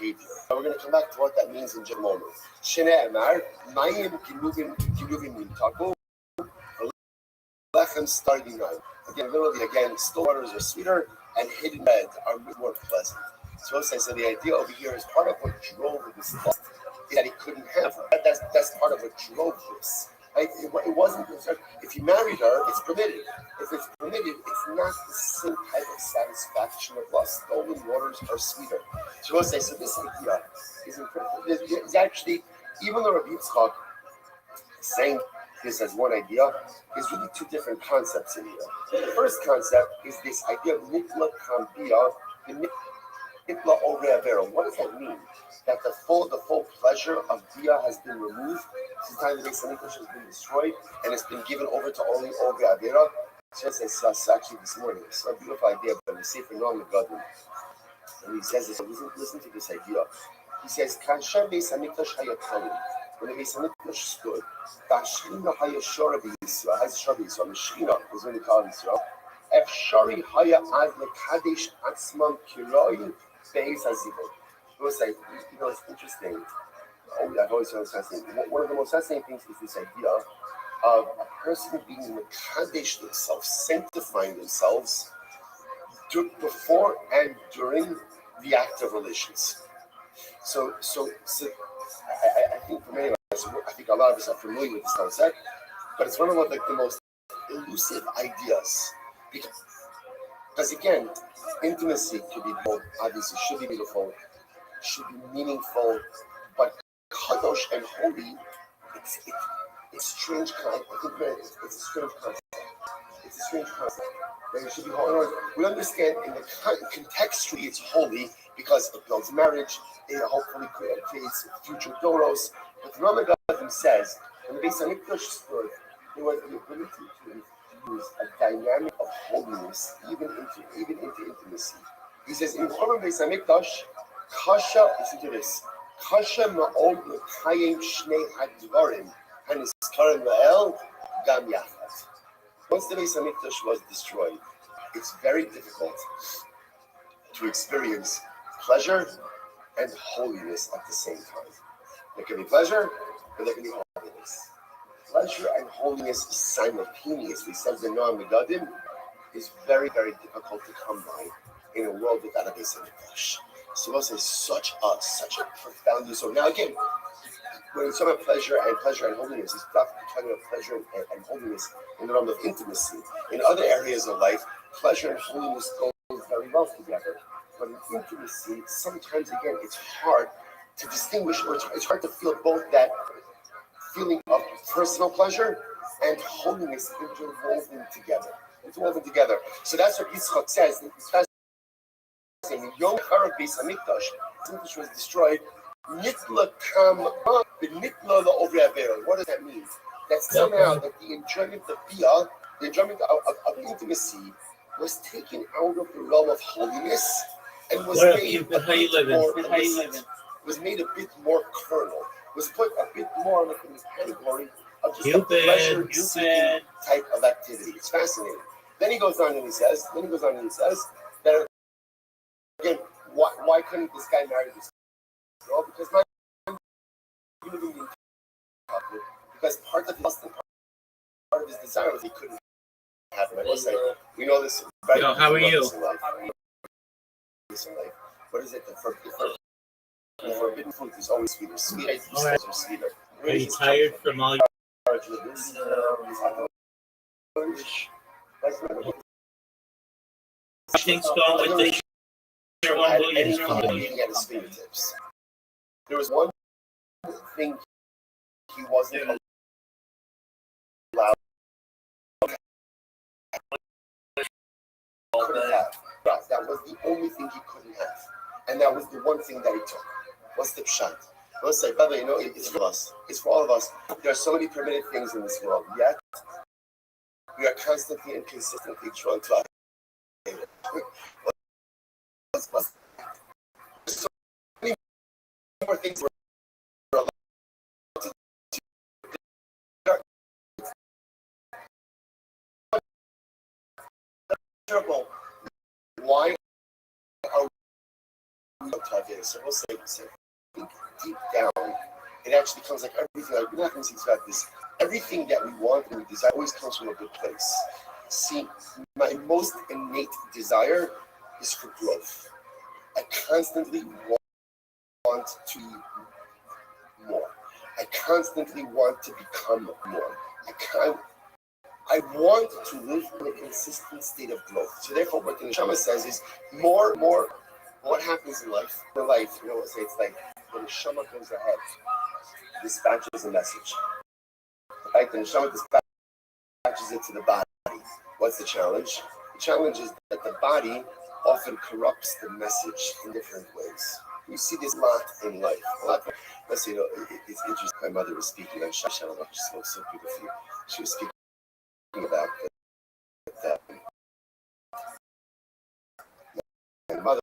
behavior. Now we're going to come back to what that means in just a moment. Shene'emar, mayim kinugim nimtaku, lechem starginai. Again, literally, still waters are sweeter and hidden bread are more pleasant. So the idea over here is part of what drove this lust is that he couldn't have her. That's part of what drove this. Right? It wasn't concerned. If you married her, it's permitted. If it's permitted, it's not the same type of satisfaction of lust. Stolen waters are sweeter. So this idea is incredible. It's actually, even though Rabbi Yitzchak is saying this as one idea, is really two different concepts in here. The first concept is this idea of nitla kambia, the nitla oreavera. What does that mean? That the full pleasure of dia has been removed since the time the Beis Hamikdash has been destroyed and it's been given over to only oreavera. So it's actually this morning. It's a beautiful idea, but we say for Noam Megadim. And he says this, listen to this idea. He says, Kasha Beis Hamikdash hayatali. When the Beis Hamikdash stood, Bashina hayashora b'Yisrael, hayashora b'Yisrael, Mishina was when they called Yisrael. Efshari haya ad lekadesh atzman kiroi beis hazivot. It was like, it's interesting. I've always found it fascinating. One of the most fascinating things is this idea of a person being mekadesh themselves, sanctifying themselves before and during the act of relations. So I think for many of us, I think a lot of us are familiar with this concept, but it's one of the most elusive ideas. Because again, intimacy could be both, obviously should be beautiful, should be meaningful, but kadosh and holy, it's strange concept. I think it's a strange concept. It's a strange concept. That it should be holy. We understand in the contextually it's holy because it builds marriage, it hopefully creates future doros. But the Rambam says, when the Beis Hamikdash stood, there was the ability to use a dynamic of holiness even into intimacy. He says, in Chorban Beis Hamikdash, Kasha, listen to this, Kasha ma'od l'kayim shnei hadvarim hanizkarim la'el gam yachad. Once the Beis Hamikdash was destroyed, it's very difficult to experience pleasure and holiness at the same time. There can be pleasure, but there can be holiness. Pleasure and holiness simultaneously, says the Noam Megadim, is very, very difficult to come by in a world without a Beis Hamikdash. So we'll say such a profound use. So now again, when it's talking about pleasure and holiness, it's not talking about pleasure and holiness in the realm of intimacy. In other areas of life, pleasure and holiness go very well together. But in intimacy, sometimes again, it's hard to distinguish, or it's hard to feel both that feeling of personal pleasure and holiness interwoven together. So that's what Yitzchak says. In the Yom Harav Beis Hamikdash was destroyed. Nitla kam b'nitla la'oreavera. What does that mean? That somehow that the enjoyment of bia, the enjoyment of intimacy, was taken out of the realm of holiness and was made a bit more carnal. Was put a bit more like in this category of just a pleasure-seeking type of activity. It's fascinating. Then he goes on and he says that again, why couldn't this guy marry this girl? Because because part of his desire was he couldn't have it. I will say, we know this. Right? How are you? What is it? The forbidden fruit is always sweeter. Sweet are sweeter. Are you tired from all your... Things going with the one Williams company? At his fingertips. There was one thing he wasn't allowed couldn't have. That was the only thing he couldn't have. And that was the one thing that he took. What's the pshat? Let's say, Baba, it's for us. It's for all of us. There are so many permitted things in this world, yet we are constantly and consistently drawn to There's so many more things we're allowed to do. Why are we Aveda. So we'll say deep down, it actually comes like everything. Like, we're not going to speak about this. Everything that we want and we desire always comes from a good place. See, my most innate desire is for growth. I constantly want to be more. I constantly want to become more. I want to live in a consistent state of growth. So therefore, what the Neshama says is more. What happens in life? In life, it's like when the Neshama goes ahead, dispatches a message. Right? The Neshama dispatches it to the body. What's the challenge? The challenge is that the body often corrupts the message in different ways. We see this a lot in life. Let's say, it's interesting. My mother was speaking on Shashala, which spoke so beautifully. She was speaking about that. My mother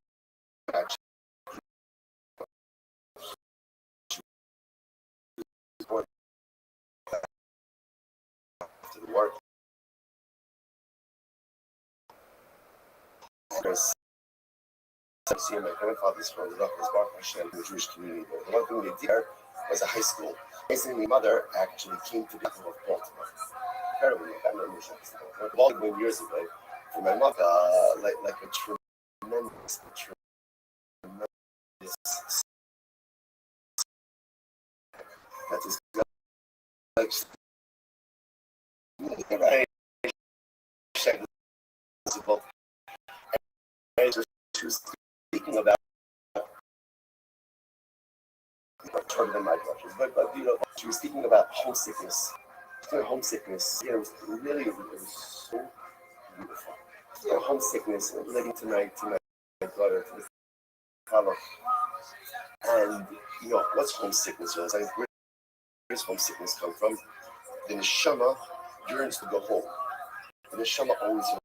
actually was born to the work. I see my grandfather's from the Baruch Hashem in the Jewish community. The one thing they did there was a high school. Basically, my mother actually came to the capital of Baltimore. Apparently, I don't know Baltimore years ago. For my mother, like a tremendous that is like she was speaking about shorter than my questions, but she was speaking about homesickness. Homesickness, it was really, it was so beautiful. Homesickness relating to my daughter, to the fellow. And what's homesickness? Where does homesickness come from? The neshama yearns to go home. The neshama always yearns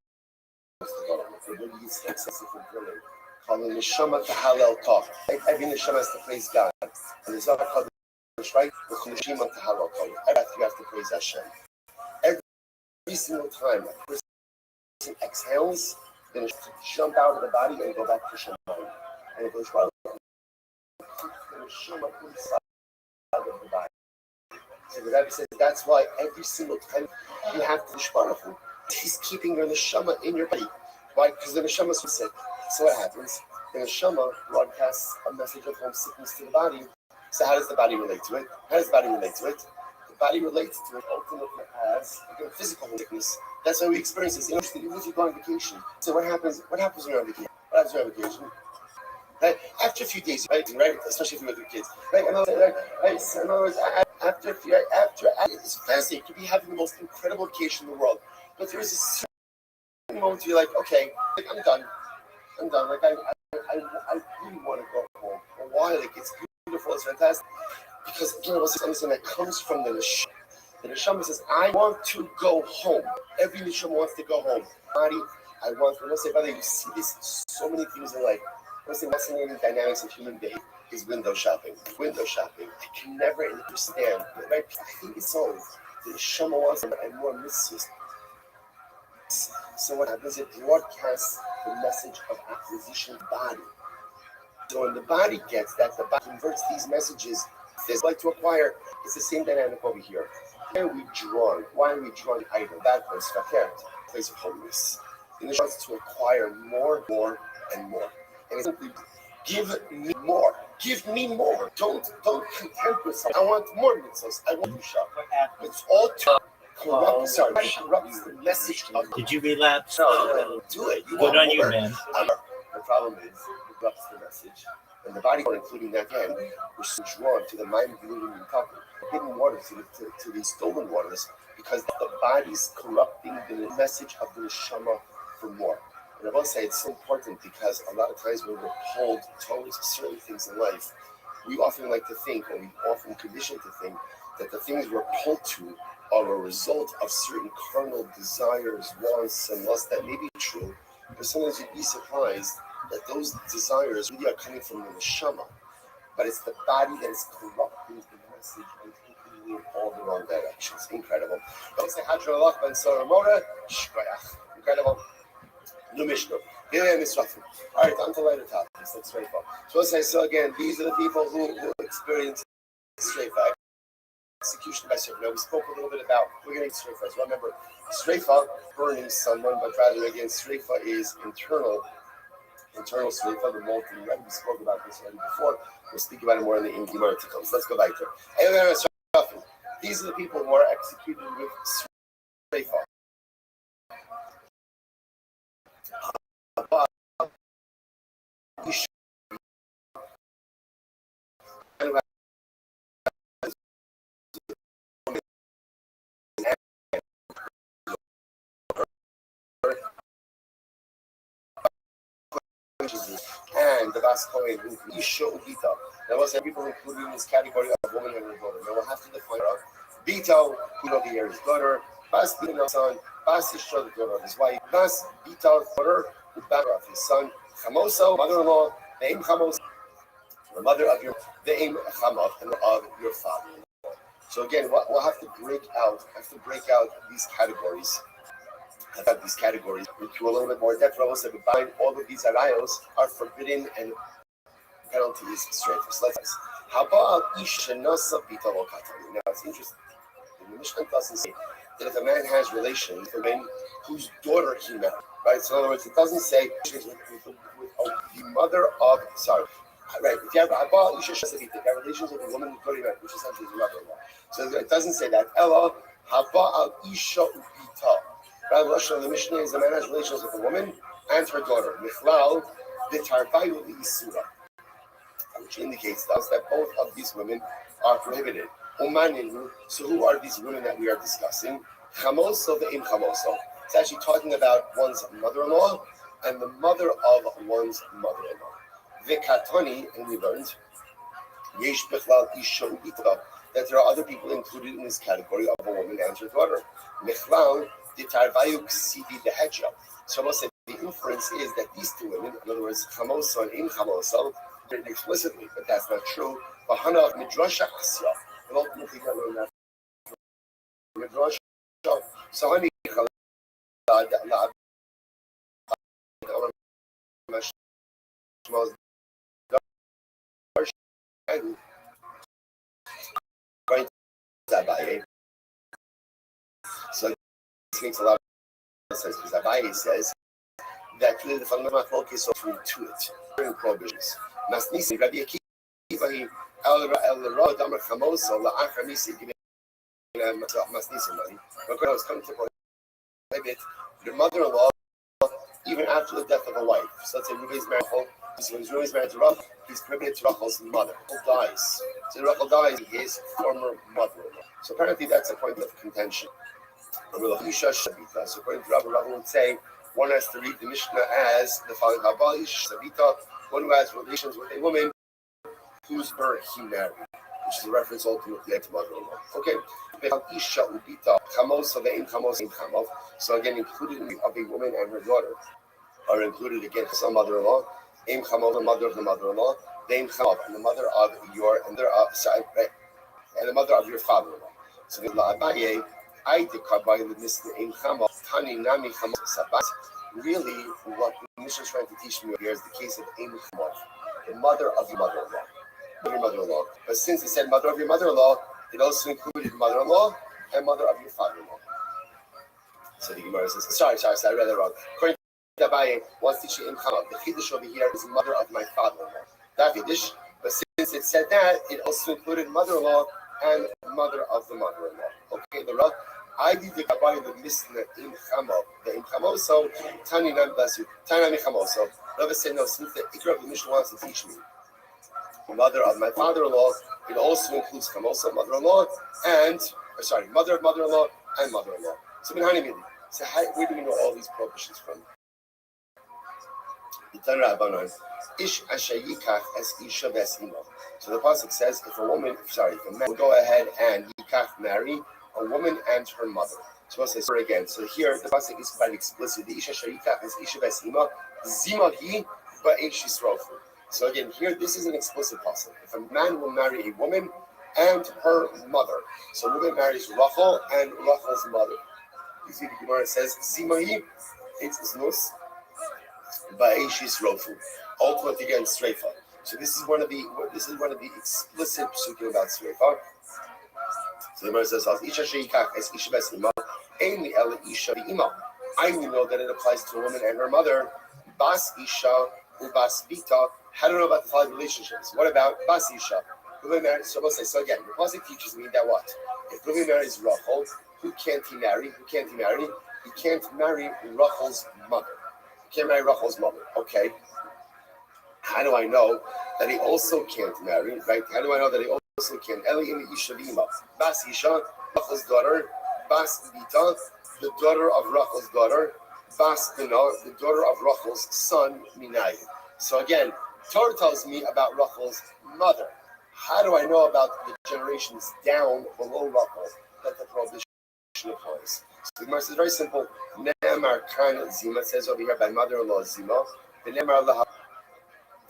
to go home. The Rebbe is excessive in prayer. Calling the neshama to halal talk. Every neshama has to praise God. And there's other called right? The neshama to halal talk. You have to praise Hashem. Every single time a person exhales, then it jump out of the body and go back to Shemayim. And it goes right. The neshama inside of the body. So the Rebbe says that's why every single time you have to shbarach. He's keeping your neshama in your body. Why? Because the neshama is sick. So what happens? The neshama broadcasts a message of homesickness to the body. So how does the body relate to it? The body relates to it ultimately as physical homesickness. That's why we experience this. Even if you go on vacation. So what happens? What happens when you're on vacation? What happens when you're on vacation? Right? After a few days, right? Especially if you're with your kids. Right? Right? So in other words, after it's fascinating. You could be having the most incredible vacation in the world. But there is a certain moment where you're like, okay, I'm done. Like I really want to go home. Why? Like it's beautiful, it's fantastic. Because it's something that comes from the neshama. The neshama says, I want to go home. Every neshama wants to go home. Body, I want to say, brother, you see this so many things in life. What's the fascinating dynamics of human behavior is window shopping. I can never understand. Right? I think it's so. The neshama wants and more mitzvahs. So what happens? It broadcasts the message of acquisition body. So when the body gets that, the body converts these messages. There's like to acquire. It's the same dynamic over here. Why are we drawn? Why are we drawn to idol? That place, place of holiness. And it wants to acquire more, and more. And it's simply give me more. Give me more. Don't content yourself. I want more mitzvahs. I want to shop. It's all corrupts the message of. Did you relapse? No, do it. Good on you, man. The problem is it corrupts the message. And the body, including that again, we're so drawn to the mind-polluting hidden waters, to these stolen waters, because the body's corrupting the message of the neshama for more. And I will say it's so important because a lot of times when we're pulled towards certain things in life, we often like to think, or we often conditioned to think, that the things we're pulled to are a result of certain carnal desires, wants, and lusts that may be true, but sometimes you'd be surprised that those desires really are coming from the neshama, but it's the body that is corrupting the message and taking you in all the wrong directions. Incredible. Incredible. New Mishnah. All right, on to lighter topics. That's very fun. So again, these are the people who experience streifa, execution by streifa. Now we spoke a little bit about we're going to streifa as well. Remember, streifa burning someone, but rather again, streifa is internal streifa, the molten red. We spoke about this already before. We'll speak about it more in the Inkim articles. Let's go back to it. These are the people who are executed with streifa. And the Bas Kohen, Isha Ubita. There was people included in this category of woman and her daughter. Now we'll have to define her. Bito, who know the Year's daughter, Bas Bino son, Bas Isha, the daughter of his wife, Bas Bito, daughter, the daughter of his son, Chamoso, mother-in-law, name Chamos, the mother of your, the name Chamav, and of your father. So again, we'll have to break out these categories. About these categories into a little bit more depth. Ramos said, behind all of these arayos are forbidden and penalty is straight. So let's how about Ishanasa Bitalo Katani? Now it's interesting. The Mishnah doesn't say that if a man has relations with a woman whose daughter he married, right? So in other words, it doesn't say the mother of right. If you have Haba Ishanasa Bita, you have relations with a woman whose daughter he married, which essentially is your mother-in-law. So it doesn't say that. Ella Haba Isha Ubita. Rabbi Lashon, the Mishnah is a man has relations with a woman and her daughter. Michlal, the Tarbayu Isura, which indicates to us that both of these women are prohibited. Umaninu, so who are these women that we are discussing? Chamoso ve'im chamoso. It's actually talking about one's mother-in-law and the mother of one's mother-in-law. Vekatoni, and we learned, Yesh Bichlal Isha Ubita, that there are other people included in this category of a woman and her daughter. Michlal, the Tarbayuk Sidi the Hedja. So almost say the inference is that these two women, in other words, Chamoso and In Chamoso, written explicitly, but that's not true. Bahana Midrasha Asya. And ultimately, I learned that Midrasha. So, honey, so this makes a lot of sense because Abaye says that clearly the fundamental focus is to it during prohibitions. Masnisi Rabbi Akiva El Ra Damar Chamoso La Achamisi Masnisi money. But when I was coming to prohibit your mother-in-law even after the death of a wife. So let's say Ruby's married. So when Ruby's married to Rachel, he's prohibited to Rachel's mother. Rachel dies. So Rachel dies, his former mother-in-law. So apparently that's a point of contention. So according to Rabbi would say one has to read the Mishnah as the following: one who has relations with a woman whose birth he married, which is a reference ultimately to mother-in-law. Okay. So again, included of a woman and her daughter are included again some mother-in-law, the mother of the mother-in-law, and the mother of your and the mother of your father-in-law. So the Abaye, really, what the Mishnah is trying to teach me here is the case of Ein Chamav, the mother of your mother-in-law. But since it said mother of your mother-in-law, it also included mother-in-law and mother of your father-in-law. So the Gemara says, sorry, I read that wrong. According to Abaye, wants to teach you Ein Chamav. The Chiddush over here is mother of my father-in-law. That Chiddush, but since it said that, it also included mother-in-law and mother of the mother-in-law. Okay, the Rav. I did the Kabbalah the Mishnah in Chamav. The in Chamoso, Tani Nam Basu, Tani Nami Chamoso. Rabbi said, no, since the Ikra of the Mishnah wants to teach me the mother of my father-in-law, it also includes Chamoso, mother-in-law, and, mother of mother-in-law and mother-in-law. So, where do we know all these prohibitions from? Ish Ashayikach as Isha Vesimo. So the pasuk says, if a man will go ahead and Yikach marry a woman and her mother. So we'll say again. So here the pasuk is quite explicit. The Isha Shayikach is Isha Vesimo. Zima hi ba'in shisrofu. So again, here this is an explicit pasuk. If a man will marry a woman and her mother, so a woman marries Rachel and Rachel's mother. You see the Gemara says Zima hi, it's znus. Ba'eshis Rofu. Ultimately against Sreifa. So this is one of the explicit psukim about Sreifa. So the Gemara says, "Isha sheikach es isha besima, ainli ela isha beima." I only know that it applies to a woman and her mother. Bas isha ubas bita. How do you know about the five relationships? What about bas isha? So again, the pasuk teaches me that what? If Reuven marries Rachel, who can't he marry? Who can't he marry? He can't marry Rachel's mother. He can't marry Rachel's mother. Okay. How do I know that he also can't marry? Right? How do I know that he also can't? Eli in Isha Vima. Bas Isha, Rachel's daughter. Bas Bita, the daughter of Rachel's daughter. Bas Bina, the daughter of Rachel's son, Minai. So again, Torah tells me about Rachel's mother. How do I know about the generations down below Rachel that the prohibition applies? So the Gemara is very simple. Ne'emar kan Zima, it says over here by mother-in-law Zima. The Ne'emar laha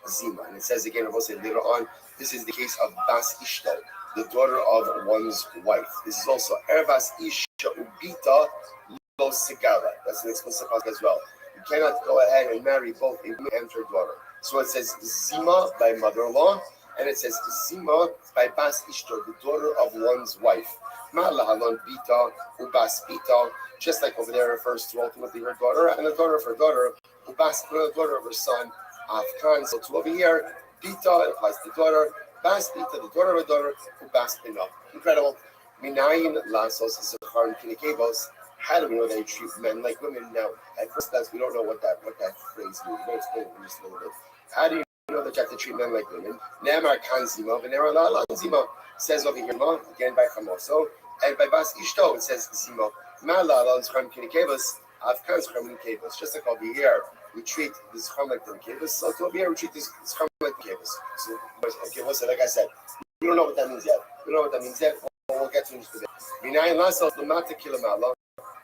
Zima. And it says again, we'll say later on, this is the case of Bas Ishto, the daughter of one's wife. This is also Erbas Isha Ubita Lo Sigara. That's an explicit pasuk as well. You cannot go ahead and marry both a woman and her daughter. So it says Zima by mother-in-law, and it says Zima by Bas Ishto, the daughter of one's wife. Ma'alahalon Bita Ubas Bita, just like over there refers to ultimately her daughter, and the daughter of her daughter, Ubas, the daughter of her son, Afkan. So to over here, Bita applies to the daughter, Bas Bita, the daughter of her daughter, Ubas Bina. Incredible. Minayin Lasos Zechar Kinikebos. How do we know they treat men like women? Now, at first glance, we don't know what that phrase means. We're going to explain it in just a little bit. How do you know that you have to treat men like women? Ne'emar kan Zima, v'ne'emar la Zima. Says over here, again by Chamoso, and by Bas Ishto, it says Zima. Ma'ala Zechar Kinikebos, Afkan Zechar Kinikebos. Just like over here, we treat this Zechar like Kinikebos. So over here, we treat this Zechar like Kinikebos. So, okay, listen, like I said, we don't know what that means yet. We'll get to it today. Minayin Lasos Lamata Kilamala.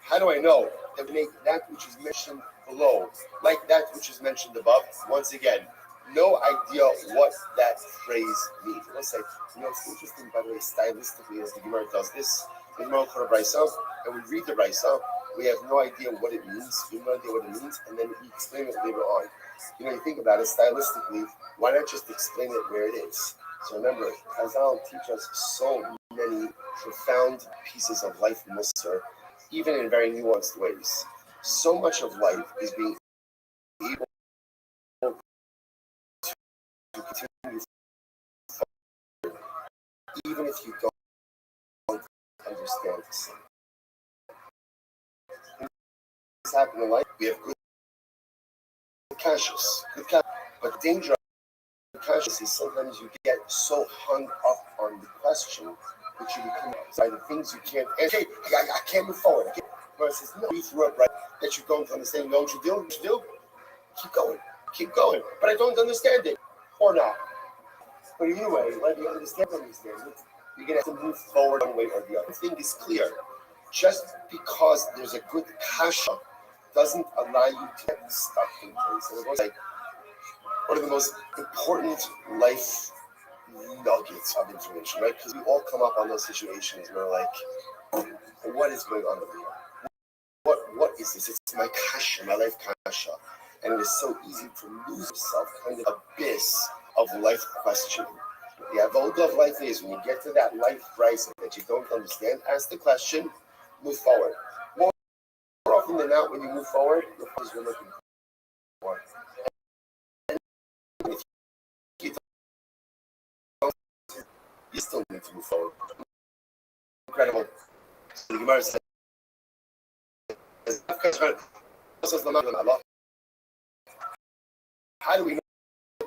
How do I know that we make that which is mentioned below, like that which is mentioned above? Once again, no idea what that phrase means. Let's say, it's interesting, by the way, stylistically, as the Gemara does this. The Gemara will Brisa, and we read the Brisa, we have no idea what it means, we have no idea what it means, and then we explain it later on. You think about it stylistically, why not just explain it where it is? So remember, Chazal teach us so many profound pieces of life mussar, even in very nuanced ways. So much of life is being able to continue forward, even if you don't understand the same. Things happen in life. We have good conscious, but the danger of conscious is sometimes you get so hung up on the question that you become by the things you can't. Okay, I can't move forward. It says, no, you threw up right that you don't understand. You know what you do? What you do? Keep going. But I don't understand it, or not. But anyway, whether you understand it, you're gonna have to move forward one way or the other. The thing is clear. Just because there's a good kasha doesn't allow you to get stuck in place. And it was like one of the most important life nuggets of information, right? Because we all come up on those situations where we're like, what is going on over here? What is this? It's my kasha, my life kasha. And it is so easy to lose yourself in the abyss of life questioning. The avodah of life is when you get to that life crisis that you don't understand, ask the question, move forward. More often than not, when you move forward, the things you're looking for. And if you don't, you still need to move forward. Incredible. So the Gemara says, how do we know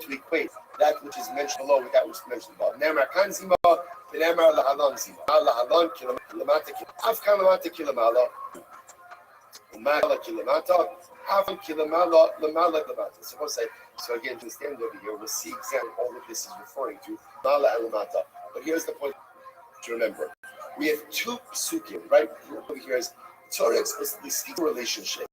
to equate that which is mentioned below with that which is mentioned above? Ne'emar kan Zima, v'ne'emar lahalon Zima. Lahalon kilamata afkan lamata kilamala, umala kilamata, afkan kilamala, lamala lamata. So again, to stand over here, we'll see exactly all of this is referring to mala and lamata. But here's the point to remember: we have two psukim, right? Over here is Torah explicitly speaks relationships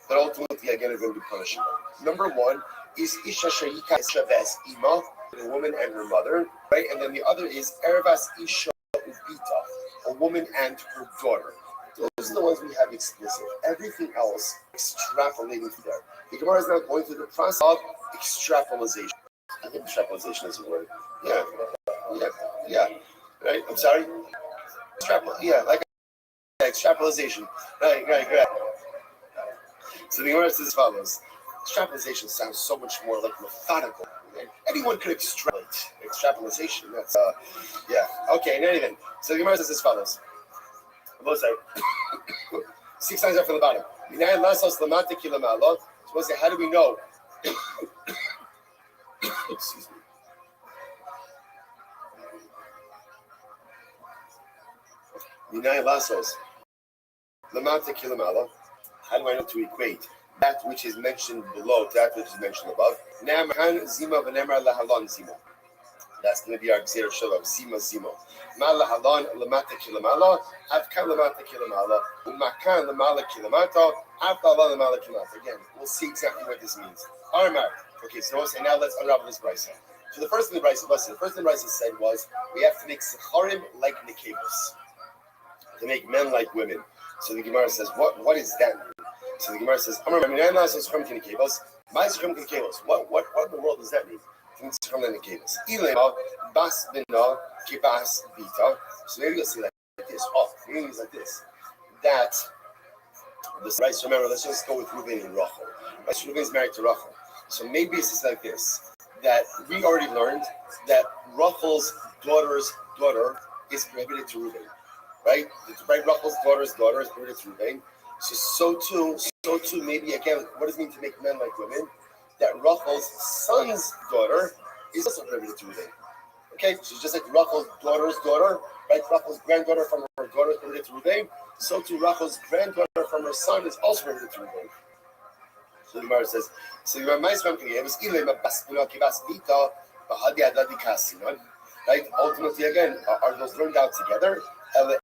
that ultimately again are going to be punishing. Number one is Isha Shayika Shaves Ima, the woman and her mother, right? And then the other is Ervas Isha Ubita, a woman and her daughter. Those those are the ones we have explicit. Everything else extrapolating through there. The Gemara is now going through the process of extrapolation. I think extrapolation is a word. Yeah, yeah, yeah. Right. I'm sorry. Yeah, like extrapolation. Right. So the Gemara says as follows. Extrapolation sounds so much more like methodical. Anyone could extrapolate. Extrapolation. That's yeah. Okay. And anything. So the Gemara says as follows. On both sides. 6 lines up from the bottom. So say, how do we know? Excuse me. Minay lasos. Lamata kilamala. How do I know to equate that which is mentioned below to that which is mentioned above? That's going to be our Gzeir Shalom, Zima. Ma lahalon lamata kilamala, avkan lamata kilamala, umakan lamala kilamata, avkalan lamala kilamata. Again, we'll see exactly what this means. Armar. Okay, so we'll say now let's unravel this brisa. So the first thing the brisa said was we have to make secharim like nekevos, to make men like women. So the Gemara says, what is that? So the Gemara says, what in the world does that mean? So maybe you'll see like this. Maybe it's like this. That this right. So remember, let's just go with Reuven and Rachel. Right, so Reuven is married to Rachel. So maybe it's just like this. That we already learned that Rachel's daughter's daughter is prohibited to Reuven. Right? Rachel's daughter's daughter is prohibited to Reuven. So too, maybe again, what does it mean to make men like women? That Rachel's son's daughter is also prohibited to Reuven. Okay, so just like Rachel's daughter's daughter, right? Rachel's granddaughter from her daughter is prohibited to Reuven. So too, Rachel's granddaughter from her son is also prohibited to Reuven. So the Gemara says, right? Ultimately, again, are those learned out together? Rather,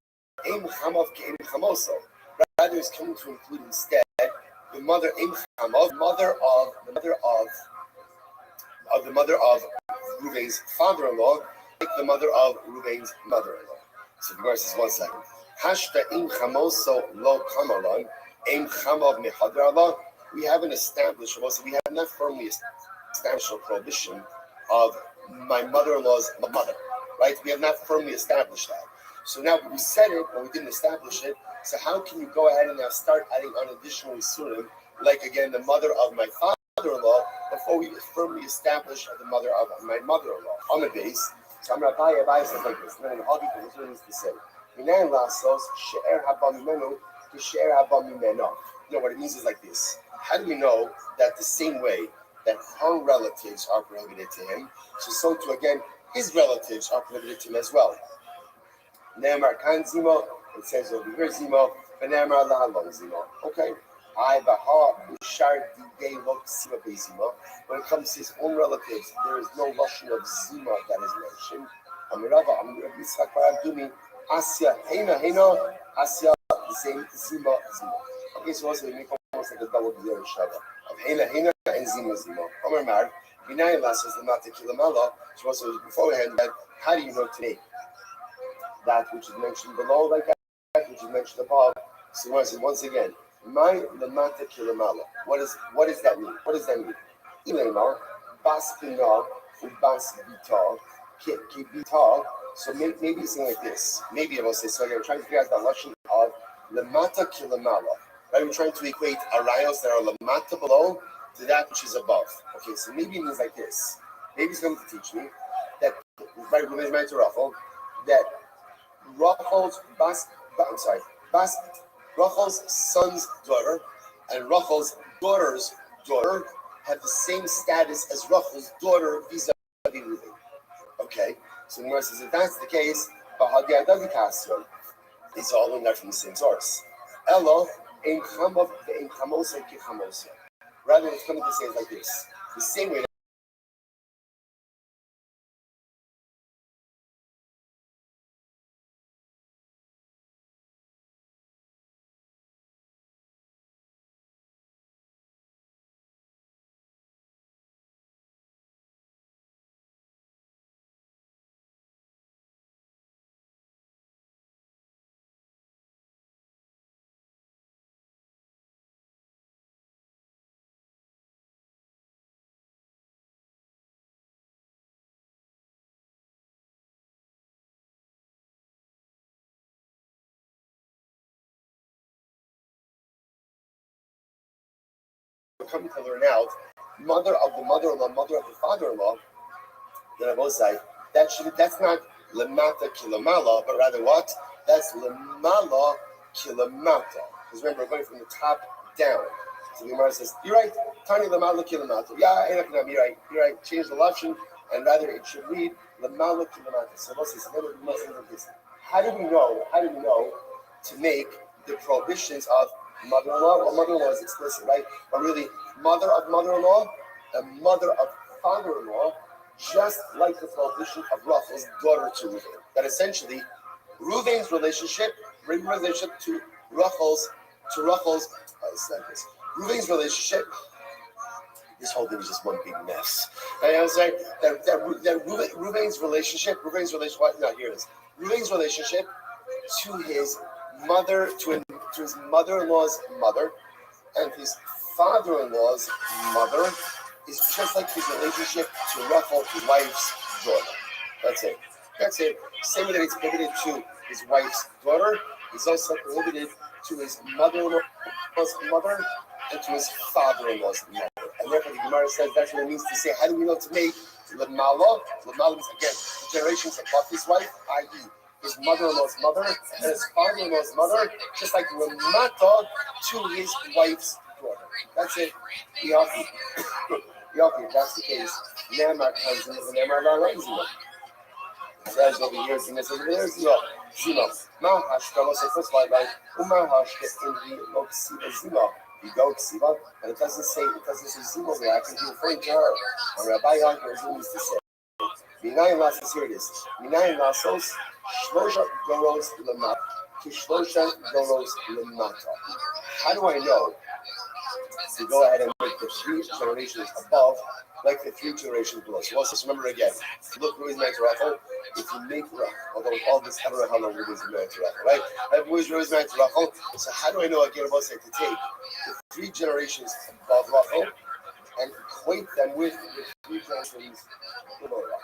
is coming to include instead the mother the mother of Reuven's father-in-law, like the mother of Reuven's mother-in-law. So the verse is 1 second. Hashta im chamoso lo kamalon im chamav mechadra. We haven't established, we have not firmly established a prohibition of my mother-in-law's mother, right? We have not firmly established that. So now we said it, but we didn't establish it. So how can you go ahead and now start adding on additional isurim, like again the mother of my father-in-law, before we firmly establish the mother of my mother-in-law? On the base, so I'm going to buy says like this. And then the Hagi is what it means to say. You know what it means is like this. How do we know that the same way that her relatives are prohibited to him, so too again his relatives are prohibited to him as well? Ne'emar kan zimo, it says over here zimo, v'ne'emar lahalon zimo. Okay. When it comes to his own relatives, there is no lashon of zima that is mentioned. Asya heina, Asya zima. Okay, so also we make almost like a double b'yer shava of heina and zima. Omer Mar, Binay Lasas the Matakilamala. So also beforehand, how do you know today that which is mentioned below, like that which is mentioned above? So once again, my lamata kilamala. What does that mean? What does that mean? Ilemar bas pina ubas bita ki bita. So maybe it's something like this. Maybe I will say so. I'm trying to figure out the lashon of lamata kilamala. Right? We're trying to equate arayos that are lamata below to that which is above. Okay, so maybe it means like this. Maybe he's going to teach me that right when he's married to Rachel, that Rachel's son's daughter and Rachel's daughter's daughter have the same status as Rachel's daughter vis-a-vis Reuven. Okay, so the Gemara says if that's the case, it's all learned that from the same source. Elo ein chamav ve'ein chamosa ki chamosa. Rather, it's coming to say it like this: the same way. coming to learn out, mother of the mother-in-law, mother of the father-in-law, then I both say that's not lemata kilamala, but rather what? That's lemala kilamata. Because remember, we're going from the top down. So the Gemara says, "You're right, tani lemala kilamata." Yeah, you're right. You're right. Change the lashon, and rather it should read lemala kilamata. So let's say, how do we know? How do we know to make the prohibitions of mother-in-law? Well, mother-in-law is explicit, right? But really, mother of mother-in-law and mother of father-in-law, just like the prohibition of Rachel's daughter to Reuven. That essentially, Reuven's relationship to Rachel's, Reuven's relationship, this whole thing is just one big mess. And I was saying that Reuven's relationship, no, here it is. Reuven's relationship to his mother, to his mother-in-law's mother, and his father-in-law's mother is just like his relationship to Rachel, his wife's daughter. That's it. Same way that it's prohibited to his wife's daughter, it's also prohibited to his mother-in-law's mother and to his father-in-law's mother. And therefore the Gemara says that's what it means to say, how do we know to make Lamala? Lamala means, again, the generations above his wife, i.e., his mother-in-law's mother and his father-in-law's mother, just like Lamata to his wife's daughter. That's it. Yafi, if that's the case, Namar comes in as a Namar Larazima. It says over here, Zima says, there's Zima. Mahash, Gama says, first of all, Umahash gets in the Loksiva Zima. You go Ksiva, and it doesn't say Zima there. I can be referring to her. And Rabbi Yanker is used to say, Minayin Lasos, here it is. Minayin Lasos, Shlosha Goros Lamata. Kishlosha Goros Lamata. How do I know to go ahead and make the 3 generations above like the 3 generations below? So let's just remember again. If you look Ruiz Rachel, if you make Rachel, although all this, I don't know how long Ruiz Rachel, right? I have Ruiz Rachel. So how do I know again about to take the 3 generations above Rachel and equate them with the 3 generations below Rachel?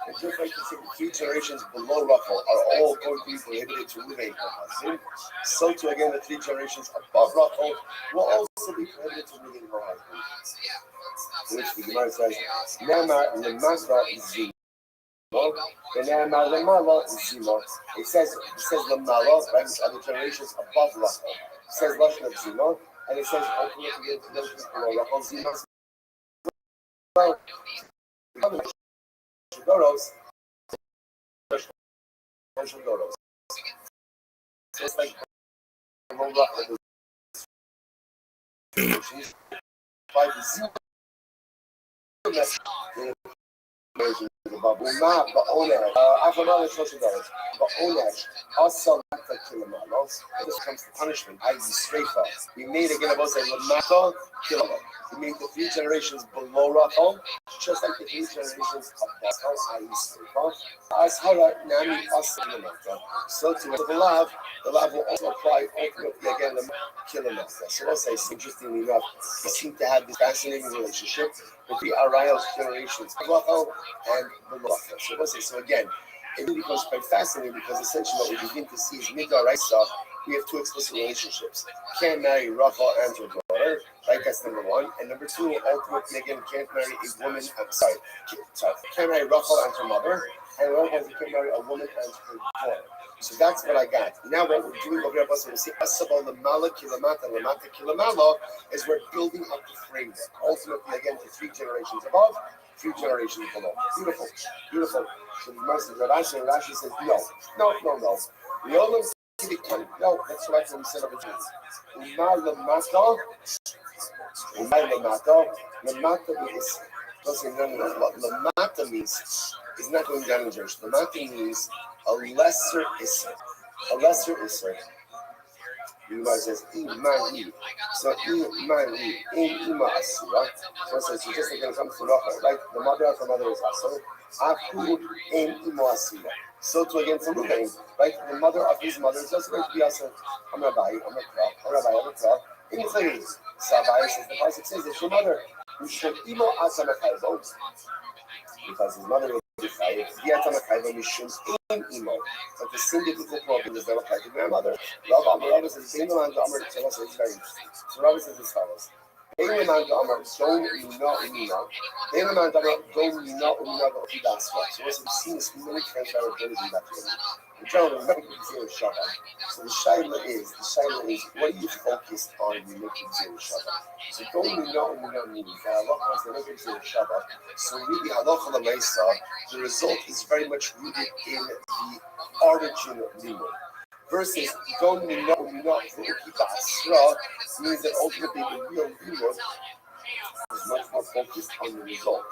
And just like the 3 generations below Rachel are all going to be prohibited to Reuven, her husband, so too again the 3 generations above Rachel will also be prohibited to Reuven, her husband. Which the Gemara says, Nama Lemasa Zima. The Nama Lemala Zima. It says Lemala, right? Which are the generations above Rachel. It says Lashon of Zima, and it says ultimately the generations below Rachel. Zima. Goros. So it's like by the Zima. This comes to punishment, i.e. Sreifa. We made again about say Lamata Kilama. We made the 3 generations below Rachel, just like the 3 generations above Rachel, i.e. Sreifa. Ashara Nami Asalamata. So to the lav will also apply ultimately again the Kilamata. So let's say, interestingly enough, we seem to have this fascinating relationship with the Arayos generations, Rachel and the Rachel. So let's say, so again, it really becomes quite fascinating because essentially what we begin to see is Midaraisa, we have 2 explicit relationships. Can't marry Rachel and her daughter, right? That's number 1. And number 2, ultimately again, can't marry a woman, can't marry Rachel and her mother, and likewise you can't marry a woman and her daughter. So that's what I got. Now what we're doing over here, we see Asabal Lamala Kilamata Lamata Kilamala, is we're building up the framework. Ultimately again to 3 generations above, 3 generations below. Beautiful. So the Master Rashi says, no. We all know no, that's right when we said over here. Lamata means, don't say none of what Lamata means is not going down in Jewish. Lamata means a lesser Isser. The Gemara says, Imani. So, Imani, Ima Asura. So, just like when it comes to Rachel, right? The mother of her mother is Asura. Aku in Ima Asura. So, too again for Reuven, right? The mother of his mother is also going to be Asura. I'm Rabbi, I'm a Kral. In the things, Sabai says, the Pasuk says, it's your mother. You should Imo Asana Kaibo. Because his mother was defied. Yatama Kaibo Mishum in Imo. But the sin difficult problem is developed by the grandmother. Rabbi says, Bain Lamanda Amr Tell us it's very interesting. So Rabbi says as follows. Amar, don't Umina. Amar, don't Umina, go Hidasra. So, what's the scene is many transparent in that film. In general, we're never going to zero Shabbat. So, the Shaila is, what are you focused on when you make zero Shabbat? So, don't Umina means that Allah wants to make zero Shabbat. So, really, Halacha Lamaisa, the result is very much rooted in the origin of Limud. Versus don't basra means that ultimately the real limud is much more focused on the result.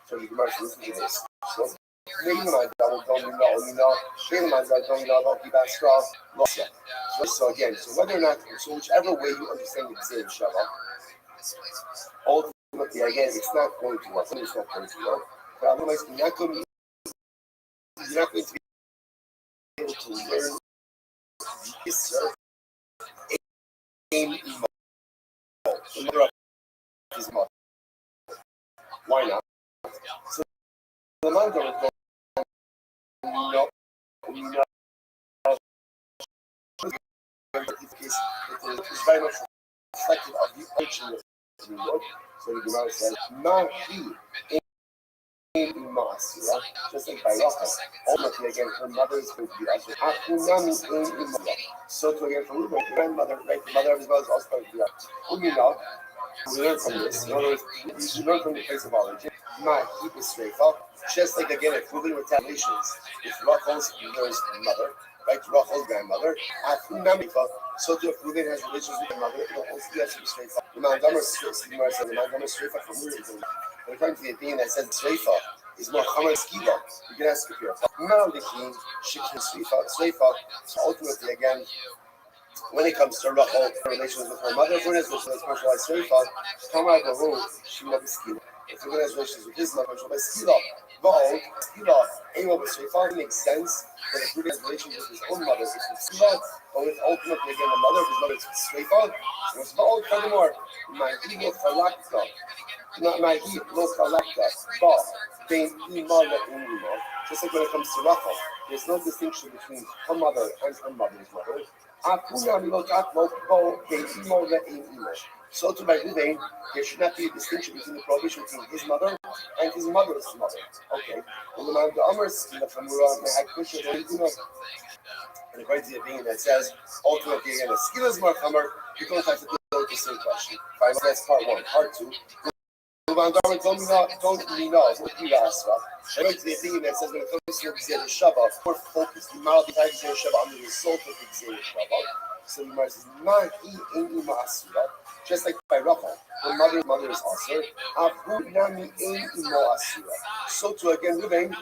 So the Gemara listen to this. So so again, so whether or not, so whichever way you understand the Gzeir Shabbat, ultimately again, it's not going to work. It's not going to work. But otherwise, you're not going to be able to learn this aim emo. The mother of his mother. Why not? So the mother of the is very much reflective of the origin of the Lord. So the Gemara says, Mahi just like by Rachel. Ultimately, again, her mother is going to be also so to again, for Reuben, the grandmother, right, the mother of his mother is also going to be also. We learn from this. In other words, we learn from the place of origin. Just like again, if Reuben retaliations, if Rachel's mother, right, Rachel's grandmother, so too if Reuben has relations with her mother, it will also be straight. The Mandamar straight from Reuben. When it comes to the opinion that says Sreifa is more Chamar Skiba, you can ask if you're Malikin, Shikin Sreifa. So ultimately, again, when it comes to Rachel, relations with her mother, when it's specialized Sreifa, Kamar Bahu, she will be Skiba. If Reuben has relations with his mother, she'll be Skiba. But Skiba, Amo Sreifa, makes sense that if Reuben has relations with his own mother, it's with Skiba, but with ultimately, again, the mother of his mother, it's Sreifa. It was Baal, furthermore, my ego Falakta. Not my heat, no kalakta, but being imala imima. Just like when it comes to Rachel, there's no distinction between her mother and her mother's mother. So to my Ruvain, there should not be a distinction between the prohibition between his mother and his mother's mother. Okay. Well, the Amers in the Famura, and according to the opinion that says, ultimately, again, the skill is more Hammer, you don't have to do the same question. Fine, that's part one. Part two. Don't be not, according to the opinion that says when it comes to Gzeir Shabbat, we're focused on the Gzeir Shabbat on the result of the Gzeir Shabbat. So the Gemara says, Mahi Eni Ma'asura, just like by Rachel, her mother is also. Abu Nami Eni Ma'asura. So to again, Reuben,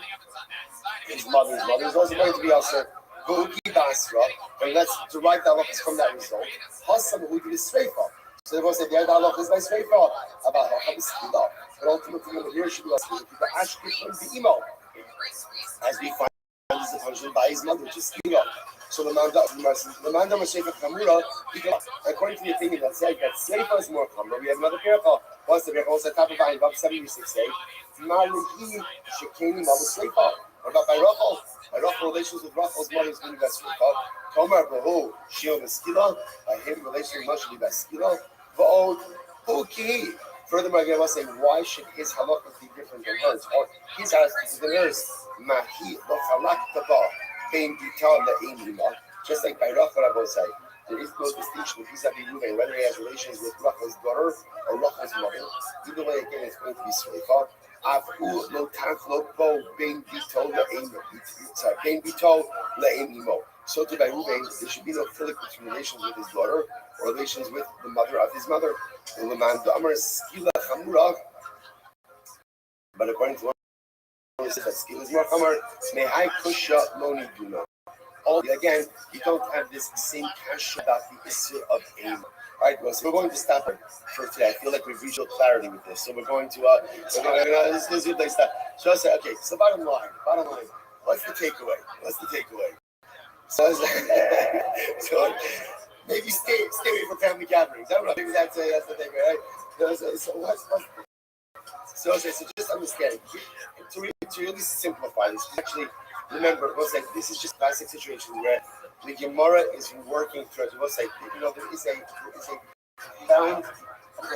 his mother is also going to be also. And let's derive the halachas from that result. Hasam who did Sreifa. So they both said the other halachas by Sreifa about halachas, but ultimately over here should be the ashki from the emo, as we find is the punishment by his mother, which is Skila. So the Manda Mashefa Kamura, according to the opinion that said that Sreifa is more Kamura, we have another miracle. What's the miracle? It's at top of Vine, Bob 76 8. Maruhi Shekani Mama Sreifa. What about by Rachel? By Rachel relations with Rachel's mother is going to be Sreifa. Tomar Bahu, Shion Skila, by him relations must be Skila. Va'od, okay. Furthermore, I was saying, why should his halakha be different than hers? Or his halakha than hers, Mahi, lo chalak being detailed the just like by Rachel, I will say, there is no distinction vis-a-vis Reuben, whether he has relations with Rachel's daughter or Rachel's mother. Either way, again, it's going to be Sreifa. Afu lo tanflo bo being detailed le'im So to by Reuben, there should be no philic between relations with his daughter or relations with the mother of his mother. But according to what it says that skill is more chamar, may I push up Moni Duna. Again, you don't have this same kasha about the issue of aim. Alright, well, so we're going to stop it for today. I feel like we've reached clarity with this. So we're going to, this is a good place to stop. So I say, okay, so bottom line, what's the takeaway? So, so maybe stay away from family gatherings. I don't know, maybe that's the takeaway, right? So what's so just understand, to really simplify this, actually, remember, we'll say this is just classic situation where the Gemara is working through it. We'll say, there is a bound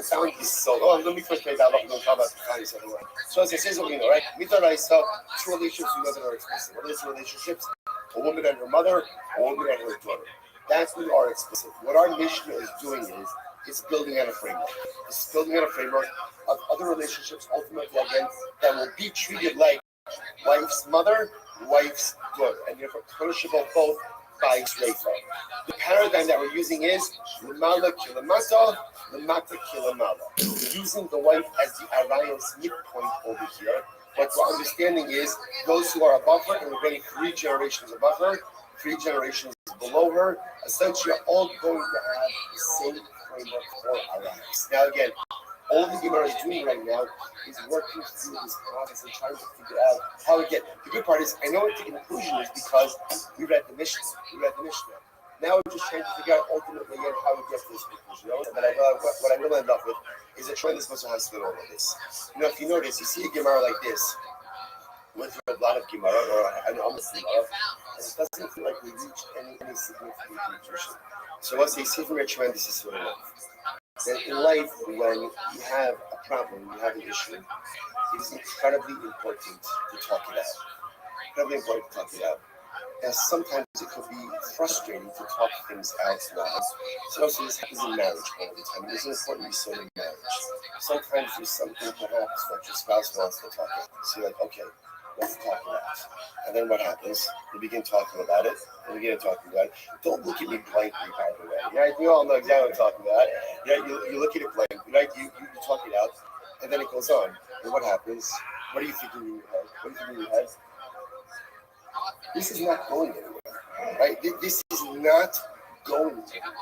found this so. Oh, let me first play that. Don't talk about the kindness of the Lord. So as it says over here, right? Mitoraisa, two relationships we know that are explicit. What are those relationships? A woman and her mother, a woman and her daughter. That's what are explicit. What our Mishnah is doing is it's building out a framework. It's building out a framework of other relationships, ultimately again, that will be treated like wife's mother, wife's daughter, and therefore punishable both by Reifa. The paradigm that we're using is Lamala Kilamata, Lamata Kilamala. Using the wife as the Arayos midpoint over here. What we're understanding is those who are above her, and we're getting 3 generations above her, 3 generations below her, essentially are all going to have the same framework for Arayos. Now again, all the Gemara is doing right now is working through this process and trying to figure out how to get. The good part is, I know what the conclusion is because we read the Mishnah. Now we're just trying to figure out ultimately how we get to this conclusion. But what I will end up with is a tremendous amount of all of this. If you notice, you see a Gemara like this, went through a lot of Gemara, or an almost Gemara, and it doesn't feel like we reach any significant conclusion. So what's the see from a tremendous is that in life, when you have a problem, you have an issue, it is incredibly important to talk it out. And sometimes it could be frustrating to talk things out loud. So also this happens in marriage all the time. It is important to in marriage. Sometimes there's something perhaps that your spouse wants to talk about. So you're like, okay, let's talk about it. And then what happens? You begin talking about it. Don't look at me blankly, by the way. Right? You all know exactly what I'm talking about. Yeah, you look at it blankly, right? You talk it out, and then it goes on. And what happens? What are you thinking in your head? This is not going anywhere, right? This is not going anywhere.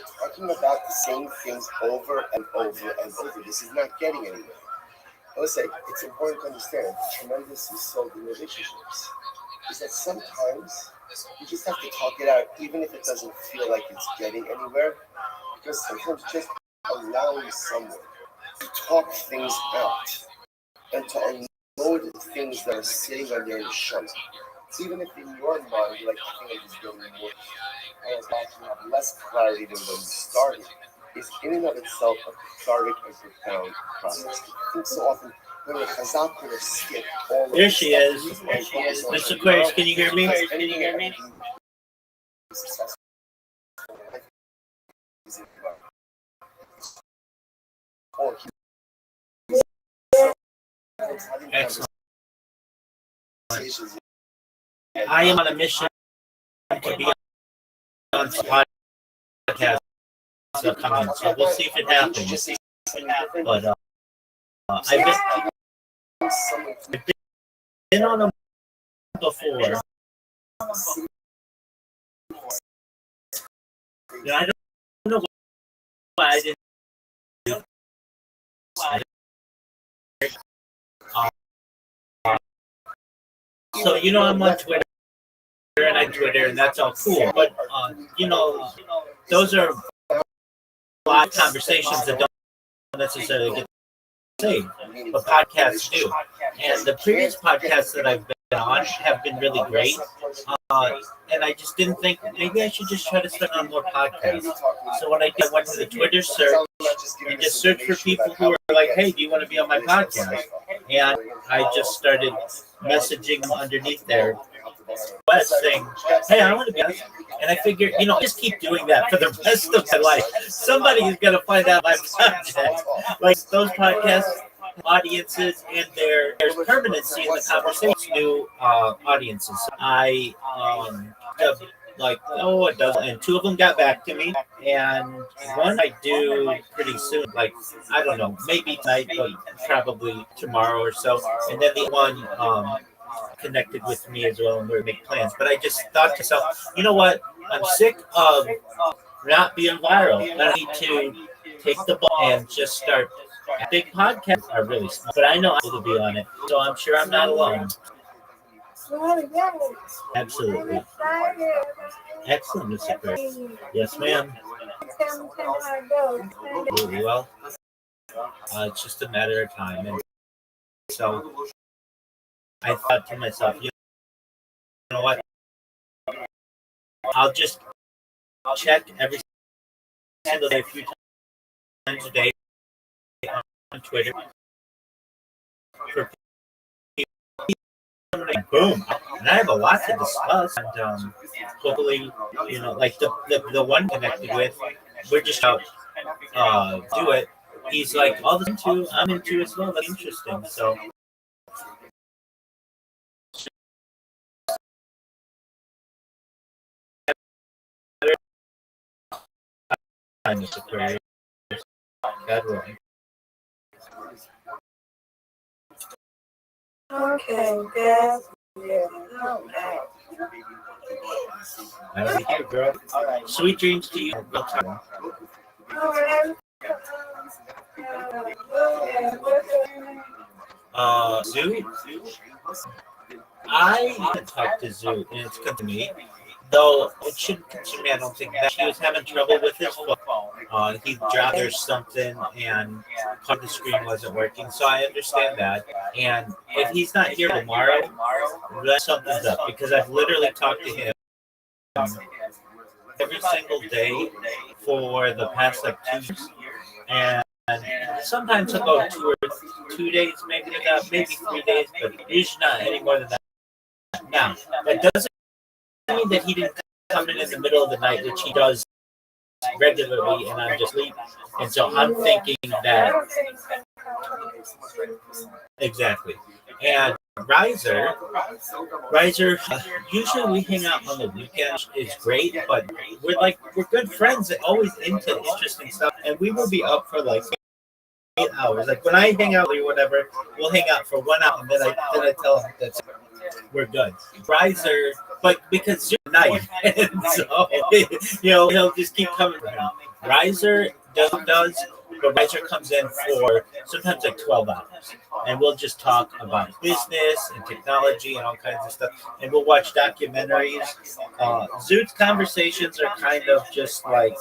We're talking about the same things over and over and over. This is not getting anywhere. I would say it's important to understand the tremendous result in relationships is that sometimes you just have to talk it out, even if it doesn't feel like it's getting anywhere, because sometimes just allowing someone to talk things out and to unload things that are sitting on their shoulders. Even if in your mind you're like, I think I'm just getting more, and you have less clarity than when you started, is in and of itself a cathartic and profound process. I think so often when a chazal could have skipped all of There she is. Mr. Aquarius, can you hear me? Excellent. I am on a mission to be on the podcast coming, so we'll see if it happens. But I've been on them before. I don't know why I didn't. So I'm on Twitter and I Twitter, and that's all cool. But those are a lot of conversations that don't necessarily get saved, but podcasts do. And the previous podcasts that I've been on have been really great. And I just didn't think maybe I should just try to start on more podcasts. So what I did, I went to the Twitter search and just searched for people who were like, hey, do you want to be on my podcast? And I just started messaging them underneath there, saying, hey, I want to be on. And I figured, just keep doing that for the rest of my life. Somebody is going to find out my content. Like those podcasts, audiences, and there's permanency in the conversation. New audiences. I a dozen, and 2 of them got back to me, and one I do pretty soon. Like I don't know, maybe tonight, but probably tomorrow or so. And then the one connected with me as well, and we're making plans. But I just thought to myself, you know what? I'm sick of not being viral. I need to take the ball and just start. Big podcasts are really small, but I know I will be on it, so I'm sure I'm not alone. Absolutely. Excellent, Mr. Chris. Yes, ma'am. Well, it's just a matter of time. And so I thought to myself, you know what? I'll just check every single day, a few times a day, Twitter for people. Boom, and I have a lot to discuss, and hopefully, like the one connected with, we're just out do it. He's like, all this into, I'm into as well. That's interesting. So I'm Aquarius. God willing. Okay, that's yeah. I don't care, girl. Sweet dreams to you. Real time. Zoo. I haven't talked to Zoo, and it's come to me. Though it shouldn't concern me. I don't think that he was having trouble with his phone. He dropped or something, and part of the screen wasn't working. So I understand that. And if he's not here tomorrow, then something's up because I've literally talked to him every single day for the past like 2 years, and sometimes he'll go 2 days, maybe without, maybe 3 days, but usually not any more than that. Now that doesn't mean that he didn't come in the middle of the night, which he does regularly, and I'm just leaving. And so I'm thinking that exactly. And Riser, usually we hang out on the weekends. It's great, but we're good friends and always into interesting stuff, and we will be up for like 8 hours. Like when I hang out or whatever, we'll hang out for 1 hour, and then I tell him that we're good. Riser, but because you're nice, and so he'll just keep coming for him. Riser does, but Riser comes in for sometimes like 12 hours, and we'll just talk about business and technology and all kinds of stuff, and we'll watch documentaries. Zoot's conversations are kind of just like,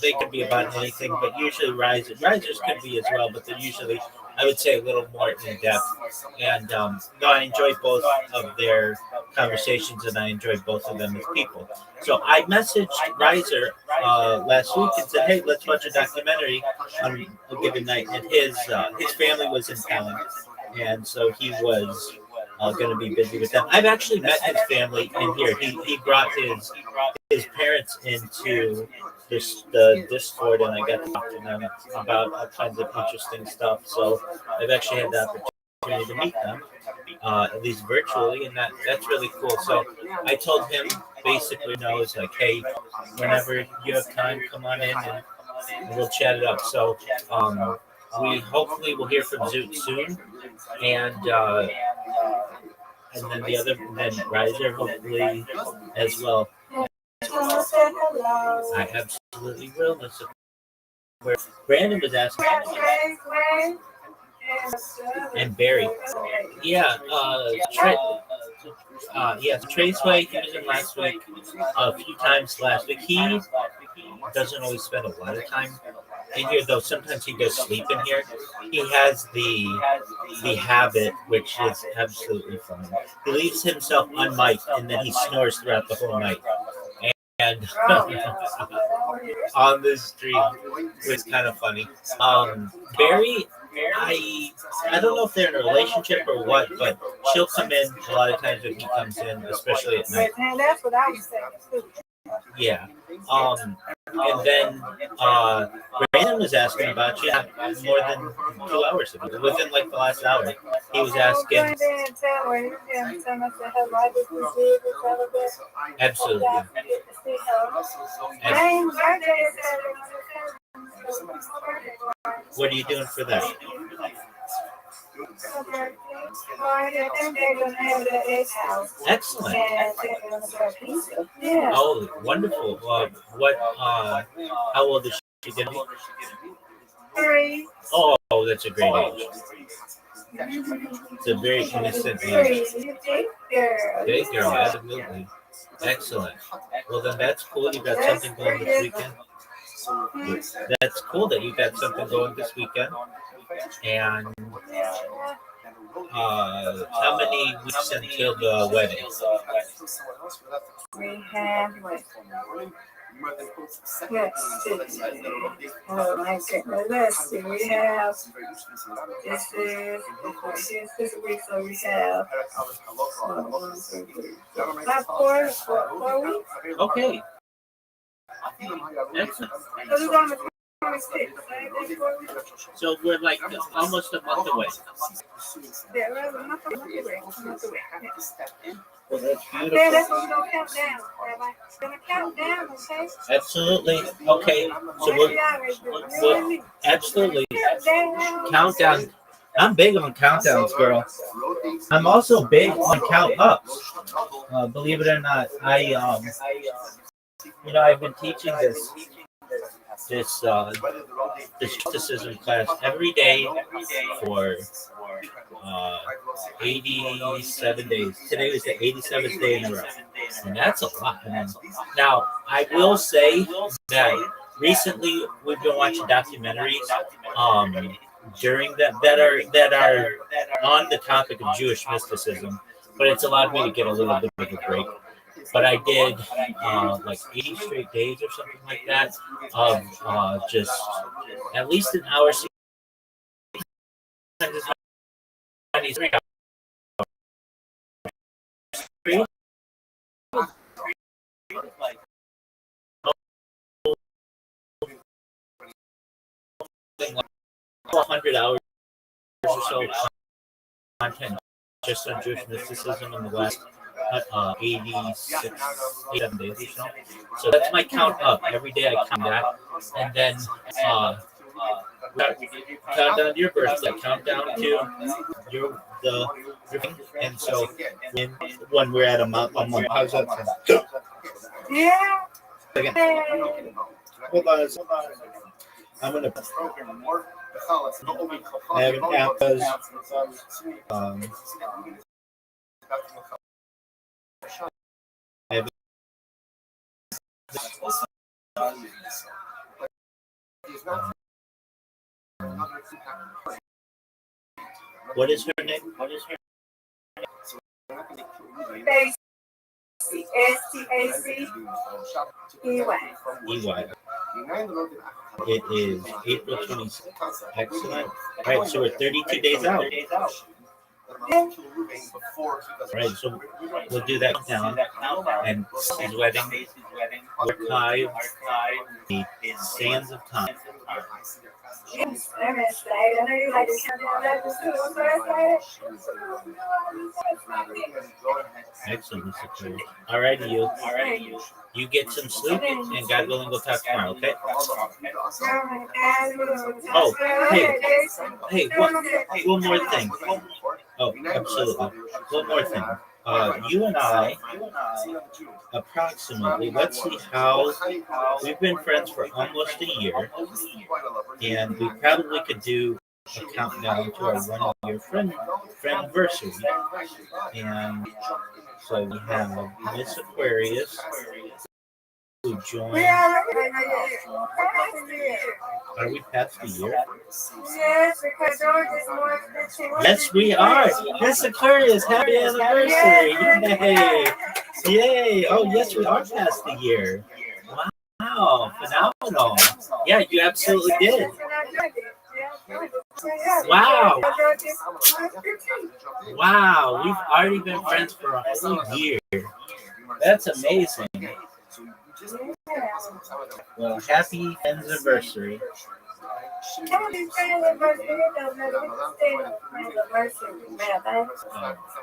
they could be about anything, but usually risers could be as well, but they're usually, I would say, a little more in depth. And no, I enjoy both of their conversations, and I enjoy both of them as people. So I messaged Riser last week and said, "Hey, let's watch a documentary on a given night." And his family was in town, and so he was going to be busy with them. I've actually met his family in here. He brought his parents into the Discord, and I got to talk to them about all kinds of interesting stuff. So I've actually had the opportunity to meet them, at least virtually, and that's really cool. So I told him basically, it's like, hey, whenever you have time, come on in and we'll chat it up. So we hopefully will hear from Zoot soon, and then Riser hopefully as well. I absolutely will. Where Brandon was asking, and Barry, yeah, Traceway. He was in last week a few times last week. He doesn't always spend a lot of time in here, though. Sometimes he does sleep in here. He has the habit, which is absolutely fun. He leaves himself unmiked, and then he snores throughout the whole night. And on this stream, it was kind of funny. Barry, I don't know if they're in a relationship or what, but she'll come in a lot of times when he comes in, especially at night. And that's what I was saying. Yeah. And then Brandon was asking about you more than 2 hours ago. Within like the last hour, he was asking. Absolutely. What are you doing for that? Excellent. Oh, wonderful. How old is she going to be? 3. Oh, that's a great age. It's a very innocent age. Big girl, absolutely. Excellent. Well, then that's cool. You got something going this weekend. That's cool that you got something going this weekend. And how many weeks until the wedding? We have Let's see. Oh my goodness. Let's see. We have this is this week, so we have 1, 2, 3, 4, about 4 weeks. Okay. Excellent. So we're on the 26th, right? So we're like almost a month away. Yeah, we're a month away. A month away. Yeah. Well, that's Okay, beautiful. that's what we're gonna count down, Rabbi. We're gonna count down, okay? Absolutely. Okay. So we'll absolutely countdown. I'm big on countdowns, girl. I'm also big on count ups. Believe it or not, I've been teaching this mysticism class every day for 87 days. Today was the 87th day in a row, and that's a lot. Now, I will say that recently we've been watching documentaries during that are on the topic of Jewish mysticism, but it's allowed me to get a little bit of a break. But I did like 80 straight days or something like that of just at least an hour. 93 100 hours or so content just on Jewish mysticism in the last 87 days or so. So that's my count up. Every day I count that. And then count down to your birthday, count down to your and so when we're at a month, how's that sound? Yeah. Again. Hold on. I'm gonna I have an app as I have what is her name? EY. It is April 26th. Excellent. All right, so we're 32 days out. All right, so we'll do that countdown. And his wedding, archive, the sands of time. Yes, I'm excited. I know you like to count down that too. I'm so excited. Excellent, Mr. Curry. All righty, you. You get some sleep, and God willing, we'll talk tomorrow, okay? Oh, hey, one more thing. Oh, absolutely. One more thing. You and I, approximately, let's see how we've been friends for almost a year, and we probably could do a countdown to our 1 year friend anniversary. And so we have Miss Aquarius who joined. Are we past the year? Yes, because George is more than Yes, we are. Miss Aquarius, happy anniversary! Yay! Yay! Oh, yes, we are past the year. Wow, phenomenal! Yeah, you absolutely did. Wow! Wow, we've already been friends for a whole year. That's amazing. Well, happy anniversary.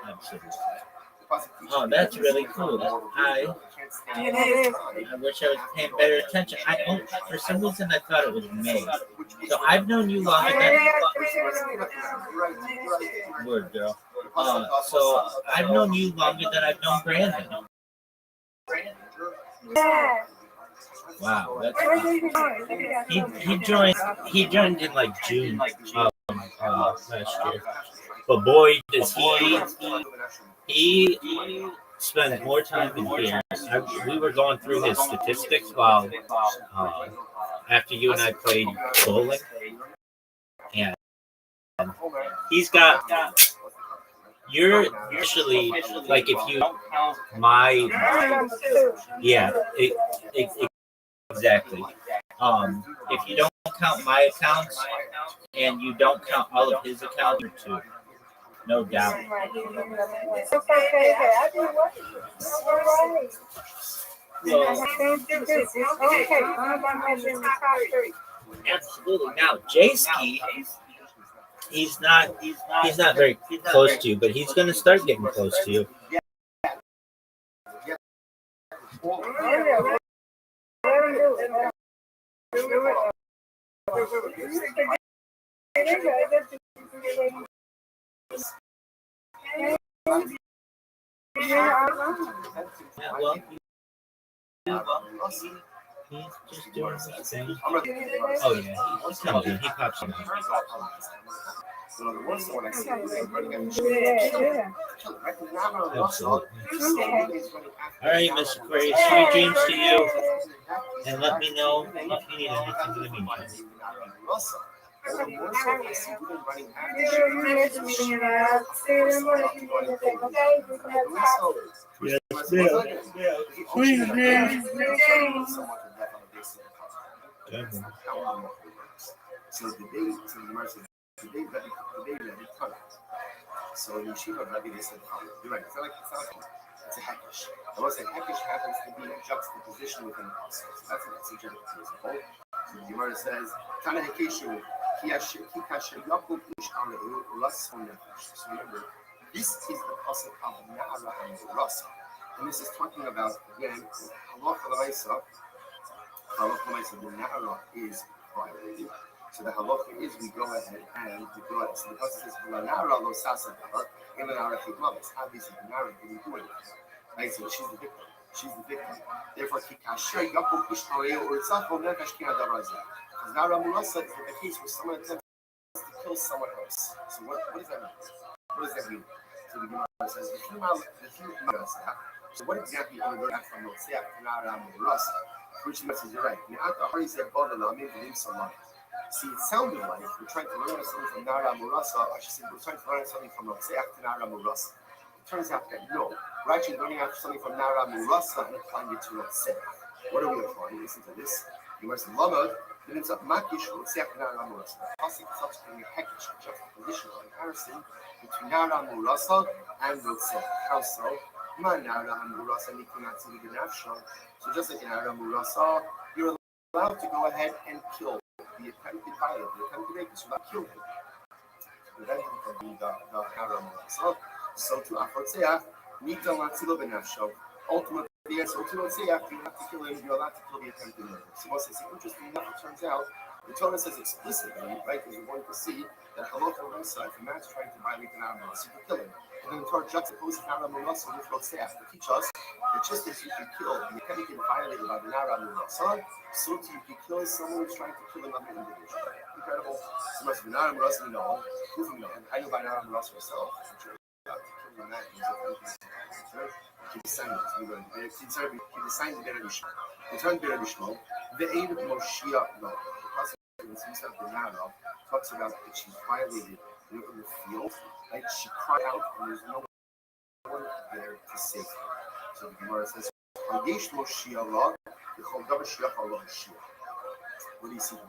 Absolutely. Oh, that's really cool. I wish I was paying better attention. For some reason, I thought it was May. So I've known you longer than. Word, girl. So I've known you longer than I've known Brandon. Wow, that's he joined in like June last year. But boy, does he spent more time in here. We were going through his statistics while after you and I played bowling, and he's got. You're actually like if you my yeah. exactly. If you don't count my accounts and you don't count all of his accounts, you're two, no doubt. Well, absolutely. Now, Jayski, he's not very close to you, but he's going to start getting close to you. Yeah, well, he's just doing his thing. Oh yeah, he comes in, he pops in. Absolutely. All right, Mr. Aquarius, sweet dreams to you, and let me know if you need anything in the meantime. Yes, So the baby, so in Yeshiva, Rabbi, they said, you're right, it's not it's a hackish. And once a hackish happens to be in juxtaposition with an apostle. So that's an exegetical principle. So the Gemara says, Tana Hekeshu, Kikasher Yakub Ish Alehu, Ras Nefesh. So remember, this is the pasuk of Na'ara and Rasa. And this is talking about, again, Halacha L'Maisa. Halacha L'Maisa, the Na'ara is violated. So the halacha is we go ahead and we go ahead. So the pasuk says, "Na'ara lo sasa davar, and Na'ara chigmavis." Obviously, the Na'ara didn't do anything. Right? So she's the victim. She's the victim. Therefore, kikasher yakum ishtarei or tzachol nefesh ki adarazeh. Because Na'ara mulasa is the case where someone attempts to kill someone else. So what does that mean? What does that mean? So the Gemara says the female. So what exactly are we going to have from Motziach to Na'ara mulasa? Which means you're right. Me'ata hari zeh bodala amin v'lim salam. See, it sounded like we're trying to learn something from Nara Murasa. I should say we're trying to learn something from Motseach to Nara Murasa. It turns out that no, we're actually learning something from Nara Murasa and applying it to Motseach. What are we applying? Listen to this. You must love then it's a Makish Motseach Nara Murasa. The pasuk is subsequently a hekish, a juxtaposition, a comparison between Nara Murasa and Motseach. How so? Ma Nara Murasa nikunatzi v'nafsho. So just like in Nara Murasa, you're allowed to go ahead and kill the attempted violent, the attempted rapist, who killed him, to prevent him from being the haram. So to Afrotzeach, Nita Matzilo Benafsho, ultimately, so to Afrotzeach, you have to kill him, you're allowed to kill the attempted murder. So what's interesting enough, it turns out, the Torah says explicitly, right, because we're going to see that Halot al-Rasa, if a man's trying to violate an Aram you can kill him. And then the Torah juxtaposes an Aram al-Rasa with Rotzeach to teach us that just as you can kill the attempted violated by the Aram al-Rasa, so too you can kill someone who's trying to kill another individual. Incredible. So much of an Aram al-Rasa, we know, proving that. I know by an Aram al-Rasa herself, to kill the man who's a descendants, we learned. He decided to get a Mishma. He turned to get a Mishma. The aid of Moshiach, no. The narrow talks about that she's violated in the field, like she cried out and there's no one there to save her. So the Gemara says, what do you see here?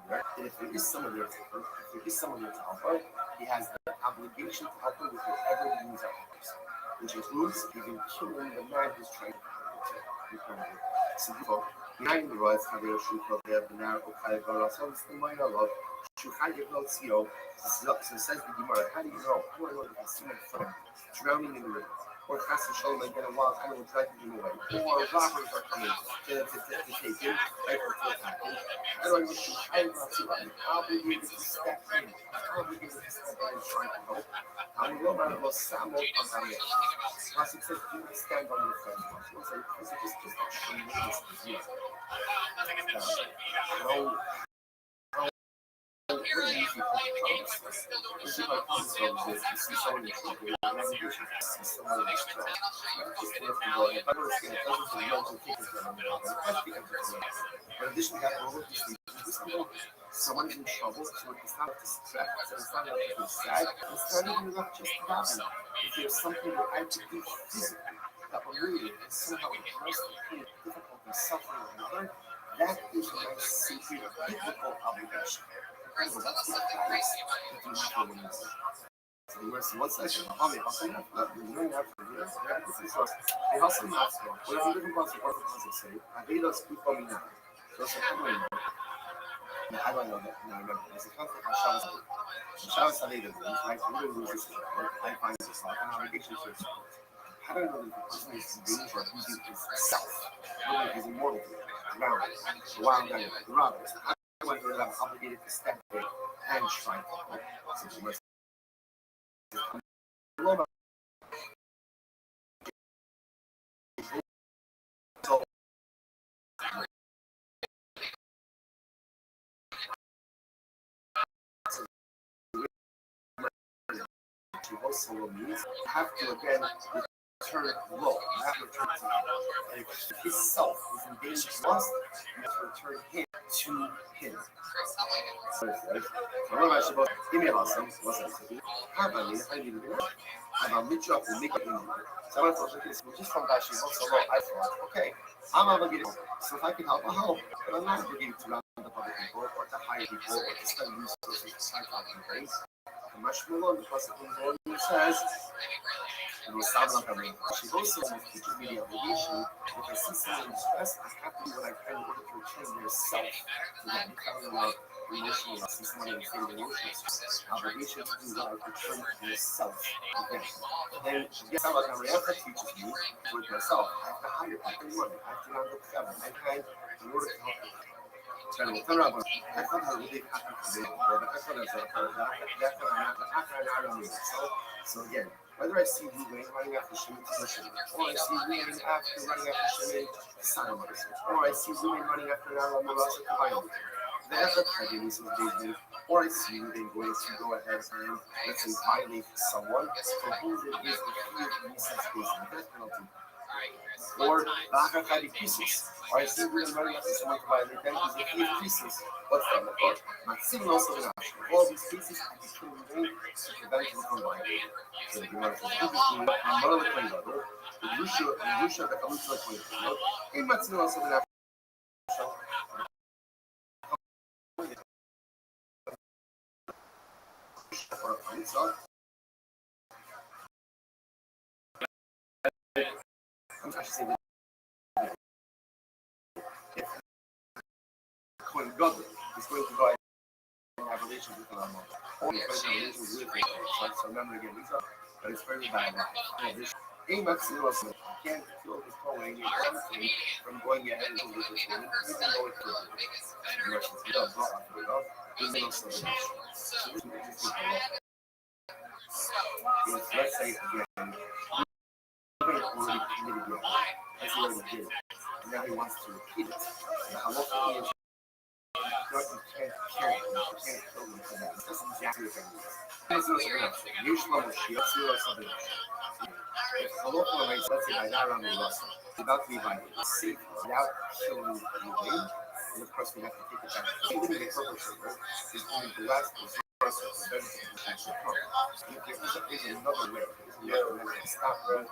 That if there is someone there to help her, if there is someone there to help her, he has the obligation to help her with whatever the needs are, which includes even killing the man who's trying to help her. So behind the rods, how they are shooting there, the narrow Chai Barasa, it's the minor love. Shuchai Yevotio, so says the Gemara, how do you know? How do I know that I see my friend drowning in the river? Or Chas Shalom, I get a wild animal dragging him away. Or robbers are coming to take him, right, or to attack him. How do I know Shuchai Yevotio? I'm obligated to step in. I'm obligated to step in and try to help. I'm no matter what Samo Pagaya. Pasuk says, do not stand on your friend's watch. It's just a tremendous disease. Someone's in trouble, so it's not to stress, so it's not to be sad, it's not even enough just to happen. If there's something that I could do physically that will really and somehow address the pain, difficulty, suffering of another, That is my sacred biblical obligation. Incredible. That's the price that you have for one another. So the mercy one second. Mommy, hustle not. You're doing that for years. This is us. They hustle not. Whatever different parts of what the concept say, I hate us people me now. So how do I know? Now, how do I know that? Now remember, there's a concept of Shabbos. Shabbos Saleh does this, right? We're going to lose this. I find this like an obligation to yourself. How do I know that the person is in danger of losing his self? Whether he's immortal, around, the wild animal, the robbers. How do I know that I'm obligated to step back and try to help? So the mercy. So to host solo means, you have to again return low. You have to return to him. And if his self is in danger of lost, you have to return him to him. So it says, "Rabbi Shabbos, give me a lesson. What's that? How about me? I need to do it. I'm meet you up and make it in. So I thought, okay, so just from that, she wants solo. I thought, okay, I'm obligated. So if I can help, I'll help. But I'm not obligated to round up other people or to hire people or to spend resources to start talking things. Much more because it says, and we're stopping up everything. She goes to teaches me the obligation. If I see someone in distress, I have to do what I can in order to return their self to them. We're talking about emotional loss. See somebody in a state of emotional stress. Obligation to do what I return their self to them. Then, yes, I'm like, Marietta teaches me to do it myself. I have to hire people money. I have to round up together. I can in order to help them. So again, whether I see Wu Wei running after Shimon to Shimon, or I see Wu Wei running after Shimon to Simon, or I see Wu Wei running after Nara Marasa to Bayou, the effort having is engagement, or I see Wu Wei going to go ahead and let's say violate someone for whom there is the fear of necessity and death penalty. Or Baka Kadi pieces. Or I see women running after someone to violate them because they fear pieces. What's that? Or Maxim also in action. All these pieces have to kill them to prevent them from violating. So the Gemara says, interesting, Mara the Kohen the Yusha the Kamutra the Kohen in Maxim also in action. Or a Kamutra. I should say Kohen Gadol is going to go ahead and have relations with another mother. Or he's going to have relations with her. So remember again, these are, but it's very bad. A Maxim also can't kill his Kohen from going ahead and do this woman. You can go with her. He does not have to go. He's no celebration. So this is interesting for a lot. Let's say again, already committed your as he already did. And now he wants to repeat it. The halacha is you can't kill him. You can't kill him for that. That's exactly what that means. That's not something else. Usually, something else. If halacha makes, let's say, by now around the Russell, it's about to be violated, safe without killing anything, and of course, we have to take it back. Even the perpetrator is going to last the first of the benefit of actually come. If there is another way, to stop them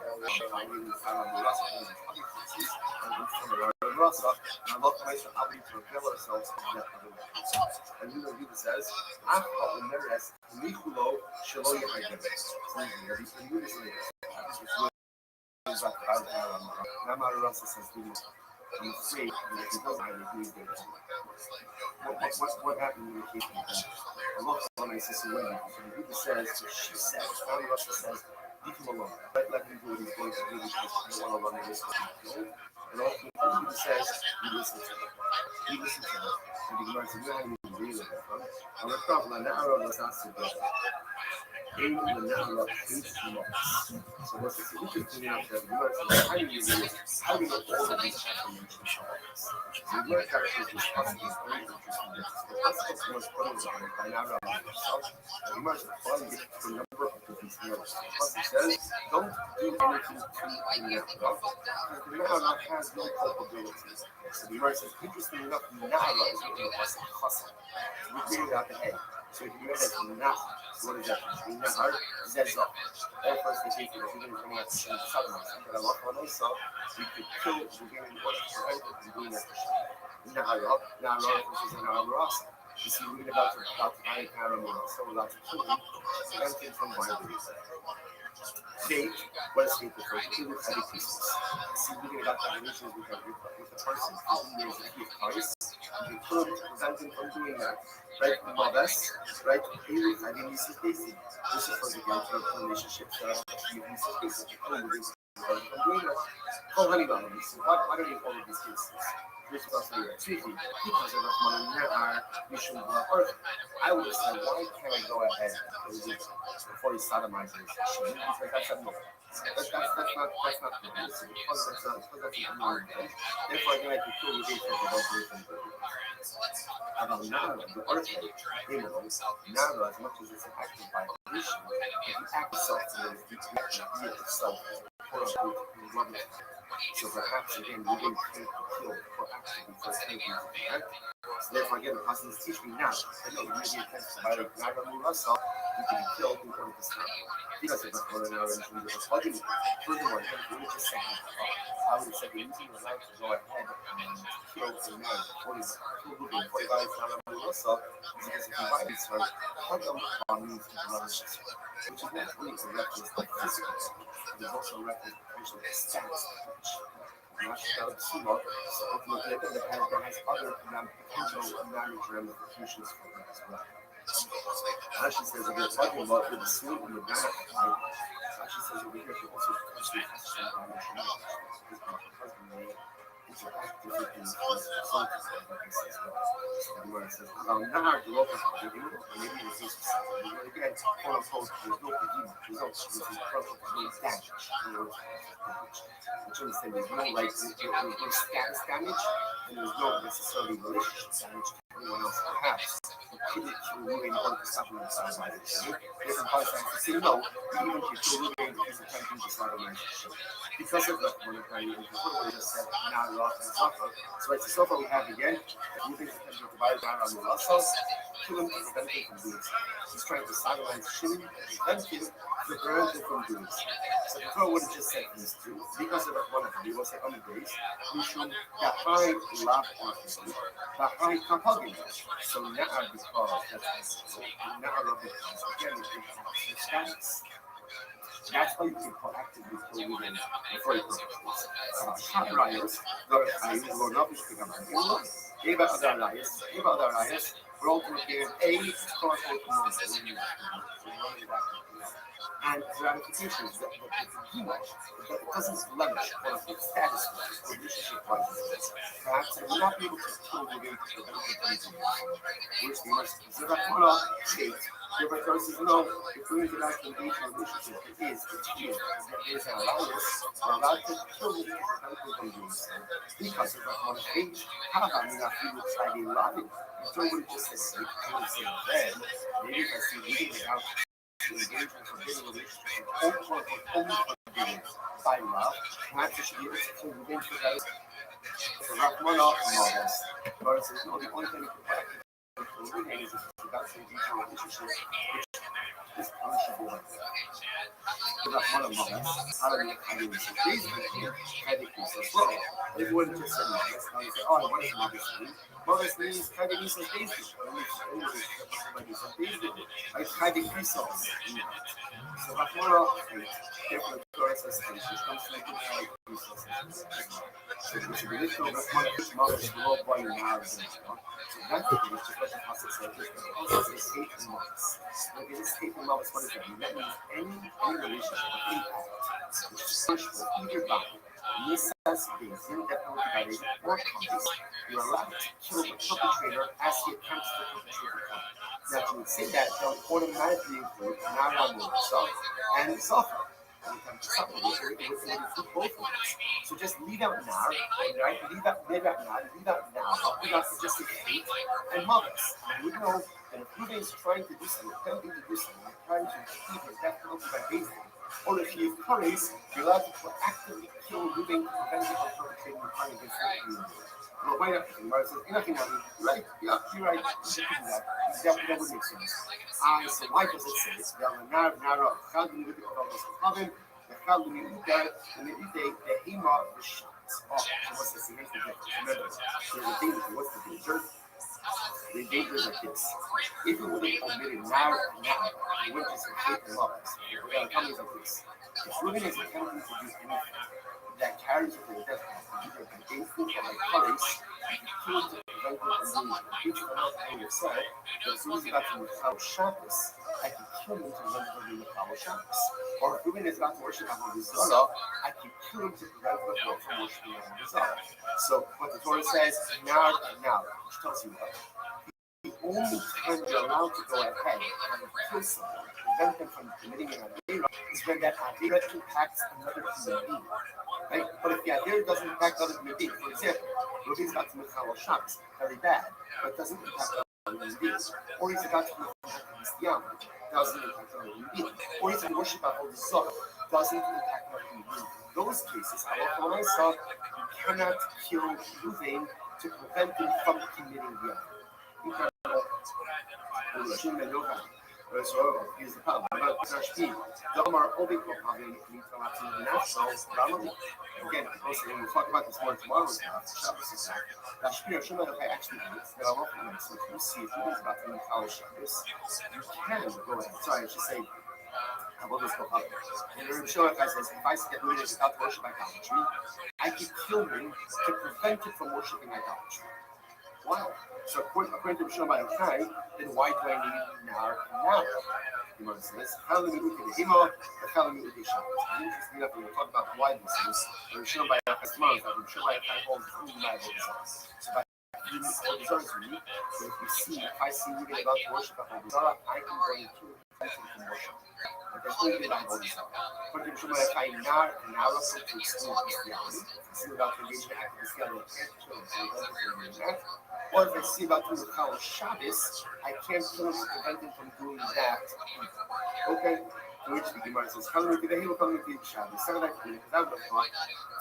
by leaving the time on the Russell, and the other cases, and from the Russell, and local makes an obligation to repel ourselves in that other way. And you know, Jesus says, I've called the Meres, Nichulo, Shalo Yahagem. So, you do this later. I'm afraid that he doesn't have anything to do. What happened when he came from Allah my sister Wendy, he says, she says, Father Russia says, leave him alone. Let him do what he's going to do because I don't want to run the risk of being killed. And ultimately, he says, he listens to her. He listens to her. And the Gemara says, you know how you read it from? And the problem, now I was not so good. In the Nahara, 8 months. So what's interesting enough that the Lord says, how do you know all of these affirmations are this? So the Lord actually this passage is very interesting. The passage was put on by Nahara himself, and the Lord says, to a number of different scenarios. The passage says, don't do anything to the Nahara, because the Nahara has no culpability. So the Lord says, interesting enough, Nahara is what the passage chassan. We figured out the head. So if you have not, what is that? We never says that. That first is equal. If you didn't come out to Southern, but I love what I saw. We could kill the game in order to prevent it from doing that. Nahara, which is in our Rasa. You see, we're about to buy a Nahara, so we're about to kill him, prevent him from buying the reason. Fate, what is fate referred to? With heavy pieces. See, we're about to have relations with the person for whom there is a key of Christ. You could prevent him from doing that. Right? Mothers, right? I mean, this is basic. This refers again to relationships that are basic. From doing that. Oh, honey, why don't you all of these cases? This was treaty because of the money never you should work. I would have said, why can't I go ahead before he sodomizes? Because that's a no. That's not good. Because that's a normal thing. Therefore, I'm going to kill the data for about Nara, the earthly immoral, Nara, as much as it's an active violation, the act itself is the itself, quote unquote, loving. So perhaps again, we didn't think to kill for actually for thinking to prevent. So therefore, again, the person is teaching me now. I know you may be attempts to violate Nara Murasa, you can be killed in order to stop. Because of the Quran and the plugging. Furthermore, again, we would just say, I would have said, you're using your life to go ahead and kill a man for 45 Nara Murasa, because if you violate her, Hagam means interruptions, which is not really a reference like physical. There's also a reference potentially to status. National Sumo, so ultimately that has other potential marriage ramifications for them as well. She says if you're talking about the sleep and the benefit, she says over here she also potentially has some financial knowledge because my husband may interact with these consultants like this as well. So where it says, now the local maybe in the case of something, but again, quote unquote, there's no predicament, there's no damage. Which understand there's no like there's no status damage and there's no necessarily relationship damage to anyone else perhaps. Could it to moving on to something inside my relationship? Different parts have to say no, even if you're moving is attempting to start a relationship. Because of that monetary what we just said, now you're off and suffer. So it's the sofa we have again, moving to attempting to buy down on the muscles, killing is preventing from doing so. He's trying to silence shilling and prevent him to prevent him from doing so. So the Torah would have just said these two, because of that one of you will say on the days, Mishum Gahai love often, Gahai Kapagin. So now because that's now because again it's status. That's why you can proactively kill women for purposes. Hot riots, go not be speaking about Eva other riots, we're all going to give a powerful command and ramifications that too much, but it doesn't blemish one of the status or relationship wise. Perhaps I will not be able to kill the way to benefit from which we must state. The record says, no, if we interact in engage in a relationship, it is, there is an allowance or allowed to kill the benefit from doing so. Because of that one age, how about me not feel try to love it? If somebody just says, I would say then, maybe if I see reading without engagement or being a relationship, only by love, perhaps you should be able to kill within together. So not one off models. But says, no, the only thing you can practice is without engaging in a relationship, which is punishable like that. So not one of models. How do you these categories as well? If you wouldn't just say models, now you say, oh, what is models mean? Models means categories of basic. Like categories of so that one of the different choices comes from the categories. So it's a little bit much models grow by now. So that's the case, just like the process says, it's a state in models. Like in a state in models, what does that mean? That means any relationship or impact which is sexual, either by necessitates indefinitely violated or context, you're allowed to kill the perpetrator as he attempts to perpetrate the crime. Now, if you would say that, they'll automatically include non-harmful self and suffer. It would include both of these. So just leave out nar, right? Leave out now. We got to just say hate and mothers. And we know that if Ruben is trying to do something, attempting to do something, trying to achieve his death penalty by bathing, or if he is punished, you're allowed to proactively kill Ruben to prevent him from perpetrating a crime against the community. Well, why not? Mara says, nothing happened. You're right. Yeah, you're right. You can do that. That would make sense. So why does it say this? The Chaldean the Hema Rishat. Oh, so what's the significance? Remember, there's a danger. What's the danger? The danger is like this. If you would have omitted now, you wouldn't just hate the laws. We're going to tell me like this. If Reuben is attempting to do anything that carries with the death penalty, either by gainful or by police, you kill to prevent it from being impeached for not paying yourself, but as soon as you got to Michal Shabbos, I can kill him to prevent him from being Michal Shabbos. Or if Reuben is about to worship Avodah Zarah, I can kill him to prevent him from worshiping Avodah Zarah. So what the Torah says, now and now, which tells you what? The only time you're allowed to go ahead and kill someone, prevent them from committing an Avera, is when that Avera impacts another human being. Right? But if the Avera doesn't impact other human beings, for example, Ruby's about to Michal Shabbos, very bad, but doesn't impact other human beings. Or he's about to impact Christian, doesn't impact other human beings. Or he's going to worship Avodah Zarah, doesn't impact other human beings. In those cases, I saw you cannot kill Ruvain to prevent him from committing the Avera. Here's the problem. Restream. Again, when we talk about this more tomorrow, Rashmi Shema actually means that Allah comments. So if you see if you guys about to meet Kal Shabbos, you can go ahead. Sorry, I should say. I will just go up. And the Shema says, if I get rid of without worship idolatry, I can kill him to prevent it from worshiping idolatry. Wow. So according to Shema Yochai, then why do I need Nar and Nar? Gemara says, "Chalami uke behimo, chalami uke Shabbos." Interesting enough, when we talk about why this is, Shema Yochai's tomorrow is that Shema Yochai holds two Avodah. So by using Avodah Zarah to me, so if I see Ruben about to worship Avodah Zarah, I can go into prevent him from worship. But there's no good Avodah Zarah. According to Shema Yochai, Nar and Nar also to exclude Christianity. If you about to engage in active Christianity, I can't kill him, so he doesn't do that. Or if I see about doing Kal Shabbos, I can't kill him to prevent him from doing that. Okay? To which the Gemara says, Kal Mekidahim, Kal Mekid Shabbos. Second I feel, without the thought,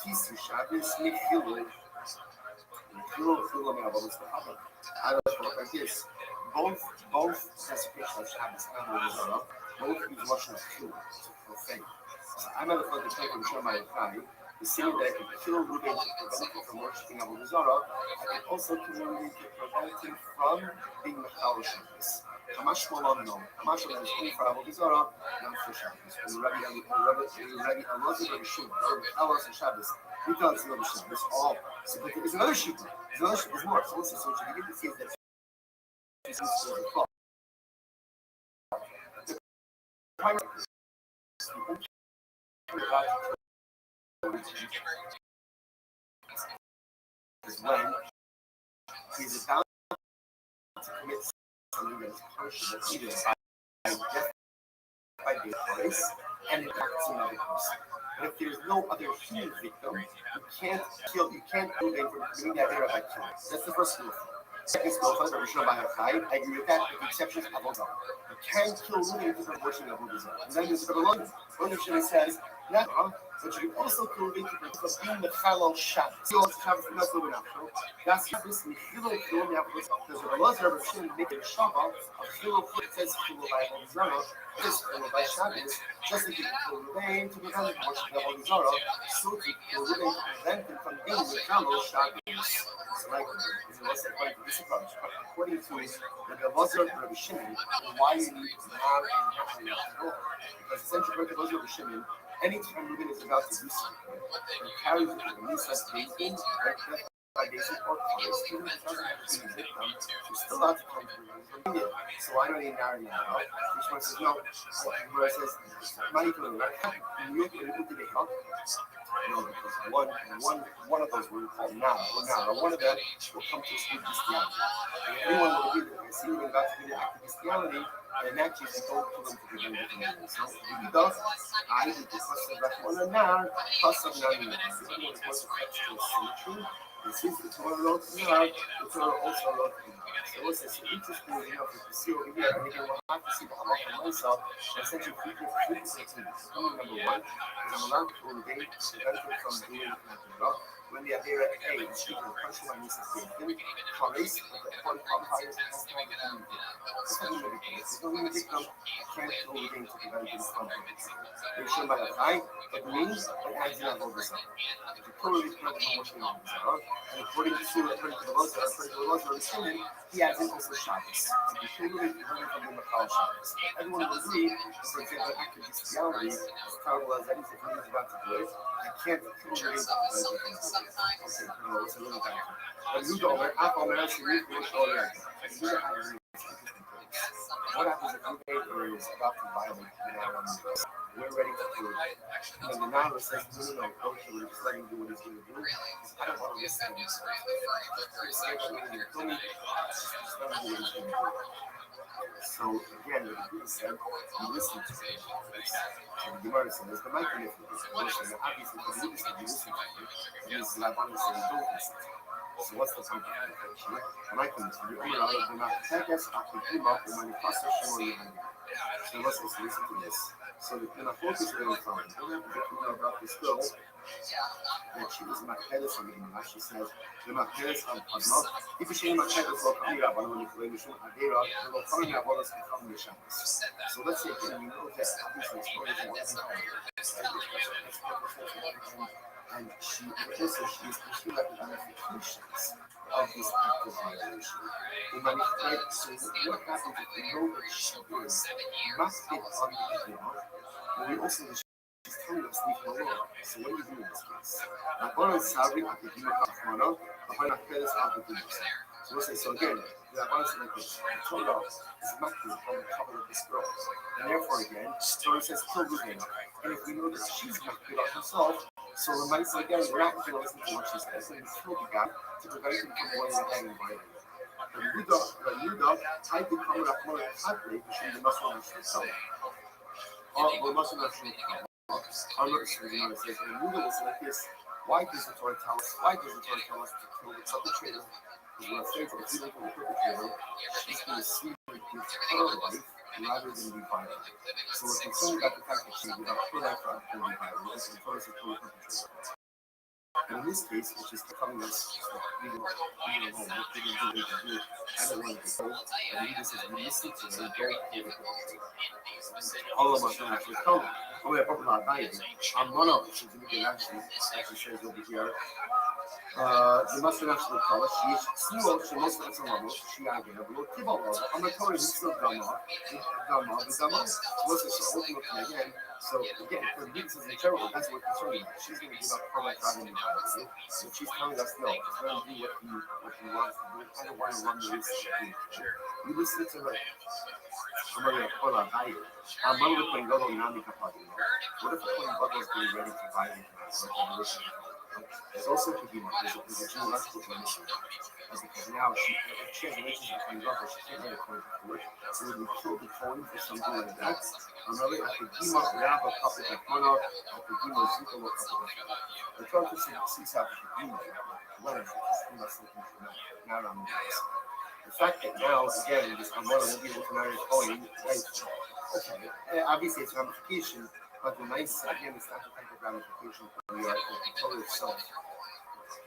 Tisu Shabbos, Mechilu, Mechilu, I don't know like this. Both desecration of Shabbos and Avodah Zarah, both use Lashon of Chil, to profane. So I'm not afraid to take from Shema Yochai. The saying that I can kill Ruben to prevent him from worshiping Avodah Zarah, I can also kill Ruben to prevent him from being Michal Shabbos. Hamash Molam no. Hamash Molam is only for Avodah Zarah, not for Shabbos. When Rabbi Elazar Rabbi Shimon, or Elos and Shabbos, he tells another Shabbos. Oh, so there's another Shibud. There's more. So listen, so what you begin to see is that the primary is when he's about to commit something that is punishable either by death, by being place, and impacts another person. But if there's no other human victim, you can't do anything from committing that error by killing. That's the first rule. Second rule, I agree with that, with the exception of Avodah Zarah. You can kill Ruben because of worshiping Avodah Zarah. And then there's Rabbi London. London says, yeah, but you can also kill Ruben because being the Chalal Shabbos. Shabbos is not Ruben after. That's Shabbos, Mechilo Kilom Yaakov. Because Rabbi Elazar Rabbi Shimon make a Shabbat of Chilo. It says Chilo by Avodah Zarah. It says Chilo by Shabbos. Just like you can kill Ruben to prevent him from worshiping Avodah Zarah, so you can kill Ruben to prevent him from being the Chalal Shabbos. So like, what's that according to this approach? According to Rabbi Elazar Rabbi Shimon, why you need Nar and Nar? Because essentially, Rabbi Elazar Rabbi Shimon, anytime Ruben is about to do something, he carries it with a misas bacon, like that by basic or colors, even if it doesn't have to be a victim, you're still allowed to come to Ruben from India. So I don't need Nar and Nar. Which one says no? Where it says, Mani Kulim, right? You have to do the help. No, because one of those will call now, or one of them will come to speak Christianity. And if anyone will be there, and see Ruben about to be the act of Christianity, and in that case, you don't kill him to prevent him from doing so. If he does, I did this. Plus, now, plus, I'm not even. If anyone wants to catch this symmetry, and since the Torah wrote Nar, the Torah also wrote Nar. So it's interesting enough if you see over here, and again, we'll have to see the halakha myself, and essentially three things. Number one, is I'm allowed to ordain to prevent him from doing Nar. When when the idea of hey, she can punch one uses the colors, but the one vampires has to have a human being. It's not human being. It's not human being. I can't go within to prevent this from happening. They show by the eye, it means it adds in a little bit. If you put it in the motion on and according to the laws of Restream, he adds in also Shabbos. If you show it, you learn from the Makal Shabbos. Everyone will agree, for example, active bestiality, as terrible as anything he's about to do it, I can't kill you. Okay, no, it's a little bit. But you don't, I found out she really finished all that. What happens if your neighbor is about to violate we're ready to do it. And the now says, no, don't kill him, just let him do what he's going to do. I don't want to listen to this. So again, the Buddha said, you listen to it. And the Gemara says, the mic is obviously, the Buddha said, you listen to it. And this is like one of the don't listen to it. So what's the point of that? And I can tell you, I'm going to not take us, I can keep up with my process. So let's listen to this. So the focus is on time. We don't have to get about this girl that she was Machelis on the Gemara. She says, the Machelis on Padma. If you say Machelis, well, come here, but when you play Mishum Adira, the Lokhana Bolas become the Shabbos. So let's say, we know that obviously it's more than one time. And she also she like the ramifications of this act of violation. So what happens if we know that she is must get on the Gemara, but we also she's telling us leave her alone. So what do we do in this case? Rabbanan Sabri at the Gemara Kachmana, Rabbanan Peres at the Gemara. So we'll say, so again, the Rabbanan says like this, the Torah is making from the cover of this girl. And therefore again, Torah says kill the Gemara. And if we know that she's making on herself, so the mice again, we're not going to listen to what she says, and we kill the guy to prevent him from going ahead and biting. And Yudah, I become a more tightly between the muscle and the cell. Or the muscle and the cell. I'm not sure you know this. And Yudah is like this. Why does the Torah tell us? Why does the Torah tell us to kill the perpetrator? Because we're afraid that if we look at the perpetrator, she's going to see her give her life rather than be violent. So we're concerned about the fact that she would have her life rather than be violent. And the Torah is a total perpetrator. And in this case, it's just telling us leave it alone. I don't want to go. And he just says, we listen to it and don't kill the perpetrator. All of us don't actually tell them. Oh, yeah, probably not dying. I'm one of them. She's going to get actually says over here. The must actually tell us she must have some levels. She again, but people I'm not telling you still Dhamma. So what's this? So again. So again, for the business in general, that's what concerning her. She's going to give up her life rather than violence. So she's telling us no, she's going to do what he wants to do. I don't want to run the risk of doing it. We listen to her. I'm going to pull out higher. I'm going to put God on Namika Padilla. What if the point God was getting ready to violate her? It's also could be there's a geological condition. Because now she has relations between God, she can't have a point of work. So when you kill the phone for something like that, another I could give up rap a couple of mana, I could give a super low couple of the Torah sees out the demon, letters, just something not on the place. The fact that now, again, this umbrella will be able to marry a coin, right? Okay, obviously it's ramification, but the nice, again, it's not the type of ramification for the Torah itself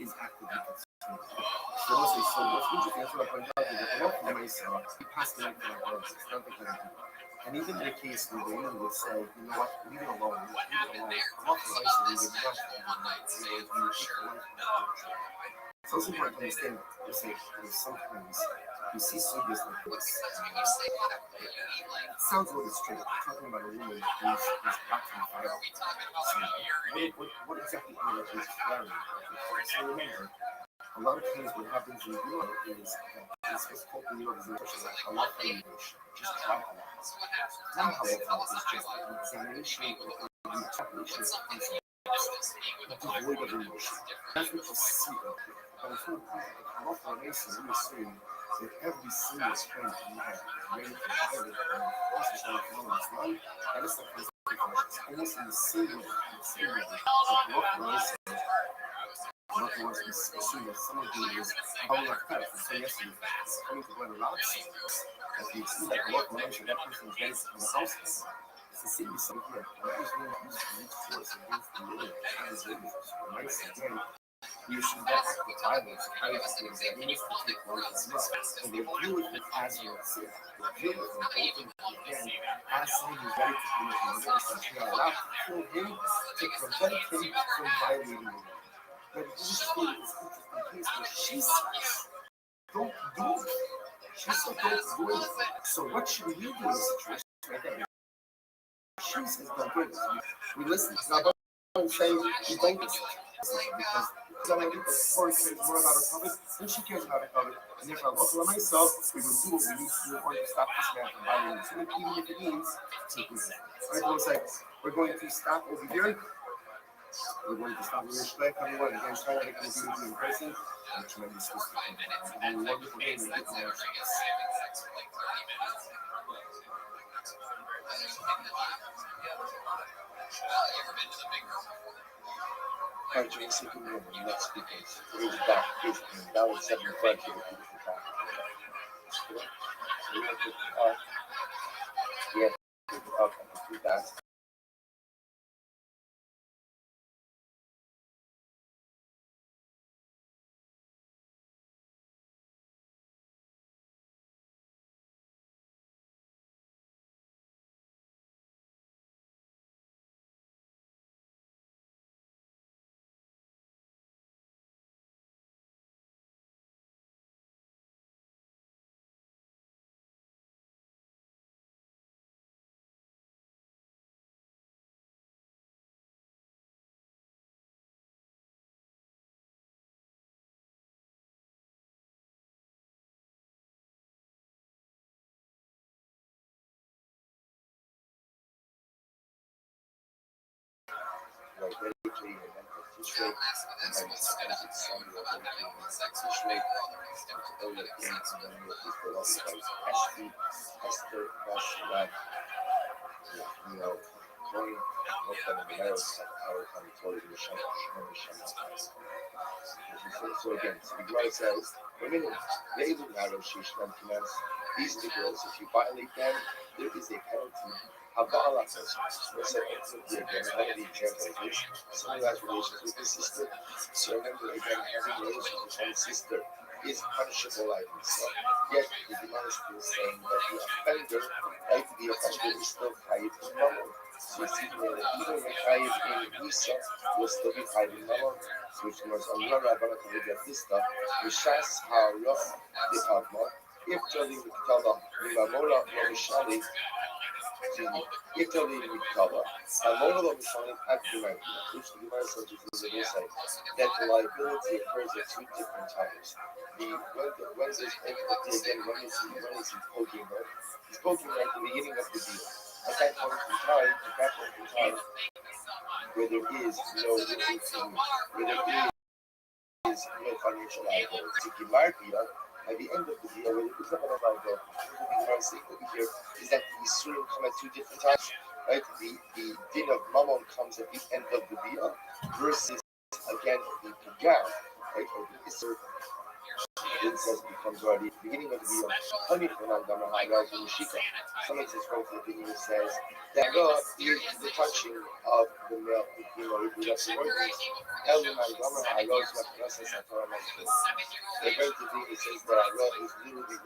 is actively concerned. So what's interesting, that's what I pointed out, is that the Lord myself, he passed the night to my brothers, it's not the kind of people. And even in a case where the woman would say, you know what, leave it alone, I'm not the life of you, not it's also important to understand that sometimes you see subjects like this. It sounds a little strange. We're talking about a woman who's back from fire. So what exactly is this clarity? So remember, a lot of times what happens in Europe is that it's what's called in Europe is a lot of innovation. Just try it. Not how it is just an examination or an interpretation of concepts. Devoid of emotion. That's what you see up here. But it's not a lot of races we assume that every single strand you have is ready to violate the process of Islam. That is the concept. Almost in the same way, that a lot of races not the ones we assume that some of them is coming like that. So yesterday, coming to where the rocks as we see that a lot of races, that person is ready to come the house. It's the same as here. What is going to use force against the living? That is really nice again. You should not have the violence, carry the things that means to take one from this. And they view it as your sin. They view it open again as someone who's ready to commit murder, since we are allowed to kill him to prevent him from violating the law. But this is the interesting case where she says, don't do it. She said, don't do it. So what should we do in this situation? Right there? She says, don't do it. We listen. Now, don't say you don't listen. Because I think the story cares more about her covet than she cares about her covet. And therefore, local myself, we will do what we need to do in order to stop this man from violating the Trinity, even if it means taking his life. Right? It looks like we're going to stop over here. We're going to stop with respect, everyone. Again, try to continue in person. And tremendous respect. And a wonderful day. And get more. Alright, Jane, see if we can the next speakers. Here's back. Here's that was 75 for the people to talk. Yeah, okay, that's. Like medically and then Tishrei, and then it's Samuel, medically and then Tishrei, to earlier things, and then we have this philosophy like Esther, Vashilat, you know, going with them in the merits of our kind of Torah, the Shema. So again, so the Gemara says, women, they will not have Shishlam commands. These are the girls, if you violate them, there is a penalty. Habala says, so ultimately again, one of the examples is someone who has relations with his sister. So remember again, having relations with one's sister is punishable like himself. Yet the Gemara is still saying that the offender, like the offender is still chayiv in mammon. So you see here that even the chayiv in Nisa will still be chayiv in mammon. Which was on Rabbanah Kavigatista, Mishas HaRoch Dipagma, if Jali Miktala, Mimamola Lomishali, if Jali Miktala, Amola Lomishali Akimaki, which the Gemara says is a say that the liability occurs at two different times. When there's entity again, when is he poking her? He's poking her at the beginning of the deal. At that point in time, where there is no financial liability. To give Marpia, at the end of the deal, where there is a liability, what the Gemara saying over here is that the Yisurim come at two different times. Right? The din of Mammon comes at the end of the deal versus again the Pagam, right? Or the Isser. It says it becomes already at the beginning of the deal. Someone says from the beginning it says that is the touching of the male, reproductive organs. The very thing it says that it is literally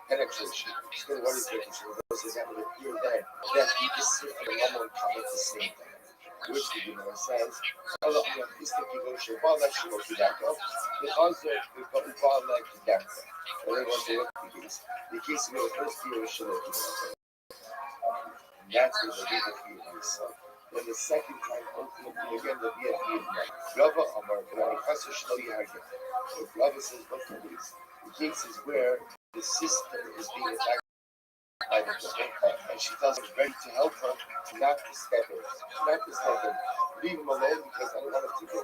penetration. Still, what is penetration? Because that would appear then that the Isser and the Mammon come at the same time. Which the Gemara says, Allah is the Kibosh of Bala Shimokidaka, the other is Bala Kidaka. And they want to look at these. The case of the first year is Shimokidaka. And that's what they did with you himself. Then the second time, ultimately, again, the BFD of Rava Amar, Professor Shloyi Hagen. If Rava says, look at these. The case is where the sister is being attacked. And she tells him ready to help her not to step in. Leave him alone because I don't want him to go.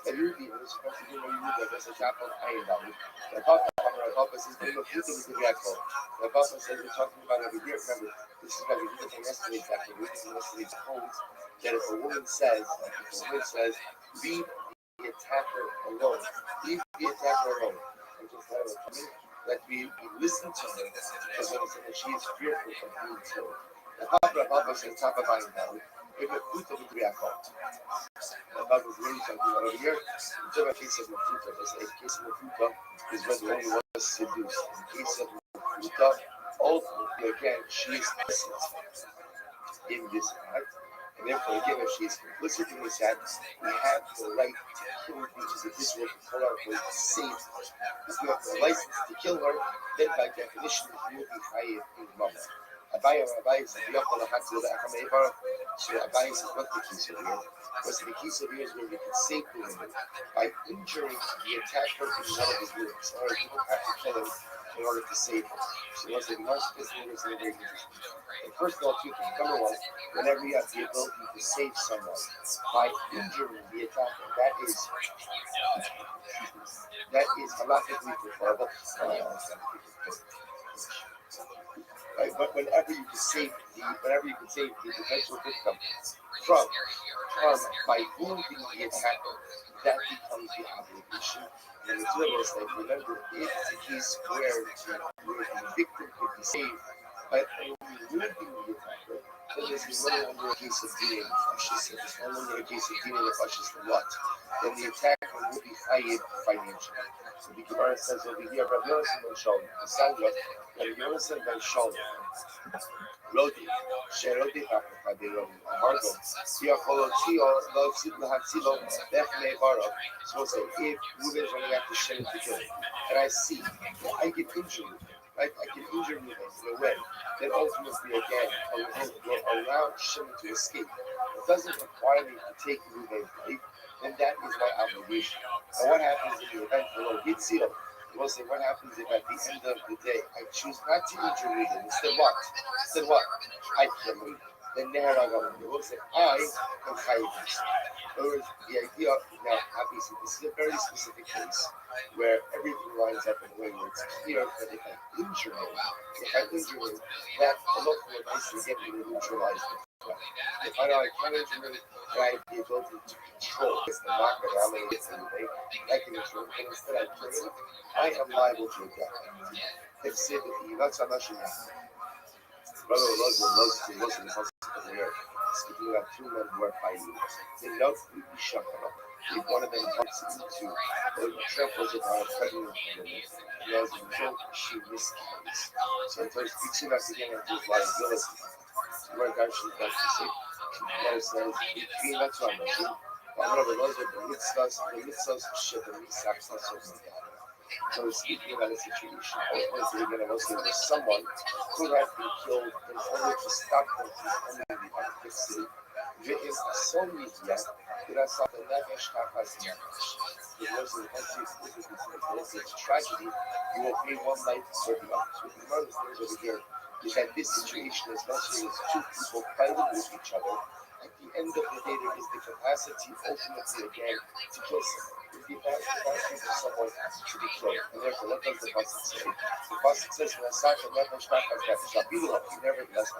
And you're leaving, it's supposed to do what you do. There's a chapel I ain't done. The Papa says, look, you think it's a vehicle. The Papa says, we're talking about over here. Remember, this is what we do from yesterday's chapter. We do from yesterday's holds that if a woman says, leave the attacker alone. Leave the attacker alone. And just let her come in. That we listen to her because when she is fearful of being killed. The Papa says, Papa buying down. if a fruit of the account. About the really something over here, in the case of Mafuta, there's a case of Mafuta is when the woman was seduced. In the case of Mafuta, ultimately again, she is innocent in this act, and therefore again, if she is complicit in this act, we have the right to kill the individual to pull out her save. If you have the license to kill her, then by definition you will be chayiv in mama. Abai said, "Yachol ha'chatzil ve'acham eibar." So Abai is not the case over here. Because the case over here is where we can save the woman by injuring the attacker in one of his limbs. Or you don't have to kill him in order to save him. So once again, once this thing is very interesting. And first of all, two things. Number one, whenever you have the ability to save someone by injuring the attacker, that is halachically preferable. Right? But whenever you can save the potential victim from harm by wounding the attacker, that becomes the obligation. And it's really like, remember, if it's a case where the victim could be saved by only wounding the attacker, then this is no longer a case of dealing with fascists. It's no longer a case of dealing with fascists for what? Then the attacker will be chayiv financially. So the Gemara says over here, Rav Yonatan ben Shalom, the Sandra, Rav Yonatan ben Shalom, Rodi, Sherodi Hakadero, Margo, Yakolotio, Lotsi Lahatsilo, Bechne Baro. So say, if Ruben is running after Shem to kill him, and I see that I get injured, right? I can injure Ruben in a way that ultimately again will allow Shem to escape. It doesn't require me to take Ruben's life, then that is my obligation. And what happens in the event below Yitzil? You will say, what happens if at the end of the day I choose not to injure Ruben? Instead what? I kill him. Then you will say, I am chayiv. In other words, the idea now, obviously, this is a very specific case where everything lines up in a way where it's clear that if I injure him, that alone will nicely get me to neutralize the threat. If I know I can't injure him, then I have the ability to control. It's the market I'm going to get anyway. I can injure him, and instead I kill him, I am liable to a death. If said that he not so much Brother loves to listen to the here, speaking about two men who are fighting. They love to be shut up. If one of them bumps into or tramples upon a pregnant woman, and as a result, she miscarries. So it first speaks about again of his liability. So where God should have to say, God says, be not to understand. But one of the laws of the mitzvahs, should the mitzvahs of the God. So we're speaking about a situation ultimately where someone could have been killed in order to stop them from coming out of the city. There is a son media that has something that is it's tragedy. You will pay one life for the other. So the mother things over here is that this situation, especially with two people fighting with each other, at the end of the day, there is the capacity ultimately again to kill someone. The capacity for someone to be killed. And therefore, what does the Pasuk say? The Pasuk says, nevertheless,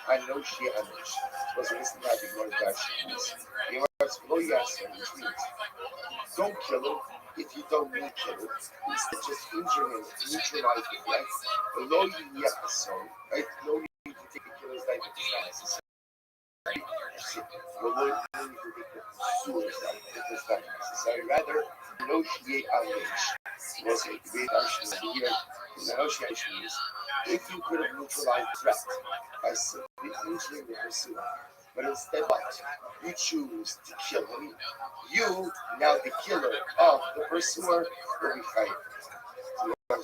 I know she understands. Was a listen to the word that she means. The word which means don't kill him if you don't need to kill him. Instead, just injure him, neutralize the threat. Right? No need to take the killer's life if it's not necessary. Rather, negotiate on which was a great action here. Negotiation is if you could have neutralized the threat by simply injuring the pursuer, but instead what? You choose to kill him. You, now the killer of the pursuer, will be fired. So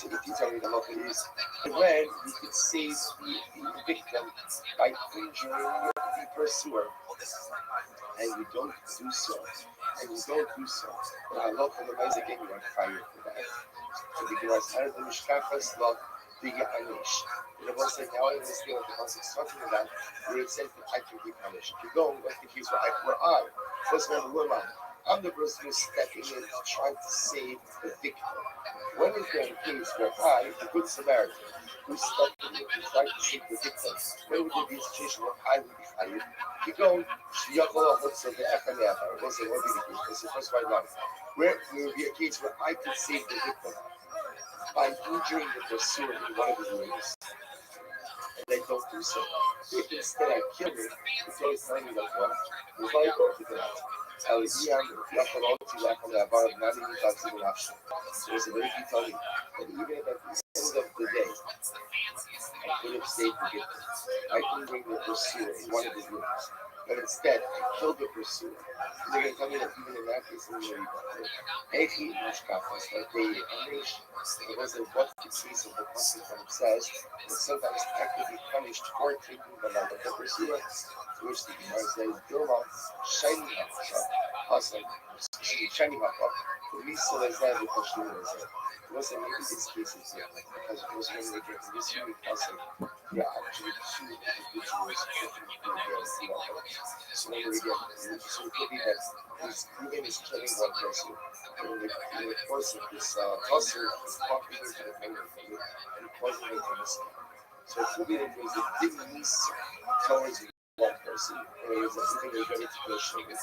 if you tell me the local is when you could save the victim by injuring the pursuer, and you don't do so, I love the ways again you are fired for that. So because I the Mishkafas love the Anish. And it was like now I understand what the concept is talking about, where it says that I can be punished. If you go, what's the case where I was one who am I? I'm the person who's stepping in to try to save the victim. When is there a case where I, the good Samaritan, who's stepping in to try to save the victim, when would there be a situation where I would be fired? You go, so the Echaneach, we'll say, what would be the case? This is the first right now. Where will be a case where I could save the victim? by injuring the pursuer in one of his limbs, and they don't do so. If instead I kill him, it's always telling me like what? There's no equal to that. Elohim, Yakoloti, Lakam, Labar, Nani, Nitati, Nafsha. So it's a very key telling that even if at the end of the day, I could have stayed forgiven. I injured the pursuer in one of his limbs. But instead, I killed the pursuer. They're going to tell me that even in that case, I'm going to be Echi Mishkafas, like they punish, it wasn't what the case of the Pasuk when it says that sometimes actively punished for taking the life of the pursuer, to which the Gemara says, Dilma, shiny Hasan, shiny Hapa, the Misa is that the Pashtuan is it. It wasn't maybe this case is here, because it was when they get to this unique Pasuk, there are actually two individuals looking for their weapons. So when we get, so it could be that he's Ruben is killing one person, and in the course of this tussle, he's bumping into the finger and causing it to miss. So it could be that there's a big miss towards one person, and it was something that was ready to kill Shimon.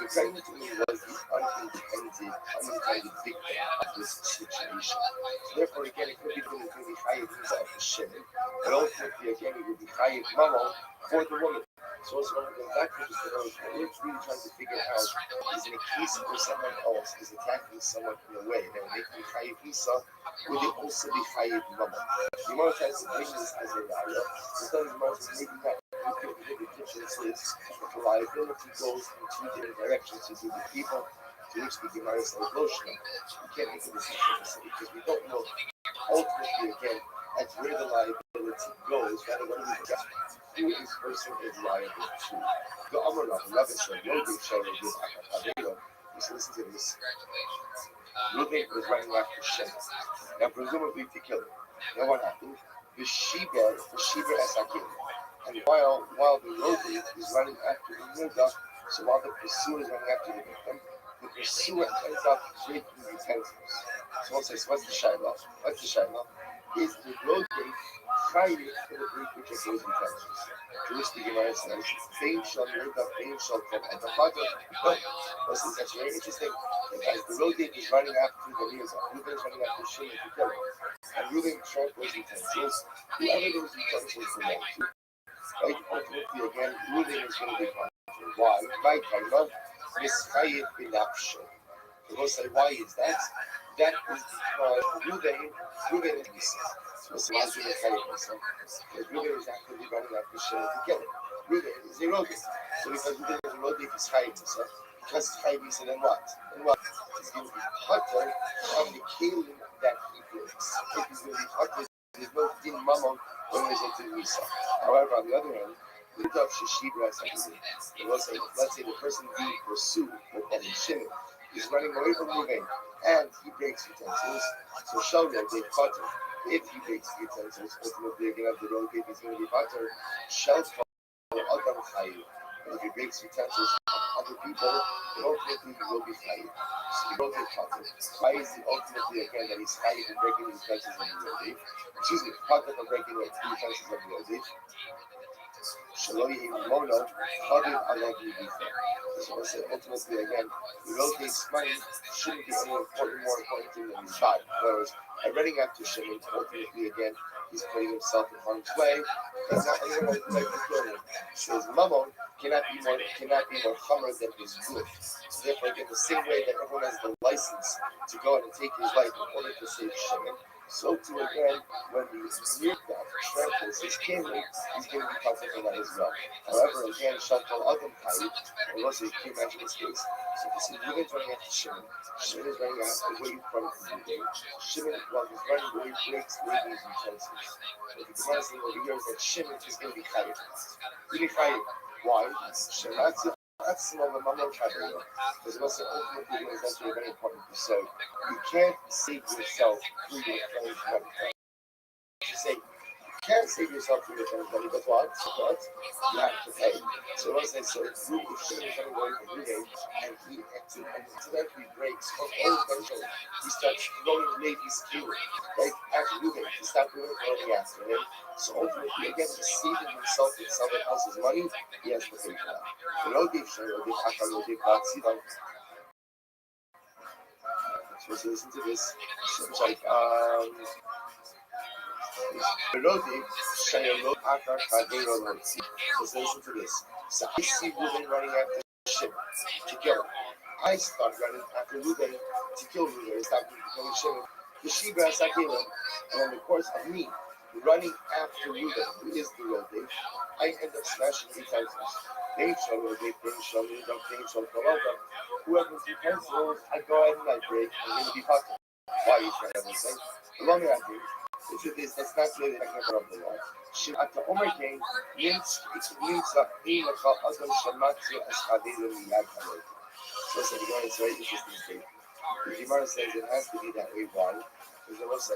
The pregnant to me was the unintended victim of this situation. So therefore, again, it could be that it's going to be Chayiv Miza of the Shimon, but ultimately, again, it would be Chayiv Mamo for the woman. So also when we go back to this, we're really trying to figure out is in a case where someone else is attacking someone in a way that would make me Chayiv Isa, would it also be Chayiv Mama? The Gemara tries to bring this as a raya, but then the Gemara says maybe not. The difference is that the liability goes in two different directions. So the people to which the Gemara says Loshna. We can't make a decision because we don't know ultimately again at where the liability goes, rather what we get. Who this person is liable to. The Amr of Rabbi said, no big show of this Akapavero. Listen to this. Ruben was running after Shem. Now, presumably to kill him. Now, what happened? The Sheba Esakim. And while the Ruben is running after the Nirda, so while the pursuer is running after the victim, the pursuer ends up breaking the utensils. So one says, what's the Shaila? Is the Ruben Chayiv for the breakage of those utensils? To which the Gemara says, Bain shall live up, Bain shall come at the father. No, listen, that's very interesting. As the Ruben is running after the Mirza, Ruben is running after Shimon to kill him. And Ruben shot those utensils. Whoever those utensils belong to, right? Ultimately, again, Ruben is going to be punished. Why? My Kaima, Mischayiv Binapsha. The Lord said, why is that? That is because Ruben is Misa. So why is Ruben Chayiv Misa? Because Ruben is actively running after Shimon to kill him. Ruben is a Ruben. So because Ruben is a Ruben, he's Chayiv Misa. Because it's Chayiv Misa, then what? He's going to be Hatar on the Kalim that he breaks. If he's going to be Hatar, there's no Din Mammon when there's a Din Misa. However, on the other hand, the Dov Shishibra is actually, let's say the person being pursued, that is Shimon, is running away from Ruben, and he breaks utensils. So Shalom, they Hatar. If he breaks utensils, ultimately again, the road gate is going to be Hatar. Shalom, Adam Chayiv. And if he breaks utensils of other people, then ultimately he will be Chayiv. So the road gate Hatar. Why is it ultimately again that he's Chayiv and breaking the utensils of the road gate? Excuse me, Hatar for breaking the utensils of the road gate. Shalom Mono, Chadim Alog Yidifa. So I said ultimately again, the road gate's money shouldn't be any more important thing than his body. Whereas by running after Shimon, ultimately again, he's putting himself in harm's way. Because not anyone would like to kill him. So his mammon cannot be more hammer than his good. So therefore, again, the same way that everyone has the license to go out and take his life in order to save Shimon, so too again, when the Nirda tramples his kingdom, he's going to be covered for that as well. However, again, Shantal Adam Chayiv, or also, can you imagine this case? So you see, Ruben's running after Shimon. Shimon is running away from Ruben. Shimon, while he's running away, breaks Ruben's utensils. But the Gemara saying over here is that Shimon is going to be Chayiv. Really Chayiv. Why? Shematzi. That's some of the Mammon Chayiv. Because also ultimately is actually very important. So you can't save yourself through your friend's money. You say, you can't save yourself through your friend's money, but what? You have to pay. So once they say, if Shimon is running away from Ruben, and he accidentally breaks unintentionally, he starts throwing Levi's kilo, right, at Ruben to stop Ruben from running after him. So ultimately, again, he's saving himself with someone else's money, he has to pay for that. The Rodif Shah, Rodif Akal, Rodif Batsivan. So listen to this. So it's like Melody, Shayalo, Akar, Kadero, Lotzi. So listen to this. So I see women running after shit to kill her. I start running after Ruben to kill Ruben and stop becoming Shimon. The Sheba Sakila, and in the course of me running after Ruben, who is the real Dave, I end up smashing 8 times. Dave Shalom, Dave Shalom, Dave Shalom, whoever through pencils, I go ahead and I break, I'm going to be fucking. Why is that everything? The longer I do, it's that's not really the technical of the law. At the Omer game, means that in the Adam Shamatsu as Hadirim Yad Halot. So it's a very interesting statement. The Gemara says it has to be that way. Why? Because I will say,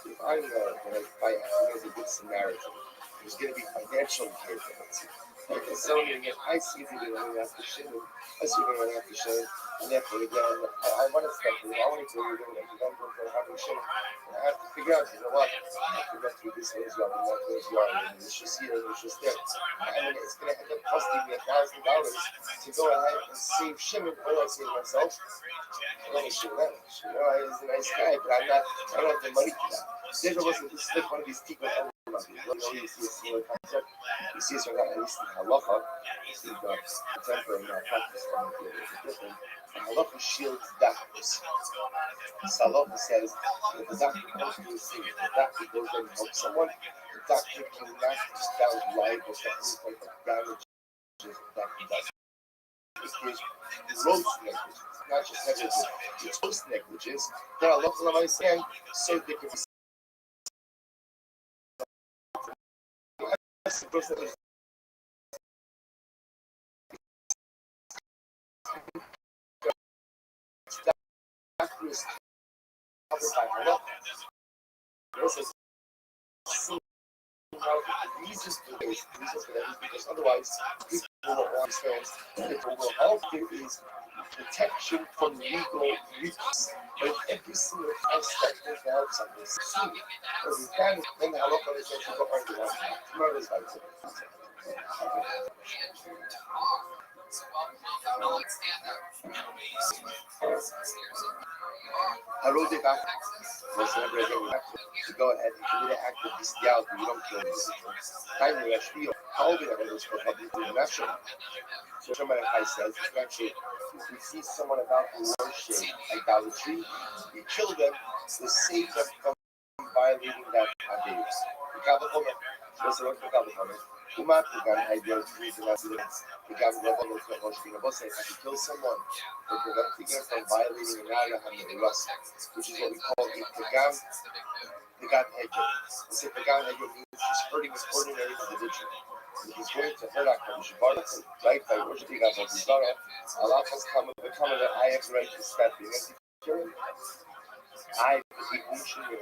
if I'm going to fight as a good Samaritan, there's going to be financial care for it. Like it's so I see people running after Shimon, I see people running after Shimon, and therefore again, I want to step through, I want to do it, and then go for having Shimon. And I have to figure out, you know what, I have to go through this way as well, and that way as well, and it's just here, and it's just there. And then it's going to end up costing me $1,000 to go ahead and save Shimon, or I save myself. I Shimon, he's a nice guy, but I don't have the money for that. There's almost just like one of these people. You see a similar concept. You see it at least in halacha. You see the contemporary practice from the different. Halacha shields doctors. Halacha says if the doctor comes to a scene, the doctor goes in and helps someone, the doctor cannot just down liable for any type of damage the doctor does. It's gross negligence, not just negligence. It's gross negligence. Then halacha is saying so they can be. Because otherwise, people will understand that will help there is protection from legal recourse. But if every single aspect is to help something succeed, or you can, then the halacha is actually go on to that. Tomorrow is like I wrote it back. To go ahead and commit an act of bestiality, you don't kill this. Kindly, actually, how old are those for public international? So somebody says, actually, if we see someone about to worship idolatry, we kill them to save them from violating that hadith. So what's the Kabbalah? Umat began idea of reason as it is. The Kabbalah was the most thing about saying, I can kill someone for preventing them from violating an ayah and the rust, which is what we call it. The God Hedger. We say the God Hedger means he's hurting an ordinary individual. If he's going to hurt HaKadosh Baruch Hu, right, by worshiping HaKadosh Baruch Hu, Allah has come and become an ayah right to step in. I think we should do.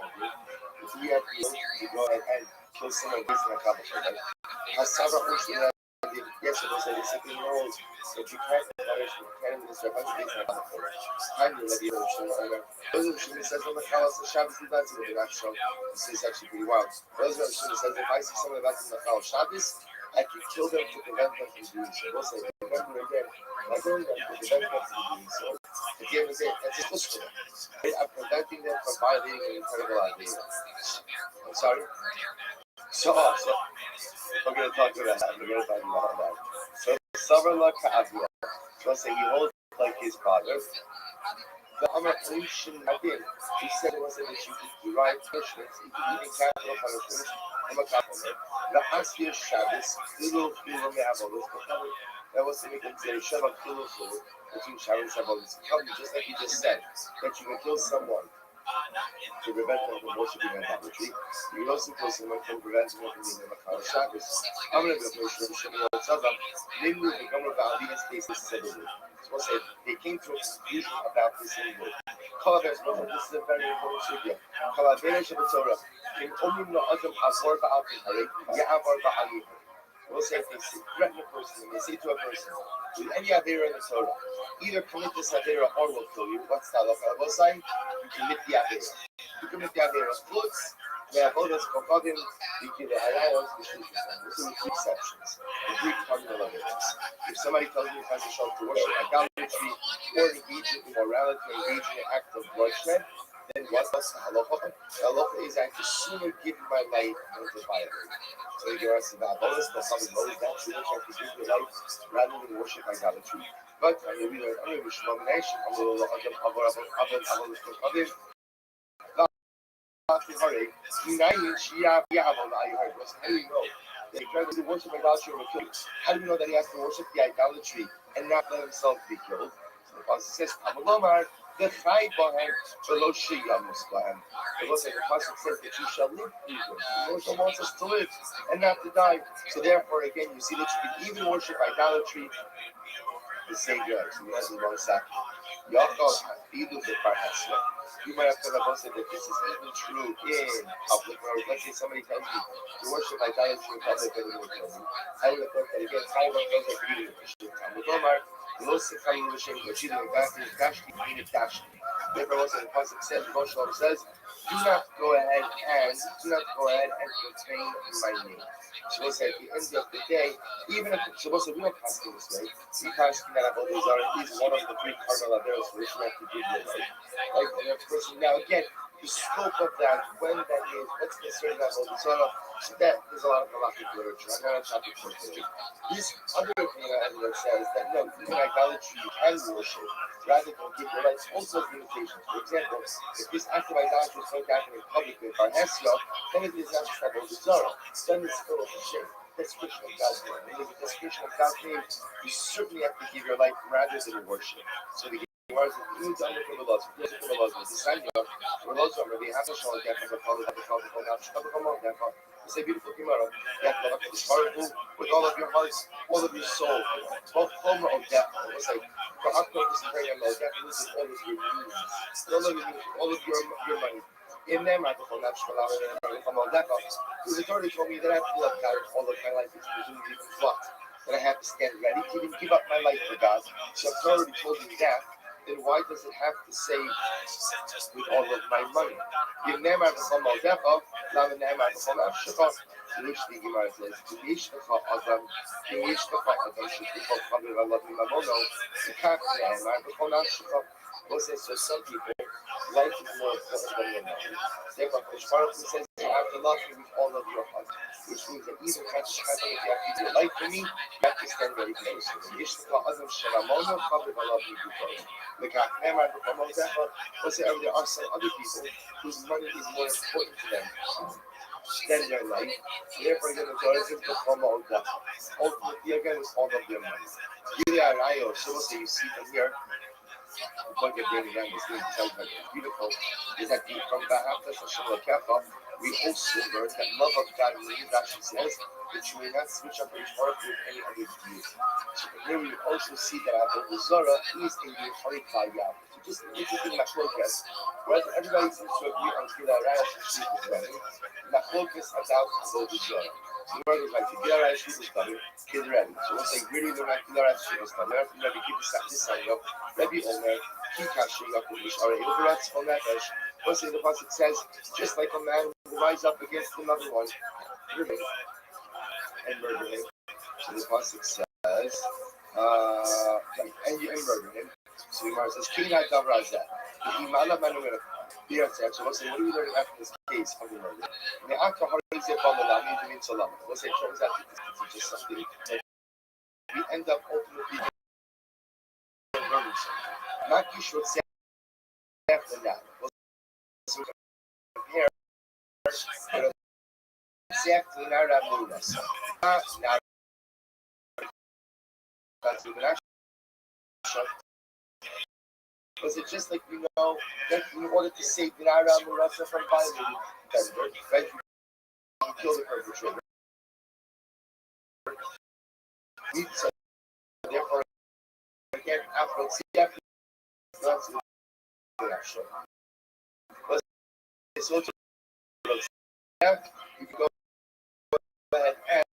If we have the ocean to go ahead and kill someone based on HaKadosh Baruch Hu, Hasava Oshun, yes, it was a discipline rules that you can't punish, you can't even disturb us based on HaKadosh Baruch Hu. I'm the Lady Oshun. Those of Oshun says on the Chalas, the Shabbos is not to the natural. This is actually pretty wild. Those of Oshun says if I see someone about to the Chalas Shabbos, I can kill them to prevent them from doing so. We'll say, remember again, I learned them to prevent them from doing so. At the end of the day, that's just for them. I'm preventing them from violating an incredible idea. I'm sorry? So, we're going to talk about that. We're going to talk about that. So, Savarla Ka'avia. So, let's say he holds like his father. The Amatrishan Hadin, he said it wasn't that you could derive punishments, you could even capital punishments from a compliment. The Asir Shabbos, little that was the Mikazation of Kilo between Shabbos and Shabbos. Just like he just said, that you can kill someone to prevent them from worshiping idolatry. You can also kill someone from preventing them from being a Makar Shabbos. I'm going to go for Shimon Tzava. Maybe we become about the case this is a so say they came to a conclusion about this in the this is a very important sugya. We'll say if they threaten a person, and they say to a person, with any avera in the Torah, either commit this avera or we'll kill you. What's the halacha? We'll say you commit the avera. You commit the avera. Flutes, they have others, kokodim, you can the halayos, the shushisam. Those are the two exceptions. The Greek fundamental evidence. If somebody tells me if I should to worship idolatry, idolatry or engaging in immorality or engaging in an act of bloodshed, then what was the halacha? The halacha is I have to sooner give my life than to violate. So you are saying that bonus, but something knows that so much I have to give your life rather than worship idolatry. But I mean, we learn other Mishmamination, how do you know How do you know that he has to worship the idolatry and not let himself be killed? So the pasuk says, "Amalomar the chai bohem below shiyamus bohem." The pasuk says that you shall live through them. The Lord wants us to live and not to die. So therefore, again, you see that you can even worship idolatry the same way. So that's the wrong side. You might have to have said that this is even true in public, or let's say somebody tells you to worship idolatry in public and it will kill you. I would have thought that again, I would have thought that reading the Christian Talmud Omar, Los Sekayim L'Shem, but you didn't Dashki, meaning Dashki. Therefore, also the pasuk says, Moshe says, do not go ahead and profane my name. So we'll say at the end of the day, even if so we'll say we don't pass this way, we pass that Avodah Zarah is one of the three cardinal averos for which you have to give your life. Like, and of course, now again, the scope of that, when that is, what's concerned about Avodah Zarah, so that there's a lot of halakhic literature. I'm not a topic for today. This other thing that says that no, even idolatry you can worship rather than give your life also has limitations. For example, if this act of idolatry is going to happen in public with our Hesya, then it is not just Avodah Zarah. Then it's still a shame. Description of God's name. And with the description of God's name, you certainly have to give your life rather than worship. So the Gemara is you to understand the laws. You understand the laws. The Sanya, the laws are maybe half a shot. You have to follow the it's a beautiful Gemara. You have to love the powerful with all of your hearts, all of your soul, both Homer or death. It's like the Akbar is praying about death loses all of your needs, all of your money. In them, I don't know. The authority told me that I have to love God with all of my life, which presumably even flocked. That I have to stand ready to even give up my life for God. So if God already told me that, then why does it have to say with all of my money? You never have to come out that up, now the name I come out shut up. Which the Gemara says, Adam, should be called Father of Allah, Mamono, the Captain, I come out shut up. So some people, life is more important than your money. Therefore, Baruch says you have to love me with all of your heart, which means that even if you have to give your life for me, you have to stand ready for this. There are some other people whose money is more important to them than their life. Therefore, the majority of the Kama of ultimately, again, with all of their money. So we'll say you see from here. The point of bringing down this thing tells me it's beautiful is that from Ba'atas Hashem L'Kecha, we also learn that love of God means actually says that you may not switch up your heart with any other deity. So here we also see that Avodah Zarah is in the Harikah Yah. So just an interesting machlokas. Whereas everybody seems to agree on Kila Raya Shishit is running, machlokas about Avodah Zarah. So the word is like Kila Raya Shishit is running, Kila Raya. So we'll say really they're not Kila Raya Shishit is running. Rabbi keep this sign up. Rabbi Omer, Kikashi Yakum Mishara Ilgaratz on that edge. We'll say the pasuk says, just like a man who rises up against another one, and murder him. So the pasuk says, and you murder him. So the Gemara says, Kinai Davraza. The Imala Manuel. So we'll say, what do we learn after this case of the murder? The Akka Harizia Bamala means Salam. We'll say, it shows that this is just something that we end up ultimately murdering someone. Not you should say after that. So compare exactly now that moved us. Now that's the action. Was it just like you know that in order to save the Naira Murasa from violating the right? You kill the perpetrator. So therefore, again, after that's the action. So you can go ahead and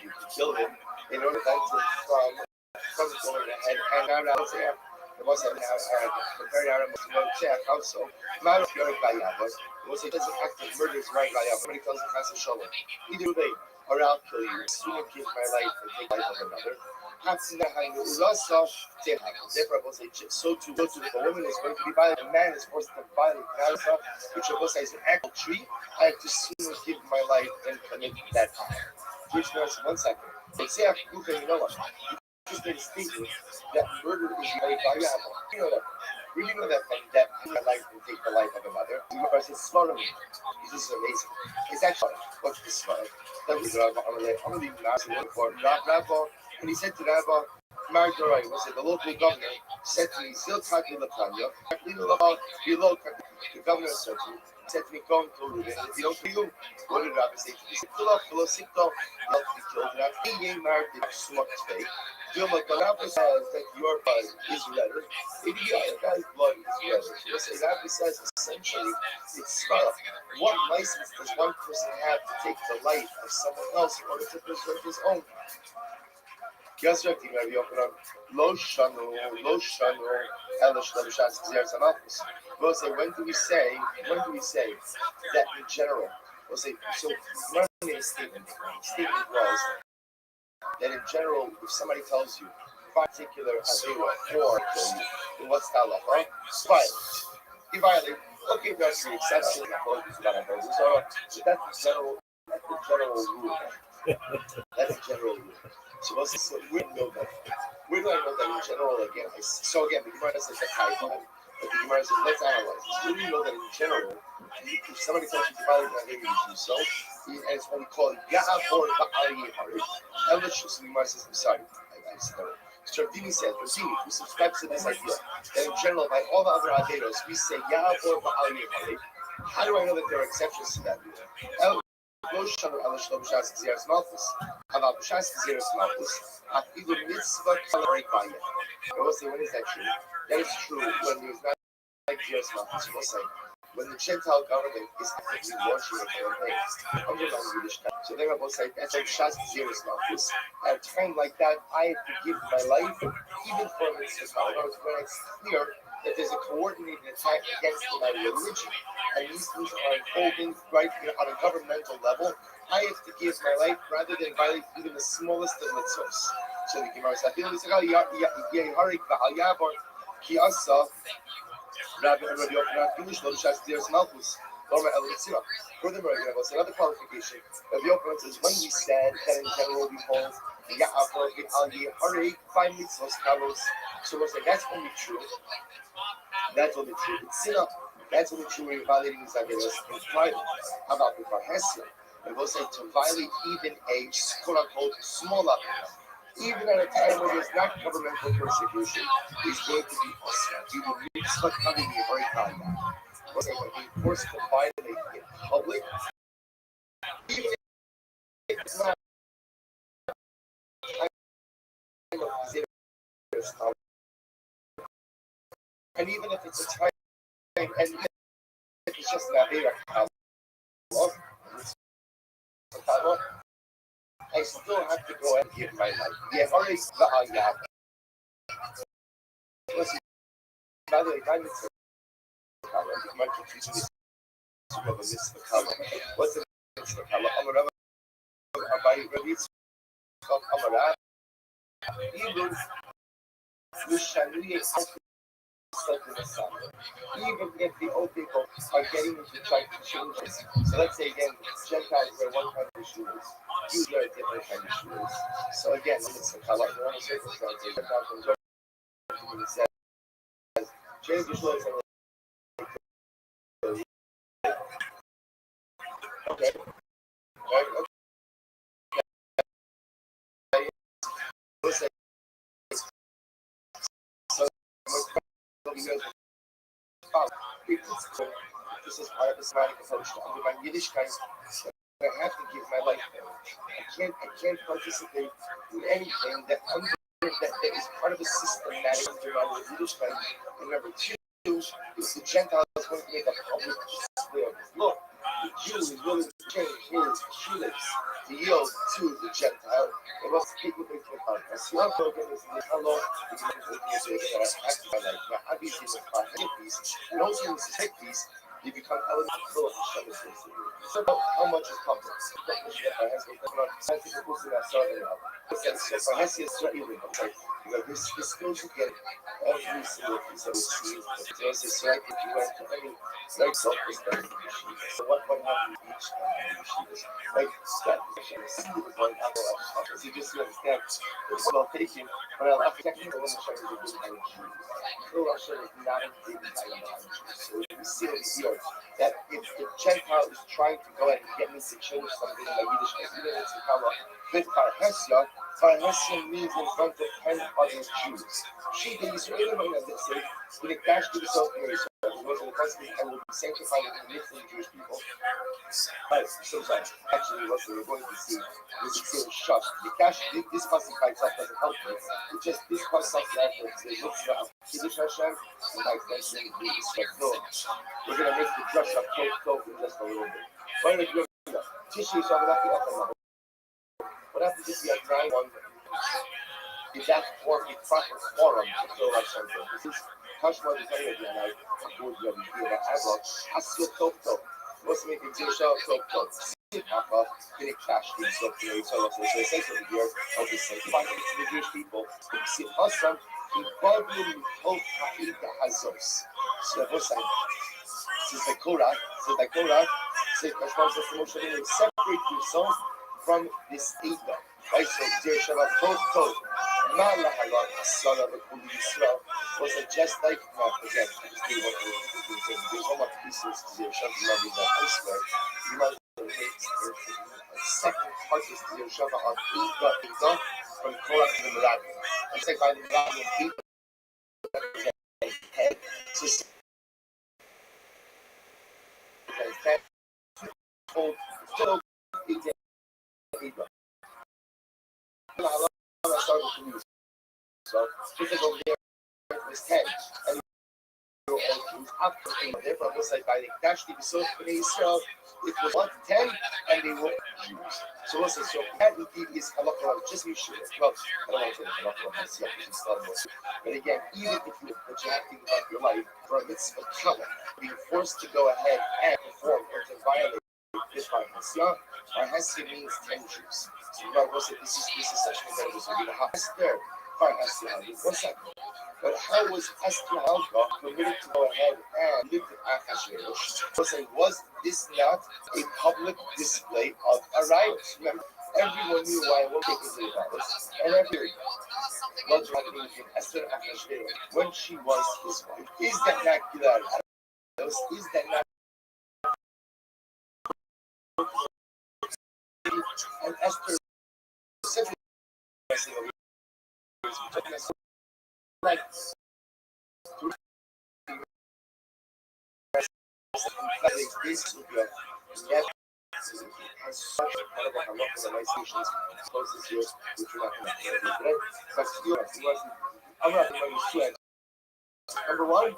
you can kill him in order to from going ahead and now there. It wasn't very check also. Matter of your Gayabas, it was it doesn't act as murder is right Gayabas. Somebody tells the Master Shalom. Either way, or I'll kill you. Sooner give my life and take the life of another. Therefore, I will say, so too, if a woman is going to be violent, a man is forced to violate Nasa, which I will say is an actual tree, I have to sooner give my life than commit that crime. Which means, 1 second. Let's say, you know what? You just made a statement that murder is very valuable. You know that. Really know that thing that my life can take the life of another. You know, it's slaughter me. This is amazing. It's actually what's the slaughter? That was Rabbi Amalek. And he said to Rabbi, Margarai, was it the local governor, said to me, Zil Kaki Latanya, the governor said to me, go and kill Reuben. If you don't kill him, what did Rabbi say to me? Sikto, not to be killed. Rabbi Ye Mark did smart today. Dilma Rabbi says that your blood is redder. Maybe the other guy's blood is redder. So Rabbi says essentially, it's what license does one person have to take the life of someone else in order to preserve his own? Yes, Rabbi Yochanan, Lo Shanu, Elish Labashas Gzeres Anafis. We'll say, when do we say that in general? We'll say, so one made a statement. The statement was that in general, if somebody tells you particular Avera or then what's the halacha? Violent. You violate. Okay, that's the exception. So that's the general rule. That's the general rule. So we know that. We don't know that in general again. So again, the Gemara says that's high five. But the Gemara says let's analyze this. We know that in general, if somebody tells you to violate that maybe you do so, and it's what we call Ya'ab or Ba'ali Hari. And let's just the Gemara says, I'm sorry, I said that. So Ravdini said, Ravdini, we subscribe to this idea that in general, by all the other Averos, we say Ya'ab or Ba'ali Hari. How do I know that there are exceptions to that rule? Lo shanu ala shlo b'shas gzeres malchus. About b'shas gzeres malchus, afilu mitzvah kalorei bayah. I will say, when is that true? That is true when there's not like gzeres malchus. We'll say, when the Gentile government is actively washing the campaigns under non-Jewish time. So then I will say, that's like b'shas gzeres malchus. At a time like that, I have to give my life, even for a mitzvah. In other words, when it's clear that there's a coordinated attack against my religion, and these things are unfolding right on a governmental level, I have to give my life rather than violate even the smallest of mitzvahs. So the Gemara says, furthermore, I will say another qualification. Rabbi Yochanan says, when we said that in general we hold five mitzvahs, so we'll say that's only true. That's only true. It's sin up. That's only true when you're violating these ideas in private. How about the Parhesia? I will say to violate even a quote unquote small avera, even at a time where there's not governmental persecution, is going to be awesome. You will need to coming be very kind now. We'll say when being forced to violate in public, even if it's not and even if it's a time and if it's just an avera, I still have to go and give my life. Yeah, already listen, by the way, I'm confusing this of a mitzvah color. What's the mitzvah color? Amarava, Abai, Rabbi, Amarav, even Lushani, even if the old people are getting into trying to change it. So let's say again, Gentiles wear one kind of shoes, Jews wear a different kind of shoes. So again, it's the color. There are circumstances. It says, change your clothes. Okay. Right. Okay. Listen. So. This is part of the Semitic approach to undermine Yiddishkeit. I have to give my life there. I can't participate in anything that is part of a system that is undermining Yiddishkeit. And number two, if the Gentile is going to make a public display of his look, the Jew is willing to change his shoelace to yield to the Gentile. It must speak with the Gentile. As your program is in the hello, you can make a that I have to my life. Now, obviously, with our piece, we don't use the piece. You become eligible for Hashem. So how much is public? So for Hesi Israeli, this goes again every single piece of the there's a certain you went to any like self-respect. So what happened each time? Like that one apple. So you just understand it's well taken, but I'll have to check the one shot is a good kind of Jews. The Russia is not a big kind of Jews. So we see over here that if the Gentile is trying to go ahead and get me to change something in my Yiddish, even if it's a color with Parhesia, Parhesia means in front of 10 other Jews. She, the Israeli woman, as they say, will attach to the self-mary, so it was in the constantly and will be sanctified in the midst of the Jewish people. But sometimes, actually, what we're going to see is the same shot. The cash, this passing by itself doesn't help me. It's just this passing that it looks like Kiddush Hashem, and like that's the respect. No, we're going to make the dress up close in just a little bit. But if you're tissue, so I'm not going to what happens if you have 9-1? Is that for a proper forum to fill out something? This is Kashmar designer again. I told you that I brought Asil Topto. What's making Jesha Topto? Papa, getting cash in so you tell us what they say over here. I'll just say, find it to the Jewish people. See, Hassan, he bought you hope Haida Hazos. So what's that? Says the Korah, says Kashmar says emotionally separate yourself from this ego. Right? So Jesha Topto. Son of a Israel was a just like not again. There's so much pieces to the Shabbat loving that elsewhere. You might the second part is the Shabbat of Ida from Korah to the Meraglim. I say by the Meraglim, Ida so told Ida. So if they go there, it's 10. And after there, but was like by the cash, they saw in Israel, it was what 10, and they were Jews. So what's it? So that indeed is halakha, just be sure. Well, I don't want to say halakha myself, it's not most. But again, even if you what you have to think about your life, for a mitzvah kala, being forced to go ahead and perform or to violate this by Hesya, or Hesya means 10 Jews. So you know, this is such a thing. So you have there. One second. But how was Esther permitted to go ahead and live with Achashverosh? Was this not a public display of a riot? Remember, everyone knew why I won't take into the palace, and everyone was happening with Esther Achashverosh when she was his wife. Is that not good? Is that not? And Esther simply like this will be has such kind of a lot of organizations closest here, which we're not going to do today. But still, I'm not going to sweat. Number one,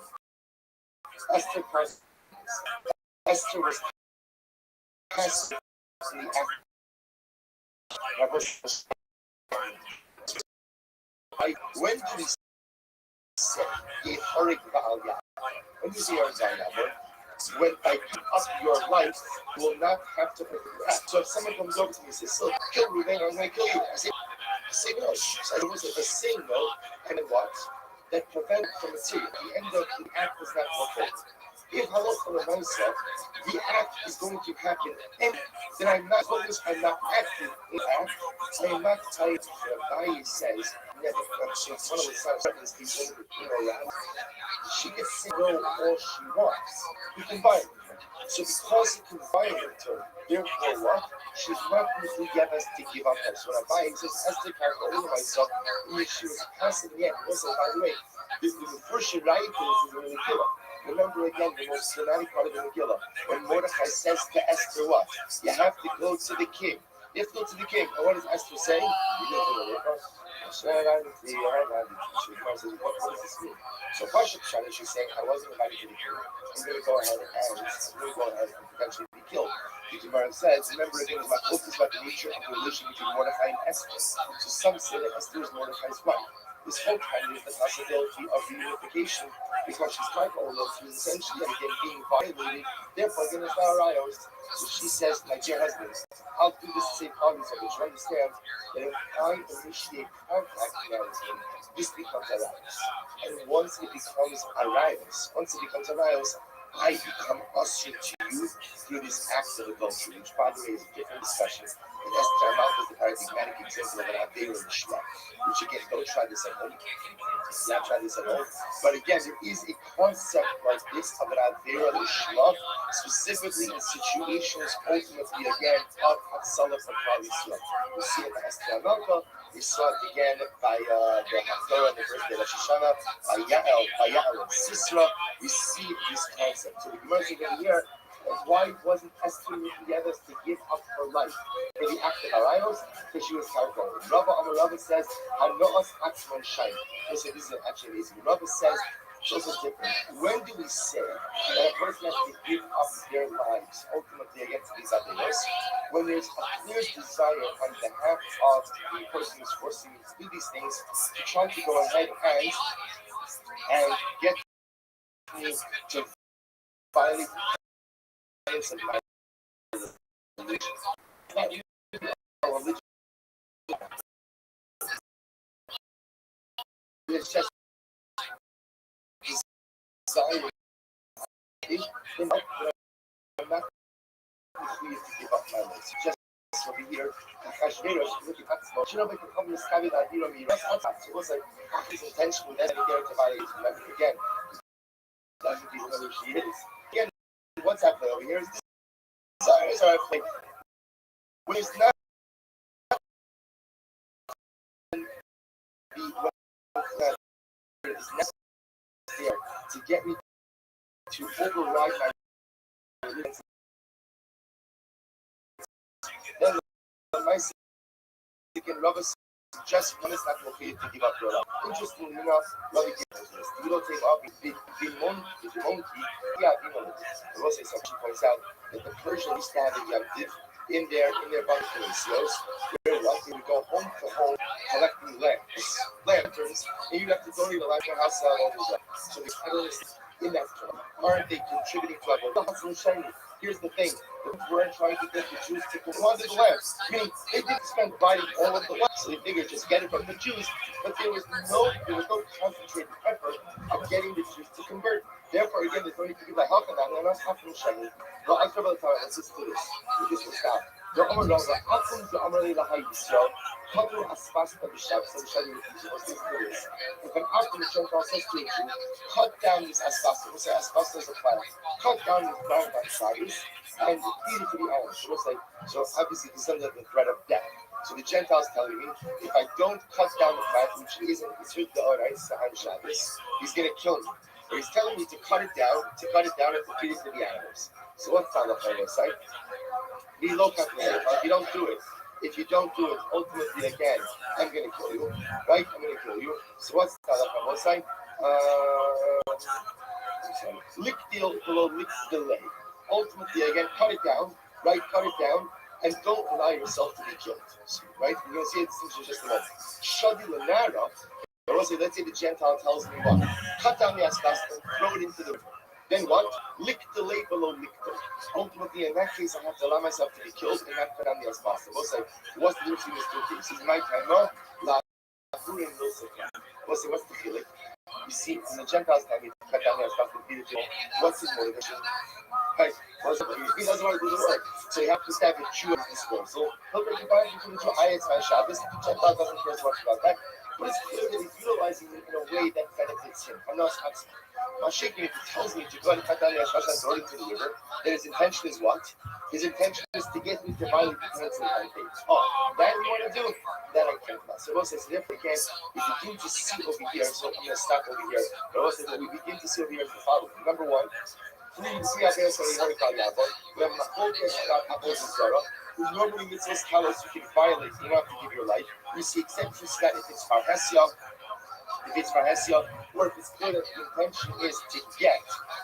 Esther was passed in the when we say when you see our when I give up your life, you will not have to protect. So if someone comes over to me and says, "So kill Ruben, I'm going to kill you," I say no. So it was a saying no, and what? That prevent from material. The end of the act was not fulfilled. If halakha myself, the act is going to happen, and then I'm not focused, I'm not acting in act, I am not tied to what Abai says, never question. One of the sons is she can say no all she wants. You can buy it with her. So because you can buy it with her, therefore what? She's not going to get us to give up her. So Abai says, as the character over myself, if she was passing yet, also by the way, this is the first right is going to kill her. Remember again the most dramatic part of the Megillah, when Mordechai says to Esther what? You have to go to the king. You have to go to the king. And what does Esther say? You go to the river. What does this mean? So Pashat Shana, she's saying, I wasn't invited to the king. I'm going to go ahead and potentially be killed. The Gemara says, remember again, my book is about the nature of the relation between Mordechai and Esther. So some say that Esther is Mordechai's wife. this whole time is the possibility of reunification because she's trying to hold up to essentially again being violated. Therefore, again, it's not aroused. So she says, my dear husband, I'll do this to save problems of it. You understand that if I initiate contact now with him, this becomes aroused. And once it becomes aroused, I become usher to you through this act of adultery, which by the way is a different discussion. And Esther Mouth is the paradigmatic example of an Aveir and Shlah, which again, don't try this at home. Not try this at home. But again, there is a concept like this of an Aveir and Shlah, specifically in situations ultimately again of Hatzalah for Klal Yisrael. We see it by Esther Mouth. We saw it again by the Haftarah on the birthday of Rosh Hashanah, by Yael and Sisra. We see this concept. So the Gemara is over here. Why wasn't Esther together to give up her life for the act of Arayos? Because she was Karko. Rava says, Hanoas Atzman Shayn. This is actually amazing. Rava says, those are different. When do we say that a person has to give up their lives ultimately against these others? When there's a clear desire on behalf of the person who's forcing you to do these things to try to go ahead and get me to violate the of my religion. Not you, religion. It's just desire. I'm not free to give up my life. Just over here, Hashverosh looking at smoke. You know, they can come to Skavi that you know me. That's not it was like his intention with that again to violate remember again. Doesn't even know who she is. Again, what's happening over here is this desire like when it's not that is necessary to get me to override my religion. Then my second Rabbi suggests one is not okay to give up your life. Interestingly enough, Rabbi gives this. You don't take off the monkey. Yeah, you know this. I will say something. She points out that the Persians used to have a Yom Tiv in their bunch of ratios, where they would go home to home collecting lanterns, and you'd have to donate the lantern house all over. So the catalysts in that term aren't they contributing to our Here's the thing. The weren't trying to get the Jews to come on the lamps. Meaning they didn't spend buying all of the lamps. So they figured just get it from the Jews. But there was no concentrated effort of getting the Jews to convert. Therefore, again, there's no need to be like, how can that? Not happening shiny. No, I talk about the time. Let's just do this. This will stop. The Amar Rava, Akum the Amar Lahai Yisrael, Katu Aspasta Bishab, so Shani was this. If an Akum Shankar says to you, cut down this Aspasta, we say Aspasta is a plant, cut down this brown backside and feed it to the animals. So it's like, so obviously this is under the threat of death. So the Gentiles telling me, if I don't cut down the plant, which isn't, it's with the Orais, Sa'an Shabbos, he's going to kill me. But he's telling me to cut it down and to feed it to the animals. So what's on the side? If you don't do it, ultimately again, I'm going to kill you, right? I'm going to kill you. So what's the side? Lick deal below lick delay. Ultimately, again, cut it down, right? Cut it down, and don't allow yourself to be killed, right? We're going to see this in just a moment. Shadi Lanara, let's say the Gentile tells me what? Cut down the asbestos and throw it into the river. Then what? Lick the lay below lick the. Ultimately, in that case, I have to allow myself to be killed and not cut down the asbestos. What's the difference between these two things? This is my time, no? What's the feeling? You see, in the Gentiles time, you cut down the asbestos and feed it to him. What's his motivation? Right? He doesn't want to do the work. So you have to have a Jew at his disposal. He'll bring you back into the Jew. It's my Shabbos. The Gentile doesn't care so much about that. But it's clear that he's utilizing it in a way that benefits him. I'm not shaking if he tells me to go and cut down the Ashkash and throw it into the river, then his intention is what? His intention is to get me to violate the commandments of the faith. Oh, that you want to do? That I can't. So Rose says, therefore, again, we begin to see over here, so I'm going to stop over here. Rose says, what we begin to see over here is the following. Number one, we have Machotes about Apples and Zara, who normally mitzvahs tell us you can violate, you don't have to give your life. We see exceptions to that if it's Farhesia, Or if it's clear that the intention is to get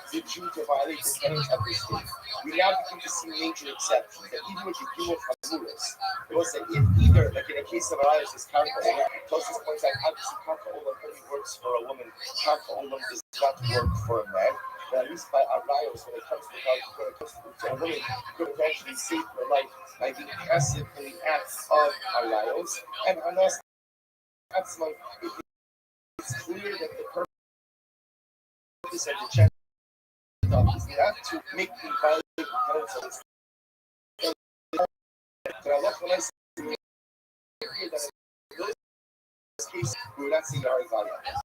the Jew to violate the tenets of the state, we now begin to see major exceptions. That even with the Gimel Chamuris, it will say if either, like in a case of Elias, is Karka Olam, Tosis points out obviously Karka Olam only works for a woman, Karka Olam does not work for a man. But at least by Arayos, when it comes to a woman, could eventually save her life by being passive in the acts of Arayos. And Anas Atzman, it's clear that the purpose of the check is not to make the violate the tenets of the state. But Allah when I say that in this case, we would not see Arayos.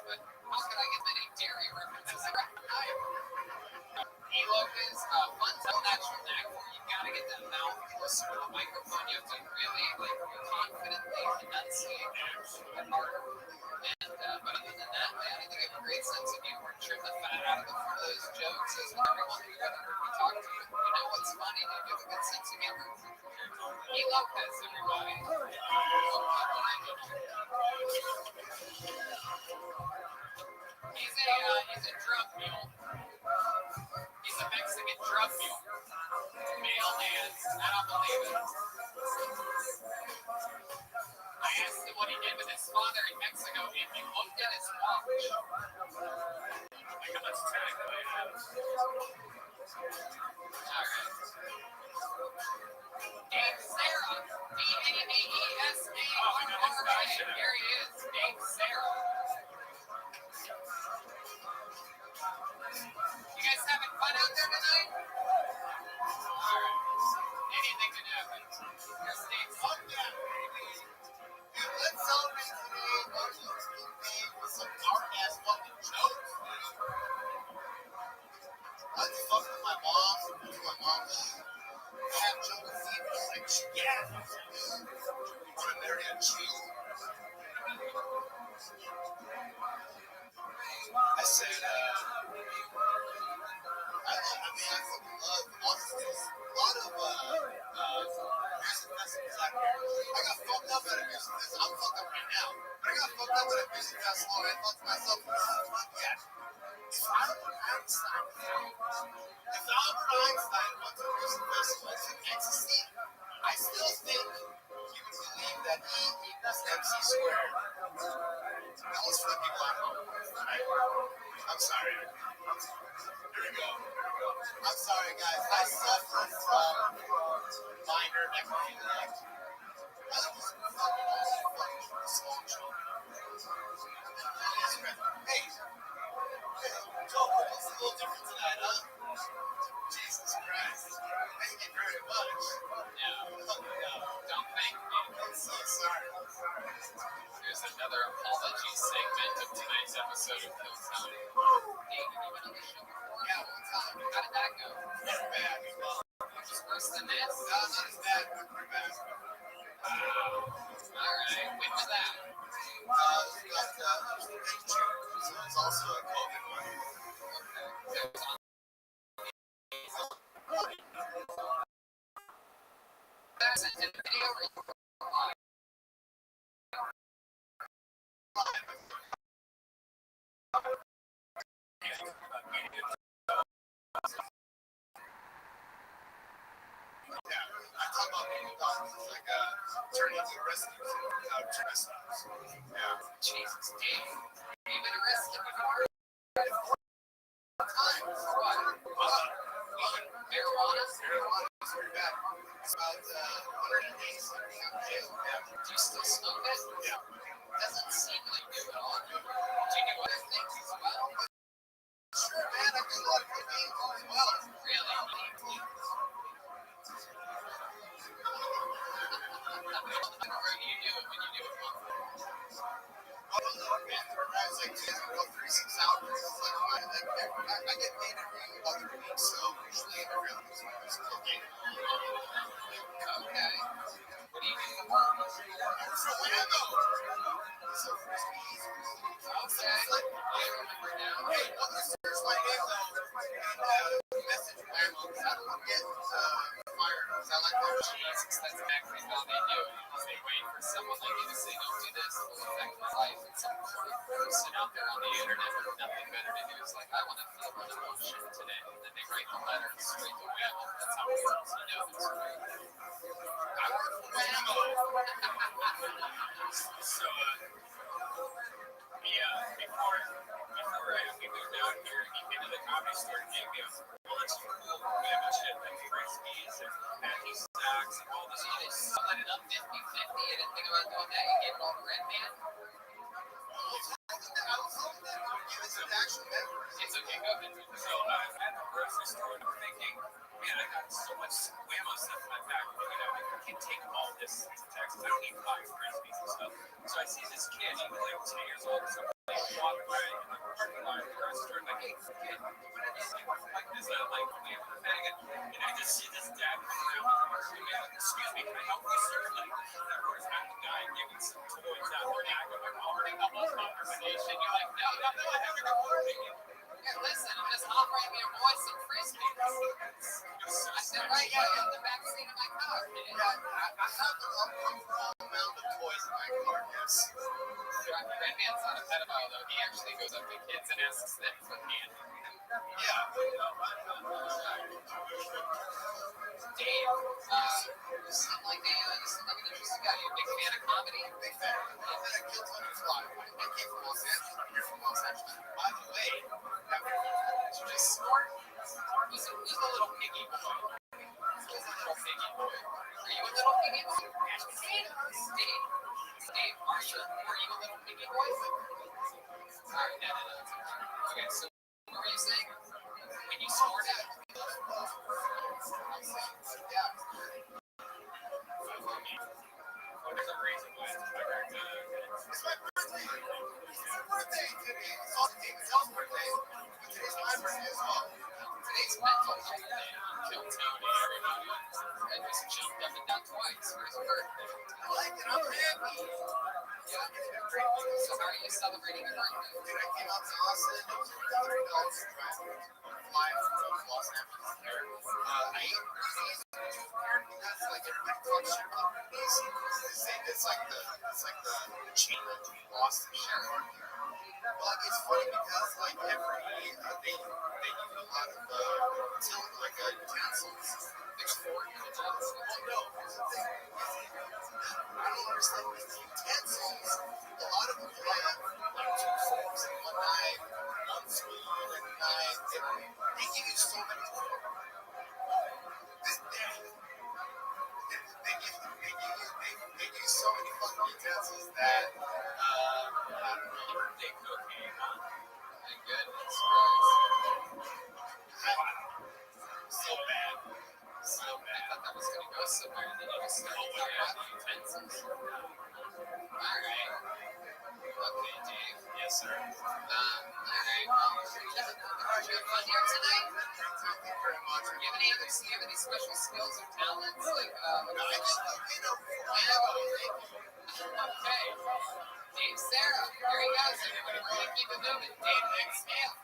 but how can I get many dairy references? Elo is fun to natural knack for. You gotta get that mouth closer to the microphone. You have to really confidently enunciate and work. And but other than that, man, I think I have a great sense of humor. Trim the fat out of the front of those jokes. As everyone who ever heard me talk to you, you know what's funny, dude. You have a good sense of humor. Elo is everybody. He's a drug mule. He's a Mexican drug mule. Mailman. I don't believe it. I asked him what he did with his father in Mexico, and he looked at his watch. Like, how much time do I have? All right. Dave Sarah. D-A-V-E-S-A-R-R-A. Here he is. Dave Sarah. You guys having fun out there tonight? Alright. Anything can happen. Here's Dave. Fuck that, baby. Dude, let's celebrate today Martin Luther King Day with some dark-ass fucking jokes. I had to fuck with my mom. My mom had jungle fever. She's like, yeah. You want to marry a Jew? I said, I fucking love monsters. A lot of music festivals out here. I got fucked up at a music festival. I'm fucked up right now. But I got fucked up at a music festival and I thought to myself, fuck yeah. If Albert Einstein went to a music festival and took ecstasy, I still think he would believe that E equals MC squared. That was for the people at home. Right? I'm sorry. Here we go. I'm sorry, guys. I suffer from minor necrophilia. I was fucking small children. Hey, Joe, it's a little different tonight, huh? Jesus Christ. Thank you very much. No, don't thank me. I'm so sorry. Here's another apology segment of tonight's episode of Kill Time. Hey, have you been on the show before? Yeah, one time. How did that go? Not bad. It was worse than this. No, not as bad, but pretty bad. Alright, when was that? It was in June, so it's also a COVID one. Okay. That's a video live. I talk about people doctors like turning into arrested how to arrest us. Yeah. Jesus, Dave. You've been arrested before? Times. What? Marijuana? Marijuana is very bad. It's about 100 days something out of jail. Yeah. Do you still smoke it? Yeah. Doesn't seem like you at all. Do you do other things as well? Sure, man. I do a lot of cocaine as well. Really? What do you do when you do it? I don't know, man. I was like, I go 36 hours. It's like, I get paid every other week, so usually every other week is cocaine. Okay. What do you do for work? I'm from Whammo. So frisbees. Okay. I remember now. Hey, here's my name, though. And message Whammo, because I don't want to get fired, because I like their Jesus. That's exactly how they do it. They wait for someone like you to say, don't do this, it will affect my life. And some sort of person out there on the internet with nothing better to do is like, I want to feel an emotion today. And then they write the letter straight to Whammo. That's how it works. You know this, right? I work for Whammo. So, before we moved out here, he came to the comedy store and gave me a bunch of cool Whammo shit, like frisbees and hacky sacks and all this other stuff. Split it up 50-50. You didn't think about doing that? You gave it all to Red Man? It's okay, go ahead. So I was at the grocery store and I'm thinking, man, I got so much whammo stuff in my back. I can't take all this to Texas. I don't need 5 Frisbees and stuff. So I see this kid, he was like 10 years old or something. He walked by in the parking lot of the restaurant, like, hey, kid, like this, like, and I just see this dad come around. Excuse me, can I help you, sir? Like, of course, I'm the guy giving some toys out there. I'm like, already almost conversation. You're like, no, I have your recording. Yeah, listen, I'm just offering your boy some frisbees. I said, right, yeah, in the back seat of my car. Yeah, I have the amount of toys in my car, yes. Red Man's not a pedophile, though. He actually goes up to kids and asks them for candy. Yeah. Dave, something like that. You seem like an interesting guy. You a big fan of comedy? Big fan. I'm at a Kill Tony Fly. I came from Los Angeles. I'm here from Los Angeles. By the way, did you just snort? Who's a little piggy boy? Who's a little piggy boy? Are you a little piggy boy? Steve. Steve, are you a little piggy boy? Alright, no. Okay, so what were you saying? When you snort it? Yeah. There's a reason why it's my birthday. It's my birthday. It's my birthday today. It's also David's birthday. Today's my birthday as well. Today's mental birthday. Kill Tony, everybody. I just jumped up and down twice for his birthday. I like it. I'm happy. Yeah. So how are you celebrating your birthday? Dude, I came out to Austin. It was $3 to drive fly from Los Angeles there. I ate Rudy's. That's like everybody talks shit about Rudy's. It's like the chain of Boston shit. Well, it's funny because like every they use a lot of utensils. There's 4 utensils. Oh no, I don't understand these utensils. A lot of them have like 2 forks and 1 knife, 1 spoon and a knife. They give you so many tools. They give you so many fucking utensils that I don't know. Birthday cookie, huh? My goodness, so bad. So bad. I thought that was gonna go somewhere, and then you just started talking about utensils. Alright. Okay, Dave. Yes, sir. Alright, well, you have fun here tonight? Thank you very much. Do you have any special skills or talents? Like, no, I just, okay. Dave Sarah, here he goes. Everybody really keep it moving. Dave exhale.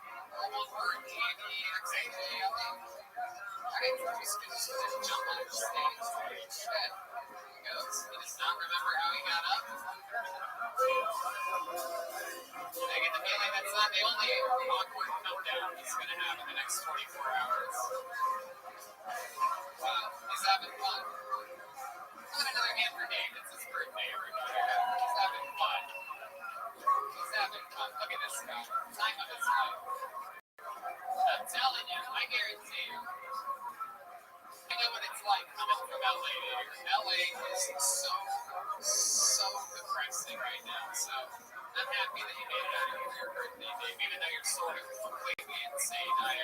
One word, exhale. Alright, just jump on the stage. Shit. Here he goes. He does not remember how he got up. I get the feeling that's not the only awkward meltdown he's going to have in the next 24 hours. Wow, he's having fun. Not another hand for Dave. It's his birthday, everybody. He's having fun. He's having fun. Look at this guy. Time of his life. I'm telling you, I guarantee you. I know what it's like coming from LA here. LA is so depressing right now. So I'm happy that you made it out of here for your birthday, Dave. Even though you're sort of completely insane, I'm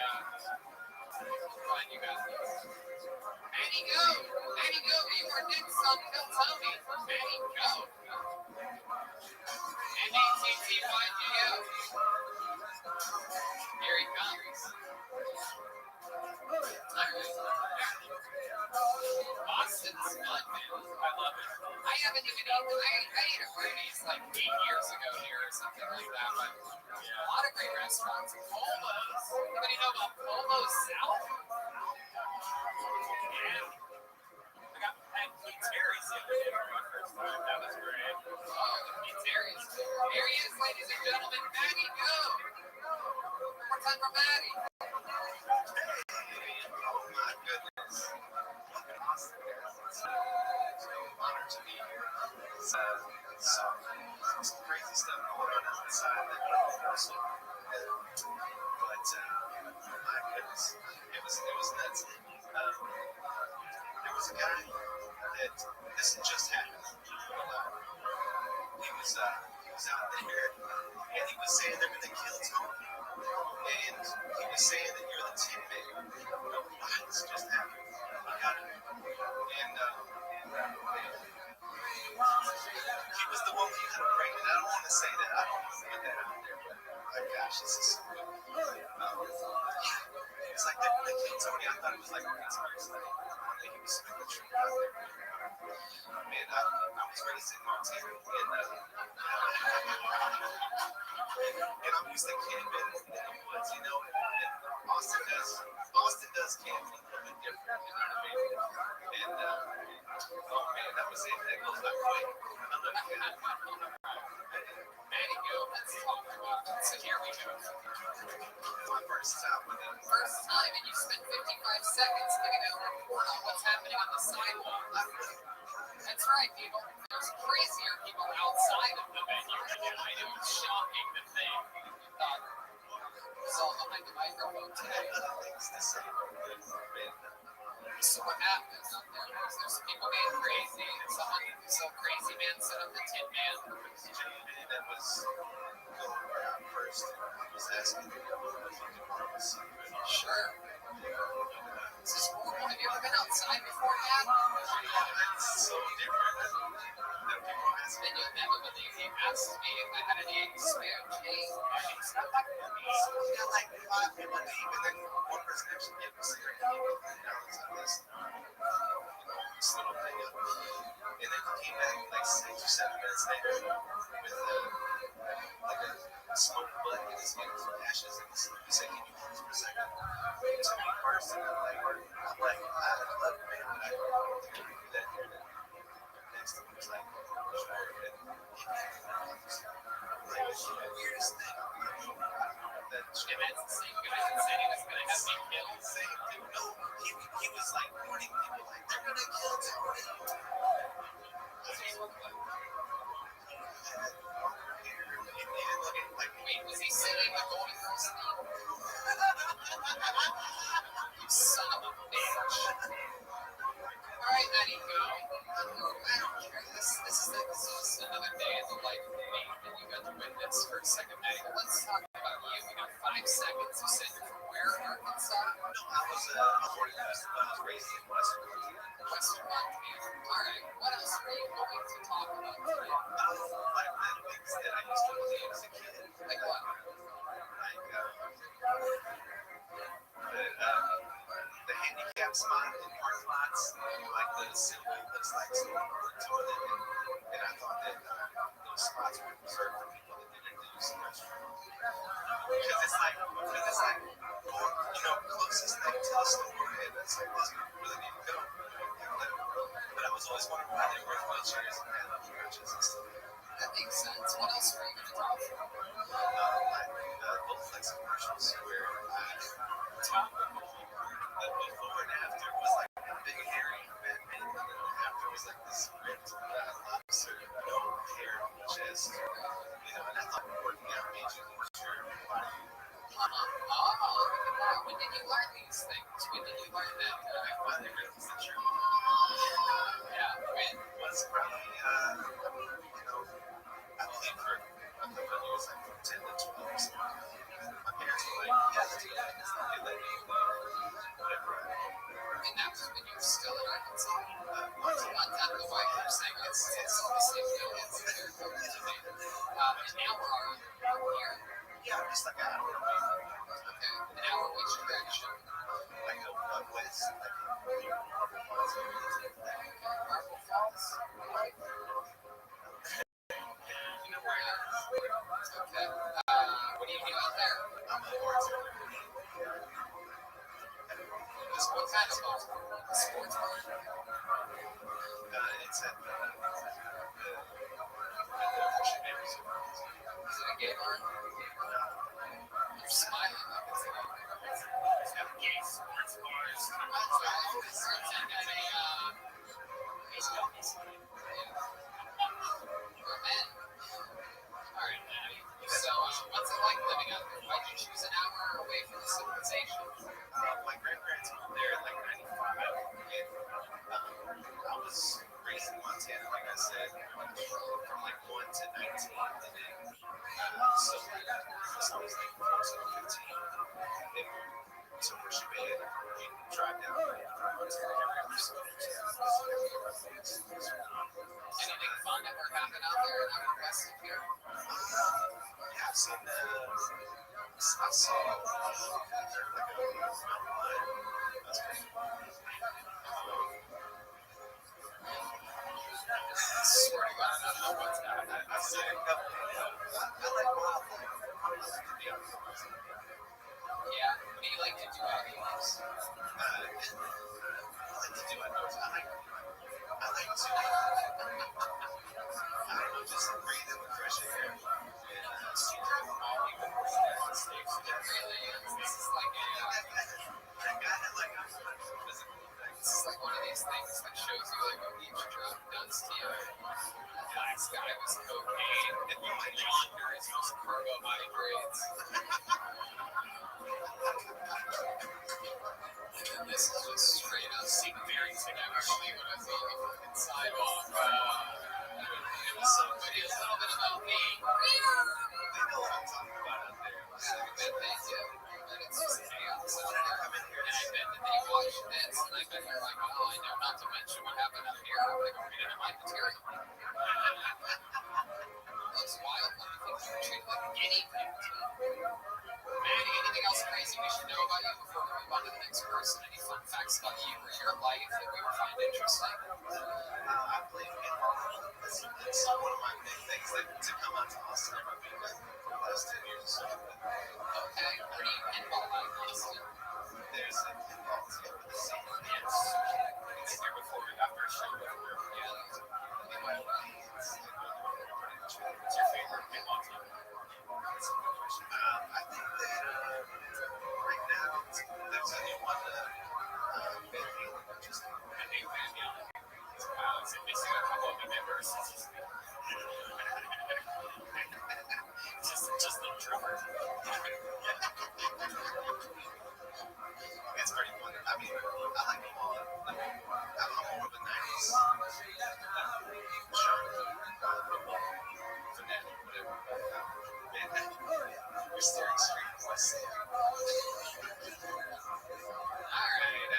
glad you got this. Manny Go! Manny Go! You are next on Kill Tony. Manny Go! NATTYGO. Here he comes. Boston's fun, man. I love it. I haven't even eaten. I ate at Rudy's like 8 years ago here or something like that. But a lot of great restaurants. Polo's. Anybody know about Polo's South? Yeah. I had Pete Terry's the other day for my first time. That was great. Oh, the Pete Terry's. Here he is, ladies and gentlemen. Maddie, go. One more time for Maddie. Oh, my goodness. It's an honor to be here. It's some crazy stuff going on outside that also, but my goodness, it was nuts. There was a guy that this just happened. He was was out there, and he was saying they're gonna kill Tony, and he was saying that you're the Tin Man. This just happened. And he was the one who kind of pregnant. I don't want to say that. I don't want to put that out there, but my gosh, this is so good. It's like they're gonna kill Tony. I thought it was like a conspiracy. One day he was spilling the truth out there. Man, I was raised in Montana, and I'm used to camping in the woods, you know. And Austin does camping a little bit different, you know what I mean? And oh man, that was it. That goes by quick. I love it. Anywho, let's talk about it. So here we go. My first time with it. First time, and you spent 55 seconds giving a report on what's happening on the sidewalk. That's right, people. There's crazier people outside of the venue. I know it's shocking to think. Thought it was all behind the microphone today. Other things to say. So what happens out there? There's people being crazy, and some crazy man set up the Tin Man. That was where I first was asking if you could promise. Sure. This is horrible. Have you ever been outside before, Dad? It's so different than people ask me. And you'll never believe he asked me if I had any spare change. It's not like like 5 people leave and then one person actually gave me a cigarette and $8 on this little thing. And then he came back like 6 or 7 minutes later with like a smoke butt in his hand with ashes in his sleeve. He said, "Can you hold this for a second?" To me first, and I'm like, I love you, man, but I don't think I can do that here. Next to me was like, sure, and he back in the office. Like, it's the weirdest thing. I don't know what that shit. If it's the same guy that said he was going to have me killed. Same thing. No, he was like warning people, like, they're gonna kill Tony. Wait, was he sitting with Golden Girls? You son of a bitch. Alright, Aniko. I don't care. This is just another day in the life of me that you got to witness for a second day. Let's talk about you. We got 5 seconds. You said you're from where? Arkansas? No, I was raised in Western Montana. Western Montana. Alright, what else are you going to talk about today? Like the things that I used to believe as a kid. Like what? Like the handicap spot in parking lots, like the silhouette looks like someone worked on it, and I thought that those spots were reserved for people that didn't do some restaurant. Because it's like, you know, closest thing to the store, and it's like, this really need to go. But I was always wondering why they were wheelchairs and had other crutches and stuff. That makes sense. What else are you going to talk about? Like both flex commercials where top the before and after was like a big hairy Batman, and then after was like this ripped lobster, no hair on the chest, you know, and I thought working out made you more sure of your body. When did you learn these things? When did you learn that? I finally realized the truth. Yeah, when? Was probably, you know, I believe for a couple of years, like from 10 to 12 or something. My parents were like, yeah, let's do that. They let me whatever I And that was when you were still in Arkansas? want. Montana, the white you're saying it's all the same deal. It's territory to me. And now where are you? Here? Yeah, I'm just like, I don't know. Okay. And now we're which direction? I go west, like Marble Falls. Marble Falls? You know where I am? Okay. What do you do out there? I'm a bartender. What kind of bar? Sports bar? It's at the Is it a gay bar? You're smiling like it's a gay bar. it's got gay sports bars. Alright, so what's it like living out there? Why'd you choose an hour away from civilization? My grandparents moved there in like 95, and I was raised in Montana, like I said, from like 1 to 19. So I was like 14 or 15. And we took her to bed and drive down to every episode. Anything fun ever happen out there in our west of here? Yeah, I've seen I saw like a mountain lion. That's pretty cool. I swear to God, I don't know what's happening. I say a couple. I like wildlife. Yeah, what do you like to do outdoors? I like to do outdoors. I like to, I don't know, just breathe in the fresh air and see the quality of the stakes. It really is. This is like a, That guy had like a physical effect. this is like one of these things that shows you like what each drug does to you. Last guy was cocaine, and yonder is just carbohydrates. And this is just straight up sequencing actually what I saw on the fucking sidewalk. It was so good. It was a little bit about me. They know what I'm talking about out there. They do. And it's just chaos. And I bet that they watch this, and I bet they're like, oh, I know not to mention what happened out here. I'm like, read it in my material. Those wildlife things are treated like a guinea pig. Manny, anything else crazy we should know about you before we move on to the next person? Any fun facts about you or your life that we would find interesting? I play pinball. It's one of my big things to come out to Austin. I've been there for the last 10 years or so. Okay, where do you pinball out in Austin? There's a pinball team with the scene. Yes. It's here before we got our show. Yeah, that's What's your favorite pinball team? I think that right now there's a new one. Van Halen, just a new Van Halen. Wow, it's missing a couple of the members. Just the drummer. It's pretty fun. I mean, I like them all. I'm more of a 90s. Fanatic, whatever. Restream. alright,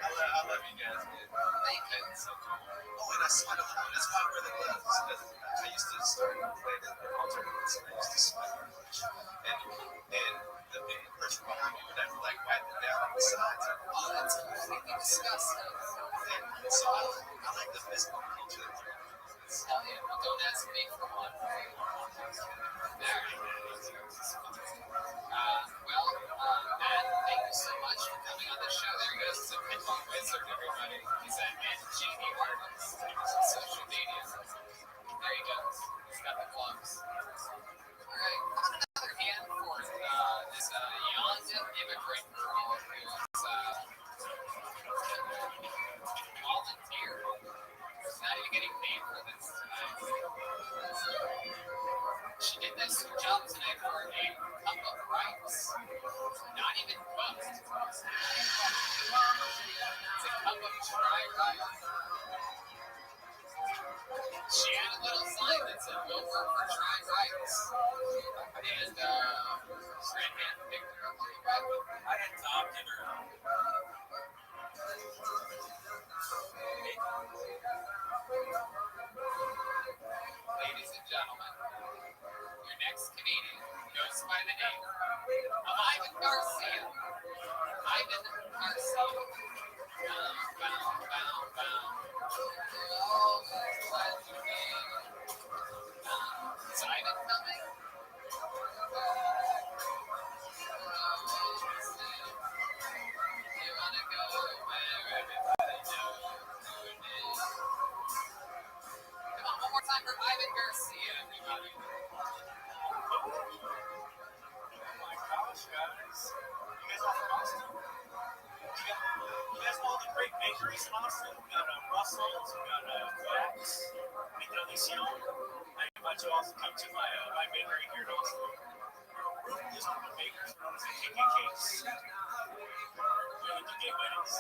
I love you guys, man. thank you. So cool. Oh, and that's why I wear the gloves. I used to start playing in the alternates, and I used to sweat very much. And the big person behind me would have to like wipe it down on the sides. Oh, that's completely disgusting. And so I like the physical culture. Hell yeah, well, don't ask me for one. Matt, thank you so much for coming on the show. There he goes, the pinball wizard, everybody. He's at MGD Artist on social media. There he goes. He's got the gloves. All right, another hand for this young immigrant girl who's volunteered. She's not even getting paid for this tonight. She did this job tonight for a cup of rice. Not even cooked. It's a cup of dry rice. She had a little sign that said, "No work for dry rice." And Red Man picked her up. I had Tom dinner. Ladies and gentlemen, your next comedian goes by the name of Ivan Garcia. Ivan Garcia. Oh, glad you came. Is Ivan coming? You wanna go where everybody knows your name? Come on, one more time for Ivan Garcia, everybody. Oh my gosh, guys. You guys all from Austin? You guys know all the great bakeries in Austin? We got Russell's, we got Wax, Mi Tradición. I invite you all to come to my bakery here in Austin. There's one of the bakers known as the KK Cakes. We only do gay weddings.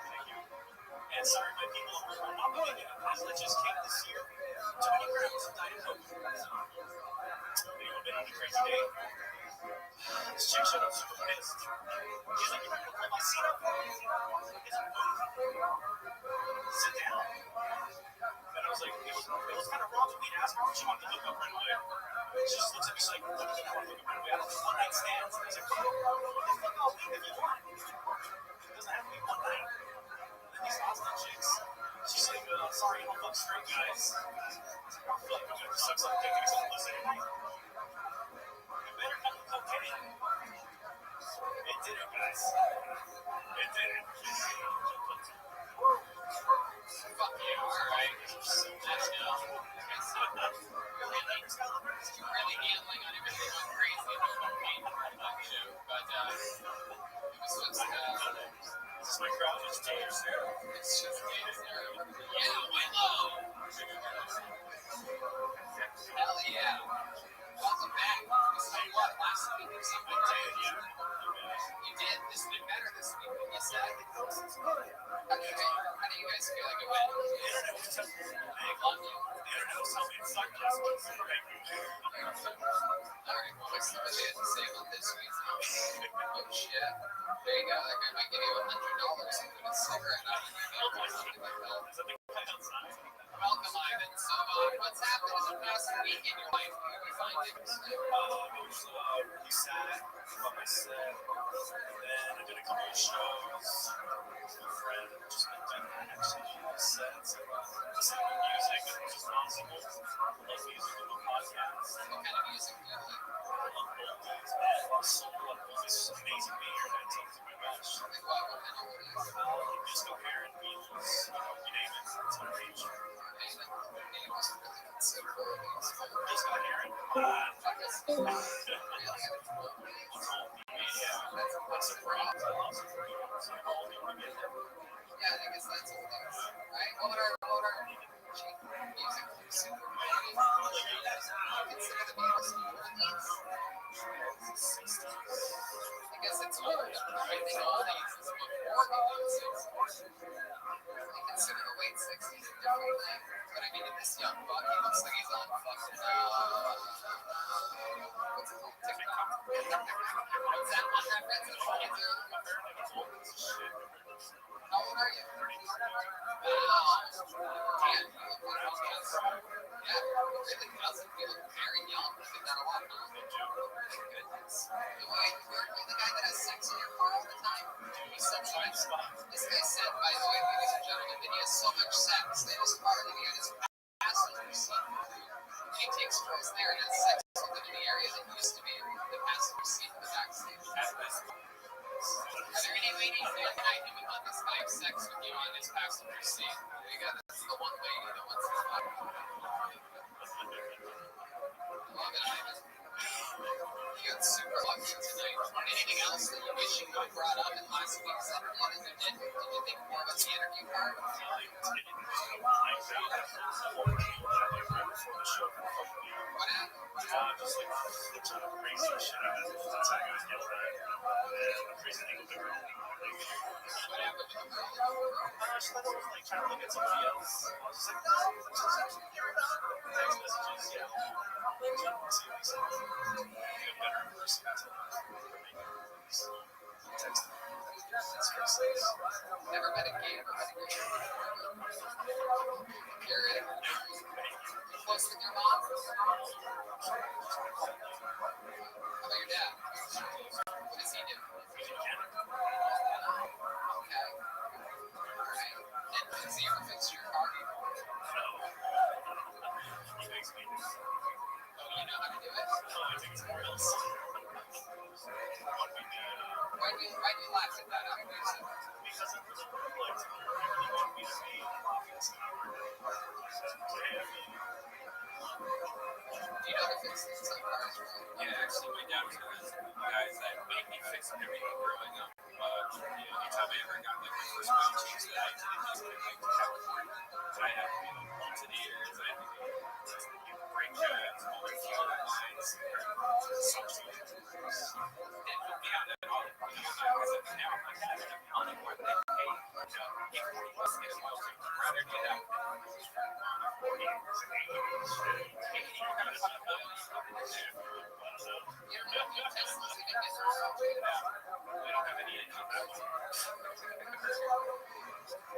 Thank you. And sorry, my people, I'm not going to get a that just came this year. 20 grams of Diet Coke. crazy day. This chick showed up super pissed. She's like, "You want to pull my seat up?" He's like, "Sit down." And I was like, it was kind of wrong of me to ask her if she wanted to hook up right away. She just looks at me, she's like, "What do you mean I want to hook up right away? I don't do one night stands." And I was like, "Fuck, I'll leave if you want. It doesn't have to be one night." And then these Austin chicks, she's like, "Sorry, I don't fuck straight guys." I was like, "Oh, fuck, I'm gonna suck some dick and some pussy." You better come with cocaine. It did it, guys. It did it. Fuck you, alright? That's enough. You're really gambling on everything going crazy and no pain on the show. But, it was just, This is my crowd, it's James there. it's just, yeah, Willow! Hell yeah. Welcome back. So what, last week or something, right? You did. This has been better this week than you said. How do you guys feel like it went? The internet was telling me, I love you. the internet was telling me it sucked last week. Alright, well, what's the best you have to say about this week? Oh shit. There you go. That guy might give you $100 and put a cigarette out of your mouth or something like that. There's a big fight outside. Welcome, Ivan. So, what's happened in the past week in your life? Where do you find it? It was really sad about my set. And then I did a couple of shows with a friend. Just been doing that actually on the sets. Listening to music as much as possible. I love music and the podcast. What kind of music do you like? I love old dudes, man. Soul, I love this amazing beer that takes my gosh. Like what? What kind of music? Disco Karen, Beatles, you name it, it's my age. It was really considerable. Disco Karen, That's a problem. I love some Beatles. I love all the music. Yeah, I guess that's all things, right? What would our cheap music super consider the Beatles oldies? I guess it's old. I think oldies is before the late 60s. I consider the late 60s a different thing. But I mean, in this young buck, he looks like he's on fucking, what's it called? TikTok. What's that one reference? How old are you? 32. Wow. Damn, you look like a young. Yeah, really doesn't. You look very young. I think that a lot, huh? Goodness. Wait, you're the guy that has sex in your car all the time? Sometimes. This guy said, by the way, ladies and gentlemen, that he has so much sex in his car that he had his passenger seat. And he takes girls there and has sex with them in the area that used to be the passenger seat in the backstage. Are there any ladies there tonight who would let this guy have sex with you on his passenger seat? There you go. That's the one lady that wants to fuck. Love it, Ivan. You got super lucky tonight. Anything else that you wish you would have brought up in last week's interview that you didn't? Did you think more about the interview part? What happened? Just like crazy shit. That's how you guys get that. Crazy thing with the girl. What happened with the girl? She was like trying to look at somebody else. I was just like, no, it's just actually text messages, yeah. Get better in person. Text. That's crazy. Never met a gay, never met a gay. You're close with your mom? How about your dad? What does he do? Okay. Alright. And has he ever fixed your car? He makes me. Oh, you know how to do it? No, I think it's more else. Why do you laugh at that? I'm curious. Because it really like really want me to be obvious. Do you know how to fix some cars? Yeah, actually, my dad was one of those guys that made me fix everything growing up. Anytime I ever got like my first oil change that I did, just like California, I had to do alternator, I had to do brake pads, motor fuel lines, and beyond that, all now I'm like, I don't know what they pay. If you want to get an oil change, I'd rather do that. You don't need Teslas even get their own. They don't have any engine.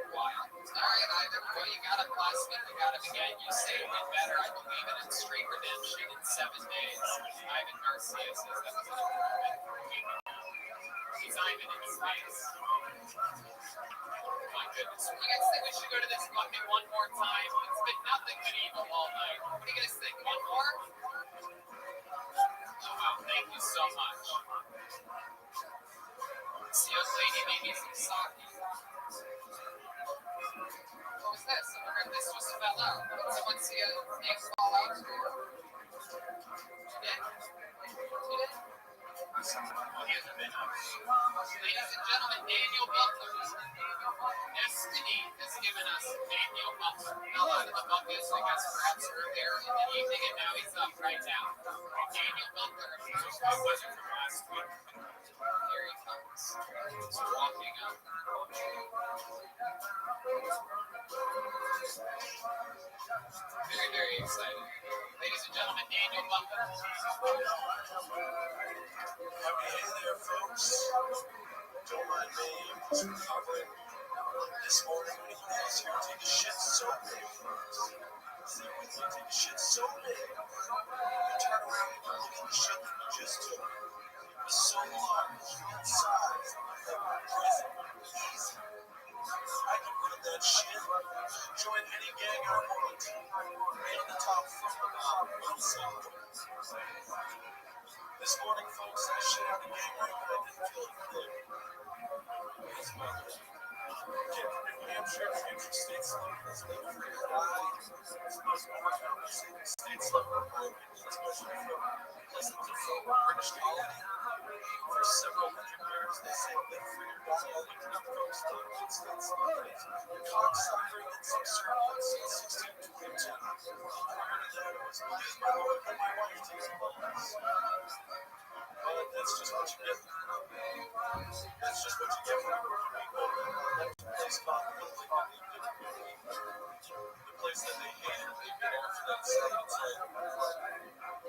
Wild. All right, Ivan. Well, you got him last week. You got him again. You saved it better. I believe in it. Straight redemption in 7 days. Ivan Garcia says that was an improvement. He's Ivan in space. My goodness. You guys think we should go to this bucket one more time? It's been nothing but evil all night. What do you guys think? One more? Oh, wow. Thank you so much. See, young lady made me some sake. What was this? I wonder if this just fell out. Did someone see a egg fall out? You did? You did? Ladies and gentlemen, Daniel Butler. Destiny has given us Daniel Butler. Fell out of the bucket, I guess perhaps earlier in the evening, and now he's up right now. Daniel Butler. Here he comes. He's walking up. Very, very excited. Ladies and gentlemen, Daniel Butler. Hey there, folks. Don't mind me. I'm just covering. This morning, when you guys here take a shit so big. See, when you take a shit so big, you turn around and look at the shit that you just took. It was so large inside that my prison easy. I can run that shit. Join any gang I want. Be on the top floor of the outside. This morning, folks, I shit out a gang rape and I didn't feel it clear. It's my New Hampshire, future states levels of free die. It's most important states level especially from places from British Colony. For several hundred years, they say live free or die. All you can folks do is states levels. Cocksucker and subservient since 1622. Prior to that, it was my lord and my wife takes blows. But that's just what you get. That's just what you get for the place called the place that they hated. They beat off that state.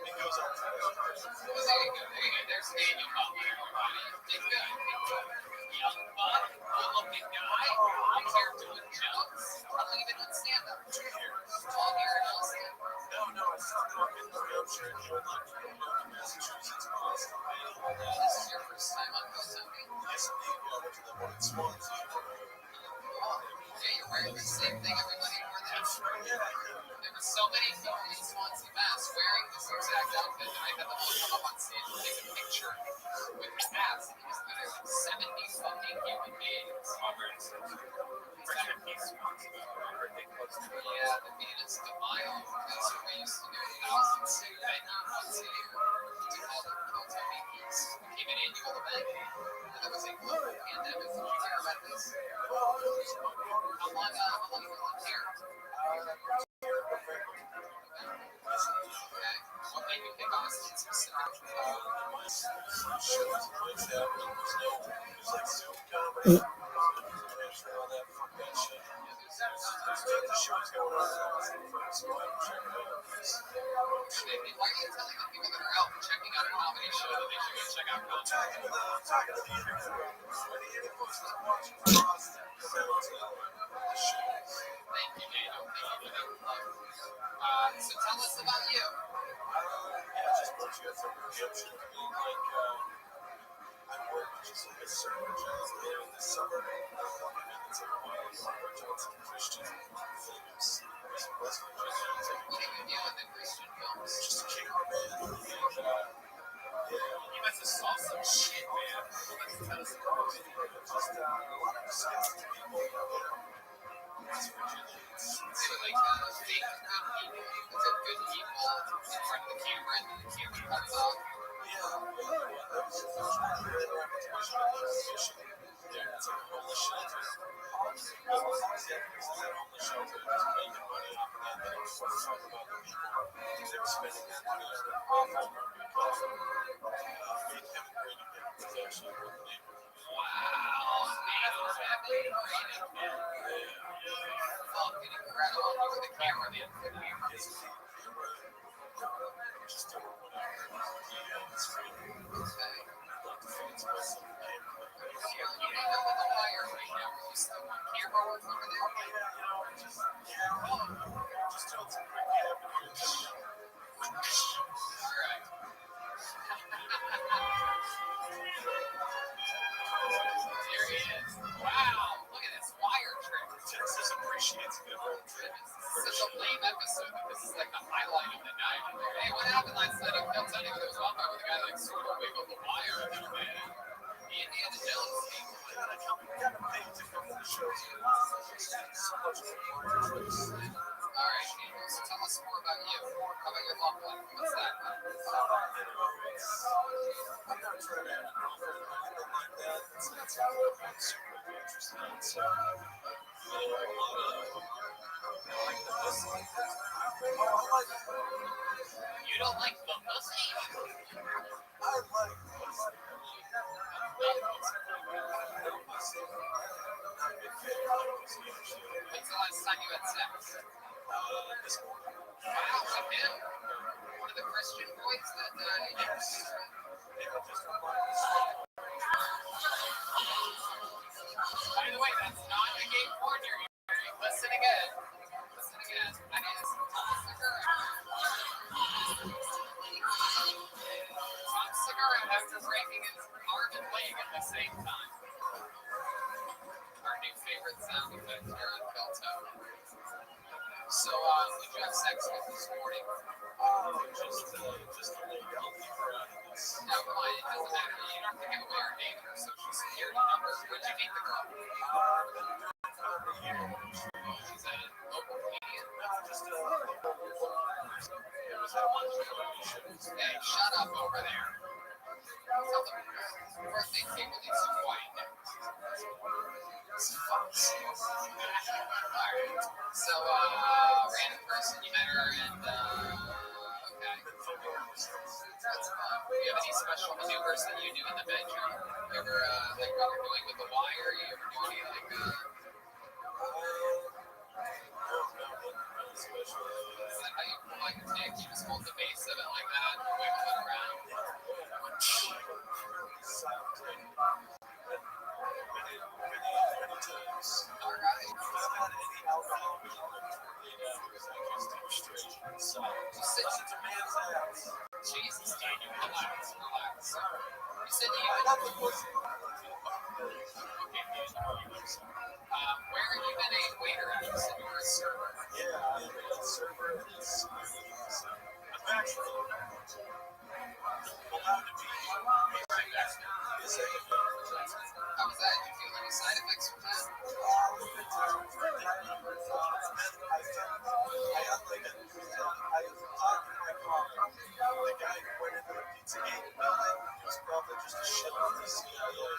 It goes on. There you go. There you go. There's Daniel Butler, everybody. Did good. Young bud, good-looking guy. He's here doing jokes. Probably even on stand-up. 2 years. All here in Austin. No, I started off in New Hampshire, doing like Massachusetts, Boston, Maine, all that. This is your first time on GoToMe? Yes, indeed. I went to the one in Swansea. Yeah, you're wearing the same thing everybody wore there. That's right, yeah. There were so many people in Swansea, Mass. wearing this exact outfit, and I had them all come up on stage and take a picture with the cast. It was literally 70 fucking human beings. Yeah, the Venus de Mayo. That's what we used to do. Thousands of venues once a year. To call them GoToMe East. Became an annual event. And there was a global pandemic. Did you hear about this? How long have you been here? Okay. What made you pick Austin specifically? Why are you telling the people that are out checking out a comedy show that they should go check out GoToMe? I'm talking to the interviewer. When the interviewers are watching from Austin, Thank you, Daniel. Thank you for that plug. So tell us about you. Just put you from New Hampshire. I work just like a server job there in the summer. It's a wild Johnson Christian films. West Virginia. What do you do with the Christian films? Just a cameraman. You must have saw some shit, man. Just a lot of disgusting people. West Virginia. Is it like fake good people? Is it good people in front of the camera and then the camera cuts off? It's a homeless shelter. Homeless shelter is making money off of that. They don't want to talk about the people. They were spending that money on their home because immigrating was actually worth the neighborhood. Wow, immigrating. Fucking incredible. You were the cameraman for that. Just doing whatever. There he is. Wow, look at this wire trick. Texas appreciates a good road trip. Such a lame episode, but this is like the highlight of the night. Hey, what happened last night? I'm telling you, there was one part where the guy like sort of wiggled the wire a little bit. Indiana Jones thing. Gotta pay to come to the shows. So much All right, Daniel, so tell us more about you. How about your love life? What's that? I'm not trying to offer anything like that. It's super interesting. So, You don't like the pussy? I like When's the last time you had sex? this morning. Wow, with him? One of the Christian boys that Yes. Just By the way, that's not a gay porn you're hearing. Listen again. Listen again. I need to Tom Segura after breaking his arm and leg at the same time. Our new favorite sound effect here on Pelto. So, did you have sex with this morning? just a little healthy variety. No, fine. It doesn't matter. You don't have to give away her name and her social security number. Where'd you meet the girl? She's a local comedian. Hey, shut up over there. Tell them birthday cake with these white. Alright. So, random person, you met her and, okay. That's fun. Do you have any special maneuvers that you do in the bedroom? You ever, like what you're doing with the wire? You ever do any, like, is that how you pull out your dick? You just hold the base of it like that and wiggle it around? Jesus, Daniel, relax, relax. You said you where have you been a waiter at? You said you were a server. I'm actually allowed to be How was that? Did you feel any side effects from that? The guy who went into the Pizzagate building was probably just a shit on the CIA.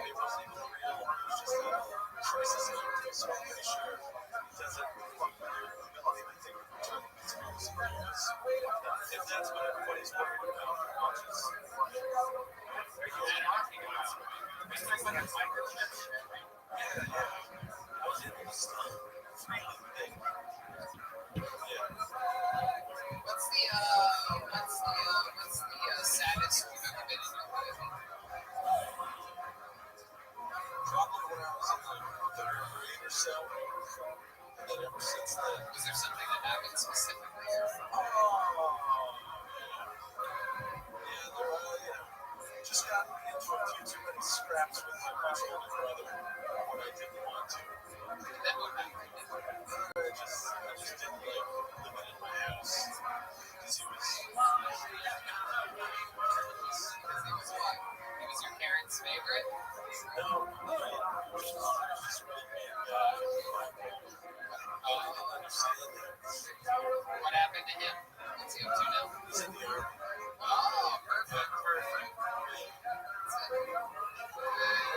It wasn't even real. It was just a crisis interview, so I'm pretty sure it doesn't fuck with your ability to think of returning conspiracy theories. If that's what everybody's worried about, watches. Are you anarchy guys? It's like a microchip. Yeah. I was able to still freely think. What's the saddest you've ever been in your life? Probably when I was in like third grade or so. And then ever since then. Was there something that happened specifically? Just got into a few too many scraps with my much older brother when I didn't want to. Then what happened? I just didn't like living in my house because he was what? He was your parents' favorite? no, just really being I don't understand that. What happened to him? What's he up to now? He's in the army. Oh, perfect.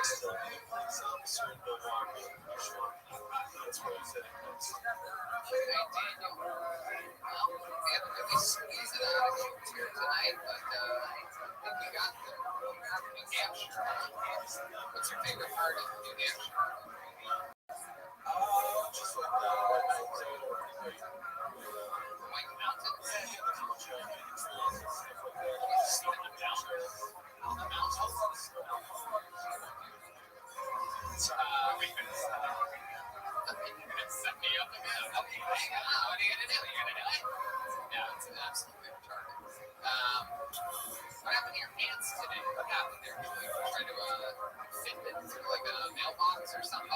Still being a police officer in Milwaukee. That's where he's heading next. Okay, Daniel. Well, we haven't really squeezed it out of you here tonight, but I think we got there. New Hampshire. What's your favorite part of New Hampshire? Just like White Mountains over pretty great. White Mountains? Yeah, there's a bunch of hiking trails and stuff like that. nuts today. What happened? They're trying to fit it through like a mailbox or something.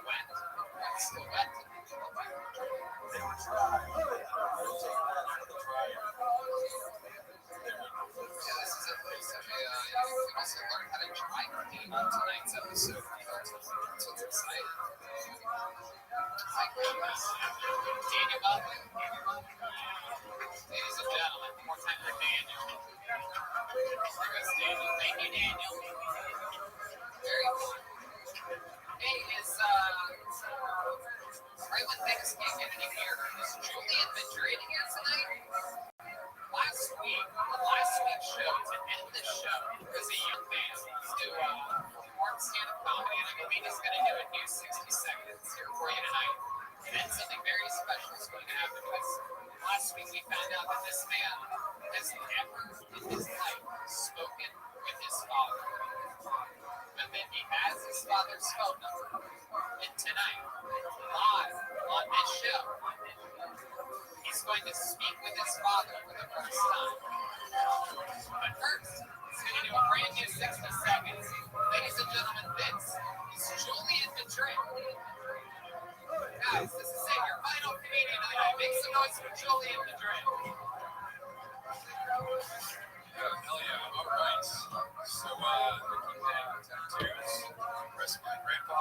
Wet. It's still wet. Yeah, this is a place that you can also learn how to dry clean on tonight's episode. That's what's exciting. My goodness. Daniel Butler. Ladies and gentlemen, more time for Daniel. There goes Daniel. Thank you, Daniel. Very cool. Hey, is right when things can't get any weirder, is Julian Madrid here tonight? Last week's show, to end the show, was a young man to perform stand-up comedy, and I believe he's going to do a new 60 seconds here for you tonight. And then something very special is going to happen because last week we found out that this man has never in his life spoken with his father. But then he has his father's phone number. And tonight, live on this show, he's going to speak with his father for the first time. But first, he's going to do a brand new 60 seconds. Ladies and gentlemen, this is Julian Madrid. Guys, this is it, your final comedian of the night. Make some noise for Julian Madrid. Hell yeah, all right. So, looking at tattoos, impressed my grandpa.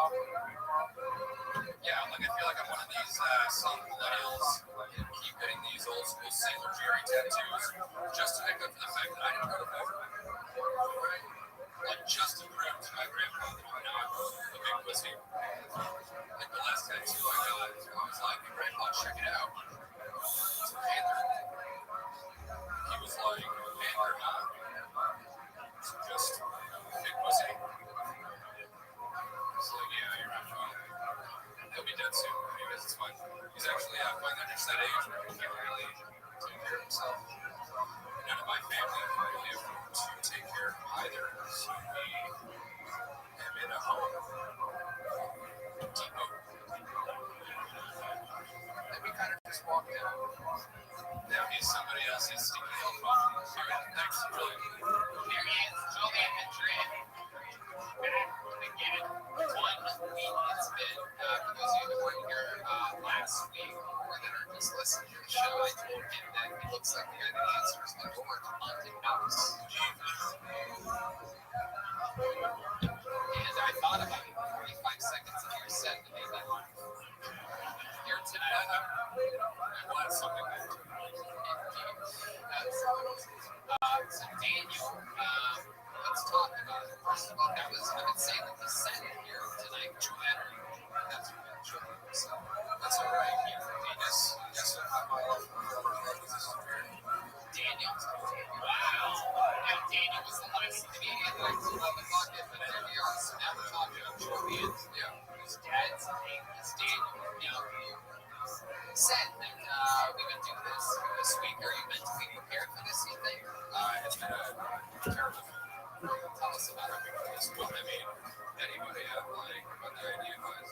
Yeah, like I feel like I'm one of these some millennials who keep getting these old school Sailor Jerry tattoos just to make up for the fact that I didn't go to Beverly. Like just to prove to my grandpa that I'm not a big pussy. Like the last tattoo I got, I was like, Grandpa, check it out. It's a panther. He was like, panther, huh? It's just a big pussy. He's like, yeah, you're not wrong. He'll be dead soon. Anyways, it's fine. He's actually fine. They're just that age where he can't really take care of himself. None of my family can really afford to take care of him either. So we am in a home depot. And we kind of just walked in. Now he's somebody else's sticky little phone. Thanks, Julian. Here he is, Julian Madrid. Back again. 1 week it's been. For those of you that weren't here last week or that are just listening to the show, I told him that he looks like the guy that answers the door at the haunted house. And I thought about it 45 seconds of your set to make that line. Here tonight. I want something like that. So Daniel, let's talk about it. First of all, that was, I would say that the set here tonight, Joanna, that's what so That's all right. Yes, my love Daniel, wow. Now, Daniel was the last comedian that I pulled out the bucket, but here we are. So now we're talking about Julian. Yeah. His dad's name is Daniel. Now, said that we would do this week. Are you mentally prepared for this, you think? It's been a terrible. Tell us about it. Well, I mean, anybody but the idea was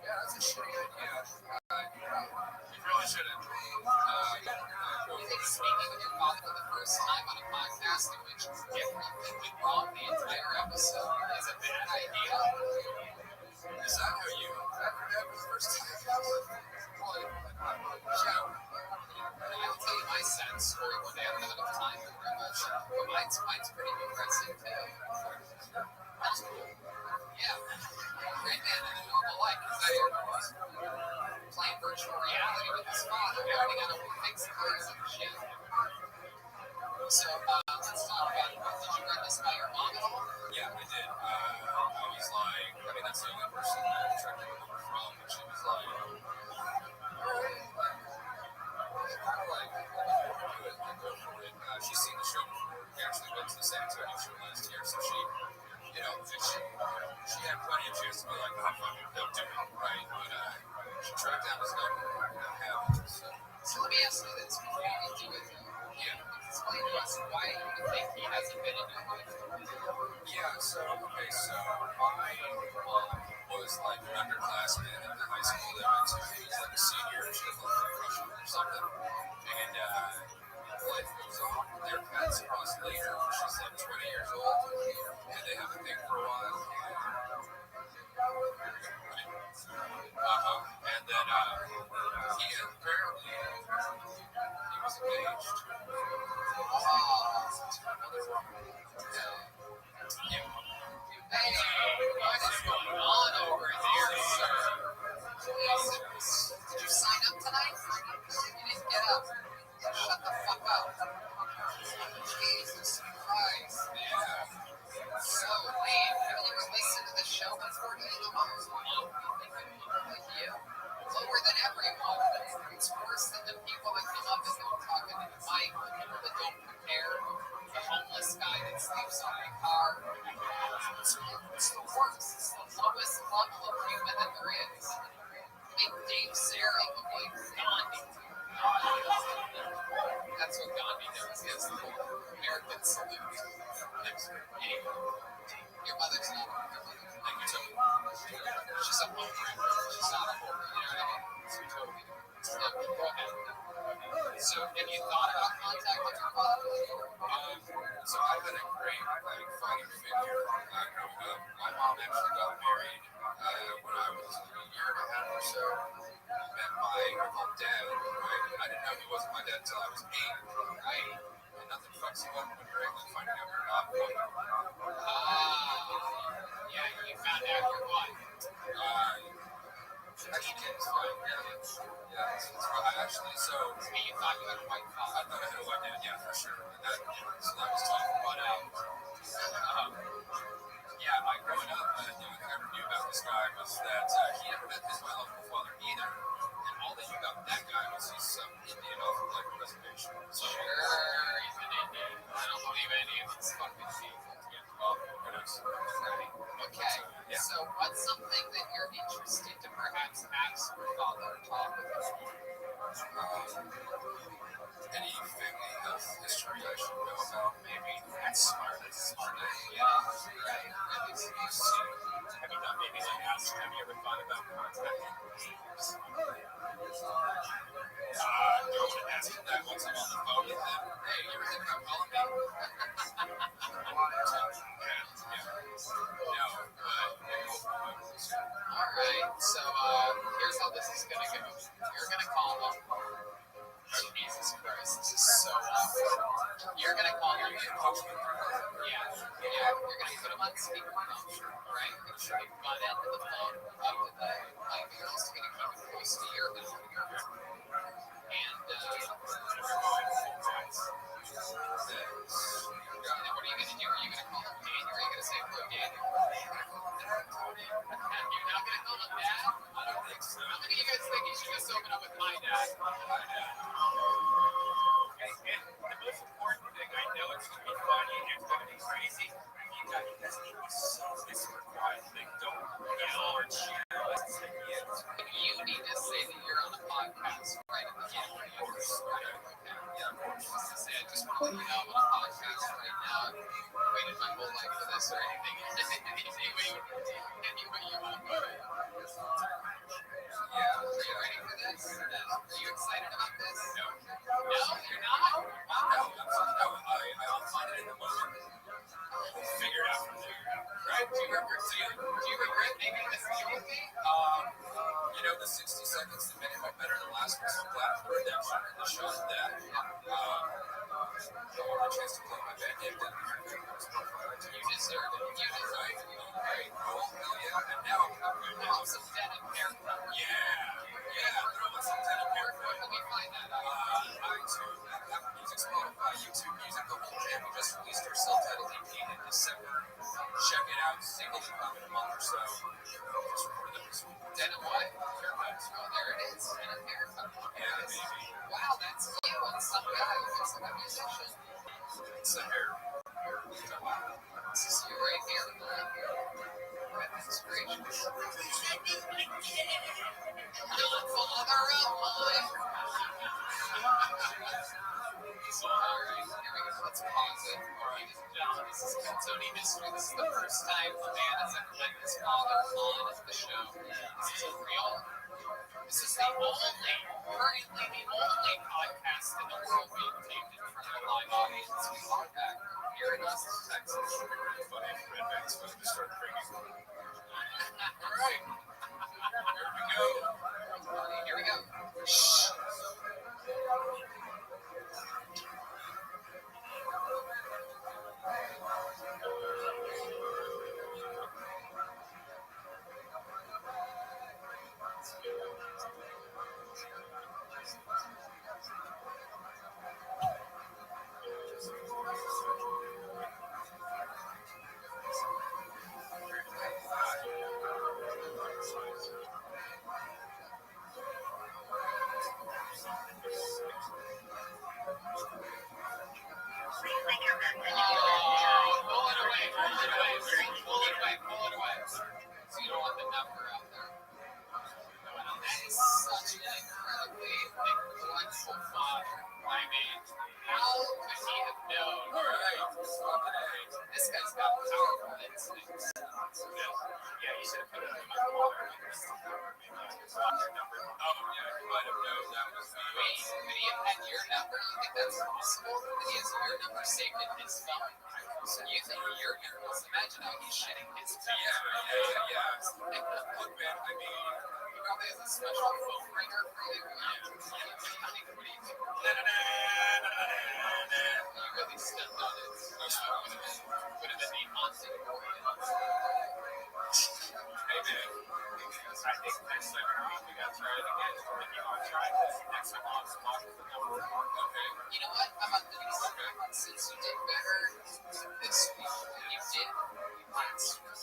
yeah, that's a shitty idea. You really shouldn't. You think speaking with your father for the first time on a podcast in which everything went wrong the entire episode is a bad idea? Is that how you that was the first time? I'll tell you my sad story one day. I don't have enough time for very much. But mine's pretty depressing too. That's cool. Yeah. Great man in a normal life. He's playing virtual reality with his father. Already got to fix cars and shit. So let's talk about it. Did you run this by your mom at all? Yeah, I did. I was like, I mean, that's the only person that I tracked the number from. And she was like, she's seen the show before. We actually went to the San Antonio show last year, so she, she had plenty of chance to be like, oh, fuck it, don't do it, right? But she tracked down his number, and I have it. So let me ask you this before you do it. Yeah, explain to us why you think he hasn't been in your life. Yeah, so my mom was like an underclassman in the high school that I went to. He was like a senior, she was like he apparently he was engaged. Hey, what is going on over there, sir? Jesus. Did you sign up tonight? You didn't get up. Shut the fuck up. Jesus Christ, man. So lame. Have you ever listened to the show before? Do you know how low we think it is? Like you. Lower than everyone. It's worse than the people that come up and don't talk into the mic, the people that don't prepare, the homeless guy that sleeps on my car. It's the worst. It's the lowest level of human that there is. Make Dave Sarah look like Gandhi. That's what Gandhi does. He has the American salute. Anyway, your mother's not a woman. Like you told me. She's a woman. She's not a woman. You know what I mean? So you told me. Yeah, go ahead. So have you thought about contacting your father? So I had a great fighting figure growing up. My mom actually got married when I was a year and a half or so. Met my dad. Right? I didn't know he wasn't my dad until I was 8. Right? And nothing fucks you up when you're able to find out you're not one. Yeah, you found out your wife. Actually, it's fine. Yeah, that's right. Actually, so You thought you had a white I father. thought I had a white dad, yeah, for sure. And so that was tough. But yeah, growing up, the only thing I ever knew about this guy was that he never met his biological father either. And all they knew about that guy was he's some Indian off of like a reservation. So Sure, he's an Indian. I don't believe any of these fucking people. yeah, well, who knows? Okay, so what's something that you're interested to perhaps ask your father or talk with him? Any family health history I should know about? Maybe. That's smart. Yeah, right. Have you done maybe like ask? Have you ever thought about contacting neighbors? Go and ask him that once I'm on the phone with him. Hey, you ever think about calling me? No, All right, so here's how this is going to go. You're going to call him. Jesus Christ, this is so awful. You're going to call him. Yeah, you're going to put him on speakerphone, right? Make sure you butt into the phone up to the mic. You're also going to keep it close to your mouth. And then what are you going to do? Are you going to call him Daniel? Or are you going to say, hello, Daniel? You're not going to call him Dad? I don't think so. How many of you guys think you should just open up with my dad? And the most important thing, I know it's going to be funny, it's going to be crazy. You guys need to be so super quiet. Like, don't yell or cheer. You need to say that you're on a podcast right at the beginning. Yeah, of course. I just want to let you know I'm on a podcast right now. I've waited my whole life for this or anything. Any way you want to put it. Yeah. Are you ready for this? Are you excited about this? No. No, you're not? No, I'll find it in the moment. We'll figure it out from there. Right? Do you regret making this deal with me? The 60 seconds to minute went better than last one, so glad for redemption and the shot at that. I want a chance to play my bad game down here. You deserve it. You deserve it. Right? Cool. Hell yeah. And now I'm good now. Some denim haircut. Yeah. Throw in some denim haircut. Where can we find that? iTunes, Apple Music, Spotify, YouTube Music, the whole jam. We just released our self-titled EP in December. Check it out. Single will come in a month or so. Just recorded that this week. Denim what? Haircut. Oh, there it is. Denim haircut. Yeah, baby. Wow, that's you and some guy who looks like a musician. It's the hair. This is you right here. Goodness gracious. Not father of mine. Alright, here we go. Let's pause it. Ladies and gentlemen, this is Tony Mystery. This is the first time a man has ever met his father on the show. This is real. This is currently the only podcast in the world being taped in front of a live audience. We are back here in Austin, Texas. Really funny if Red Bank's supposed to start drinking. Alright. Here we go. Here I mean, how could he have known? All right, this guy's got powerful instincts. Yeah, you should have put it in my water. Oh, yeah, he might have known that was me. Wait, could he have had your number? You think that's possible? That he has your number saved in his phone? So you think your girls? Imagine how he's shitting his pants. Yeah. Look, man, I mean, He probably has a special phone ringer for you. Yeah. You really stepped on it. Would have been the haunting for you. hey, man, I think next time around we gotta try it again. If you want to try this, next time I'll just walk the number. Okay. You know what? How about this? Since you did better this week than you did last week,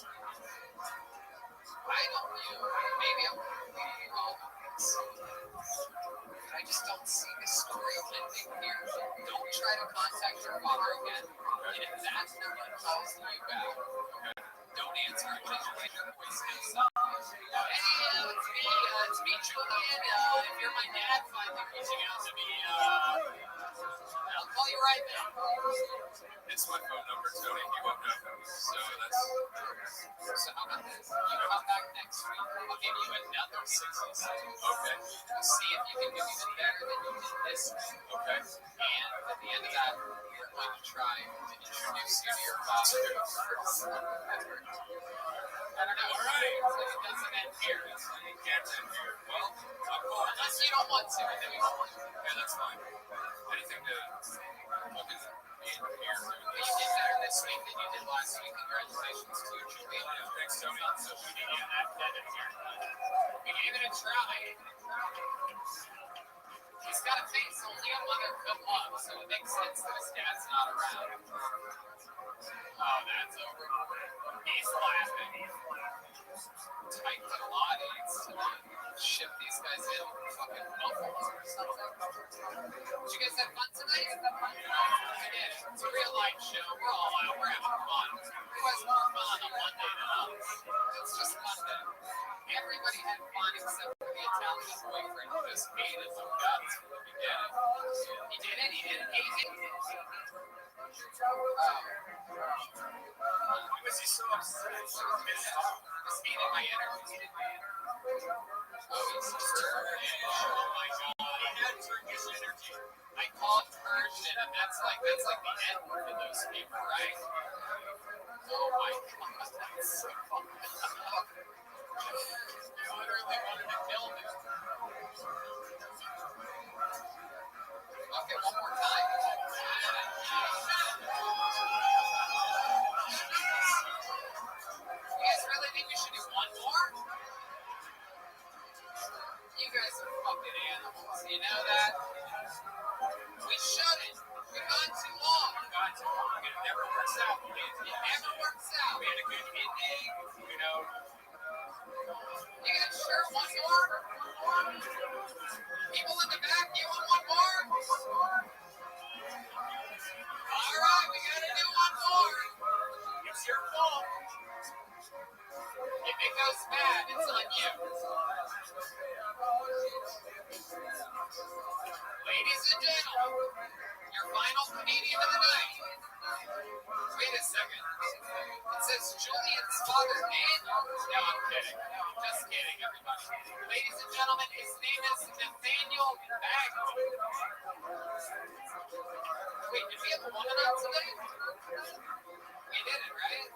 I don't know. Maybe I'm completely wrong on this. But I just don't see the story ending here. Don't try to contact your father again. And if that number calls you back, don't answer it. Just leave your voicemail. Hey, it's me, Julian. If you're my dad, finally reaching out to me. I'll call you right back. It's my phone number, Tony. He won't know. So how about this? You come back next week. I'll give you another 60 seconds. Okay. See if you can do even better than you did this week. Okay. And at the end of that, we're going to try to introduce you to your father. I don't know. All right. It doesn't end here. It can't end here. Well, I'm going. Unless you don't want to, and then we won't. Yeah, that's fine. Anything to look at here. You did better this week than you did last week. Congratulations to you, Julian. Yeah, thanks, Tony. So we need you at that in here. We gave it a try. He's got a face only a mother could love, so it makes sense that his dad's not around. Oh, that's over. He's laughing. Tight but a lot needs to ship these guys in fucking buffalo or something. Did you guys have fun tonight? I did. It's a real life show. We're all out. We're having fun. Who has more fun on a Monday than us? It's just Monday. Everybody had fun except for the Italian boyfriend who just hated the guts from the beginning. He did it. He did it. He did it. Why was he so upset? So pissed off. Just hated my energy. Oh, he's just Turkish. Oh my god. He had Turkish energy. I call it Persian, and that's like the N word of those people, right? Oh my god, that's so fucking up. I literally wanted to kill me. Okay, one more time. You guys really think we should do one more? You guys are fucking animals. You know that? We shouldn't. We've gone too long. It never works out. It never works out. We had a good ending, you know. You guys sure one more? People in the back, you want one more? All right, we gotta do one more. It's your fault. If it goes bad, it's on you. Ladies and gentlemen, your final comedian of the night. Wait a second. It says Julian's father, Daniel. No, I'm kidding. Just kidding, everybody. Ladies and gentlemen, his name is Nathaniel Bagley. Wait, did we have a woman on today? We did it, right?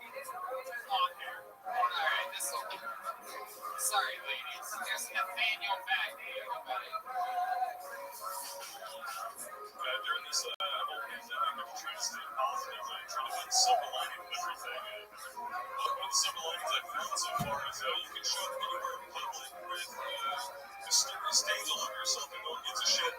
Long hair. Alright, this will be. Sorry, ladies. Here's Nathaniel Bagley, everybody. During this whole pandemic, I'm trying to stay positive. I'm trying to find silver lining with everything. One of the silver linings I've found so far is you can show up anywhere in public with mysterious stains all over yourself and no one gives a shit.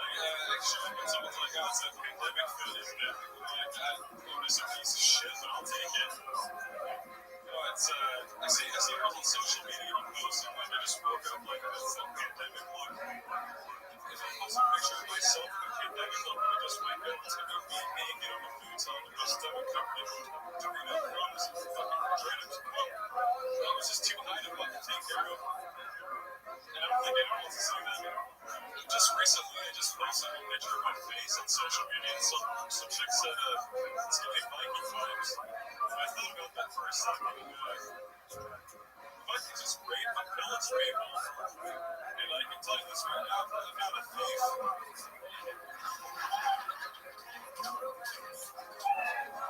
Like, sure, when someone's like, oh, it's a pandemic fit, isn't it? Like, oh, it's a piece of shit, but I'll take it. You know, it's, I see girls on social media posting like, I just woke up like, that's that pandemic look. If I post a picture of myself in a pandemic look, I just wake up, it's gonna be naked on a futon with my stomach covered in Dorito crumbs and fucking dreads. Well, I was just too high to fucking take care of. And I don't think anyone wants to see that. Just recently, I just posted a picture of my face on social media, and some chick said, it's giving Viking vibes. I thought about that for a second, and Vikings just raid the pillage people. And I can tell you this right now, I'm not a thief.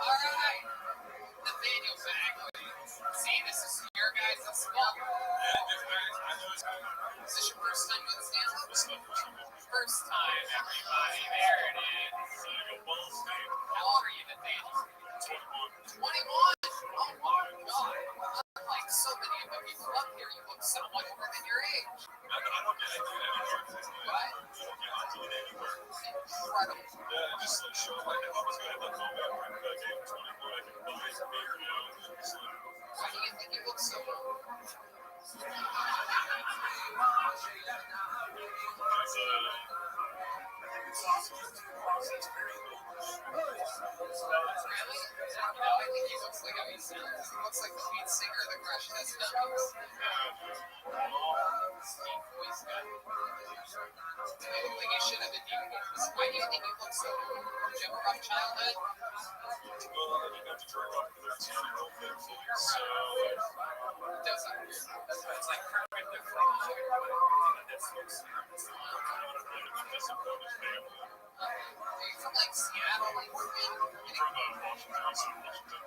Alright. Nathaniel Bagley. See, this is your guys' fault. Is this your first time with Stanley? First time, everybody. There it is. How old are you, Nathaniel? 21. 21? Oh my god. Unlike so many of the people up here, you look somewhat older than your age. I don't get anything anywhere. What? I don't get anywhere. Incredible. Yeah, just like show like if I was gonna have that moment where I gave 21, I could buy a beer now. Why do you think you look so old? Really? No, I think he looks like how he sounds. He looks like the lead singer of the Crash Test Dummies. Deep voice guy. You look like you should have a deep voice. Why do you think you look so old? Did you have a rough childhood? Well, I didn't have to turn off the 13-year-old Netflix, so... Does that weird? It's like Kermit the Frog. Netflix. That's a bonus family. Are you from like Seattle? Like, From Washington, Washington.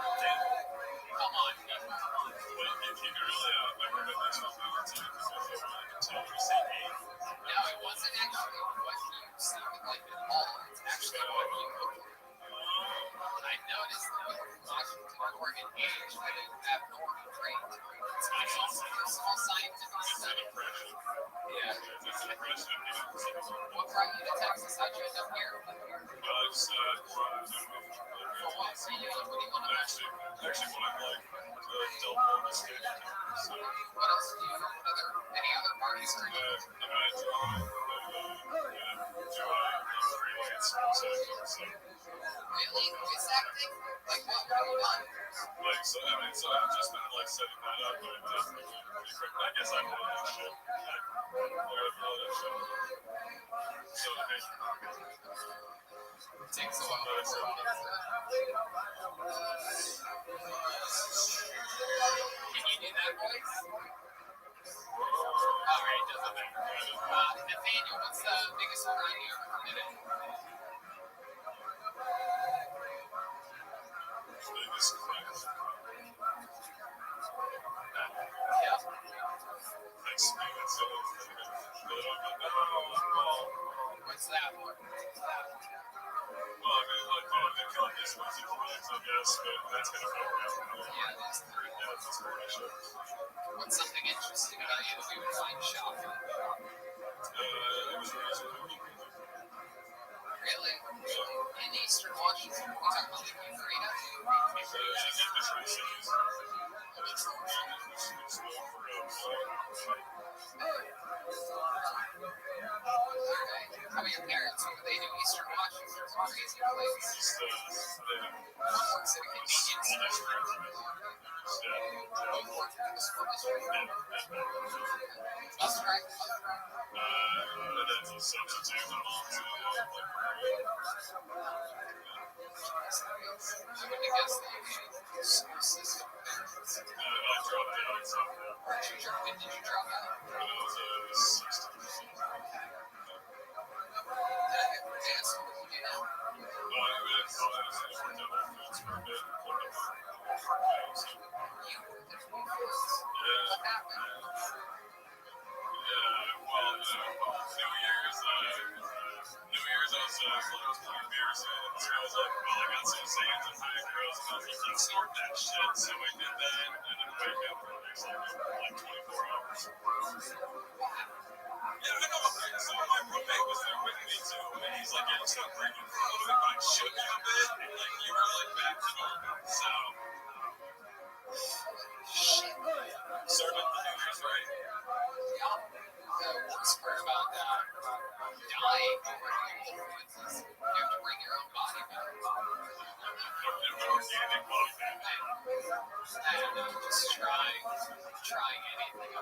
come on, people. But if you really, I heard that this was moving to until you say 8. No, it wasn't actually what you sounded like at all. It's actually what you look like. I noticed that you were Washington, Oregon age at an abnormal rate. It's my small scientific study. Yeah. What brought you to Texas? How'd you end up here? Just, For what? So you, what do you want to actually, what I like, Del Mar skate. So, what else do you know? Any other parties or anything? I mean, I do freelance, so. Really? Voice acting? Like what? What have you done? Like, so, I mean, so I've just been, like, setting that up, but definitely, I guess I'm really that shit. So, hey. It takes a while to work on it. Can you do that voice? Alright, doesn't matter. Nathaniel, what's the biggest crime you ever committed? Biggest crime. Yep. Thanks to me, that's it. What's that one? Well, I mean, like, the company's music crimes, I guess, but that's gonna fuck me up. Yeah, it is. Yeah, that's pretty sure. What's something interesting about you that we would find shocking? It was reasonable. Really? In Eastern Washington? We talking about like Euphrasia? How about your parents? What do they do? Eastern Washington is a crazy place. One works at a convenience store. Both work at the school district. Bus driver. That's a substitute. I wouldn't have guessed the school system. I dropped out. When did you drop out? When I was 16. Yes, what did you do now? Well, I mean, I was worked at Whole Foods for a bit. You worked at Whole Foods. What happened? Yeah, well, New Year's, I was playing beers, and so I was like, well, I got some sands and high girls, and I was like, let's start that shit. So we did that, and then wake up for the next like 24 hours. Yeah, I know. So my roommate was there with me too, and he's like, yeah, let's not bring you for a little bit, like shook you a bit, and like you were like back to normal. So Shit. started the New Year's right. Yeah. The worst part about dying over at Whole Foods is you have to bring your own body back. An organic body back. I don't know, just trying anything.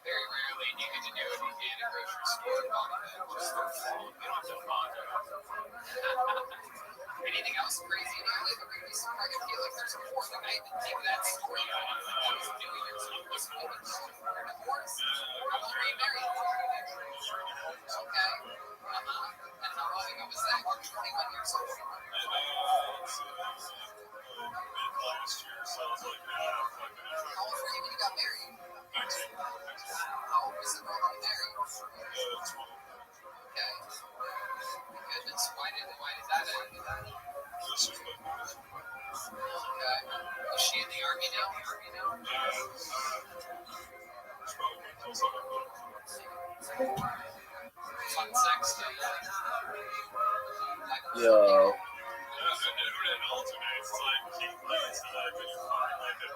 Very rarely do you get to do it in a grocery store. Just for fun. You don't have to apologize. Anything else crazy in your life? I feel like there's more. Like I didn't think that story I was doing or something. Was divorce? How old were you married? Okay. And how long ago was that? You're 21 years old. Last year, so I was like, How old were you when you got married? 19. How old was the girl you married? 20. Okay. Goodness, why did that end? This was like, Okay. Is she in the army now? Fun sex stuff. Yo. It alternates. It's like he leads the life and you find like a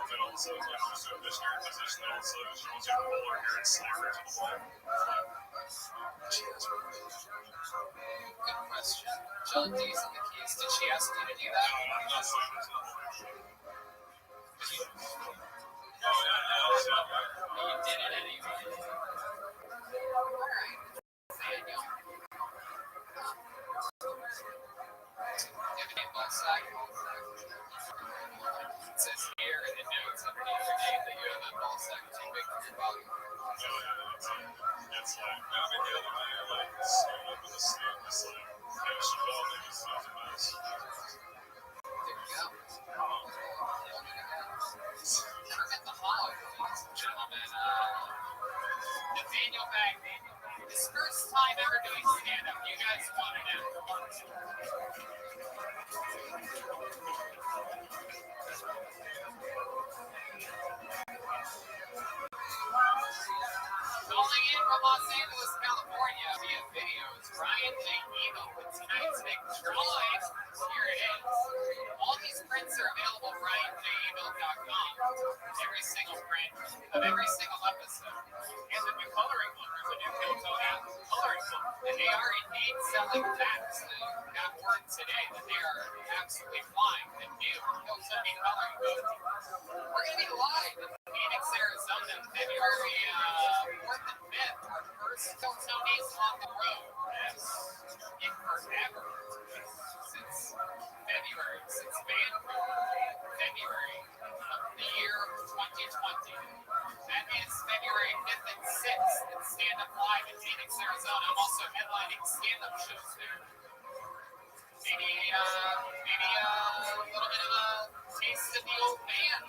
but also it's like just a missionary position that also shows you pull her hair and snap her to the wall. Good question. John D's on the keys. Did she ask you to do that? I'm not saying it's not. You did it anyway. Alright. Daniel. Give me a ball sack. It says here in the notes underneath your name that you have a ball sack too big for your body. It's like, I mean, the other day, like, sitting up in the stand, just like, she felt like it's not the best. There you go. Kermit the Hog, ladies and gentlemen. Nathaniel Bagby. His first time ever doing stand-up. You guys want to know. Calling in from Los Angeles, California via video is Ryan J. Emo with tonight's big drawing. Here it is. All these prints are available at RyanJEmo.com. Every single print of every single episode. And the new coloring book. There's a new Kyoto app coloring book. And they are indeed selling fast. They got word today that they are absolutely flying. The new Kyoto coloring book. We're going to be live in Phoenix, Arizona, February 4th and 5th. Our first Tony's on the road. Yes. In forever. Since February. Since February of the year 2020. That is February 5th and 6th at Stand Up Live in Phoenix, Arizona. I'm also headlining stand-up shows there. Maybe a little bit of a taste of the old man.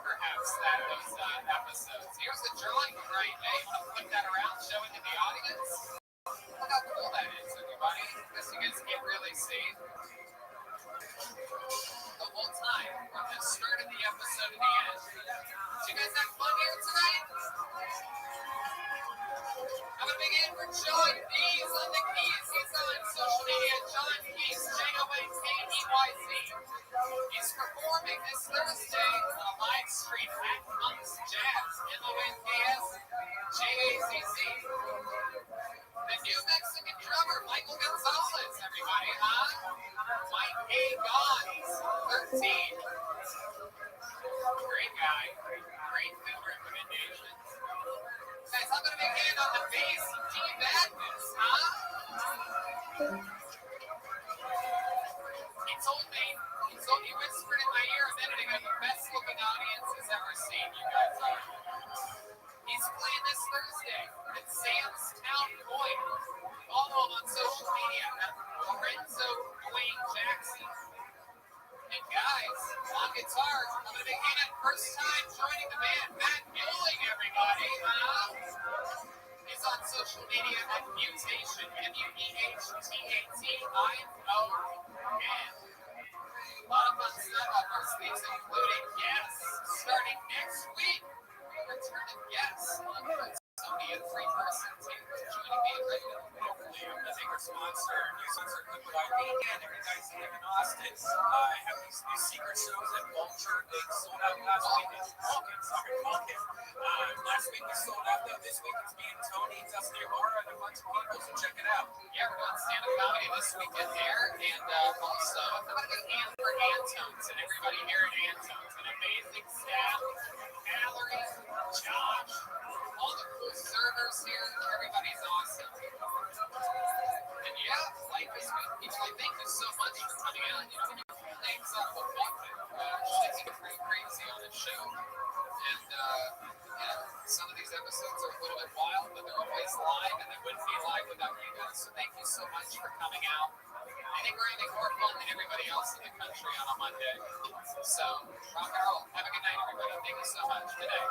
Perhaps those episodes. Here's the drawing right now. You want to flip that around, show it to the audience? Look how cool that is, everybody. Guess you guys can't really see. The whole time, from the start of the episode to the end. Did you guys have fun here tonight? Have a big hand for John Keys on the keys. He's on social media. John Keys, JOHNEYZ. He's performing this Thursday on a live stream at Comes Jazz, MONKS, JAZZ. The new Mexican drummer, Michael Gonzalez, everybody, huh? Mike A. Gons, 13. Great guy. Great film recommendations. Guys, I'm going to make hand on the bass. D. Madness, huh? He whispered in my ear a minute ago, the best looking audience has ever seen. You guys are. He's playing this Thursday at Sam's Town Point. Follow him on social media at Lorenzo Dwayne Jackson. And guys, on guitar, I'm going to be in first time joining the band, Matt Muling, everybody. He's on social media at Mutation, MUEHTATION. A lot of fun stuff up our sleeves, including guests starting next week. Returning guests on Tony and free person joining me right now. I think our sponsor, new sponsor, Liquid IV, and every guy's Kevin Austin. I have these new secret shows at Vulture. They sold out last week. Last week we sold out, though. This week it's me and Tony, Dusty Laura, and a bunch of people, so check it out. Yeah, we're doing stand-up comedy this weekend there, and also I'm going to get hand for Antones and everybody here at Antones, an amazing staff, Mallory, Josh, all the cool servers here, everybody's awesome. And yeah, like this week, people, thank you so much for coming out. You know, your names out of a bucket. Shit's pretty crazy on this show. And, some of these episodes are a little bit wild, but they're always live, and they wouldn't be live without you guys. So thank you so much for coming out. I think we're having more fun than everybody else in the country on a Monday. So, rock and roll. Have a good night, everybody. Thank you so much. Good night.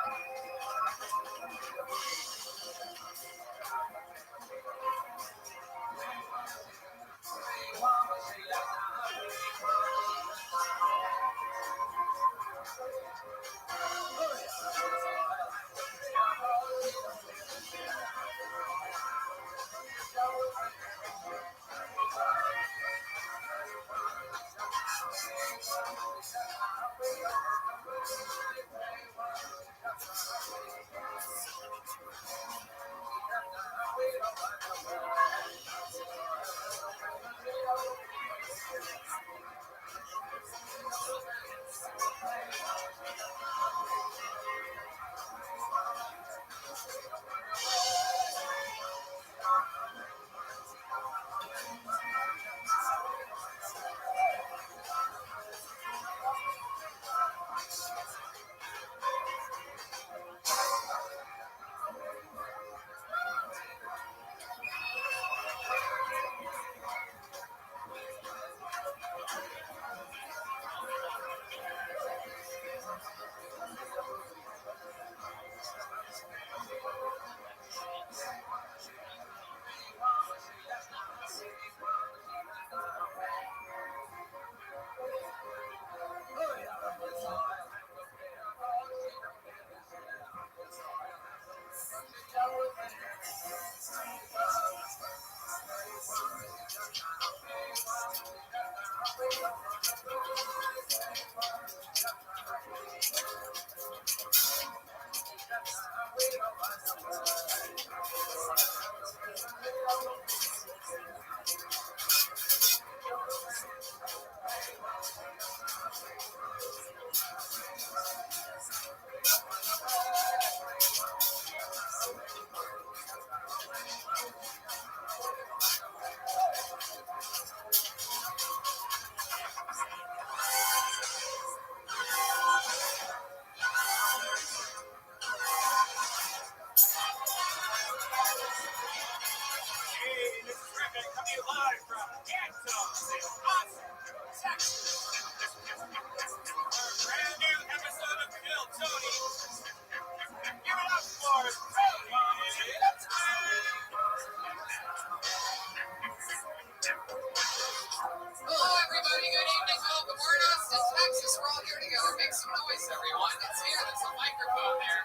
Hello, everybody. Good evening. Welcome. We're in Austin, Texas. We're all here together. Make some noise, everyone. It's here. There's a microphone there.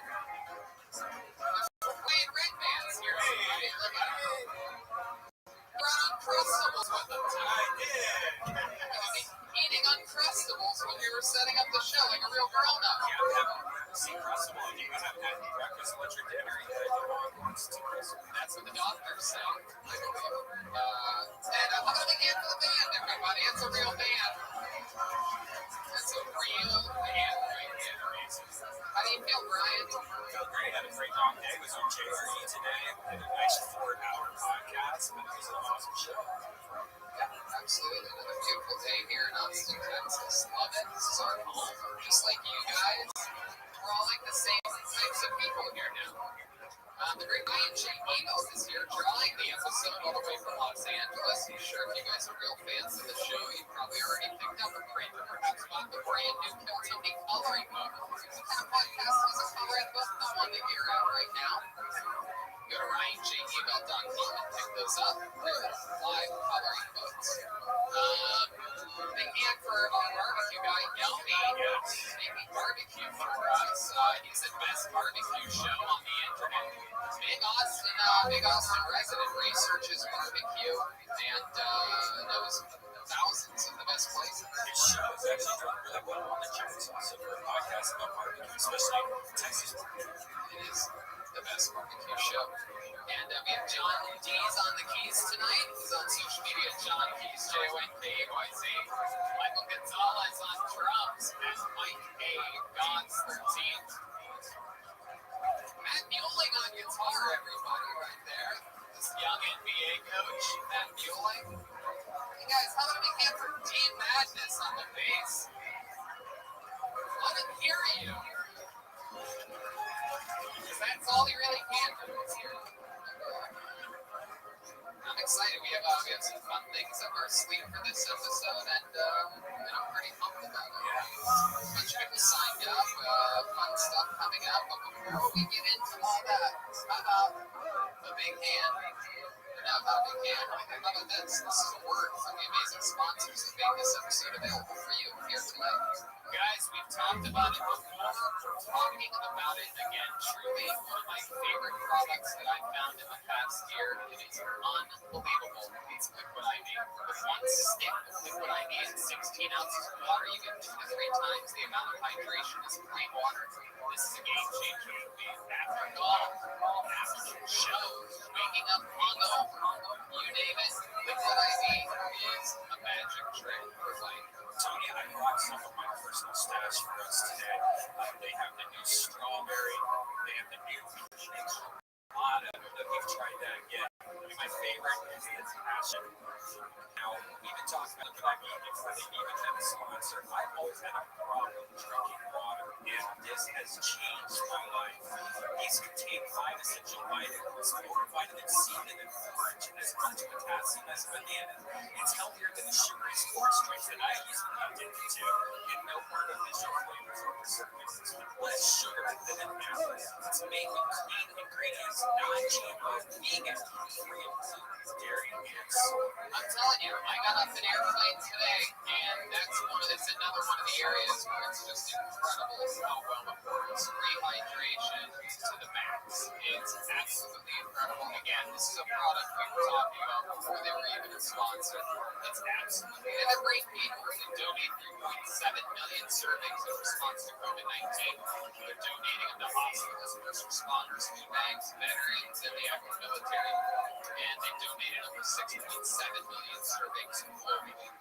Playing red bands here. Everybody. Look at them. We're on Uncrustables with them tonight. Eating Uncrustables when we were setting up the show like a real grown-up. Crustable, you haven't had breakfast, lunch, or dinner. That's what the doctors say. I believe. And I'm going to begin for the band, everybody. It's a real band. It's a real band right here. How do you feel, Brian? I feel great. Had a great long day. Was on JRE today. Had a nice 4-hour podcast. But it was an awesome show. Yeah, absolutely. Another beautiful day here in Austin, Texas. Love it. This is our home. Just like you guys. We're all like the same types of people here now. The great Ryan J. Emos is here drawing the episode all the way from Los Angeles. I'm sure if you guys are real fans of the show, you've probably already picked up a print or perhaps bought the brand new Kill Tony coloring book. What kind of podcast is a coloring book? The one that you're at right now. Go to RyanJEmail.com and pick those up. Live coloring books. Big hand for our barbecue guy, Yoni, making barbecue for us. He's the best barbecue show on the internet. Big Austin resident researches barbecue and knows thousands of the best places. His show is actually doing really well on the charts also for a podcast about barbecue, especially Texas barbecue. It is the best barbecue show. And we have John Dees on the keys tonight. He's on social media, John Keys, JONKAYZ. Michael Gonzalez on drums and Mike A. Gods 13. Matt Mueling on guitar, everybody, right there. This young NBA coach, Matt Mueling. Hey guys, how about a big hand for Team Madness on the bass? Let him hear you. Because that's all he really can do is hear you. I'm excited. We have some fun things up our sleeve for this episode, and I'm pretty pumped about it. A bunch of people signed up, fun stuff coming up. But before we get into all that, how about a big hand? How about a big hand? How about this? This is a word from the amazing sponsors that make this episode available for you here tonight. Guys, we've talked about it before. We're talking about it again. Truly one of my favorite products that I've found in the past year. It is unbelievable. It's liquid IV. With one stick of liquid IV and 16 ounces of water, you get 2 to 3 times the amount of hydration as plain water. This is a game changer. After golf, after shows, waking up hungover, you name it, liquid IV is a magic trick for life. Tony, I brought some of my personal stash for us today. They have the new strawberry. They have the new peach colada that we've tried that again. My favorite is the passion. Now, we've been talking about liquid IV before they even had a sponsor. I've always had a problem drinking water, and this has changed my life. These contain 5 essential vitamins, more vitamin C than an orange, and as much potassium as a banana. It's healthier than the sugary sports drinks that I used to be addicted to, and no artificial flavors or preservatives. Less sugar than an apple. It's made with clean ingredients, non-GMO, vegan, free of gluten, dairy, and soy. I'm telling you, I got off an airplane today, and it's another one of the areas where it's just incredible how well it works. Rehydration to the max. It's absolutely incredible. Again, this is a product we were talking about before they were even a sponsor. It's absolutely, and they're great people. They donate 3.7 million servings in response to COVID-19. They're donating them to hospitals, first responders, food banks, veterans, and the active military. And they donated over 6.7 million servings globally.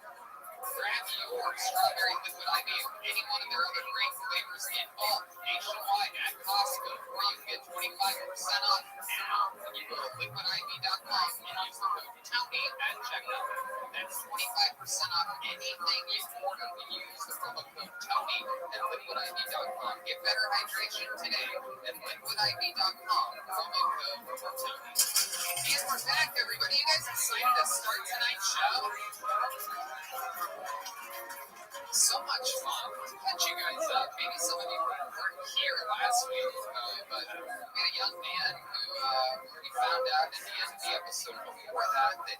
Grab your strawberry liquid IV or any one of their other great flavors in bulk nationwide at Costco, or you can get 25% off now when you go to liquidiv.com and use the code TONY at checkout. That's 25% off anything you order when you use the promo code TONY at liquidiv.com. Get better hydration today at liquidiv.com, promo code TONY. And we're back, everybody. You guys excited to start tonight's show? So much fun to catch you guys up. Maybe some of you weren't here last week, but we had a young man who we found out at the end of the episode before that he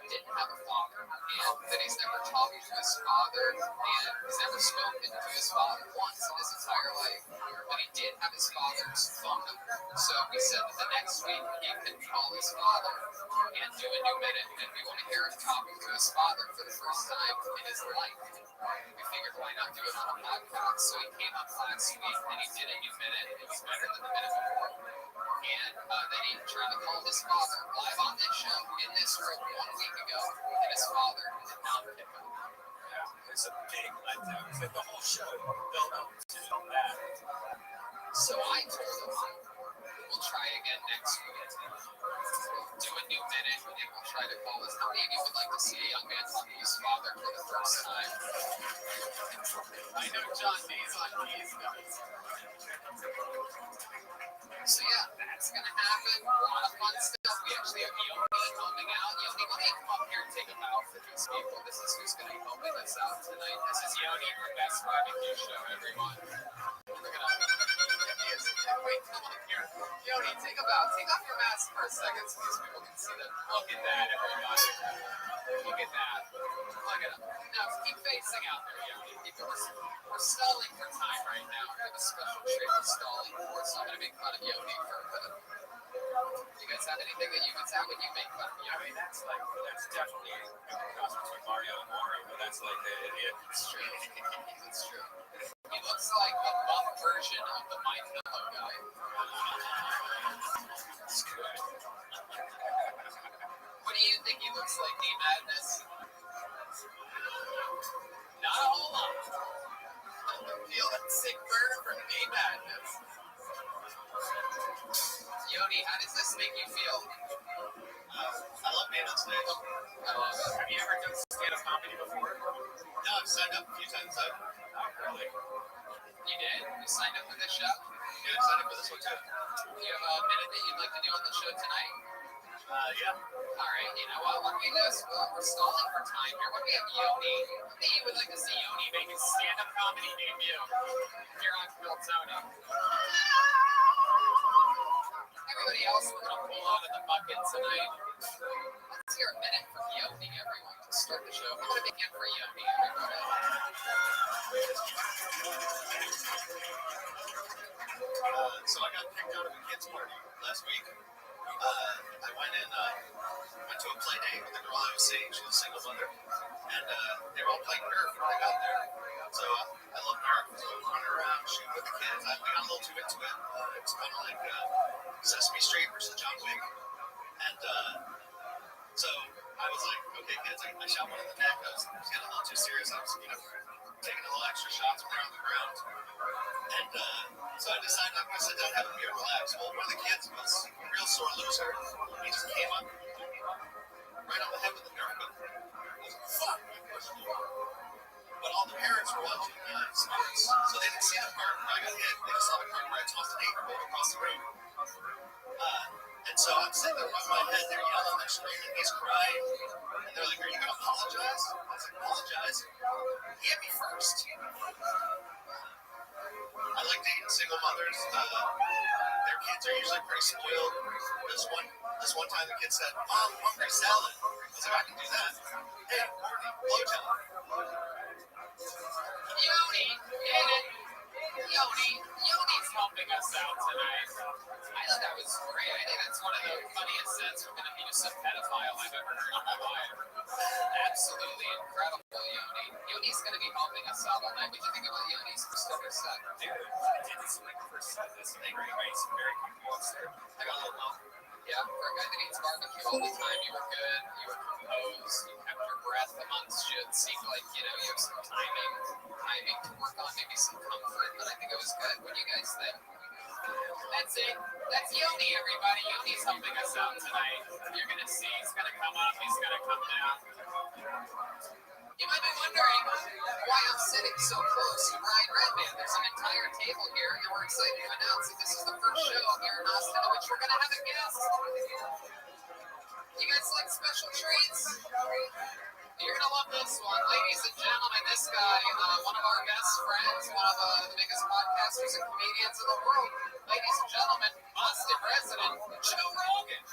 didn't have a father, and that he's never talked to his father, and he's never spoken to his father once in his entire life. But he did have his father's phone number, so we said that the next week he could call his father and do a new minute, and we want to hear him talking to his father for the first time in his life. We figured why not do it on a podcast, so he came up last week and he did a new minute. It was better than the minute before. And then he tried to call his father live on this show in this room 1 week ago, and his father did not pick up. Yeah, it's a big letdown. It's like the whole show built up to that. So I told him, we'll try again next week. Do a new minute, and we'll try to call us. How many of you would like to see a young man talk to his father for the first time? I know John D's on keys, guys. So yeah, that's gonna happen. A lot of fun stuff. We actually have Yoni helping out. Yoni, why don't you come up here and take a bow for these people? This is who's gonna be helping us out tonight. This is Yoni from Best Barbecue Show, everyone. We're gonna wait, come on here. Yoni, take a bow. Take off your mask for a second so these people can see that. Look at that, everybody. Look at that. Look at them. Now keep facing out there, Yoni. We're stalling for time right now. We have a special treat we're stalling for, so I'm gonna make fun of Yoni for a bit. Anything that you could say, would you make fun of I Yoda? mean, that's definitely a cross between Mario and Mora, but that's like it. It's true. It's true. He looks like a buff version of the My Pillow guy. It's good. What do you think he looks like, D Madness? Not a whole lot. Feel that sick burn from D Madness. Yoni, how does this make you feel? I love being on stage. Have you ever done stand-up comedy before? No, I've signed up a few times. Really? You did? You signed up for this show? Yeah, I've signed up for this one too. Do you have a minute that you'd like to do on the show tonight? Yeah. All right, you know what? Why don't we just, we're stalling for time here. Why don't we have Yoni? I think you would like to see Yoni make his stand-up comedy debut here on Phil Tony. Everybody else, we're going to pull out of the bucket tonight. Let's hear a minute from Yoni, everyone, to start the show. We're going to begin for Yoni, everybody. So I got kicked out of a kid's party last week. I went to a play date with a girl I was seeing. She was a single mother. And they were all playing Nerf when I got there. So I love Nerf. So I was running around shooting with the kids. We got a little too into it. It was kind of like Sesame Street versus John Wick. And so I was like, okay, kids, I shot one in the neck. I was getting a little too serious. I was, taking a little extra shots when they're on the ground. And so I decided I'm going to sit down and have a beer and relax. Well, one of the kids was a real sore loser. He just came up right on the head with the Nerf gun. I was like, fuck. But all the parents were watching sports, so they didn't see the part where I got hit. They just saw the part where I tossed an 8-year-old across the room. And so I'm sitting there on my head, they're yelling, they're screaming, he's crying. And they're like, are you going to apologize? I was like, apologize? He hit me first. I like dating single mothers. Their kids are usually pretty spoiled. This one time the kid said, Mom, hungry salad. I was like, I can do that. Hey, Courtney, blowjob. Yoni, get it? Yoni's helping us out tonight. I thought that was great. I think that's one of the funniest sets from an abusive pedophile I've ever heard in my life. Absolutely incredible, Yoni. Yoni's going to be helping us out all night. What do you think about Yoni's first ever set? Dude, I didn't see my first set. This thing raised some very quick moves there. I got a little help. Yeah, for a guy that eats barbecue all the time, you were good. You were composed. You kept your breath amongst you. It seemed like, you have some timing to work on, maybe some comfort, but I think it was good. What do you guys think? That's it. That's Yoni, everybody. Yoni's helping us out tonight. You're going to see. He's going to come up. He's going to come down. You might be wondering why I'm sitting so close to Ryan Redman. There's an entire table here, and we're excited to announce that this is the first show here in Austin in which we're going to have a guest. You guys like special treats? You're going to love this one. Ladies and gentlemen, this guy, one of our best friends, one of the biggest podcasters and comedians in the world. Ladies and gentlemen, Austin resident, Joe Rogan.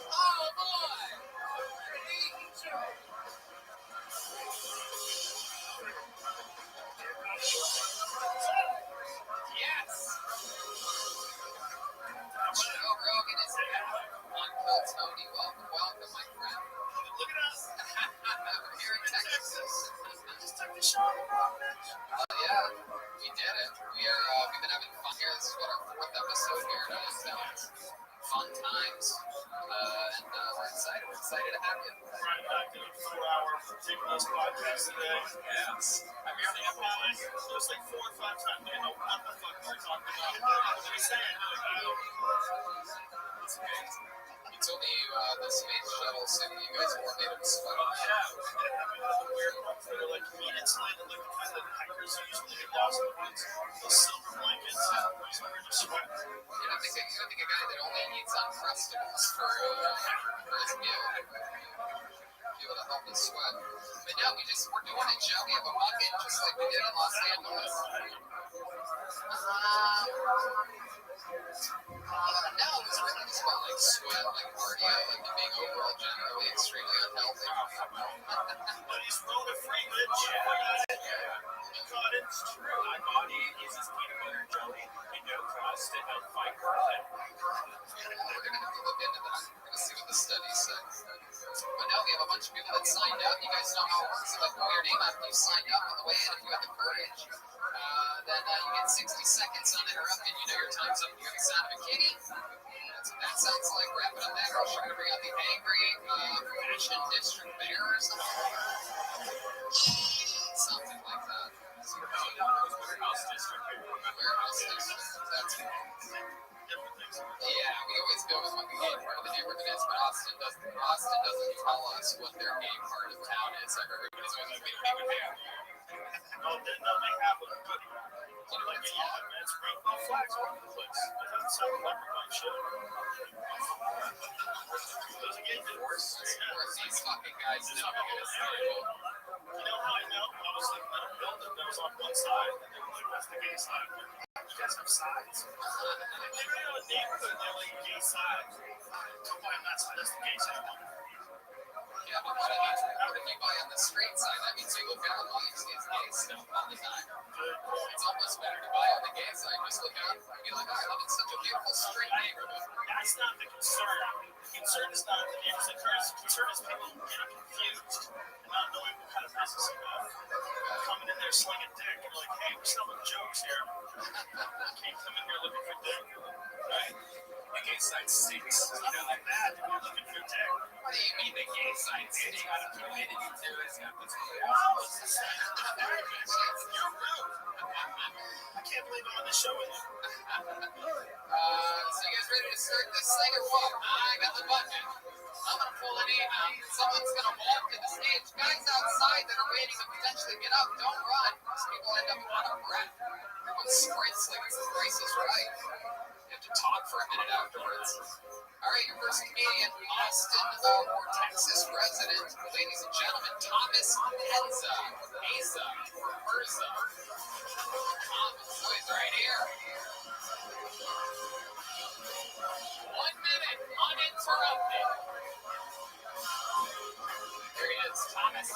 Oh, boy. Yes. Joe Rogan is here. Uncle Tony, welcome, my friend. Look at us. We're here in Texas. Just took the shot. Oh, yeah, we did it. We've been having fun here. This is what our 4th episode here in Austin. Fun times. And we're excited. We're excited to have you. Right back to the 4-hour ridiculous podcast today. Yes. I barely have one. So it's like 4 or 5 times. I know what the fuck we're talking about. What are we saying? It's amazing. You told me the space shuttle city you guys were made of sweat. Oh, yeah. The weird ones that are like meat insulated, like the kind that hikers use when they get lost in the woods. Those silver blankets. So we're just sweating. You don't think a guy that only eats Uncrustables for his meal be able to help his sweat. But no, we're doing it, Joe. We have a bucket just like we did in Los Angeles. No, it was really just about like sweat, like cardio, like being overall generally extremely unhealthy. But he's throwing a free bitch. thought it's true. I thought he uses peanut butter and jelly and no crust to help fight corruption. We're gonna have to look into that. We're gonna see what the studies say. But now we have a bunch of people that signed up. You guys know how it works. If I throw your name out, you signed up on the way in. If you have the courage, then you get 60 seconds uninterrupted. You know your time's up. You hear the sound of a kitty. That sounds like wrapping up that. Or should we bring out the angry fashion district bear or something? Something like that. Warehouse district. Warehouse district. That's it. Yeah, we always go with what the gay part of the neighborhood is, but Austin doesn't tell us what their gay part of town is. Everybody's always like, we don't even have. No, they have them. You know, it's Yeah, it's rainbow flags all over the place. It doesn't sound like leprechaun shit. Those are gay divorce. these fucking guys know because You know how I know? I was looking at a building that was on one side, and they were like, that's the gay side. You guys have sides. They were in a neighborhood, they're like, gay side. Come on that side, that's the gay side. yeah, but what if you buy on the straight side? That means you look out and you see it's gay stuff all the time. It's almost better to buy on the gay side. Just look out and be like, oh, I live in such a beautiful straight neighborhood. That's not the concern. The concern is not the neighbors. The concern is people getting confused and not knowing what kind of business you have. Coming in there slinging dick and like, hey, we're selling jokes here. Can't come in here looking for dick. Right? The gay side stinks. You know, like that. If you're looking for dick. What do you mean the gay side stinks? What did you do? It's got this You're rude. I can't believe I'm on the show with you. So you guys ready to start this thing or what? I got the button. I'm gonna pull an name out. Someone's gonna walk to the stage. Guys outside that are waiting to potentially get up, don't run. Because people end up out of breath. Everyone sprints like it's the Price is Right. You have to talk for a minute afterwards. All right, your first comedian, Austin or Texas resident, ladies and gentlemen, Thomas Penza, Asa, or Perza. Thomas, so he's right here. 1 minute, uninterrupted. There he is, Thomas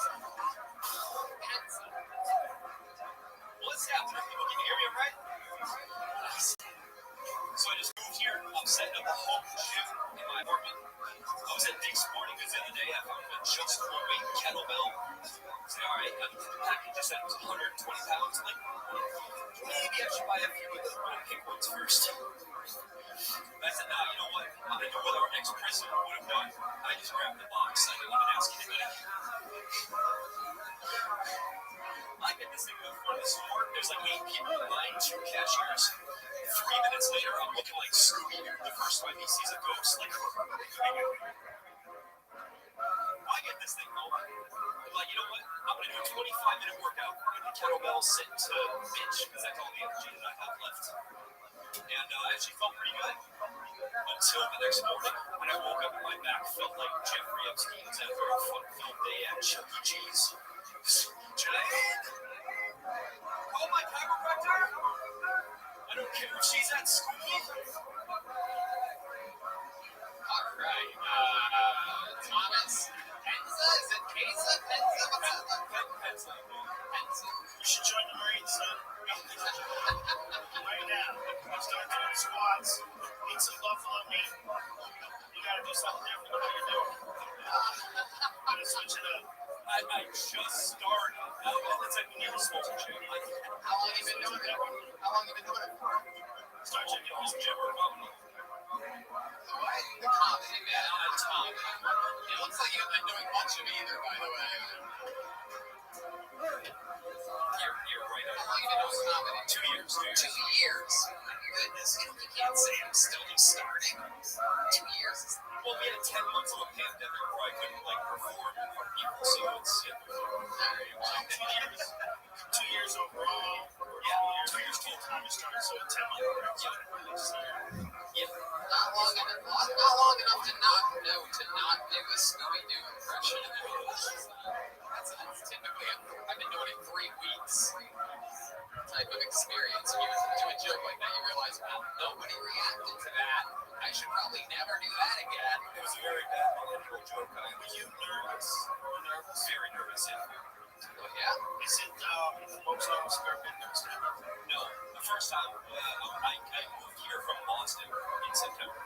Penza. What's happening? People can hear me, right? So I just moved here. I'm setting up a home gym in my apartment. I was at Dick's Sporting Goods the other day. I found a just one weight kettlebell. I said, all right, the package just said it was 120 pounds. I'm like, maybe I should buy a few of the pink ones first. I said, nah, you know what? I don't know what our ex-president would have done. I just grabbed the box. I didn't even ask anybody. I get this thing in front of the store. There's like 8 people in line, 2 cashiers. 3 minutes later, I'm looking like Scooby the first time he sees a ghost. Like, I get this thing home. I'm like, you know what? I'm going to do a 25-minute workout with the kettlebell sitting to bitch because that's all the energy that I have left. And I actually felt pretty good until the next morning when I woke up and my back felt like Jeffrey Epstein's after a fun-filled day at Chuck E. Cheese. Jane! Call my chiropractor! I don't care if she's at school. All right, Thomas Penza, is it Pesa? Penza? What's that? Penza. Penza. You should join the Marines, son. Right now. Start doing squats. Eat some buffalo meat. You gotta do something different than what you're doing. You gotta switch it up. I just started. It's like when you're a smoking chick. How long have you been doing it? How long have you been doing it for? Start checking out this gym workout. The comedy, man. I'm Tom. It looks like you haven't been doing much of either, by the way. You're right. How long have you been doing comedy? 2 years. 2 years. My goodness. You can't say I'm still just starting. 2 years. Well, we had 10 months of a pandemic where I couldn't like perform in front of people, so it's 2 years overall. Yeah, 2 years full time to start, so 10 months. Yeah. Not long enough to not know to not do a Scooby-Doo impression. That's typically I've been doing it 3 weeks type of experience. When you do a joke like that, you realize, well, nobody reacted to that. I should probably never do that again. It was a very bad millennial joke. Were you nervous? Very nervous, yeah. Well, yeah. Is it most of us have been there? No, the first time I moved here from Boston in September.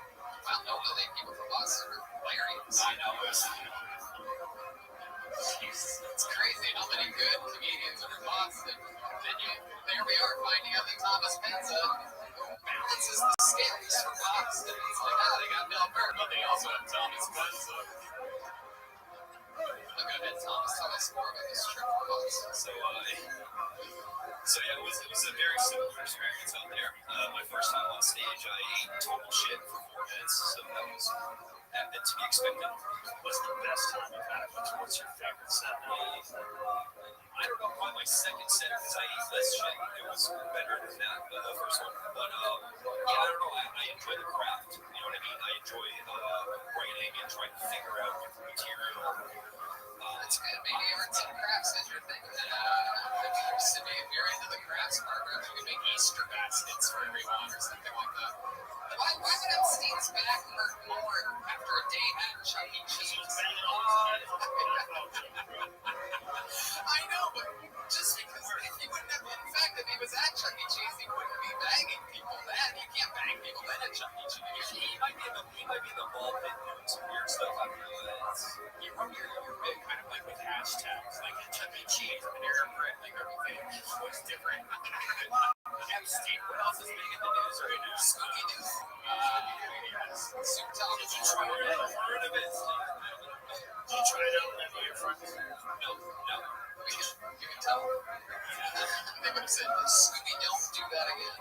Well, no, people from Boston are hilarious. I know. It's crazy how many good comedians are in Boston. Then there we are finding out that Thomas Penza balances the scales for Boston. It's like, they got Bill Burr, but they also have Thomas Penza. Go ahead, Thomas. Tell us more about this trip to Boston. So yeah, it was a very similar experience out there. My first time on stage, I ate total shit for 4 minutes, so that was to be expected. What's the best time you've had? What's your favorite set? I don't know, probably my second set because I ate less shit. It was better than that, the first one. But yeah, I don't know. I enjoy the craft. You know what I mean? I enjoy writing and trying to figure out different material. That's good. Maybe arts and crafts is your thing. If you're into the crafts program, you can make Easter baskets for everyone or something like that. Why would Epstein's back hurt more after a day at Chuck E. Cheese? I know, but just because he wouldn't have, in fact, if he was at Chuck E. Cheese, he wouldn't be bagging people then. You can't bag people then at Chuck E. Cheese. He might be in the ball pit doing some weird stuff. I don't know. You're big, kind of like with hashtags, like Chuck E. Cheese, Panera Bread, like everything was different. Epstein, what else is big in the news right now? Spooky News. Yes. Soup Top. Did you try it? Heard of it? Did you try it out with your friends? No. You can tell. They would have said, Scooby, don't do that again.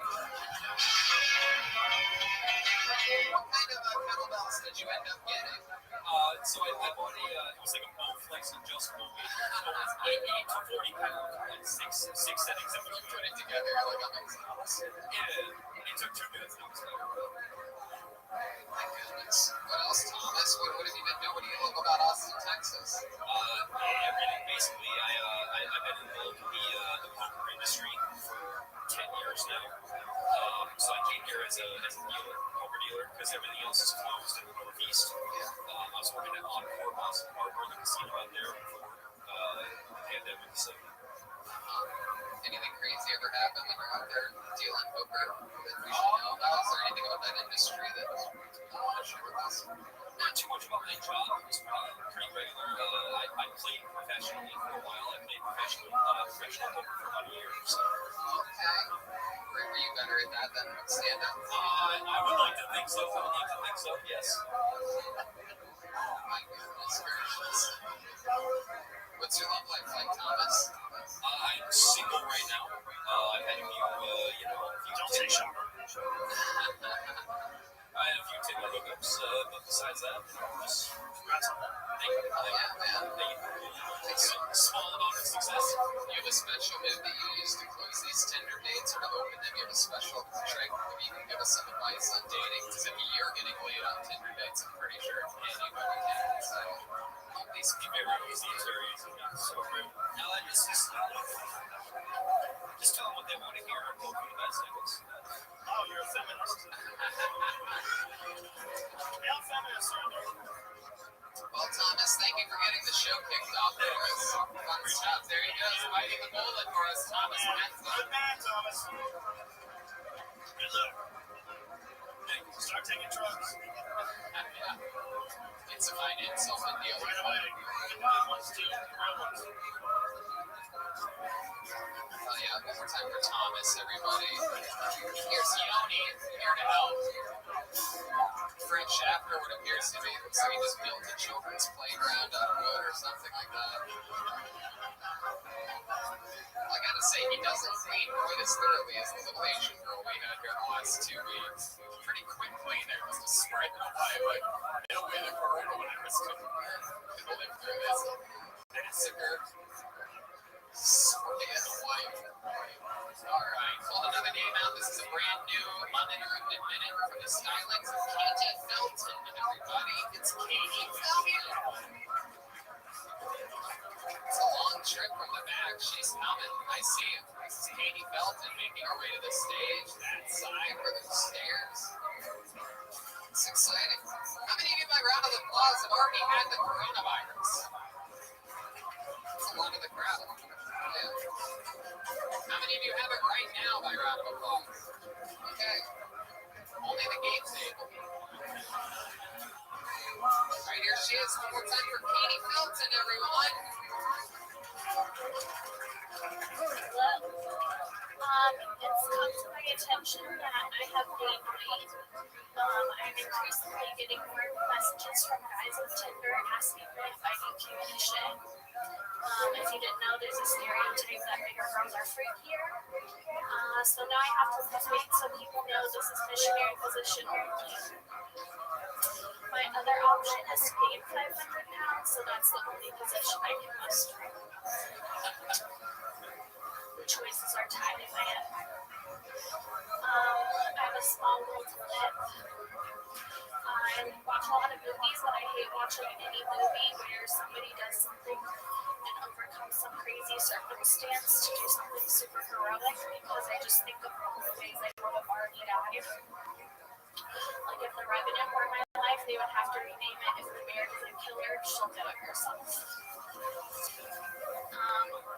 What kind of kettlebells did you end up getting? So I bought it was like a Bowflex adjustable weight. It 40 pounds, like six settings that we Put it together like a mix. Yeah, it took 2 minutes. That was My goodness. What else, Thomas? What have you been doing? What do you love about Austin, Texas? Everything. Basically, I've been involved in the poker industry for 10 years now. So I came here as a dealer, poker dealer, because everything else is closed in the Northeast. I was working at Encore Boston Harbor, the casino out there before the pandemic. So. Anything crazy ever happen when you're out there dealing poker that we should know about? Is there anything about that industry that you want to share with us? Not too much about my job. It was pretty regular. I played professionally for a while. I played professional poker for about a year or so. Okay. Were you better at that than stand-up? I would like to think so. Yes. My goodness gracious. What's your love life like, Thomas? I'm single right now. I've had a few, Don't say shower. I had a few Tinder hookups, but besides that, just Congrats on that. thank you. Yeah, man. It's a small amount of success. You have a special move that you use to close these Tinder dates or to open them. You have a special trick. If you can give us some advice on dating, because if you're getting laid on Tinder dates, I'm pretty sure anybody can. So, these It's very easy. It's very easy. So, now I just tell them what they want to hear and hope for the best things. Oh, you're a feminist. Male feminists are there. Well, Thomas, thank you for getting the show kicked off for us. Fun stuff. There he goes, biting the bullet for us, Thomas Penza. Good man, Thomas. Good luck. Hey, start taking drugs. It's a fine insult and deal Right with away. The good ones too. The real ones. yeah, one more time for Thomas, everybody. Here's Yoni, here to help. Fred Schaffner, what appears to be, looks like he just built a children's playground out of wood or something like that. I gotta say, he doesn't paint quite as thoroughly as the little Asian girl we had here the last 2 weeks. Pretty quickly, there was just spreading away, like, no way the coronavirus could live through this. Massacre. Sorting it away. Alright, pulled another name out. This is a brand new uninterrupted minute from the stylings of Katie Felton, everybody. It's Katie Felton. It's a long trip from the back. She's coming. I see it. This is Katie Felton making her way to the stage. That side where there's stairs. It's exciting. How many of you, by round of applause, have already had the coronavirus? It's a a lot of the crowd. Yeah. How many of you have it right now by round of applause? Okay. Only the game table. All right, here she is. One more time for Katie Felton, everyone. It's come to my attention that I have gained weight. I'm increasingly getting more messages from guys on Tinder asking me if I need communication. If you didn't know, there's a stereotype that bigger girls are freakier. So now I have to lose weight so people know this is missionary position only. My other option is to gain 500 pounds, so that's the only position I can muster. The choices are tied in my head. I have a small will to live. I watch a lot of movies, but I hate watching any movie where somebody does something and overcomes some crazy circumstance to do something super heroic, because I just think of all the ways I would have already died. Like if The Revenant were my life, they would have to rename it If the Bear Doesn't Kill Her, She'll Do It Herself.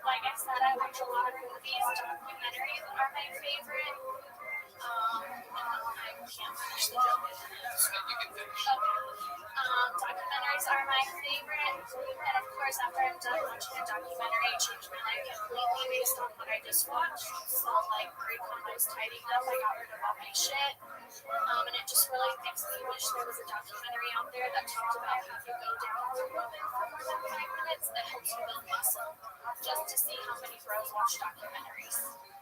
Like I said, I watch a lot of movies. Documentaries are my favorite. I can't finish the joke. You can finish. Documentaries are my favorite. And of course, after I'm done watching a documentary, it changed my life completely based on what I just watched. So, like, Marie Kondo's tidying up, I got rid of all my shit. And it just really makes me wish there was a documentary out there that talked about how you go down to a woman for more than 5 minutes that helps you build muscle. Just to see how many bros watch documentaries.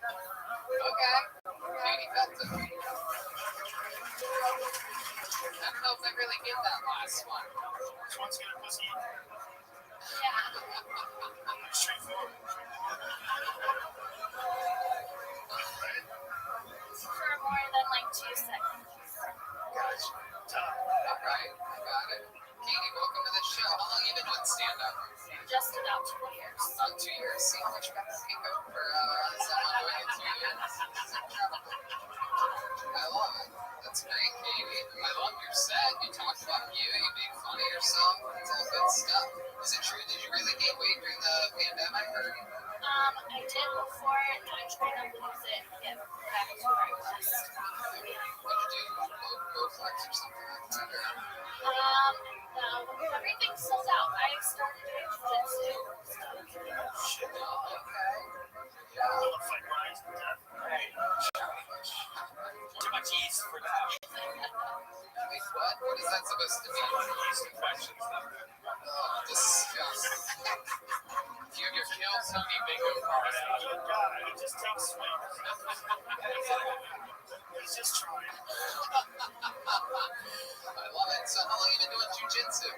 Okay. Katie Felton. I don't know if I really get that last one. Which one's gonna pussy? Yeah. Straightforward. For more than like 2 seconds. Gotcha. Tough. All right, I got it. Katie, welcome to the show. How long have you been doing stand-up? Just about 2 years. About 2 years. See how much you got to pick up for someone doing it 2 years. It's incredible. I love it. That's great, Katie. I love your set. You talked about you made fun of yourself. It's all good stuff. Is it true? Did you really gain weight during the pandemic? Or? I did before, and I'm trying to lose it and get back to where I was. What did you do? Go flex or something like that? No, everything's sold out. I started doing jiu-jitsu. Shit. Okay. I love fight lines and that. Too much yeast for that. Wait, what? What is that supposed to mean? Yeast infections. Oh, disgusting. Do you have your kill Tony bingo card out? Good guy. He just takes swings. He's just trying. I love it. So how long have you been doing jiu-jitsu?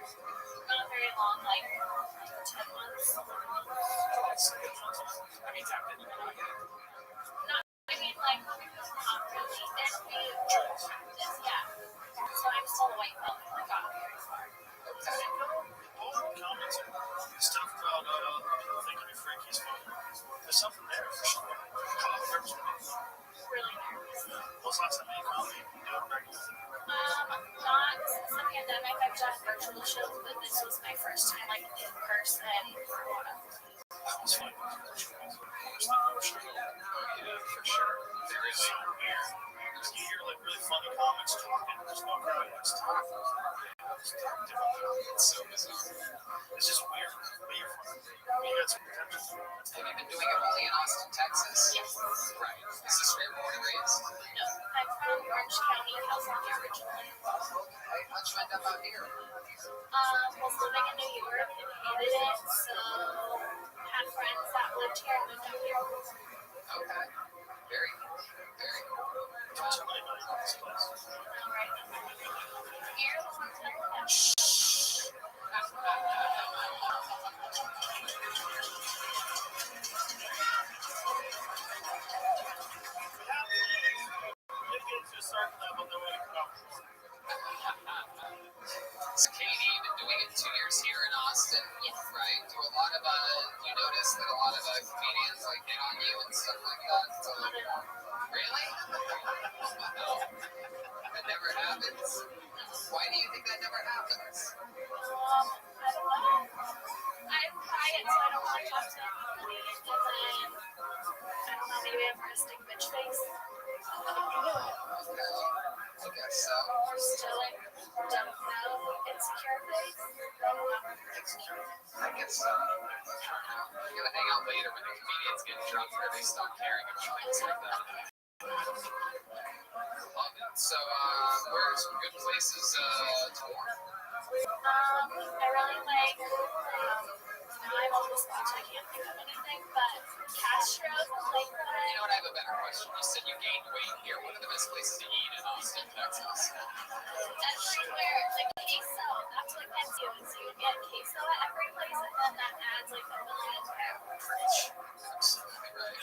Not very long, like 10 months. I mean, tapped into it. I mean, like, not really. Yeah. So I'm still a white belt. I got very far. All the comments are stuff about thinking you're freaky as fuck. There's something there for sure. Really nervous. What's the last time you comedy? You do it regularly? Not since the pandemic. I've done virtual shows, but this was my first time, like, in person for a while. That was fun. There's no emotion. Oh, yeah, for sure. There is It's so weird. You hear like really funny comics talking. There's no crowd. It's tough. It's so bizarre. It's just weird. But you're fun. You got some potential. Have you been doing it only in Austin, Texas? Yes. Right. Is this where you're born and raised? No, I'm from Orange County, California originally. Okay. How'd you end up out here? Was living in New York and hated it, so had friends that lived here and moved out here. Okay. Very cool. Very cool. It's really nice in this place. All right. You're the one telling them. You get to a certain level, then we can go. So Katie, you've been doing it 2 years here in Austin, Yes. right? Do a lot of, you notice that a lot of comedians like get on on you and stuff like that. Really? Wow. That never happens? Why do you think that never happens? I don't know. I'm quiet, so I don't want to talk to anybody. And then, I don't know, maybe I'm resting bitch face. Okay. I guess so. Or still, like, don't know, insecure face. I don't know. I guess so. You gotta hang out later when the comedians get drunk or they stop caring about things like that. Love it. So, where are some good places to warm? I really like, now I'm on the spot, so I can't think of anything, but Castro, like, You know what? I have a better question. You said you gained weight here. What are the best places to eat in Austin, Texas? that's like where the queso, that's what gets you, is you get queso at every place, and then that adds like a million pounds. Absolutely right.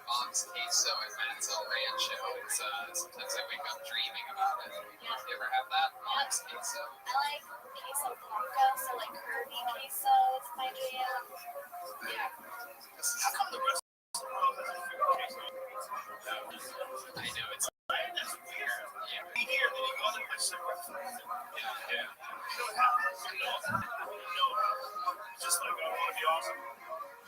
Mom's queso and Manzel Rancho. Sometimes I wake up dreaming about it. You ever have that? Mom's queso. I like queso blanco, so like curvy queso is my jam. Yeah. How come the rest of the world doesn't figure queso out? I know it's That's weird. yeah. We hear that you go other places like Yeah. you know what happens? No. Just like I want to be awesome.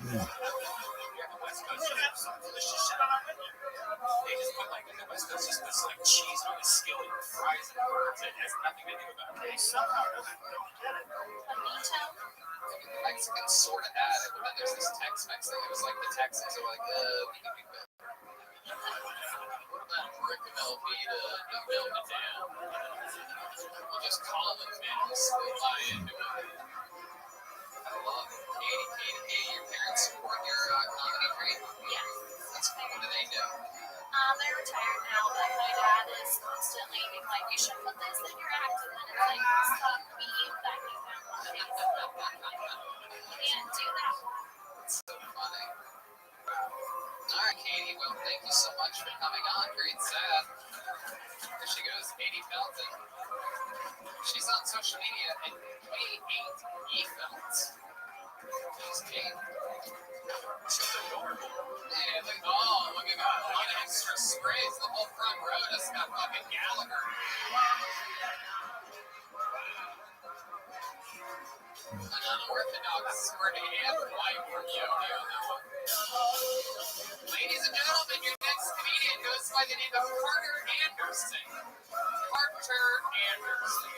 We're on the West Coast. You have some delicious shit on our menu. They just put like in the West Coast, just puts like cheese on a skillet, fries it, burns it. It has nothing to do about it. They somehow don't get it. Bonito. The Mexicans sort of had it, but then there's this Tex-Mex thing. It was like the Texans are like, we can be better. What about Rick Velveeta, the Velvet Down? We'll just call them Vince. They buy into it. I love it. Katie, your parents support your comedy career? Yeah. That's cool. What do they do? They're retired now, but my dad is constantly being like, you should put this in your act, and then it's like, stop being that you have on face. Can't do that. It's so funny. All right, Katie. Well, thank you so much for coming on. Great set. There she goes, Katie Felton. She's on social media at K8eFelt. She's Kate. She's adorable. Man, look at that. Look at extra sprays. The whole front row just got fucking Gallagher. An unorthodox sporty and white from Yogi on that one. Ladies and gentlemen, your next comedian goes by the name of Carter Anderson. Carter Anderson.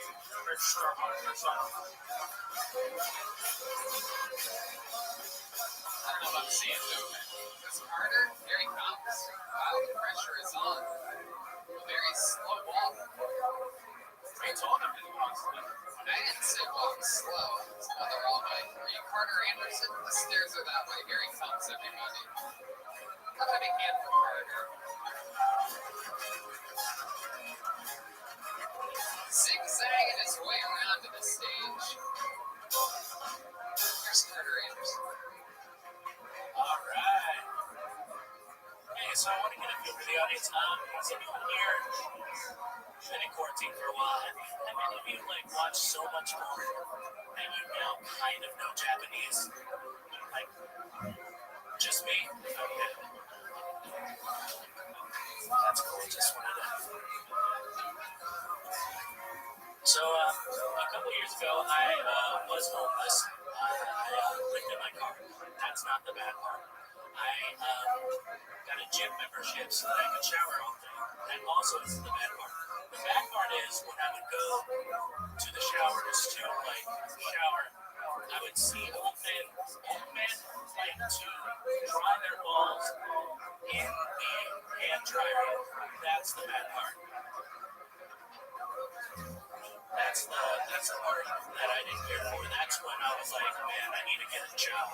Register on song. I don't know if I'm seeing movement. This Carter, here he comes. Wow, the pressure is on. A very slow walk. I told him to walk slow. I didn't say walk slow. So they're all like, are you Carter Anderson? The stairs are that way. Here he comes, everybody. How about a hand for Carter? Zigzagging his way around to the stage. Here's Carter Anderson. All right. Hey, so I want to get a feel for the audience. Has anyone here been in quarantine for a while? Have any of you like watched so much porn that you now kind of know Japanese? Like, just me? Okay. That's cool. Just wanted to. So, a couple years ago, I was homeless. I lived in my car. That's not the bad part. I got a gym membership so that I could shower all day. That also isn't the bad part. The bad part is when I would go to the showers to like shower, I would see old men like to dry their balls in the hand dryer. That's the bad part. That's the part that I didn't care for. That's when I was like, man, I need to get a job.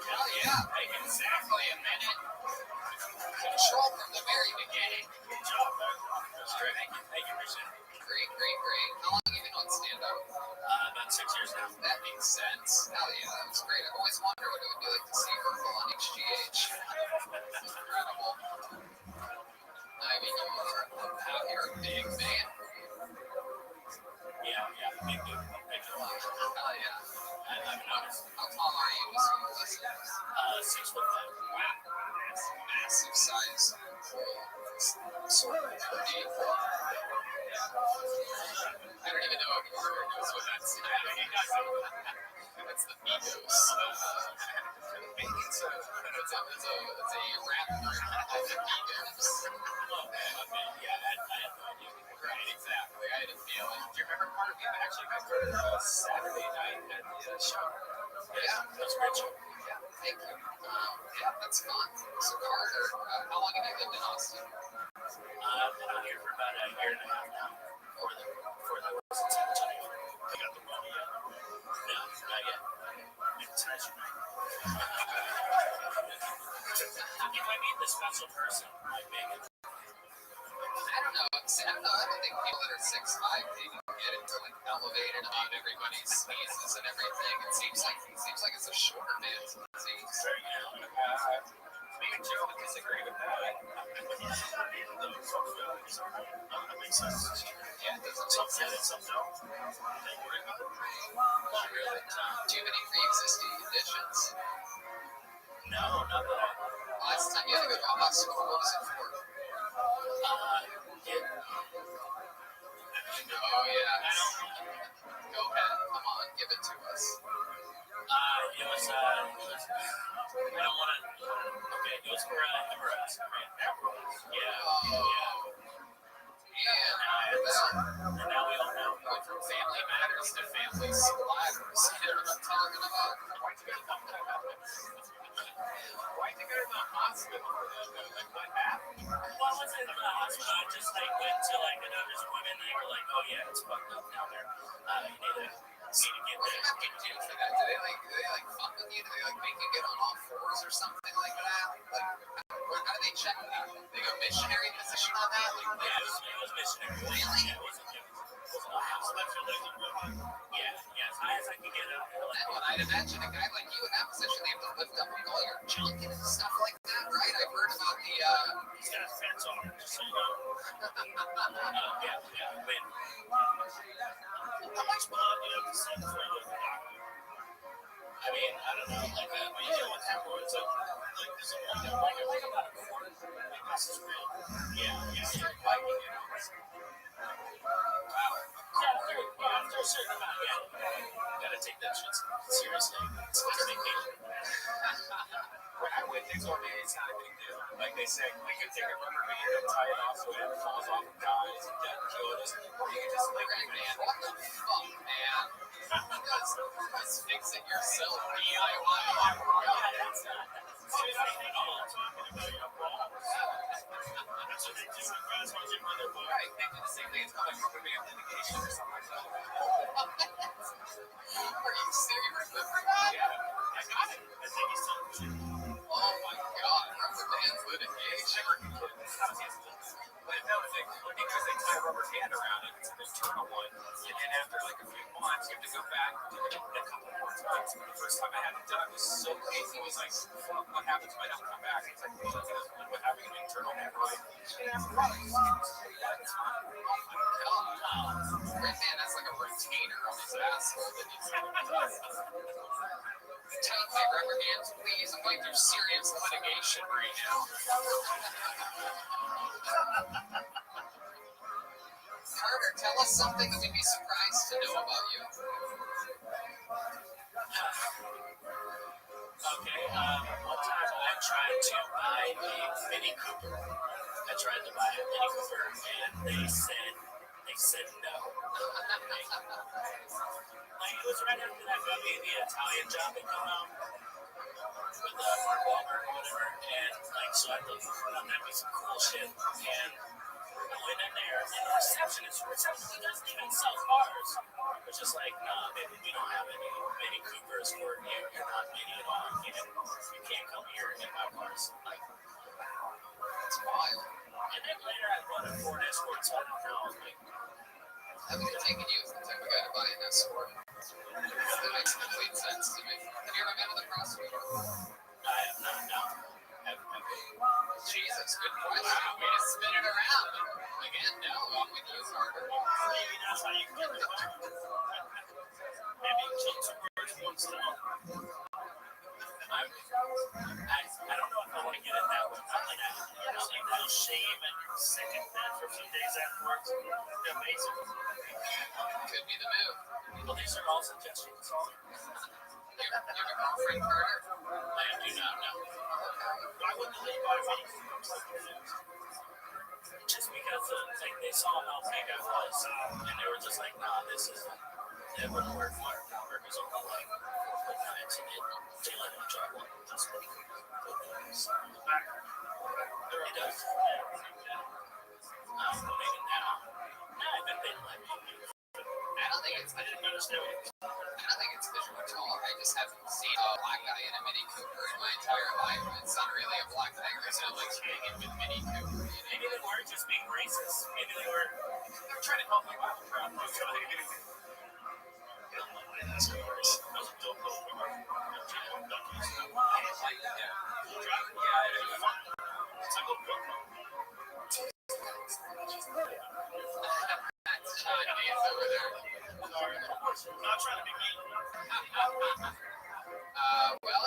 Hell yeah, like exactly a minute. Control from the very beginning. Good job, man. That's great. Thank you, appreciate it. Great. How long have you been on stand-up? About 6 years now. That makes sense. Hell yeah, that was great. I've always wondered what it would be like to see Urkel on HGH. It's incredible. I mean, you're a big man. Yeah, big dude. Thank you. Hell yeah. I've noticed. How tall are 6'5". Wow, that's massive size. Sort of pretty. I don't even know if Carter knows what that's. That's the Migos. Maybe it's a rap group called the Migos. Okay, yeah, I had no idea. Right, exactly. I had a feeling. Do you remember Carter? We actually met Carter Saturday night at the show. Yeah, that was a great show. Yeah, thank you. Yeah, that's fun. So Carter, how long have you lived in Austin? I've been out here for about a year and a half now. Before that was in San Antonio. I got the money yet? No, not yet. It's nice. You might be the special person, like Megan. I don't know. See, I don't know. I don't think people that are 6'5" maybe get into like elevated above everybody's sneezes and everything. It seems like it's a shorter man. Maybe Joe would disagree with that. That makes sense. Yeah, it doesn't Some make get it, sense. some don't. Don't worry about it. Not really. Do you have any pre-existing conditions? No, not that I. Last time you had to go to a hospital, what was it for? Oh yeah. Go ahead. Come on, give it to us. It was, I don't want to, okay, it was for Emirates, right? Yeah. And now we all know. Went from Family Matters to Family Splatters. You know what I'm talking about? Why'd you go to the hospital for that? Like, what happened? Well, I wasn't in the hospital. I just like went to like another women. They were like, "Oh yeah, it's fucked up down there. You need to get What do you there." have to do for that? Do they like fuck with you? Do they like make you get on all fours or something like that? Like, how do they check you? They go missionary position on that? Like, Yeah, it was missionary. Really? Yeah, it wasn't. Yeah, as high as I could get up. That one, I'd imagine a guy like you in that position, they have to lift up all your junk and stuff like that, right? I've heard about the. He's got his pants on, just so you know. Yeah. I mean, how much blood do you have to send for a doctor? I mean, I don't know, like when you deal with hemorrhoids, like there's a one that like about a quarter. Like this is real. Yeah. Biking, you know. Wow. Yeah, after a certain amount, you gotta take that shit seriously. It's like a vacation. When I went, they told me it's not a big deal. Like they said, we can take a rubber band and tie it off so it falls off and dies and doesn't kill us. Or you can just like, Man, what the fuck, man? Because fix it yourself, DIY. That's what they do in Grasshopper Gym with their book. Right, they do the same thing. It's called like rubber band litigation or something like that. Are you serious? Remember that? Yeah, I got it. I think he's still. Oh my god, rubber band litigation. But no, because they tie a rubber band around it, it's an internal one. And then after like a few months, you have to go back and do it a couple more times. But the first time I had it done, it was so painful. It was like, fuck, what happens when I don't come back? It's like, what having an internal hemorrhoid. Red man has like a retainer on his asshole that he's take my rubber hands, please. I'm going through serious litigation right now. Carter, tell us something that we'd be surprised to know about you. Okay, one time I tried to buy a Mini Cooper. I tried to buy a Mini Cooper, and they said no. Like, it was right after that movie, The Italian Job, that came out with Mark Wahlberg or whatever, and like, so I thought, that'd be some cool shit, and I went in there, and the receptionist doesn't even sell cars. It's just like, nah, baby, we don't have any Mini Coopers for you. You're not Mini at all. You can't come here and buy cars. Like, That's wild. and then later I bought a Ford Escort, so I don't know. Like, I would have taken you as the type of guy to buy an Escort. That makes complete sense to me. Have you ever been to the prosecutor? I have not, no. Jesus, good question. Way to spin it around. Again, no, I'm with you, Carter. Maybe that's how you kill it. Maybe you kill two birds with one stone. don't know if I want to get it that way. Not like that. Just like feel shame and sick and bad for a few days afterwards. They're amazing. Could be the move. Well, these are all suggestions. You have a girlfriend, Carter? I do not know. I wouldn't leave by any just because like they saw how big I was, and they were just like, nah, this is it wouldn't work for her. Burgers only like 4 minutes, and they let him try one. That's what he could do. It does. Maybe now. No, I bet they'd let me. I don't think it's. I didn't understand what it was. I don't think it's because you're tall. I just haven't seen a black guy in a Mini Cooper in my entire life. It's not really a black thing. There's no like hanging with Mini Cooper. You know? Maybe they weren't just being racist. Maybe they were trying to help you out. That's cars. Those are dope little cars. It's a little GoPro. That's John Hayes over there. I'm not trying to be mean. Well,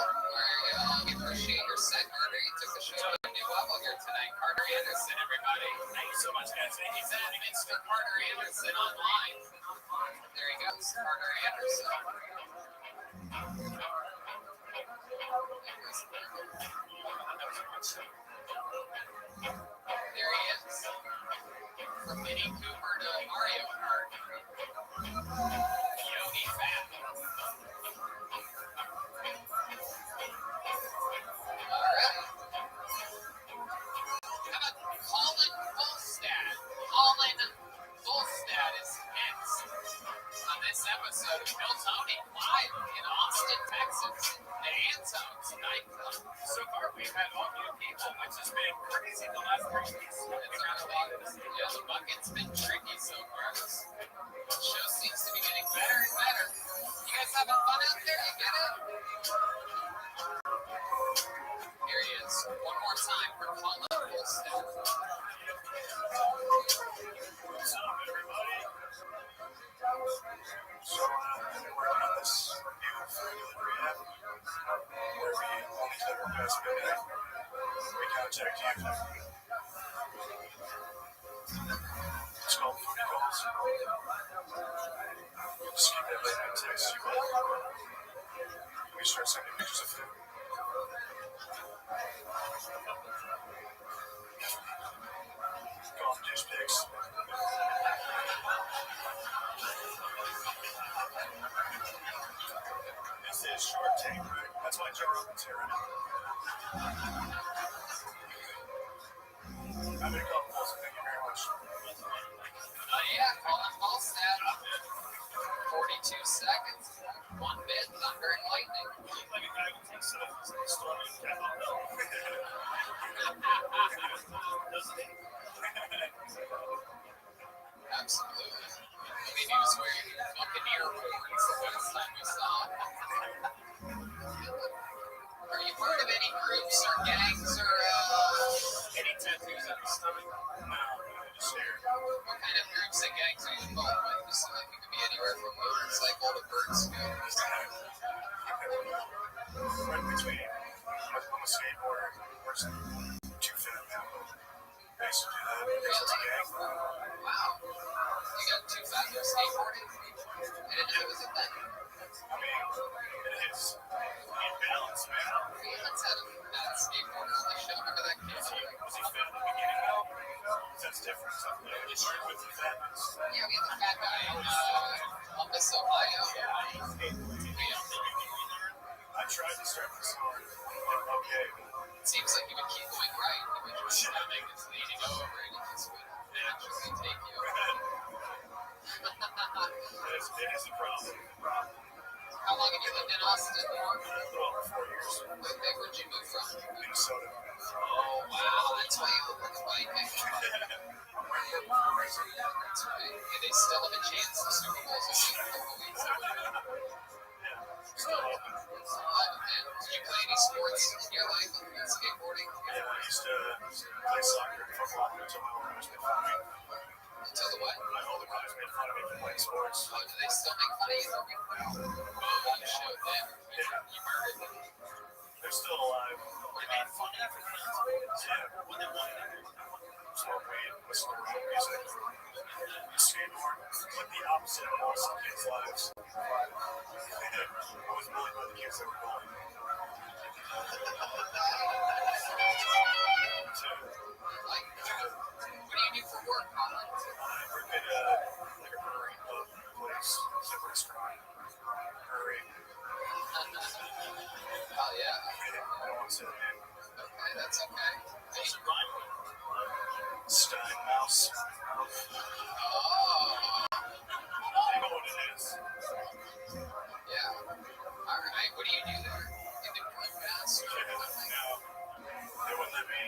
we appreciate your set, Carter. You took the show to a new level here tonight. Carter Anderson, everybody. Thank you so much, guys. Thank you. He's at Mr. Carter Anderson online. There he goes, Carter Anderson. There he is. From Mini Cooper to Mario Kart. Yogi Fat. Alright. How about Colin Volstad? Colin Volstad is next on this episode of Bill Tony live in Austin, Texas, at Antone's nightclub. So far, we've had all new people, which has been crazy the last 3 weeks. Yeah, the bucket's been tricky so far. The show seems to be getting better and better. You guys having fun out there? You get it? Here he is. One more time for Colin Volstad. What's up, everybody? So, we're on this new food delivery app where we only deliver past midnight. We contact you. It's called Foodie Calls. Just keep that late night text you want. We start sending pictures of food. Call them dish pics. This is Shark Tank. That's why Joe Rogan's here right now. I've been a couple calls, thank you very much. Yeah, Colin Volstad. 42 seconds. 1 bit, thunder and lightning. Like a guy who takes selfies in the store and Capitol Hill. Doesn't he? Absolutely. I mean, he was wearing Buccaneer horns the last time we saw him. Are you part of any groups or gangs or Any tattoos on his stomach? No, just here. what kind of groups and gangs are you involved with? Just like it could be anywhere from motorcycle to bird scooters. Right between. I'm a skateboarder. We're too fat now. I used to do that. It's a gang. Wow. You got 2 fat for skateboarding? I didn't know it was a thing. I mean, it is. You need balance, man. Let's have a skateboarder on the show. Remember that kid? Was he fat in the beginning, though? That's different. They start with the fatness. Yeah, we have a fat guy in Columbus, Ohio. I tried to start this hard. Okay. It seems like you would keep going right. You would just make this leading over and it just would naturally take you over. It is a problem. How long have you lived in Austin? A little over 4 years. Okay, where'd you move from? Minnesota. Oh, wow. That's why you look like a Viking. That's right. And they still have a chance the Super Bowl's in a couple weeks. Still open. Did you play any sports in your life? Skateboarding? Yeah, I used to play soccer and football until my older brothers made fun of me. Until the what? My older brothers made fun of me for playing sports. Oh, do they still make fun of you? Oh, you showed them. You murdered them. They they're still alive. They made fun of everything. Yeah. When they won. Smoke weed, listen to rock music, skateboard, but the opposite of most kids' lives. I was bullied by the kids that were bullied. Like, what do you do for work, Colin? I work at like a brewery pub place, it's like Restream. Brewery. Oh, yeah. I don't want to say the name. Okay, that's okay. What's it rhyme with? Stein Mouse. Oh, You know what it is. yeah. All right. What do you do there? You do podcasts or something? No, they wouldn't let me.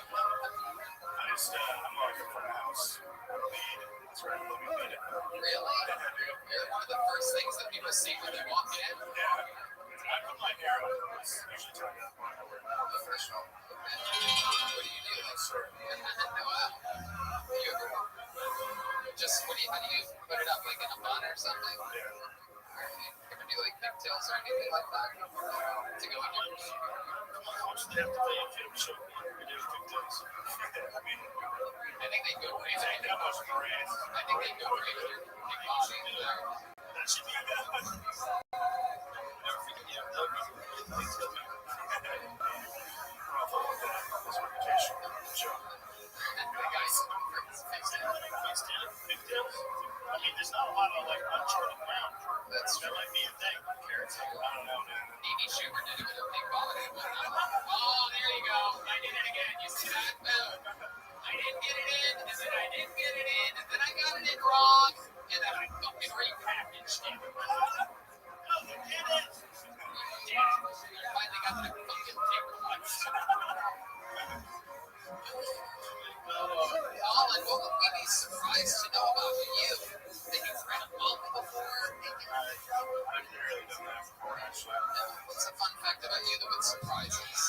I just, I'm like a front of house lead. That's right, let me lead it. Really? You're one of the first things that people see when they walk in. Yeah. I put my hair on. It's usually tied up when I wear Professional. What do you do? Wow. You ever just what do you, how do you put it up like in a bun or something? Yeah. Alright. Ever do like pigtails or anything like that? To go in your How much do they have to pay if you show you do pigtails? I mean, I think they go it ain't that much brand. I think they go right with your big machine there. That should be good. Never forget you. They'll really kill me. His reputation. Sure. The guy's Pigtails? I mean, there's not a lot of like uncharted ground. That's That true. might be a thing. Carrots. I don't know, man. Amy Schumer did it with a big body. Oh, there you go. I did it again. You see that? Boom. I didn't get it in, and then I didn't get it in, and then I got it in wrong, and then I fucking repackaged it. No, you didn't. Damn. I finally got the fucking paper cuts. Colin, what would we be surprised to know about you? That you've read a book before? I've rarely done that before, actually. What's a fun fact about you that would surprise us?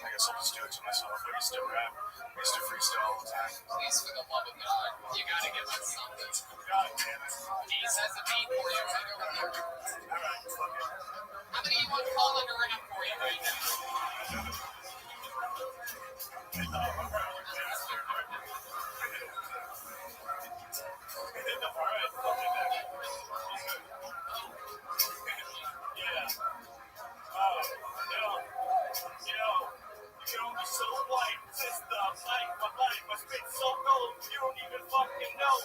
I guess I'll just do it to myself. I used to rap. I used to freestyle all the time. Please, for the love of God, you gotta give us something. God damn it. Deez has a beat for you right over there. Alright, fuck it. How many you want Colin to rap for you right now? Alright, I'll do that. Yeah. Oh, yo, you can only be so white since the light, my life, my spit so cold, you don't even fucking know.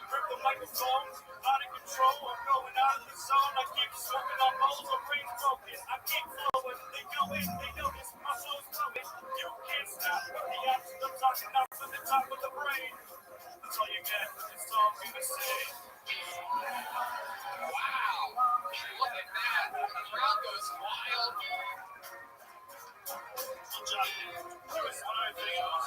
Grip the microphone, out of control, I'm going out of the zone, I keep smoking on bowls, my brain's broken, I keep flowing, they know it, they notice, my soul's glowing, you can't stop with the action, I'm talking out from the top of the brain, that's all you get, it's all I'm gonna say. Wow! Look at that! The crowd goes wild. There was one other thing I was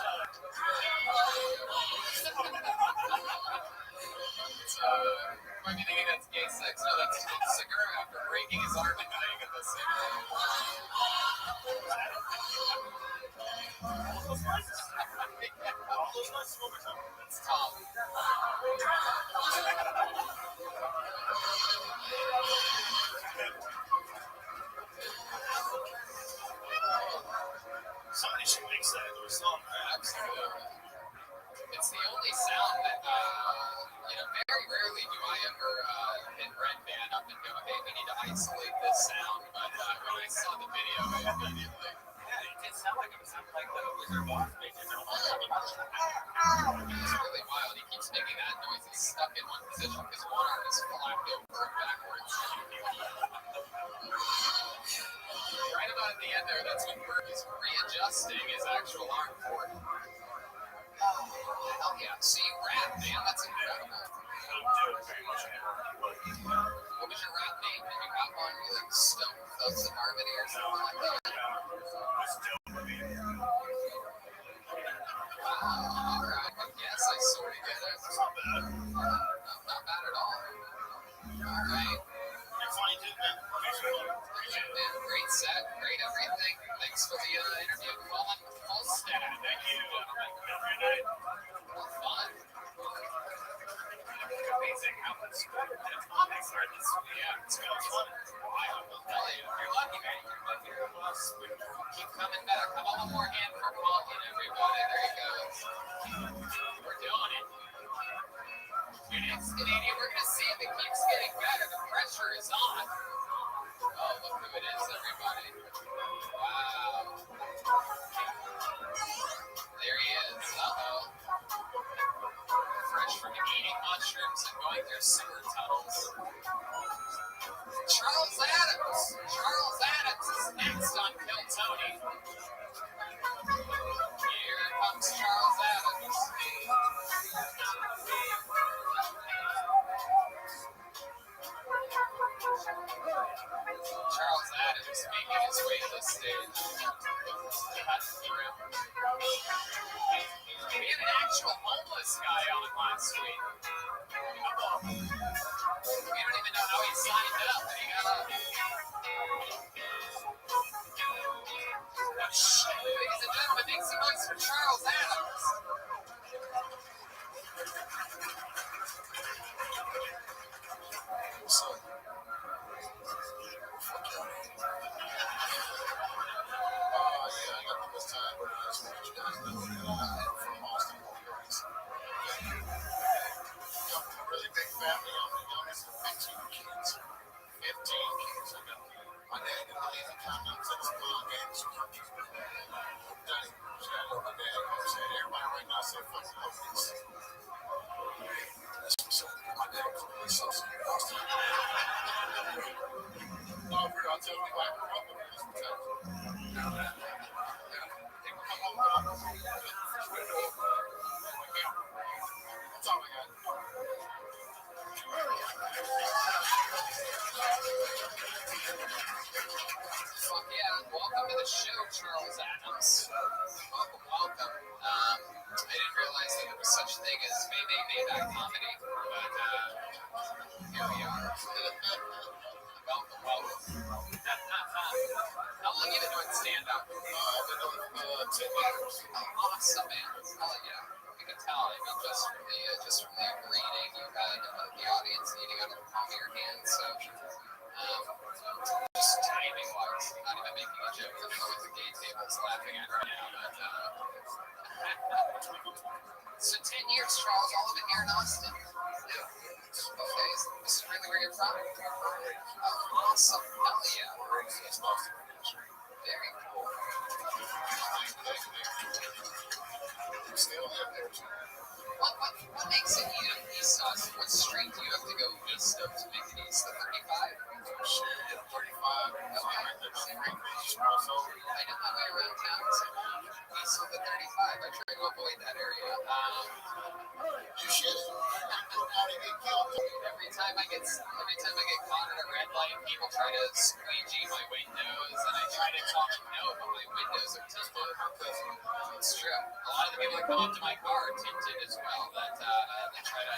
Might be thinking that's gay sex. No, that's Tom Segura after breaking his arm and dying at the same time. That's Tom. somebody should mix that into a song. Absolutely. It's the only sound that, very rarely do I ever hit Red Band up and go, hey, we need to isolate this sound. But when I saw the video, I immediately. Yeah, it did sound like it was something like the Wizard of Oz making it. It's really wild. He keeps making that noise. He's stuck in one position because one arm is flapped over and backwards. Right about at the end there, that's when Bert is readjusting his actual arm forward. Hell yeah. See, rap, man. That's incredible. What was your rap name? Did you have one? You like Stone Thugs and Harmony or something like that? Alright, I guess I sort of get it. Not bad at all. Alright. Great set, great everything. Thanks for the interview, Colin Holstead. Thank you, gentlemen. Every night. Fun. Amazing how much comics are this. Yeah, it's wild. I'll tell you. If you're lucky Keep coming back. How about one more hand for Colin, everybody? There you go. We're doing it. And it's Canadian. We're going to see if it keeps getting better. The pressure is on. Oh, look who it is, everybody. Wow. There he is. Uh-oh. Fresh from eating mushrooms and going through sewer tunnels. Charles Adams. Charles Adams is next on Kill Tony. Here comes Charles Adams. Charles Adams making his way to the stage. We had an actual homeless guy on last week. We don't even know how he signed up, but he got up. Ladies and gentlemen, make some noise for Charles Adams. Yeah, I got all this time, but I just want to let you guys know that I'm from Austin, Texas. I'm a really big family. I'm the youngest of 15 kids. 15 kids. I got my dad didn't believe in coming to the school games. Daddy, my dad, everybody right now said, fuck the police. That's what's up. My dad was so scared. Austin. No, I'll tell you, I grew up with this protection. That's all I got. Fuck yeah, welcome to the show, Charles Adams. Welcome. I didn't realize that there was such a thing as Mayday comedy, but here we are. Welcome. How long have you been doing stand-up? I've been doing 10 years. Oh, awesome, man. Hell yeah. You can tell, I mean, just from the reading, you had the audience eating out of the palm of your hand, so just timing-wise, not even making a joke. I don't know what the gay table's laughing at right now, but so 10 years, Charles, all of it here in Austin. Okay, this is really where you're from? Oh, awesome. Hell yeah. Very cool. Still live there. What makes it east Austin? What street do you have to go east of to make it east? The 35? Shit, 35. Okay. I know my way around town. East of the 35. I try to avoid that area. You should. Every time I get caught at a red light, people try to squeegee my windows, and I try to tell them no, but my windows are tinted. It's true. A lot of the people that come up to my car are tinted as well. That they try to.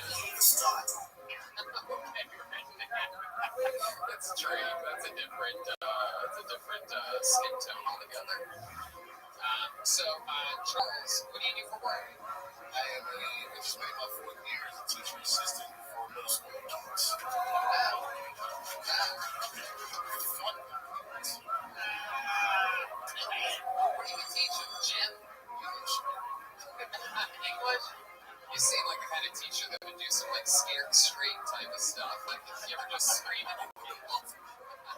That's true. That's a different skin tone altogether. Charles, what do you do for work? I just made my 4th year as a teacher assistant for middle school kids. What do you teach them, Jim? English? You seem like the kind of teacher that would do some like scared straight type of stuff. Like if you ever just screaming at people. I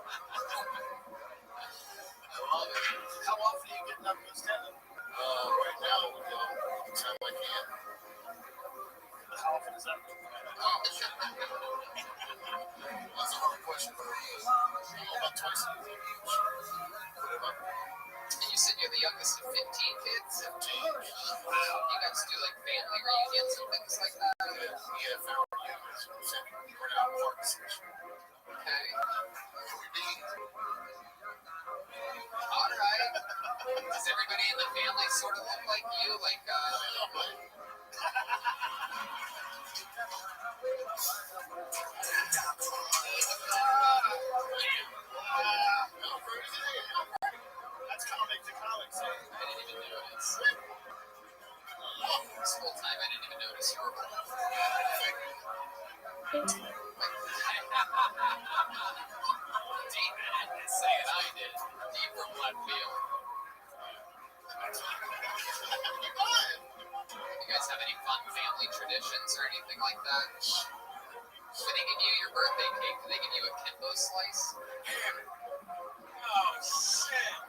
love it. How often are you getting up and standing? Right now, anytime I can. How often is that? That's a hard question for me. About twice a week. And you said you're the youngest of 15 kids? 15. Wow. You guys do like family reunions and things like that? Yeah, family reunions. We're now parks. Okay. Alright. Does everybody in the family sort of look like you? Like, That's comic to comics. I didn't even notice. This whole time I didn't even notice you were born. Deep in it, saying I I did. Deep from left field. You guys have any fun family traditions or anything like that? When they give you your birthday cake, do they give you a Kimbo slice? Oh, shit.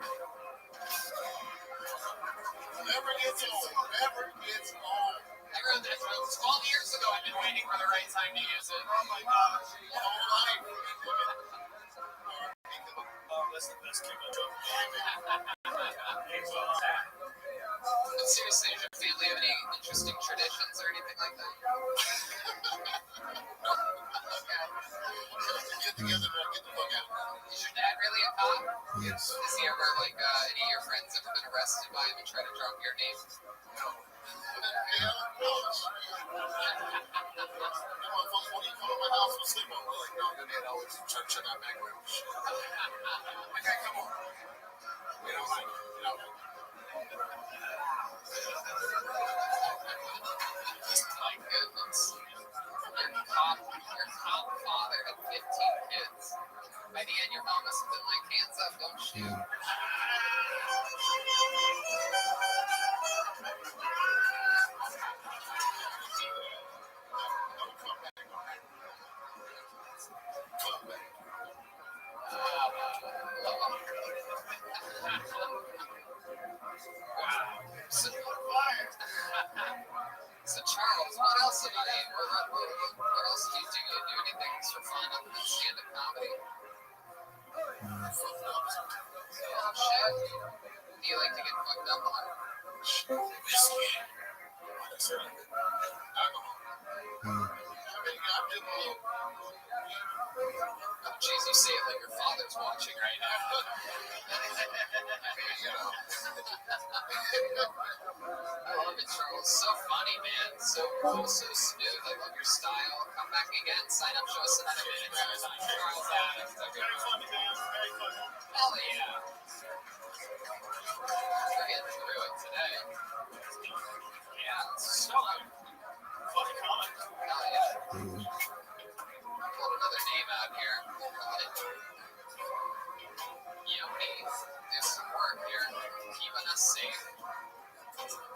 Never gets old. Never gets old. I wrote that 12 years ago. I've been waiting for the right time to use it. Oh my gosh. My whole life. That's the best Kimbo joke. But seriously, does your family have any interesting traditions or anything like that? Get together and get the fuck out. Is your dad really a cop? Yes. Has he ever, like, any of your friends ever been arrested by him and tried to drop your name? My goodness. Your cop father had 15 kids. By the end, your mom must have been like, hands up, don't shoot. So Charles, what else do you do? What else do you do? You do anything for fun other than stand-up comedy? Oh shit. Do you like to get fucked up on? Whiskey. Oh jeez, you say it like your father's watching right now. I love it, Charles. So funny, man. So cool, so smooth. I love your style. Come back again. Sign up, show us another minute. Charles Adams. Very funny, man. Very funny. Hell yeah. We're getting through it today. Yeah, it's so good. Funny comment. Hell yeah. Pulled another name out here. Yummy. Do some work here. Keeping us safe.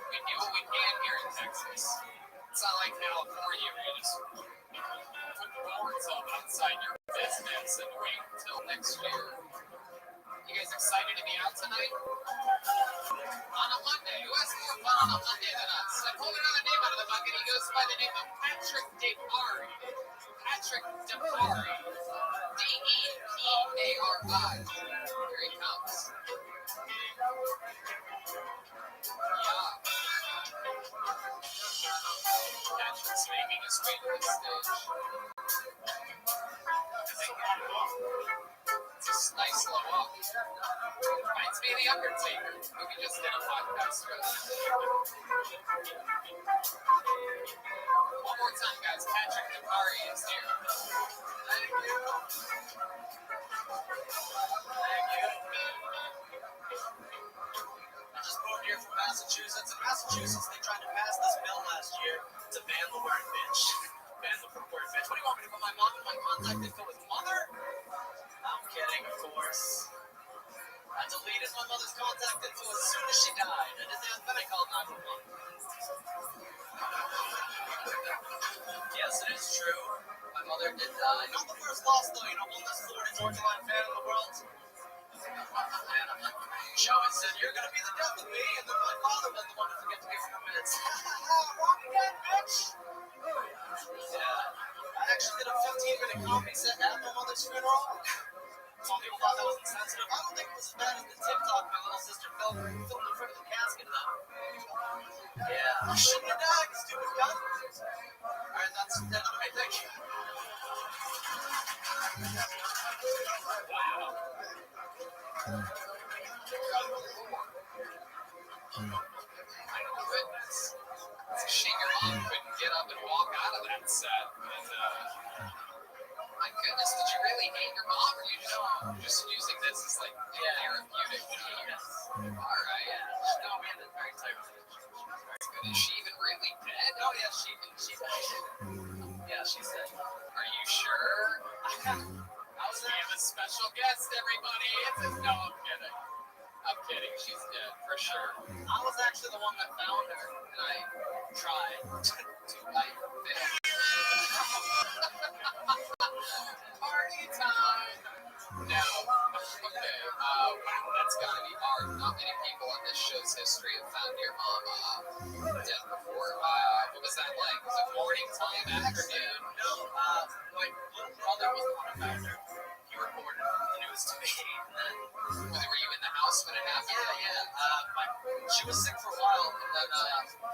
We do what we can here in Texas. It's not like California where you just put the boards up outside your business and wait until next year. You guys excited to be out tonight? On a Monday. Who has more fun on a Monday than us? I pulled another name out of the bucket. He goes by the name of Patrick DePari. Patrick DePari. D-E-P-A-R-I. Here he comes. Yeah. Patrick's making his way to the stage. It's a nice low up. Reminds me of The Undertaker, who we just did a podcast with. One more time, guys. Patrick DePari is here. Thank you. Thank you. I just moved here from Massachusetts. In Massachusetts, they tried to pass this bill last year to ban the word bitch. Ban the word bitch. What do you want me to put my mom in my contact info with mother? I'm kidding, of course. I deleted my mother's contact info as soon as she died. And then I called 911. Yes, it is true. My mother did die. Not the first loss, though. You know, oldest Florida Georgia Line fan in the world. Joey said, you're going to be the death of me, and then my father was the one to forget to give him a minute. Wrong again, bitch. Yeah. I actually did a 15-minute comedy set at my mother's funeral. Some people thought that was insensitive. I don't think it was as bad as the TikTok my little sister filmed in front of the casket, though. Yeah. You shouldn't have died, you stupid cunt. Alright, that's it. Alright, thank you. Wow. My goodness. It's a shame your mom couldn't get up and walk out of that set. And, my goodness, did you really hate your mom, or you just using this as like therapeutic? Yes. All right. Yeah. No, man, that's very tight. Is she even really dead? Oh yeah, she died. Yeah, she's dead. Are you sure? We have a special guest, everybody. No, I'm kidding. I'm kidding. She's dead for sure. I was actually the one that found her, and I tried to light her face. Party time. No. Okay. Wow, that's gotta be hard. Not many people in this show's history have found your mom dead before. What was that like? Was it morning time, afternoon? No. My little brother was the one who found her. He reported the news to me. Were you in the house when it happened? Yeah. She was sick for a while, and then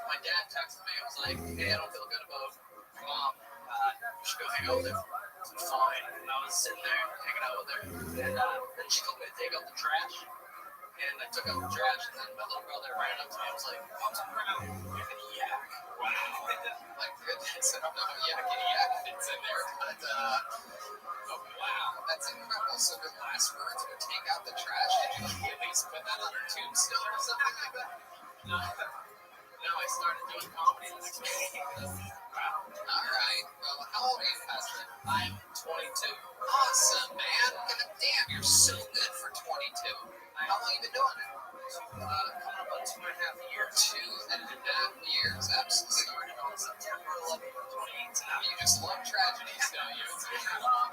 my dad texted me. It was like, "Hey, I don't feel good about your mom. You should go hang out with her." I said, "Fine." And I was sitting there hanging out with her, and then she told me to take out the trash. And I took out the trash, and then my little brother ran up to me and was like, "Mom's around. You have any yak?" Wow. My goodness, I don't know how yak fits in there, but oh, wow, that's incredible. So her last words were take out the trash. Did you at least put that on her tombstone or something like that? No. No, I started doing comedy the next day. Wow. All right. Well, how old are you, Patrick? I'm 22. Awesome, man. God damn, you're so good for 22. How long have you been doing it? Coming up on 2.5 years. 2.5 years. Absolutely. Started on September 11th, 2018. You just love tragedies, don't you? It's incredible.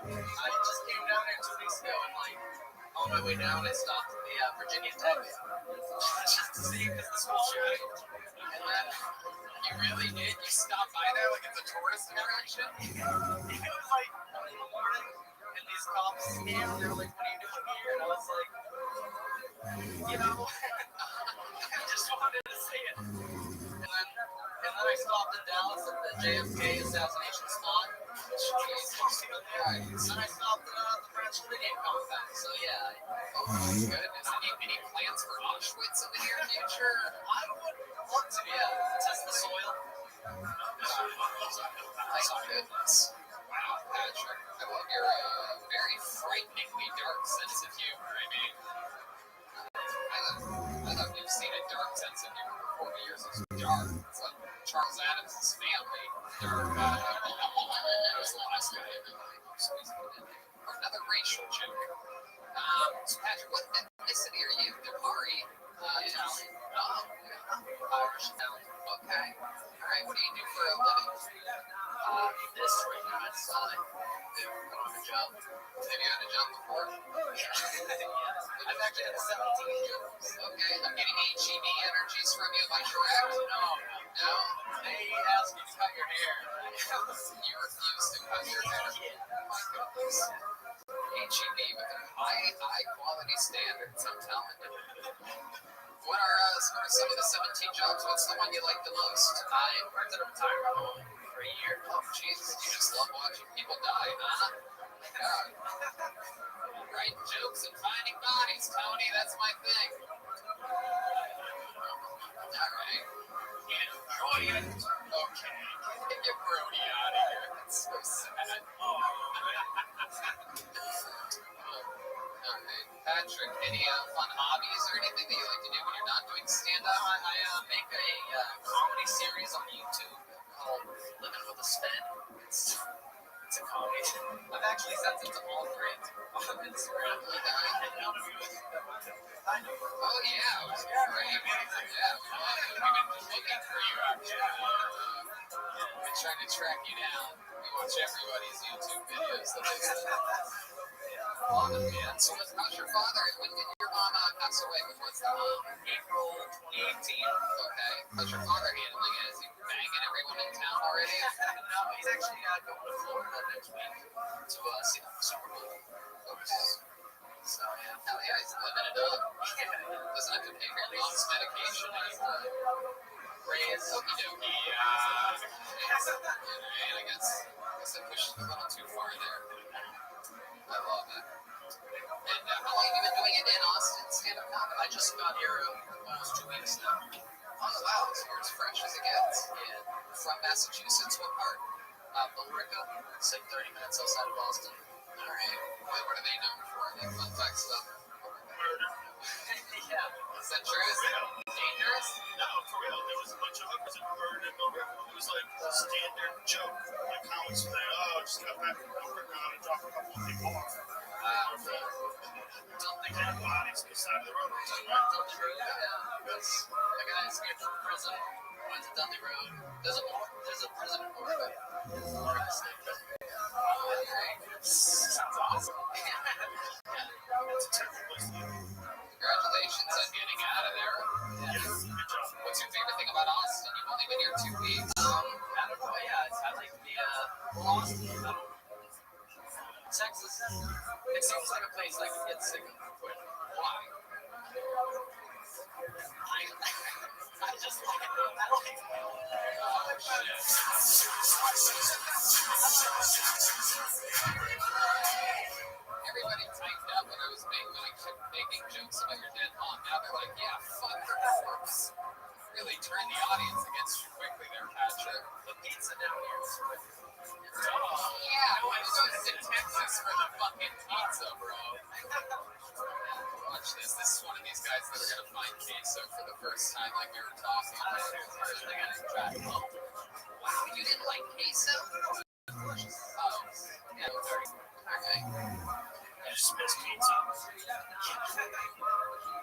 I just came down there 2 weeks ago, and like on my way down, I stopped at the Virginia Tech just to see because the school shooting. And then you really did. You stopped by there like it's a tourist attraction. It was like 1 in the morning, and these cops came. They were like, "What are you doing here?" And I was like, I just wanted to see it. And then I stopped in Dallas at the JFK assassination spot. And then I stopped at the French Canadian compound. So yeah. Oh my goodness. Any plans for Auschwitz in the near future? I would love to, test the soil. My goodness. Wow, Patrick. I love your very frighteningly dark sense of humor. I mean, I thought you've seen a dark sense of humor for 40 years. It's dark. It's like Charles Adams' family. That was the last guy I really squeezed it in. Or another racial joke. So Patrick, what ethnicity are you? Damari? Italian. Oh, Irish Italian. Okay. All right. What do you do for a living? This right now, it's fine. I'm on a job. Have you had a job before? Yeah. I've actually had 17 jobs. Okay. I'm getting HEB energies from you. Am I correct? No. They asked you to cut your hair. You refuse to cut your hair. Oh my goodness. HEB with their high quality standards. I'm telling you. What are some of the 17 jobs? What's the one you like the most? I worked at a retirement home for a year. Oh, Jesus. You just love watching people die, huh? God. Writing jokes and finding bodies, Tony. That's my thing. All right. Enjoy it. Okay. Get your Brody out of here. That's so sad. All right. Patrick, any fun hobbies or anything that you like to do when you're not doing stand-up? I make a comedy series on YouTube called Living with a Spin. It's a comedy. I've actually sent it to all three on Instagram. I know. Oh, yeah. It was great. Yeah. We've been looking for you, actually. We've been trying to track you down. We watch everybody's YouTube videos. Yeah. So how's your father? When did your mom pass away? What's the April 2018. Okay. How's your father handling it? Is he banging everyone in town already? No, he's actually going to Florida next week to see the Super Bowl. So hell yeah, he's living it up. Doesn't have to pay for your mom's medication anymore. Raise okie dokie. I guess I pushed a little too far there. I love it. And how long have you been doing it in Austin? Stand-up comedy? I just got here almost 2 weeks now. Oh, wow. So you're as fresh as it gets. Yeah. From Massachusetts, what part? Billerica. It's like 30 minutes outside of Boston. All right. What are they known for? Any fun fact stuff? Murder. Yeah. Is that true? Is it dangerous? No, for real. There was a bunch of hookers that were murdered in Billerica. It was like a standard joke. Like comics say, "Oh, just got back from Billerica and dropped a couple like dead bodies on the side of the road. That's a guy escaped from prison, went to Dudley Road. There's a prison for it. Sounds awesome. It's a terrible place to live. Congratulations on getting out of there. Good job. What's your favorite thing about Austin? You've only been here 2 weeks. I don't know. Yeah, I like the Austin. Texas. It seems like a place I could get sick of. But why? I just like it. I like it. Everybody tightened up when I kept making jokes about your dead mom. Now they're like, yeah, fuck her corpse. Really turned the audience against you quickly there, Patrick. The pizza down here is good. Yeah, who goes to Texas for the fucking pizza, bro? Watch this. This is one of these guys that are gonna find queso for the first time, like we were talking about. They're gonna try it. Wow, you didn't like queso? Oh, yeah, sorry. Okay. I just miss pizza.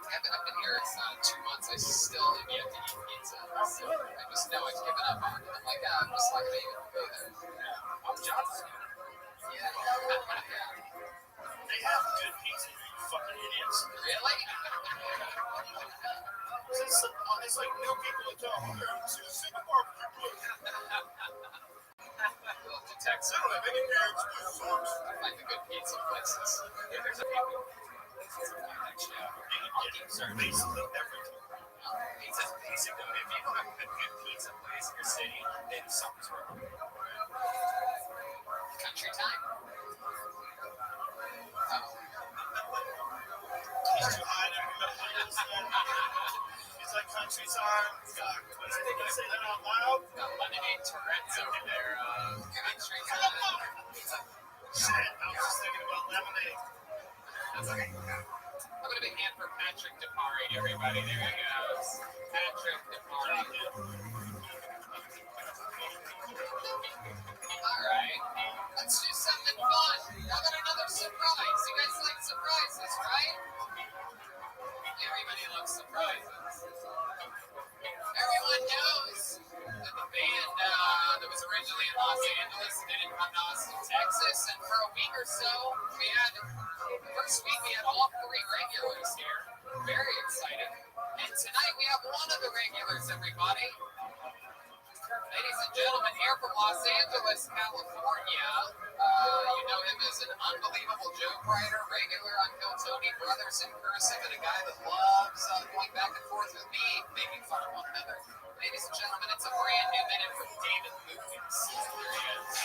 I've been here 2 months. I still have yet to eat pizza. So I just know I've given up on it. I'm like, I'm just not gonna even go there. I'm Johnson. Yeah. They have good pizza, you fucking idiots. Really? It's like new people in town. See the single barbecue place. Texas. I don't have any parents with sauce. I find the good pizza places. Yeah, there's a few. Actually, You can get basically everything. Pizza's basic though. If you don't have a good pizza place in your city, then something's wrong. country time. He's too high there. He's like country time. God, what's they gonna say that out loud? Got lemonade Tourette's over there. Country Shit, time. I was just thinking about lemonade. That's okay. I'm gonna be hand for Patrick DePari, everybody. There he goes. Patrick DePari. Alright. Let's do something fun. How about another surprise? You guys like surprises, right? Everybody loves surprises. Everyone knows that the band that was originally in Los Angeles didn't come to Austin, Texas, and for a week or so, the first week we had all 3 regulars here. Very exciting. And tonight we have one of the regulars, everybody. Ladies and gentlemen, here from Los Angeles, California. You know him as an unbelievable joke writer, regular on Bill Tony Brothers in Cursive, and a guy that loves going back and forth with me, making fun of one another. Ladies and gentlemen, it's a brand new minute from David Lucas. There he is.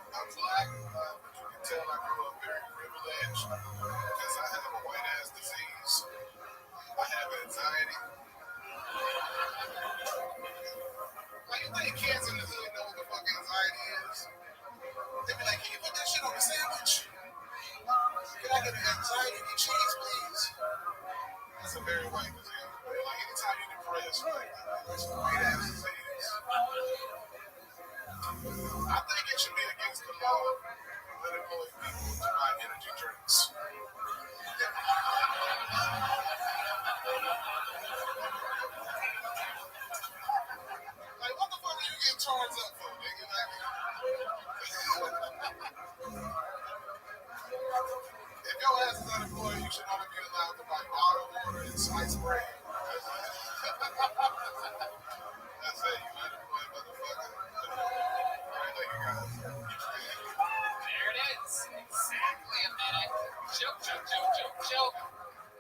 I'm black, but you can tell I grew up very privileged because I have a white ass disease. I have anxiety. Like, you think kids in the hood know what the fuck anxiety is? They be like, can you put that shit on a sandwich? Can I get an anxiety and cheese, please? That's a very white disease. Like, anytime you're depressed, like, it's a white ass disease. I think it should be against the law for unemployed people to buy energy drinks. Like, what the fuck are you getting charged up for, nigga? If your ass is unemployed, you should only be allowed to buy bottled water and sliced bread. That's it, you unemployed motherfucker. There it is. Exactly a minute. Joke, joke, joke, joke, joke.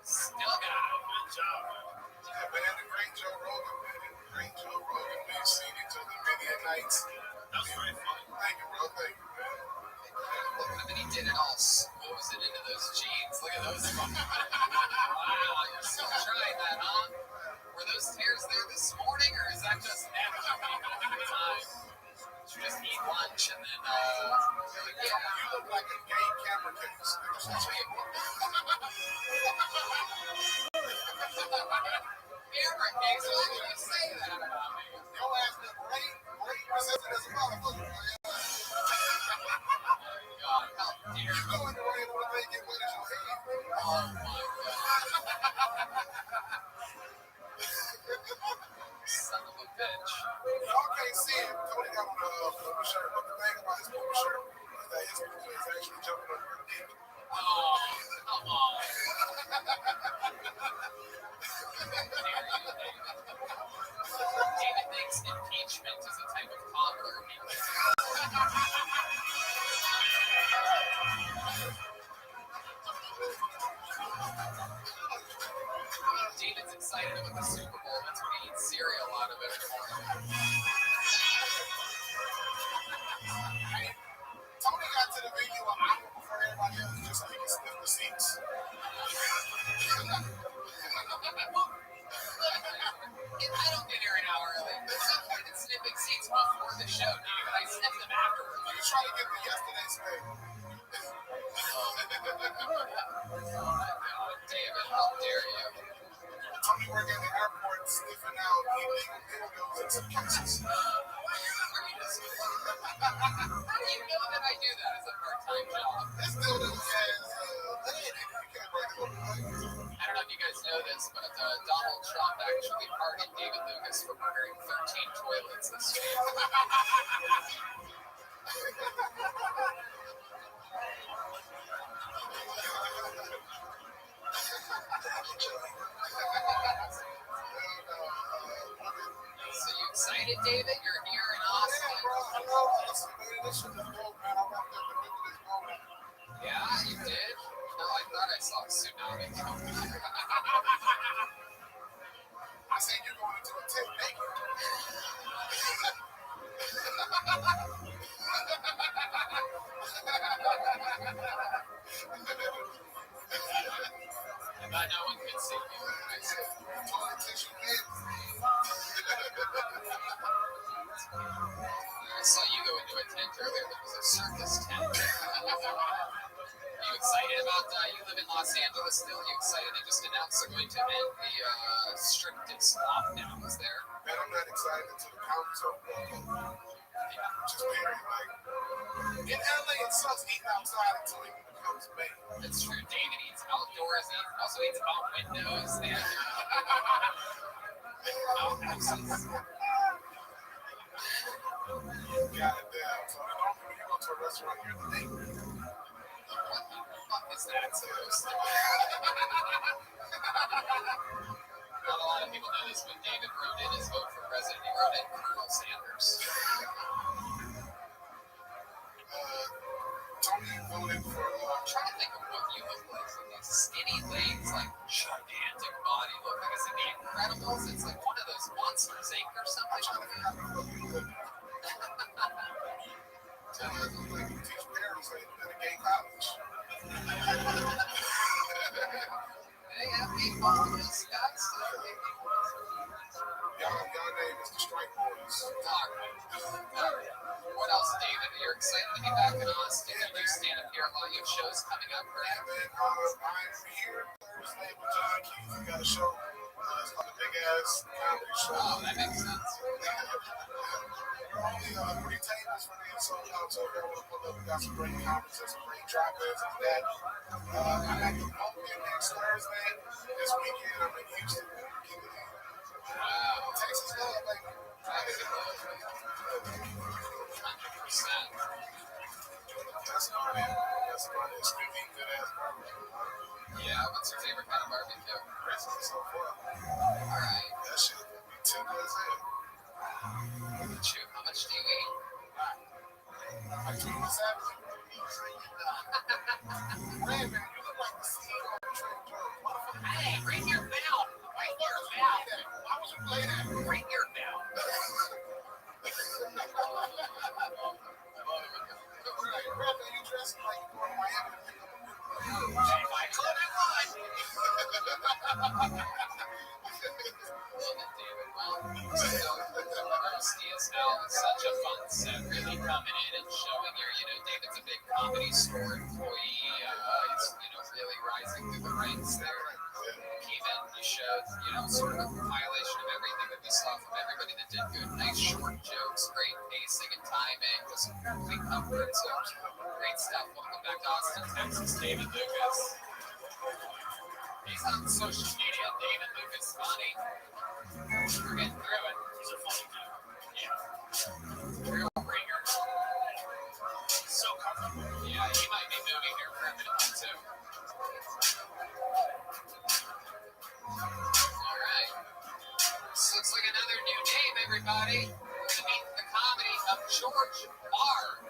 Still got it. Good job, man. Yeah, man, the great Joe Rogan, man. The great Joe Rogan. We've seen each other many a nights. That was very fun. Thank you, bro. Thank you, man. Look at him, and he did it all squozen into those jeans. Look at those. Wow, you're still trying that, huh? Were those tears there this morning, or is that just after time? Did you just eat lunch and then, you're like, yeah. You look like a gay camera case. Camera case, why would you say that? bitch. Y'all can't see it. Tony got on a Puma shirt, but the thing about his Puma shirt is that his Puma is actually jumping over her dick. Oh, come on. David thinks impeachment is a type of cobbler. David's excited about the Super Bowl, but we eat cereal out of it anymore. Tony got to the venue an hour before everybody else just so he can sniff the seats. I don't get here an hour early. There's no point in sniffing seats before the show, David. I sniff them afterwards. You try to get the yesterday's thing. David, how dare you? Tony working at the airport sniffing out illegal dildos in some cases. How do you know that I do that as a part-time job? This dildo says, you can't break it open. I don't know if you guys know this, but Donald Trump actually pardoned David Lucas for murdering 13 toilets this week. So you excited, David? You're here in Austin. Yeah, you did? No, I thought I saw a tsunami coming. I said you're going into a tent naked. But no one can see you. I saw you go into a tent earlier that was a circus tent. You excited about you live in Los Angeles still? You excited they just announced they're going to end the strictest lockdowns there? Man, I'm not excited until the counties open. Just period. Like, in LA, it sucks eating outside until it becomes May. That's true. David eats outdoors. He also eats out windows. And outhouses. Goddamn. So normally when you go to a restaurant, you're the neighbor. What the fuck is that supposed to be? Not a lot of people know this, but David wrote in his vote for president. He wrote in Colonel Sanders. Tony voted for. I'm trying to think of what you look like. So these skinny legs, like gigantic body look. Like I said, The Incredibles. It's like one of those Monsters Inc. or something. Tony looks like you teach parents at a gay college. They have people in this guys. Y'all name is the Strike Boys. What else, David? You're excited to be back in Austin. You do stand up here a lot. You have shows coming up, Yeah, right? man, I'm here Thursday with John Keith. We got a show. It's called the Big Ass Comedy Show. Oh, that makes sense. Only 3 tables for me, so out. So we'll pull up. We got some great comics and some great drop-ins and that. I'm at the Pumpkin next Thursday. This weekend, I'm in Houston. Wow. Texas love, like. 100%. That's about it. That's about it. It's gonna be good ass barbecue. Yeah, what's your favorite kind of barbecue? Recipe so far. Alright. That shit would be tender as hell. Shoot, how much do you eat? I keep my savage. Man, you look like the CEO of Trader Joe's. Hey, bring your mouth. Bring your mouth. Why would you play that? Bring your mouth. Rather you dressing like you're going to Miami to pick up a good If I could, I would. Love it, David. Well, Rusty is now such a fun set, really coming in and showing your, David's a big Comedy Store employee. He's, really rising through the ranks there. Even you showed, sort of a compilation of everything that we saw from everybody that did good. Nice short jokes, great pacing and timing, just complete comfort. So great stuff. Welcome back to Austin, Texas, David Lucas. He's on social media, David Lucas Funny. We're getting through it. He's a funny guy. everybody. To meet the comedy of George Barr.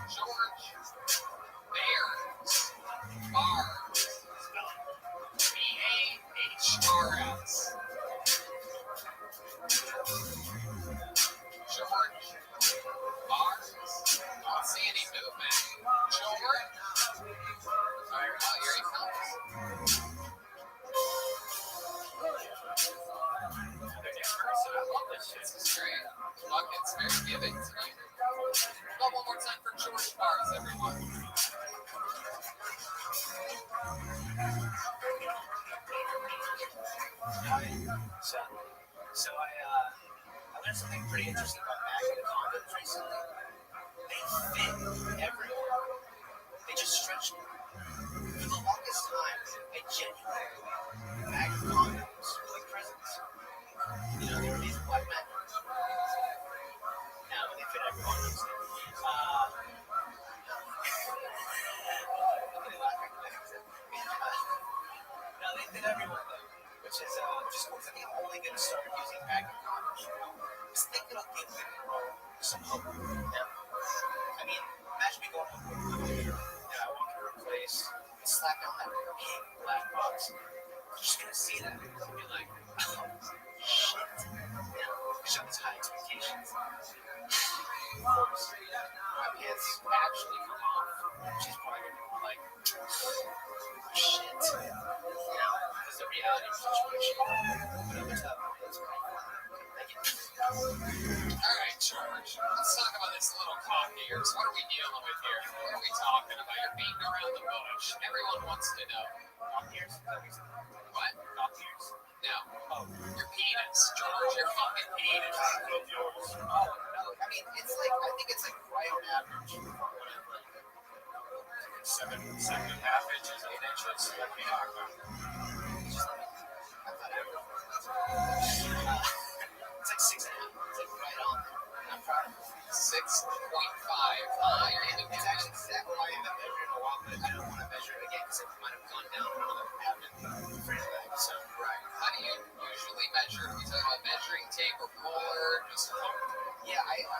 George Bears. Barr. B-A-H-R-S. George Barr. I don't see any movement. George. Oh, here he comes. I love this shit. This is great. Look, it's very giving to me. Go one more time for George Barrs, everyone. So I learned something pretty interesting about magnet condoms recently. They fit everywhere. They just stretch me. For the longest time, I genuinely magnet condoms were like prisons. You know, they were these black men. Now they fit everyone. No, they fit everyone though, which is just cool. I think I'm only going to start using magnet condoms. Just think it'll give me some hope. Yeah. I mean, imagine me going home. I walk into a place, slap down that big black box. You're just going to see that and be like, oh, shit. Show these high expectations. Of course, my pants actually come off. She's probably going to be like, shit. Because the reality of the situation. But other stuff, it's pretty fun. All right, George. Let's talk about this little cock of yours. What are we dealing with here? What are we talking about? You're beating around the bush. Everyone wants to know. Cock ears? What? Cock ears? No. Oh, your penis, George. Your fucking penis. Yours. Oh, no. I mean, it's like, I think it's like right on average. Seven and a half inches, 8 inches. Let me knock on. It's like 6.5. It's like right on there. I'm proud of it. 6.5. It's actually exactly what I ended up measuring a while, but I don't want to measure it again because it might have gone down another habit. I'm afraid of that. So, Right. How do you usually measure? Are you talking about measuring tape or ruler? Just yeah, I didn't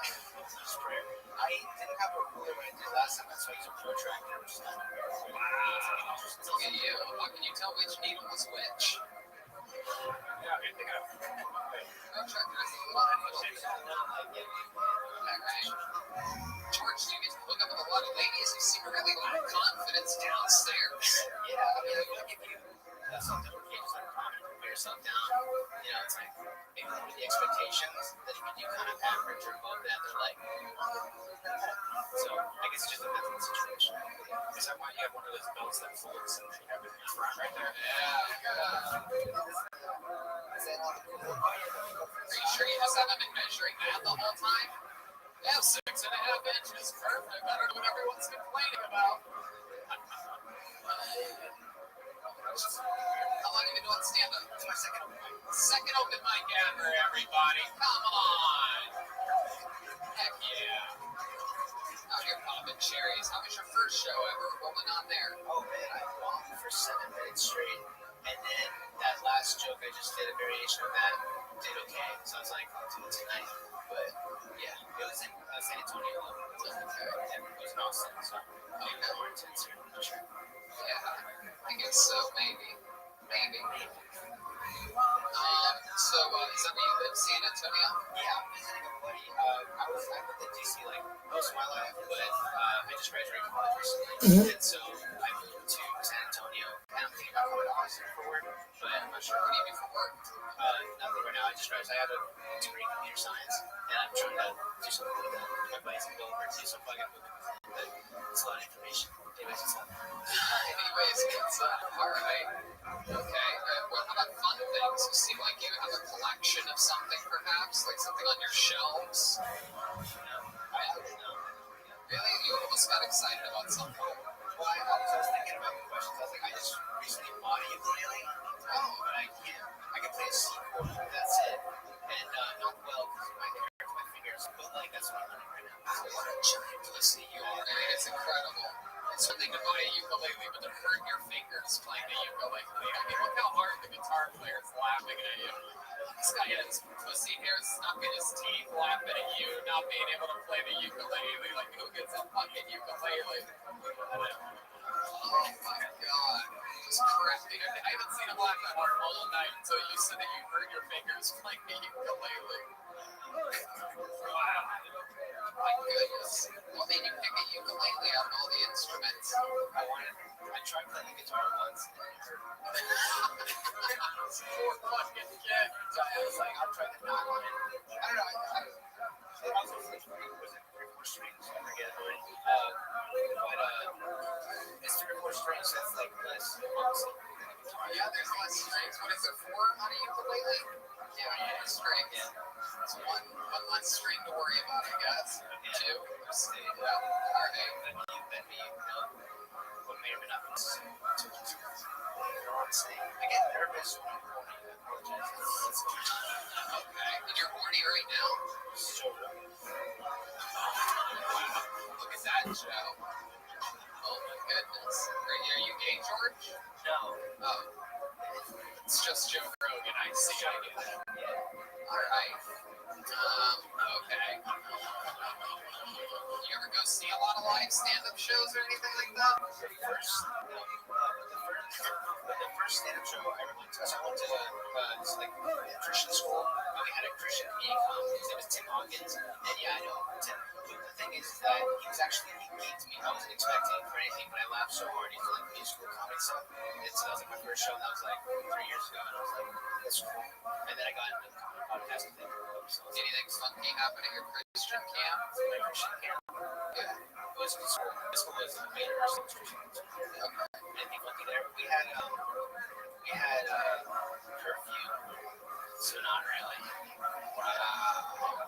have a ruler when I did last time, so I used a protractor, which is kind of weird. wow. Look at you. How can you tell which needle was which? Yeah, I think I Protractor is a lot of shit. George, do you get to hook up with a lot of ladies who seem really lack confidence downstairs? Yeah, I mean, I feel like if you have something where you just like put yourself down, you know, it's like maybe lower the expectations, that if you kind of average or above that, they're like, so I guess it just depends on the situation. Is that why you have one of those belts that folds and you have it in your front right there? Is that all the cool? Are you sure you just haven't been measuring that the whole time? Yeah, 6.5 inches. Perfect. I don't know what everyone's complaining about. How long have you been doing stand-up? It's my second open mic. Second open mic ever, everybody. Come on. Heck yeah. Out here popping cherries. How was your first show ever? What went on there? Oh man, I bombed for 7 minutes straight. And then that last joke I just did, a variation of that, did okay. So I was like, I'll do it tonight. But yeah, it was in San Antonio. And it was in Austin, so maybe more intense here. I'm not sure. Yeah, I guess so, maybe. So, is that where you live, San Antonio? Yeah, I'm visiting a buddy. I lived in DC like most of my life, but I just graduated college recently. And so I moved to San Antonio, and I'm thinking about going to Austin for work, but I'm not sure. What do you do for work? Nothing right now. I just graduated. I have a degree in computer science, and I'm trying to do something with that. My buddy's a developer too, so I'm probably gonna move it. But it's a lot of information. Anyways, it's not. Anyways, it's all right. Okay. What about fun things? You seem like you have a collection of something, perhaps, like something on your shelves. I don't know. Really, you almost got excited about something. Well, I was thinking about the questions. I was like, I just recently bought a ukulele, but I can't. I can play a C chord. That's it, and not well because it might hurt my fingers. But like that's what I'm learning right now. What a giant pussy you are. I mean, it's incredible. It's one thing to buy a ukulele, but to hurt your fingers playing the ukulele. I mean, look how hard the guitar player is laughing at you. This guy had his pussy hair stuck in his teeth, laughing at you not being able to play the ukulele. Like, who gets a fucking ukulele? Oh my god. Just crafting. I haven't seen him laugh at one all night until you said that you hurt your fingers playing the ukulele. Wow. My goodness. What made you pick a ukulele out of all the instruments? I tried playing the guitar once. Poor fucking kid. So I was like, I'll try the knock on it. I don't know. It also was like 3/4 strings. I forget how many. But it's 3/4 strings. That's like less. Yeah, there's less strings. What is it, 4 on a ukulele? Yeah, 4 strings. Yeah. It's one less string to worry about, I guess. 2. Yeah. Alright. That'd be what may or may not be too honestly. I get nervous when I'm horny. I apologize. Okay. And you're horny right now? Sort of. Wow. Look at that, Joe. Oh my goodness. Are you gay, George? No. Oh. It's just Joe Rogan. I see. I get it. Alright. Okay. You ever go see a lot of live stand-up shows or anything like that? The first stand-up show I ever went to, so I went to this like Christian school, and we had a Christian comedian come. His name was Tim Hawkins, and yeah, I know Tim. But the thing is that he geeked me. I wasn't expecting for anything, but I laughed so hard. He's like musical comedy stuff. And so that was like my first show, and that was like 3 years ago, and I was like, that's cool. And then I got into the comedy podcast with him. So Anything funky happen at your Christian camp? my Christian camp. Yeah. It was good school. This school was a major Christian school. And he went there. We had curfew, so not really.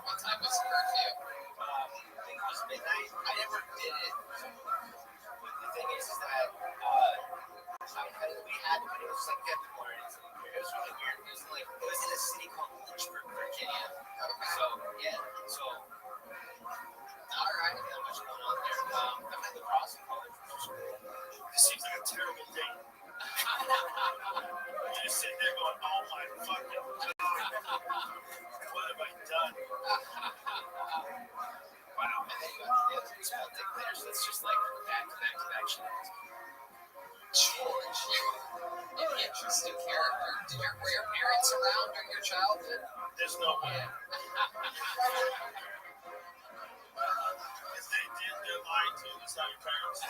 What time was curfew? I think it was midnight. I never did it. But the thing is that we had, but it was like February. It was really weird. It was in a city called Lynchburg, Virginia. So yeah, so All right. not much going on there. I'm at the Crossing College. This seems like a terrible date. You're just sitting there going, oh my fucking god. What have I done? Wow. And then you got the small dick there, so it's just like back shit. George, you an interesting character. Were your parents around during your childhood? There's no way. Yeah. If they did, they're lying to you. It's not your parents.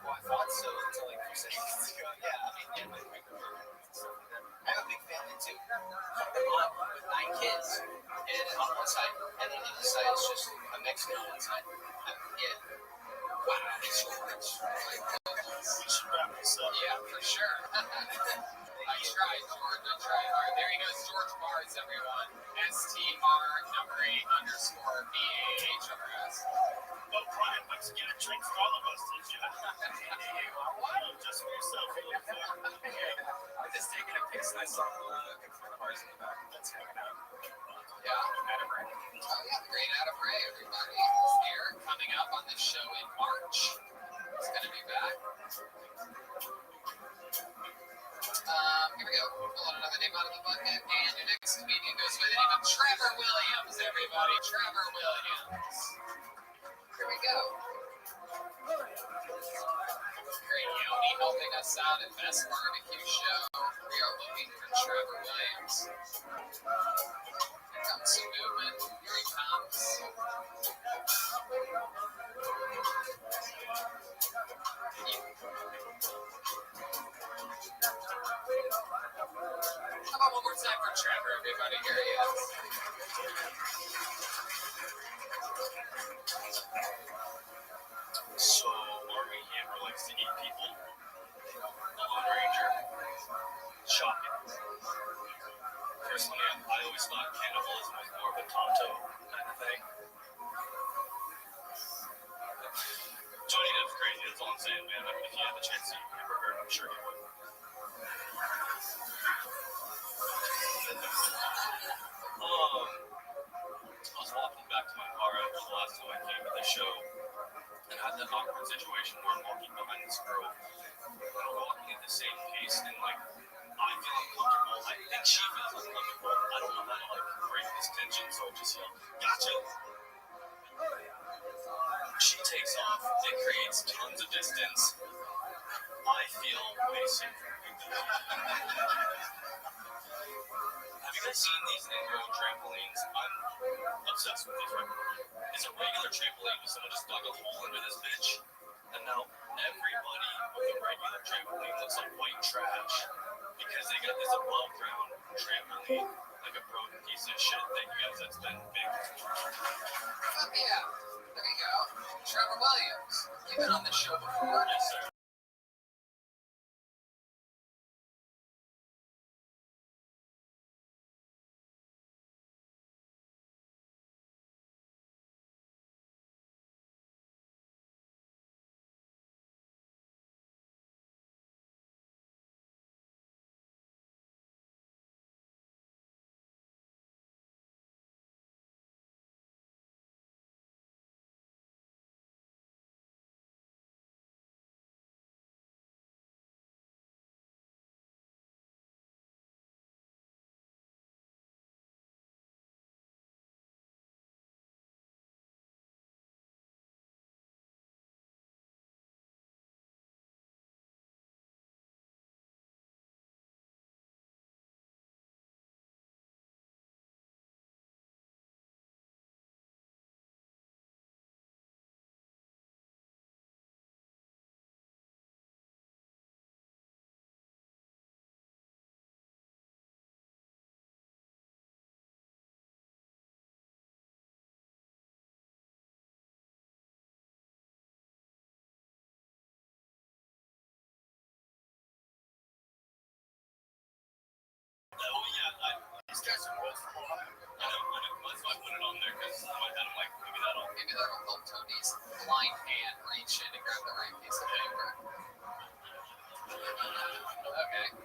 Well, I thought so until like 2 seconds ago. Yeah, I mean, yeah, I have a big family too. With 9 kids, and on one side, and then on the other side is just a Mexican on one side. Yeah. Wow, George. We should wrap this up. Yeah, for sure. I tried, George. I tried hard. There he goes, George Bars, everyone. STR_BAHRS. No crime, Mexican drinks for all of us, did you? What? Just for yourself, you little fuck. I'm just taking a piss and I saw the bars in the back. Let's hang out. Yeah, Adam Ray. Oh, yeah, the great Adam Ray, everybody. Is here, coming up on the show in March. He's going to be back. Here we go. Pull out another name out of the bucket. And your next comedian goes by the name of Trevor Williams, everybody. Trevor Williams. Here we go. Great Yoni helping us out at Best Barbecue Show. We are looking for Trevor Williams. Here comes some movement. Here he comes. How about one more time for Trevor, everybody? Here he is. So, Army Hammer likes to eat people. The Lone Ranger. Shocking. Personally, I always thought cannibalism was more of a Tonto kind of thing. Johnny Depp's crazy, that's all I'm saying, man. If you had the chance to eat Amber Heard, I'm sure you would. I was walking back to my car after the last time I came to the show, and I had that awkward situation where I'm walking behind this girl, and we're walking at the same pace, and like, I feel uncomfortable. I think she feels uncomfortable. I don't know how to like break this tension, so I just yell, "Gotcha!" She takes off. It creates tons of distance. I feel basic. Have you guys seen these indoor trampolines? I'm obsessed with these right now. It's a regular trampoline, but someone just dug a hole into this bitch. And now everybody with a regular trampoline looks like white trash because they got this above ground trampoline, like a broken piece of shit. Thank you guys, that's been big. Fuck yeah. There you go. Trevor Williams. You've been on this show before. Yes, sir. Oh yeah, these guys are both from Ohio. I know. That's why I put it on there because in my head I'm like, maybe that'll help Tony's blind hand reach in and grab the right piece of paper. Okay.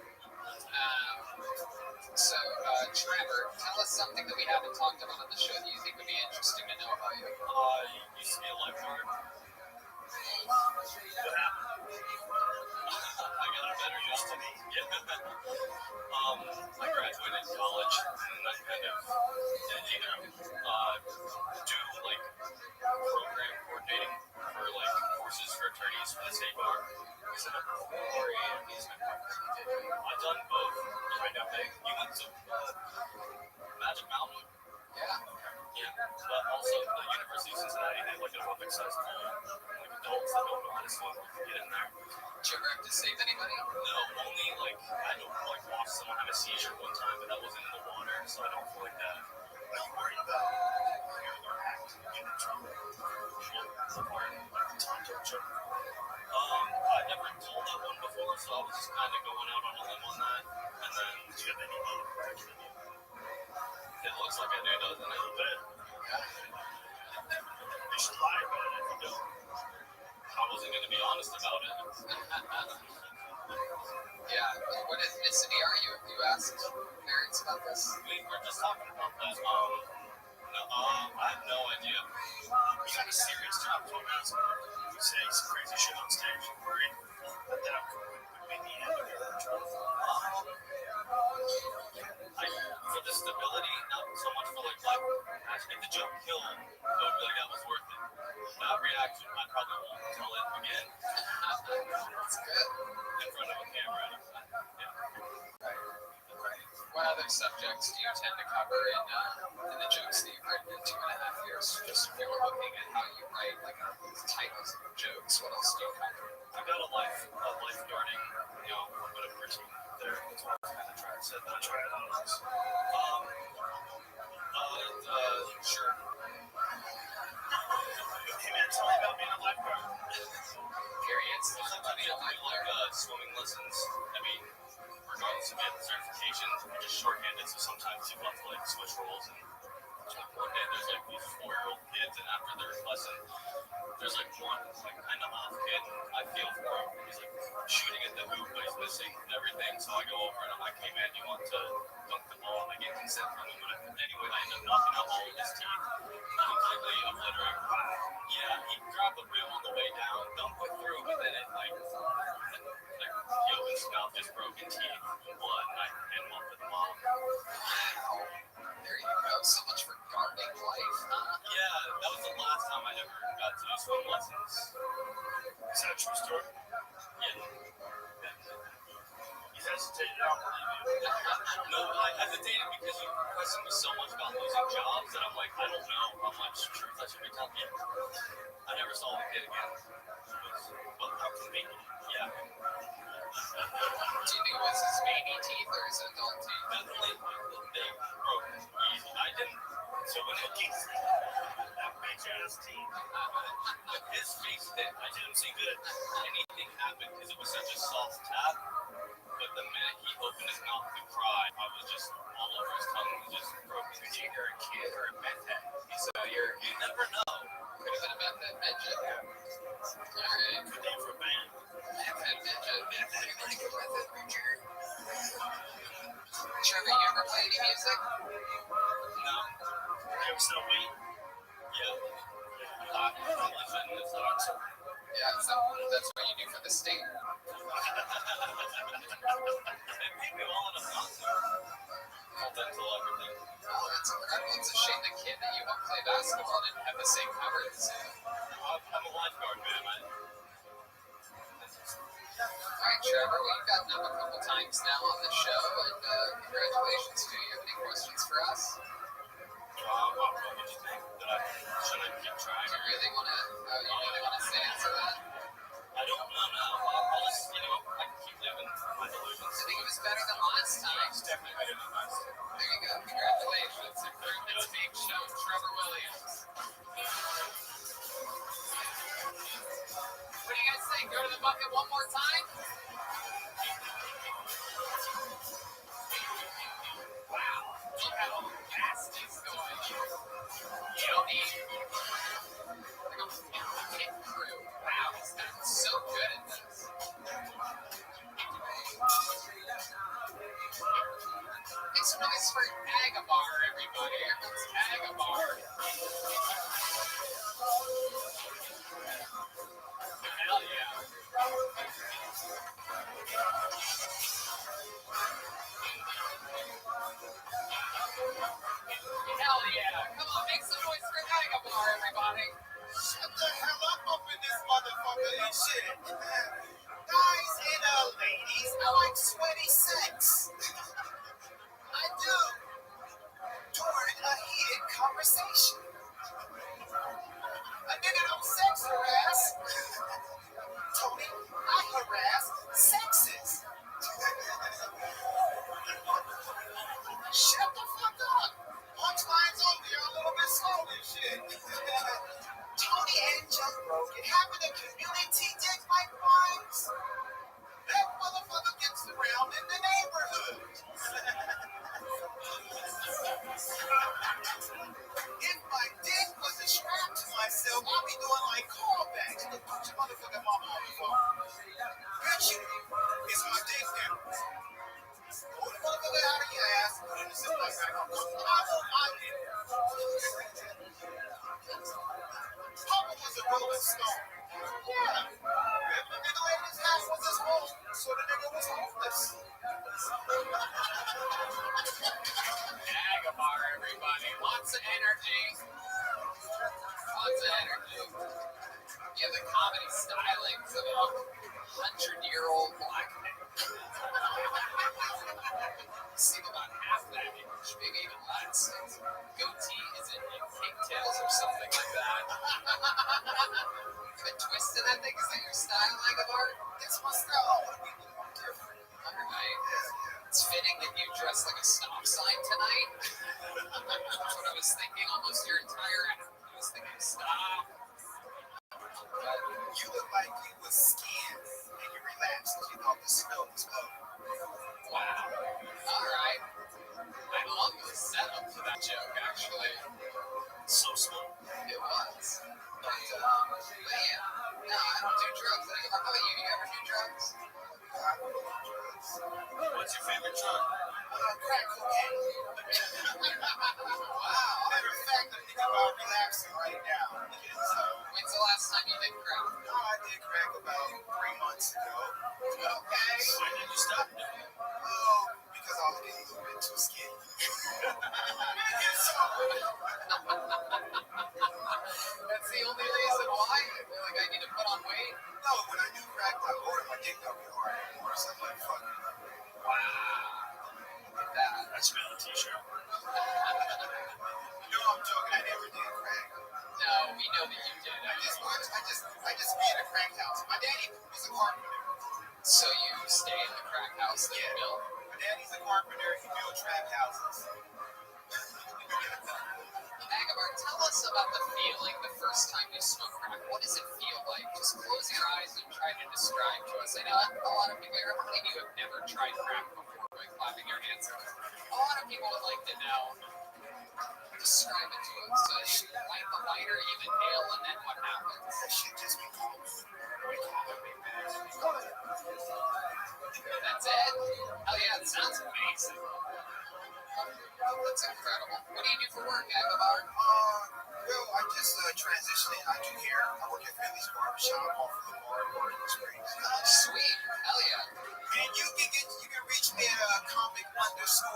So, Trevor, tell us something that we haven't talked about on the show that you think would be interesting to know about you. Used to be a lifeguard. What happened? I got a better use to me. I graduated college and I kind of either do like program coordinating for like courses for attorneys for the state bar, or a amusement park. I've done both. Kind of thing. You went to Magic Mountain? Yeah, but also the University of Cincinnati, they have like an Olympic sized pool. Like adults that don't know how to swim can get in there. Did you ever have to save anybody? No, only like I don't like watch someone have a seizure one time, but that wasn't in the water, so I don't feel like that. Are you worried about your act getting in trouble? I never told that one before, so I was just kind of going out on a limb on that. And then, do you have any other protection? It looks like I do, doesn't it? A little bit. You should lie about it if you don't. I wasn't going to be honest about it. Yeah. What ethnicity are you? Have you asked parents about this? We were just talking about that. No, I have no idea. You got a serious job, so I'm asking. You say some crazy shit on stage. You're worried that that would be the end of your job? For the stability, not so much for like if the joke killed, I would be like, that was worth it. That reaction, I probably won't tell it again. That's good. In front of a camera. What other subjects do you tend to cover in the jokes that you've written in 2.5 years? Just if you were looking at how you write, like titles of jokes, what else do you cover? I got a lifeguarding, a bit of routine there. That's what I was kind of trying to say. I'll try it out. Sure. Hey man, tell me about being a lifeguard. Periods. Sometimes you like swimming lessons. I mean, regardless of the certification, you're just shorthanded, so sometimes you have to like switch roles. And one day there's like these 4-year-old kids, and after their lesson, there's like one like kind of off kid. I feel for him. He's like shooting at the hoop, but he's missing everything. So I go over and I'm like, hey man, you want to dunk the ball? And I get consent from him. But anyway, I end up knocking out all of his teeth, completely obliterated. Yeah, he grabbed the rim on the way down, dunked it through, but then it like his mouth just broken teeth, blood. And never got to do swim lessons. Is that a true story? Yeah. You hesitated, I don't believe you. No, I hesitated because you questioned me so much about losing jobs that I'm like, I don't know how much truth I should be telling you. I never saw the kid again. Well, how convenient. Yeah. Do you think it was his baby teeth or his adult teeth? Definitely, they broke easy. I didn't. So when cookies, that bitch ass teeth. But his face hit. I didn't see that anything happened because it was such a soft tap. But the minute he opened his mouth to cry, I was just all over his tongue was just broken. Did you hear a kid or a meth head? So you never know. could have been a meth head midget. Alright. Good name for a band. Meth head midget. Meth head midget. Trevor, you ever play any music? No. You ever sell weed? Yeah. I'm listening to songs. Yeah, so that's what you do for the state. They paid me well enough not to. All dental everything. Oh, that's incredible. It's a shame the kid that you helped play basketball didn't have the same cover as you. I'm a lifeguard, man. Alright, Trevor, we've gotten up a couple times now on the show, and congratulations to you. You have any questions for us? What would you think? Should I keep trying? Do you really want to say answer that? I don't know now. I'll just, I can keep living my delusions. I think it was better than last time. It's definitely better than last time. There you go. Congratulations. Improvements being shown. Trevor Williams. What do you guys think? Go to the bucket one more time? Wow. Look how fast he's going. Yoni. Like a pit crew. Wow, he's gotten so good at this. Make some noise for Agabar, everybody. Here comes Agabar. Hell yeah. Hell yeah. Come on, make some noise for Agabar, everybody. Shut the hell up in this motherfucker and shit. Guys and ladies, I like sweaty sex. I do. During a heated conversation. A nigga don't sex harass. Tony, I harass sexes. Shut the fuck up. Punchlines only are a little bit slow and shit. Tony and Joe Rogan having a community dick like wives. That motherfucker gets around in the neighborhood. If my dick was a strap to myself, I'd be doing like callbacks. Look, put your motherfucking mama on the phone. Bitch, it's my dick now. Pull the motherfucker out of your ass, put it in the ziploc bag. I want my dick. Papa was a rolling stone. Yeah. If the nigga laid his ass was his home, so the nigga was homeless. Agabar, everybody. Lots of energy. Lots of energy. Yeah, the comedy stylings of a 100-year-old black man. Seem about half that age, maybe even less. His goatee is in pigtails or something like that. A twist to that thing? Is that your style, Agabar? That's my style. I want to be a little more different. Alright. It's fitting that you dress like a stop sign tonight. That's what I was thinking almost your entire act. I was thinking stop. You look like you was skiing and you relaxed because you thought the snow was over. Wow. Alright. I love the setup for that joke, actually. So small. It was. But yeah. No, I don't do drugs. How about you? You ever do drugs? What's your favorite drug? Crack cocaine. Wow. Matter of fact, I'm thinking about relaxing right now. When's the last time you did crack? I did crack about 3 months ago. Okay. Why did you stop doing it? Oh, because I was getting a little bit too skinny. That's the only reason why. I feel like I need to put on weight. No, when I do crack, I order my dick don't get hard anymore. So I'm like, fuck it. That. I smell a t-shirt. You know I'm joking. I never did crack. No, we know that you did. I just be in a crack house. My daddy was a carpenter. So you stay in the crack house that you built? My daddy's a carpenter. He built trap houses. Agabar, tell us about the feeling the first time you smoke crack. What does it feel like? Just close your eyes and try to describe to us. I know a lot of people here, how many of you have never tried crack before by clapping your hands? A lot of people would like to know. Describe it to us. So you light the lighter, you inhale, and then what happens? That shit just be cold. That's it? Hell yeah, it sounds amazing. That's incredible. What do you do for work, Agabar? Well, I just transitioned. I do hair. I work at Philly's Barbershop off of the bar in Restream. Oh, sweet. Hell yeah. And you can reach me at comic_cuts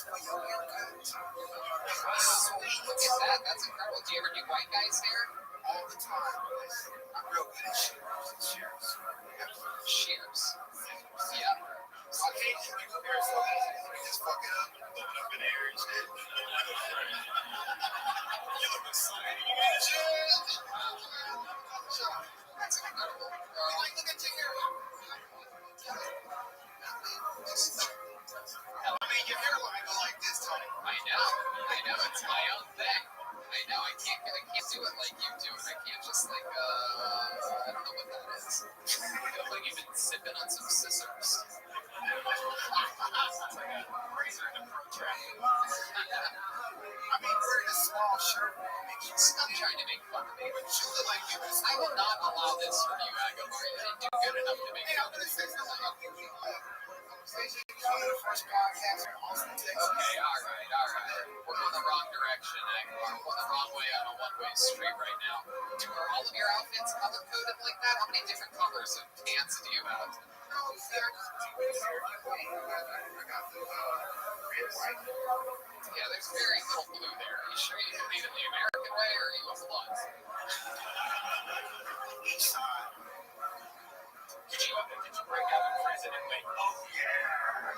for your haircut. Sweet. Look at that. That's incredible. Do you ever do white guys' hair? All the time. I'm real good at shears. Shears. Yeah. Occasionally, you compare so easy. You just fuck it up, throw it up in the air and shit. You look excited. You get a chance. That's incredible. Like, look at your hair. I mean, your hairline go like this, Tony. I know. It's my own thing. I know. I can't do it like you do it. I can't just like I don't know what that is. I feel like you've been sipping on some scissors. It's like a razor and a protractor. I mean, wearing a small shirt makes you Stop trying to make fun of me. you look like you was. I will not allow this from you, Agabar. You didn't do good enough to make Hey, I'm fun of gonna me. say something about you. One of the first podcasts in Austin, Texas. Okay, all right. We're going the wrong direction, Agabar. We're going the wrong way on a one-way street right now. Are all of your outfits color-coded like that? How many different colors of pants do you have? Yeah, there's very little blue there. Are you sure you believe in the American way, or are you a flood? Each side. Did you break out in prison and wait? Oh, yeah.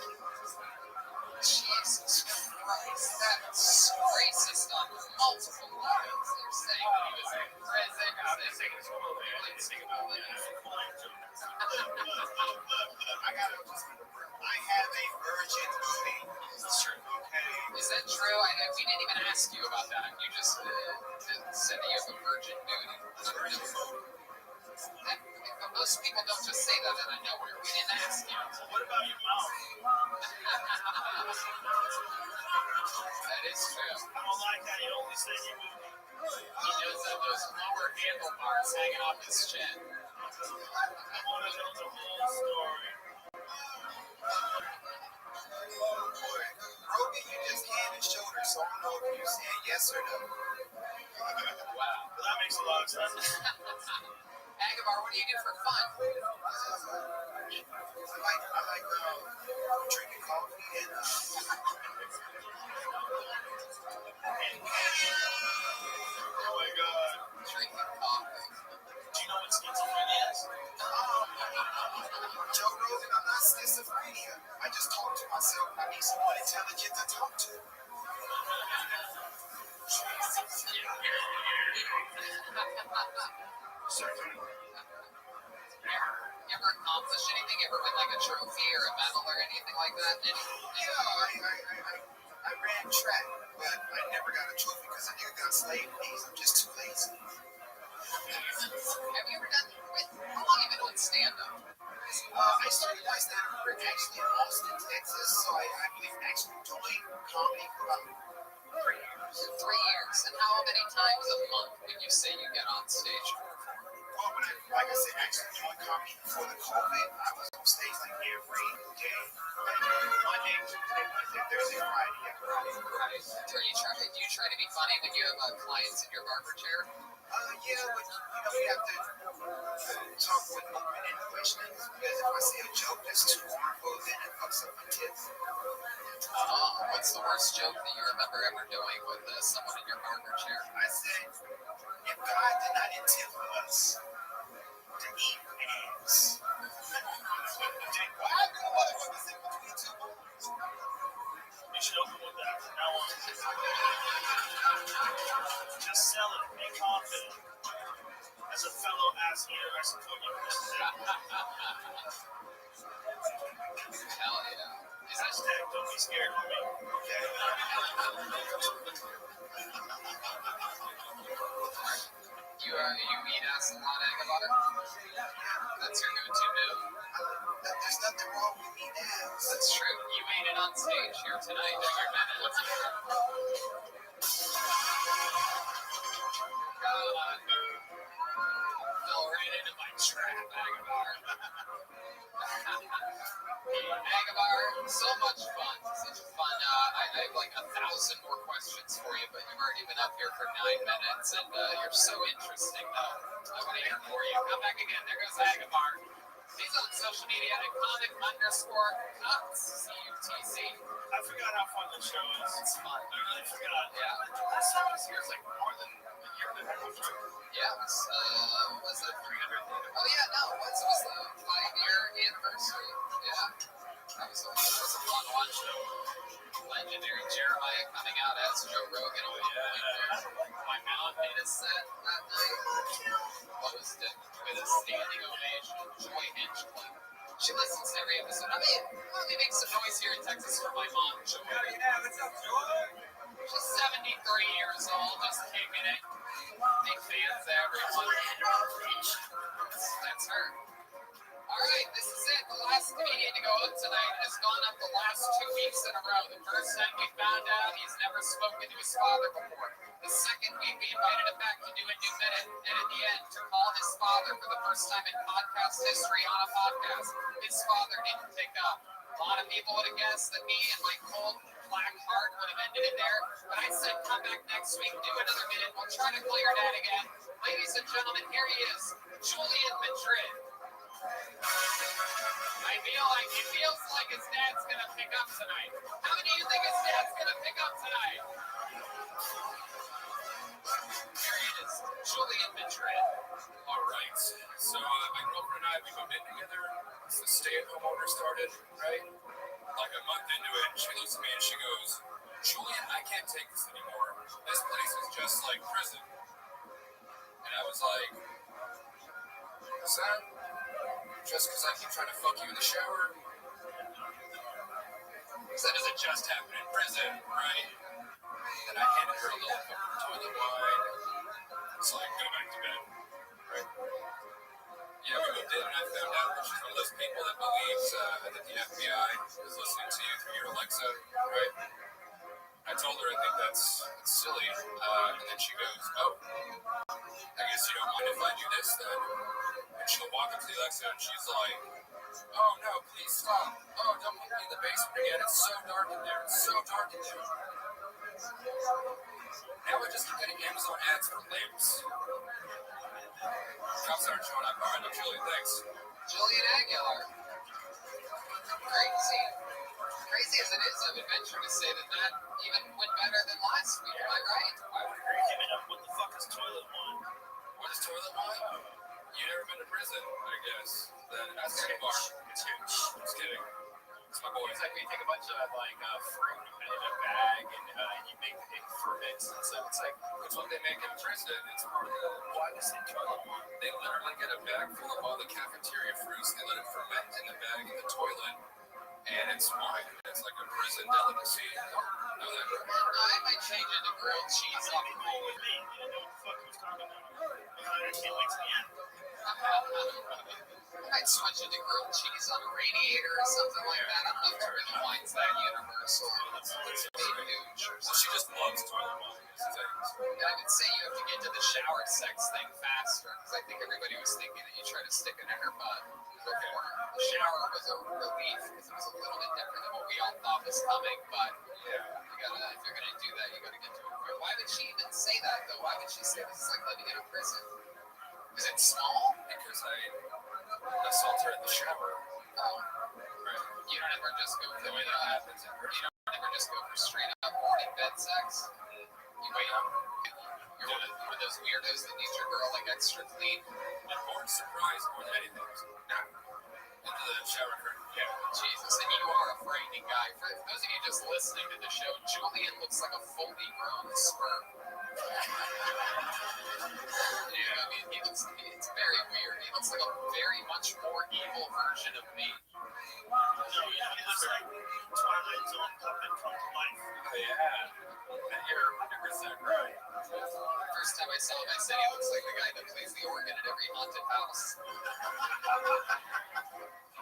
Jesus Christ, that's racist on multiple levels. They're saying that he was in prison. They're saying he's cool. I have a virgin booty. It's true. Okay. Is that true? We didn't even ask you about that. You just said that you have a virgin booty. Most people don't just say that out of nowhere. We didn't ask you. What about your mouth? That is true. I don't like how you only say your booty. He does have those lower handlebars hanging off his chin. I want to know the whole story. Boy, Rogan, you just hand and shoulder, so I don't know if you're saying yes or no. Wow. That makes a lot of sense. Agabar, what do you do for fun? I like drinking coffee and oh my god. Drinking coffee. Do you know what schizophrenia is? Joe Rogan, I'm not schizophrenia. I just talk to myself. I need someone intelligent to talk to. You ever accomplish anything? You ever win like a trophy or a medal or anything like that? I ran track, but I never got a trophy because I nigga got slave knees. I'm just too lazy. Have you ever done? How long have you been doing stand-up? I started my stand-up career actually in Austin, Texas, so I believe actually doing comedy for about 3 years. 3 years. And how many times a month would you say you get on stage? Well, like I said, actually doing comedy before the COVID, I was on stage like every day. Monday, Tuesday, Wednesday, Thursday, Friday. Right. Do you try to be funny when you have clients in your barber chair? Yeah, but we have to talk with open and questioning. Because if I say a joke that's too harmful, then it fucks up my kids. What's the worst joke that you remember ever doing with someone in your partner chair? I said, if God did not intend for us to eat eggs, why do the motherfuckers in between two boys? You should open with that from now on. Just sell it. Be confident. As a fellow ass eater, I support you, Chris. Hell yeah. Hashtag don't be scared of me. Okay. You eat ass and hot egg butter? That's your go-to move. There's nothing wrong with eating eggs. That's true. You ate it on stage here tonight at your minute. Fell right into my trap, Agabar. Agabar, so much fun. Such fun. I have like 1,000 more questions for you, but you've already been up here for 9 minutes, and you're so interesting, though. I want to hear more you. Come back again. There goes Agabar. He's on social media at comic_cuts, CUTC. I forgot how fun the show is. It's fun. I really forgot. Yeah. Last time I was here was like more than a year and a half, right? Yeah, it was, what was it? 300. Oh, yeah, no, it was the 5-year anniversary. Yeah. That was a fun one. Legendary Jeremiah coming out as Joe Rogan. Oh, yeah. My mouth made a set that night. Closed it with a standing ovation. Joy Hinchcliffe. She listens to every episode. I mean, let me make some noise here in Texas for my mom, Joy. Yeah, what's up, Joy? She's 73 years old, just kicking it. Big fans, everyone. That's her. All right, this is it. The last comedian to go up tonight has gone up the last 2 weeks in a row. The first time we found out he's never spoken to his father before. The second week we invited him back to do a new minute, and in the end, to call his father for the first time in podcast history on a podcast. His father didn't pick up. A lot of people would have guessed that me and my cold black heart would have ended it there, but I said come back next week, do another minute. We'll try to clear that again. Ladies and gentlemen, here he is, Julian Madrid. He feels like his dad's gonna pick up tonight. How many of you think his dad's gonna pick up tonight? Here he is, Julian Madrid. All right. So my girlfriend and I, we moved in together. The stay-at-home order started, right? Like a month into it, she looks at me and she goes, Julian, I can't take this anymore. This place is just like prison. And I was like, what's that? Just because I keep trying to fuck you in the shower? Because that doesn't just happen in prison, right? And I handed her a little toilet wine. It's like, go back to bed, right? Yeah, we moved in and I found out that she's one of those people that believes that the FBI is listening to you through your Alexa, right? I told her I think that's silly, and then she goes, oh, I guess you don't mind if I do this then? And she'll walk up to the Alexa and she's like, oh no, please stop. Oh, don't put me in the basement again. It's so dark in there. It's so dark in there. Now I just keep getting Amazon ads for lamps. Cops aren't showing up. All right, no, Julian, thanks. Julian Aguilar. Crazy. Crazy as it is, I would venture to say that even went better than last week. Am I right? I would agree. Give it up. What the fuck is toilet wine? What is toilet wine? You never been to prison, I guess. That's the bar. It's huge. Just kidding. It's my boy. It's like we take a bunch of fruit and in a bag and you make it ferments and stuff. It's like it's what they make in prison. It's part of the. Why does it toilet wine? They literally get a bag full of all the cafeteria fruits. They let it ferment in the bag in the toilet, and it's wine. It's like a prison delicacy. Know that? I might change it to grilled cheese off the Cool with me. You didn't know what the fuck he was talking about. I can't wait to the end. I might switch it to grilled cheese on a radiator or something like that. I'm not sure the wine's that universal. It's huge. Well, she just loves toilet wine. I would say you have to get to the shower sex thing faster because I think everybody was thinking that you try to stick it in her butt. Before. The shower was a relief because it was a little bit different than what we all thought was coming. But if you're gonna do that, you gotta get to it quick. Why would she even say that though? Why would she say this is like living in a prison? Is it small? Because I assault her in the shower. Oh, right. You don't ever just go for the way that happens. You don't ever just go for straight up morning bed sex. You wait up. You're one of those weirdos that needs your girl like extra clean. I'm more surprised more than anything. Now, into the shower curtain. Yeah, Jesus, and you are a frightening guy. For those of you just listening to the show, Julian looks like a fully grown sperm. Yeah, I mean, it's very weird. He looks like a very much more evil version of me. No, he looks like Twilight Zone puppet come to life. Oh, yeah. And you're 100% right. First time I saw him, I said he looks like the guy that plays the organ at every haunted house.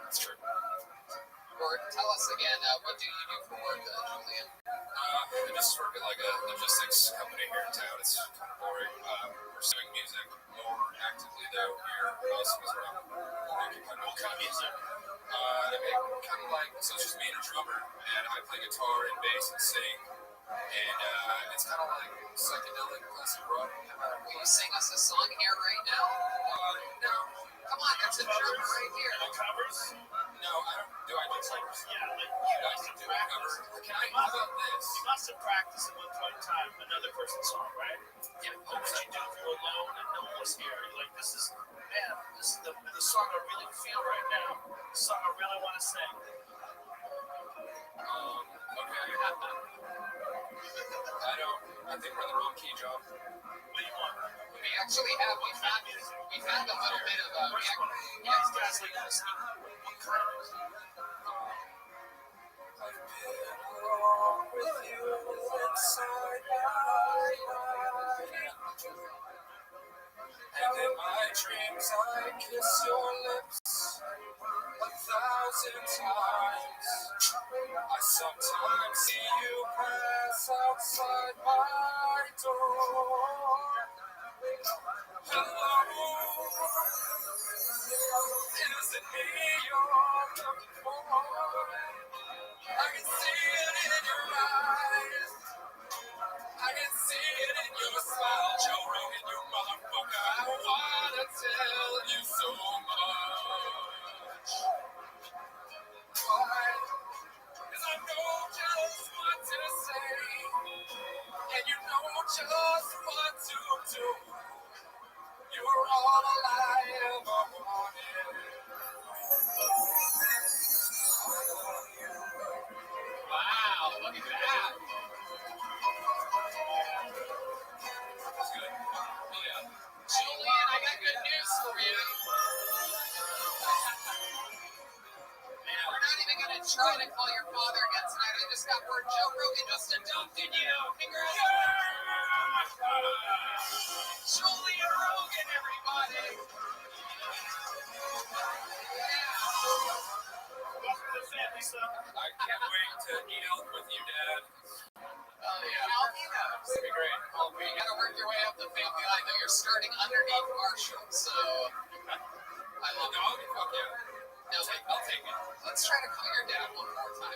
That's true. Or tell us again, what do you do for work, Julian? I just work at like a logistics company here in town. It's kind of boring. Pursuing music more actively though here, most because we're occupied. What kind of music? I mean, kind of like, so it's just me and a drummer, and I play guitar and bass and sing, and it's kind of like psychedelic classic rock. Will you sing us a song here right now? No. Come on, there's a drummer right here. No covers? No, I don't. Do I do covers? Yeah, like you guys do do practice. Can I how about this? You must have practiced at one point in time another person's song, right? Yeah, What would you do if you were alone and no one was here? You're like, this is the song I really feel right now. The song I really want to sing. Okay. I think we're in the wrong key, John. What do you want? we actually have. We found a little bit of. These guys like this. What kind of music? I've been along with you inside my mind. And in my dreams I kiss your lips 1,000 times. I sometimes see you pass outside my door. Hello, is it me you're looking for? I can see it in your eyes. I can see it in your smile, Joe Rogan, you motherfucker. I wanna tell you so much. Why? 'Cause I know just what to say, and you know just what to do. You're all I ever wanted. Wow, look at that. That's good. Oh, yeah. Julian, I got good news for you. We're not even going to try to call your father again tonight. I just got word Joe Rogan just adopted you. Congratulations. Julian Rogan, everybody. Welcome to the family, son. I can't wait to eat elk with you, Dad. Oh, yeah. Alpinos. It'll be great. You got to work your way up the family line, though. You're starting underneath Marshall, so I love Dog? Fuck yeah. No, I'll take it. Let's try to call your dad one more time.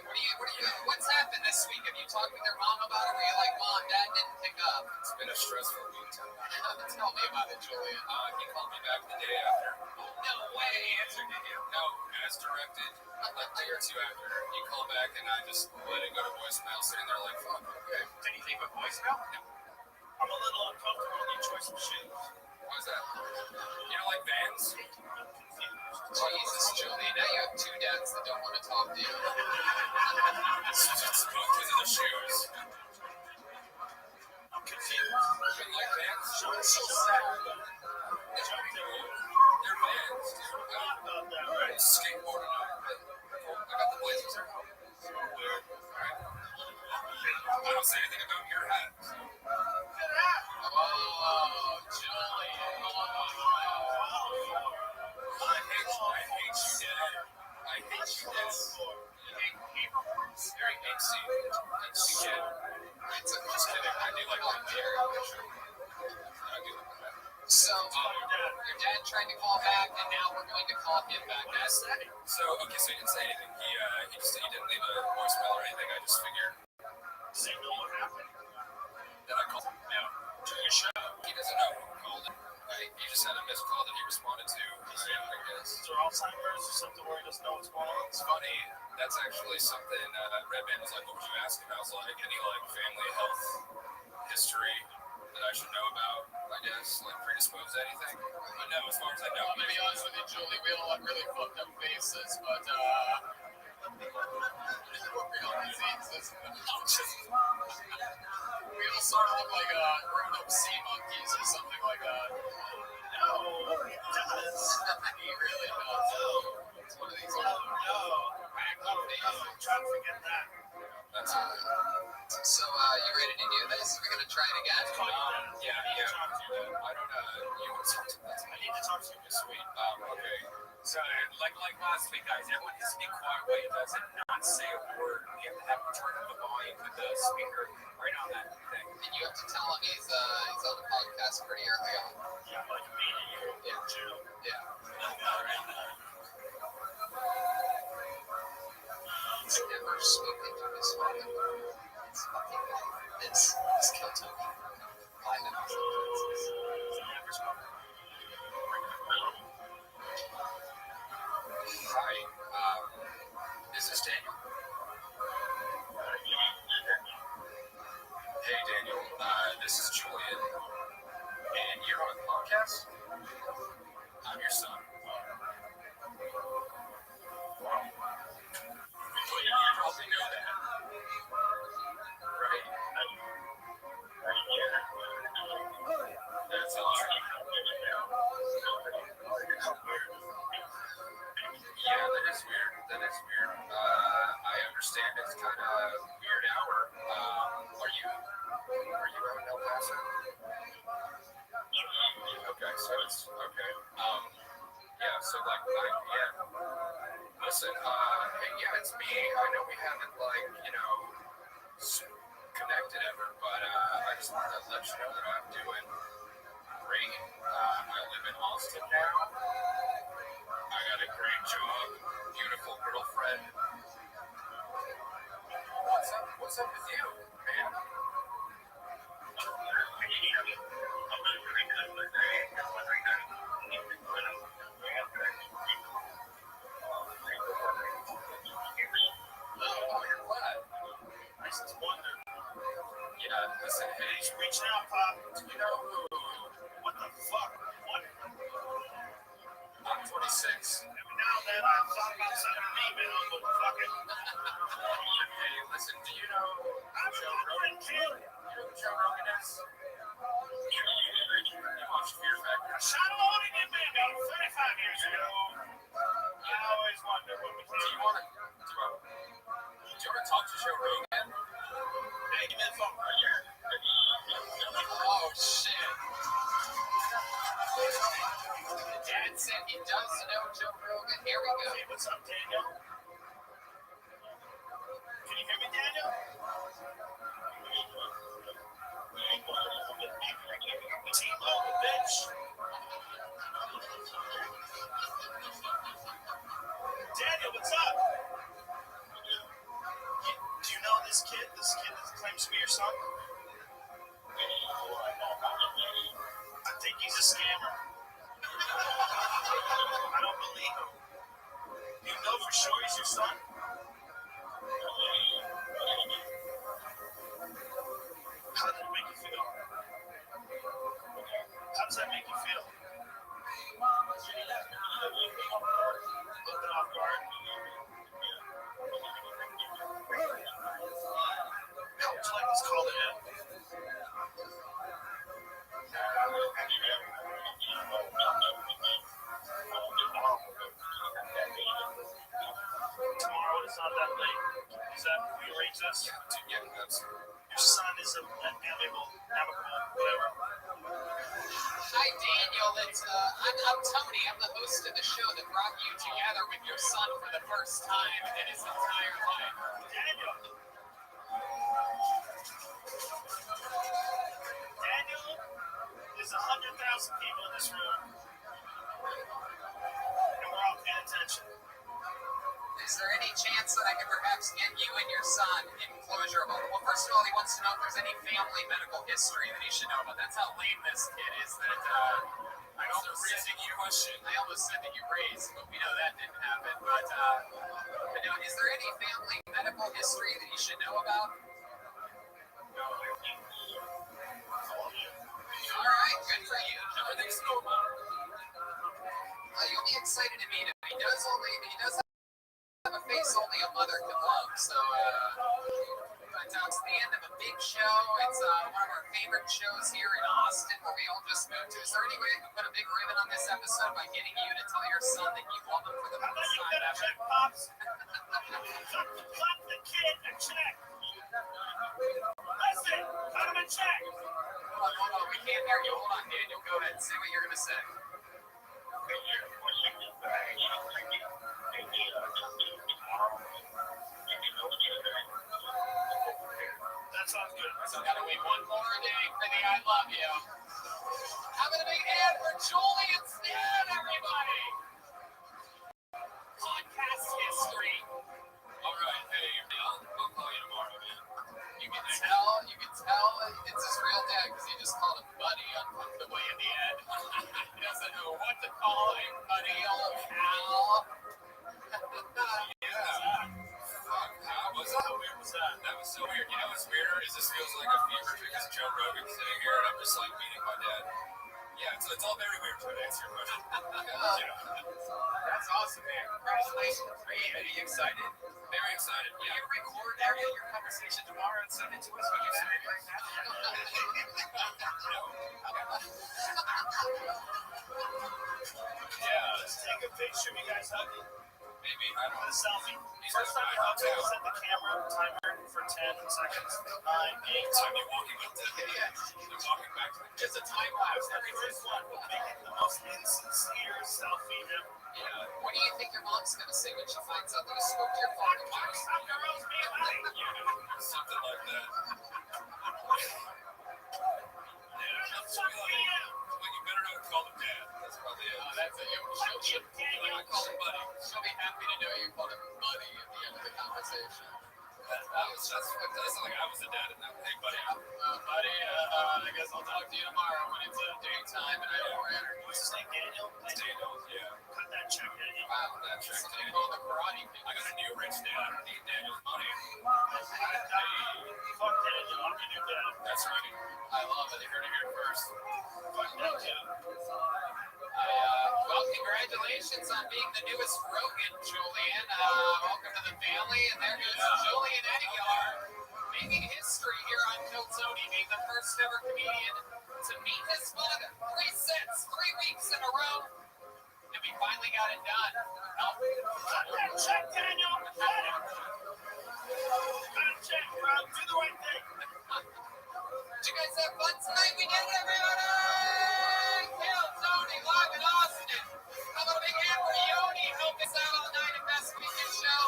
What's happened this week? Have you talked with your mom about it? Were you like, Mom, Dad didn't pick up? It's been a stressful week. Tell me about it, Julian. He called me back the day after. No way. Answered it. No, as directed. A day or two after, he called back and I just let it go to voicemail, sitting there like, fuck, okay. Did you think of voicemail? No. I'm a little uncomfortable with your choice of shoes. Why's that? You don't like Vans? Jesus, Julian. Now you have two dads that don't want to talk to you. It's because of the shoes. I'm confused. You don't like Vans? It's so sad. They're Vans. Forgot about that, right? Skateboarding. I got the blazers. Weird. Alright. I don't say anything about your hat. Good hat. Oh, Julian. I hate you, Dad. I hate you, Dad. You hate paperboards? Very HC. HC kid. It's Just kidding. I do like So, your dad tried to call back, and now we're going to call him back. So, okay, so he didn't say anything. He didn't leave a voicemail or anything. I just figured. Does he know what happened? That I called him. No. To your show? He doesn't know who called him. He just had a missed call that he responded to. I guess. Is there Alzheimer's or something where he doesn't know what's going on? It's funny. That's actually something Red Band was like, what would you ask him? I was like, any like family health history that I should know about, I guess, like predisposed to anything. But no, as far as I know. I'm going to be honest with you, Julie, we all have really fucked up faces, but, real diseases. We all sort of look like grown-up sea monkeys or something like that. No, he does. He really does. It's one of these old backup days. Try to forget that. That's it. So, you ready to do this? We're going to try it again. Yeah. I don't you want to talk to me? I need to talk to you this week. Okay. So, like last week, guys, everyone has to be quiet while he does it, not say a word. You have to have him turn up the volume with the speaker right on that thing. And you have to tell him he's on the podcast pretty early on. Yeah, like me and you. Yeah. Too. Yeah. All right. I've never spoken to this woman. It's fucking this kill token. I know. Never spoken. Hi. Is this Daniel? Hey, Daniel. This is Julian. And you're on the podcast? I'm your son. You probably know that. Right? That's awesome. Yeah, that is weird. I understand it's kind of a weird hour. Are you out in El Paso? Okay, so it's okay. Yeah, so like 9 p.m. Listen, hey, yeah, it's me. I know we haven't connected ever, but I just wanted to let you know that I'm doing great. I live in Austin now. I got a great job, beautiful girlfriend. What's up with you, man? Oh, you're glad. I just wonder. Yeah, listen, hey, He's reaching out, Pop. do you know who? What the fuck? What? I'm 26. Every now and then I thought about sending an email, but fuck it. Hey, listen, do you know I'm Joe not Rogan? gonna kill you. You know who Joe Rogan is? You watch Fear Factor? I shot a loading in Mandy 35 years ago. I always wondered what was Do you want to talk to Joe Rogan? Hey, give me the phone right here. Oh, shit. Dad said he does know Joe Rogan. Here we go. Hey, what's up, Daniel? Can you hear me, Daniel? T-Mobile, bitch. Daniel, what's up? Do you know this kid? This kid that claims to be your son? I think he's a scammer. I don't believe him. You know for sure he's your son? How did it make you feel? How does that make you feel? A little bit off guard. How would you like this call to end? Tomorrow it's not that late. Is that we arrange this? Yeah, that's. Your son is amicable, whatever. Hi, Daniel. I'm Tony. I'm the host of the show that brought you together with your son for the first time in his entire life. Daniel. 2,000 people in this room. And we're all paying attention. Is there any chance that I could perhaps get you and your son in closure? Well, first of all, he wants to know if there's any family medical history that he should know about. That's how lame this kid is. That I almost said that you raised, but we know that didn't happen. But now, is there any family medical history that he should know about? All right, good for you. Everything's normal. You'll be excited to meet him. He does have a face only a mother can love. So, but it's the end of a big show. It's one of our favorite shows here in Austin, where we all just moved to. Is there any way I can put a big ribbon on this episode by getting you to tell your son that you love him for the first time ever? Check, Pops. Cut the kid a check. Listen, cut him a check. Hold on, we can't hear you. Hold on, Daniel. Go ahead and say what you're going to say. That sounds good. So gotta wait one more day for the I love you. How about a big hand for Julian Stan, everybody? Podcast history. All right, hey, I'll call you tomorrow, man. You can tell it's his real dad because he just called him buddy on the way in the end. He doesn't know what to call him, buddy, old pal. Yeah. Fuck, how was that? How weird was that? That was so weird. You know what's weirder is this feels like a fever dream because Joe Rogan sitting here and I'm just like meeting my dad. Yeah, so it's all very weird to answer your question. That's awesome, man. Congratulations. Are you excited? Very excited. Will Yeah. you record your conversation tomorrow and send it to us? Would you say it right now? Yeah. Let's take a picture of you guys hugging. Maybe, I don't A know. selfie. These First are time my you hug, hotel. set the camera timer for 10 seconds. 9, 8. Time you walking up to they're walking back to the Just a time lapse. Every first one will make it the most insincere selfie ever. Yeah. What do you think your mom's gonna say when she finds out that you smoked your fucking house? Some girls be like, something like that. Yeah. "Fuck you." Like, you better not call him dad. That's probably it. That's it. She'll be Call him buddy. She'll be happy to know you called him buddy at the end of the conversation. That's like I was the dad in that. Hey, buddy. Buddy, I guess I'll talk to you tomorrow when it's daytime and I know we're in. What's his name, Daniel? Daniel, yeah. Cut that check, Daniel. Wow, that's Check something Daniel. called the karate kid. I got a new rich dad. I don't need Daniel's money. Fuck Daniel, I'm your new dad. That's right. I love it. You heard it here first. Fuck Daniel. Well, congratulations on being the newest Rogan, Julian. Welcome to the family. And there goes Julian Aguilar, making history here on Kill Tony, being the first ever comedian to meet his father. 3 sets, 3 weeks in a row. And we finally got it done. Cut that check, Daniel. Cut it. Cut a check, bro. Do the right thing. Did you guys have fun tonight? We did it, everybody! Kill Tony live in Austin. How about a big hand for Yoni? Help us out all night at Best Weekend Show.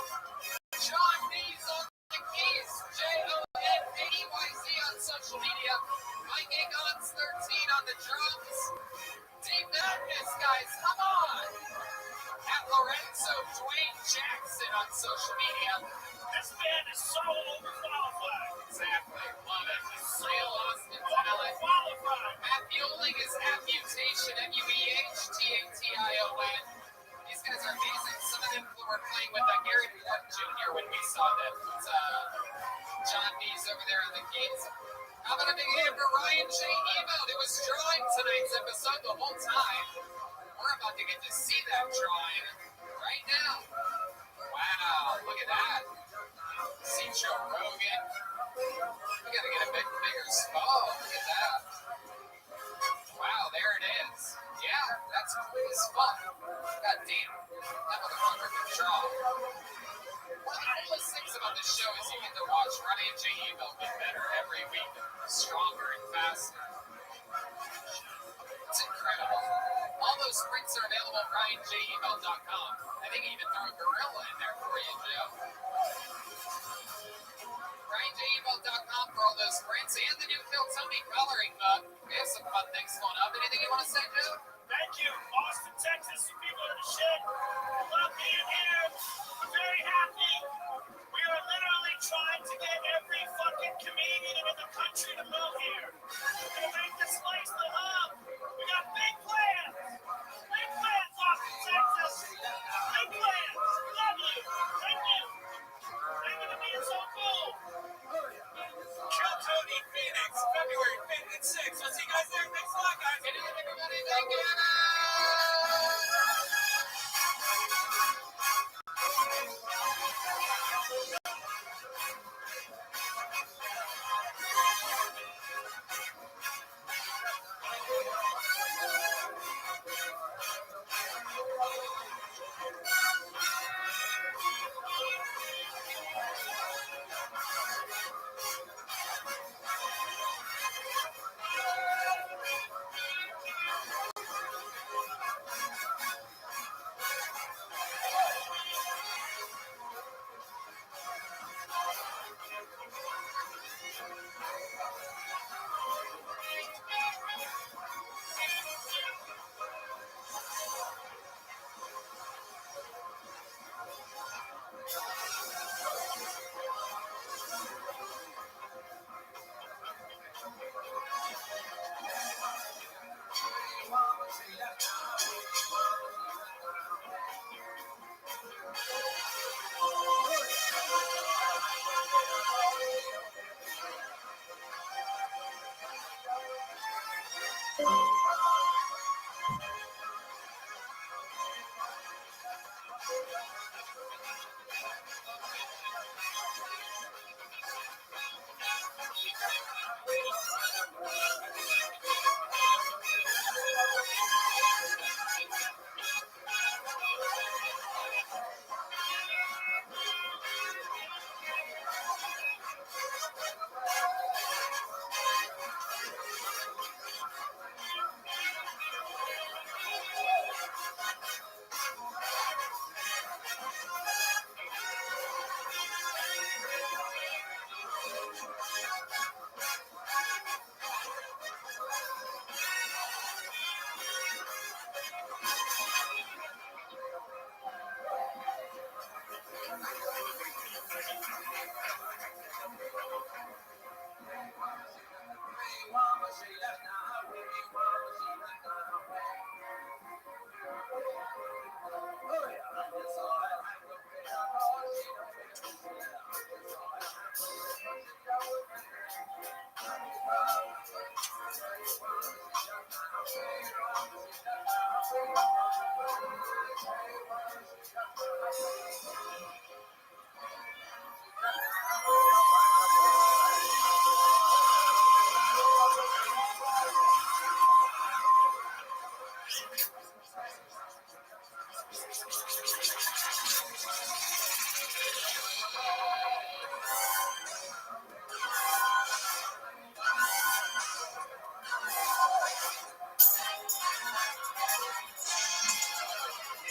John D's on the keys. JONDYZ on social media. Mike Agons 13 on the drums. Team Madness, guys, come on! At Lorenzo Dwayne Jackson on social media. This man is so overqualified. Exactly, love it. Real Austin talent. Overqualified. Matt Bueling is at Mutation, MUEHTATION. These guys are amazing. Some of them were playing with Gary Ford Jr. when we saw them. It's, John D's over there on the keys. How about a big hand for Ryan J. Email, who was drawing tonight's episode the whole time. We're about to get to see that drawing right now. Wow, look at that. See Joe Rogan. We gotta get a bigger spot. Oh, look at that. Wow, there it is. Yeah, that's cool as fuck. God damn. That motherfucker can draw. One of the coolest things about this show is you get to watch Ryan J. Email get better every week. Stronger and faster. It's incredible. All those prints are available at RyanJEmail.com. I think he even threw a gorilla in there for you, Joe. RyanJEmail.com for all those prints and the new Phil Tony coloring book. We have some fun things going up. Anything you want to What's that, Joe? Thank you, Austin, Texas. You people are the shit. I love being here. I'm very happy. We are literally trying to get every fucking comedian in the country to move here. We're gonna make this place the hub. We got big plans. Big plans, Austin, Texas. Big plans. We love you. Thank you. Thank you for being so cool. Kill Tony Phoenix, February 5th and 6th. I'll see you guys there. Thanks a lot, guys. Good night, everybody. Thank you.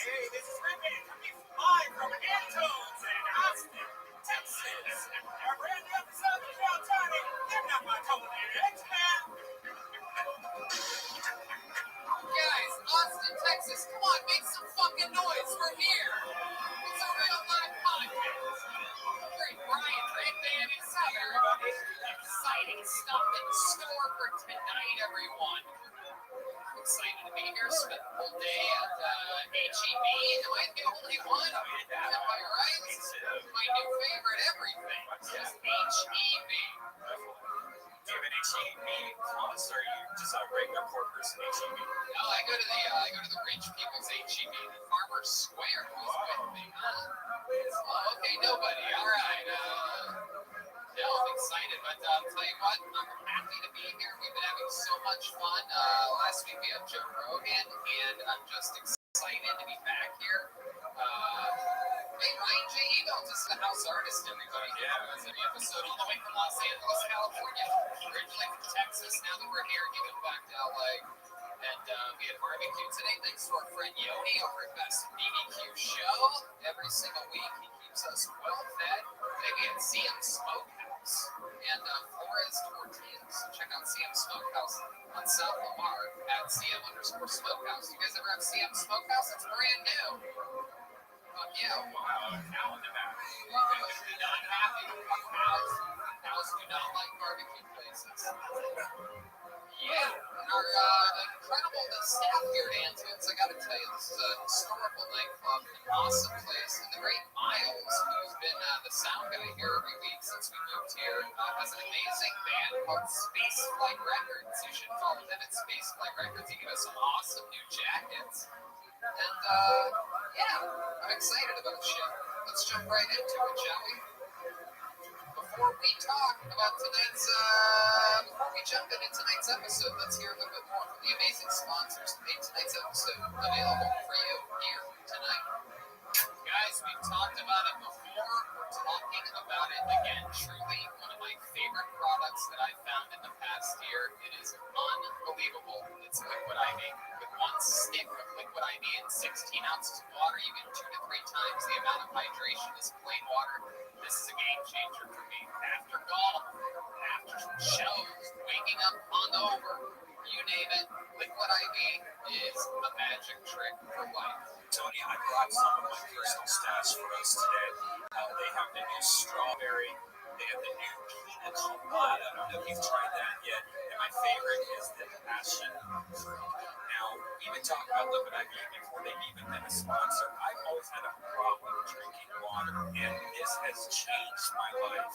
Hey, this is Rippin, coming live from Antones in Austin, Texas. Our brand new episode is now starting. I'm not my total man. Guys, Austin, Texas, come on, make some fucking noise. We're here. It's a real live podcast. Great Brian Redband is here. Exciting stuff in store for tonight, everyone. I'm excited to be here. Spent the whole day at HEB. Am I the only one? Am I right? My new favorite everything. Just HEB. Do you have an HEB plus, or are you just a regular poor person HEB? No, I go to the rich people's HEB, the Farmer's Square. Who's with me? Oh, okay, nobody. All right. No, I'm excited, but I'll tell you what, I'm happy to be here. We've been having so much fun. Last week we had Joe Rogan, and I'm just excited to be back here. Hey, Ryan J. Eagles, this is the house artist, everybody. Yeah, it was an episode all the way from Los Angeles, California. Originally from Texas, now that we're here, giving back to LA. And we had barbecue today, thanks to our friend Yoni over at Best BBQ Show. Every single week, he keeps us well fed. They can see him smoke ribs and Flores tortillas. Check out CM Smokehouse on South Lamar at CM_Smokehouse. You guys ever have CM Smokehouse? It's brand new. Yeah. Wow, now in the back. Not happy. Cows do not like barbecue places. Yeah, and our incredible staff here at Antunes, I gotta tell you, this is a historical nightclub, an awesome place, and the great Miles, who's been the sound guy here every week since we moved here, has an amazing band called Space Flight Records. You should follow them at Space Flight Records. He gave us some awesome new jackets. And yeah, I'm excited about the show. Let's jump right into it, shall we? Before we talk about before we jump into tonight's episode, let's hear a little bit more from the amazing sponsors who made tonight's episode available for you here tonight. Guys, we've talked about it before. We're talking about it again. Truly one of my favorite products that I've found in the past year. It is unbelievable. It's Liquid IV. With one stick of Liquid IV and 16 ounces of water, you get 2 to 3 times the amount of hydration as plain water. This is a game changer for me. After golf, after shows, waking up hungover, you name it, Liquid IV is a magic trick for life. Tony, I brought some of my personal stash for us today. They have the new strawberry. They have the new pina colada. I don't know if you've tried that yet. And my favorite is the passion fruit. Now, we've been talking about Liquid IV before they've even been a sponsor. I've always had a problem drinking water, and this has changed my life.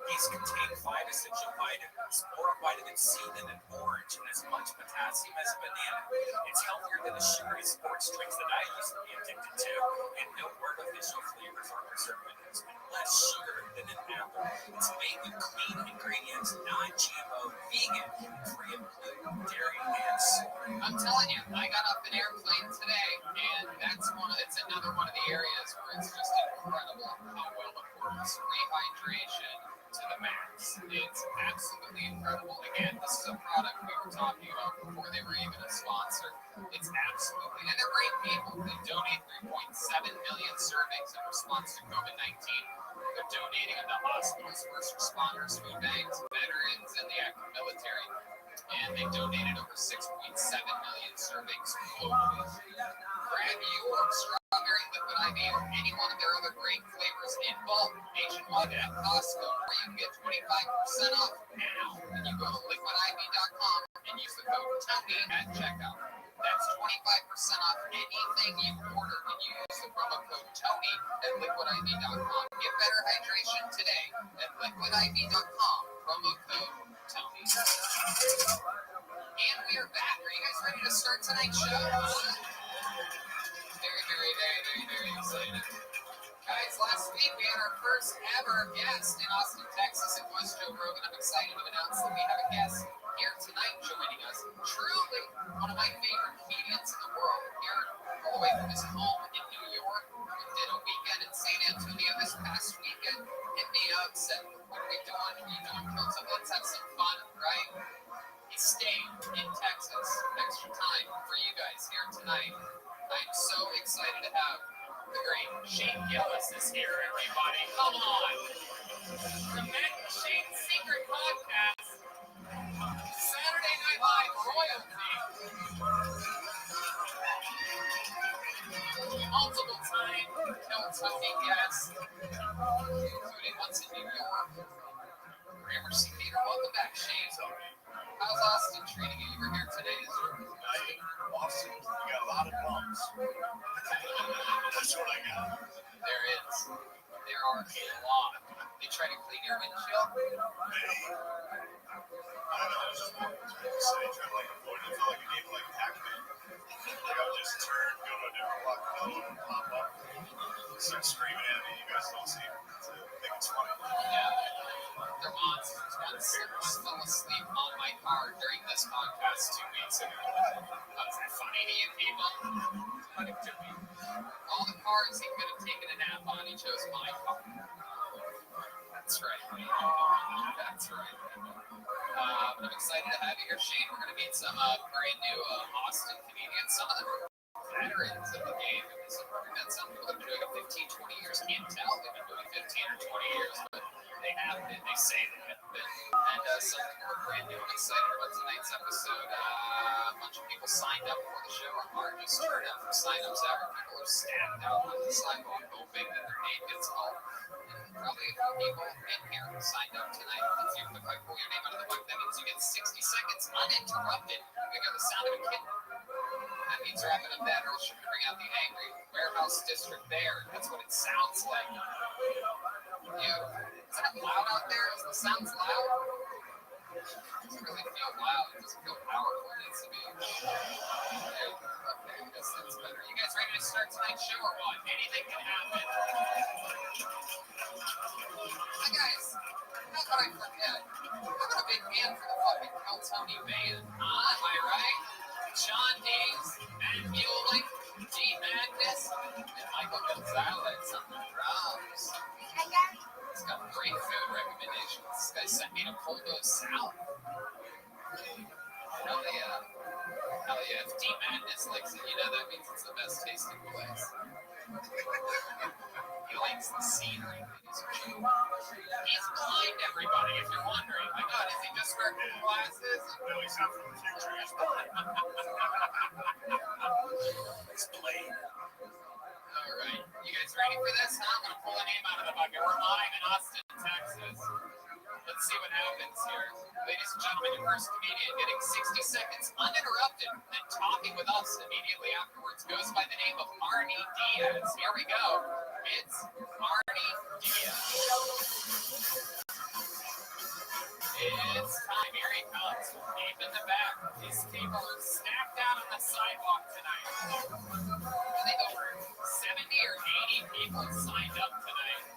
These contain 5 essential vitamins, more vitamin C than an orange, and as much potassium as a banana. It's healthier than the sugary sports drinks that I used to be addicted to, and no artificial flavors or preservatives, and less sugar than an apple. It's made with clean ingredients, non-GMO, vegan, free of gluten, dairy, and soy. I'm telling you, I got off an airplane today, and it's another one of the areas where it's just incredible how well it works. Rehydration to the max. It's absolutely incredible. Again, this is a product we were talking about before they were even a sponsor. It's absolutely, and they're great people. They donate 3.7 million servings in response to COVID-19. They're donating them to hospitals, first responders, food banks, veterans, and the active military. And they donated over 6.7 million servings globally. Grab your strawberry Liquid IV or any one of their other great flavors in bulk nationwide at Costco, where you can get 25% off now when you go to liquidiv.com and use the code TONY at checkout. That's 25% off anything you order when you use the promo code TONY at liquidiv.com. Get better hydration today at liquidiv.com, promo code TONY. And we are back. Are you guys ready to start tonight's show? Very excited. Guys, last week we had our first ever guest in Austin, Texas. It was Joe Rogan. I'm excited to announce that we have a guest here tonight joining us. Truly one of my favorite comedians in the world. Here all the way from his home in New York. We did a weekend in San Antonio this past weekend. Hit me up, said, what are we doing? Are you doing films? Let's have some fun, right? He stayed in Texas. Extra time for you guys here tonight. I'm so excited to have the great Shane Gillis is here, everybody. Come on. The Mac and Shane Secret Podcast. Saturday Night Live royalty. Multiple time Kentucky guests, including once in New York. Gramercy Theater. Welcome back, Shane. How's Austin treating you? You were here today. Awesome. We got a lot of bumps. That's what I got. There is. There are a lot. They try to clean your windshield. I don't know. It was just one say, trying to like avoid it. I felt like a game like Pac-Man. Like I would just turn, go to a different block, another one would pop up, start screaming at me. You guys don't see it. I think it's funny. Yeah. They're monsters. One fell asleep on my car during this podcast 2 weeks ago. Was that funny to you people? Funny to me. All the cars he could have taken a nap on, he chose my car. That's right. That's right. But I'm excited to have you here, Shane. We're going to meet some brand new Austin comedians. Some of them are veterans of the game. We've met some people that have been doing it 15, 20 years. Can't tell they've been doing 15 or 20 years, but they have have been. They say they have been. And something we're brand new and excited about tonight's episode. A bunch of people signed up for the show. Our largest turnout for signups ever. People are stacked out on the sidewalk hoping that their name gets called. And probably a few people in here signed up tonight. If I pull your name out of the book, that means you get 60 seconds uninterrupted. We got the sound of a kitten. That means you're having a bad or should bring out the angry warehouse district there. That's what it sounds like. Is that loud out there? Is the sounds loud? It doesn't really feel loud. It doesn't feel powerful. It needs to be. Okay, I guess that's better. You guys ready to start tonight's show or what? Anything can happen. Hi guys. How could I forget? I'm a big fan for the fucking Kel Tony band. Am I right? John Hayes, Matt Muehley, D. Magnus, and Michael Gonzalez on the drums. He's got great food recommendations. This guy sent me to Poldo South. Hell yeah. Hell yeah. If D. Magnus likes it, that means it's the best tasting place. He likes the scenery. He's blind, everybody, if you're wondering. My God, is he just wearing glasses? No, he's not from the future. He's explain. All right. You guys ready for this? Now I'm going to pull a name out of the bucket. We're live in Austin, Texas. Let's see what happens here. Ladies and gentlemen, your first comedian getting 60 seconds uninterrupted and talking with us immediately afterwards goes by the name of Arnie Diaz. Here we go. It's Arnie Diaz. It's time. Here he comes. Deep in the back. These people are stacked out on the sidewalk tonight. I think over 70 or 80 people signed up tonight.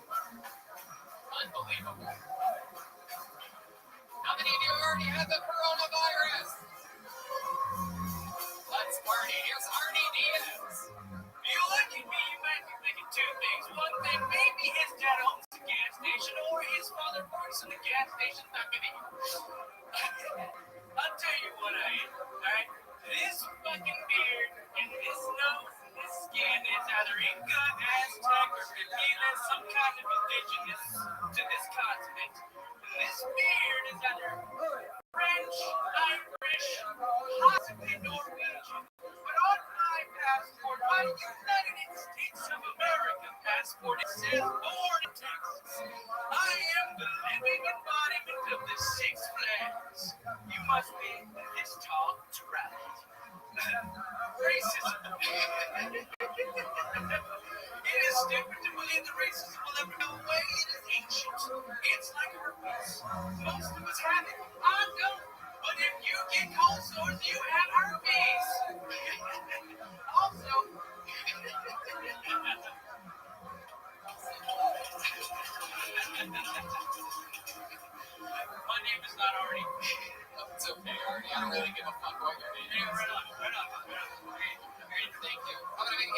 Unbelievable. How many of you already had the coronavirus? Let's party. Here's Arnie Diaz. You look at me, you might be thinking two things. One thing, maybe his dad owns the gas station, or his father works in the gas station. Not gonna I'll tell you what I am, alright? This fucking beard and this nose and this skin is either Inca, Aztec, or Cabila, some kind of indigenous to this continent. And this beard is either French, Irish, possibly Norwegian. But on my passport, my United States of America passport, it says born in Texas. I am the living embodiment of the Six Flags. You must be this tall to ride. Racism. It is stupid to believe that racism will ever go away. It is ancient. It's like herpes. Most of us have it. I don't. But if you get cold sores, you have herpes. Also, my name is not Arnie. It's okay, Arnie. I don't really give a fuck what your name is. Right on. Thank you. I'm gonna make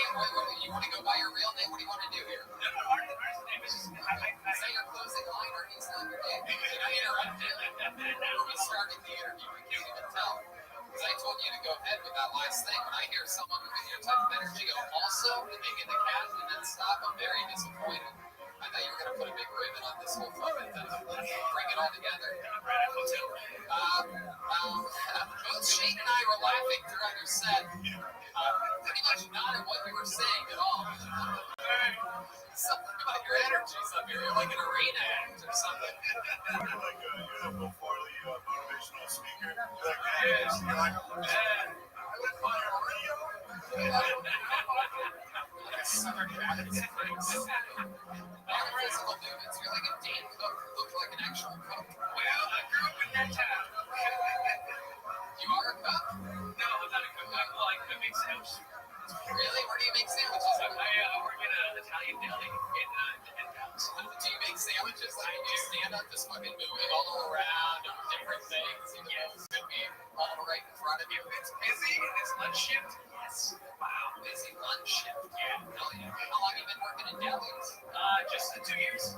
you want to go by your real name? What do you want to do here? No, Arnie's name is just, Is that your closing line, Arnie's not your name? Did I interrupt it? We started the interview. I can't even tell. Because I told you to go ahead with that last thing. When I hear someone with your type of energy go also, and they get the cat and then stop, I'm very disappointed. I thought you were going to put a big ribbon on this whole fucking thing. Bring it all together. Both Shane and I were laughing throughout your set. Pretty much not at what you were saying at all. Something about your energies up here. You're like an arena act or something. like a Bill Farley motivational speaker. Like, hey, you're like, I live by a radio. Summer cabins and things. Physical movements. You're like a Dane Cook. Look like an actual cook. Well, I grew up in that town. You are a cook? No, I'm not a cook. I make sandwiches. Really? Where do you make sandwiches? I work in an Italian deli in Dallas. Do you make sandwiches? Like, do you stand up just fucking moving all around and different things? Yes. Could be all right in front of you. It's busy and it's lunch shift. Yes. Wow, busy lunch shift. Yeah. Hell yeah. How long have you been working in delis? Just 2 years.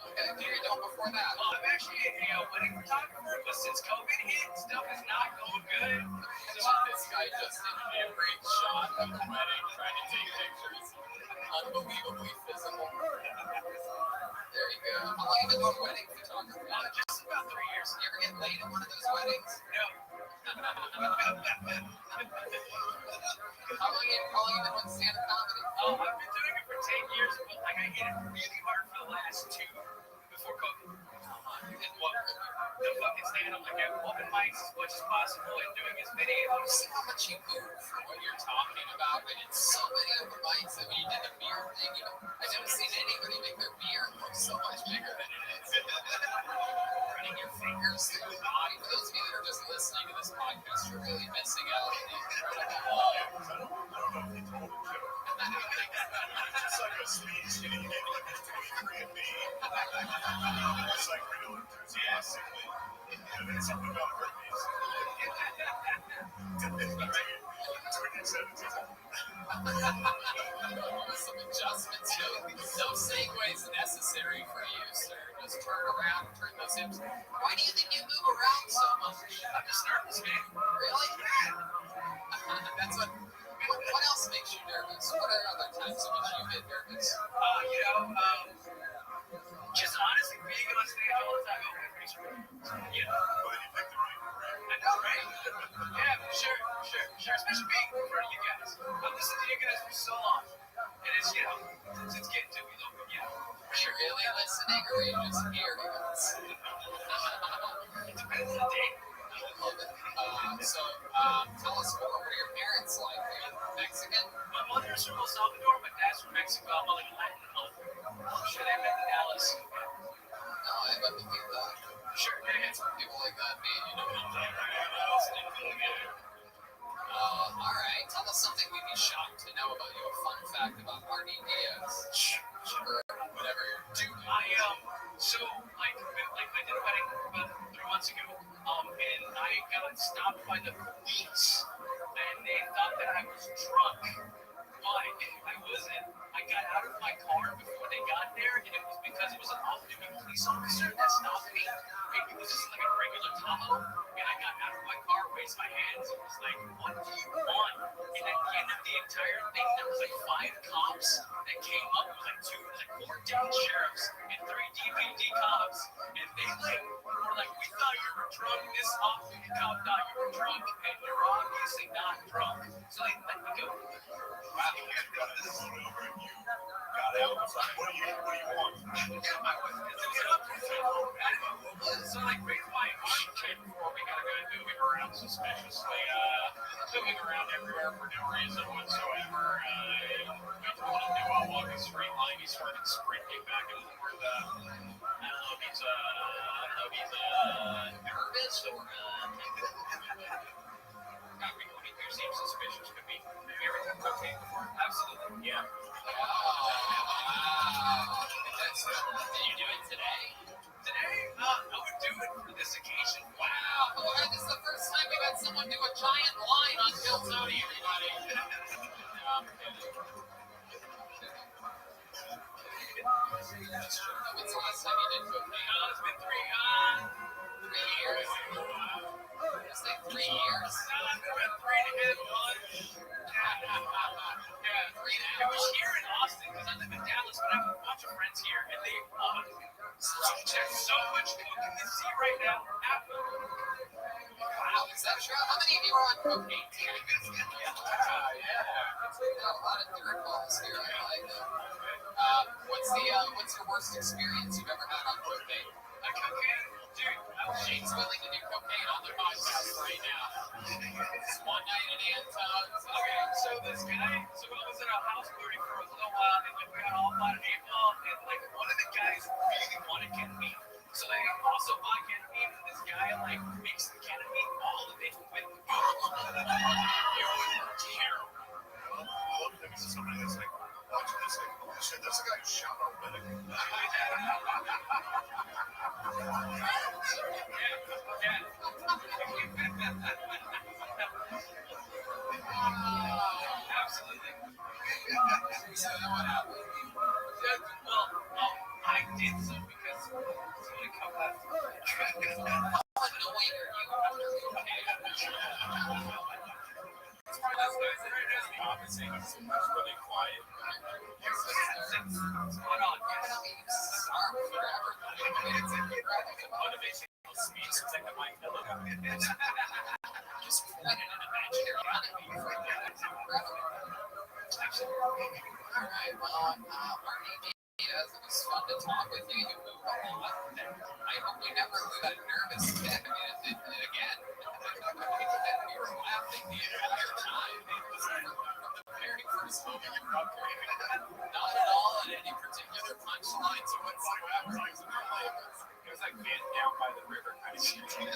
Okay, what are you doing before that? I'm actually a wedding photographer, but since COVID hit, stuff is not going good. This guy just did a great shot of the wedding, trying to take pictures. Unbelievably physical. There Very good. How long have you been doing wedding photography? Just about 3 years. You ever get laid at one of those weddings? No. How long have you been doing stand-up comedy? I've been doing it for 10 years, but like I hit it really hard for the last 2 before COVID. And what? The fucking stand-up, like at open mics as much as possible and doing as many of You them. see how much you move for what you're talking about, and it's so many of the mics. I mean, you did the beer thing. You know, I've never seen anybody make their beer look so much bigger than it is. Running your fingers through the body. For those of you that are just listening to this podcast, you're really missing out on the incredible. It's like a speech, you know, you get like a 23andMe. It's like real enthusiastically. And then something about herpes. Some adjustments, no segues necessary for you, sir. Just turn around, turn those hips. Why do you think you move around so much? I'm just nervous, man. Really? That's what else makes you nervous? What are other times in which you get nervous? Just honestly being on stage all the time. You know, But you picked the right career. I know, right? Yeah, sure. Especially being in front of you guys. I've listened to you guys for so long. And it's, it's getting to me a little bit, Are you really listening, or are you just hearing us? It depends on the day. I love it. Tell us more. What are your parents like? Are you Mexican? My mother's from El Salvador, my dad's from Mexico. I'm like a Latin mother. Sure, they met in Dallas. No, I haven't believed that. Sure, yeah. Some people like that, man, you know what I'm talking about. All right. Tell us something we'd be shocked to know about you. A fun fact about Marty Diaz. Or whatever you're doing. So I did a wedding about 3 months ago, and I got stopped by the police, and they thought that I was drunk, but I wasn't. I got out of my car before they got there, and it was because it was an off-duty police officer that stopped me. It was just like a regular Tahoe, and I got out of my car, raised my hands, and was like, "What do you want?" And at the end of the entire thing, there was like 5 cops that came up. It was like 4 deputy sheriffs and 3 DPD cops, and they were like, "We thought you were drunk. This off-duty cop thought you were drunk, and you're obviously not drunk." So they let me go. Wow, you got this one over and you got out. It's like, what do you want? So like right my shit before we got a guy moving around suspiciously, moving around everywhere for no reason whatsoever. Got to want to do a walking straight line. He started sprinting back and forth. I don't know if he's nervous or not really. He seems suspicious. Could be. Have you ever done cocaine before? Absolutely. Yeah. Did you do it today? Today, I would do it for this occasion. Wow. Boy, this is the first time we've had someone do a giant line on Bill Tony, everybody. When's the last time you did cocaine? It's been 3 years. It's like 3 years. It's been about 3.5 months. Yeah. It was here in Austin because I live in Dallas, but I have a bunch of friends here, and they there's so much coke in the sea right now. Wow, is that true? How many of you are on cocaine? A lot of dirt balls here. I like that. What's your worst experience you've ever had on cocaine? Cocaine? Dude, Shane's willing to do cocaine on the podcast right now. It's one night at Anton's. Okay, so this guy, I was at a house party for a little while, and like we had all bought an 8-ball, and like one of the guys really wanted ketamine. So they also bought ketamine, and this guy like mixed the ketamine, all of it with the gold. It was terrible. I love that this is somebody that's like watching this like, holy shit, that's the guy who shot our wedding. Absolutely. So what happened? Well, I did so because somebody come up. How annoying are you after cocaine? It's one of those guys that are just the opposite. It's really quiet. Spot on. Yes. Sorry. motivational speech. It's like my pillow. Just pointed an imaginary gun at me for that. All right, well, Arnie Diaz, it was fun to talk with you. You move a lot. I hope we never lose that nervous tick. I mean, again, you were laughing the entire time. From the very first moment you got there. Not at all at any particular punchlines whatsoever. It was like being down by the river kind of shit. In fact,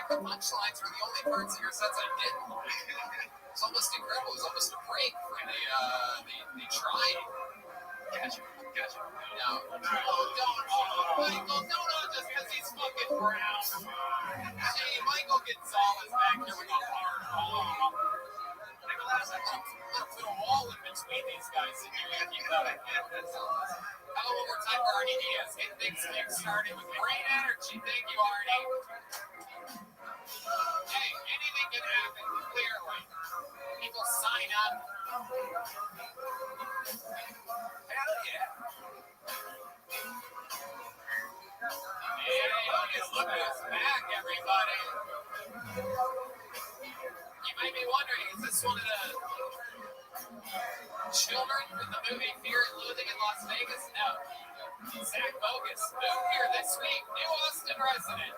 the punchlines were the only parts of your sets I didn't like. It's almost incredible. It was almost a break from the trying. Gotcha. No. Michael, don't just because he's fucking brown. Hey, Michael Gonzalez back here with a hard ball. I'm gonna put a wall in between these guys and you know it. How one more time for Arnie Diaz. Get things started with great energy. Thank you, Arnie. Hey, anything can happen, clearly. People sign up. Hell yeah. Hey, look who's back, everybody. You might be wondering, is this one of the children from the movie Fear and Loathing in Las Vegas? No. Zach Bogus moved here this week, new Austin resident.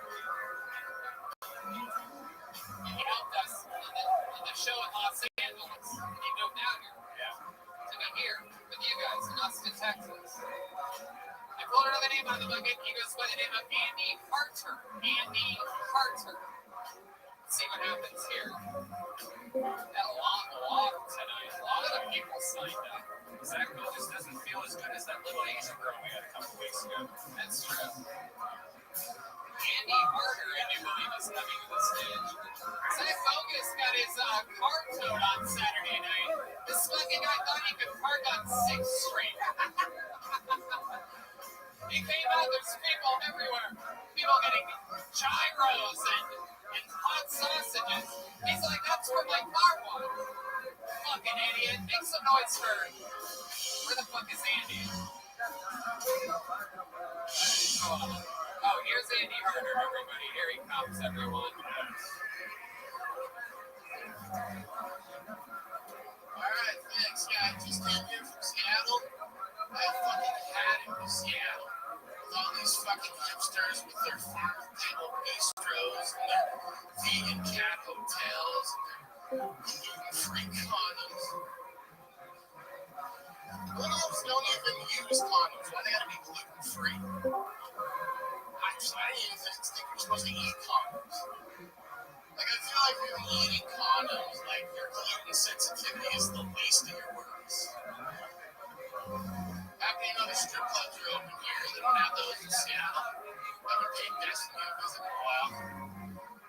He helped us in the show in Los Angeles. He moved out here to be here with you guys in Austin, Texas. I pulled another name out of the bucket. He goes by the name of Andy Harter. Andy Harter. Let's see what happens here. Had a long walk tonight. A lot of people signed up. Zach Bogus doesn't feel as good as that little Asian girl we had a couple weeks ago. That's true. Andy Harder, I do believe, is coming to the stage. Zach Bogus got his car towed on Saturday night. This fucking guy thought he could park on 6th Street. He came out, there's people everywhere. People getting gyros and hot sausages. He's like, that's where my car was. Fucking idiot. Make some noise for her. Where the fuck is Andy? Oh, here's Andy Harder, everybody. Here he comes, everyone. Alright, thanks, guys. Just came here from Seattle. I fucking had it in Seattle. With all these fucking hipsters with their farm table bistros and their vegan cat hotels and their gluten-free condoms. Condoms don't even use condoms. Why they gotta be gluten-free? I didn't even think you're supposed to eat condoms. Like, I feel like you're eating condoms, like your gluten sensitivity is the least of your worries. Happy to know the strip clubs are open here. They don't have those in Seattle. I haven't paid Destiny a visit in a while.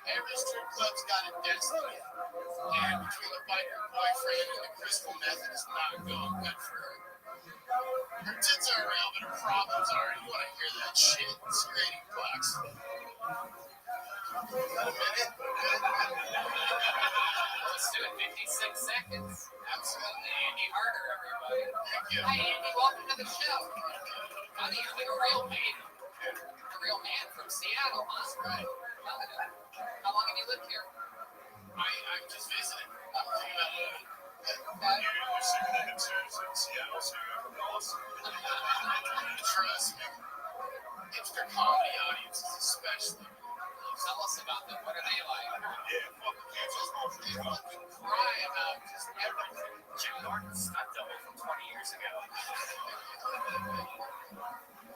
Every strip club's got a Destiny. And between the biker boyfriend and the crystal method is not going good for her. Her tits are real, but her problems are. You want to hear that shit? It's your 80 bucks. Is that a minute? Let's do it. 56 seconds. Absolutely. Andy Harder, everybody. Thank you. Hi, Andy. Welcome to the show. Funny, you're like a real man. A real man from Seattle, huh? Right. How long have you lived here? I'm just visiting. I'm thinking about moving. You're sick of the hipsters in Seattle, so you're from Boston. Trust me. Hipster comedy audiences, especially. Tell us about them. What are they like? Yeah, fuck the hipsters. They fucking cry about just everything. Jim Norton's stunt double from 20 years ago.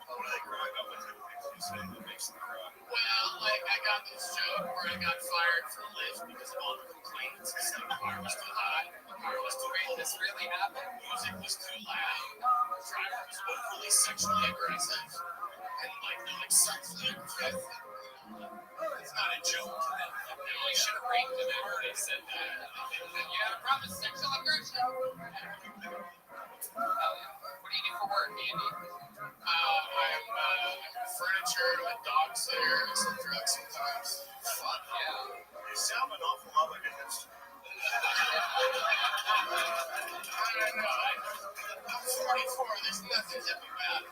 What are they growing up with? You say what makes them cry? Well, like, I got this joke where I got fired from Lyft because of all the complaints. The car was too hot, the car was too Wait, this really happened? music was too loud, the driver was overly sexually aggressive, and like sexually aggressive. It's not a joke to them. You should have raped them after they said that. You had a problem with sexual aggression? What do you do for work, Andy? I'm furniture, I'm a dog sitter, I sell drugs sometimes. Fuck yeah. You sound an awful lot like a hipster. I don't know. I'm 40 44. There's nothing hip about it.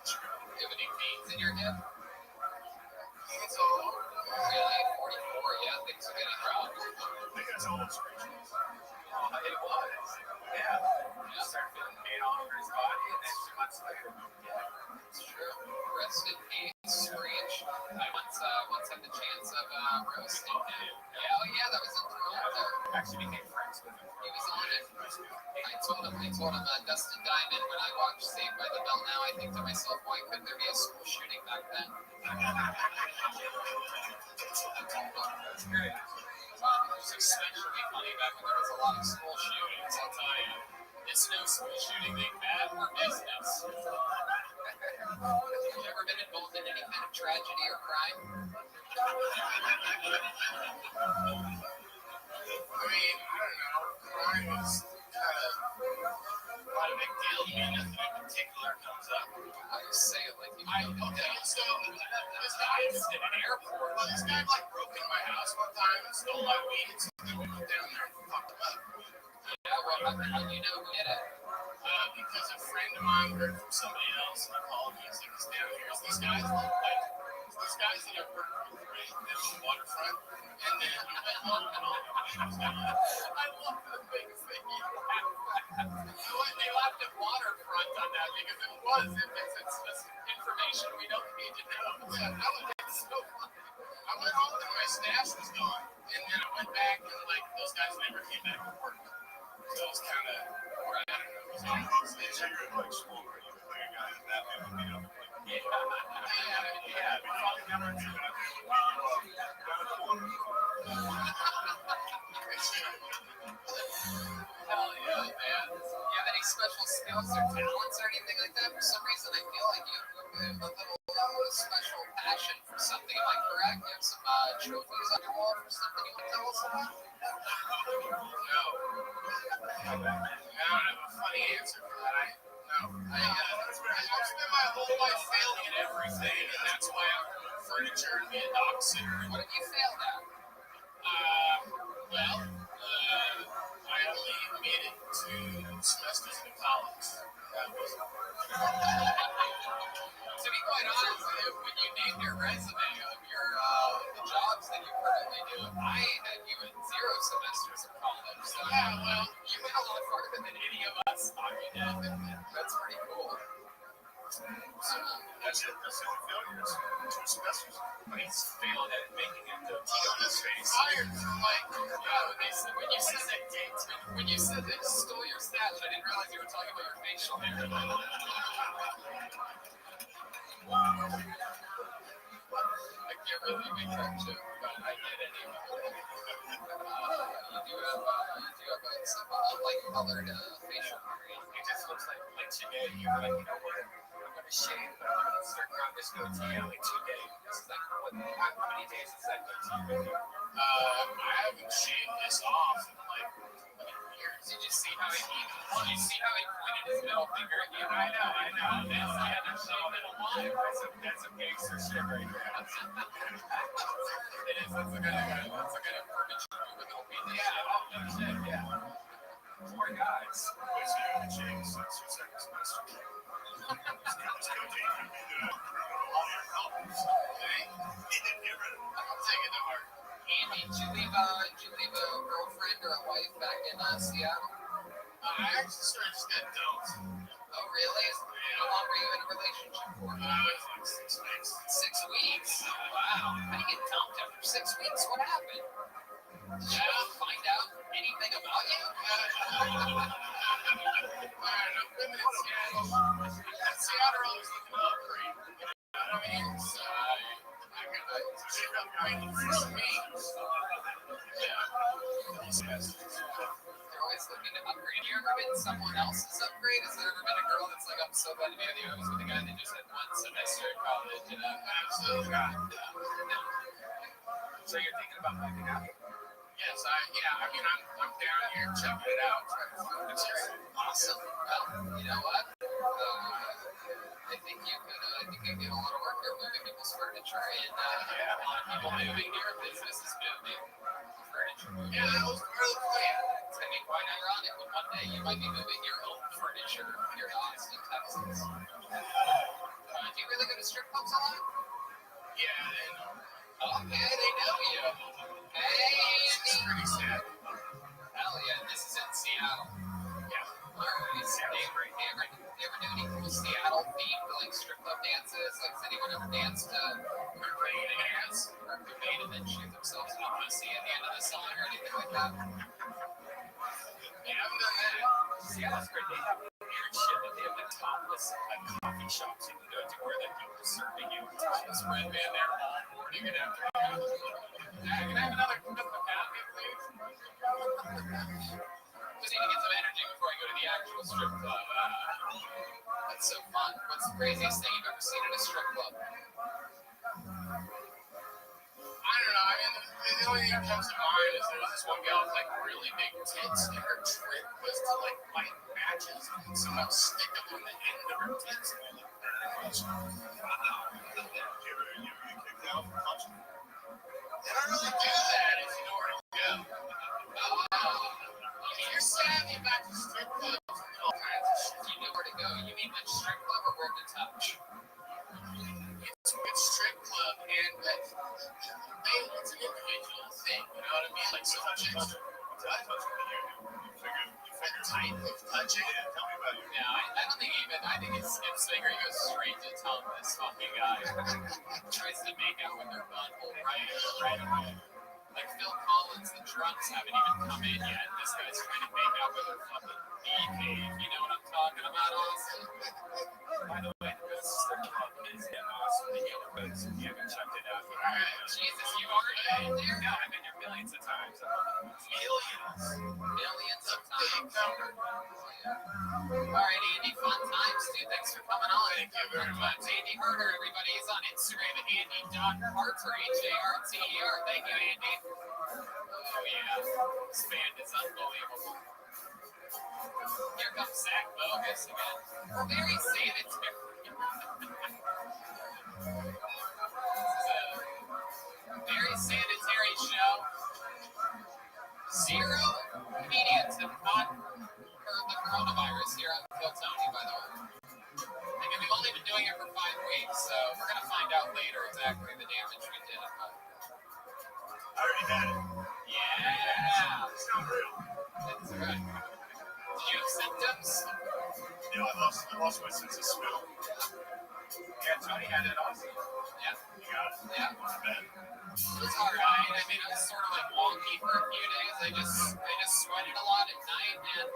Do you have any veins in your hip? It's all over. Really? 44? Yeah, things are getting rough. I guess almost screeches. It was. Yeah. You start feeling pain all over his body, and then 2 months later, It's true. Rest in peace, Screech. I once had the chance of roasting him. Yeah, oh yeah, that was in Toronto. actually became friends with him. He was on it. I told him, Dustin Diamond, when I watched Saved by the Bell now, I think to myself, why couldn't there be a school shooting back then? That's great. It was especially funny back when there was a lot of school shootings, I'll tell you. It's no school shooting thing bad for business. Have you ever been involved in any kind of tragedy or crime? I mean, I don't know. Crime is kind of not a big deal to me. Nothing in particular comes up. I just say it like you I okay, so this guy is in an airport. This guy like broke in my house one time and stole my weed. So we went down there and fucked him up. Yeah, well, how do you know who did it? Because a friend of mine heard from somebody else and he called me and said, "He's down here." These guys look like these guys that I've worked with, right? They're on the waterfront, and then we went on and on. I love the things that you laugh at. They laughed at waterfront on that because it was, it's information we don't need to know. Yeah, that was so funny. I went home and my stash was gone, and then I went back and like those guys never came back to work. So it was kind of, I don't know. It was like, So you're in like school where you look like a guy that Batman would beat up. Yeah, we followed down our trip. Hell yeah, man. Do you have any special skills or talents or anything like that? For some reason, I feel like you have a little special passion for something. Am I correct? You have some trophies on your wall for something you want to tell us about? no. I don't have a funny answer for that. I spent my whole life failing at everything, and that's why I'm furniture and be a dog sitter. What have you failed at? I only made it 2 semesters into college. That was To be quite honest with you, when you named your resume of your the jobs that you currently do, I had you in 0 semesters of college. So yeah, well, you went a lot farther than any of us thought you did. That's pretty cool. That's it. That's the only failures. 2 semesters. But he's failed at making it to Jonas face. fired from like, When you said they stole your stash, I didn't realize you were talking about your facial hair. I can't really make that joke, but I did anyway. You do have some light-colored facial hair. It just looks like today you're like, you know what? I'm gonna shave, but I'm gonna start growing this goatee in like 2 days. It's like, how many days is that goatee? I haven't shaved this off in like years. Did you see how he pointed his middle finger at you? I know. I haven't shaved in a while. That's a gangster shit right there. It is. That's a kind of furniture move, and they'll beat the shit Yeah, oh, shit, yeah. Poor guys. Wait, so you haven't changed since your second semester? Let's go take all your problems. Okay? He didn't get rid of them. I'll take it to heart. Andy, did you leave a girlfriend or a wife back in Seattle? I actually sort of just got dumped. Oh, really? How long were you in a relationship for? It was like 6 weeks. 6 weeks? Wow. How do you get dumped after 6 weeks? What happened? Did you find out anything about you? I don't know. Women in Seattle are always looking to upgrade. You know what I mean? So I ended up waiting for me. They're always looking to upgrade. Have you ever been someone else's upgrade? Has there ever been a girl that's like, I'm so glad to be with you? I was with a guy that just had 1 semester in college. Absolutely. So you're thinking about moving out? Yes, I mean, I'm down here checking it out. That's awesome. Well, you know what? I think you could get a lot of work here moving people's furniture, and a lot of people moving here, business is moving. Furniture moving. Yeah, that was part of the plan. It's gonna be quite quite ironic when one day you might be moving your own furniture here to Austin, Texas. Do you really go to strip clubs a lot? Yeah, they know. Okay, they know you. Hey, It's pretty sad. hell yeah, this is in Seattle. Yeah. Alright, so they ever do any cool Seattle themed like strip club dances? Like, has anyone ever danced Mermaid dance or Mermaid and then shoot themselves in the pussy at the end of the song or anything like that? Yeah, I've done that. Seattle's great. They have weird shit. They have like topless like coffee shops you can go to where like people are serving you topless red band there all morning and afternoon. Yeah, can I have another cup of coffee, please? Just need to get some energy before I go to the actual strip club. That's so fun. What's the craziest thing you've ever seen at a strip club? I don't know. I mean, the only thing that comes to mind is there was this one gal with like really big tits, and her trick was to like light matches and somehow stick them on the end of her tits. And they look very much. Wow. You ever get kicked out for punching? They don't really do that if you know where to go. You're savvy about the strip clubs and all kinds of shit. You know where to go. You mean like strip club or world to touch? It's strip club and it's an individual thing. You know what I mean? Like so touching. You type of touching. Yeah, tell me about it. Yeah, I don't think even. I think it's Finger goes straight to tell this fucking guy tries to make out with their butthole right away. Like Phil Collins, the drums haven't even come in yet. This guy's trying to make out with her fucking bee cave. You know what I'm talking about, Austin? By the way, the best strip club is in Austin, the Yellow Rose. If you haven't checked it out, Jesus, you already been there? yeah, I've been there millions of times. Millions of times. All right, Andy, fun times, dude. Thanks for coming on. Thank you very much. Andy Herder, everybody. He's on Instagram at Andy.Harter, Harter. Thank you, Andy. Oh, yeah. This band is unbelievable. Here comes Zach Bogus again. We're very sanitary. Very sanitary show. 0 comedians have not heard the coronavirus here on Kill Tony, by the way. I mean, we've only been doing it for 5 weeks, so we're going to find out later exactly the damage we did. But I already had it. yeah. It's not real. That's good. Did you have symptoms? You know, I lost my sense of smell. Yeah, Tony had it also. Yeah. You got it. Yeah. On the bed. It was alright. I mean, it was sort of like wonky for a few days. I just sweated a lot at night and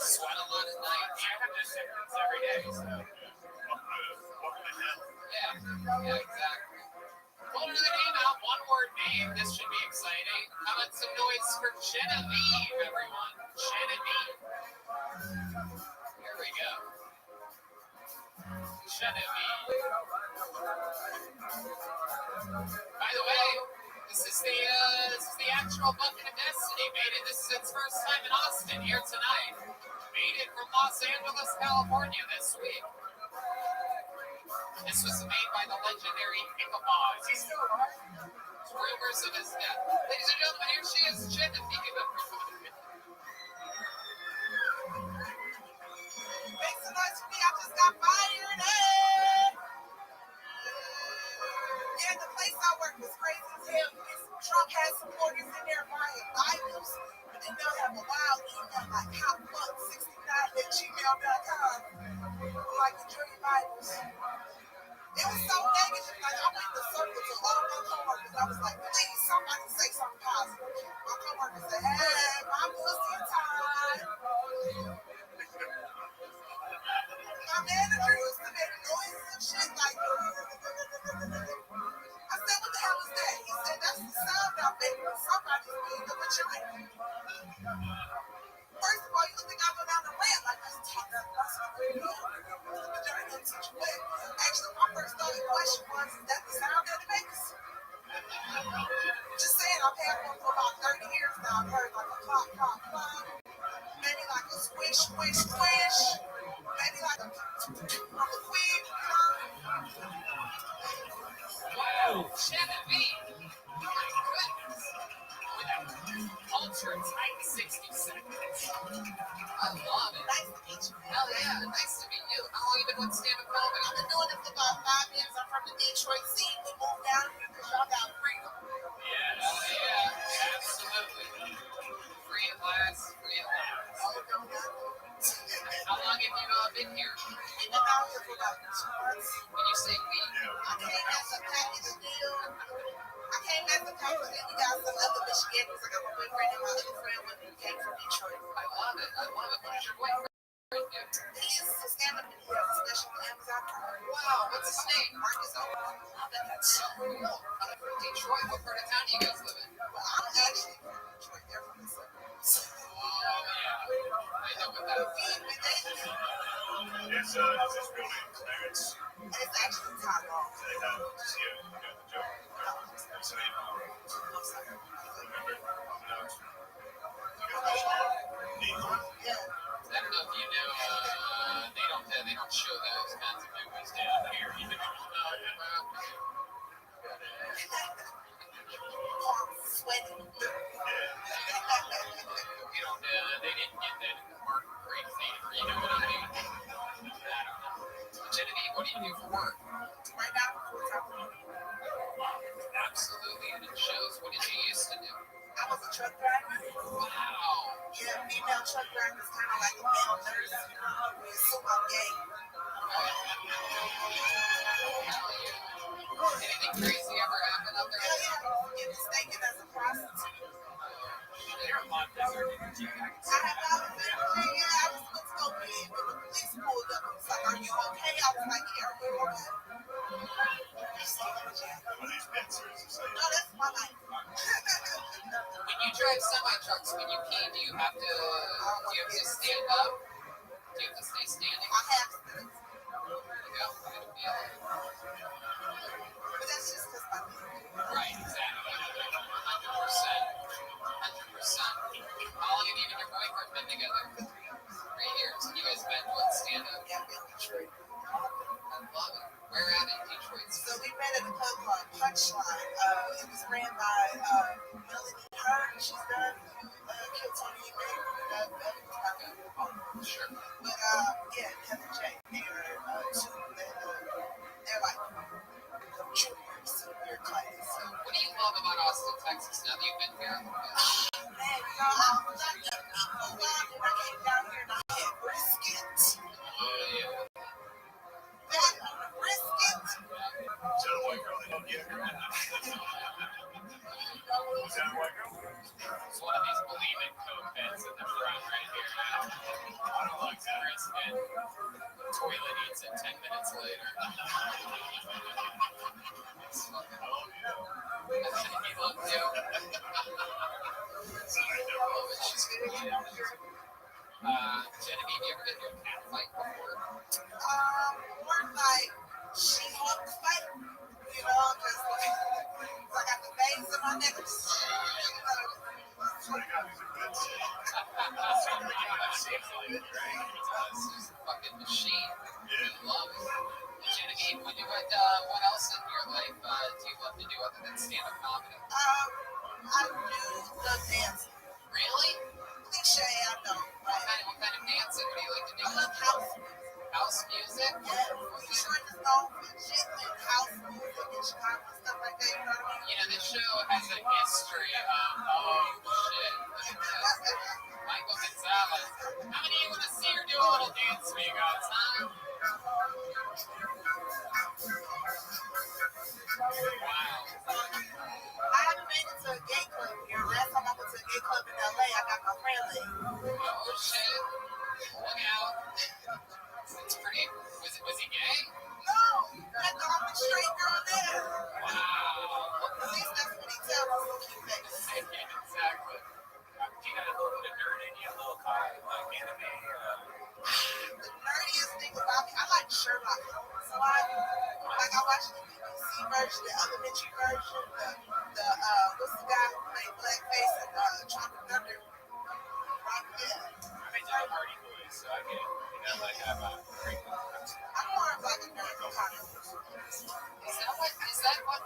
sweat a lot at night. Yeah, I have those symptoms every day, so. Welcome to hell. Yeah, exactly. Well, another name out, one word name. This should be exciting. How about some noise for Genevieve, everyone? Genevieve. Here we go. Genevieve. By the way, this is the actual Bucket of Destiny. Made it. This is its first time in Austin here tonight. Made it from Los Angeles, California this week. This was made by the legendary Ichabod. Is he still alive? Rumors of his death. Ladies and gentlemen, here she is, Genevieve. Make some noise for me. I just got fired up. Yeah, the place I work was crazy as hell. Trump had supporters in there buying Bibles, but then they'll have a wild email like hotfunk69@gmail.com. Like the Dream Bibles. It was so negative. Like I went in the circle to all my coworkers. I was like, please, somebody say something positive. My coworkers said, hey, my pussy time. My manager used to make noises and shit like I said, what the hell is that? He said, that's the sound I'm making when somebody's being a vagina. First of all, you think I go down the ramp like this? That's what we do. The vagina don't teach you well. Actually, my first question was, is that the sound that it makes? Just saying, I've had one for about 30 years now. I've heard like a clop, clop, clop. Maybe like a squish, squish, squish. Maybe like a queen, you know? Wow, Genevieve. Oh my goodness. With that ultra tight 60 seconds. I love it. Nice to meet you. Hell yeah, nice to meet you. How long you been with stand-up comedy? I've been doing it for about 5 years. I'm from the Detroit scene. We moved down here because y'all got freedom. Yeah, absolutely. Free at last, free at last. Oh, no, no. How long have you been here? We've been out here for about 2 months. When you say we, I came as a package deal. We got some other Michiganders. I got my boyfriend and my other friend when we came from Detroit. I love it. What is your boyfriend? He is a stand-up video special on Amazon. Wow, what's his name? Marcus Owen. That's so cool. From Detroit, what part of town do you guys live in? Well, I'm actually from Detroit. They're from the suburbs. Oh, yeah. I know what that is. Is this real name Clarence? It's actually Tyrone. They have to see it. You got the joke. What's the name? I'm sorry. Remember? Pronounced. Yeah. I don't know if you know, they don't show those kinds of movies down here. You know what I'm talking about? Sweating. You don't they didn't get that in the Mark Great Theater, you know what I mean? I don't know. Genevieve, what do you do for work? Right now, Absolutely, and it shows. What did you used to do? I was a truck driver. Wow. Yeah, female truck driver is kind of like a male nurse. So I'm gay. Anything crazy ever happen up there? Yeah. Get mistaken as a prostitute. You're a lot bigger than you. I have not been there. Yeah, I was supposed to go in, but the police pulled up and was like, "Are you okay?" I was like, "Yeah, are you okay?" Are these pizzas? No, that's my life. When you drive semi trucks, when you pee, do you have to stand up? Do you have to stay standing? I have to. Yeah. But that's just because my Right, exactly. 100%. 100%. How long have you and your boyfriend been together? 3 years. You guys met what, stand up? Yeah, in Detroit. I love it. Where at in Detroit? So we met at a club called Punchline. It was ran by Melanie Hart. She's done Kill Tony and Sure. But yeah, Kevin J. They're like junior, senior class. So what do you love about Austin, Texas? Now that you've been here a little bit. Man, I was not young people when I came down here and I had brisket. Oh yeah. That brisket. Is that a white girl that don't get her? Was that a white girl? It's one of these bulimic coke beds in the front right here. I don't like that brisket. Toilet eats it 10 minutes later. It's fucking you look too. Oh, but she's good. Genevieve, you ever been to a cat fight before? More like She-Hulk fight, you know, because I got the veins in my neck. Swear to God, these are good. She's a fucking machine. You love it. Genevieve, what else in your life do you love to do other than stand-up comedy? I do the dancing. Really? Cliche, I know. What kind of dancing? What do you like to do? I love house music. House music? Yeah, Detroit is known for shit like house music and Chicago and stuff like that, you know what I mean? You know, this show has a history of, oh shit, look at this. Michael Gonzalez. How many of you want to see her do a little dance for you guys, huh? Wow. I haven't made it to a gay club here. Last time I went to a gay club in LA, I got my friend laid. Oh shit. Look out. It's pretty. Was he gay? No, I thought I'm a straight girl there. Wow. At least that's what he tells us when he makes. Exactly. You got a little bit of nerd in you, a little like anime. The nerdiest thing about me, I like Sherlock Holmes. So I watch the BBC version, the elementary version, the what's the guy who played Blackface and Tropic Thunder? Yeah. I mean, I'm Hardy Boys, so I get it. You know, like I'm a great. I'm more of like a nerd kind of person. Is that what,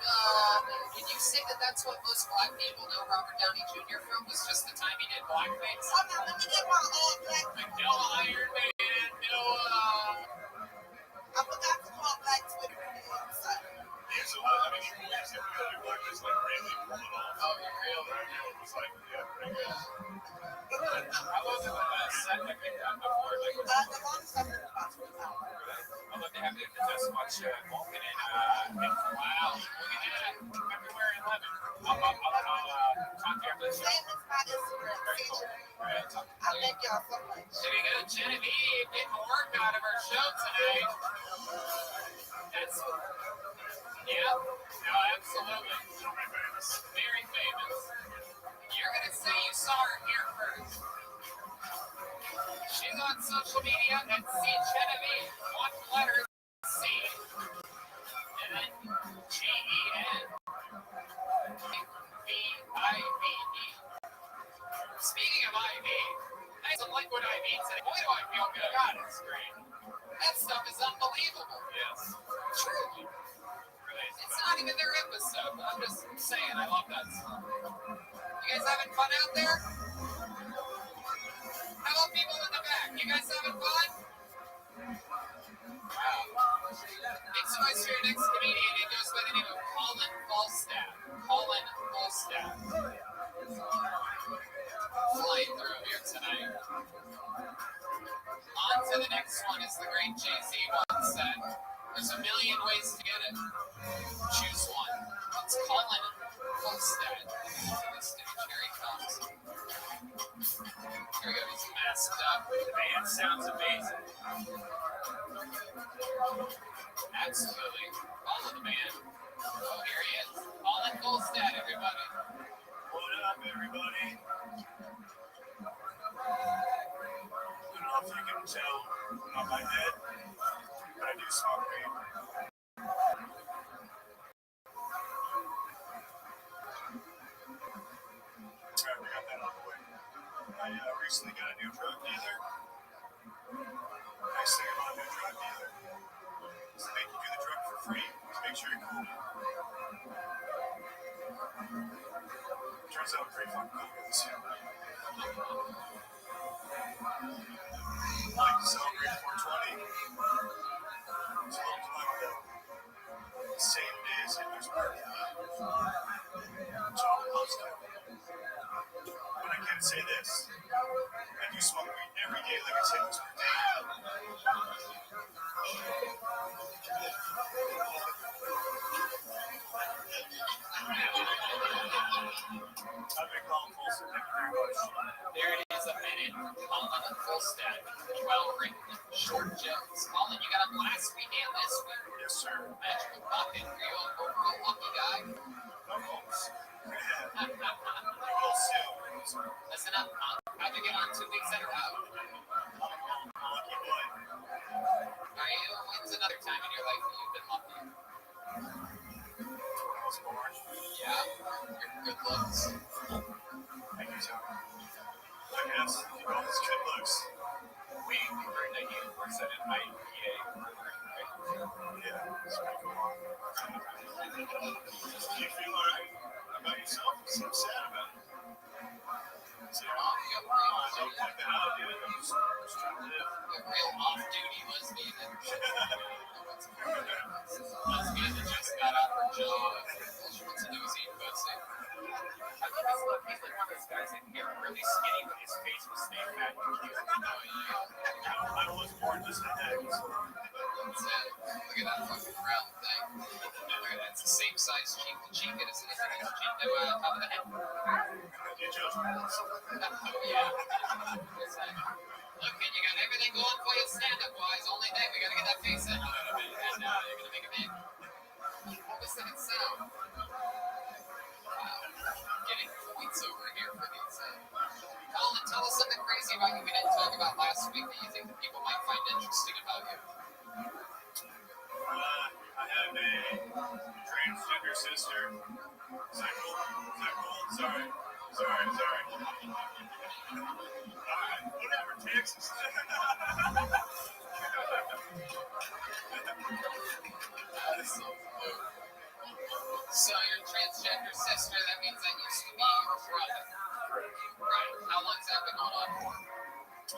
did you say that that's what most black people know Robert Downey Jr. from, was just the time he did blackface? Oh, now let me get my black. Like, no Iron Man, no, I forgot to call black Twitter today. So. Yeah, so I mean, you guys have to do like this, like really pull it off. Oh, you're real. It was like, yeah, pretty good. How was it with that set that came down before? Like, The longest I've heard about 2 hours. I'd love to have you just watch Vulcan and wow, look at that. February 11th. I'll talk to you after the show. Same as my Instagram picture. I thank y'all so much. So we got Genevieve getting work out of her show tonight. That's, yeah, no, absolutely. Very famous. You're going to say you saw her here first. She's on social media at C Genevieve. One letter C. And then Gen. V-I-V-E. Speaking of IV, I had some liquid IV today. Boy, do I feel good. God, it's great. That stuff is unbelievable. Yes. Truly. It's not even their episode. I'm just saying, I love that stuff. You guys having fun out there? How about people in the back? You guys having fun? Wow. Make some noise for your next comedian. He goes by the name of Colin Falstaff. Colin Falstaff. Flying through here tonight. On to the next one, as the great Jay-Z once said. There's a million ways to get it. Choose one. It's Colin Falstaff. Here he comes. Here we go, he's masked up. Man, sounds amazing. Absolutely. Follow the man. Oh, here he is. Colin Falstaff, everybody. What up, everybody? I don't know if you can tell on my head, but I do smoke weed. Alright, we got that out of the way. I recently got a new drug dealer. Nice thing about a new drug dealer is they make you do the drug for free to make sure you're cool. Turns out pretty fucking cool guys. Like to celebrate 420. It's a long time ago. The same day as Hitler's birthday. John loves it. But I can say this. I do smoke weed every day like it's Hitler's birthday. I've been calling Folsom. Thank you very much. There it is, a minute from Colin Falstaff. Well written, short gems. Colin, you got a last week and this week. Yes, sir. Magical pocket. Are you an overall lucky guy? Almost. Yeah. You will soon. Listen up, Colin. How'd you get on 2 weeks in a row? Lucky boy. Are you? When's another time in your life that you've been lucky? When I was born. Yeah, your good looks. Thank you, Tony. I guess you call this good looks. We heard that you worked at an IPA. Yeah, it's pretty cool. Do you feel alright about yourself? You seem sad about it. So, I don't point that out, dude. I'm just trying to live. A real off-duty lesbian. Lesbian that just got out her job. All she wants to do is eat pussy. I love this look. He's like one of those guys that can get really skinny, but his face will stay fat and cute. I was born just a head. That's it. Look at that fucking round thing. Look at that. It's the same size cheek to cheek. It isn't even a cheek to top of the head. You judge me. Oh, yeah. Look, man, you got everything going for you stand-up wise. Only thing, we gotta get that face in a little bit. And you're gonna make a big. What was that sound? Wow. Getting points over here for these. Colin, tell us something crazy about you we didn't talk about last week that you think that people might find interesting about you. I have a transgender sister. Is that cool? Is that cool? Sorry. Alright, whatever, Texas. That is so cool. So your transgender sister, that means that used to be your brother. Right. How long's that been going on for?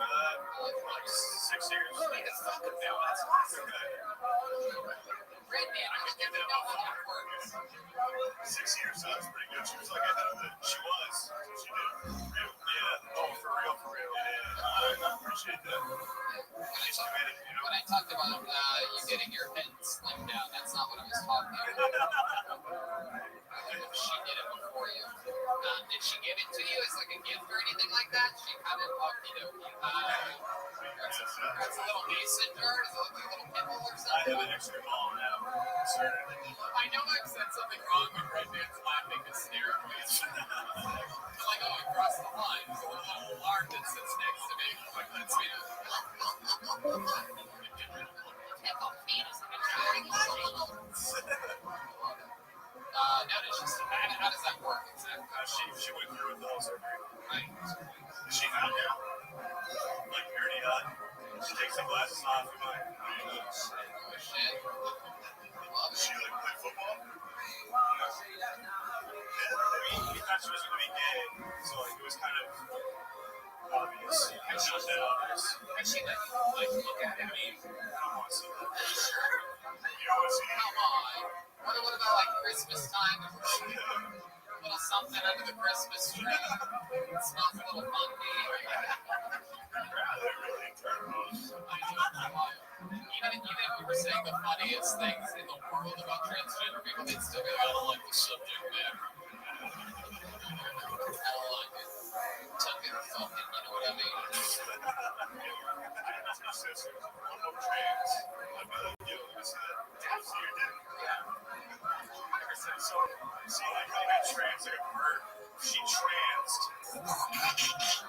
Like 6 years. Like a fucking bill. That's awesome. Red man, I don't even know how that works. 6 years, so that's pretty good. She was like ahead of it. She was. She did. Real. Yeah. Oh, for real, for real. Yeah. I appreciate that. She's committed, you know. When I talked about you getting your head slimmed down, that's not what I was talking about. She did it before you. Did she give it to you as like a gift or anything like that? She kind of okie dokie. That's a little mason jar. Does it look like a little pimple or I something? have an extra ball now. I know I've said something wrong when Red Man's laughing hysterically. I'm like, oh, I crossed the line. There's a little arm that sits next to me. Like, let's see. How does that work exactly? She went through with the whole surgery. Right. She found out. Like, dirty hot. She takes some glasses off and like, Oh, shit. Love it. she like played football. Yeah, I mean, we thought she was going to be gay, so like it was kind of obvious. It's not that obvious. And she like look at it. I mean, I don't want to see that. You don't want to see Come on. What about like Christmas time? A little something under the Christmas tree. It smells a little funky. Even if we were saying the funniest things in the world about transgender people, they'd still be like, I don't like the subject matter. I don't like it. Took it fucking, you know what I mean? Two sisters. I'm no trans. I'd be like, yo, you see that? See your dick? Never said so. See, like, I got trans like a bird. She transed.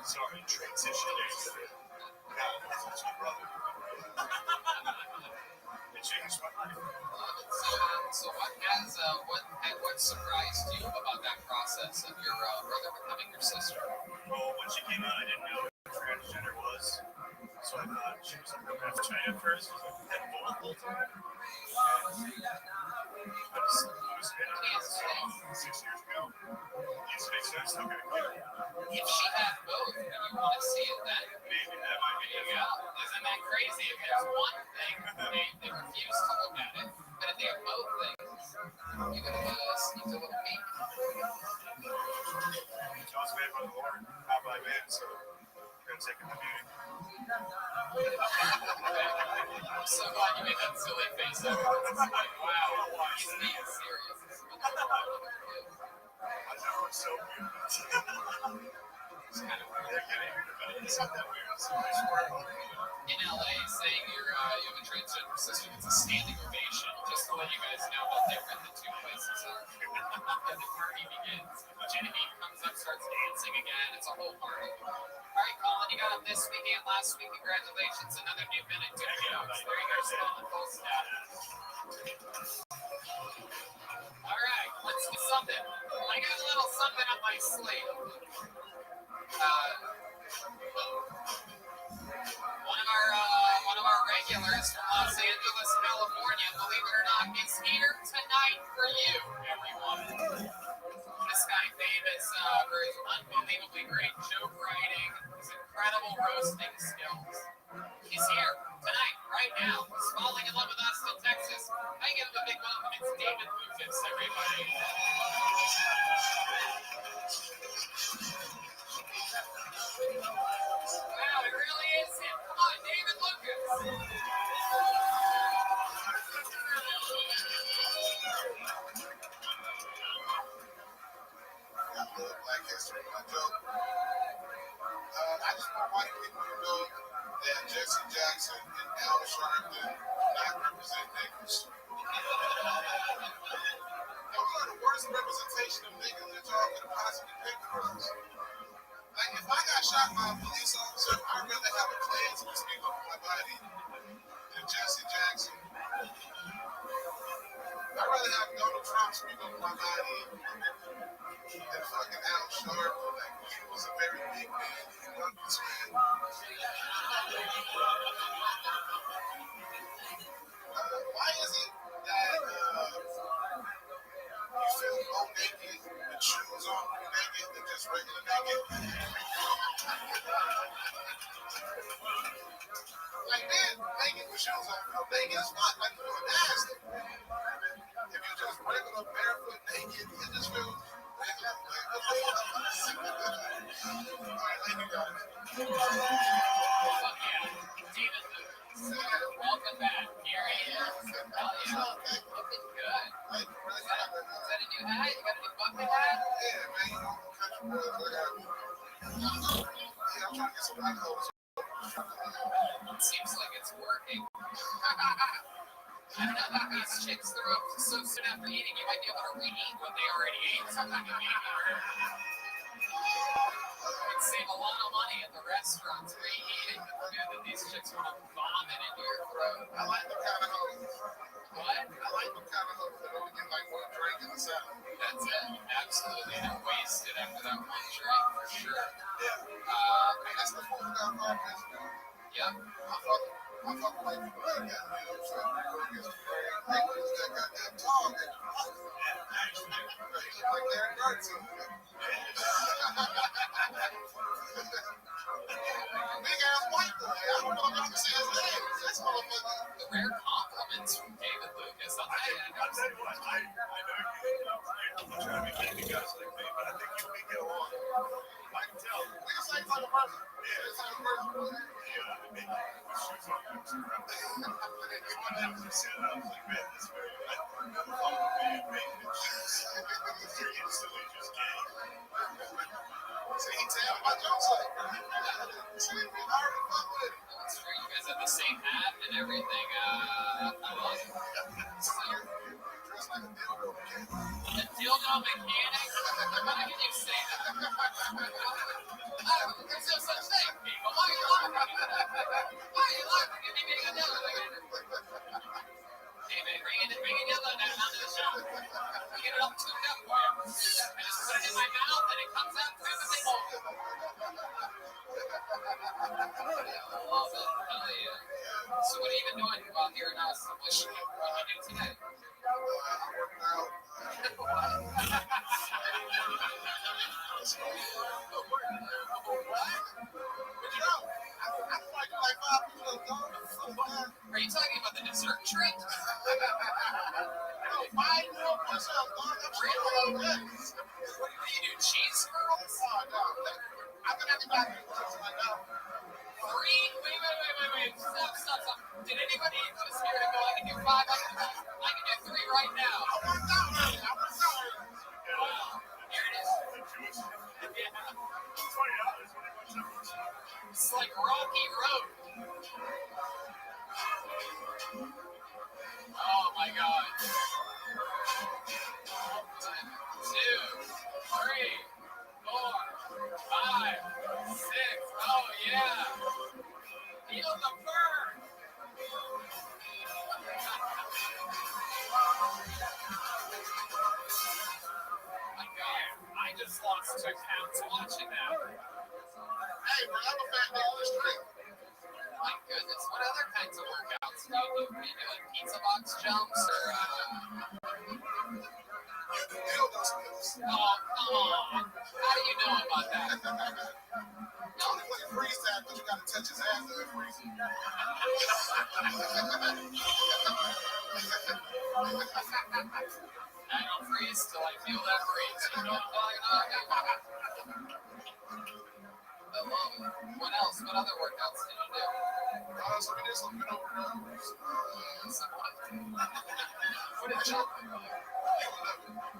Sorry, transitioned. That's my brother. It changed my life. So what surprised you about that process of your brother becoming your sister? Well, when she came out, I didn't know what transgender was. So I thought she was like a China at first. Was like head full the whole time. I was in 6 years ago. It makes sense. Okay, yeah. If she had both, and you want to see it then, Maybe that might be there you go. Isn't that crazy? If there's one thing, they refuse to look at it. But if they have both things, you gotta sneak a little peek. I was made by the Lord, not by man, so I'm gonna take it to beauty. I'm so glad you made that silly face afterwards. It's like, wow, he's being serious. This is what they're talking about. I know it's so weird. It's kind of weird. It's not that weird. It's a nice word. In LA, saying you have a transgender sister, it's a standing ovation. Just to let you guys know how different the two places are. And the party begins. Genevieve comes up, starts dancing again. It's a whole party. All right, Colin, you got up this week and last week. Congratulations. Another new minute to go. So there you go, Colin. Full step. All right, let's do something. I got a little something up my sleeve. One of our regulars from Los Angeles, California, believe it or not, is here tonight for you, everyone. This guy famous for his unbelievably great joke writing, his incredible roasting skills. He's here tonight, right now. He's falling in love with Austin, Texas. I give him a big welcome. It's David Lucas, everybody. Wow, it really is him. Come on, David Lucas. Black history, my joke. I just want white people to know that Jesse Jackson and Al Sharpton do not represent niggas. Those are the worst representation of niggas that y'all could have possibly picked for us. Like, if I got shot by a police officer, I'd rather have a Klansman speak up my body than Jesse Jackson. I'd rather have Donald Trump speak up my body than fucking Al Sharpton. Like, he was a very big man. He loved his man. Why is it that you thing is fun. Like when you're nasty. If you're just regular barefoot naked, it just feels regular. All right, thank you guys. Welcome back. Here he is. Hell yeah. Looking good. Is that a new hat? You got a new bucket hat? Yeah, man, you know, country boys, I'm trying to get some alcohol. It seems like it's working. I don't know about these chicks. They're up so soon after eating, you might be able to reheat what they already ate. You'd save a lot of money at the restaurants reheating the food that these chicks want to vomit into your throat. I like the kind of hoes. What? I like the kind of hoes that only get like one drink in the salad. That's it. Absolutely. And wasted after that one drink for sure. That's the food that I'm on. Yep. I fuck away from the right guy. Hey, who's that goddamn tall nigga? He look like Larry Bird to me. Big ass white boy. I don't know if y'all can see his legs. This motherfucker. The rare compliments from David Lucas. I'll tell you. I'll tell you what, I'm trying to be funny guys like me, but I think you can get along. I can tell. We the same type of person. Yeah, the same person. Yeah, I mean, shoes on that was crap. When I was just sitting, I was like, man, this is very good. I'm a man, making the shoes. You're instantly just gay. See, he tell my jokes like, see, we already fuck with it. That's true. You guys have the same hat and everything. I love it. Dressed like a dildo. A dildo mechanic? Why can you say that? There's no such thing, people. Why are you laughing? Why are you laughing at me being a dildo mechanic? Hey, man, bring a dildo down to the show. Get it all tuned up for you. I just put it in my mouth and it comes out perfectly whole. I love it. Hell yeah. So what are you even doing while here in us? What you do today? I'm working out. But you know, I fight like 5 people ago. Are you talking about the dessert treat? No, 5 more push-ups, dog. Really? Yes. What do you do? Cheese curls? Oh, no. I'm gonna have to back you push-ups right now. 3? Wait. Stop. Did anybody put a spirit and go, I can do 5? I can do 3 right now. I worked out early. Wow. Here it is. Yeah. It's like Rocky Road. Oh my God. 1, 2, 3, 4, 5, 6. Oh yeah. Feel the burn. My God, I just lost 2 pounds watching that. Hey, bro, I'm a fat nigga in the street. My goodness, what other kinds of workouts do you do? Are you doing pizza box jumps or You do dildo skills. Oh, come on. How do you know about that? The only way to freeze that, but you gotta touch his ass to freeze it. I don't freeze till I feel that breeze. You know what I'm talking about? I love it. What else? What other workouts did you do? So we did some bit over numbers. What is jump?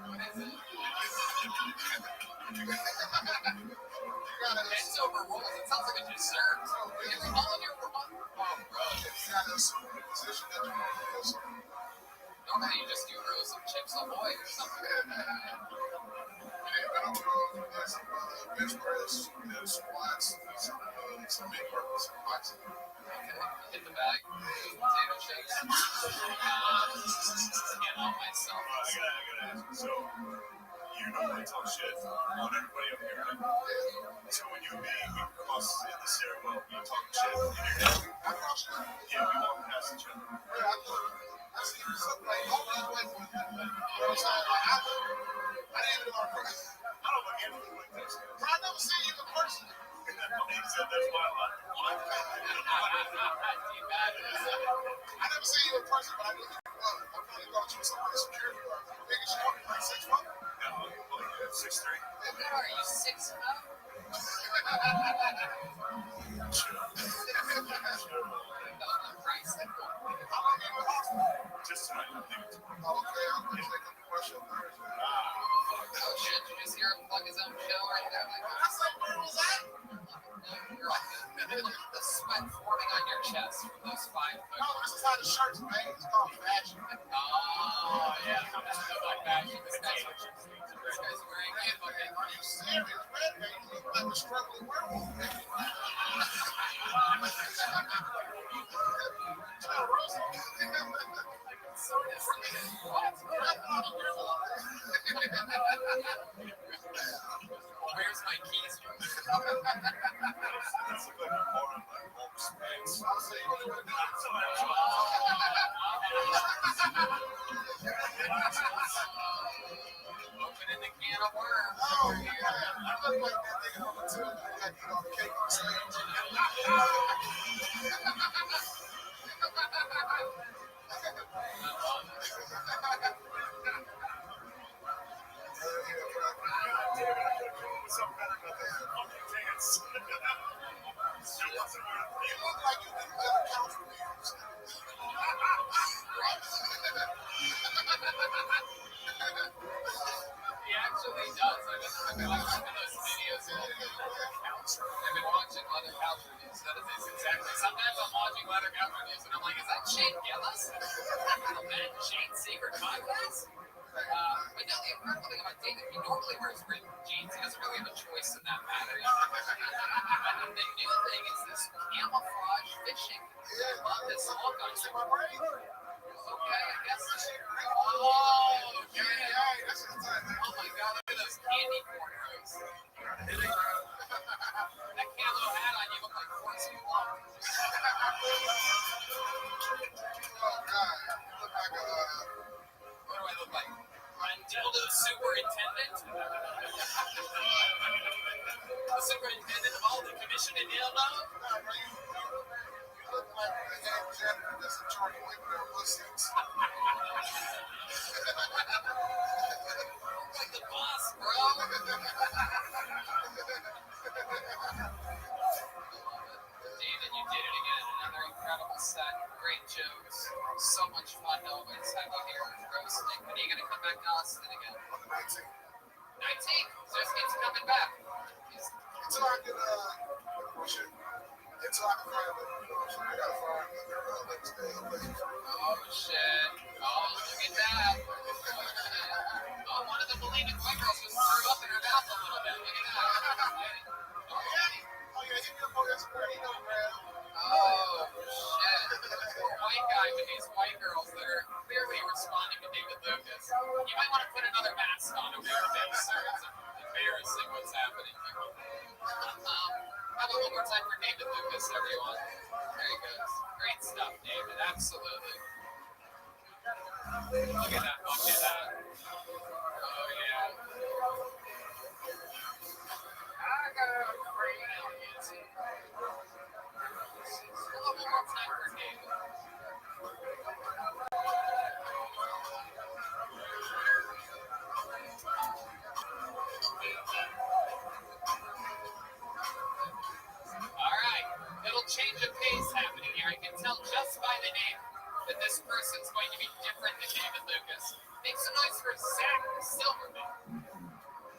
What is it? Bends over rolls. It sounds like a dessert. You ever calling your robot? Oh, bro. You gotta assume the position that you're in. Normally you just do rows of chips ahoy or something. There's some bench press, there's squats, some big work, some boxing. Okay. Hit the bag. Potato chips. Can't help myself. I gotta ask you, so you normally talk shit on everybody up here, right? So when you and me, we cross in the stairwell, you talk shit in your head. I talk shit. Yeah, we walk past each other. I see something like always away from you. You know what I'm saying? Like, I didn't even know her person. I don't look anything like this. Bro, I never seen you in person. He said that's why I like. I never never seen you in person, but I knew you were. I probably thought you were somebody security guard. Big as you are, like 6'1". No, like 6'3". Are you 6'0"? Christ. How long you in hospital? Just tonight, I think. Okay, I'm gonna take a commercial Thursday. Oh shit, did you just hear him plug his own show right there? Like, I said, where was that? you're like the sweat forming on your chest from those 5 No, this is how the shirt's made. It's called fashion. Oh, yeah. I'm just so like fashion. This guy's wearing it. Okay. Are you serious, man? You look like a struggling werewolf. Where's my keys? That's a good more on my folks' pants. I'll say you would have done so Opening the can of worms. Oh, yeah. I look like that nigga on the tube. I had to eat all the cake on stage. Some better than fucking pants. There wasn't one. You look like you did better council meetings. He actually does. I've been watching those videos of leather couch. I've been watching leather couch reviews. That is exactly. Sometimes I'm watching leather couch reviews and I'm like, is that Shane Gillis? That Shane's secret podcast? But no, the incredible thing about David, he normally wears ripped jeans. He doesn't really have a choice in that matter. And the new thing is this camouflage fishing. I love this look on See you. my brain? Okay, I guess. Oh, Yeah, yeah. that's the time, man. Oh my god, look at those candy cornrows. That camo hat on you look like Forrest Gump. Oh, God. You look like a... What do I look like? Dildo superintendent? The superintendent of all the commission in dildo? You look like the head janitor that's in charge of wiping their pussies. Like the boss, bro. David, you did it again. Another incredible set. Great jokes. So much fun to always have you here roasting. When are you going to come back to Austin again? On the 19th. 19th. Just keeps coming back. Until I can, shit. Until I can find I gotta find a girl next day. Oh, shit. Oh, look at that. Oh, one of the bulimic white girls just threw up in her mouth a little bit. Look at that. Oh, yeah, hit me up on Instagram. You know, man. Oh, shit. Poor white guy with these white girls that are clearly responding to David Lucas. You might want to put another mask on over your face, sir. It's embarrassing what's happening here. How about one more time for David Lucas, everyone? There he goes. Great stuff, David. Absolutely. Look at that. Look at that. Oh, yeah. I got crazy. One more time for David. All right, it'll change of pace happening here. I can tell just by the name that this person's going to be different than David Lucas. Make some noise for Zach Silverman.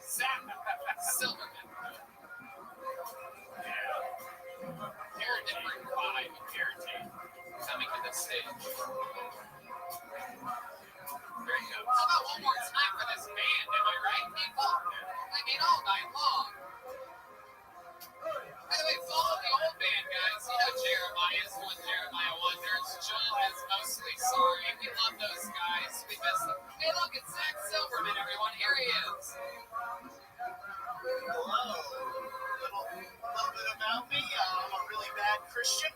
Zach Silverman. You're a different vibe of character coming to the stage. There you go. How about one more time for this band? Am I right, people? I mean, all night long. By the way, follow the old band, guys. You know Jeremiah is one Jeremiah Wonders. Joel is mostly sorry. We love those guys. We miss them. Hey, look, it's Zach Silverman, everyone. Here he is. Hello. A little bit about me. I'm a really bad Christian.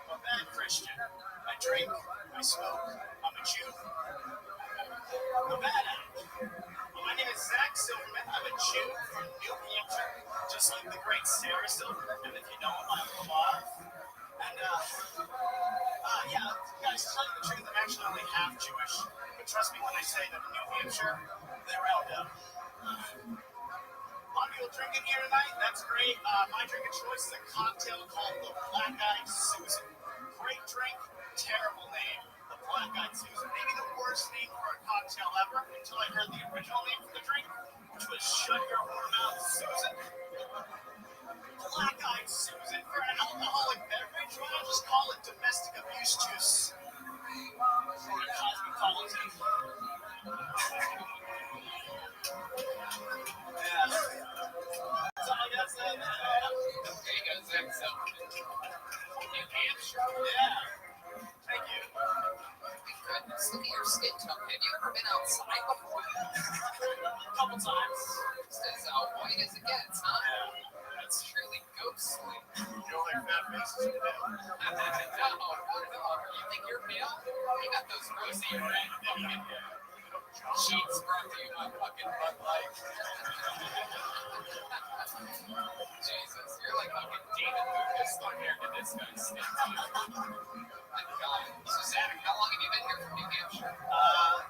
I'm a bad Christian. I drink. I smoke. I'm a Jew. I'm a bad apple. My name is Zach Silverman. I'm a Jew from New Hampshire, just like the great Sarah Silverman. And if you know him, I'm Lamar. And, yeah, Guys, to tell you the truth, I'm actually only half Jewish. But trust me when I say that in New Hampshire, they round up. A lot of people drinking here tonight. That's great. My drink of choice is a cocktail called the Black Eyed Susan. Great drink, terrible name. The Black Eyed Susan. Maybe the worst name for a cocktail ever until I heard the original name for the drink, which was Shut Your Whore Mouth Susan. Black Eyed Susan. For an alcoholic beverage, why not just call it domestic abuse juice? Or a cosmopolitan. Yeah. That's all I got to say. There you go, Zach. So, New Hampshire. Yeah. Thank you. Goodness, look at your skin tone. Have you ever been outside before? A couple times. Just as white as it gets, huh? That's truly ghostly. You don't like fat faces in the middle. No. You think you're pale? You got those rosy red fucking sheets brought to you by fucking Bud Light. Jesus, you're like fucking David Lucas compared to this guy's skin tone. My God. So, Zach, how long have you been here from New Hampshire?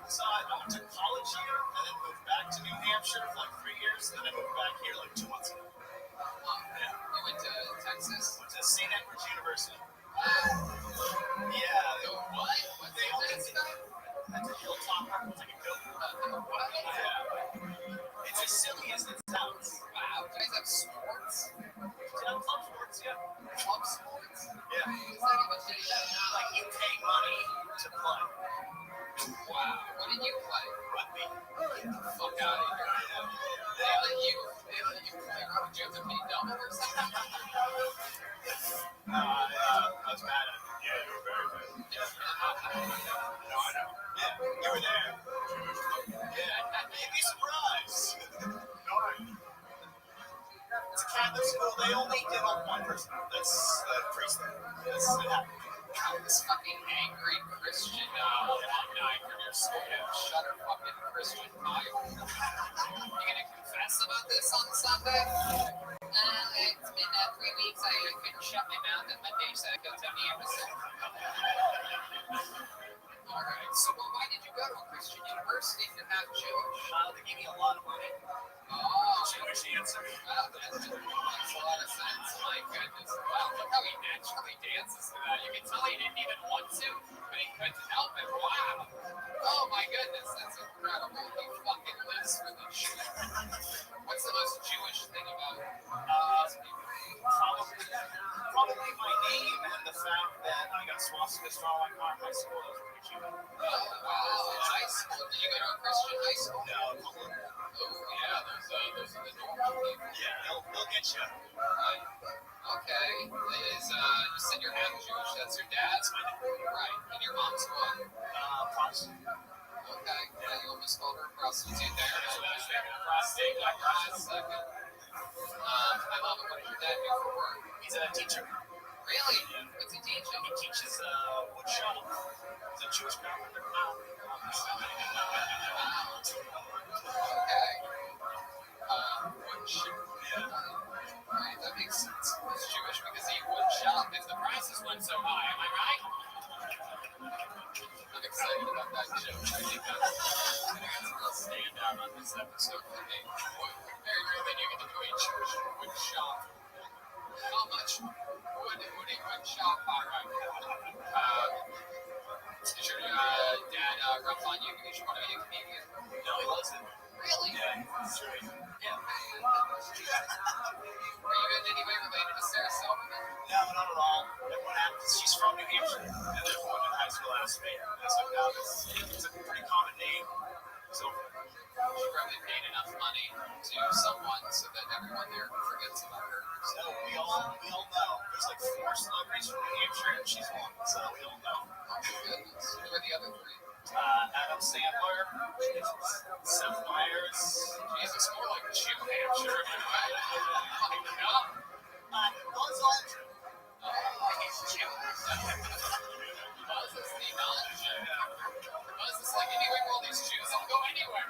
So I went to college here, and then moved back to New Hampshire for like 3 years, and then I moved back here like 2 months ago. You went to Texas? Went to St. Edward's University. Yeah. Yeah, What? What's they only this? that's a hilltop, it's like a building. What? Yeah. It's as silly as it sounds. Wow. Do you guys have sports? Yeah, club sports, yeah. Club sports? Yeah. What does that even mean? Like you pay money to play. Wow. What did you play? Rugby. Fuck out of here. They let you play. Did you have to pay double or something? I was bad at it. Yeah, you were very good. No, I know. Yeah, you were there. Yeah, you'd be surprised. No, it's a Catholic school. They only give up one person. That's the priest there. That's it happened. This fucking angry Christian alumni from your school. Shut her fucking Christian Bible. You gonna confess about this on Sunday? It's been 3 weeks. I couldn't shut my mouth at Monday, so I go to the embassy. Alright, so why did you go to a Christian university if you're not Jewish? They gave me a lot of money. Oh, Jewish answer. wow, that makes a lot of sense. My goodness. Wow, look how he naturally dances to that. You can tell he didn't even want to, but he couldn't help it. Wow. Oh my goodness, that's incredible. He fucking lives for this shit. What's the most Jewish thing about these people? Probably my name and the fact that I got swastikas drawn on my car in high school. That was pretty cute. Oh, wow. High school. Did you go to a Christian high school? No, Oh, yeah, those are the normal people. yeah, they'll get you. Right. Okay. You said you're half Jewish. That's your dad's? Right. And your mom's what? Protestant. Okay. Yeah, you almost called her a prostitute there. Prostate. Just a second. I love it. What does your dad do for work? He's a teacher. Really? What's he teaching? He teaches wood shop. He's a Jewish carpenter. Okay. Wood shop. Right, that makes sense. He's Jewish because he would shop if the prices went so high. Am I right? I'm excited about that joke. I think that's a real standout on this episode for me. Very rarely do you get to do a Jewish wood shop. How much wood a wood shop? All right. Is your dad rough on you because you want to be a comedian? No, he wasn't. Really? Yeah, he's straight. Yeah. Are you in any way related to Sarah Silverman? No, not at all. And what happened is she's from New Hampshire, and everyone in high school asked me. And so now it's a pretty common name. So She probably paid enough money to someone so that everyone there forgets about her. so we all know. There's like 4 celebrities from New Hampshire, and she's one. So we all know. Oh my goodness. Who are the other 3? Adam Sandler, Seth Meyers. Jesus, more like New Hampshire. My God. Buzz Aldrin. Oh, he's Jewish. Buzz is the non-Jew. Buzz is like, anyway, all these Jews, I'll go anywhere.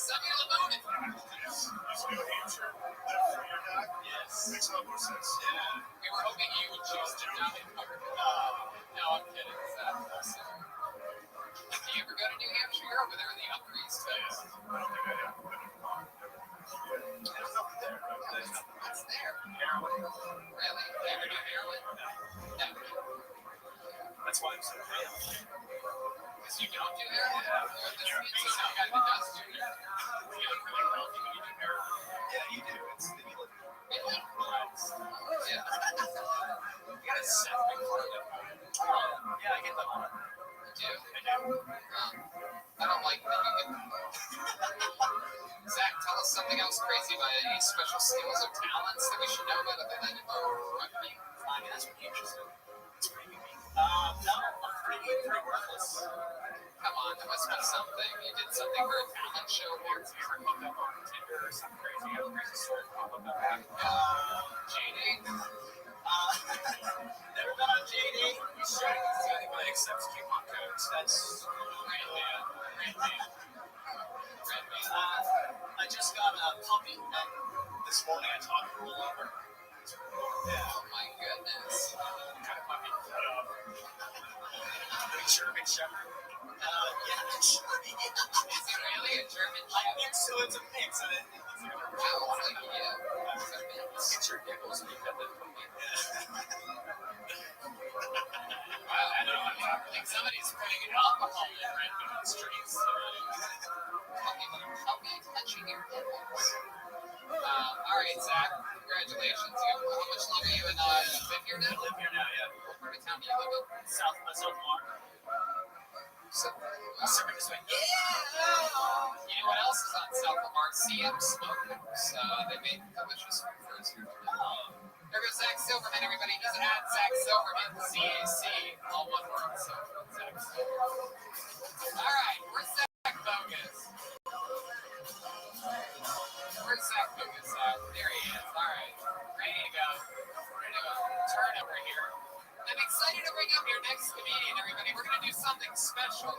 Send me to the moon. He's New Hampshire. That for your dad? Yes. Makes a lot more sense. Yeah. We were hoping you would choose to die in cover. No, I'm kidding. You don't do hair? Yeah. This means some guy that does do hair. You look really healthy when you do hair. Yeah, you do. It's you look Really? relaxed. Yeah. You got a set big part of it. Yeah, I get that one. You do? I don't like that you get Zach, tell us something else crazy about any special skills or talents that we should know about other than rugby. I mean, that's pretty interesting. It's pretty unique. No, I'm pretty worthless. Come on, there must be something. You did something for a talent show here. You ever hooked up on Tinder or something crazy? I have a crazy story pop up about that. JD? Never been on JD. He's trying to see anybody accepts coupon codes. That's Red man. I just got a puppy, and this morning I talked her all over. Yeah. Oh my goodness. What kind of puppy? German Shepherd. Yeah, actually. Is it really a German I Shepherd? think so. It's a mix. Wow, it's like, yeah. It's a mix. Get your giggles when you got that puppy. Wow, I think somebody's putting alcohol in Redmond streets. Help me touching your nipples. All right, Zach. Congratulations. How much longer you live here now? I live here now, yeah. What part of town do you live in? South Lamar. Surfing this way. Yeah! You know what else is on South Lamar? CM Smokers. They made delicious food for us here. There goes Zach Silverman, everybody. He's at Zach Silverman, CAC, all one word. So, Zach Silverman. All right, where's Zach Bogus? Where's Zach Bogus at? There he is. All right, ready to go. Turn over here. I'm excited to bring up your next comedian, everybody. We're going to do something special.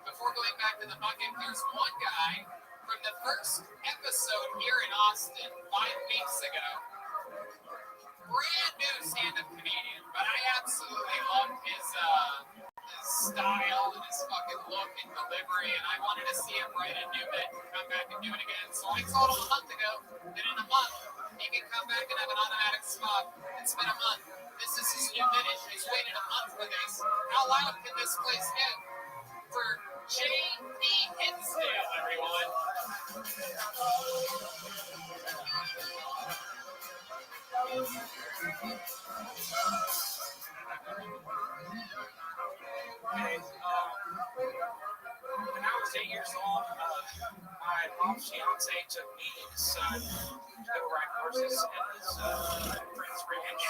Before going back to the bucket, there's one guy from the first episode here in Austin 5 weeks ago. Brand new stand-up comedian, but I absolutely loved his style and his fucking look and delivery, and I wanted to see him write a new bit and come back and do it again. So I told him a month ago that in a month he can come back and have an automatic spot. It's been a month. This is his new minute. He's waited a month for this. How loud can this place get? For J.D. Hinsdale, everyone. Okay, when I was 8 years old, my mom's fiance took me and his son to go ride horses at his friend's ranch.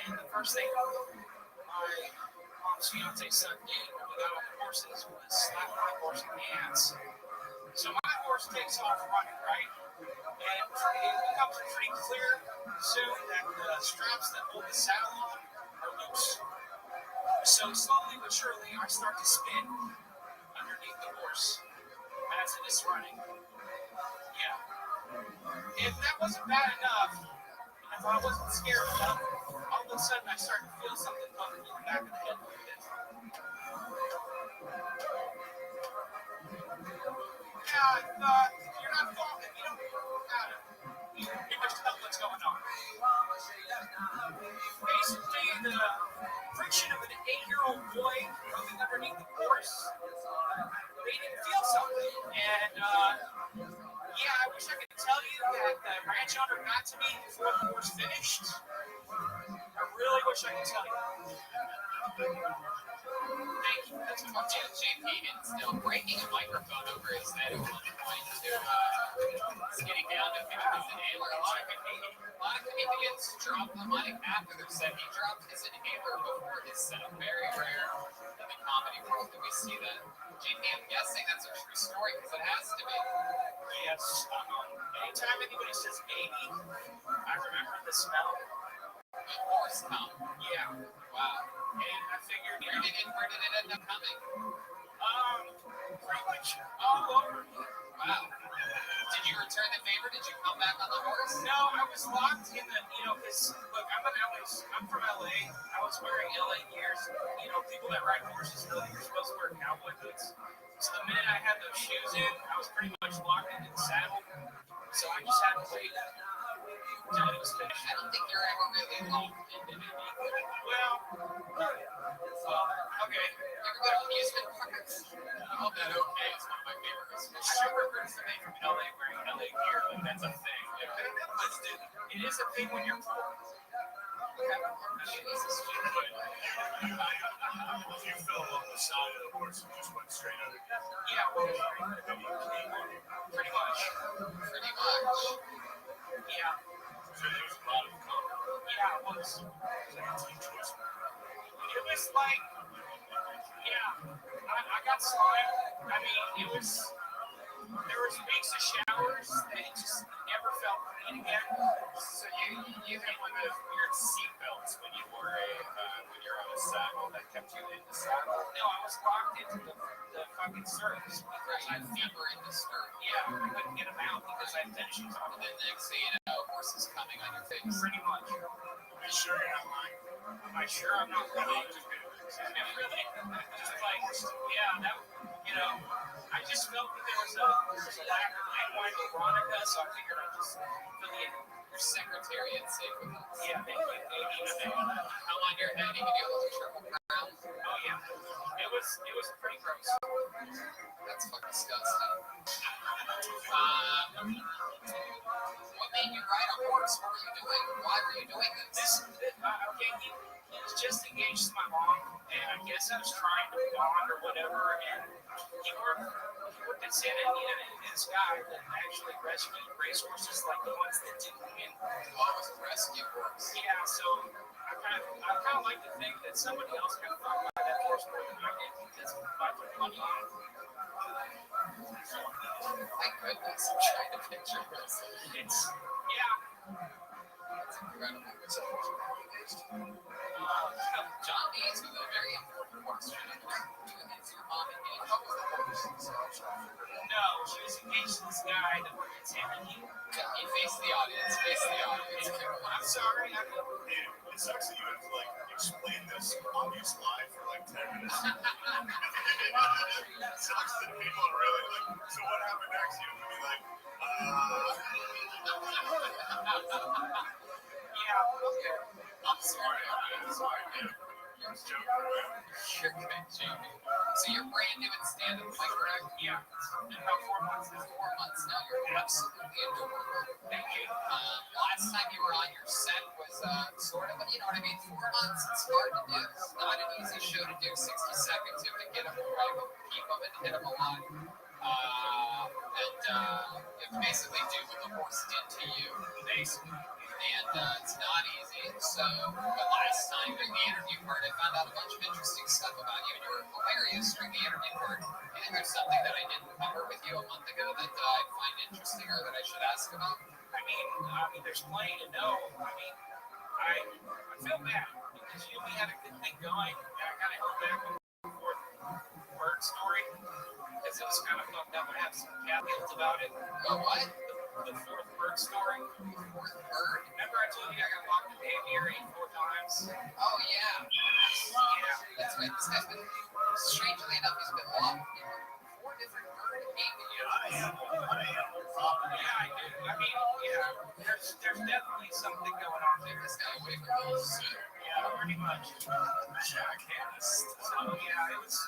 And the first thing my mom's fiance's son did when we got on the horses was slap my horse in the ass. So my horse takes off running, right? And it becomes pretty clear soon that the straps that hold the saddle on are loose. So slowly but surely, I start to spin underneath the horse as it is running. Yeah. If that wasn't bad enough, if I wasn't scared enough, all of a sudden I start to feel something coming in the back of the head like this. Yeah, you're not talking. You don't know how to pretty much tell what's going on. Basically, the friction of an 8-year-old boy coming underneath the horse made him feel something. And, yeah, I wish I could tell you that the ranch owner got to me before the horse finished. I really wish I could tell you. Thank you. That's what JP Hinsdale breaking a microphone over his head at one point to getting down to him with his inhaler. A lot of comedians drop the mic after their set. He dropped his inhaler before his set. Very rare in the comedy world that we see that. JP, I'm guessing that's a true story because it has to be. Yes. Anytime anybody says baby, I remember the smell. The horse cum. Yeah. Wow. And I figured, Where did it end up coming? pretty much all over. Wow. Did you return the favor? Did you come back on the horse? No, I was locked in the, because, look, I'm from LA. I was wearing LA gears. People that ride horses know that you're supposed to wear cowboy boots. So the minute I had those shoes in, I was pretty much locked into the saddle. So I just had to wait until it was finished. I don't think you're ever really locked into anything. Well, Okay. You ever go to amusement parks? I love that. Okay, it's one of my favorites. I never heard somebody from LA wearing LA gear. Like that's a thing. It is a thing when you're poor. Jesus, You fell off the side of the horse and just went straight under. yeah, well, pretty much. Pretty much. Yeah. So there was a lot of comfort. Yeah, it was. It was like, yeah, I got slime. I mean, it was, there was weeks of showers that it just never felt clean again. So you had one of those weird seat belts when you were when you're on a saddle that kept you in the saddle. No, I was locked into the fucking stirrups because I had fever in the stirrup. Yeah, I couldn't get them out because I had tensions on them. And then next thing you know, horses coming on your face. Pretty much. Are you sure you're not lying? Am I sure I'm not lying? Yeah, really. Just like, yeah, that, you know, I just felt that there was a lack of wine Veronica, so I figured I'd just fill in your secretariat safe with us. Yeah, thank you. How on your head? You can deal with a triple crown. Oh yeah, it was pretty gross. That's fucking disgusting. What made you ride a horse? What were you doing? Why were you doing this? Okay, he was just engaged to my mom, and I guess I was trying to bond or whatever, and he worked at Santa Anita, and this guy that actually rescued racehorses, like the ones that didn't win. Oh, it was a rescue horse. Yeah, so I kind of like to think that somebody else got fucked by that horse more than I did because I put money on it. My goodness, I'm trying to picture this. It's, yeah. That's incredible. So, John Dees with a very important question. Is your mom engaged with the horse? No, she was engaged to this guy that worked at Santa Anita. You face the audience. Face the audience. I'm sorry. It sucks that you have to like explain this obvious lie for like 10 minutes. It sucks that people are really like, so what happened next? You have to be like, Yeah, okay. I'm sorry, I'm sorry, man. I was joking around. You're good, Jamie. So you're brand new at stand-up, am I correct? Yeah. In about 4 months now. 4 months now. You're absolutely adorable. Thank you. Last time you were on your set was sort of, you know what I mean? 4 months, it's hard to do. It's not an easy show to do. 60 seconds, you have to get them right, keep them and hit them a lot. You have to basically do what the horse did to you, basically. And it's not easy. So, but last time during the interview part, I found out a bunch of interesting stuff about you, and you were hilarious during the interview part. You think there's something that I didn't cover with you a month ago that I find interesting or that I should ask about? I mean, there's plenty to know. I mean, I feel bad because we had a good thing going, and I kind of held back on the fourth bird story because it was kind of fucked up. I have some cat guilt about it. Oh, what? The fourth bird story. Fourth bird? Remember I told you I got locked in the aviary 4 times? Oh, yeah. Yeah. That's right. This guy's been, strangely enough, he's been locked in 4 different bird aviaries. Yeah, I do. I mean, yeah, there's definitely something going on there. This guy away from us. Yeah, pretty much. Jackass. So, yeah, it's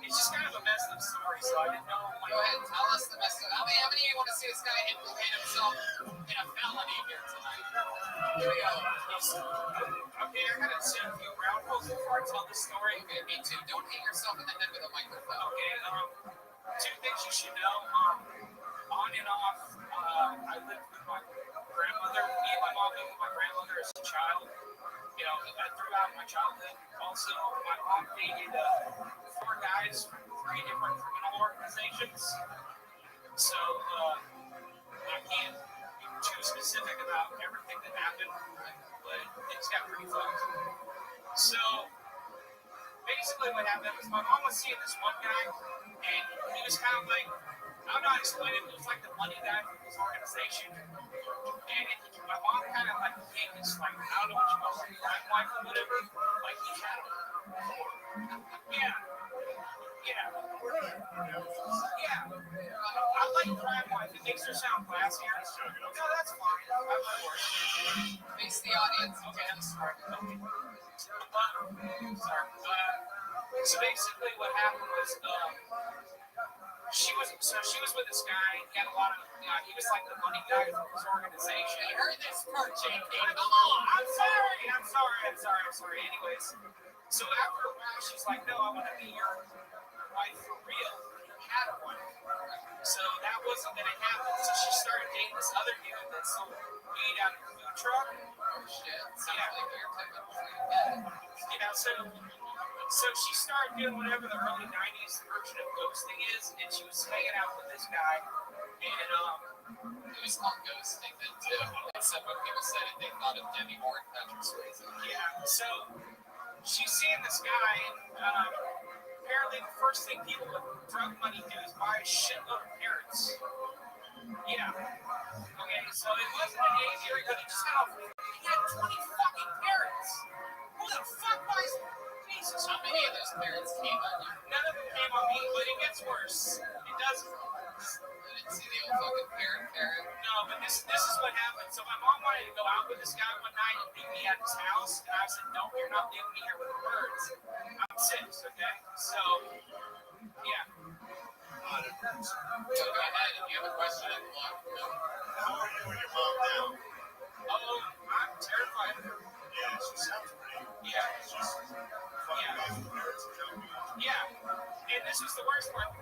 just kind of a messed up story, so I didn't know. Go ahead and tell us the mess of how many of you want to see this guy implicate himself in a felony here tonight? Here we go. Okay, I gotta say a few ground rules before I tell this story. Okay, me too. Don't hit yourself in the head with a microphone. Okay, 2 things you should know. On and off, I lived with my grandmother. Me and my mom lived with my grandmother as a child. You know, throughout my childhood. Also, my mom dated 4 guys from 3 different criminal organizations. So, I can't be too specific about everything that happened, but things got pretty fucked. So, basically what happened was my mom was seeing this one guy, and he was kind of like, I'm not explaining, it was like the money guy from his organization. And my mom kind of like became this, like, I don't know what you call it, crime wife or whatever. Like, he had her. Yeah. Yeah. I like crime wife. It makes her sound classier. No, that's fine. I'm not worried. Face the audience. Okay, I'm sorry. Okay. Sorry. So basically, what happened was, she was with this guy. He had a lot of, he was like the money guy for his organization. I heard this part, JP. Come on, I'm sorry. Anyways, so after a while, she's like, no, I want to be your wife for real. He had one. So that wasn't going to happen. So she started dating this other dude that sold weed out of a food truck. Oh shit! Sounds like your type of thing. You know, so she started doing whatever the early '90s version of ghosting is, and she was hanging out with this guy, and it was called ghosting then too. Except when people said it, they thought of Demi Moore and Patrick Swayze. Yeah. So she's seeing this guy, and apparently the first thing people with drug money do is buy a shitload of parrots. Yeah. Okay, so it wasn't an aviary, but he just had 20 fucking parrots. Who the fuck buys? Jesus. How many of those parrots came on you? None of them came on me, but it gets worse. It doesn't. I didn't see the old fucking parrot. No, but this is what happened. So my mom wanted to go out with this guy one night and meet me at his house, and I said, no, you're not leaving me here with the birds. I'm 6, okay? So, yeah. So go ahead, if you have a question, I can walk. How are you and your mom now? Oh, I'm terrified of her. Yeah, she sounds pretty. Yeah. She's fucking guys with parents and joking. Yeah. And this was the worst part. The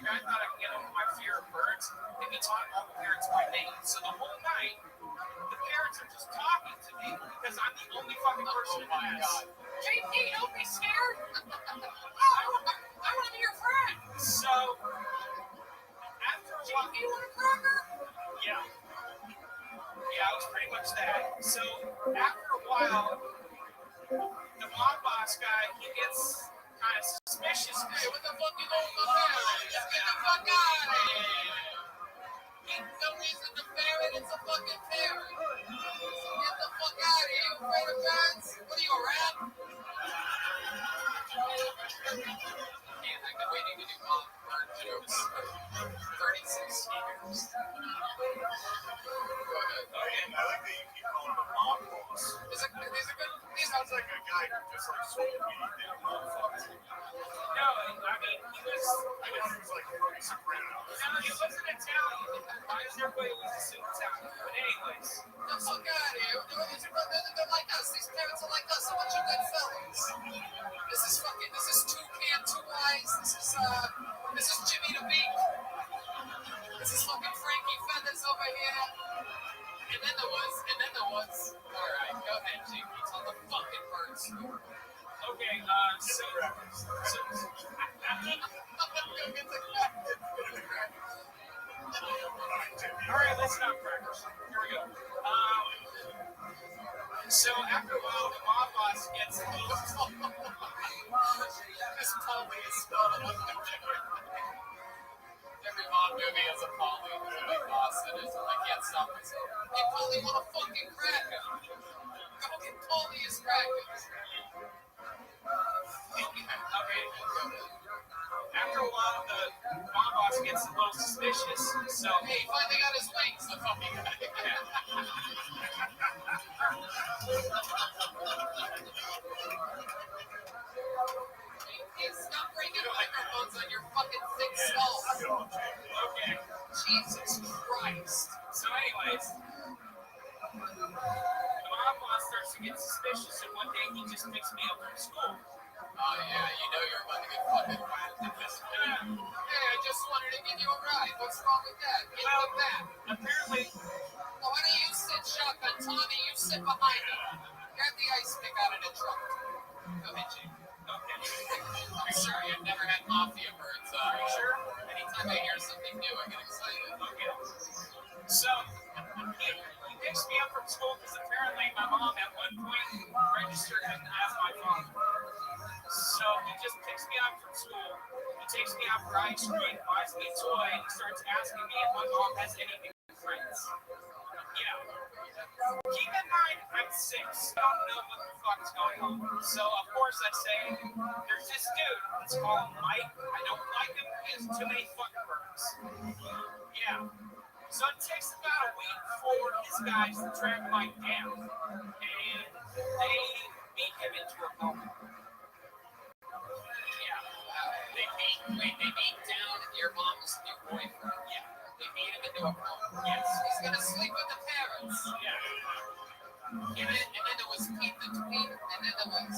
guy thought I could get over my fear of birds, and he taught all the parents my name. So the whole night, the parents are just talking to me because I'm the only fucking person in the house. JP, don't be scared. I want to be your friend. So after a while, you want a cracker? Yeah. Yeah, it was pretty much that. So after a while, the mob boss guy, he gets kind of suspicious. Hey, what the fuck you doing with my parrot? Just get the fuck out of here. Ain't no reason to ferret, it's a fucking parrot. So get the fuck out of here. You afraid of birds? What are you, a rat? Man, I've been waiting to do all bird jokes for 36 years. Go ahead. Okay, I like that you keep calling him a mob boss. These are good. He sounds like a guy who just like sold weed that motherfucker. No, I mean, he was like Tony Soprano. No, he wasn't Italian. Why does everybody always assume Italian? But anyways. The fuck out of here. They're like us. These parents are like us. A bunch of good fellas. This is Toucan, Two Eyes. This is Jimmy the Beak. This is fucking Frankie Feathers over here. And then there was. Alright, go ahead, JP. Tell the fucking bird story. Okay, so all right, let's stop crackers. Here we go. So after a while, the mob boss gets this Polly is spelled. Every mob movie has a Polly. There's a big boss in it, so I can't stop myself. Hey, Polly, want a fucking cracker? Go get Polly his crackers. Okay. After a while, the mob boss gets a little suspicious. So, hey, he finally got his wings. The fucking guy. Hey, stop breaking microphones on your fucking thick skull. Okay. Jesus Christ. So, anyways, the mob boss starts to get suspicious, and one day he just picks me up from school. Oh yeah, you know you're about to get fucking whacked. Hey, I just wanted to give you a ride. What's wrong with that? Get the back. Apparently. Well, why don't you sit shotgun, Tommy? You sit behind me. Grab the ice pick out of the truck. Go ahead, Jake. Okay. I'm sorry, I've never had mafia birds. Are you sure? Anytime I hear something new, I get excited. Okay. So, he picks me up from school because apparently my mom at one point registered him as my father. So he just picks me up from school. He takes me out for ice cream, buys me a toy, and he starts asking me if my mom has any new friends. Yeah. Keep in mind, I'm 6. I don't know what the fuck is going on. So, of course, I say, there's this dude. Let's call him Mike. I don't like him. He has too many fucking birds. Yeah. So it takes about a week for his guys to track Mike down. And they beat him into a coma. Yeah. They beat down your mom's new boyfriend. Yeah. They beat him into a coma. Yes. He's gonna sleep with the parents. Yeah. And then there was Pete the Tweet, and then there was.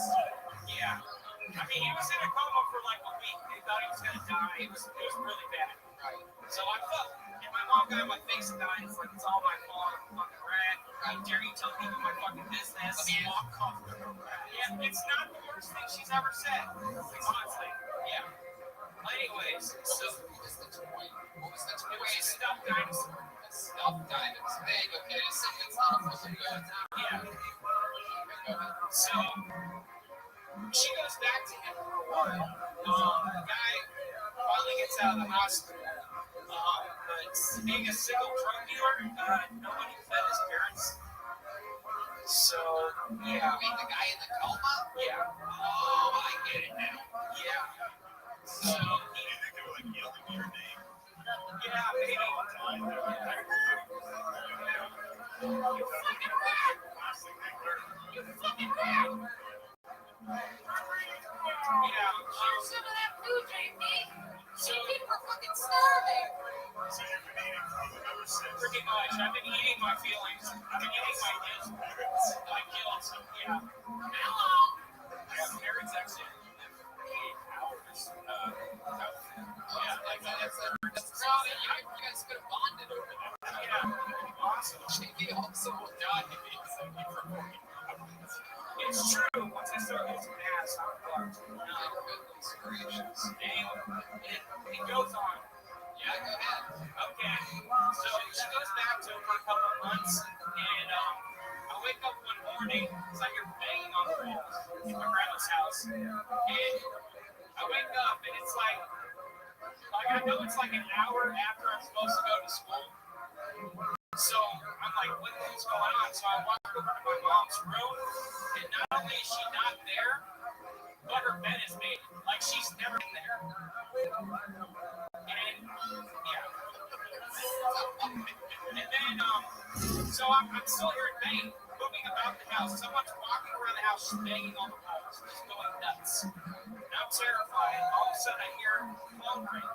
Yeah. I mean, he was in a coma for like a week. They thought he was gonna die. It was really bad. Right. So I felt, and my mom got in my face and died. It's like, it's all my fault. I'm a fucking rat. How dare you tell people my fucking business? I mean, Mom called me a rat. Yeah, it's not the worst thing she's ever said. Honestly. Yeah. Anyways, so what was the toy? What was the it toy? was a stuffed dinosaur. A stuffed dinosaur. Big, okay, it's not a fucking good. Yeah. So she goes back to him for a while. The guy finally gets out of the hospital. But being a single drug dealer, nobody fed his parents. So, yeah. Wait, the guy in the coma? Yeah. Oh, I get it now. Yeah. So, You think they were like yelling your name? yeah, maybe. You fucking rat! You fucking rat! Yeah. Here's some of that food, JP. See, people are fucking starving. So you've been eating from them ever since? Pretty much. I've been eating my feelings. I've been eating my guilt. My guilt. Yeah. Hello. Yeah, parents actually live 8 hours. Yeah, that's crazy. You guys could have bonded over that. Yeah. Awesome. JP also will die if he's recording. It's true. Once I start using ass, I'm fucked. My goodness gracious. Anyway, it goes on. Yeah, go ahead. Okay. So she goes back to him for a couple of months, and I wake up one morning because I hear banging on the walls in my grandma's house. And I wake up, and it's like I know it's like an hour after I'm supposed to go to school. So I'm like, what the hell's going on? So I walk over to my mom's room, and not only is she not there, but her bed is made. Like she's never been there. And yeah. And then so I'm still hearing banging, moving about the house. Someone's walking around the house, banging on the walls, just going nuts. And I'm terrified. All of a sudden I hear a phone ring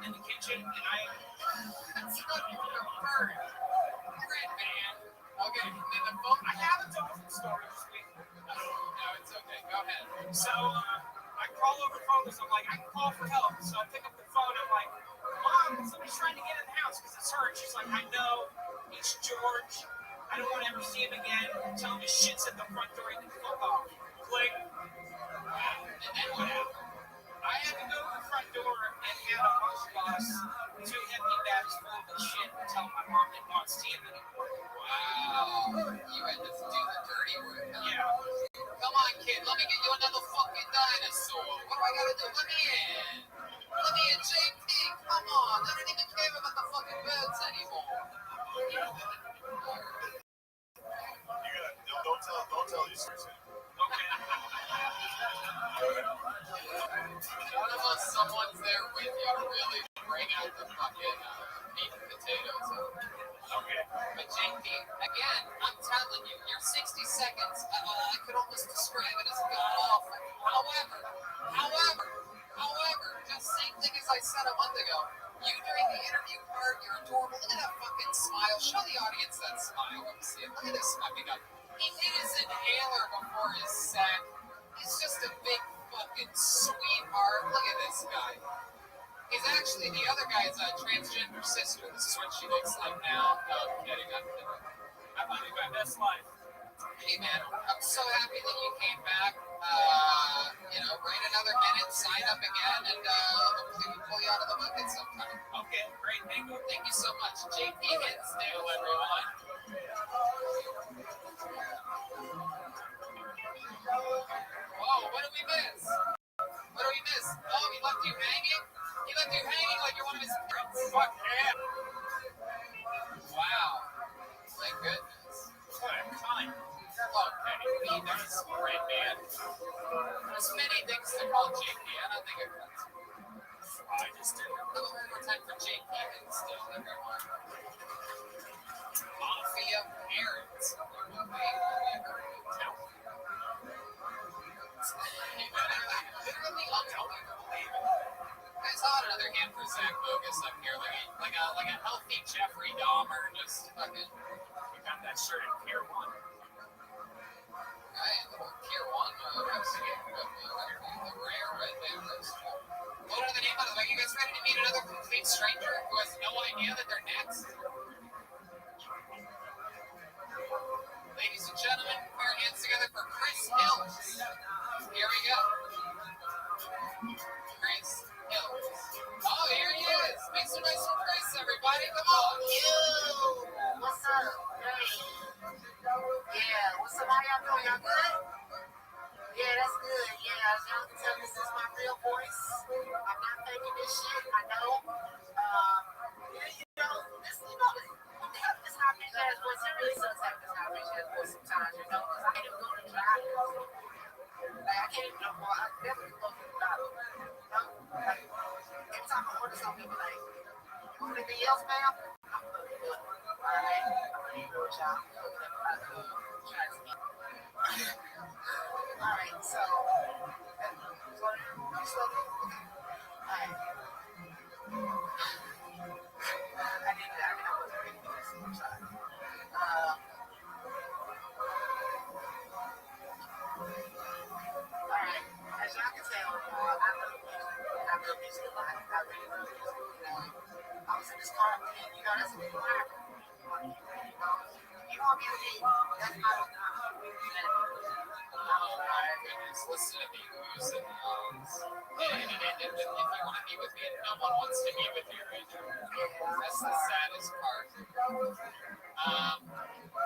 in the kitchen, and That's not even a bird. Red man. Okay, and then the phone. I haven't told the story this week. No, it's okay. Go ahead. So I crawl over the phone because I'm like, I can call for help. So I pick up the phone. I'm like, Mom, somebody's trying to get in the house because it's her. And she's like, I know. It's George. I don't want to ever see him again. Tell him his shit's at the front door and then fuck off. Click. Wow. And then what happened? I had to go to the front door and had a lunch box, 2 empty bags full of his shit and tell my mom didn't want to see him anymore. Wow. You had to do the dirty work. Huh? Yeah. Come on, kid. Let me get you another fucking dinosaur. What do I gotta do? Let me in. Let me in, JP. Come on. I don't even care about the fucking birds anymore. Don't tell these stories. Unless someone's there with you to really bring out the fucking meat and potatoes. Okay. But JP, again, I'm telling you, your 60 seconds, I could almost describe it as god awful. However, just same thing as I said a month ago. You during the interview part, you're adorable. Look at that fucking smile. Show the audience that smile. Let me see it. Look at this fucking guy. He hit his inhaler before his set. He's just a big fucking sweetheart. Look at this guy. He's actually the other guy's transgender sister. This is what she looks like now. No, I'm kidding. I'm living my best life. Hey man, I'm so happy that you came back. Wait another minute, sign up again, and hopefully we'll pull you out of the bucket sometime. Okay, great. Thank you. Thank you so much. JP Hinsdale, everyone. Whoa, what did we miss? What did we miss? Oh, he left you hanging? He left you hanging like you're one of his friends. Fuck yeah. Wow. My goodness. Fine. Okay, he does red man. There's many things to call JP. I don't think it cuts. I just did. A little more time for JP Hinsdale, everyone. Mafia parents. I'll tell you to believe it. I saw another hand for Zach Bogus up here, like a healthy Jeffrey Dahmer, just fucking. We got that shirt in Pier 1. Right, little Pier 1 the rare red banners. What are the name of them? Are you guys ready to meet another complete stranger who has no idea that they're next? Ladies and gentlemen, put your hands together for Chris Hills. Here we go. Chris Hills. Oh, here he is. Make some noise for Chris, everybody. Come on. What's up? Hey. Yeah, what's up? How y'all doing? Y'all good? Yeah, that's good. Yeah, as y'all can tell, this is my real voice. I'm not faking this shit. I know. What the hell is this high pitched ass voice? It really sucks having this high pitched ass voice sometimes, because I can't even go to the doctor. Like, I can't even go. I definitely go to the doctor. Like, every time I order something, be like, you want anything else, ma'am? I'm good. All right. I'm gonna leave it with y'all. All right, so. As y'all can tell, I love music a lot. I really love music. I was in this car with him. That's a big line. You want me to be? That's my Listen to me, who's and if you want to be with me, and no one wants to be with you right now. That's the saddest part. What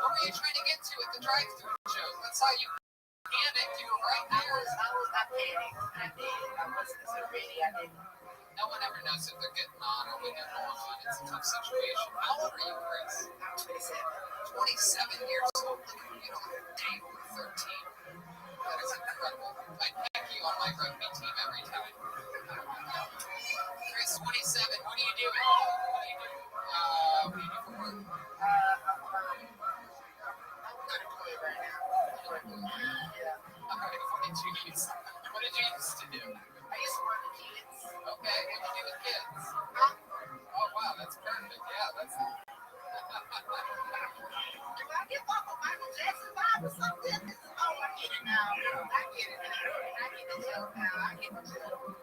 were you trying to get to at the drive-thru show? That's how you panicked. You were right there. I panicked. I did. I wasn't so ready. I didn't. No one ever knows if they're getting on or when they're going on. It's a tough situation. How old are you, Chris? I'm 27. 27 years old. You know, dang, 13. That is incredible. I'd pick you on my rugby team every time. Chris, 27. What do you do? What do you do for work? I'm unemployed right now. Yeah. All right, what did you used to do? I used to work with kids. Okay, what do you do with kids? Oh, wow, that's perfect. Yeah, that's... If I get off of Michael Jackson vibe or something, this is all I get it now. I get it now. I get the joke now. I get the joke. I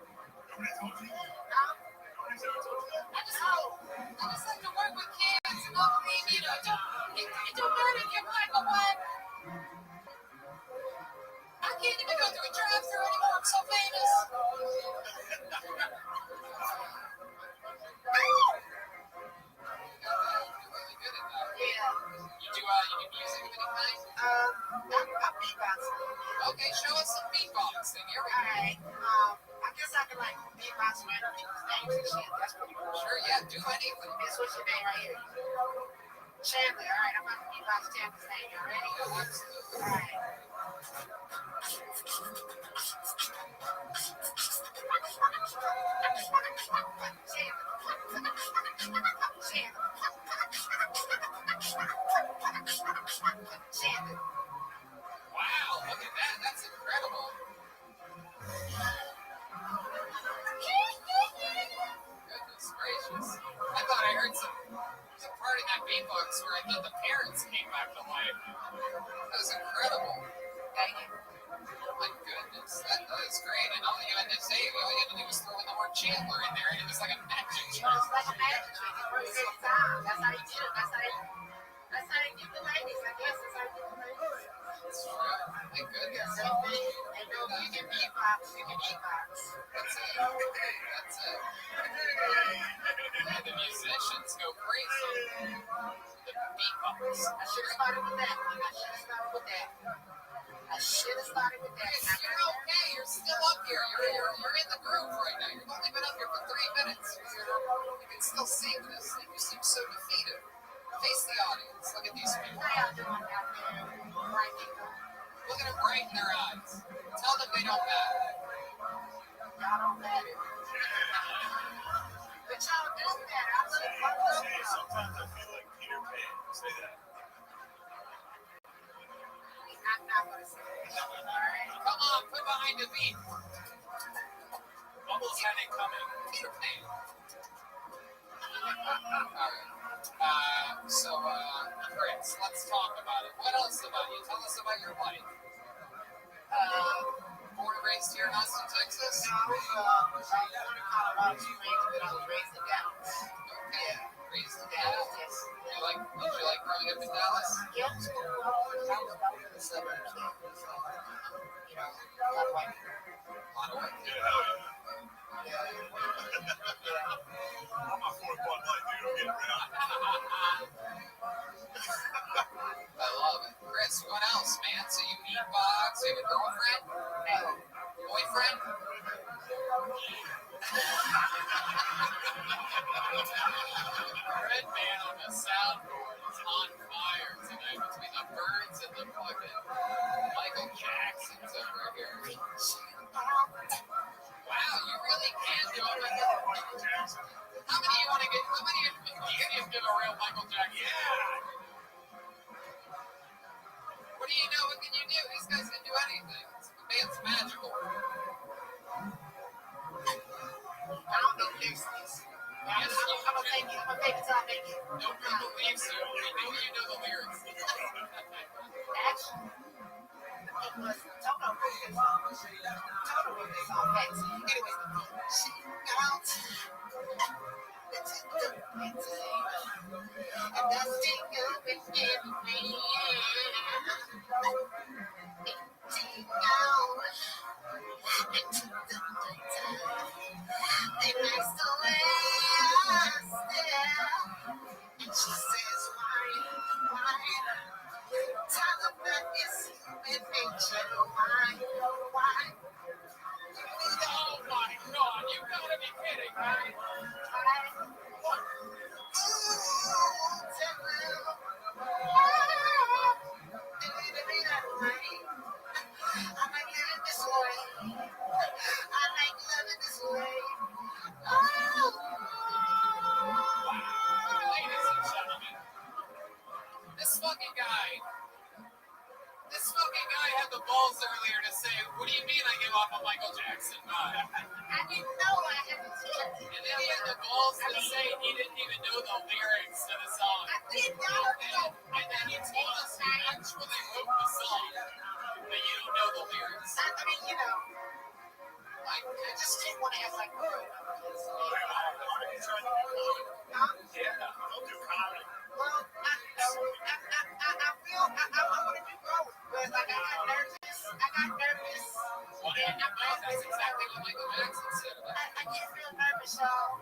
just like to work with kids and all the, you know, it don't matter if you're black or white. I can't even go through a drive-thru anymore. I'm so famous. Yeah. You do music of any kind? I'm beatboxing. Okay, show us some beatboxing. Here we go. Alright. I guess I can like beatbox random people's names and shit. That's pretty cool. Sure, yeah, do anything. This what's your name right here? Chandler. Alright, I'm about to beatbox Chandler's name. You ready? Alright. Chandler. Wow, look at that. That's incredible. Goodness gracious. I thought I heard some part in that beatbox where I thought the parents came back to life. That was incredible. Thank you. Oh my goodness. That is great. And all you had to say, all you had to do was throw in the word Chandler in there, and it was like a magic trick. It's like a magic trick. It works every time. That's how you get it. That's how you get the ladies. I guess that's how you get the ladies. That's true. My goodness. Same thing. They know you can beatbox. You can beatbox. That's it. That's it. Yeah, the musicians go crazy. The beatbox. I should have started with that. You're okay. You're still up here. You're in the groove right now. You've only been up here for 3 minutes. You can still sing this. You seem so defeated. Face the audience. Look at these people. How y'all doing out there? Right people. Look at them right in their eyes. Tell them they don't matter. Y'all don't matter. But y'all do matter. I love you. Sometimes I feel like Peter Pan. Say that. I'm not going to say that. All right? Come on, put behind the beat. almost had it coming. Peter Pan. Chris, let's talk about it. What else about you? Tell us about your life. Born and raised here in Austin, Texas? No, I was born in Colorado Springs, but I was raised in Dallas. Okay. Raised in Dallas. Yes. Did you like growing up in Dallas? Yep, school. I was in the suburbs, though. So, you know, a lot of white people. A lot of white people. Yeah. I'm a 4-1 light, dude. I'm getting rid of it. I love it. Chris, what else, man? So you beatbox, you have a girlfriend? No. Boyfriend? Red man on the soundboard is on fire tonight between the birds and the fucking Michael Jackson's over here. Wow, you really can do it. Michael Jackson. How many you want to get? How many you can give a real Michael Jackson? Yeah. What do you know? What can you do? These guys can do anything. The band's magical. I don't know lyrics. I'm gonna take it. I'm gonna take it till I make it. Nobody believes you. We know you know the lyrics. Actually, the people listen. Toto wrote this song. Toto wrote this song. Facts. Anyway, she out. It's a good thing. And that's still good in me. She out. Into the time. They makes the way I stare. And she says, why? Tell them that it's human nature. Why? Oh my God! You gotta be kidding, right? Ladies and gentlemen, this fucking guy had the balls earlier to say, "What do you mean I gave off a Michael Jackson vibe?" I didn't know I had to tell you. And then he had the balls to say he didn't even know the lyrics to the song. I did not. And then he told us he actually wrote the song, but you don't know the lyrics. I mean, you know, like, I just didn't want to have like, Yeah, don't do comedy. well, I want to do both, but like I got nervous. Well, And that's exactly what Michael Jackson said about it. I get real nervous, y'all.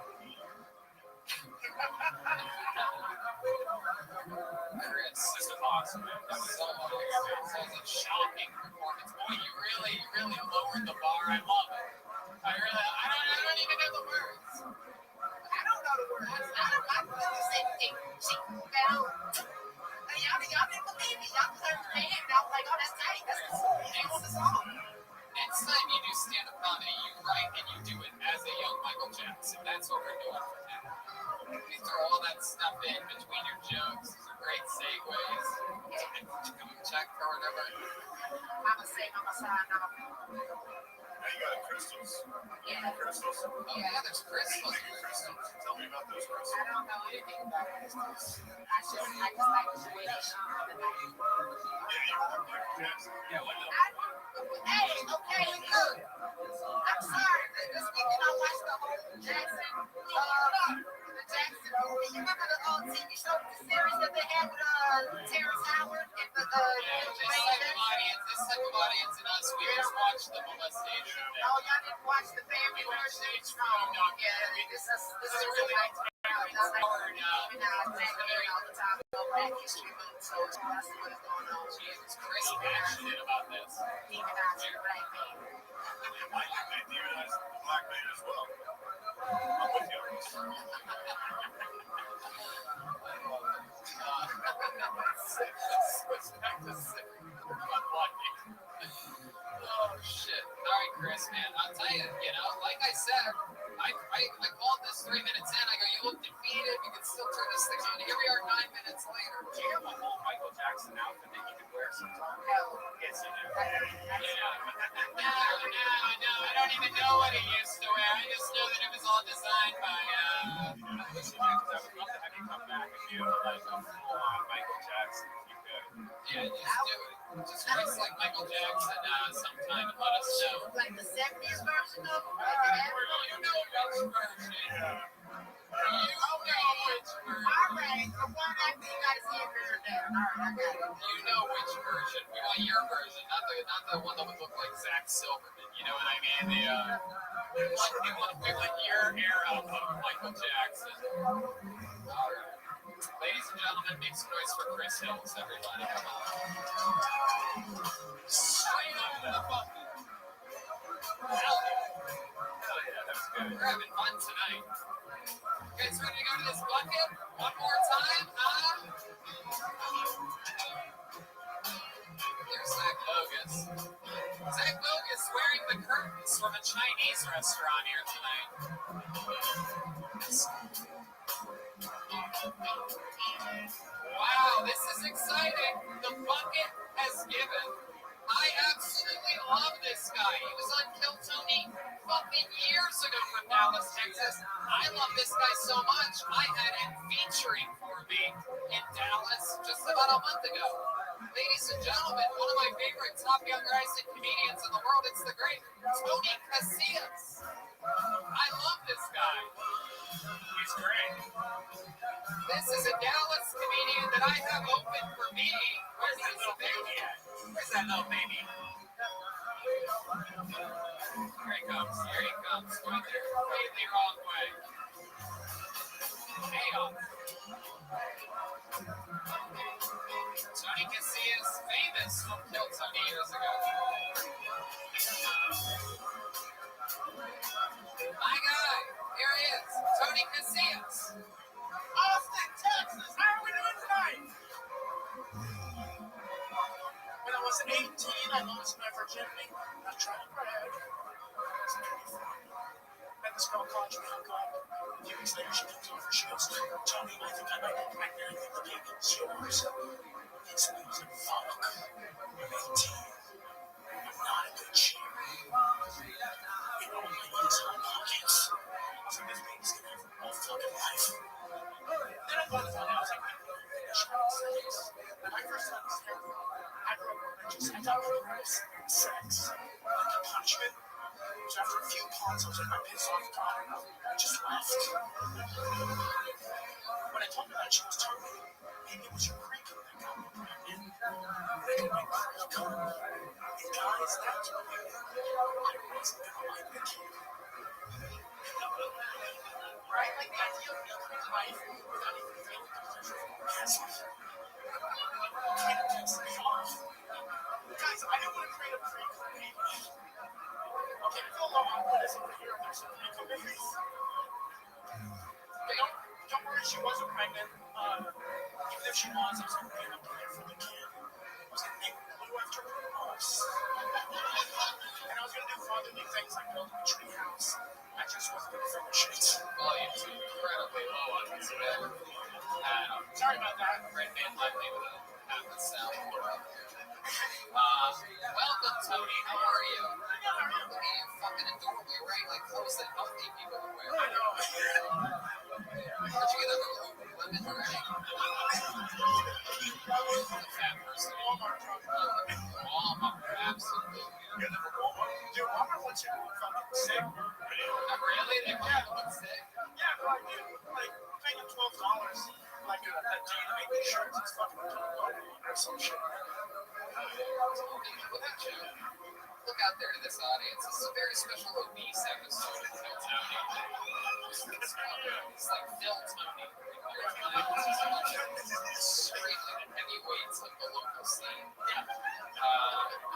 Chris, this is awesome, man. That was so awesome. That was a shocking performance. Boy, you really lowered the bar. I love it. I don't even know the words. I don't know the words. I really say she fell. Y'all didn't believe me. Y'all heard the name, and I was like, oh, that's tight. That's the name of the song. Next time you do stand-up comedy, you write and you do it as a young Michael Jackson. That's what we're doing for now. You throw all that stuff in between your jokes. These are great segues. Check for whatever. I'm a sign off. Now you got crystals. Yeah. Crystals. Oh yeah, there's crystals. Tell me about those crystals. I don't know anything about crystals. I just like the way they shine the night. Yeah, you want Michael Jackson. Yeah, what Hey, okay, look. I'm sorry. This weekend I watched the whole Jackson, the Jackson movie. You remember the old TV show, the series that they had with Terrence Howard and the This type of audience and us, we just watch the molestation. Oh, y'all didn't watch the family version? Oh, yeah. This is really nice. Black History Month, so that's what's going on. Jesus Christ, passionate about this. Demonizing black men. I think they demonize the black man as well. I'm with you on this. Oh shit! All right, Chris, man. I'll tell you. You know, like I said, I called this 3 minutes in. I go, you look like a full-on Michael Jackson if you could. Yeah, just do it. Just race like Michael Jackson sometime and let us know. Like the 70s version of him? You know which version. Yeah. You know which version. All right, the one I think I see a picture there. All right, I got it. You know which version. We want your version, not the one that would look like Zach Silverman. You know what I mean? We want your era of Michael Jackson. All right. Ladies and gentlemen, make some noise for Chris Hills, everybody. Come on. Straight up to the bucket. Hell yeah, that's good. We're having fun tonight. You guys ready to go to this bucket? One more time, huh? There's Zach Bogus. Zach Bogus wearing the curtains from a Chinese restaurant here tonight. Wow, this is exciting. The bucket has given. I absolutely love this guy. He was on Kill Tony fucking years ago from Dallas, Texas. I love this guy so much. I had him featuring for me in Dallas just about a month ago. Ladies and gentlemen, one of my favorite top young rising comedians in the world. It's the great Tony Casillas. I love this guy. He's great. This is a Dallas comedian that I have open for me. Where's that little baby at? Where's that little baby? Here he comes. Here he comes. Going the completely wrong way. Chaos. Tony Casillas, famous from Kill Tony years ago. My guy, here he is, Tony Casillas. Austin, Texas, how are we doing tonight? When I was 18, I lost my virginity. I tried to brag. It's pretty fun. Met this girl called me hook up. A few weeks later, she comes over. She goes, Tony, I think I might be pregnant. I think the baby's yours. It's news and fuck. I'm 18. I'm not a good cheer. It only is hot pockets. So this baby's gonna have all fucking life. Then I thought about it. I was like, finish having sex. And my first time was terrible. I broke her and just had to have sex. Like a punishment. So after a few pots, I was like, my piss off God. I just left. When I told her that, she was telling me, maybe it was your creek that got me pregnant. They got my creek. And guys, that's what I wasn't gonna like the kid. Right? Like the idea of milking life without even feeling the pleasure of orgasm. Can't piss me off. Guys, I didn't want to create a freak for baby. Okay, I feel a little awkward as over here. There's some freak babies. Okay, don't worry, she wasn't pregnant. Even if she was, I was going to get up there for the kid. I was going to name Blue after her nose. And I was going to do fatherly things like building a tree house. I just wasn't going to finish it. Volume's incredibly low on this bed. Sorry about that. Red Man left me with half a sound. Welcome, Tony. How are you? Look at you, fucking adorable. You're wearing like clothes that healthy people would wear. I know. Where'd you get that little women already? The fat person. Walmart, absolutely. You're the Walmart. Dude, Walmart wants you to fucking sick. Really? They want you to look sick? Yeah, but like paying $12 like a day to make these shirts, it's fucking or some shit. Look at you. Look out there to this audience. This is a very special obese episode of Phil Tony. It's like Phil Tony. Extremely the heavyweights of the local scene.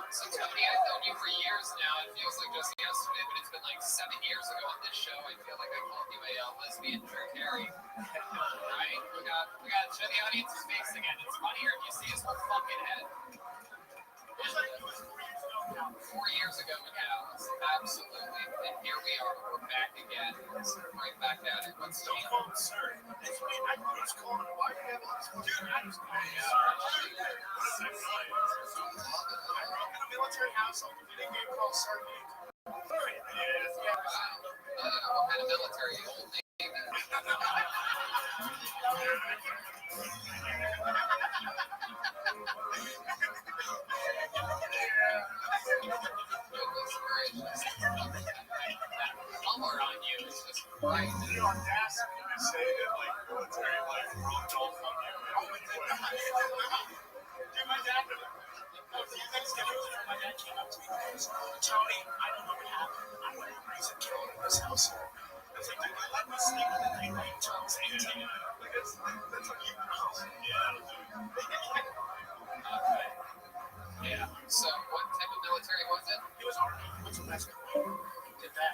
So Tony, I've known you for years now. It feels like just yesterday, but it's been like 7 years ago on this show. I feel like I called you a lesbian Drew Carey. Right? We got to show the audience his face again. It's funnier if you see his whole fucking head. It was 4 years ago now. 4 years ago in Dallas, absolutely. And here we are, we're back again. Right back at it. What's Don't going call on? him sir. It's called him. Why do you have all this? Dude, I was I grew up in a military household. If you didn't get called sir, you didn't call him. Yeah. Wow. What kind of military? Old Navy? Color on you is just right. The audacity to say that, like, military life rubbed off on you. Dude, my dad, a few Thanksgivings ago, my dad came up to me and goes, Tony, I don't know what happened. I went and raised a killer in this house. I was like, dude, you let me sleep with the night night until I was 18. Like, that's like you house. Yeah, Okay. Yeah. So, what type of military was it? it was Army. He went to West Point. Did that.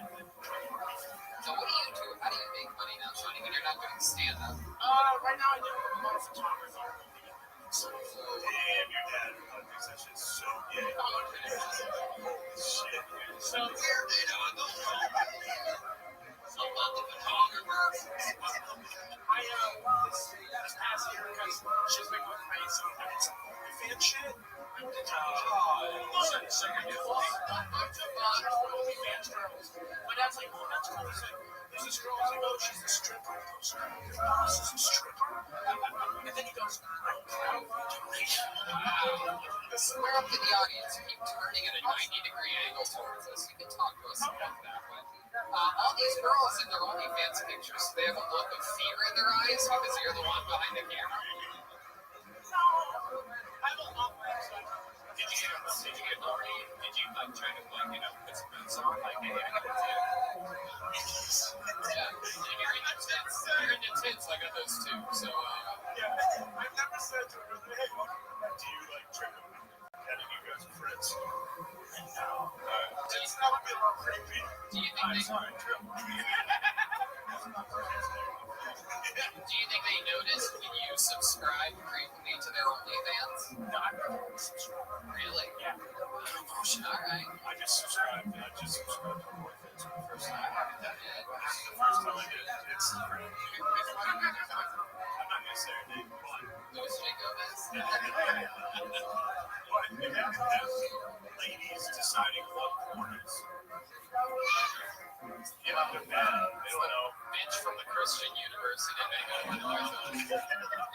So, what do you do? How do you make money now, Tony, when you're not doing stand up? Right now I do a lot of photography. So, damn, your dad thinks that shit's so gay. Holy shit, dude. So, where did I go? So, about the photographer. This past year, because she's been going crazy. I did some fan shit. I did my dad's like, oh, that's cool. He's like, there's this girl. He's like, oh, she's a stripper. He goes, this is a stripper. And then he goes, I'm proud of you. Square up to the audience. Keep turning at a 90-degree angle towards us. You can talk to us about that way. All these girls in their OnlyFans pictures, they have a look of fear in their eyes because you're the one behind the camera. Did you get naughty? Did you like try to like put some boots on? Like, hey, I got a tip. Yeah, you're in the tits. You're in the tits. I got those too. So, Yeah, I've never said to her, hey, do you like trick him? And you guys are friends. No. It's not a bit more creepy. do you think they? Sorry, trip. Do you think they noticed when you subscribe frequently to their OnlyFans? No, I never subscribed. Really? Yeah. All right. I just subscribed to OnlyFans for the first time. I haven't done it. This is the first time I did it. It's great. I'm not gonna say her name, but Louis J. Gomez. but it has ladies deciding what porn is. Yeah, they're bad. They don't know. Bitch from the Christian University. They know what they're doing.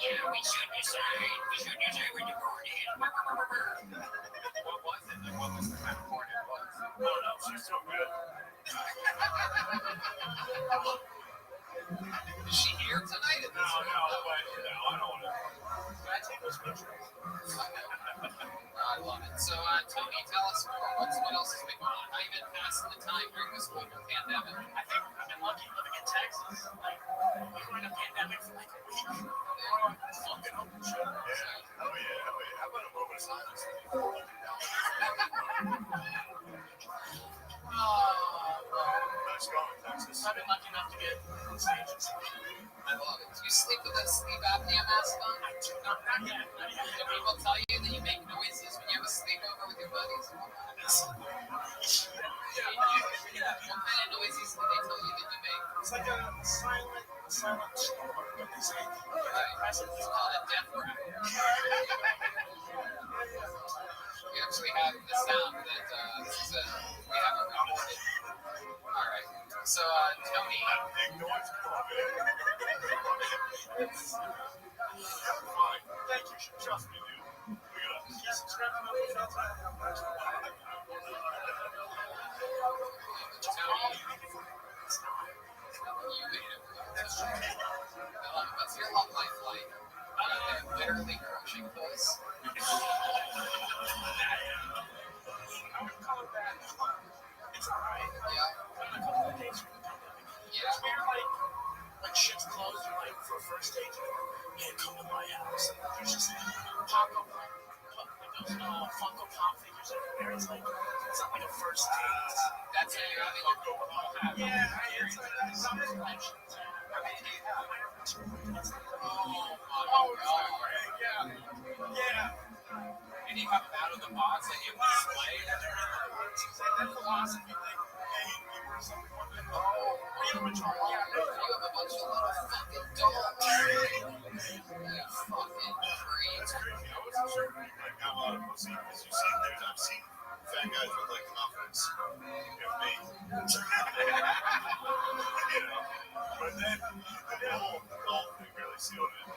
Yeah, we should decide. We should decide when you're born in. What was it? Like, what was the kind of porn it was? I don't know. She's so good. Is she here tonight? At No, this but no, I don't want to. Can I take those pictures? I love it. So, Tony, tell us more. What else has been going on? How you been passing the time during this global pandemic? I think I've been lucky living in Texas. Like, we were in a pandemic for like a week. Fucking open shit. Yeah. Oh, yeah. How about a moment of silence? Nice going, Texas. I've been lucky enough to get on stages. I love it. Do you sleep with a sleep apnea mask on? I do not yet. Do people tell you that you make noises when you have a sleepover with your buddies? What kind of noises do they tell you that you make? It's like a silent snore, but they say It's called a death rap. We actually have the sound that we haven't recorded. All right. So, Tony. big noise. Fine. Thank you. Trust me, dude. We gotta subscribe to my You made it. What's your love life like? Literally crushing close. I would call it that. It's alright. Yeah. I'm a couple of days from the pandemic. Yeah. It's weird, like shit's closed, and like for a first date, hey, come to my house, and there's just Funko Pop figures everywhere. It's not like a first date. That's how you're having a Yeah, it's like summer collections. Yeah. And you have out of the box that you display. That philosophy thing. You have a bunch of little fucking dogs. You fucking creep. I wasn't sure. Like, got a lot of pussy because you see, I've seen fat guys with like confidence in me. You know, but then the whole thing really sealed it.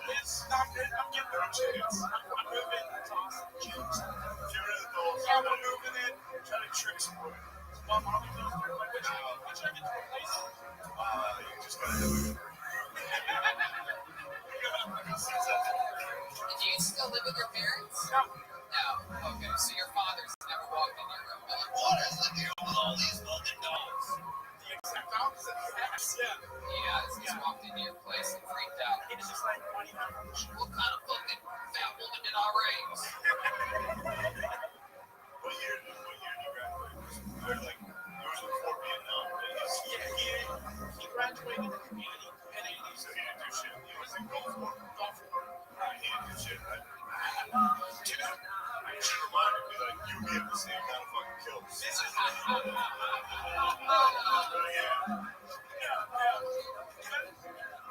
I'm giving her a chance. I'm moving. It's awesome. Juice. Get rid of the goals. Yeah, we're moving it. Try to trick some more. Well, mommy goes through like, which I get to replace? You just gotta have a Do you still live with your parents? No. No. Okay, so your father's never walked in your room. What is the deal with all these fucking dogs? The exact opposite. Yes. Yeah. Yeah, it's just walked into your place and freaked out. It is just like, why do you have a shoe? What kind of fucking fat woman did I raise? What year did you graduate? They're like, yours before Vietnam. He graduated in 80, so he didn't do shit. He was in Gulf War. He didn't do shit, right? Dude, she reminded me, like, you get the same kind of fucking kills.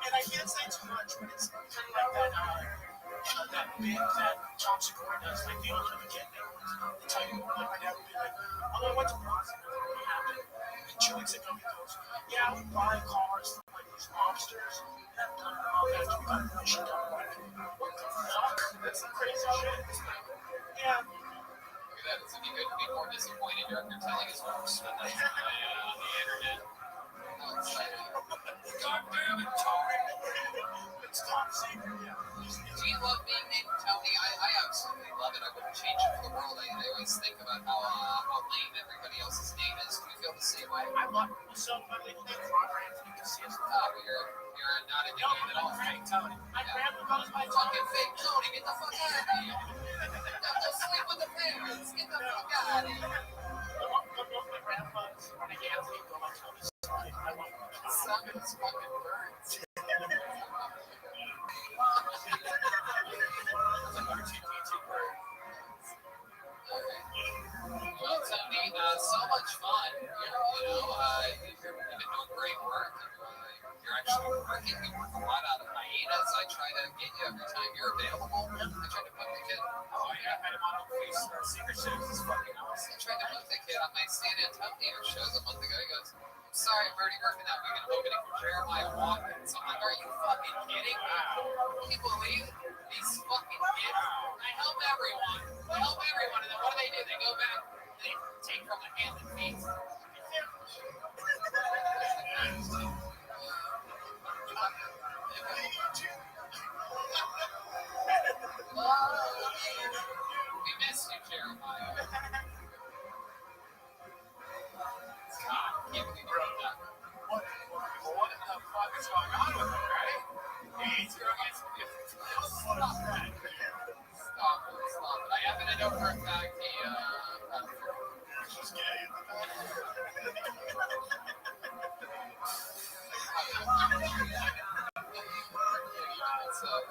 And I can't say too much, but it's kind of like that bit that Tom Segura does, like the ultimate kid thing. They tell you, like, my dad would be like, oh, I went to Boston, what happened? And 2 weeks ago, he goes, yeah, we buy cars from, like, these mobsters, and all that, we got permission to buy it. What the fuck? That's some crazy shit. Yeah. Look at that. It's if you couldn't be more disappointed you're telling his horse on the internet. God damn it, Tony. It's Tom Segura. Do you love being named Tony? I absolutely love it. I wouldn't change it for the world. I always think about how lame everybody else's name is. Do you feel the same way? I love it. So my legal name is Robert Anthony Casillas. Oh, you're not in the game at all. Fake Tony. My grandma goes by Fucking fake Tony, get the fuck out of here. Go sleep with the parents. Get the fuck out of here. My grandpa's running Anthony go by Tony. I love it. Summons fucking birds. Well, Tony, so much fun. You've been doing great work. You're actually working. You work a lot out of hiatus. I try to get you every time you're available. I try to put the kid. Oh, yeah, I had him on Face or Secret Shows. It's fucking awesome. I tried to put the kid on my San Antonio shows a month ago. He goes, I'm sorry, I'm already working that weekend opening for Jeremiah Watkins. I'm like, are you fucking kidding me? Can you believe these fucking kids? I help everyone. And then what do? They go back, they take from the hands and feet. We miss you, Jeremiah. God, can't believe you did that. What the fuck is going on with him, right? He's going to stop that. Stop it. I happen to know for a fact She's gay.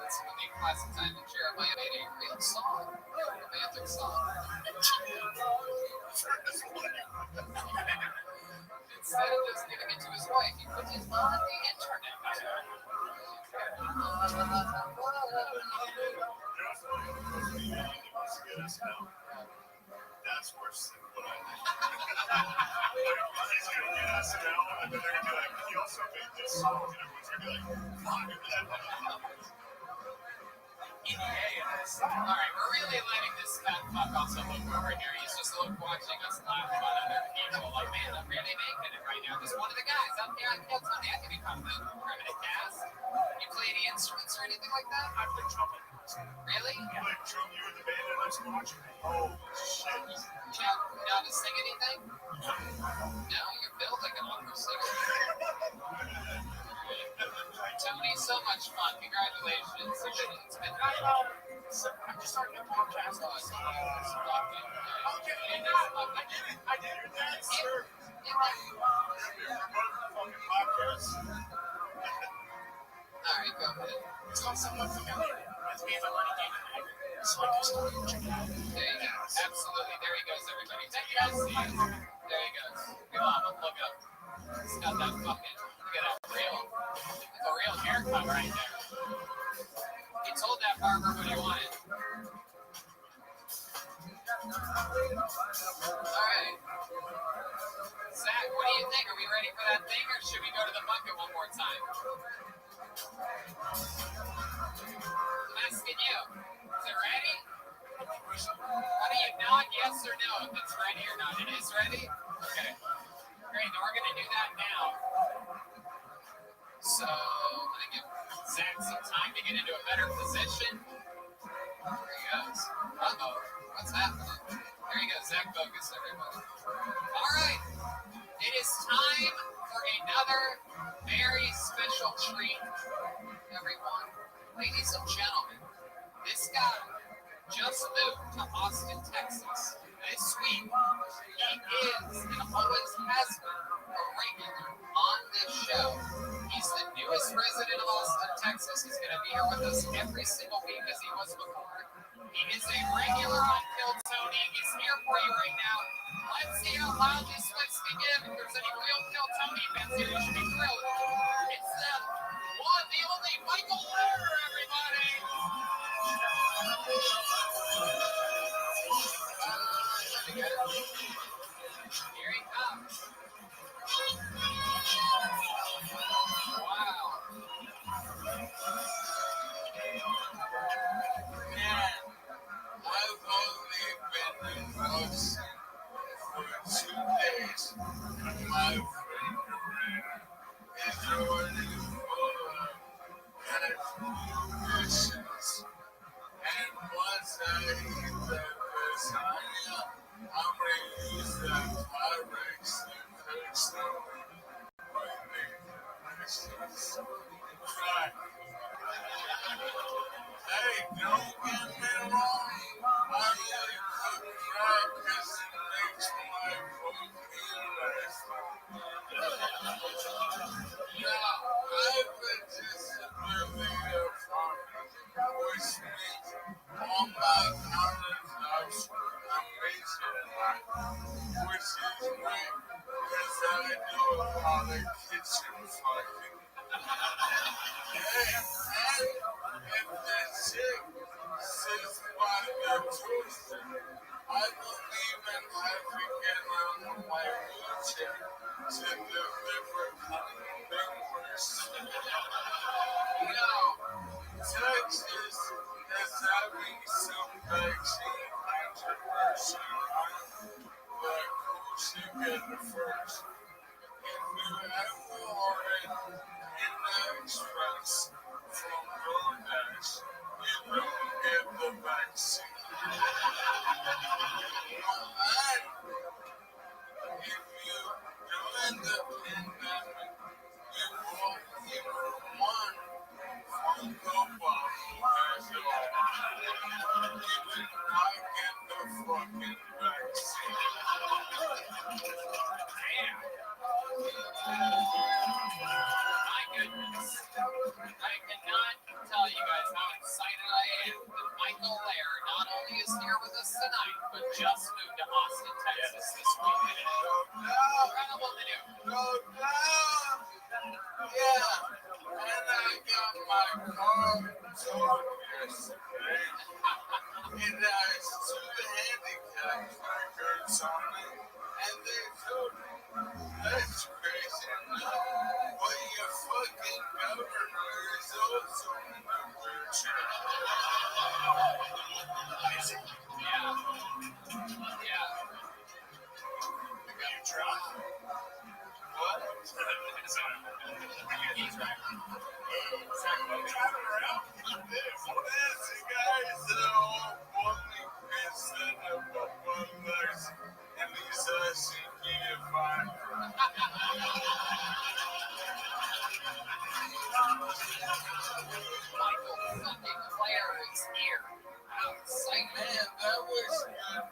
It's a unique classic time that Jeremiah made a real song, a romantic song. Instead of just giving it to his wife, he put his mom on the internet. That's worse than what I did. He's going to get us now, and then they're going to be like, he also made this song, and everyone's going to be like, fuck. All right, we're really letting this fat fuck also look over here. He's just watching us laugh about other people. Like, man, I'm really making it right now. Just one of the guys out there, I can't tell me I can become the primitive cast. You play any instruments or anything like that? I play trumpet. Really? I play drum. You were the band, and I was watching. Oh, shit. You know how to sing anything? No, you're built like an opera singer. Tony, so much fun. Congratulations. It's been I just started a podcast. Okay. I did it. That's sir. Fucking podcast. All right, go ahead. It's called Somewhat Familiar. It's me and my buddy David. So I just check it out. There you go. Absolutely. There he goes, everybody. Thank you guys. See you. There he goes. Come on, look up. He's got that fucking, look at that it's a real haircut right there. He told that barber what he wanted. All right. Zach, what do you think? Are we ready for that thing, or should we go to the bucket one more time? get into a better position. There he goes. Uh-oh. What's happening? There you go, Zach Bogus, everybody. All right. It is time for another very special treat, everyone. Ladies and gentlemen, this guy just moved to Austin, Texas. This week, he is and always has been a regular on this show. He's the newest resident of Austin, Texas. He's going to be here with us every single week as he was before. He is a regular on Kill Tony. He's here for you right now. Let's see how loud these fights can get. If there's any real Kill Tony fans here, you should be thrilled. It's the one, the only Michael Lear, everybody. Here he comes. Wow. Man, I've only been in Boston for 2 days. My friend is already full of missions. And once I eat that lasagna, I'm gonna use that Pyrex and personally my missions. Right. Hey, don't get me wrong. I really cook crack because it makes my food Now, I've been disability of farming, which means all my countertops were amazing, which is great because I know how the kitchen fucking. Hey, and if the chick sits by the toaster, I don't even have to get out of my wheelchair to deliver bigwors. Now, Texas is having some vaccine controversy, but who should get it first? If you ever ordered in the express from DoorDash, you don't get the vaccine. And if you, during the pandemic, you bought even one Funko bottle as all, you did not get the fucking vaccine. Damn. My goodness. I cannot tell you guys how excited I am that Michael Lair not only is here with us tonight, but just moved to Austin, Texas this week. Incredible to do. Go down! Yeah, and I got my car towed yesterday. It has 2 handicap records on it, and they told me, that's crazy enough, but your fucking governor is also in a wheelchair. Is it? Yeah. Yeah. You drunk? What? He's right. Driving around? There's the guys that are all balding instead of one legs, and he's asking me if I'm Michael fucking Claire is here. How exciting. Man, that was good.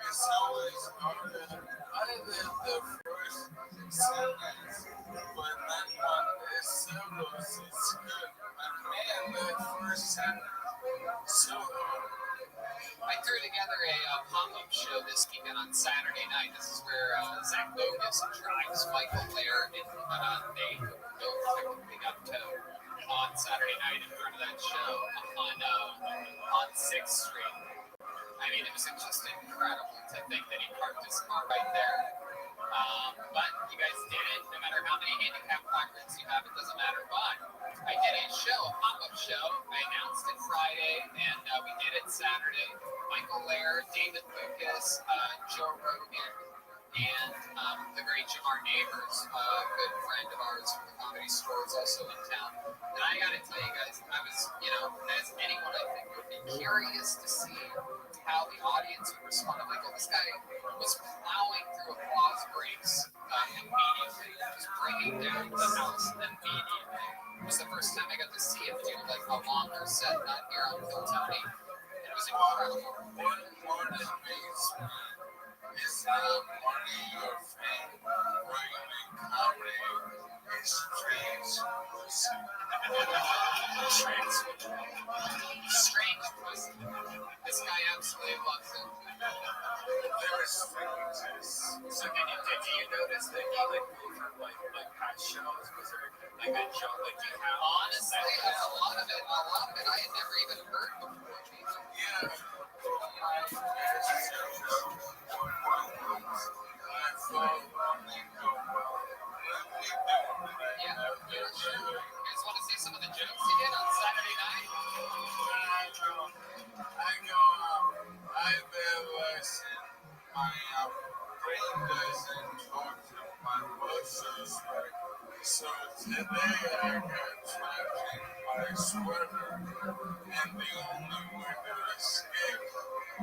It's always harder. I did the first sentence, but then when it settles, it's good. But man, that first sentence, so hard. I threw together a pop-up show this weekend on Saturday night. This is where Zach Bogus drives Michael Lair, and they both technically got towed on Saturday night in front of that show on 6th Street. I mean, it was just incredible to think that he parked his car right there. But you guys did it. No matter how many handicap placards you have, it doesn't matter. But I did a show, a pop-up show. I announced it Friday, and we did it Saturday. Michael Lair, David Lucas, Joe Rogan, And the great Jamar Neighbors, a good friend of ours from the Comedy Store, is also in town. And I got to tell you guys, I was, as anyone I think would be curious to see how the audience would respond. I'm like, well, this guy was plowing through applause breaks immediately, just bringing down the house immediately. It was the first time I got to see him do like a longer set, not here on Phil Tony. And it was incredible. What more than makes me is not money or fame. Writing comedy is strange. Strange pussy. This guy absolutely loves it. They're strangers. So did you notice that he like over like past shows? Was there like a joke like you have? Honestly, a lot of it I had never even heard before. Yeah. You guys want to see some of the jokes he did on Saturday night? I've ever seen my brain doesn't talk to my muscles right. So today I got trapped in my sweater, and the only way to escape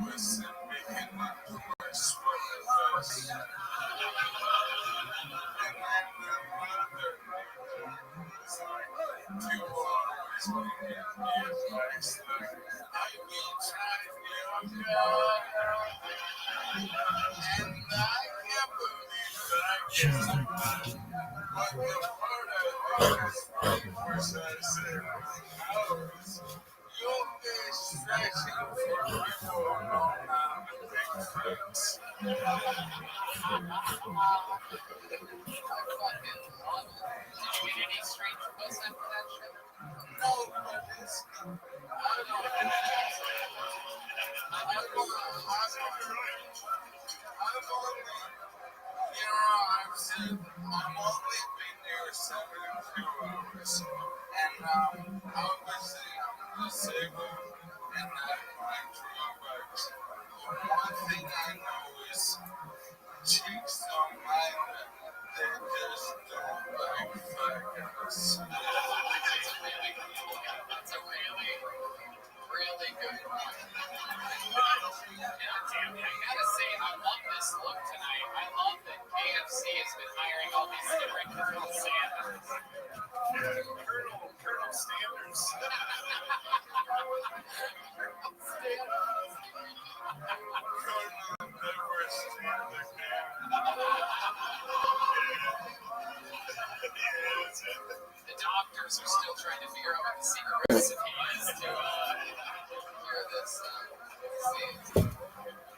was to make it into my sweater vest. And then the mother was like, you always give me advice like, I will try your God. And I can't believe that I kissed a man. But the part I think is funny was I said, hours, you'll be stretching for people who don't have a big friends. I fucking love it. Did you get any strange puss after that show? No, but it's, I don't I've said I'm only been here 72 hours, and obviously I'm disabled and not going drawbacks. One thing I know is chicks don't mind that they just don't like faggots. That's a really good one. Damn, I gotta say, I love this look tonight. I love that KFC has been hiring all these different Colonel Sanders. Colonel Sanders. Colonel never stand again. The doctors are still trying to figure out what the secret recipe is to cure this disease.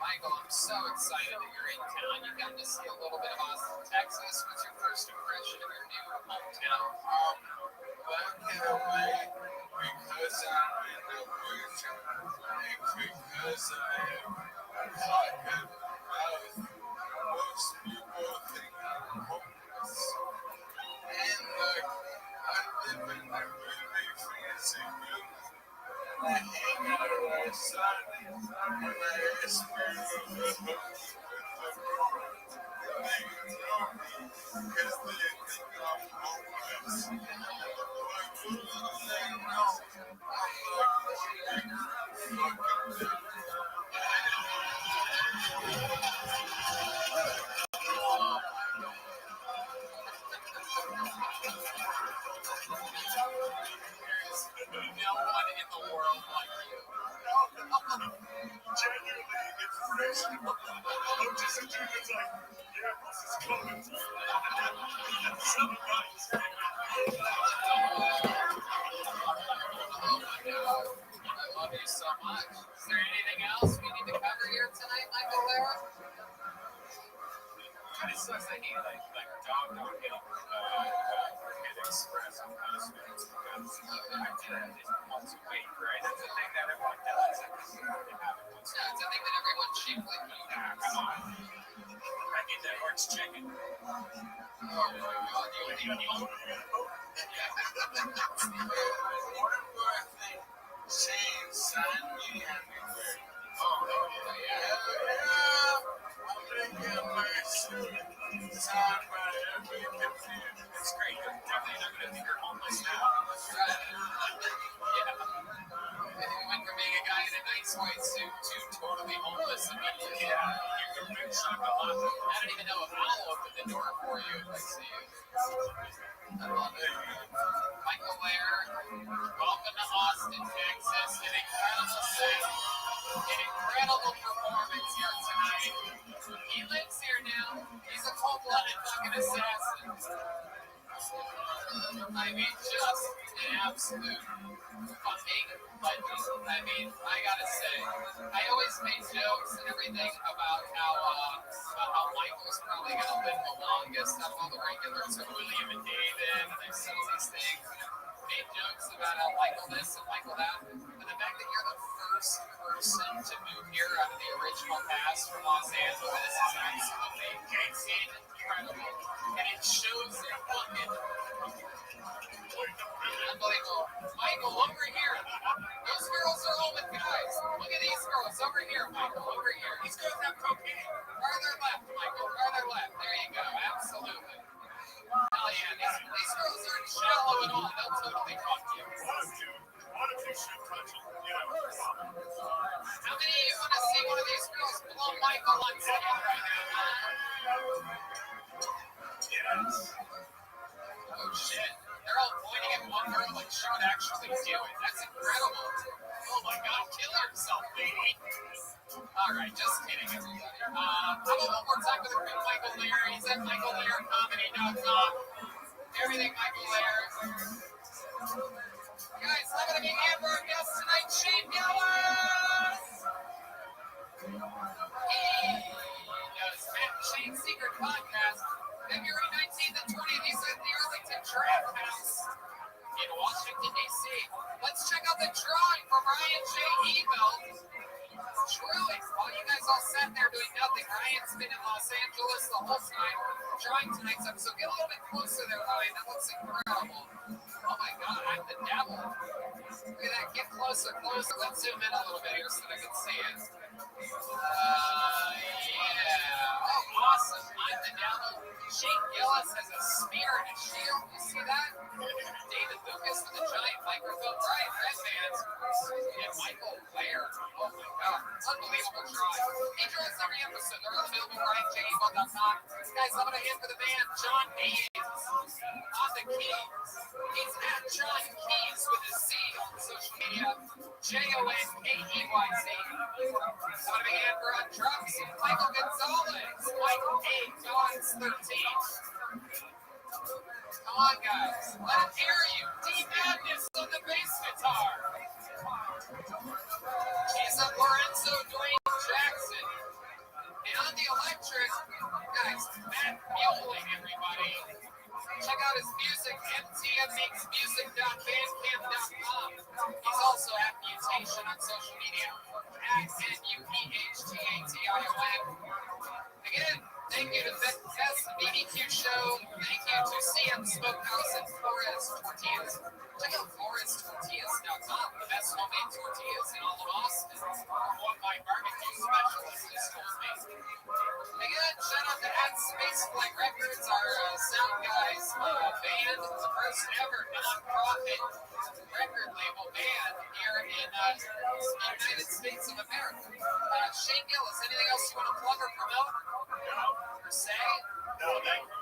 Michael, I'm so excited that you're in town. You got to see a little bit of Austin, Texas. What's your first impression of your new hometown? Black and white because I'm in the wheelchair and because I have pocket mouth. Most people think I'm homeless. And like, I live in a really fancy building. I hang out outside and I experience the hook with the car. They ignore me because they think I'm homeless. But little they know I'm like one big fucking dude. No one in the world like you. Genuinely, it's crazy. I'm just a dude that's like, yeah, this is coming. Somebody's Oh my God. I love you so much. Is there anything else we need to cover here tonight, Michael Lara? Kind of sucks that he like dogged on him Hit Express on Postmates because I did it once a week, right? That's a thing that everyone does. They have it once a Yeah, it's a thing that everyone's shaped like you. Yeah, come on. I get that Hart's chicken. Oh my God. What do I think? Shane signed me anyway. Oh, yeah. Yeah, I'm gonna get my suit white suit, two totally homeless immediately. Yeah, you're big shock a lot. I don't even know if I'll open the door for you if I see you. I love it. Michael Laird, welcome to Austin, Texas. An incredible set. An incredible performance here tonight. He lives here now. He's a cold-blooded fucking assassin. I mean, just an absolute fucking legend. I mean, I gotta say, I always made jokes and everything about how Michael's probably gonna live the longest out of all the regulars, and William and David, and I've said all these things. Made jokes about how Michael this and Michael that, but the fact that you're the first person to move here out of the original cast from Los Angeles is absolutely incredible, and it shows in fucking unbelievable. Michael, over here. Those girls are all with guys. Look at these girls over here, Michael. Over here. These girls have cocaine. Farther left, Michael. Farther left. There you go. Absolutely. Hell yeah. These girls aren't shallow at all. They'll totally fuck you. One of you should touch it. How many of you want to see one of these girls blow Michael on stage right now? Yes. Oh shit. They're all pointing at one girl like she would actually do it. That's incredible. Oh my god, kill yourself, baby. Alright, just kidding, everybody. How about one more time for the great Michael Laird? He's at michaellairdcomedy.com. Everything Michael Laird. Guys, let me hand for our guest tonight, Shane Gillis. He does Matt and Shane's Secret Podcast. February 19th and 20th, he's at the Arlington Draft House in Washington, D.C. Let's check out the drawing from Ryan J. Ebel. Truly, while you guys all sat there doing nothing, Ryan's been in Los Angeles the whole time drawing tonight's episode. Get a little bit closer there, Ryan. That looks incredible. Oh my god, I'm the devil. Look at that. Get closer, closer. Let's zoom in a little bit here so that I can see it. Yeah. Oh, awesome. I'm the devil. Shane Gillis has a spear and a shield. You see that? David Lucas with a giant microphone. Brian Redband. And Michael Laird. Oh my god. Unbelievable drawing. He draws every episode. They're all available at RyanJEvil.com. Guys, I'm going to hand for the band John Hayes on the keys. He's at John Keys with a C on social media. JONKEYZ. I'm going to be hand for on drums. Michael Gonzalez. Michael A. Dogs 13. Come on, guys. Let him hear you. D Madness on the bass guitar. He's a Lorenzo Dwayne Jackson. And on the electric, guys, Matt Mueling, everybody. Check out his music, mtmmakesmusic.bandcamp.com. He's also at Mutation on social media, at MUPHTATION. Again, thank you to the Best BBQ Show. Thank you to CM Smokehouse and Flores Tortillas. Check out FloresTortillas.com, the best homemade tortillas in all of Austin. What my barbecue specialist is for me. Again, shout out to Spaceflight Records, our sound guys band, the first ever non-profit record label band here in the United States of America. Shane Gillis, anything else you want to plug or promote? Or say? No, thank you.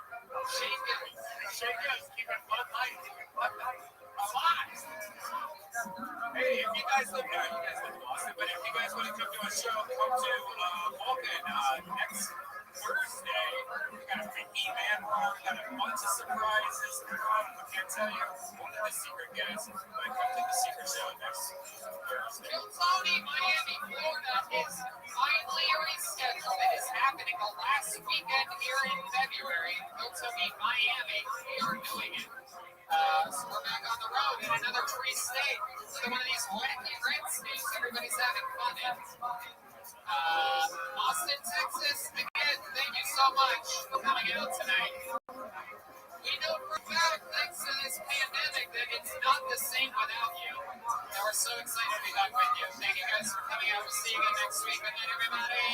Shane Gillis. Shake us, keep it fun light. Alive! Hey, if you guys live here, you guys live in Boston, but if you guys want to come to a show, come to Vulcan next Thursday. We got a big E-Man bar, we got a bunch of surprises. I can't tell you one of the secret guests, but come to the secret show next Thursday. Tony, Miami, Florida is finally rescheduled. It is happening the last weekend here in February. Go to Miami. We are doing it. So we're back on the road in another free state. Another one of these wacky red states everybody's having fun in. Austin, Texas, again, thank you so much for coming out tonight. We know for a fact, thanks to this pandemic, that it's not the same without you. And we're so excited to be back with you. Thank you guys for coming out. We'll see you again next week. Good night, everybody.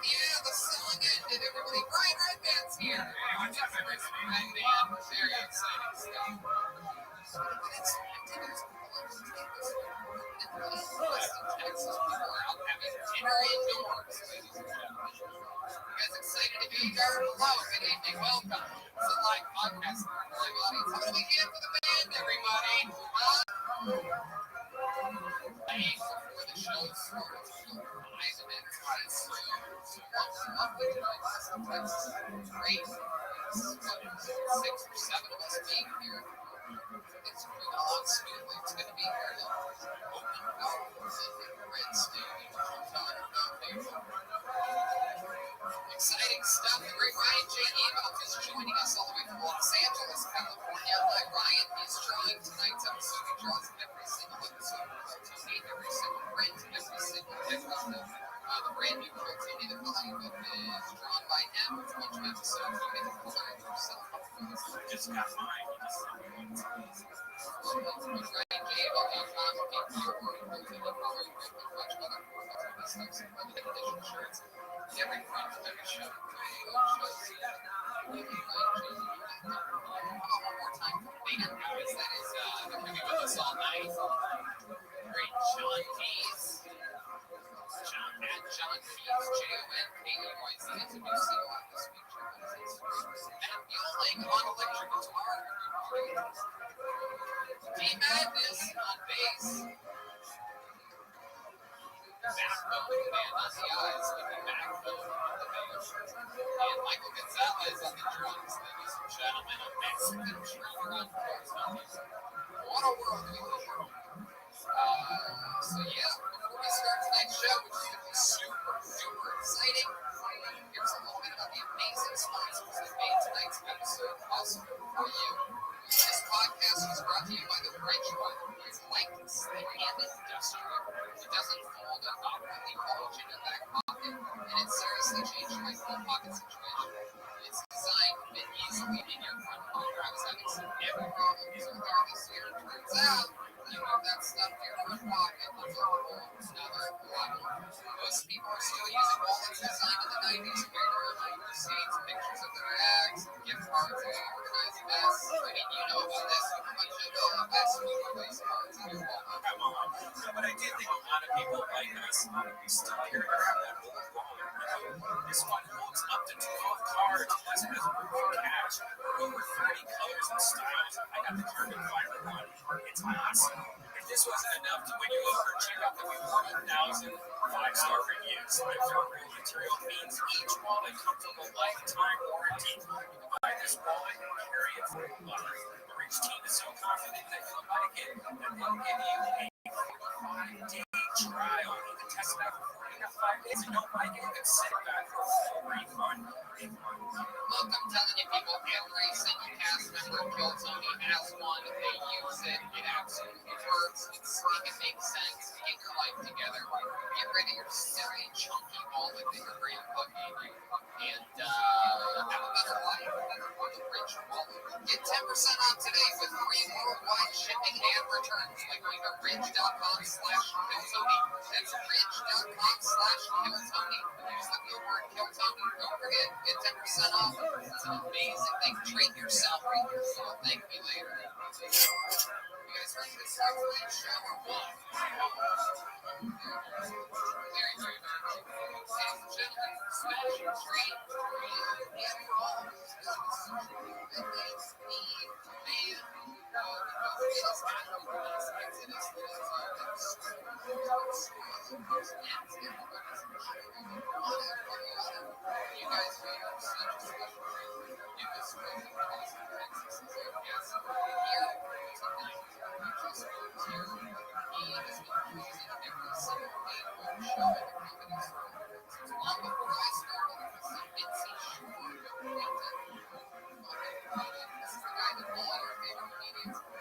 Yeah, the song ended. Everybody, Brian Redman's here. Hey, what's up, everybody? Hi, man. Very exciting stuff. Unexpected as Austin, Texas. People are out having dinner indoors, ladies and gentlemen. You guys excited to be here? Hello, good evening. welcome. It's a live podcast for a live audience. How do we have for the band, everybody? Playing before the show starts. 5 minutes past 2. Lovely tonight. Sometimes great. 6 or 7 of us being here. It's moving along smoothly. It's going to be here to open hours in Restream. Exciting stuff. The great Ryan J. Enoch is joining us all the way from Los Angeles, California. Like Ryan, he's drawing tonight's episode. He draws every single episode. Every single print, every single episode. The brand new Tony, the coloring book is drawn by him. It's a bunch of episodes. You get to color it yourself. I just got mine. You just tell me what it's Ryan J. Enoch.com. Keep your work. Multi coloring book. A bunch of other stuff. Some limited edition shirts. Every print, every show. One more time for band guys. That is, they're going to be with us all night. Great John Keys. John Keys, Jonkeys, is a new single out this week. Matt Mueling on electric guitar. D-Madness on bass. Backbone, the band on the eyes, with the backbone on the bass. And Michael Gonzalez on the drums, ladies and gentlemen, a Mexican drummer on drums. What a world we live in. So yeah, before we start tonight's show, which is going to be super, super exciting, here's a little bit about the amazing sponsors that made tonight's episode possible for you. This podcast is brought to you by the Bridge One. It's light, slick, and industrial. It doesn't fold and awkwardly bulge in your back pocket, and it seriously changed my front pocket situation. It's designed to fit easily in your front pocket. I was having some neck problems earlier this year. Turns out, you move that stuff to your front pocket, it's a whole another level. Most people are still using wallets designed in the 90s. Bigger receipts, pictures of their eggs, gift cards, and organized mess. I mean, you know about this. How much of a mess we place cards in your wallet? Come on. No, but I did think a lot of people like us still here to have that old wallet. This one holds up to 12 cards. Plus it has room for cash. Over 30 colors and styles. I got the carbon fiber one. It's awesome. If this wasn't enough to win you over, check out the 14,000 5-star reviews. My favorite material means each wallet comes with a lifetime warranty. You can buy this wallet and carry it for life. The Rich team is so confident that you'll like it that they'll give you a 45-day trial. You can test it out for 4 to 5 days. If you don't like it, you can send it back for a full refund. Look, I'm telling you, people, every single cast member of Kill Tony has one. They use it. It absolutely works. It's slick. It makes sense. Get your life together. Get rid of your silly, chunky wallet that your grandpa gave you. And have a better life. With a rich wallet. Get 10% off today with free worldwide shipping and returns by going to ridge.com/KillTony. That's ridge.com/KillTony. Use the code word KillTony. Don't forget, get 10% off. It's an amazing thing. Treat yourself. Thank me later. You guys ready to start tonight's show or what? Very, very, very good. Ladies and gentlemen, smash your train. And we're all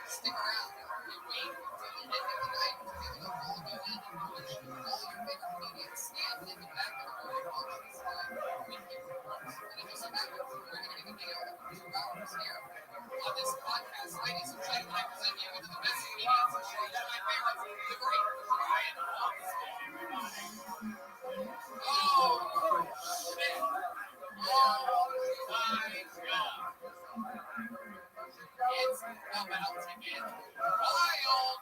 stick around. You wait until the end of the night to give it a full go in and watch all your favorite comedians stand in the back of the room and watch this live with you. And it doesn't matter. We're going to give a deal for 2 hours here on this podcast. Ladies and gentlemen, I present you one of the best comedians of all time favorites, the great Ryan Hawks. Oh, shit. Oh, my God. It's about to get wild.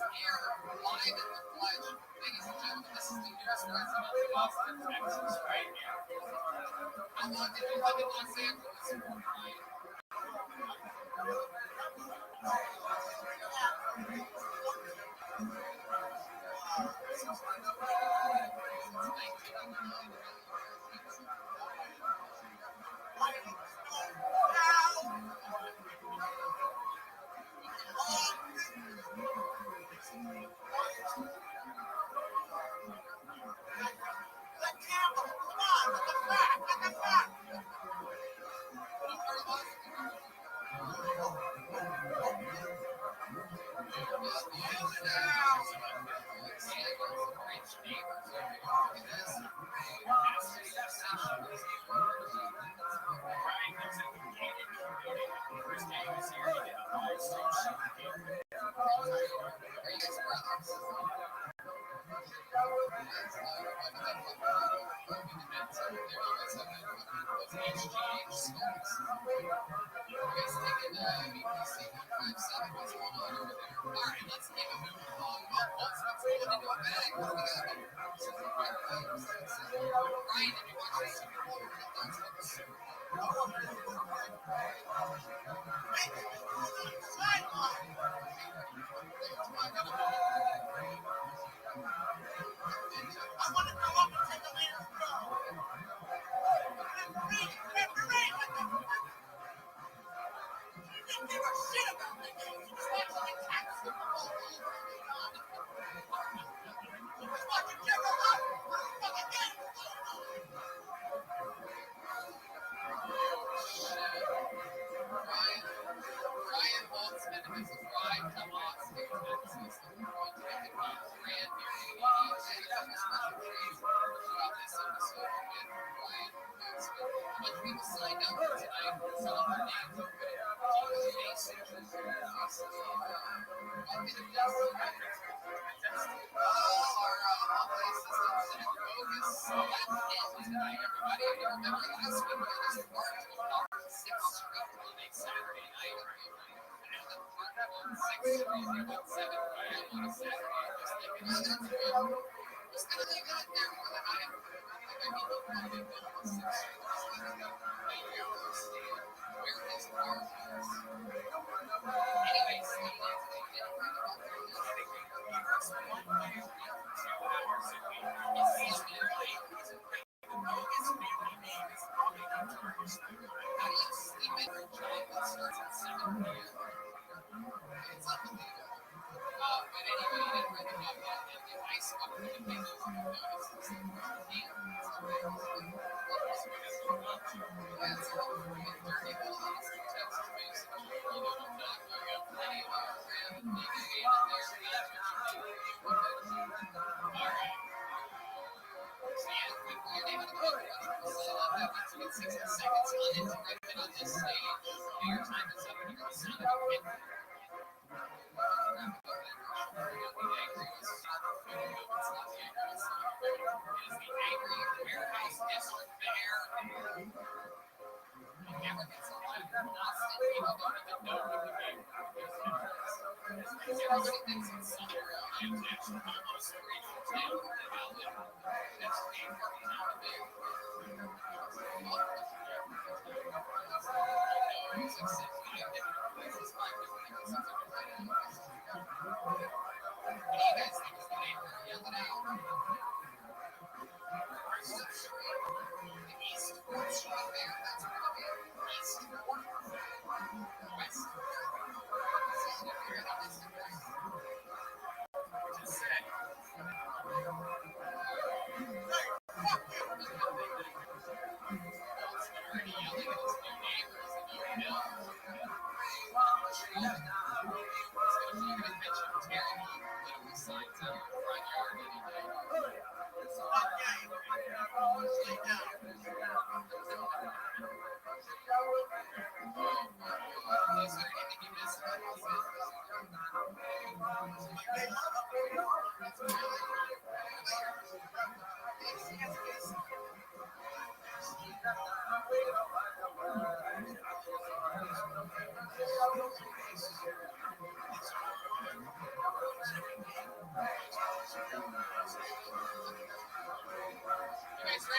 Here, live in the flesh, ladies and gentlemen, this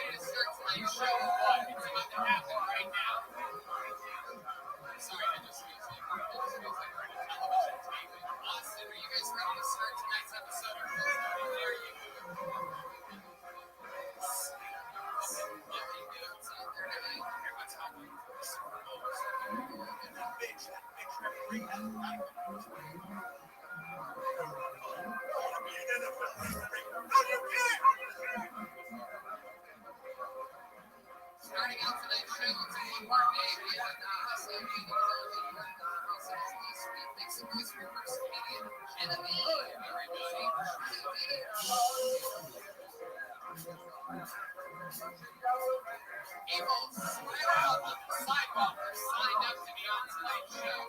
to start tonight's show. What? It's about to happen right now. Sorry, it just feels like we're on television taping. Austin, are you guys ready to start tonight's episode? Or is it there you go? Starting out tonight's show, it's a one-part day. We have make some noise for first comedian Genevieve, everybody. People swear out on the sidewalk are signed up to be on tonight's show.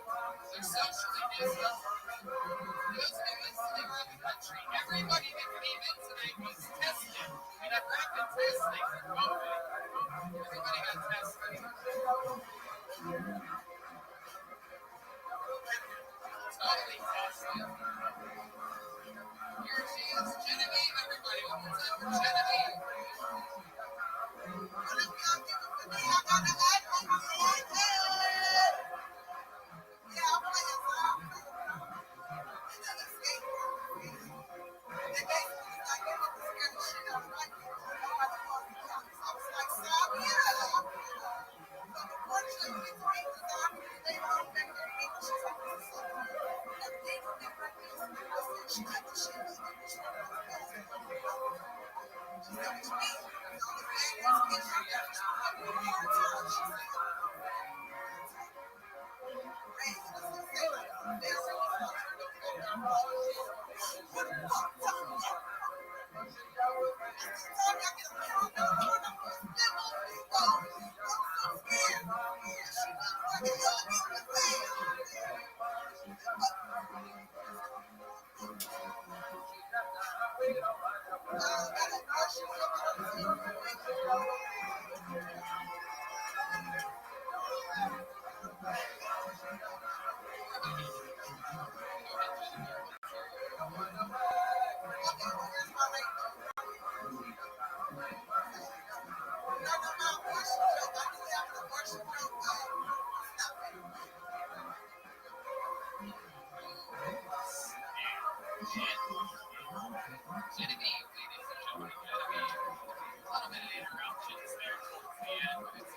They're socially distanced. Those of you listening around the country, everybody that came in tonight was tested in a rapid testing for COVID. Everybody got tested. Totally tested. Here she is, Genevieve, everybody. One more time for Genevieve. Genevieve, ladies and gentlemen, Genevieve. A little bit of interruptions there towards the end, but it's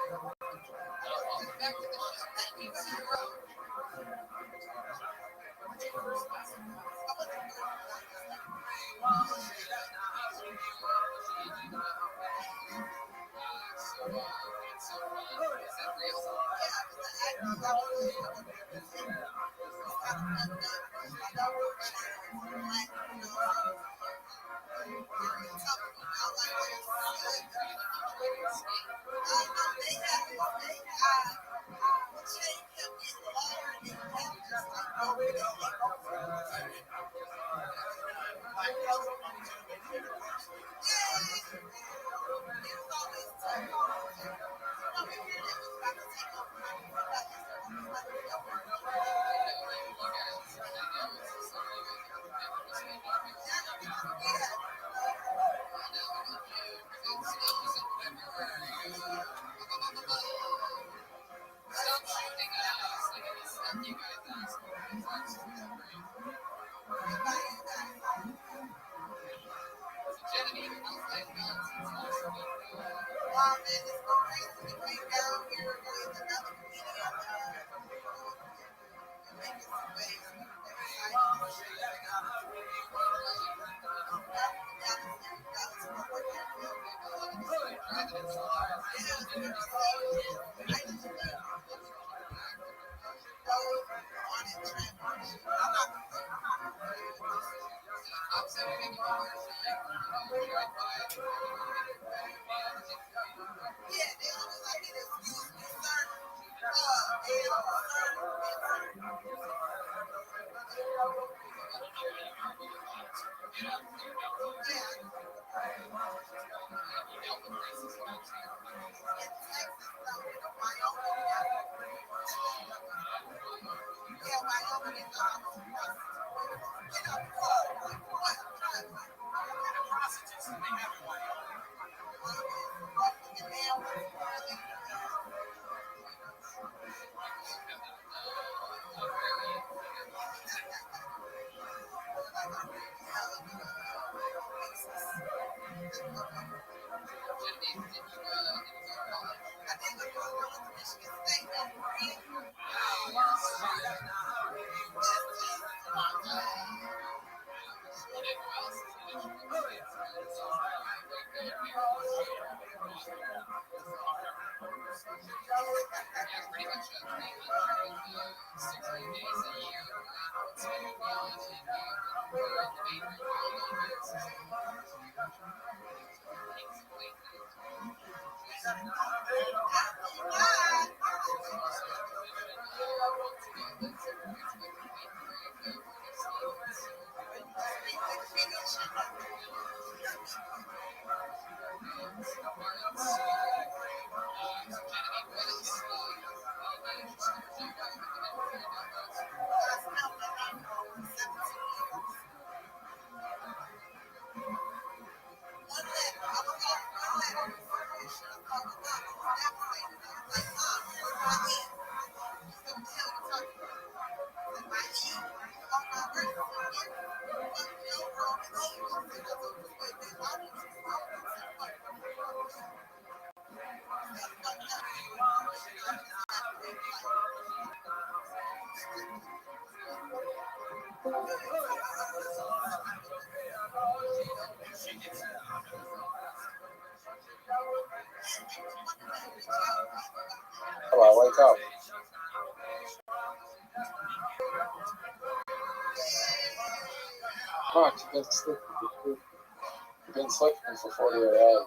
welcome back to the show. Thank you, Zero. What's your first lesson? It's so fun. Is that real? Stop shooting at us. Like, it was stuck you guys asked me. It's actually great. Genevieve, how's life going since last week? Genevieve, did you go to college? I did go to Michigan State. Wow, you're smart. You did well since you did yeah, pretty much 360 days a year. So you'll be on and you're in the main Come on, wake up. Come on, you've been sleeping. You've been sleeping for 48 hours.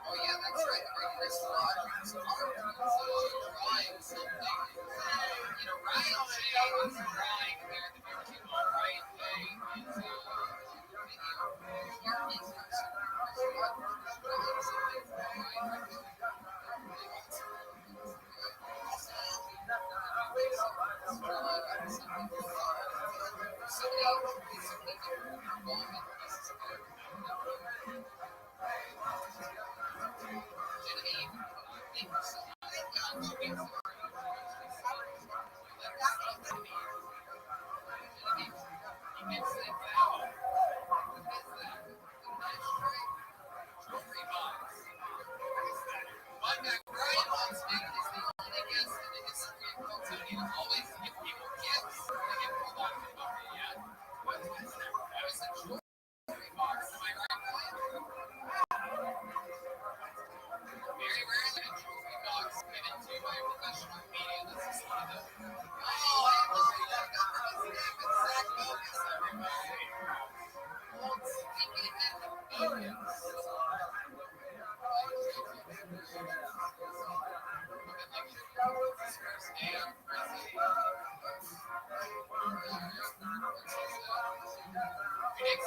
Oh yeah, that's right. Chris Rogers drawing something. Ryan Shea was drawing there at the beginning. Ryan Shea is your interest. Chris Rogers drawing something for Ryan. Next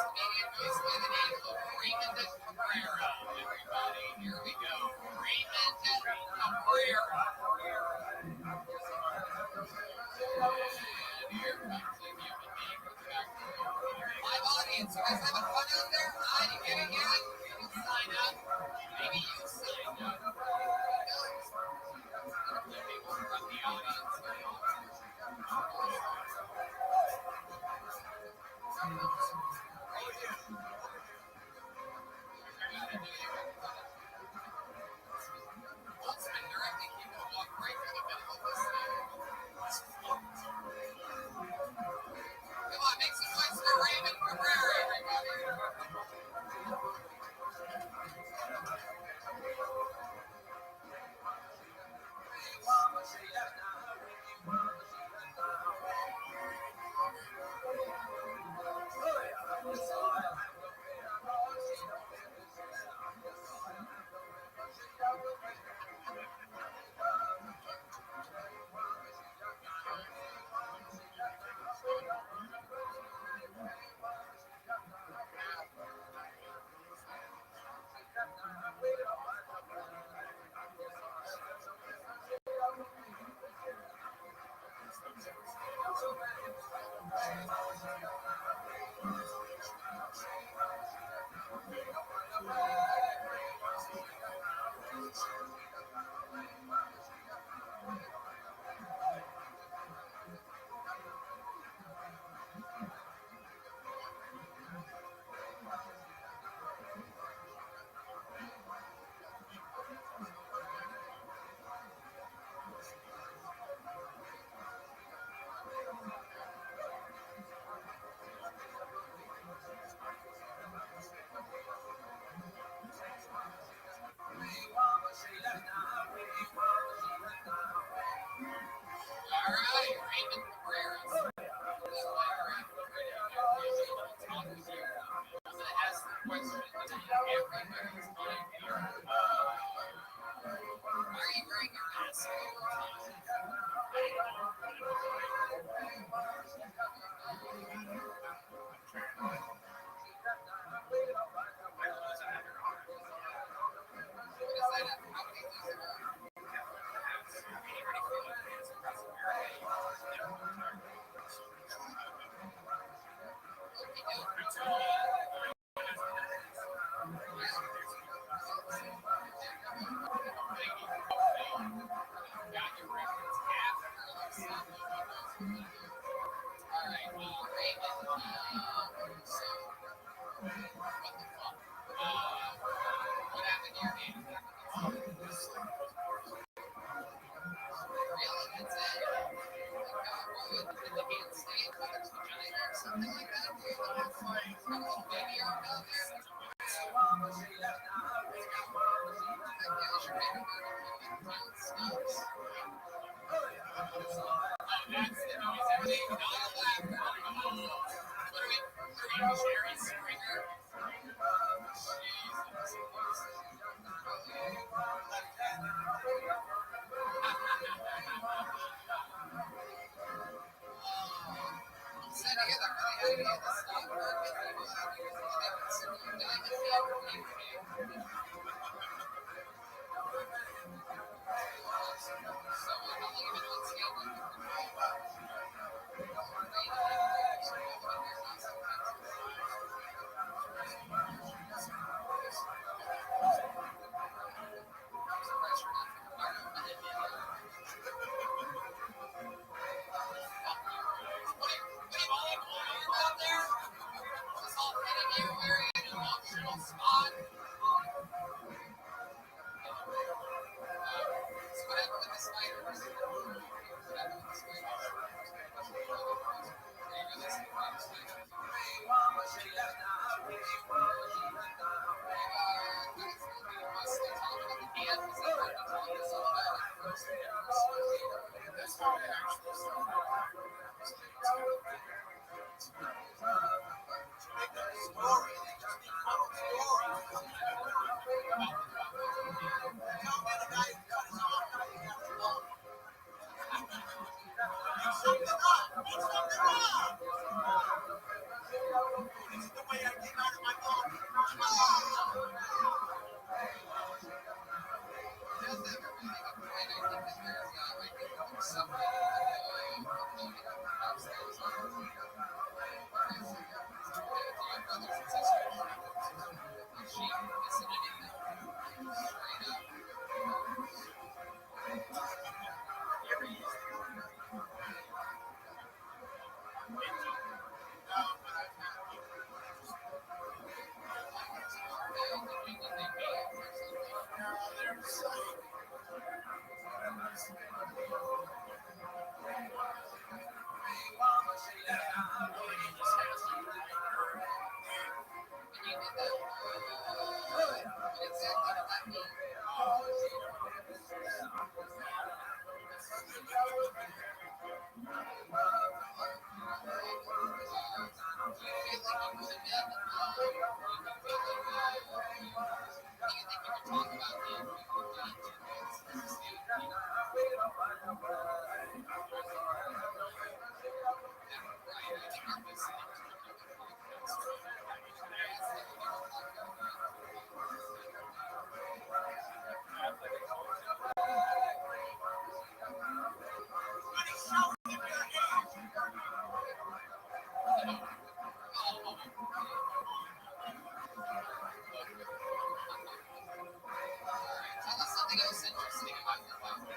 comedian goes by the name of Raymond Cabrera. Everybody, here we go. Raymond Cabrera. And here comes the human being from the back row. Live audience, you guys having fun out there? Are you getting it? You sign up. Maybe you signed up. People from the audience. Once been directing people to walk right through the middle of this thing. Come on, make some noise for Raymond Cabrera, everybody. All right, Raymond Cabrera. I'm going to ask the question in everybody's mind here. Are you wearing your mask all the time? Tell us something else interesting about your life.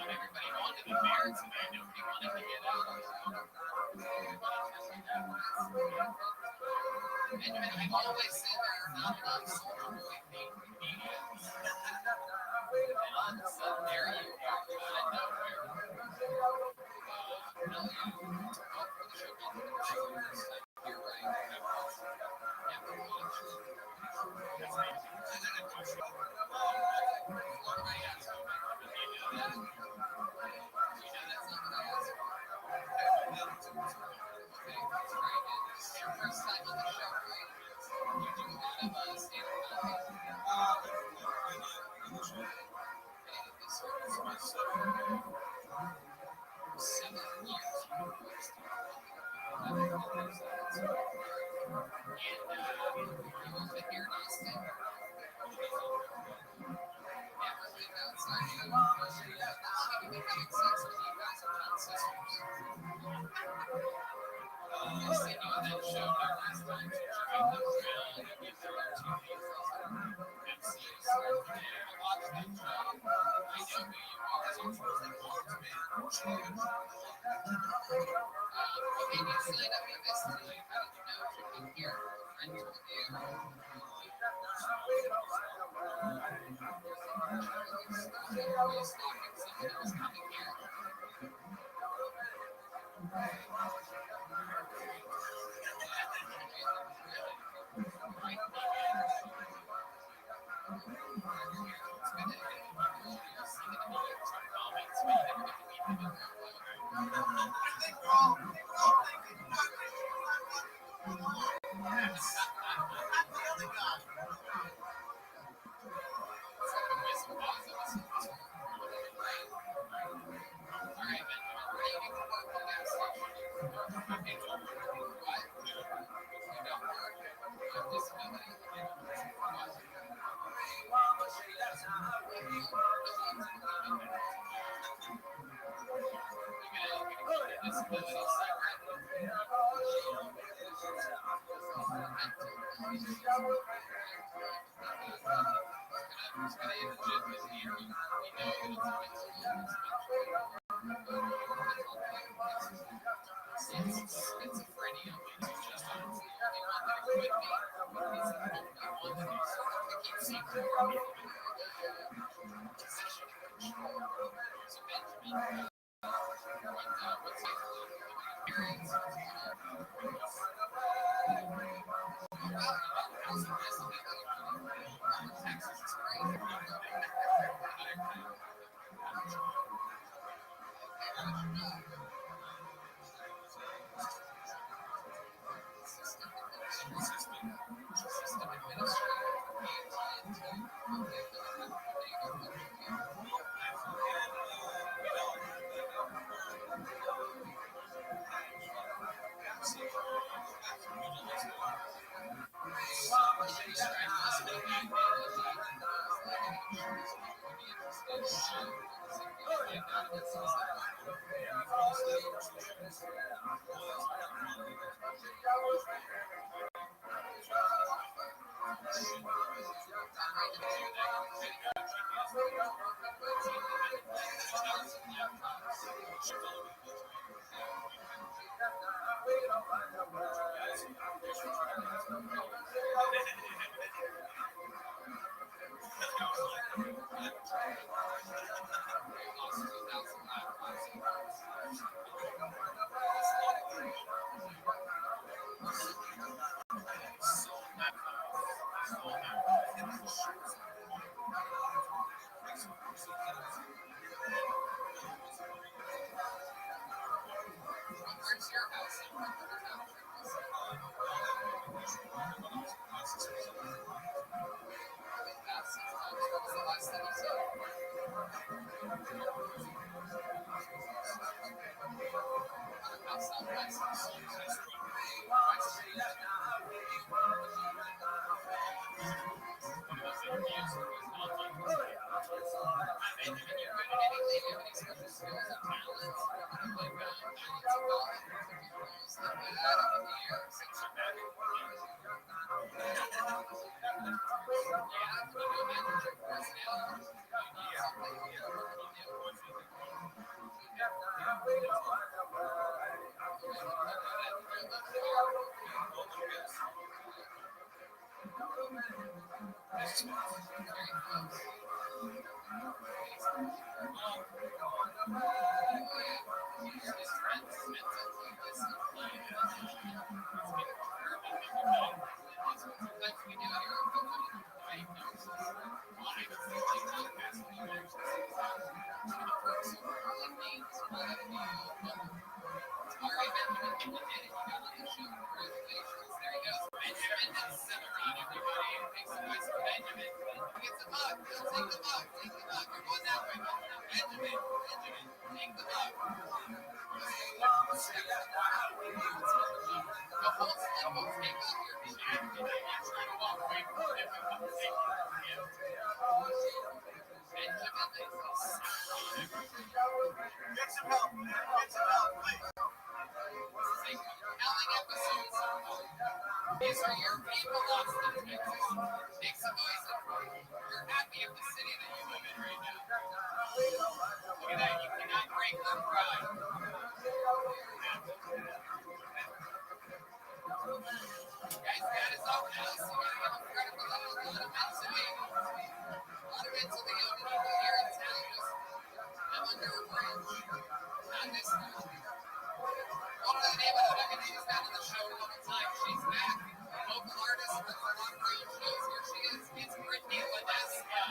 Everybody wanted the bear tonight. Nobody wanted to get out. And I always say there are not enough soldier boy media. And so there you are, out of nowhere. No, you talk for the show, you're right. You have to watch. What am I asking? You know that? You know that's not what I asked for. Okay, that's very good. This is your first time on the show, right? You do a lot of stand-up comedy. Okay, this is my 7 years. And you moved to here in Austin. Never lived outside of how do we have sex when you guys are not sisters? You said you had that show there last time. You tried those around. You there were two pieces. MCs were there. I watched that show. I know who you are. Okay, you signed up for this tonight. How did you know to come here? A friend told you. Were you stalking someone who was coming here? Where's your house in Brooklyn? What was the last thing you saw? Outside West. These are your people, Austin, Texas. Make some noise. You're happy of the city that you live in right now. Look at that. You cannot break their pride. Guys, that is open house. You gotta give them credit for that. A lot of mentally young people here in town just live under a bridge. Not this one. What was the name of it? I can she's been on the show a couple times. She's back. Local artist with a lot of real shows. Here she is. It's Brittany Leneska.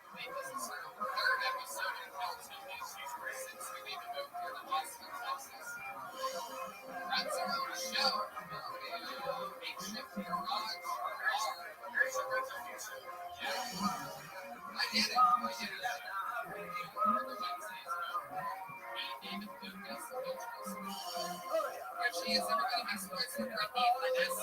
I think this is her third episode in California. She's since we even moved here to Austin, Texas. Runs her own show. Makeshift garage. Yeah. I did it. Here she is, everybody. Make some noise for Brittany Leneska.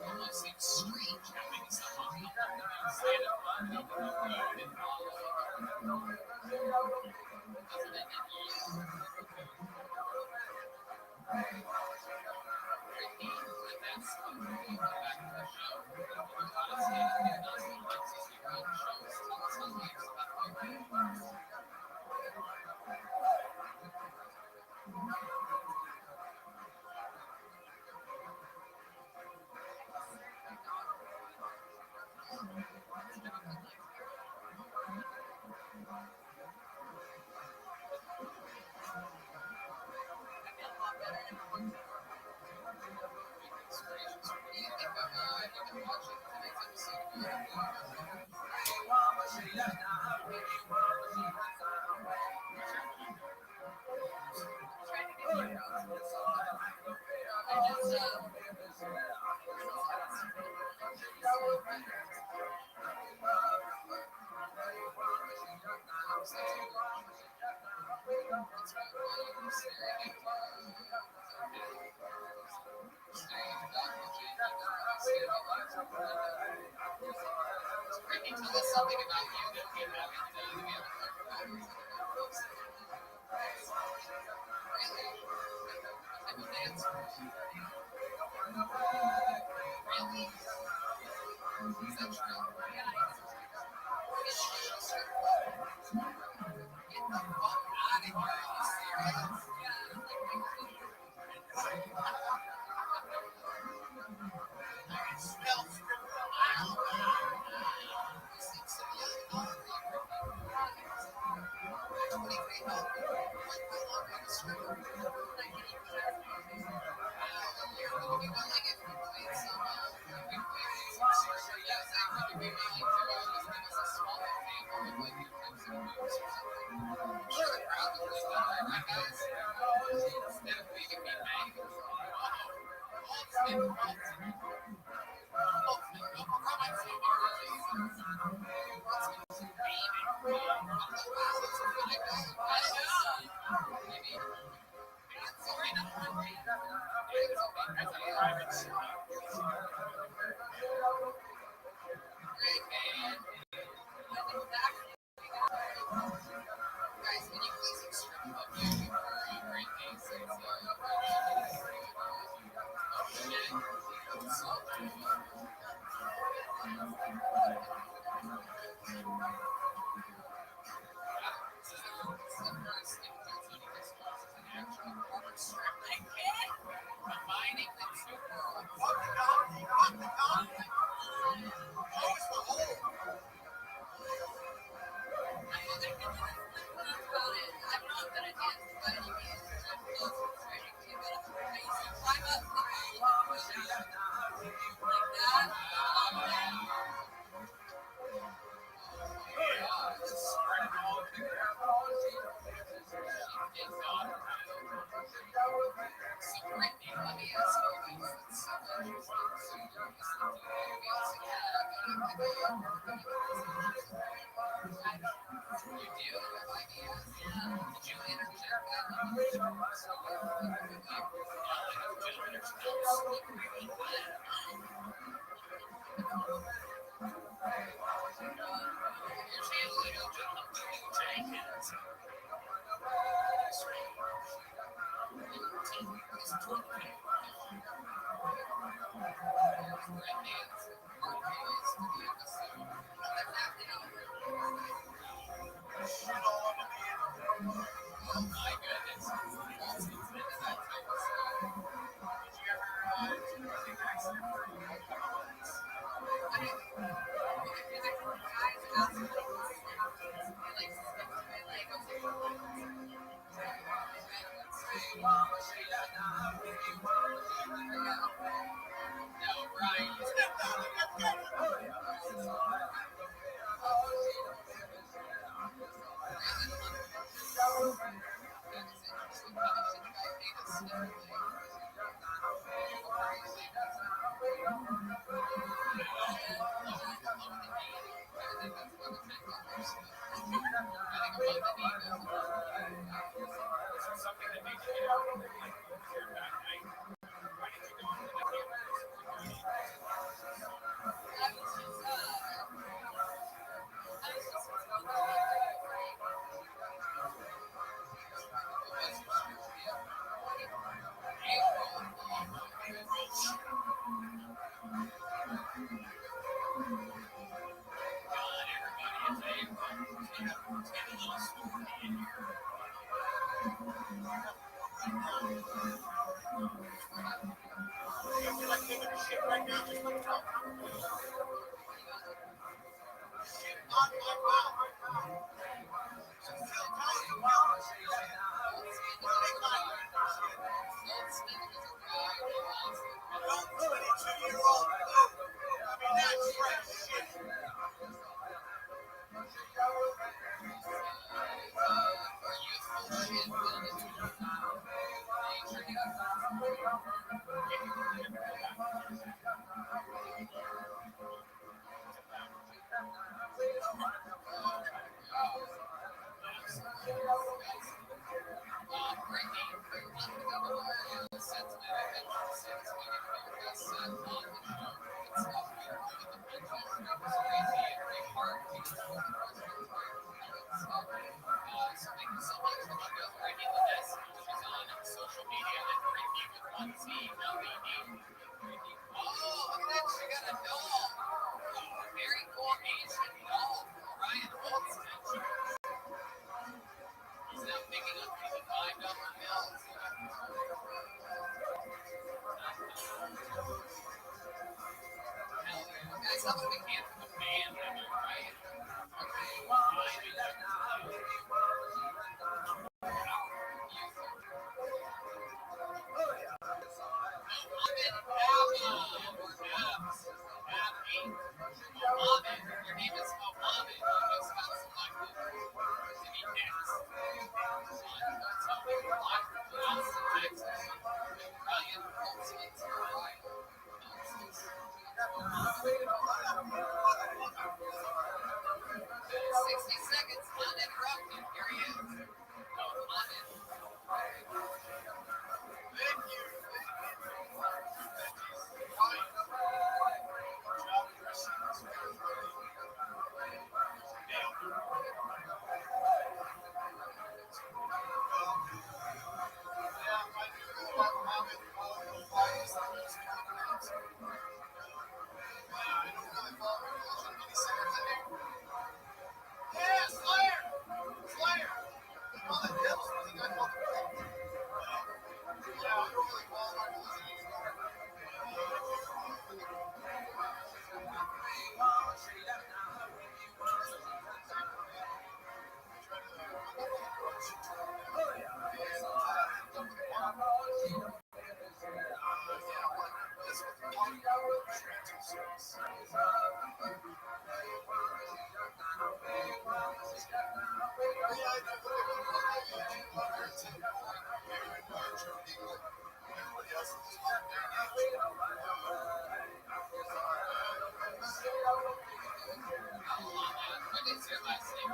Almost extreme having someone inside of watching tonight's episode. Trying to get my routes. I just Brittany, tell us something about you that we haven't talked about. Really? What type of dance? Really? Is that true? Get the fuck out of here. Are you serious? Guys, can you please extract up you for great things? Combining the two something we can't demand, right? Your name is Mohammed. You just got selected to be next. So we're live from Austin, Texas. Brilliant ultimate survival. 60 seconds uninterrupted. Here he is. Mohammed. Thank you. What is your last name?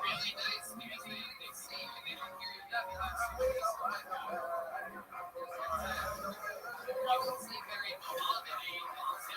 Really nice because they see you and they don't hear you. You can see very Mohammed-y.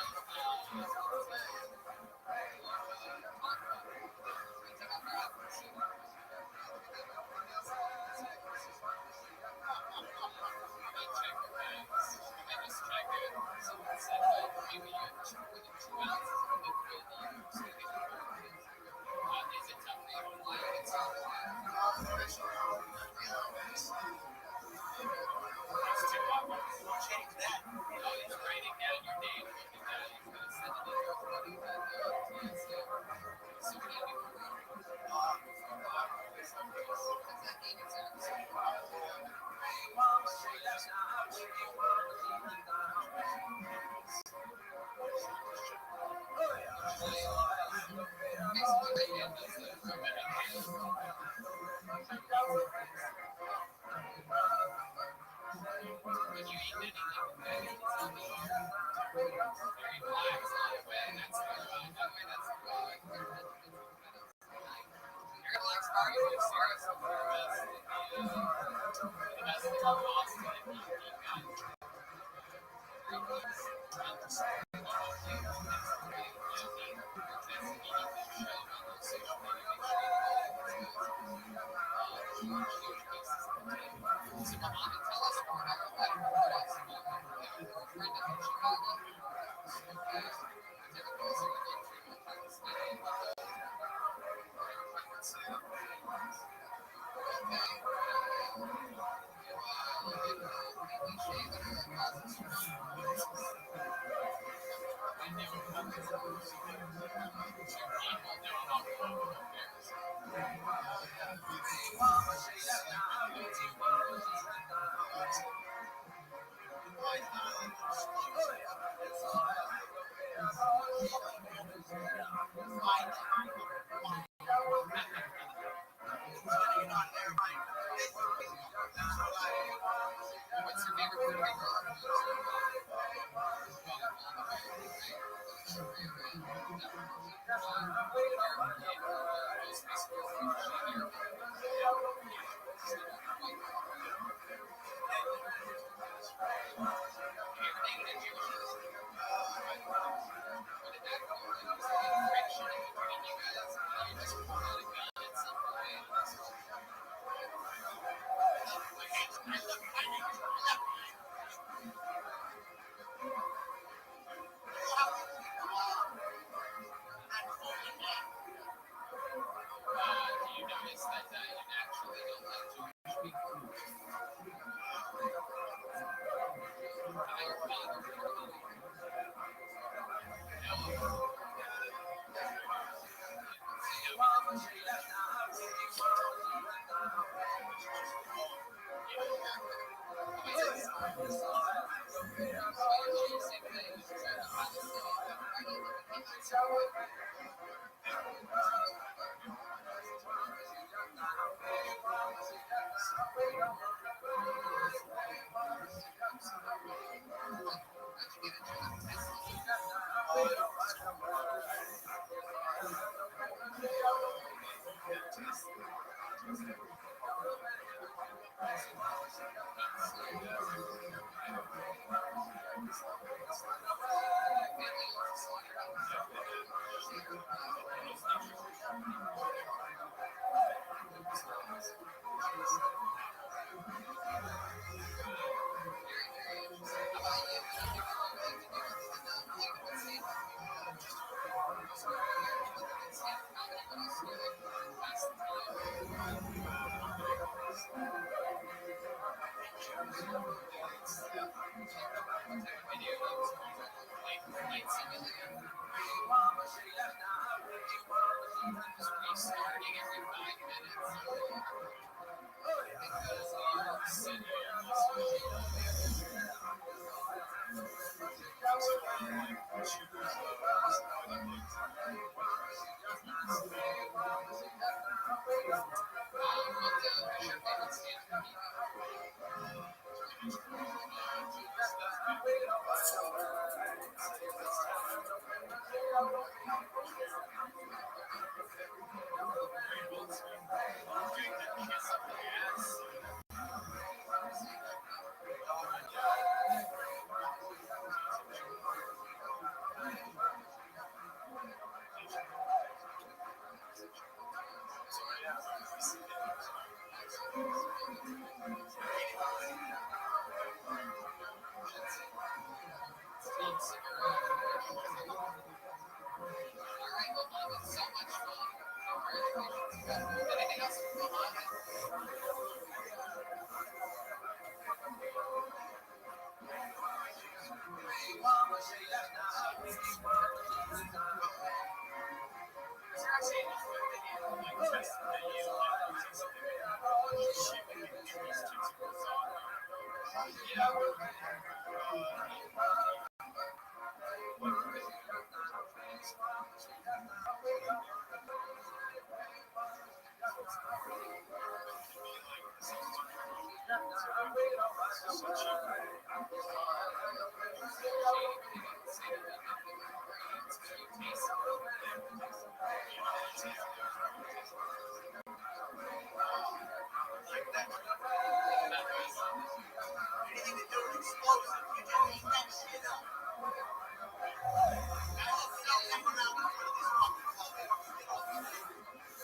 What's your favorite food? You notice that you naturally don't like Jewish people. How your father really restarting every 5 minutes.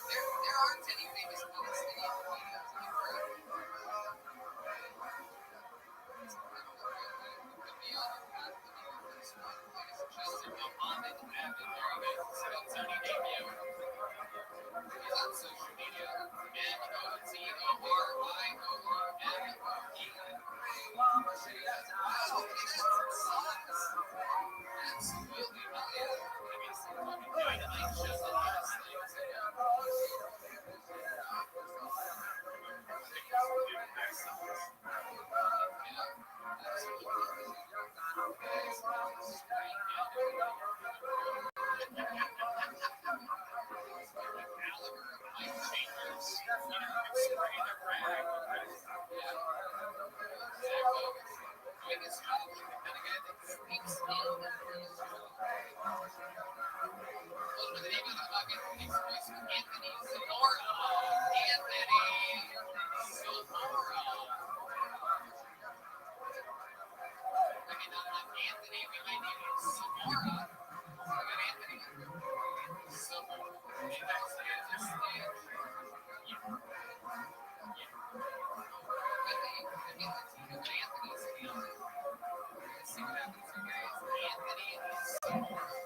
There aren't any famous movies that you on social media, Absolutely. Dynamite just caliber of life changers, spraying their rag. Doing his job like the kind of guy that sneaks in. What was the name of the fucking police voice? Anthony Zamora. I mean, not enough Anthony. We might need Zamora. So we got Anthony. Zamora. Maybe that's the end of the stage. Anthony's deal. Let's see what happens here, guys. Anthony Zamora.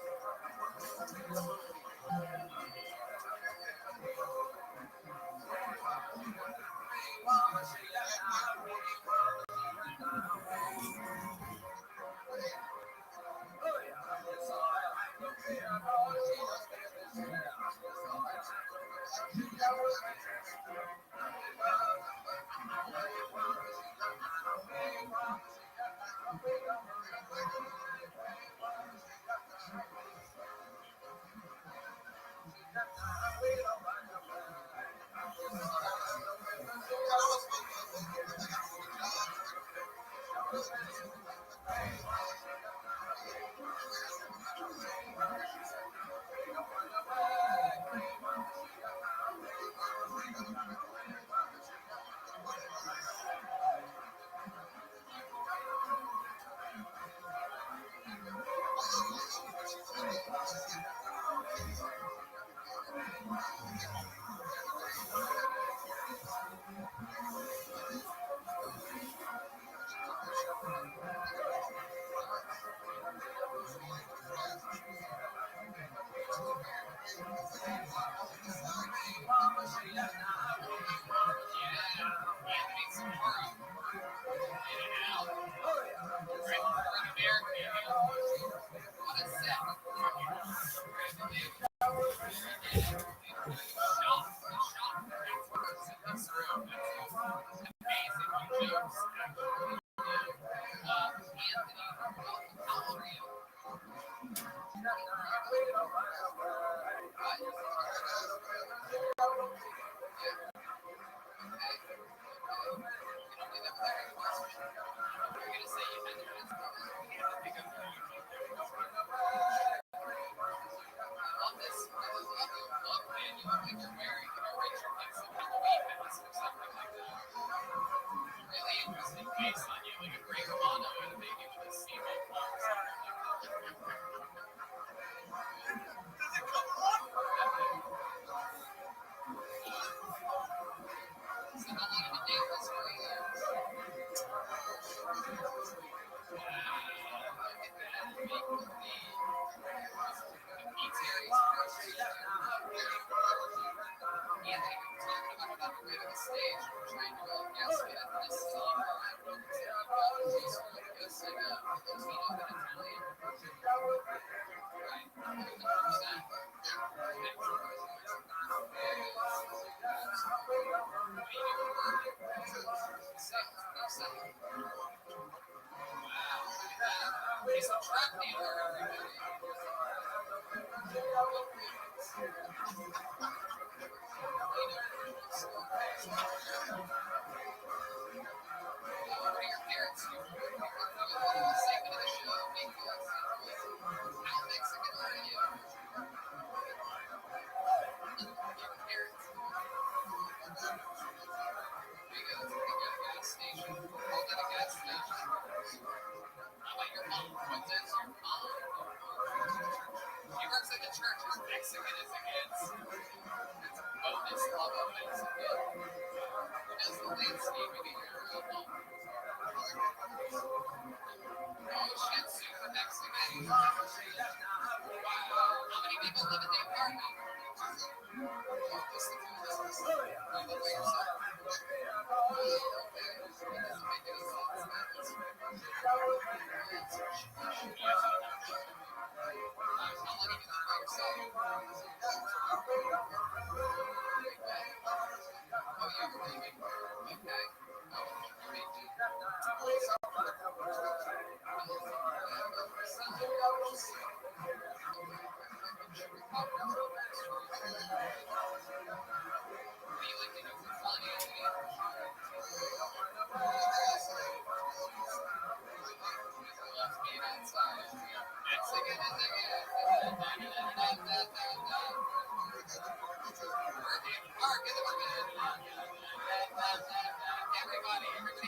Everybody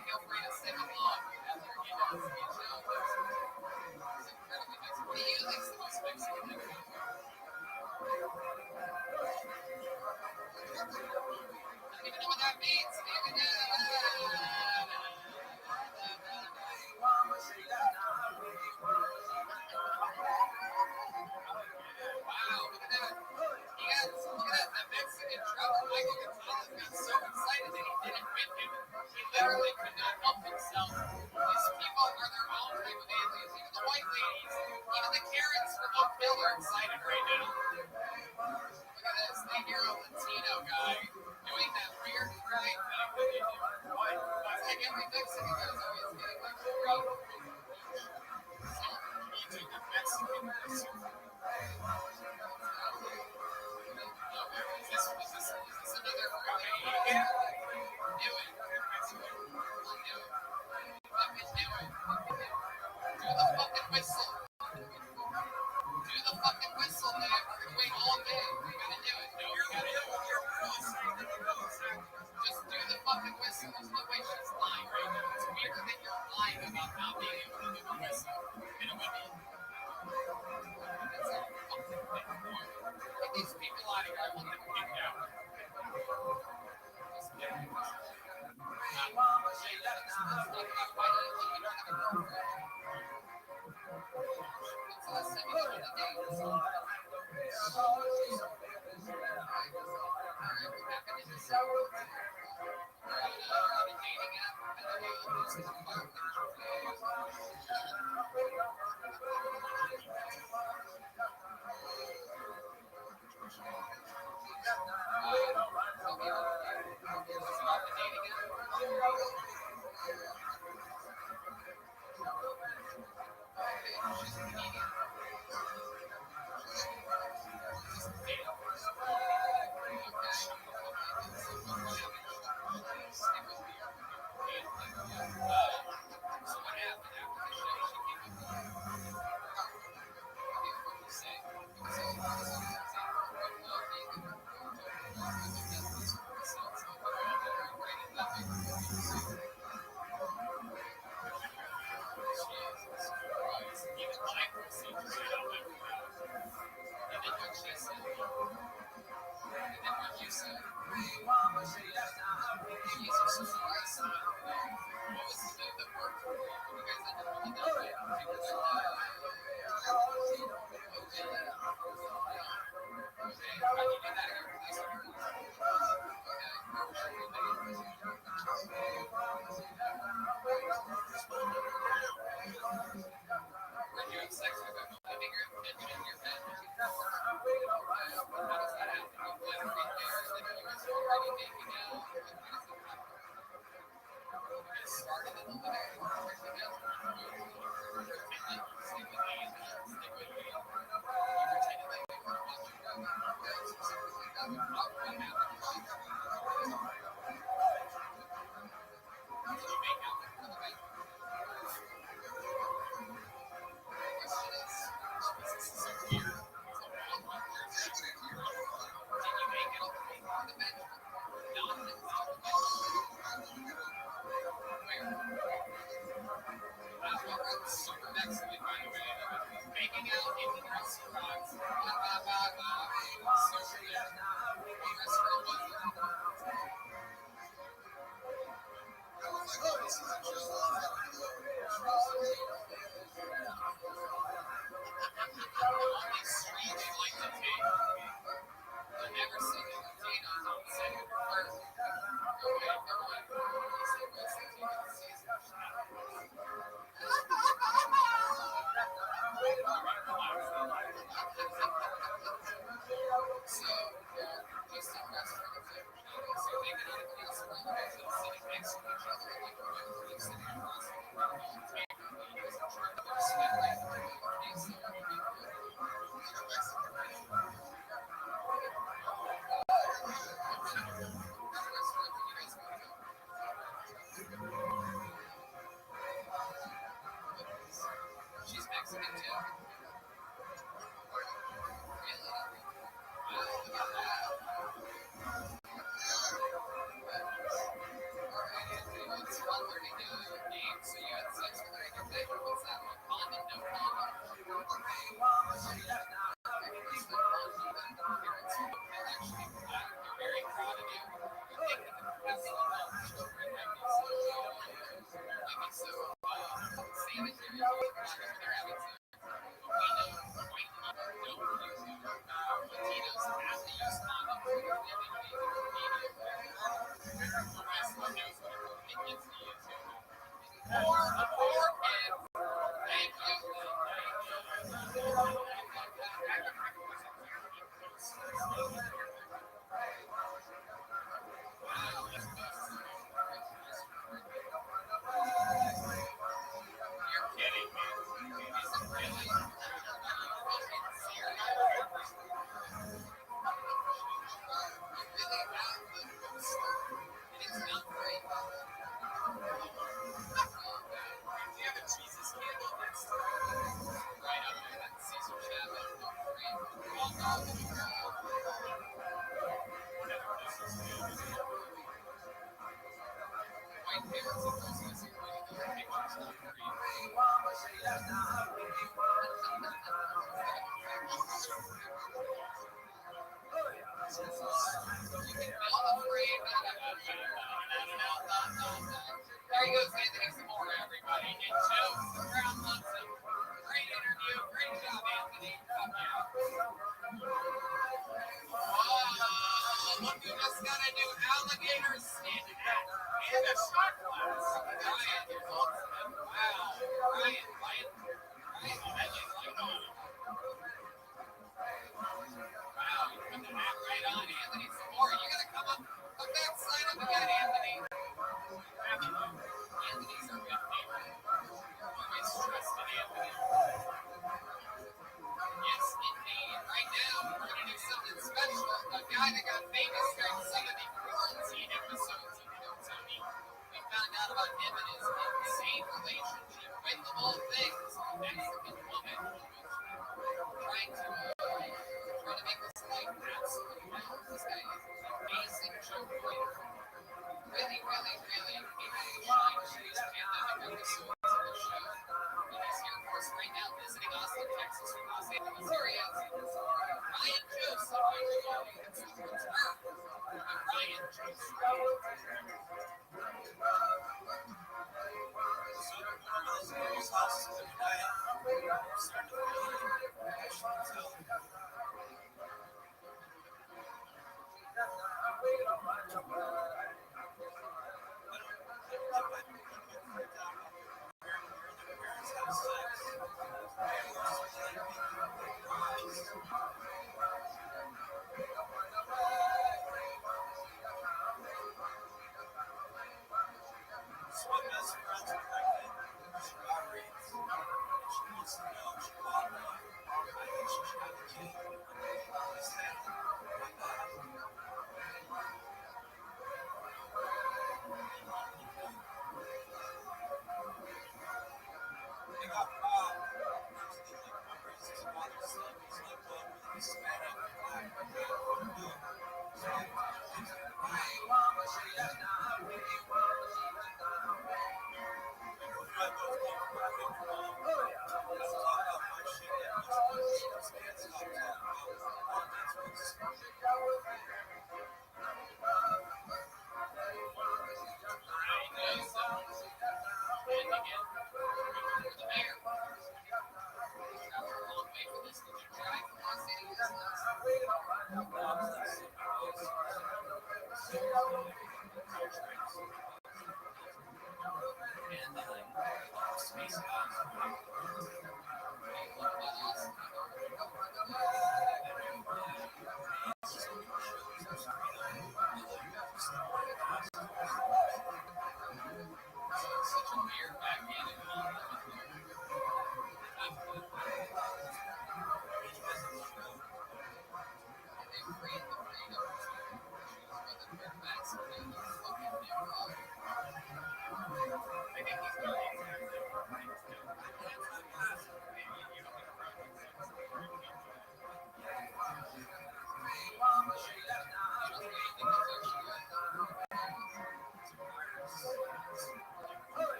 feel free to sing along. What do you think's the most Mexican thing about it? I don't even know what that means. Wow, look at that. Look at that. The Mexican drummer, Michael Gonzalez, got so excited that he did it with him. He literally could not help himself. These people are their own type of aliens. Even the white ladies, even the Karens from Oakville are excited right now. Look at this. They hear a Latino guy doing that weird crying thing that they do. It's like every Mexican guy's always getting like free. So, you took the Mexican person. Is this another okay? Yeah. Knew it. Fucking knew it. Do the fucking whistle. Do the fucking whistle, man. We're gonna wait all day. We gotta do it. No, we gotta do it. Just do the fucking whistle. There's no way she's lying right now. It's weird that you're lying about not being able to do the whistle. And it would be. That's a fucking thing. Get these people out of here. I want them kicked out. Just get them. More kids. Thank You're kidding me. Is it really? It's not great. Do you have a Jesus candle next to it? Right up there, that Caesar Chavez. White parents and Christmas are really the pictures not There he goes, Anthony, some more, everybody. Get jokes. The crowd loves him. Great interview. Great job, Anthony. Look who just got a new alligator skin hat and a shot glass. Ryan is awesome. Wow. Ryan, that looks like on him. Wow, you put the hat right on. Anthony, some more. You gotta come up that side of the bed, Anthony. Anthony's our good neighbor. Always trusted Anthony. Yes, indeed. Right now, we're going to do something special. A guy that got famous during some of the quarantine episodes of No Tony. We found out about him and his insane relationship with, of all things, a Mexican woman who was trying to make his life absolutely hell. This guy is an amazing joke writer. Really, really, really shine these pandemic episodes of the show. And he's here for us right now, visiting Austin, Texas, from Los Angeles area. Ryan Joseph, Ryan Joseph.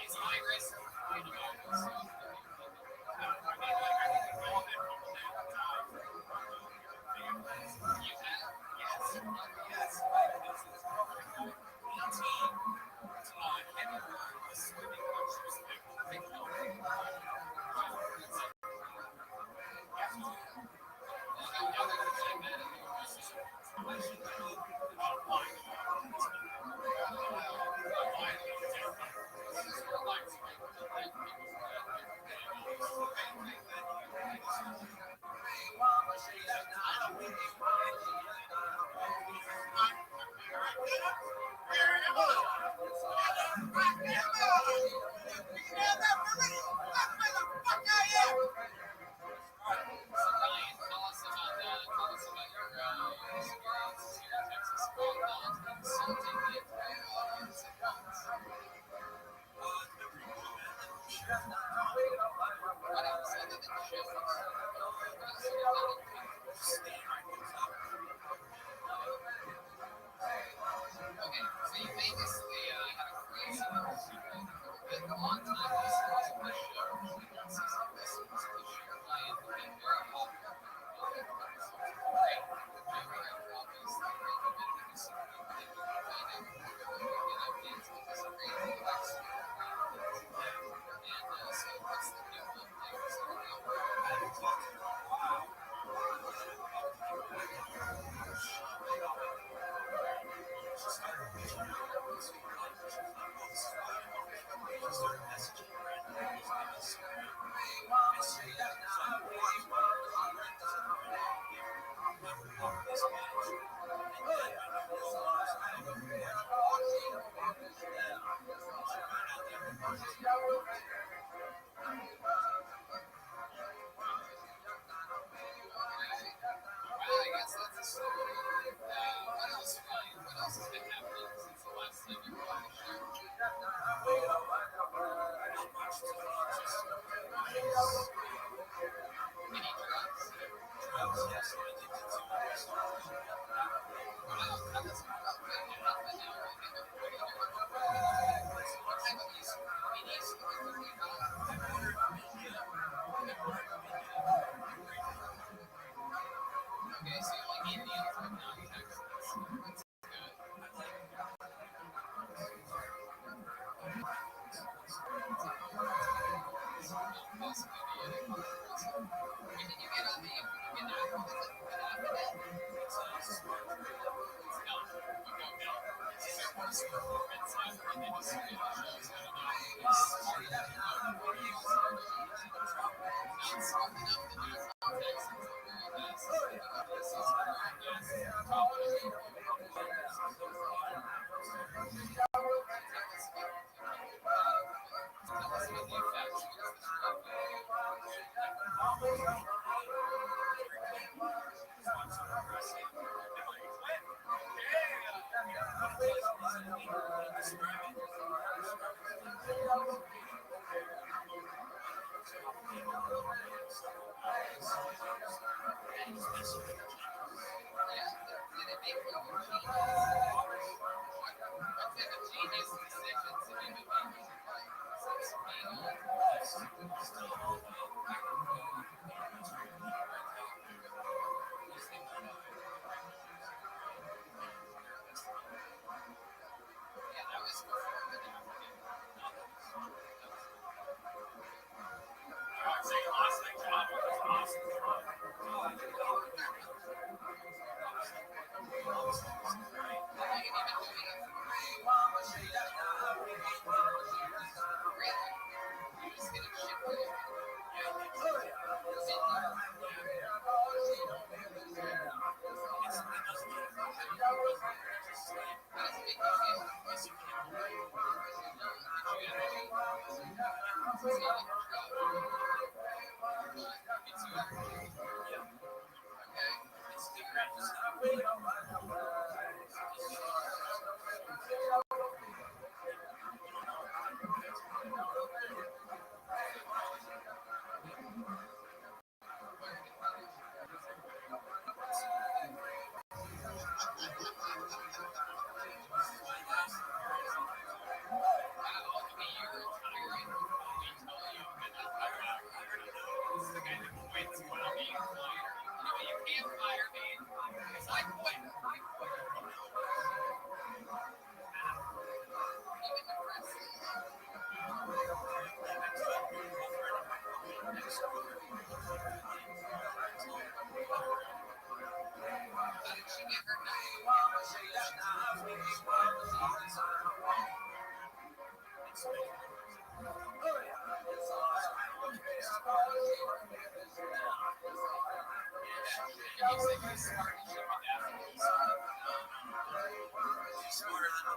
He's Irish. you say you're smart, you should be dazzled. Smarter than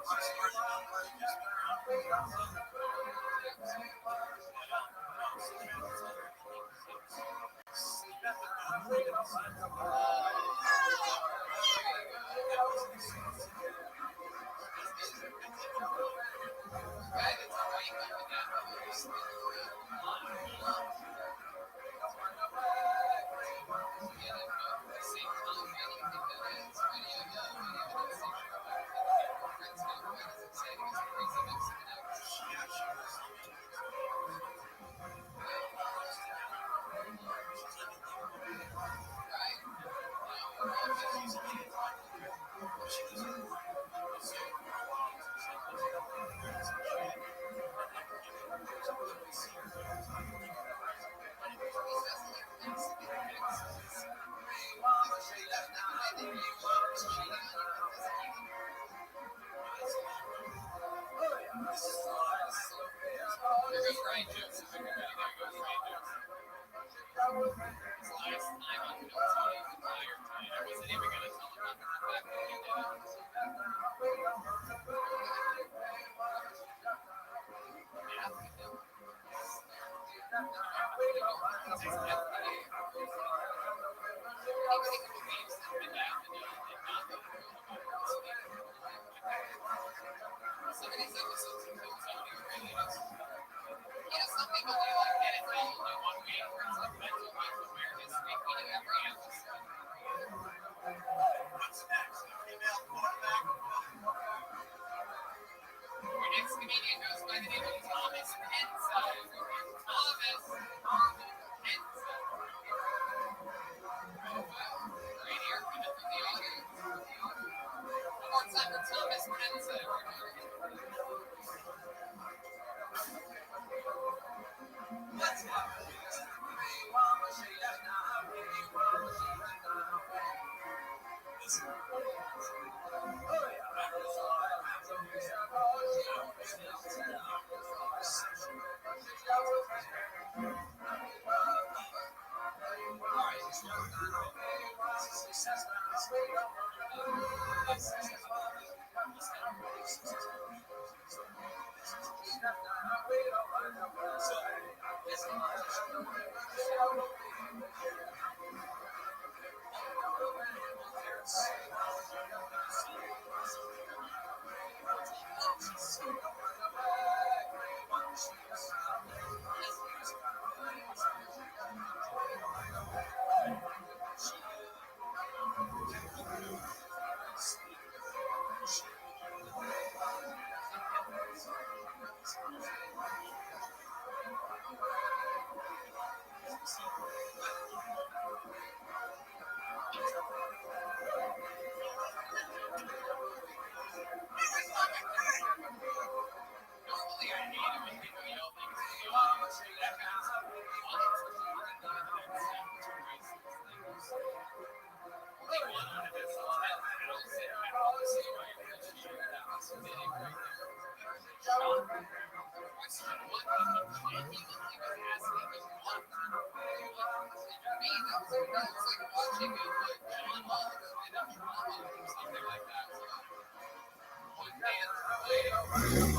Some people do like NFL, do one week where it's like mental health awareness week. We do every episode. Our next comedian goes by the name of Thomas Penza. Thomas Penza. Great ear coming from the audience. One more time for Thomas Penza. Normally I hate it when people yell things to the audience. That kind of stuff. Only one out of this 10 panels said I don't see why you appreciate that. That's fitting right there. Sean, question one, he was asking me what? For me, that was like watching a like John Oliver in a drama or something like that. One man playing no punches.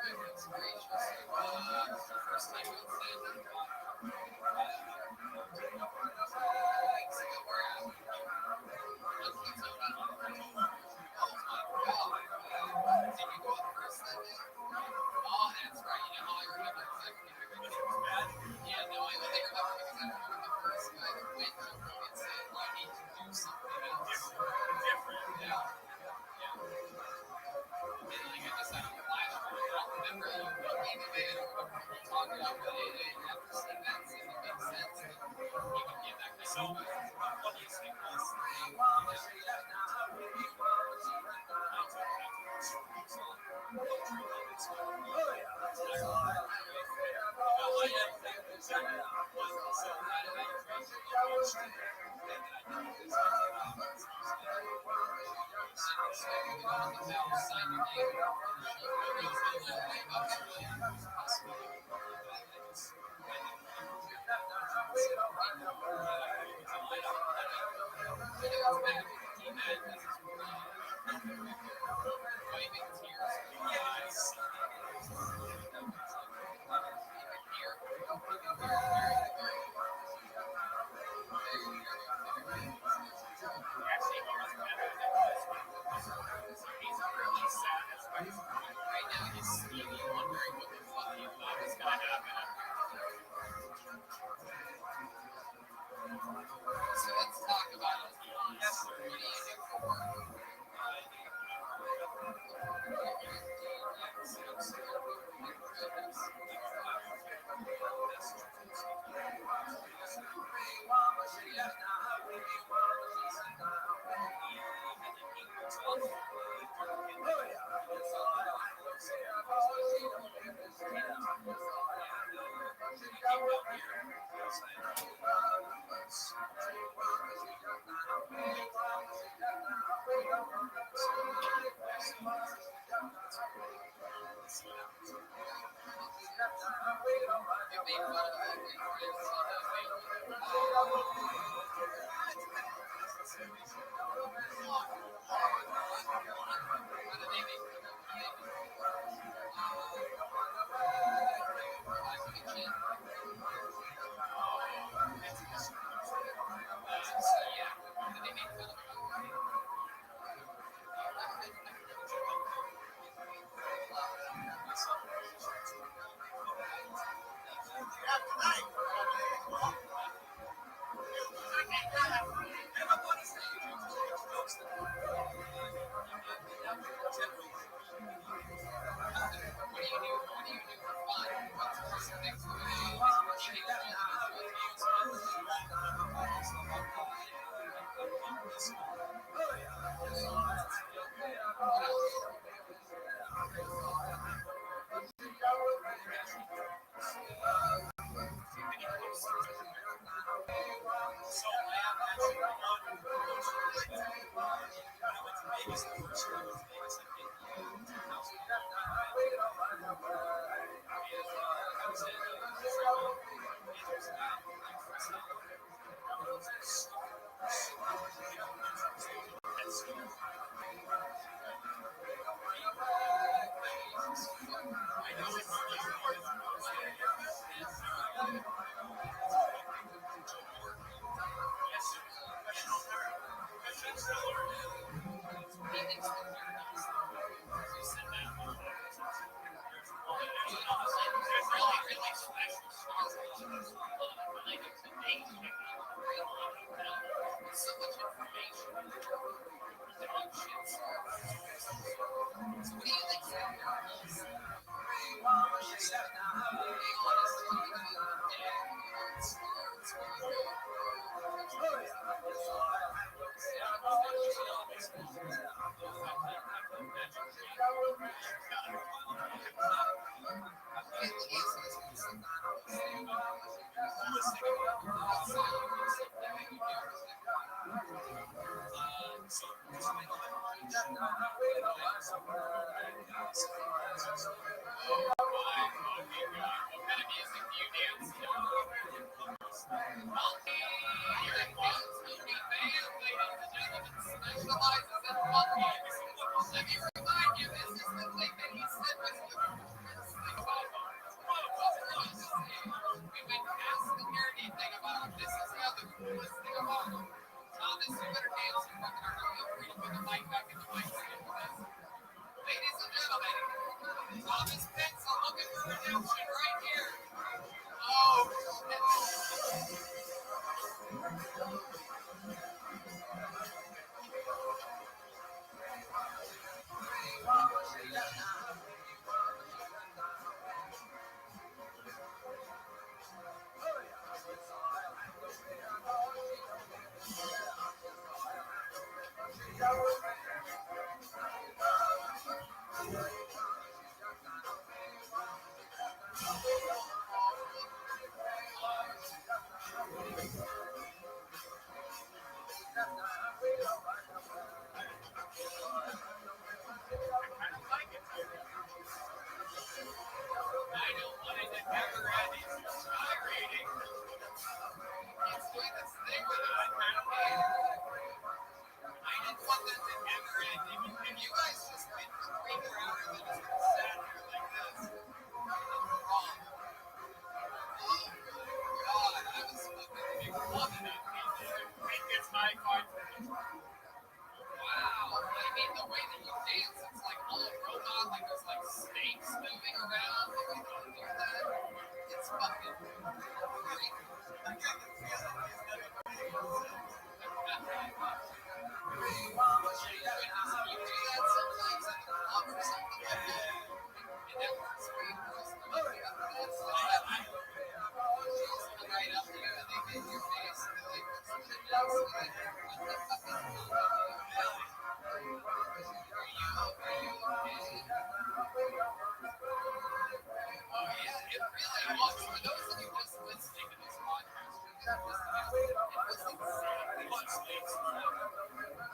Goodness gracious. First time on set. Weeks ago, we're at. Oh my god. Did you go up first that day? Oh, that's right. You know how I remember exactly. Yeah, no, I only remember because I remember the first guy that went to me and said, you need to do something else. Different. Yeah. And like I just had a flash. I don't remember you looking at it or whatever you're talking about, but it after seeing that scene, it makes sense. And you can give that kind of what do you think was Well, for those of you just listening to this podcast, you're just listening. It was exactly what makes it.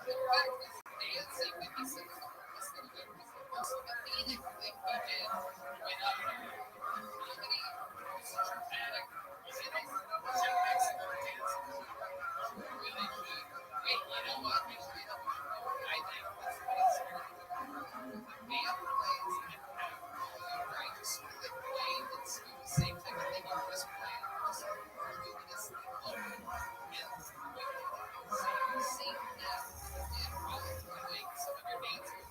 The fact is, dancing with the system, listening to the most comedic thing we did went up there. Comedy was dramatic. Was it should expert dancing? Really should. Wait, you know what? I think that's what it's for. The band plays and have right? Sort of like playing in school, the same type of thing you were just playing. Just moving this thing over. And so you see that and probably doing some of your dancing.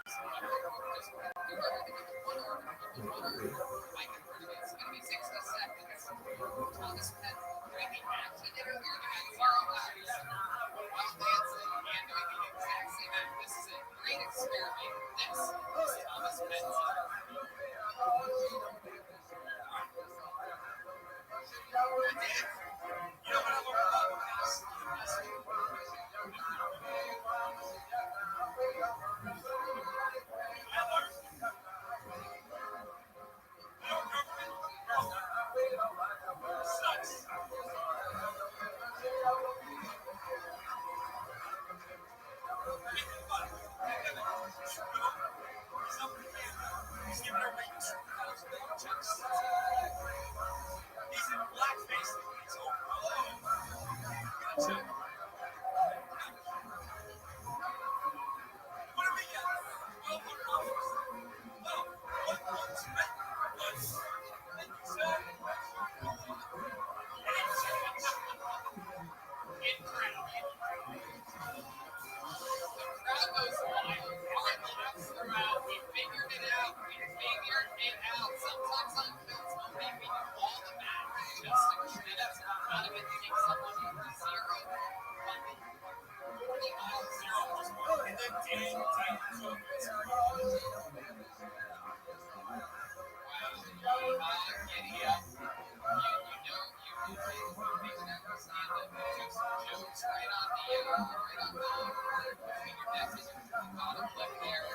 Just do everything with one arm. With one arm. I can prove it. It's going to be 60 seconds. Thomas Penn breaking out. He did earlier. You had 0 hours while dancing and doing the exact same act. This is a great experiment. This is Thomas Penn's. You know what I learned about this? He's giving everybody checks. He's in blackface. He's over. What do we get? Well, what offers? Well, what's Incredible. The crowd goes wild. Art laughs throughout. We figured it out. Sometimes on films will make me do all the math just to treat us out of it, take someone for 0 funding. 40 miles, 0 plus 1. And then Dan. Wow, giddy up. You make that stand up. Jokes right on between your neck and your bottom lip there.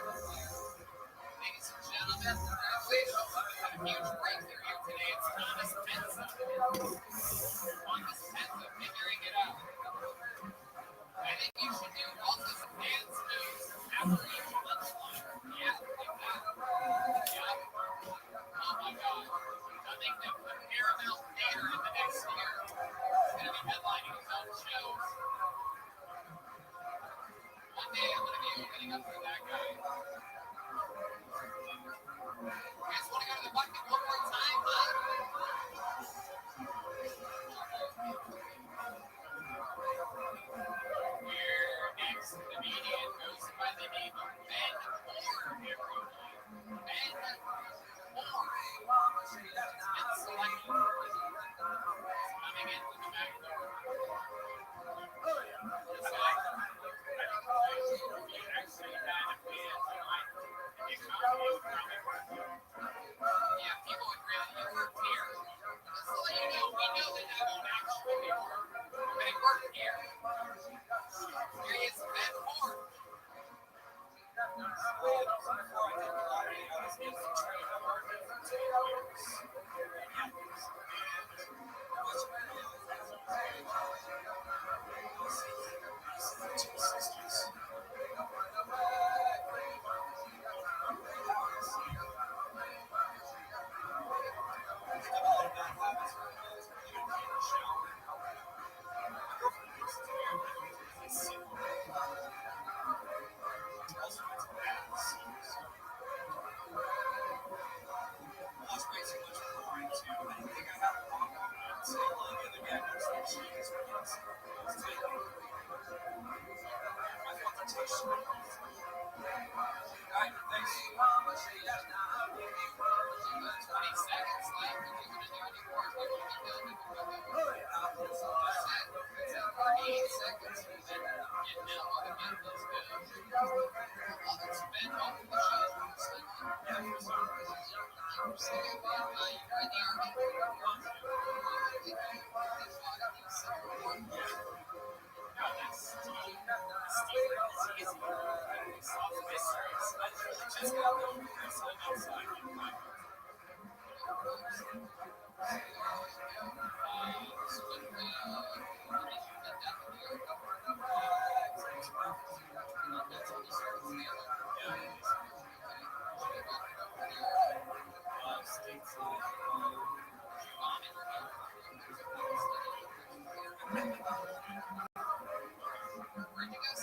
Ladies and gentlemen, congratulations on a huge breakthrough here today. It's Thomas Penza. Thomas Penza figuring it out. I think you should do also some dance moves after each punchline. Yeah, like that. Yeah. Oh my God. I think that the Paramount Theater in the next year is going to be headlining his own shows. One day I'm going to be opening up for that guy. You guys want to go to the bucket one more time, huh? Your next comedian goes by the name of Ben Moore, everyone. Ben Moore. It's been selected. It's coming in with the back door. It's like, you actually had a band tonight. Yeah, people would really, you worked here. Just to let you know, we know that that won't actually work. But it worked here. Here is Ben Moore.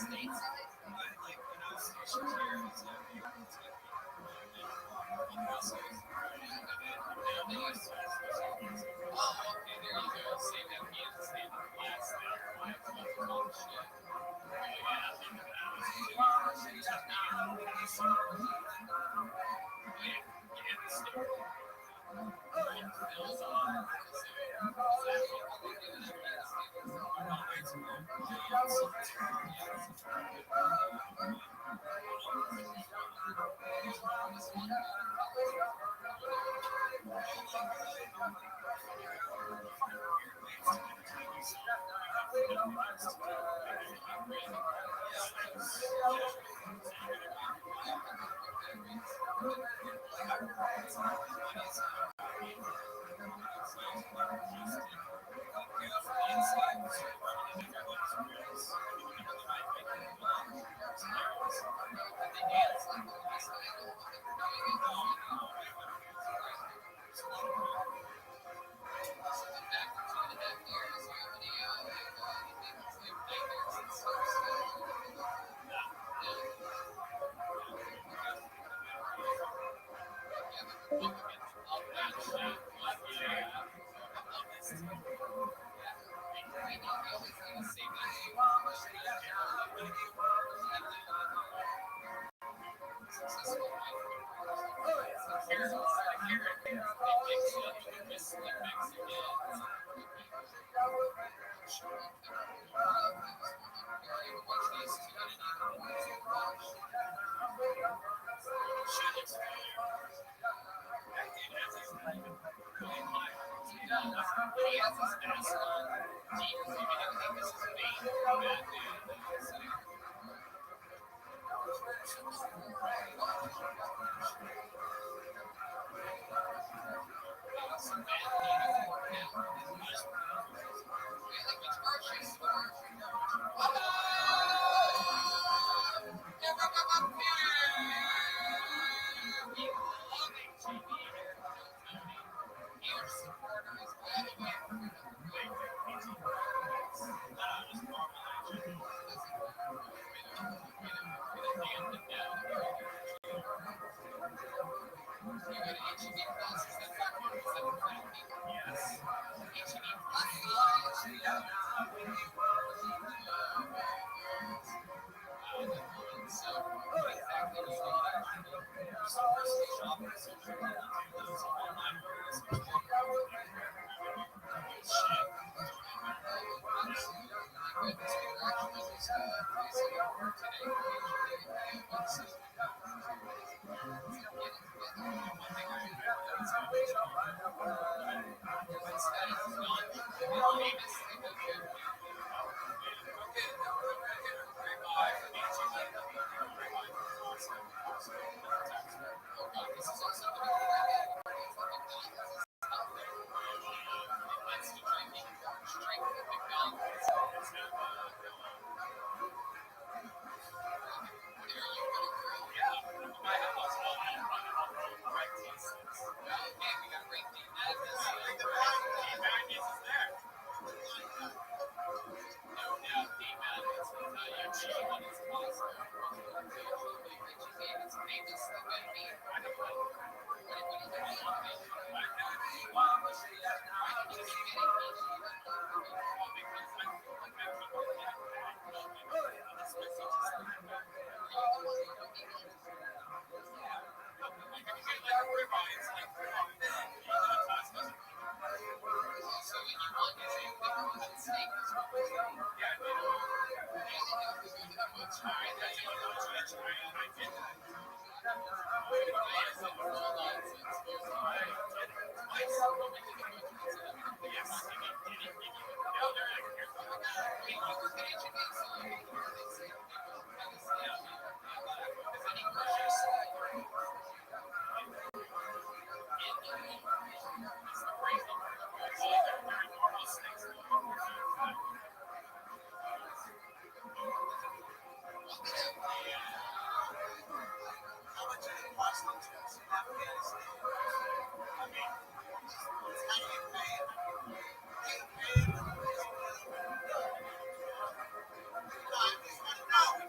stateside? Like stationed here is a big in Brussels. Oh, okay, there you go. Same Afghanistan last thing. Talk shit. No.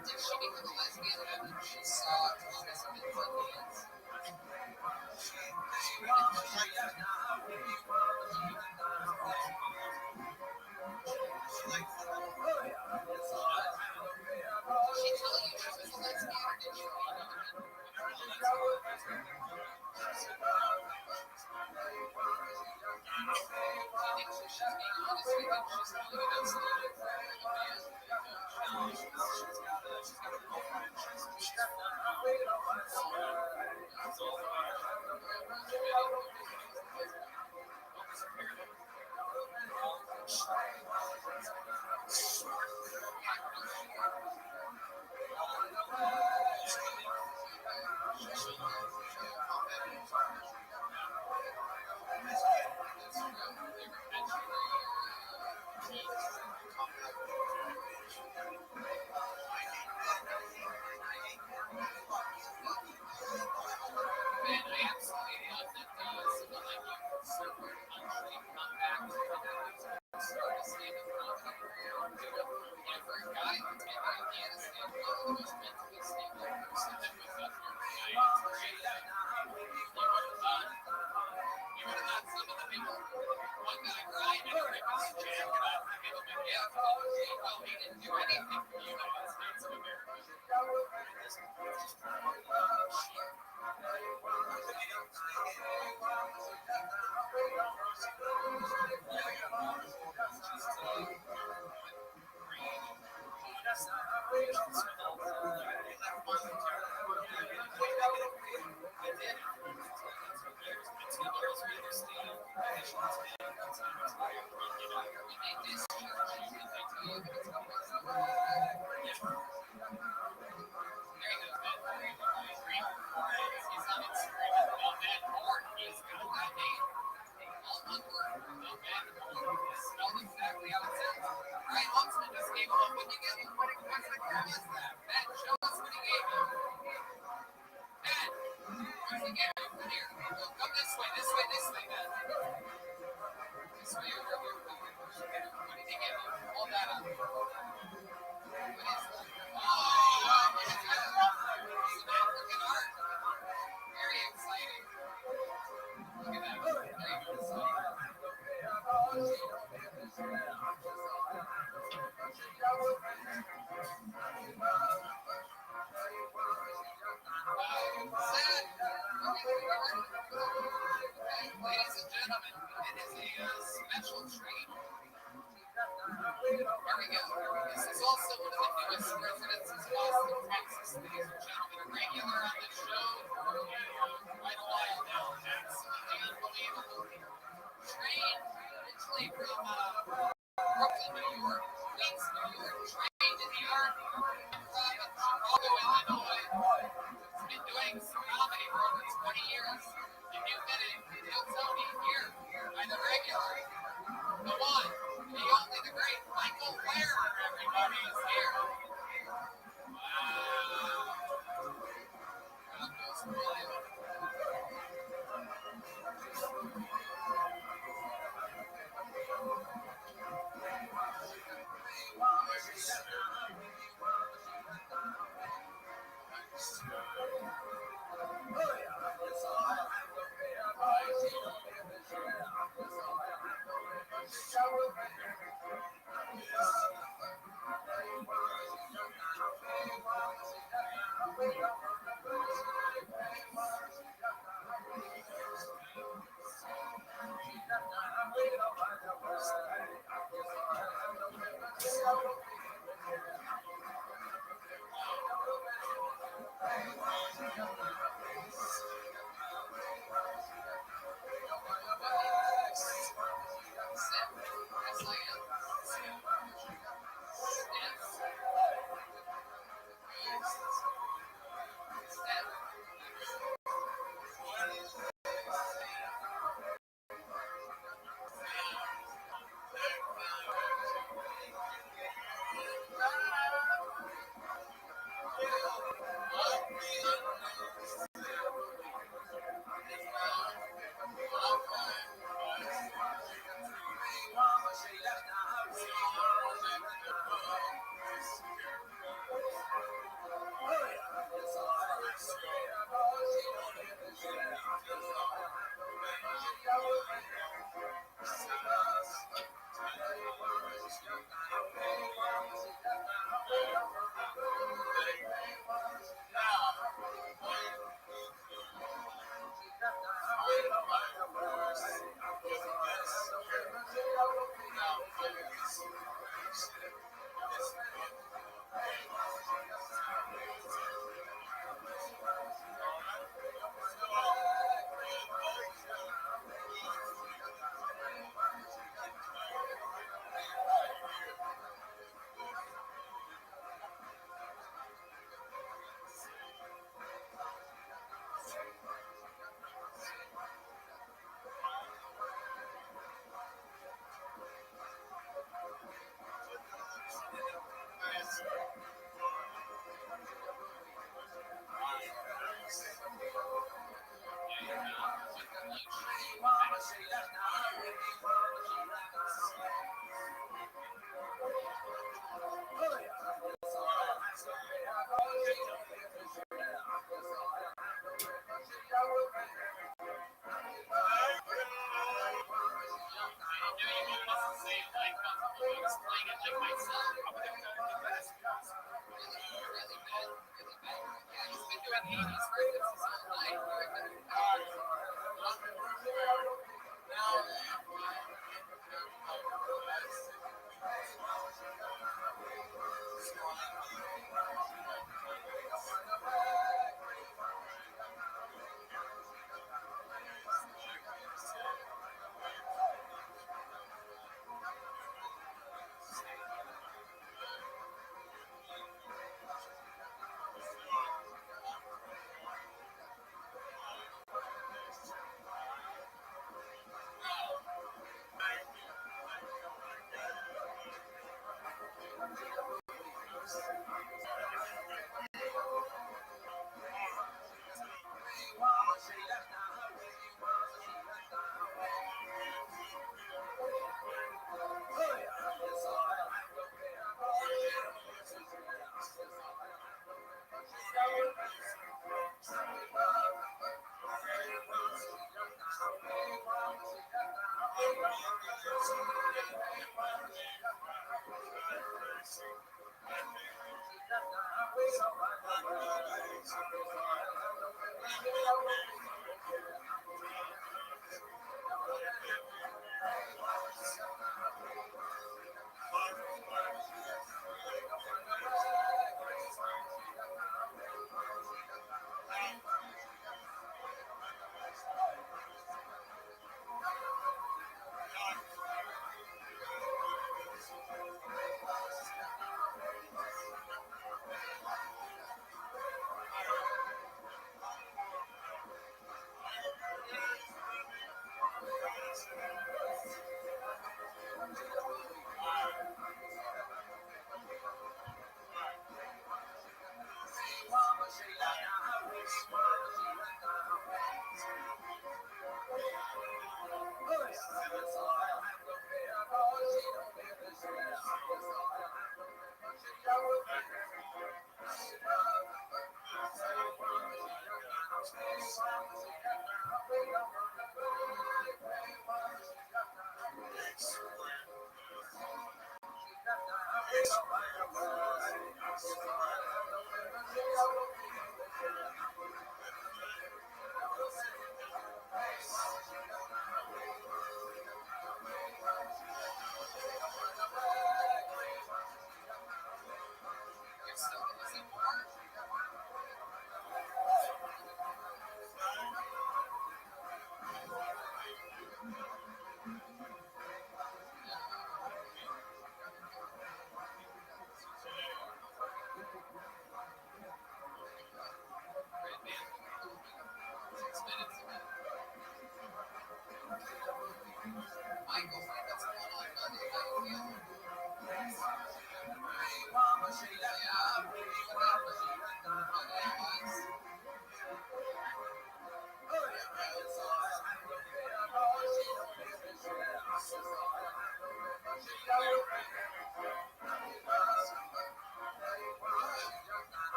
Did she become a lesbian after she saw Thomas Ben's Did she tell you she was a lesbian or did she gentlemen, it is a special treat. Here we go. This is also one of the newest residents of Austin, Texas, ladies and gentlemen. A regular on the show for quite a while now. Absolutely unbelievable. Trained originally from Brooklyn, New York, Queens, New York, trained in the art improv in Chicago, Illinois. He's been doing some comedy for over 20 years. And you've been in Hilltony here by the regular. The one, the only, the great Michael Ware, everybody is here. Wow. God goes wild.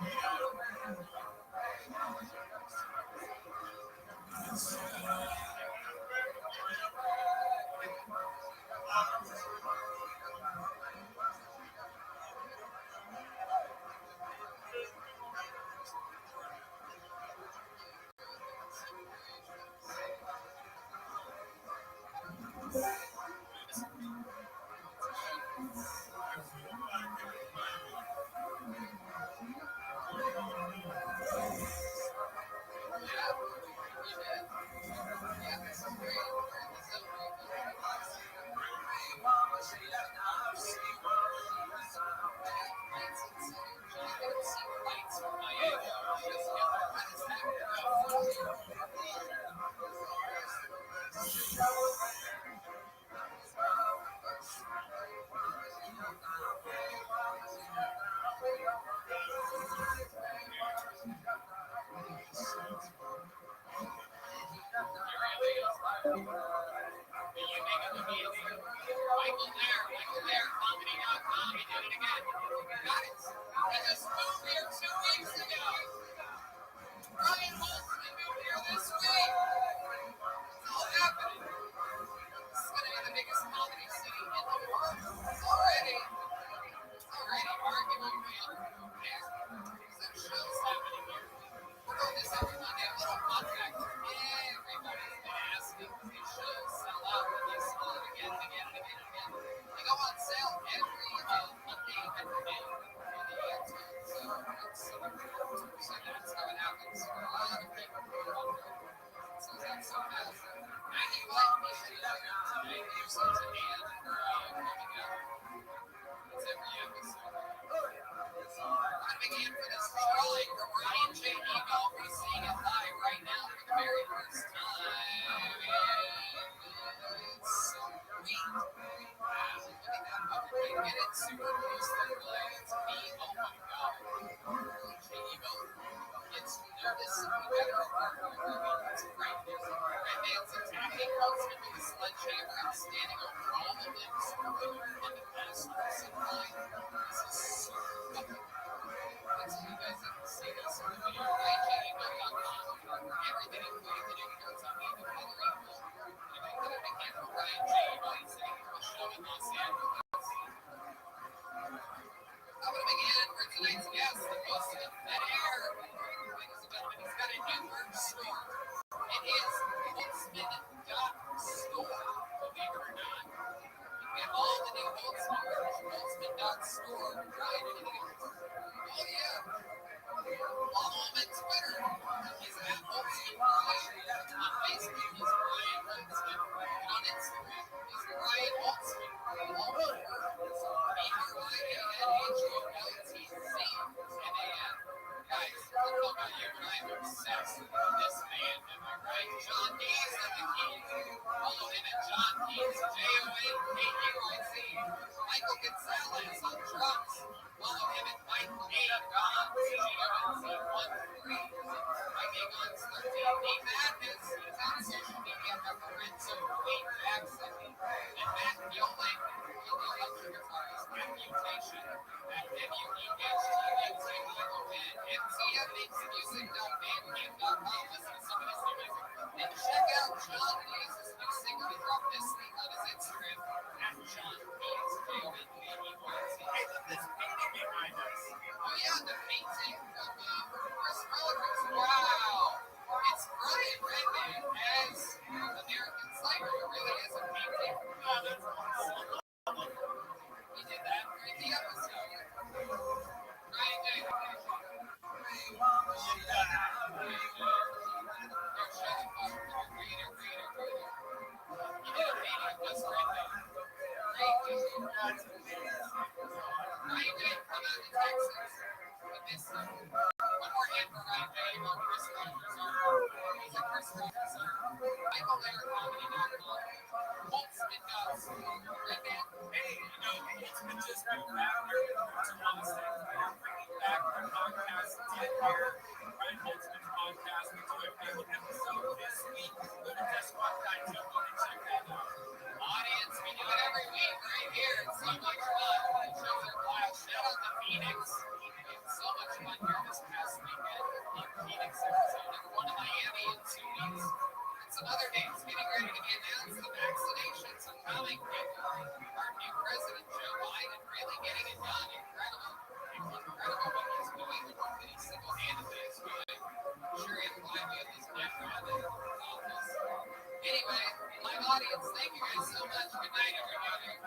So much fun here this some other names getting ready to be announced. The vaccinations are coming. Our new president, Joe Biden, really getting it done. Incredible. Incredible what he's doing. The work that he single-handedly is doing. I'm sure he'll finally at least never have it in office. Anyway, live audience, thank you guys so much. Good night, everybody.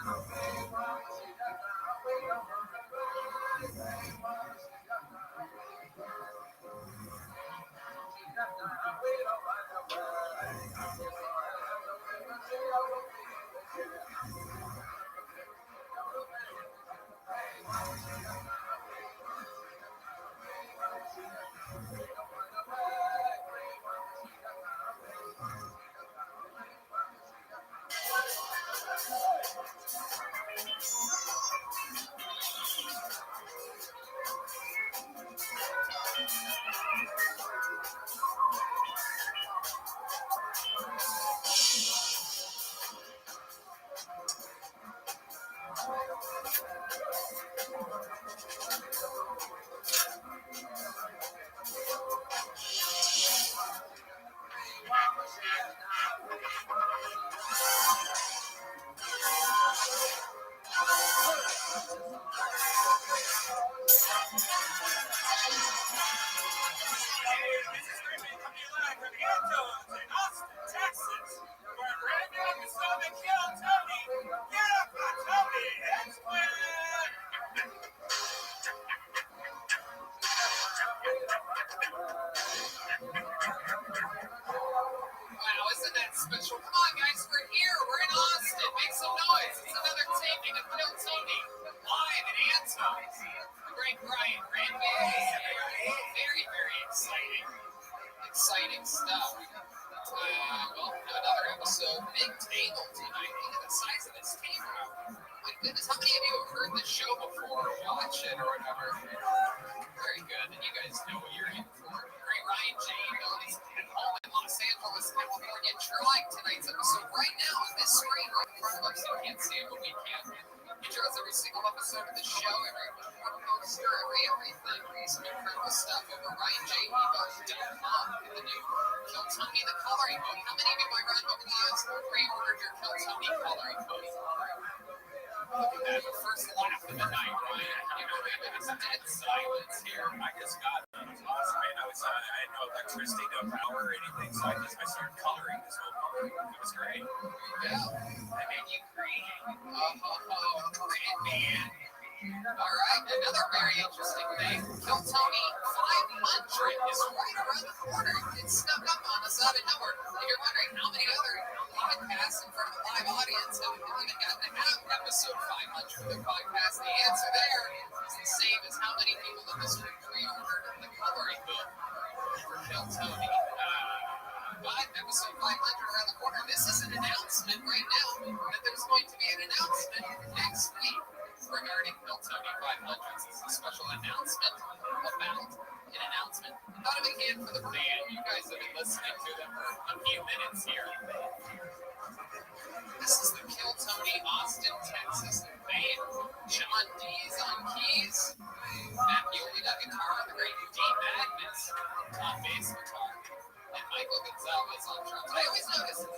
Wow, isn't that special? Come on, guys, we're here. We're in Austin. Make some noise. It's another taping of Kill Tony live in Anton. The great Brian Granby. Very, very exciting. Exciting stuff. Well, another episode. Big table tonight. Look at the size of this table. My goodness, how many of you have heard this show before, watch it, or whatever? Very good. And you guys know what you're in for. Great Ryan J. He's at home in Los Angeles, California, trying tonight's episode right now on this screen right in front of us. You can't see it, but we can. He draws every single episode of the show, every poster, everything. Some incredible stuff over RyanJHeagle.com in the new Kill Tony the coloring book. How many of you, my run over the years, pre-ordered your Kill Tony coloring book? Look at that, the first laugh of the night, Ryan. You know, it's a dead silence here. I just got it. It was awesome, man. I had no electricity, no power or anything, so I started coloring this whole book. It was great. Yeah, I made you green. Green man. All right, another very interesting thing. Kill Tony 500 is right around the corner. It snuck up on us out of nowhere. If you're wondering how many other podcasts in front of a live audience have even gotten to have episode 500 of their podcast, the answer there is the same as how many people in this room pre-ordered the coloring book for Kill Tony. But episode 500 around the corner. This is an announcement right now that there's going to be an announcement next week regarding Kill Tony 500. This is a special announcement about an announcement. Not a big hand for the band. You guys have been listening to them for a few minutes here. This is the Kill Tony Austin, Texas band. John D's on keys. Matt Muley on guitar. The great D Magnus on bass guitar. And Michael Gonzalez on drums. I always notice D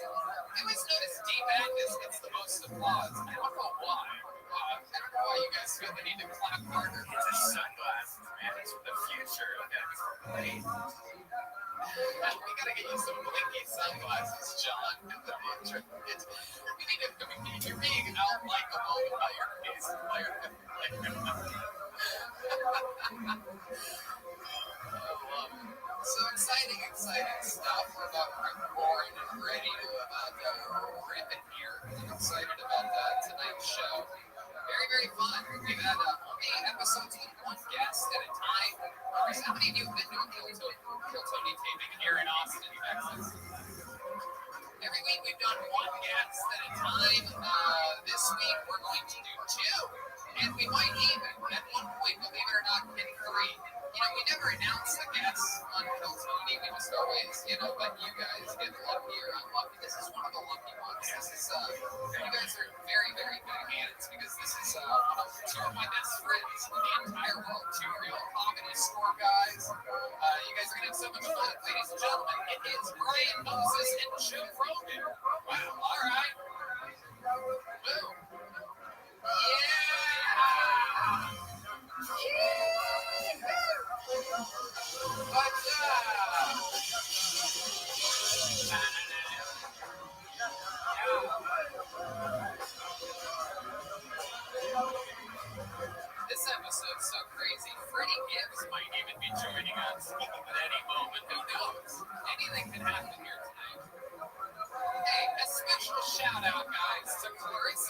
Magnus gets the most applause. I don't know why. I don't know why you guys feel the need to clap harder. It's his sunglasses, man. It's the future. Look at him. We gotta get you some blinky sunglasses, John. You're being out-likeable by your bass player. So exciting stuff. We're about born and ready to rip it here. I'm excited about tonight's show. Very, very fun. We've had only episodes with one guest at a time. Chris, how many of you have been doing Kill Tony taping here in Austin, Texas? Every week we've done one guest at a time. This week we're going to do two. And we might even, at one point, believe it or not, hit three. You know, we never announce the guests on Kill Tony. We just always, let you guys get lucky or unlucky. This is one of the lucky ones. This is, you guys are very, very good hands because this is two of my best friends in the entire world. Two real comedy store guys. You guys are going to have so much fun. Ladies and gentlemen, it is Brian Moses and Joe Rogan. Wow, all right. Boom.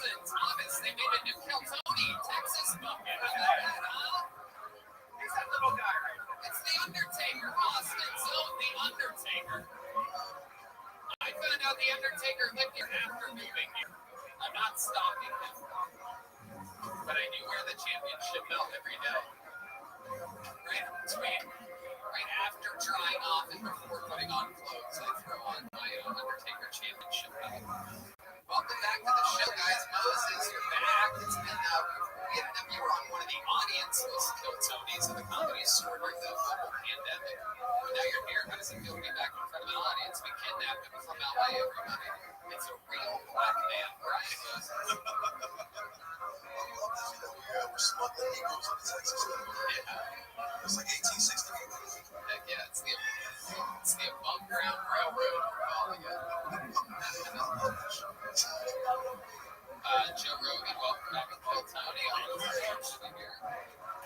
Austin Thomas. They made a new Kiltony, Texas bucket. How about that, huh? He's that little guy right there. It's The Undertaker, Austin's own The Undertaker. I found out The Undertaker lived here after moving here. I'm not stalking him, but I do wear the championship belt every day. Right after drying off and before putting on clothes, I throw on my Undertaker championship belt. Welcome back to the show, guys. Moses, you're back. It's been you were on one of the audience list Kiltonys of the Comedy Store during the global pandemic. Now you're here. How does it feel to be back in front of an audience? We kidnapped him from LA, everybody. It's a real black man, Brian Moses. We're smuggling Negroes into Texas. Yeah. It's like 1860. Heck yeah, it's the above ground railroad we're calling it. Joe Rogan, welcome back to Kiltony.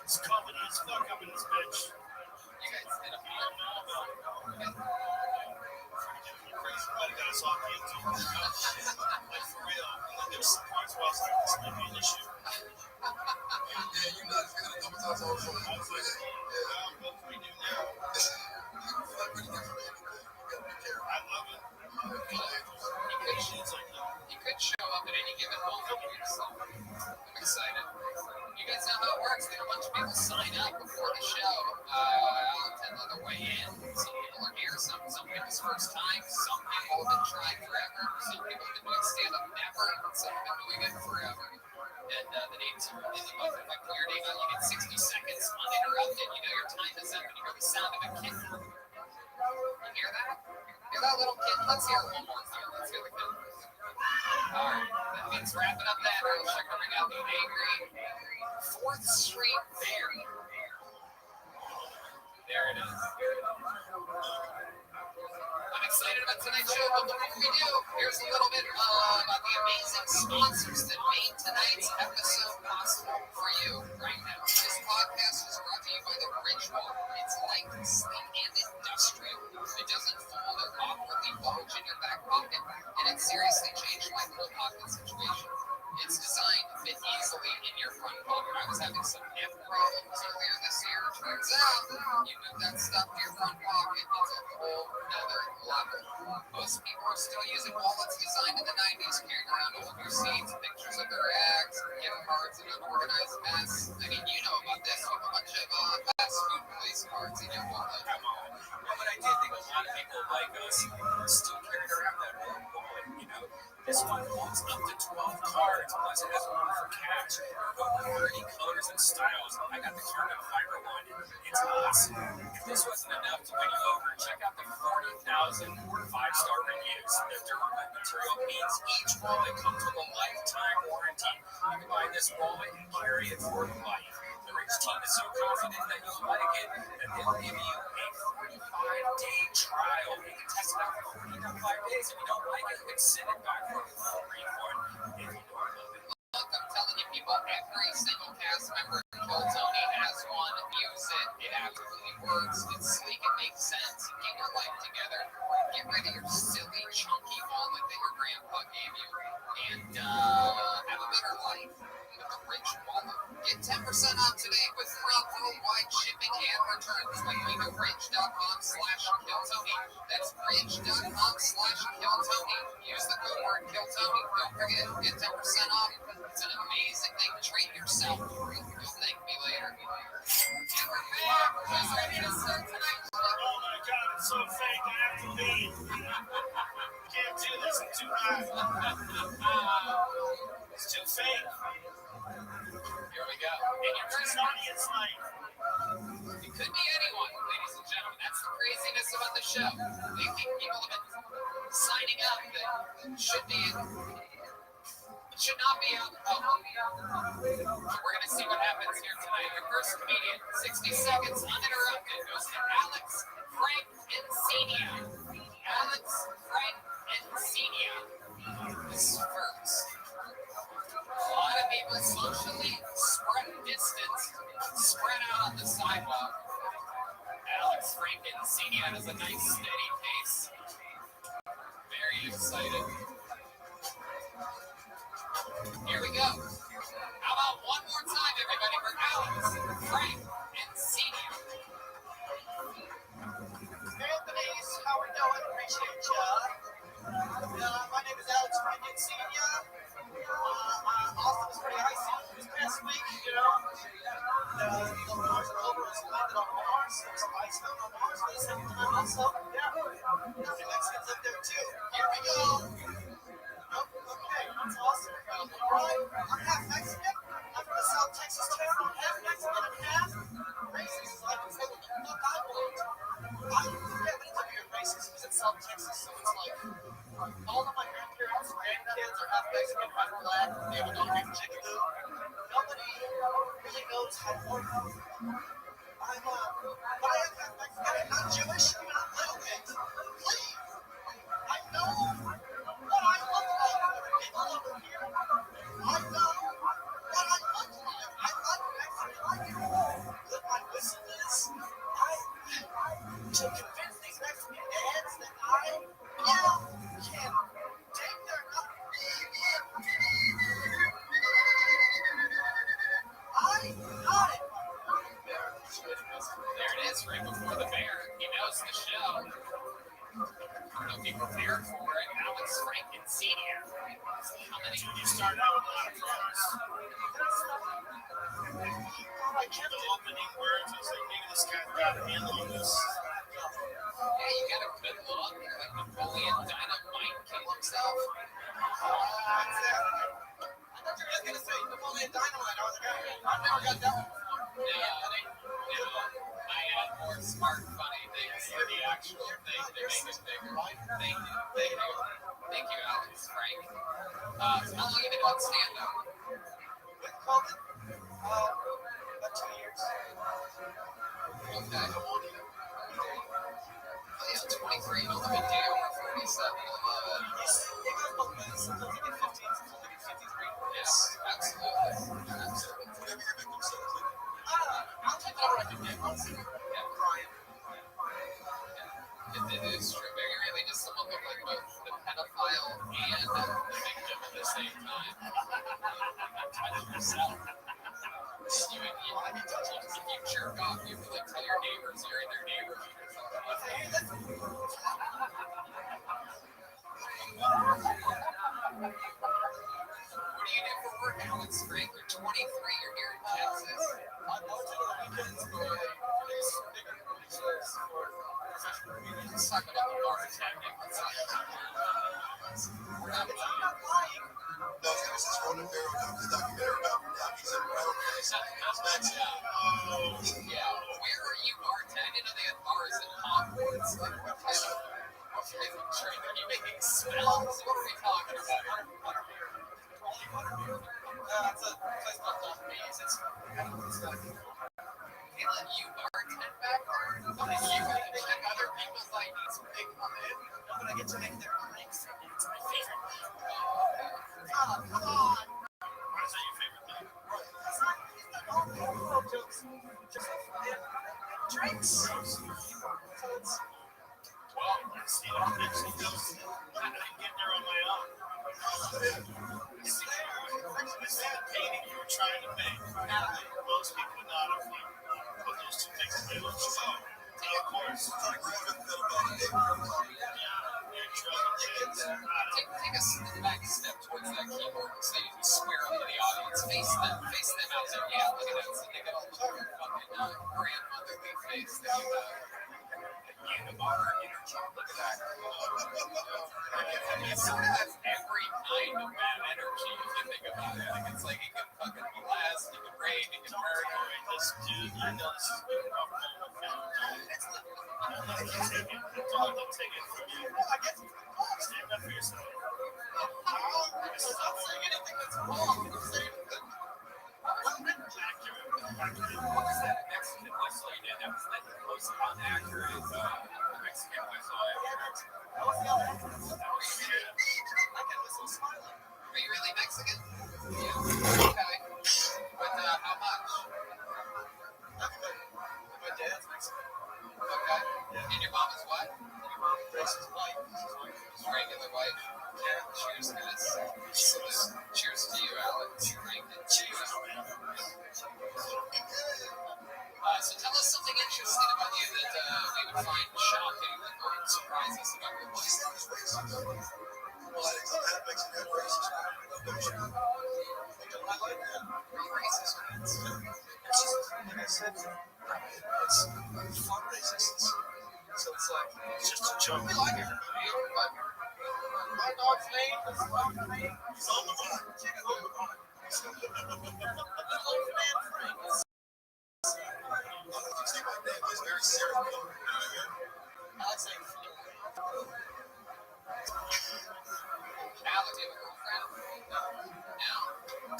It's comedy as fuck up in this bitch. You guys did a fun. Crazy, but it got us off YouTube. Like for real. There's some parts where I was like, this might be an issue. Yeah, you're not as good at double times also. I was like, what can we do now? I love it. He could show up at any given moment. So I'm excited. You guys know how it works. There are a bunch of people sign up before the show to know their way in. Some people are here. Some people's first time. Some people have been trying forever. Some people have been doing stand-up never. Some have been doing it forever. And the names are in the book. If I clear your name out, you get 60 seconds uninterrupted. You know your time is up and you hear the sound of a kid. You hear that? Hear that little kid? Let's hear it one more time. Let's hear the kid. All right. That means wrapping up that early. Check to bring out the angry 4th Street Bear. There it is. I'm excited about tonight's show, but before we do, here's a little bit about the amazing sponsors that made tonight's episode possible for you right now. This podcast is brought to you by the Ritual. It's light, sleek, and industrial. It doesn't fold or awkwardly bulge in your back pocket, and it seriously changed my whole pocket situation. It's designed to fit easily in your front pocket. I was having some hip problems earlier this year. Turns out, you move that stuff to your front pocket, it's a whole nother level. Most people are still using wallets designed in the 90s, carrying around old receipts, pictures of their ex, gift cards in an organized mess. I mean, you know about this. You have a bunch of fast food place cards in your wallet. Come on. But I did think a lot of people like us still carried around that old wallet, you know? This one holds up to 12 cards, plus it has one for cash. Over 30 colors and styles. I got the carbon fiber one. It's awesome. If this wasn't enough to win you over, check out the 40,000 5-star reviews. The durable material means each wallet comes with a lifetime warranty. You can buy this wallet and carry it for life. The Rich team is so confident that you'll like it that they'll give you a 45-day trial. You can test it out for 45 days. If you don't like it, you can send it back for a full refund if you don't love it. Look, I'm telling you, people, every single cast member of Kiltony has one. Use it. It absolutely works. It's sleek. It makes sense. You get your life together. Get rid of your silly, chunky wallet that your grandpa gave you. And have a better life with a Rich wallet. Get 10% off today with free worldwide shipping and returns by going to ridge.com/Kiltony. That's ridge.com/Kiltony. Use the code word Kiltony. Don't forget, get 10% off. It's an amazing thing. Treat yourself. You'll thank me later. And we're back. Just ready to start tonight's show. Oh my god, it's so fake. I have to leave. Can't do this. I'm too high. It's too fake. Here we go. And your first Audience night. it could be anyone, ladies and gentlemen. That's the craziness about the show. We think people have been signing up that should not be out in public. So we're going to see what happens here tonight. Your first comedian, 60 seconds uninterrupted, goes to Alex Frank Encenia. Alex Frank Encenia is first. A lot of people socially spread out on the sidewalk. Alex Frank Encenia has a nice steady pace. Very excited. Here right? I'm half Mexican. I'm from a South Texas town. I'm half Mexican and half racist. So I can say what the fuck I want. Yeah, but it's a weird racist because it's South Texas, so it's like all of my grandparents, grandkids are half Mexican, half black. They have a dog named Chickadoo. Nobody really knows how to work. But I am half Mexican and not Jewish, even a little bit. Please, I know what I look like for the people over here. I know what I look like. I'm not Mexican like you. What my whistle is, to convince these Mexican dads that I can take their I got it. There it is, right before the bear. He knows the show. I don't know if he prepared for it. Alex Franken Senior. How many? You start out with a lot of promise. I can't The opening words, I was like, maybe this guy's got a handle on this. Yeah, you got a good look. Like Napoleon Dynamite kill himself. I thought you were just going to say Napoleon Dynamite. I was like, I've never got that one before. I add more smart, funny things to the actual thing to make it bigger. Thank you, Alex Frank. So how long have you been on stand-up? With COVID, about 2 years. Okay. Oh, yeah, 23, no big deal. 47, I love it. It goes both ways. Sometimes you get 15, sometimes you get 53. Yes, absolutely. Whatever your victim says. I'll take that right to get once. Crying. It is true. Very rarely does someone look like both the pedophile and the victim at the same time. Touch yourself. If you jerk off, you can like tell your neighbors you're in their neighborhood or something. What do you do for work, Alex Frank? You're 23, you're here in Texas. I go to the weekends for these bigger shows for professional comedians. Let's talk about the bartending. Let's talk about I'm not lying. No, there was this Ronan Farrow documentary about he's in yeah, where are you bartending? I know they have bars in Hogwarts. Like, what kind of drink are you making spells? What are we talking about? Butterbeer. Only butterbeer. It's a place called Old Maze. It's They let you bartend back there? You make other people's IDs big money. but I get to make their drinks. It's my favorite thing. Why Come on. is that your favorite thing? It's not all jokes. Just drinks. So it's Well, see, I'm actually just, I didn't get there on my own. It's that painting you were trying to make. Most people would not have put those two things together. So, of course, Take a back step towards that keyboard and say square up to the audience. Face them out there. Yeah, look at that. So they got a fucking grandmotherly face that you have. Unibar energy. Look at that. It sort of has every kind of bad energy if you think about it. Like it's like it can fucking blast, it can rain, it can hurt. this dude, I know this is good. I can't take it. Don't take it from you. I guess Stand up for yourself. I'm not saying anything that's wrong. I'm saying that What was that Mexican whistle you did? That was the most inaccurate Mexican whistle I ever heard. that was the other one. I can whistle smiling. Are you really Mexican? Yeah. Okay. But how much? My dad's Mexican. Okay. And your mom is what? Your mom Grace's white. Just regular white. Yeah. Cheers, guys. Cheers to you, Alex. Frank. Cheers. So tell us something interesting about you that we would find shocking or would surprise us about your life. Well, I think that makes it racist. I like that. Are you racist? It's just, like I said, it's fun racist. So it's like, It's just a joke. we like everybody, but My dog's name is Frank. He's on the run. Chicken on the run. Old man Frank. My name is very serious. Alex ain't Alex, do you have a girlfriend? No.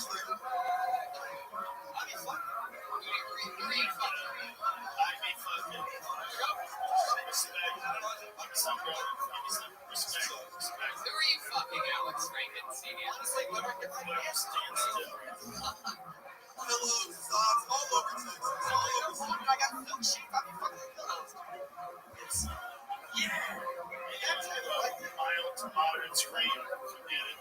Clearly. I mean, fuck. Who are you fucking? I mean, fucking. Respect. Who are you fucking, Alex Franken Senior? Honestly, when I get my ass Stand still. pillows, socks, all over Texas. All over Texas. I got milkshake. I mean, fucking pillows. It's, yeah. That's it. Like, Mild to moderate scream. Forget it.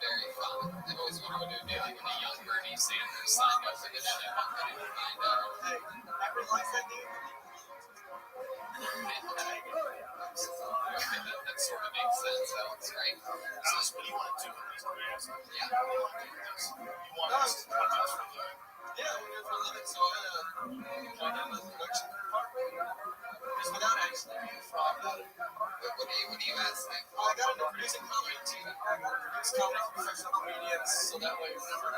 Very fun. I've always wondered what it would be like when a young Bernie Sanders signed up for this shit. I'm ready to find out. hey, every life I do. Okay, that sort of makes sense, Alex, right? Alex, what do you want to do with these demands? Yeah. What do you want to do with this? You want us to do this for the Yeah, we do it for a living, so I joined in the production department. Just without actually being a fraud about it. What do you ask me? I got into producing comedy too. I got to produce comedy for professional comedians, so that way whenever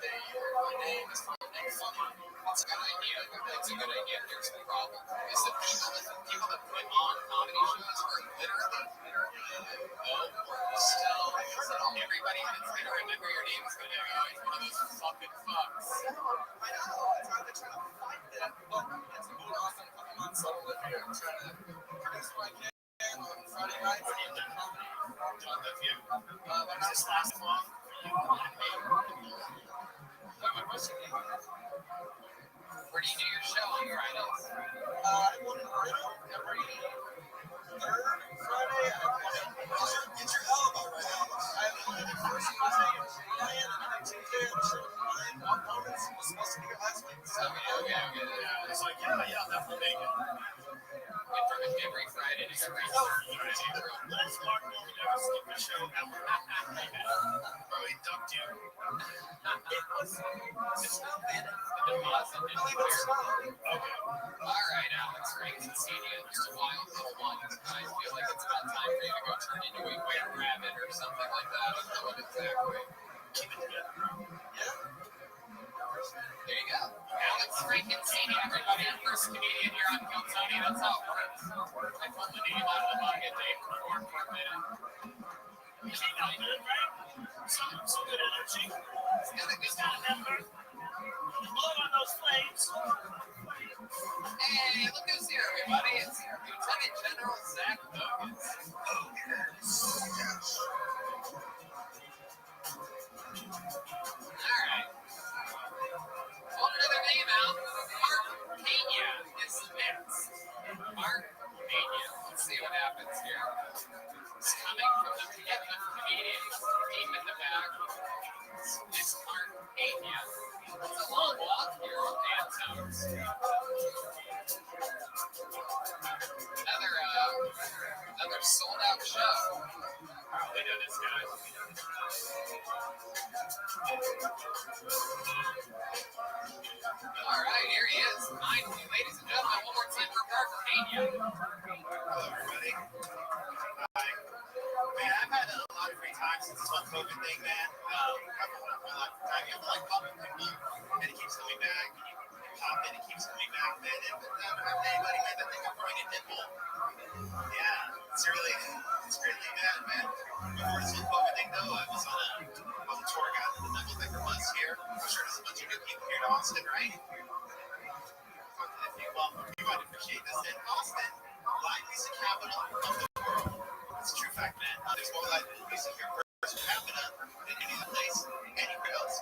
they hear my name, it's not name funny. That's a good idea. That's a good idea. Here's the problem. Is that people that put on comedy shows are literally still everybody that's gonna remember your name is gonna go, oh, he's one of those fucking fucks. I know, it's hard to try to fight that, but it's going off in a couple months. So I'm living here, I'm trying to produce what I can on Friday nights and do comedy. John Lefevre? There's this last month. Where do you do your show on Fridays? I want to every third Friday. I want to get your alibi right, Alex. I have one every first Tuesday and Ryan, and every Tuesday on the show with Ryan. Moments was supposed to be here last week. So Okay. Yeah. It's like, yeah, I'll definitely make it. Went from every Friday to every third. Let's mark one never skip the show ever. Bro, he ducked you. it was it's not bad. Deposit in Believe it or not. Okay. All right, Alex Franken Senior, just a wild little one. I feel like it's about time for you to go turn into a were rabbit or something like that. I don't know what exactly. Keep it together. Yeah. There you go. Alex Franken Senior, everybody. First comedian here on Kill Tony. That's how it works. I pulled the name out of the bucket. They performed for a minute. You ain't no good, right? So good energy. It's got a good Number. Blow on those flames. Hey, look who's here, everybody. It's Lieutenant General Zach Bogus. All right. Pull another name out. Mark Pena is next. Mark Pena. Let's see what happens here. It's coming from the pit of comedians. Deep in the back. It's Mark Pena. It's a long walk here on Dance House. Another sold out show. Probably know this guy. All right, here he is. Ladies and gentlemen, one more time for Mark Pena. Hello, everybody. Hi. Man, I've had a lot of free time since this whole COVID thing, man. I've had a lot of time. You have to like pop in people, and it keeps coming back. You pop in, it keeps coming back, man. And I haven't had anybody, man, that think I'm growing a nipple. Yeah, it's really bad, man. Before this whole COVID thing, though, I was on a tour guide to the Knuckle Vicar bus here. I'm sure there's a bunch of new people here in Austin, right? Well, you might appreciate this. In Austin, live music capital of the world. It's a true fact, man. There's more live music here per capita than any other place, anywhere else.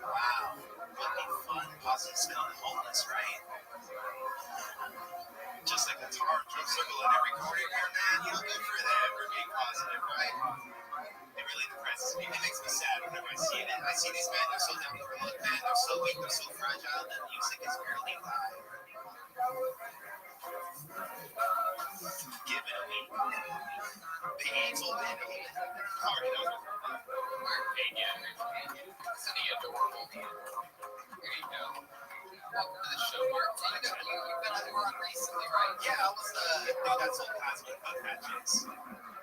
Wow. What a fun, positive spin on the homeless, right? Just like the tar and drum circle in every corner here, man. You know, good for them for being positive, right? It really depresses me. It makes me sad whenever I see it. I see these men, they're so down to earth, man. They're so weak, they're so fragile, that music is barely alive. Give it a week. Pains will win. Party on it. Mark Pena. Isn't he adorable? Here you go. Welcome to the show, Mark. You've been on the run recently, right? Yeah, I was the dude that sold plasma cut patches.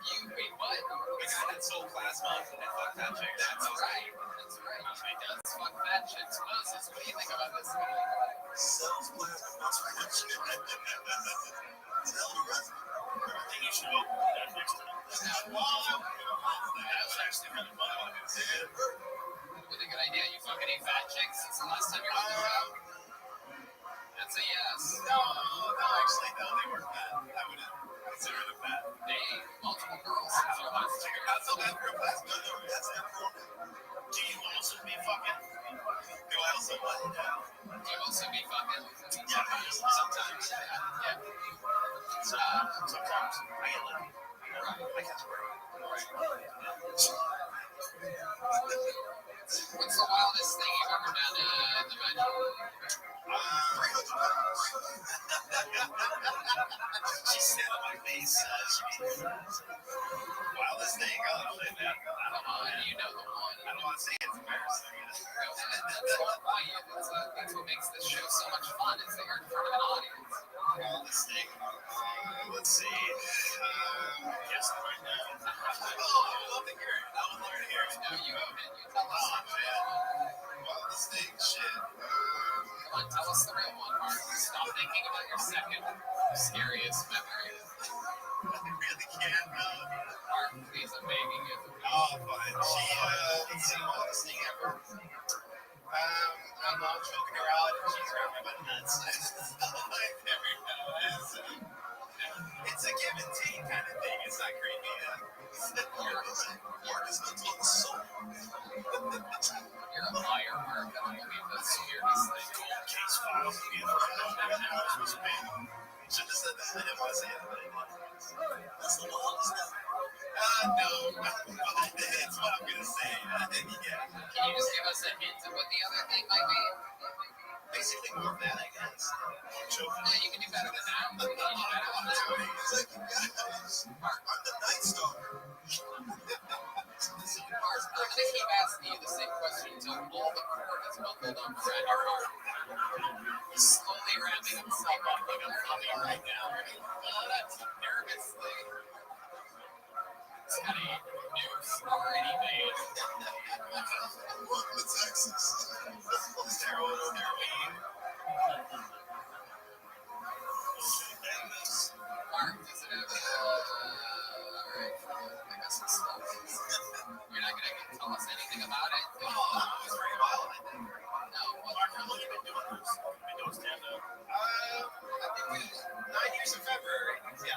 You wait, what? The guy that sold plasma and fucked that chick. That's right. That's right. He does fuck fat chicks. Moses, what do you think about this guy? Sells plasma. That's right. Tell the rest. I think you should open that next time. That was actually really fun. Really good idea. You fucking eat fat chicks since the last time you were on the show? That's a yes. No, actually, no, they weren't fat. I wouldn't consider them fat. They multiple girls since your last time. That's so bad for a plasma. No, that's not cool. Do you also be fucking? Do I also what? Do you also be fucking? Yeah, sometimes. Yeah. Sometimes I get lucky. Right. I catch work. What's the wildest thing you've ever done in the venue? 300 pounds. She said on my face, wildest thing. I don't know, man. Come on, you know the one. I don't want to say it's embarrassing. That's what makes this show so much fun, is that you're in front of an audience. Wildest thing. Let's see. Guess right now. Oh, I would love to hear it. I would love to hear it. No, you own it. You tell us. Oh, man. Wildest thing, shit. Come on, tell us the real one, Mark. Stop thinking about your second scariest memory. I really can't. Mark, please, I'm begging you. Oh, fine. Let's see, wildest thing ever. I'm not choking her out. She's grabbing my nuts. It's a give and take kind of thing. It's not creepy. Mark is not on the soul. You're a liar, Mark. I don't believe that's the weirdest thing. Cold case files. Should have said that. I didn't want to say it, but I did. That's the wildest thing. No. It's what I'm going to say. Yeah. Can you just give us a hint of what the other thing might be? Basically more bad, I guess. Yeah, you can do better than that. You can do better than that. It's like, guys, I'm the Night Stalker. Listen, Mark, I'm going to keep asking you the same question until all the cord is buckled up around your heart. He's slowly wrapping himself up like a mummy right now. That's nervously. It's got a noose already made. Welcome to Texas. Heroin. Mark, does it have alright, I guess it's slow. You're not gonna tell us anything about it? Oh, it's very violent, I think. No, what? Mark, how long have you been doing this? You've been doing stand-up? I think 9 years in February. Yeah.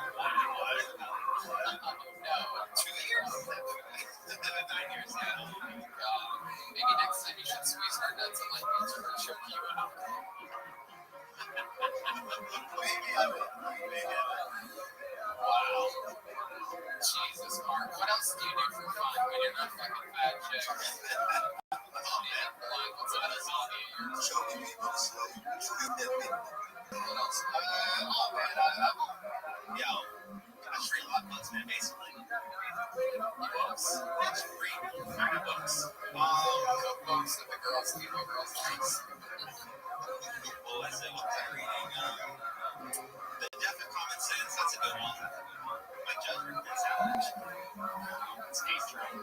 No, 2 years? 9 years, yeah. Oh my god. Maybe next time you should squeeze our nuts and let me choke you out. Maybe I will. Wow. Jesus, Mark. What else do you do for fun when you're not fucking fat chicks? Yeah, like, what's another hobby of yours? Choking people to sleep. What else? Oh, man. Yo, I stream a lot of books, man, basically. Books. It's free. Books. Cookbooks that the girls leave my girls' likes. Well, I said, I'm reading The Death of Common Sense. That's a good one. My judgment is average. It's H-Drum.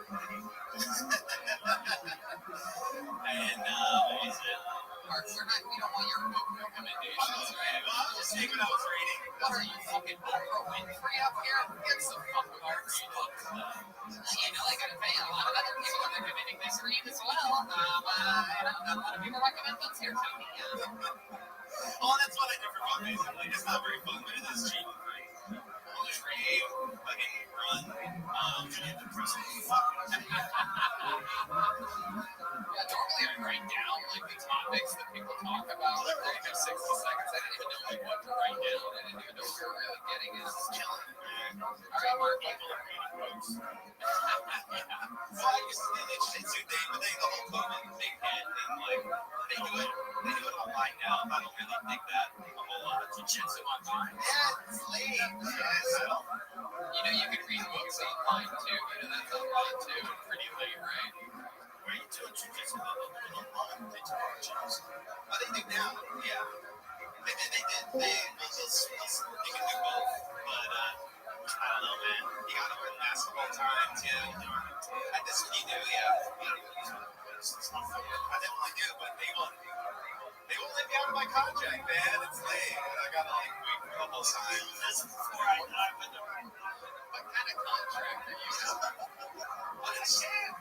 And what was it? Mark, we don't want your book recommendations, right? Well, I was just saying what I was reading. What are you, fucking Oprah Winfrey up here? Get some fuck with your book. You know, I gotta pay a lot of other people are recommending this read as well. Not a lot of people recommend books here, Tony. Well, that's what I do for fun, basically. It's not very fun, but it is cheap and free. I'll just read, fucking run, get depressing. Yeah, normally I write down like the topics that people talk about. Like I have 60 seconds. I didn't even know like what to write down. I didn't even know what we were really getting at. Just chilling. All right, Mark. People are reading books. Well, I used to it's a thing, but they the whole COVID thing hit, and like they do it online now. I don't really think that a whole lot. Jujitsu online. Yeah, it's late. So, You know, you can read books online too. You know, that's online too. It's pretty late, right? where you doing jujitsu? They took our gyms. What they do now? Yeah. They did. They can do both, but I don't know, man. You gotta win basketball time too. I just you do, yeah. I definitely do, but they won't let me out of my contract, man. It's late. I gotta like wait for the whole time. This is before I dive in the what kind of contract are you in? What a sham.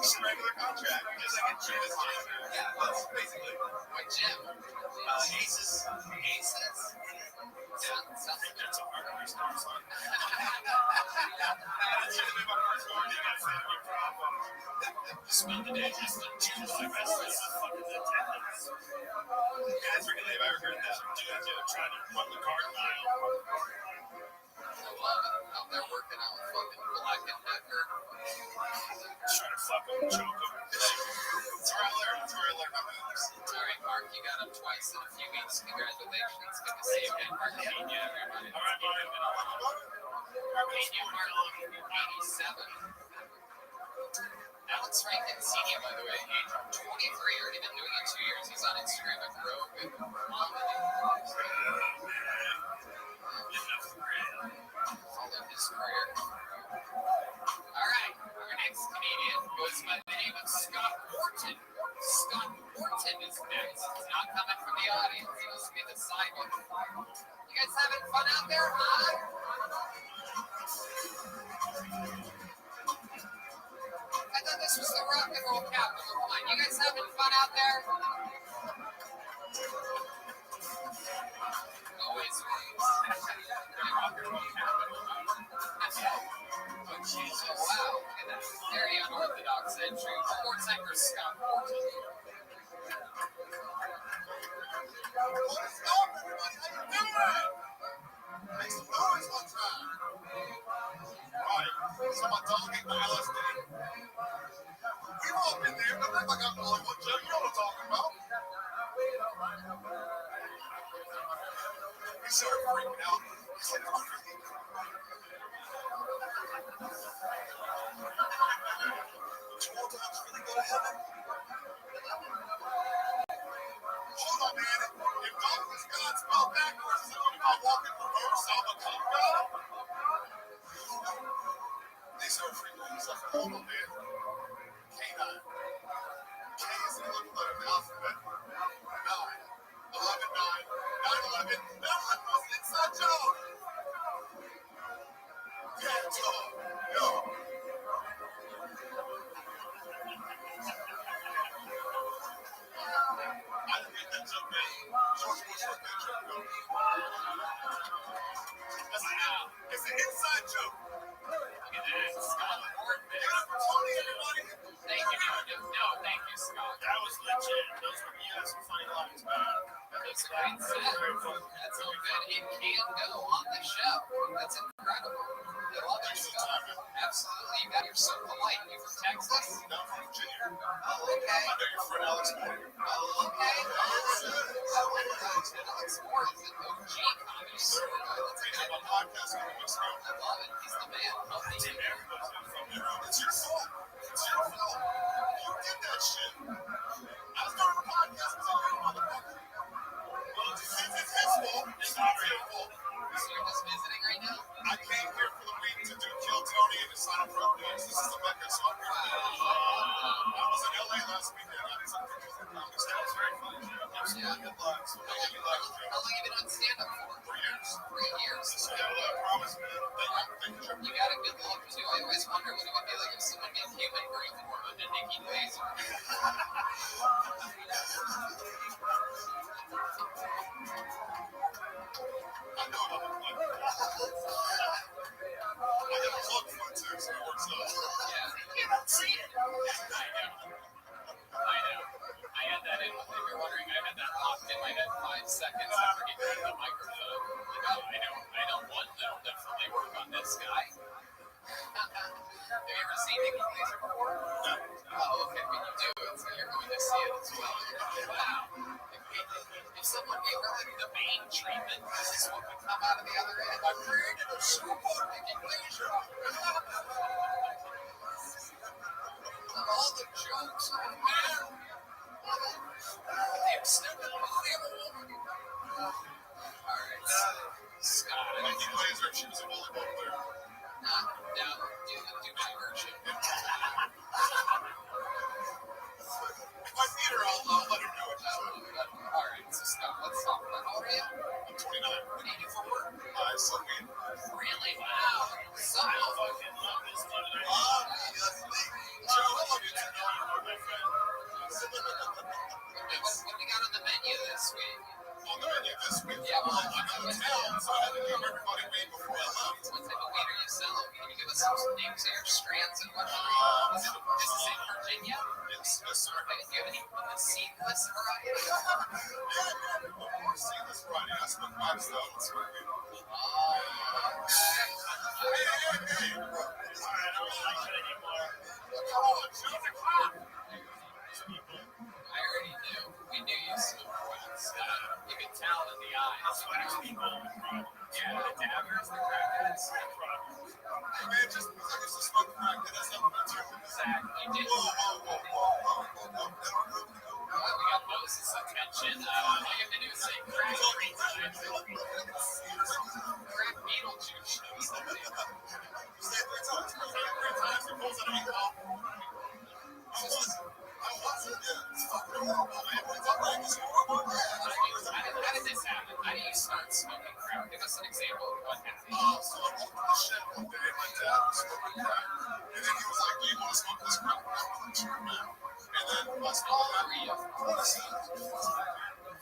Just a regular contract. Just like a gym contract. Yeah, that's basically. What gym? Aces. Aces? Yeah, sounds like that's a hardware store, son. That should have been my first word. You guys had me problem. Spend the day just to choose like this. This is fucking attendance. Yeah, it's freaking lame. I heard that. Dude, trying to run the card mile. I love it. Out there working out with fucking Black and Decker. Trying to fuck him, choke him. That's where I learned. That's where I learned my moves. All right, Mark, you got him twice in a few weeks. Congratulations. Good to see you again, Mark. Yeah, everybody. All right, Armenia Mark, 87. Alex Rankin Senior, by the way, age 23, already been doing it 2 years. He's on Instagram at Rogue and follow his career. All right, our next Canadian goes by the name of Scott Morton. Scott Morton is next. He's not coming from the audience. He must be the sidewalk. You guys having fun out there, huh? I thought this was the rock and roll capital. Come on, you guys having fun out there? Always waves. Rock and roll capital. Oh, Jesus. Wow. Look at that. Very unorthodox entry. One more time for Scott Morton. What is up, everybody? How you doing? Make some noise one time. Right. So my dog ate my LSD. We've all been there. Don't act like I'm the only one, Joe. You know what I'm talking about. We started freaking out. He's like, come on. Small dogs really go to heaven? Hold on, man. If God was God spelled backwards, so if I walk in reverse, I'll become God? They started freaking out. He's like, hold on, man. K9. K is the 11th letter of the alphabet. 9. 11, 9. 9, 11. 9, 11 was an inside joke. Yeah, Joe. Yo. I didn't get that joke, man. George Bush wrote that joke, though. It's an inside joke. Look at that. Scott Morton. Give it up for Tony, everybody. Thank you. No, thank you, Scott. That was legit. Those were, you had some funny lines, man. That's a great set. That's all good. It can go on the show. That's incredible. I love it, Scott. Absolutely. You're so polite. You from Texas? No, I'm from Virginia. Oh, okay. I know your friend Alex Moore. Oh, okay. Alex Moore is an OG comedy. That's They did my podcast a couple weeks ago. I love it. He's the man. Love the Dude, everybody's been from there. It's your fault. It's your fault. You did that shit. I started a podcast with you, motherfucker. Well, it's his fault. It's not your fault. So you're just visiting right now? I came here for the week to do Kill Tony and to sign up for updates. This is the Mecca, so I'm here. I was in LA last weekend. I did some pictures and comics. That was very fun. Absolutely good luck. So I love you, love you. How long have you been on stand-up for? 3 years. 3 years. So yeah, I promise, man. Thank you, Jim. You got a good look, too. I always wonder what it would be like if someone did human growth hormone to Nikki Glazer. I know what I'm like. I got a plug for it too, so it works out. Yeah. You don't see it. I know. I had that in, if you're wondering, I had that locked in my head 5 seconds after he grabbed the microphone. Like, oh, I know one that'll definitely work on this guy. Have you ever seen Nikki Glazer before? No. Oh, okay, when you do it, so you're going to see it as well. Wow. If someone gave her like the main treatment, this is what would come out of the other end. I created a soup on Nikki Glazer. All the jokes, man. The extended body of a woman. What do we got on the menu this week? On the menu this week? Yeah, well, I'm out of town, so I had to give everybody weed before I left. what type of weed are you selling? Can you give us some names of your strands and whatnot? Is this in Virginia? Yes, sir. Okay, do you have any of the seedless variety? See this Friday, I smoke 5 stones. Oh, okay. Hey, bro. All right, I don't like that anymore. Come on, show the clock. I already knew. We knew you smoked wax. You could tell in the eyes. That's what I people have a problem. Yeah, the dabbers, the crackheads. Hey, man, just because I used to smoke crack, that has nothing to do with it. Exactly. Did Whoa. we got Moses' attention. All you have to do is say crack 3 times. Crack Beetlejuice shows the way. Say it 3 times. Three times, it pulls it out. I wasn't. Yeah. How did this happen? How do you start smoking crack? Give us an example of what happened. So I walked in the shed one day, my dad was smoking crack. And then he was like, do you want to smoke this crack? I'm like, sure, man. And then I smoked How that. old were you?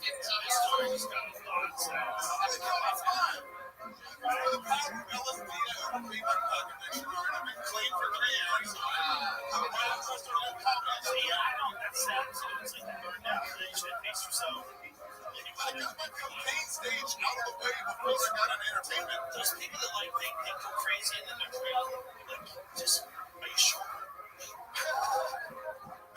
15 years old. Just got a lot, so that's fine. For the past LSD, I would be like that addiction. I've been clean for 3 years. I'm a manchester in comedy. See, I don't. That's sad too. It's like you burned out and you should pace yourself. I got my cocaine stage out of the way before I got an entertainment. Those people that like they go crazy and then they're crazy. Like, just are you sure?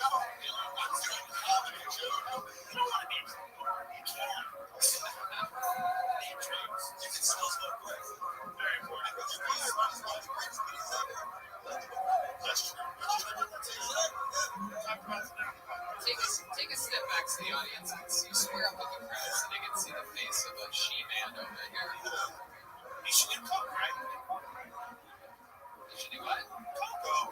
No, I'm doing comedy, Joe. You don't want to be a comedian. You can't. Need drugs. You can still smoke crack. Very important. But you can as much crack as he's ever. That's true. Take a step back to the audience and you square up with the crowd so they can see the face of a she-man over here. You should get coke, right? You should do what? Coke.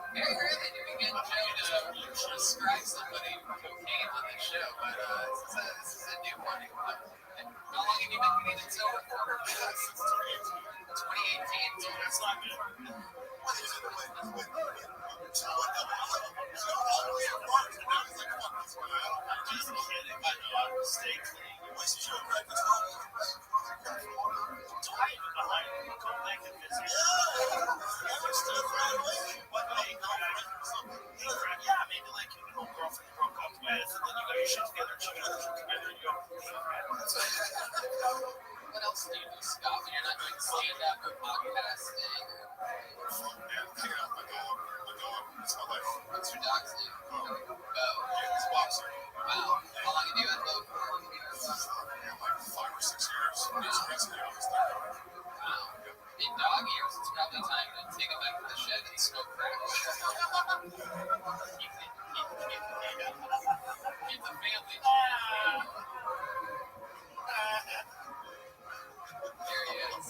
Very rarely do we get Joe to prescribe somebody cocaine on the show, but this is a new one. How long have you been getting it sober for? Since 2018. 2018. So that's not good. Just kidding. I know. I'm mistaken. What's your practice? Do I even behind you? Go back and visit. You're still friends. What day? Yeah, maybe like your old girlfriend you broke up with, and then you got your shit together, and she got her shit together, and you go, What else do you do, Scott, when you're not doing stand-up or podcasting? man, hang out with my dog. My dog, it's my life. What's your dog's name? Oh, Bo. yeah, he's a boxer. Wow. How long have you had Bo for? Like 5 or 6 years. He's recently on his third dog. Wow. In dog years, it's probably time to take him back to the shed and smoke crack. Keep the family. There he is.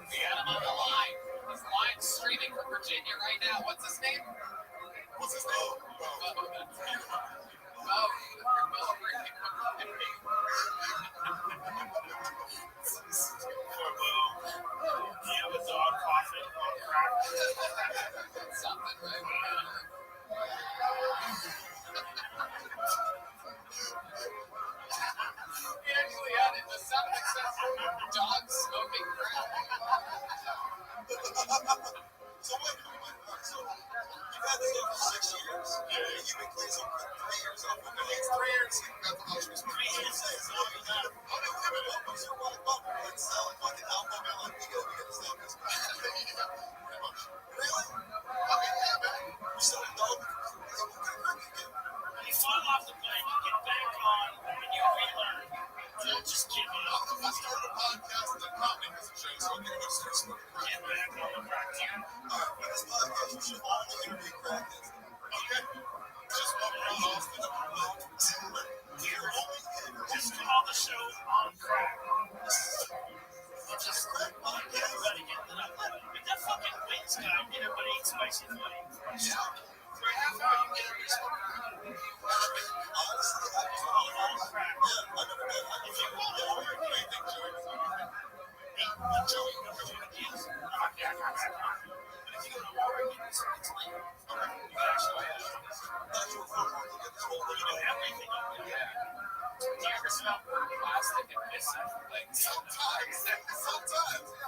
We got him on the line. He's live streaming from Virginia right now. What's his name? What's his name? Bo. Poor Bo. Do you have a dog coughing on crack? Something, right? He actually had it. The sound effect says dog smoking crack. So wait. So you've had this dog for 6 years? Yeah. You've been clean for 3 years. It's 3 years. You've got the house. 3 years. So you got it. How do you have it open? So what about like selling fucking alcohol? Like we get the stuff. Pretty much. Really? Okay, yeah, man. You're selling dog. You fall off the plane, you get back on, and you relearn. Don't just give up. I started a podcast and then comedy has a show, so I'm going to start smoking crack. Get back on the crack team. Alright, for this podcast, you should only interview crackheads. Okay? Just walk around Austin and you're only just call the show on crack. It's just everybody getting it up. But that fucking wings guy, everybody eats spicy food. Yeah. For a half hour, you get a response. Honestly, I just want to crack. Yeah, I've never done that. If you want to order anything, Joey, Joey, yes. But if you go to Walmart, you can get some Italy. Okay. You can actually have plastic and missing. Like Sometimes.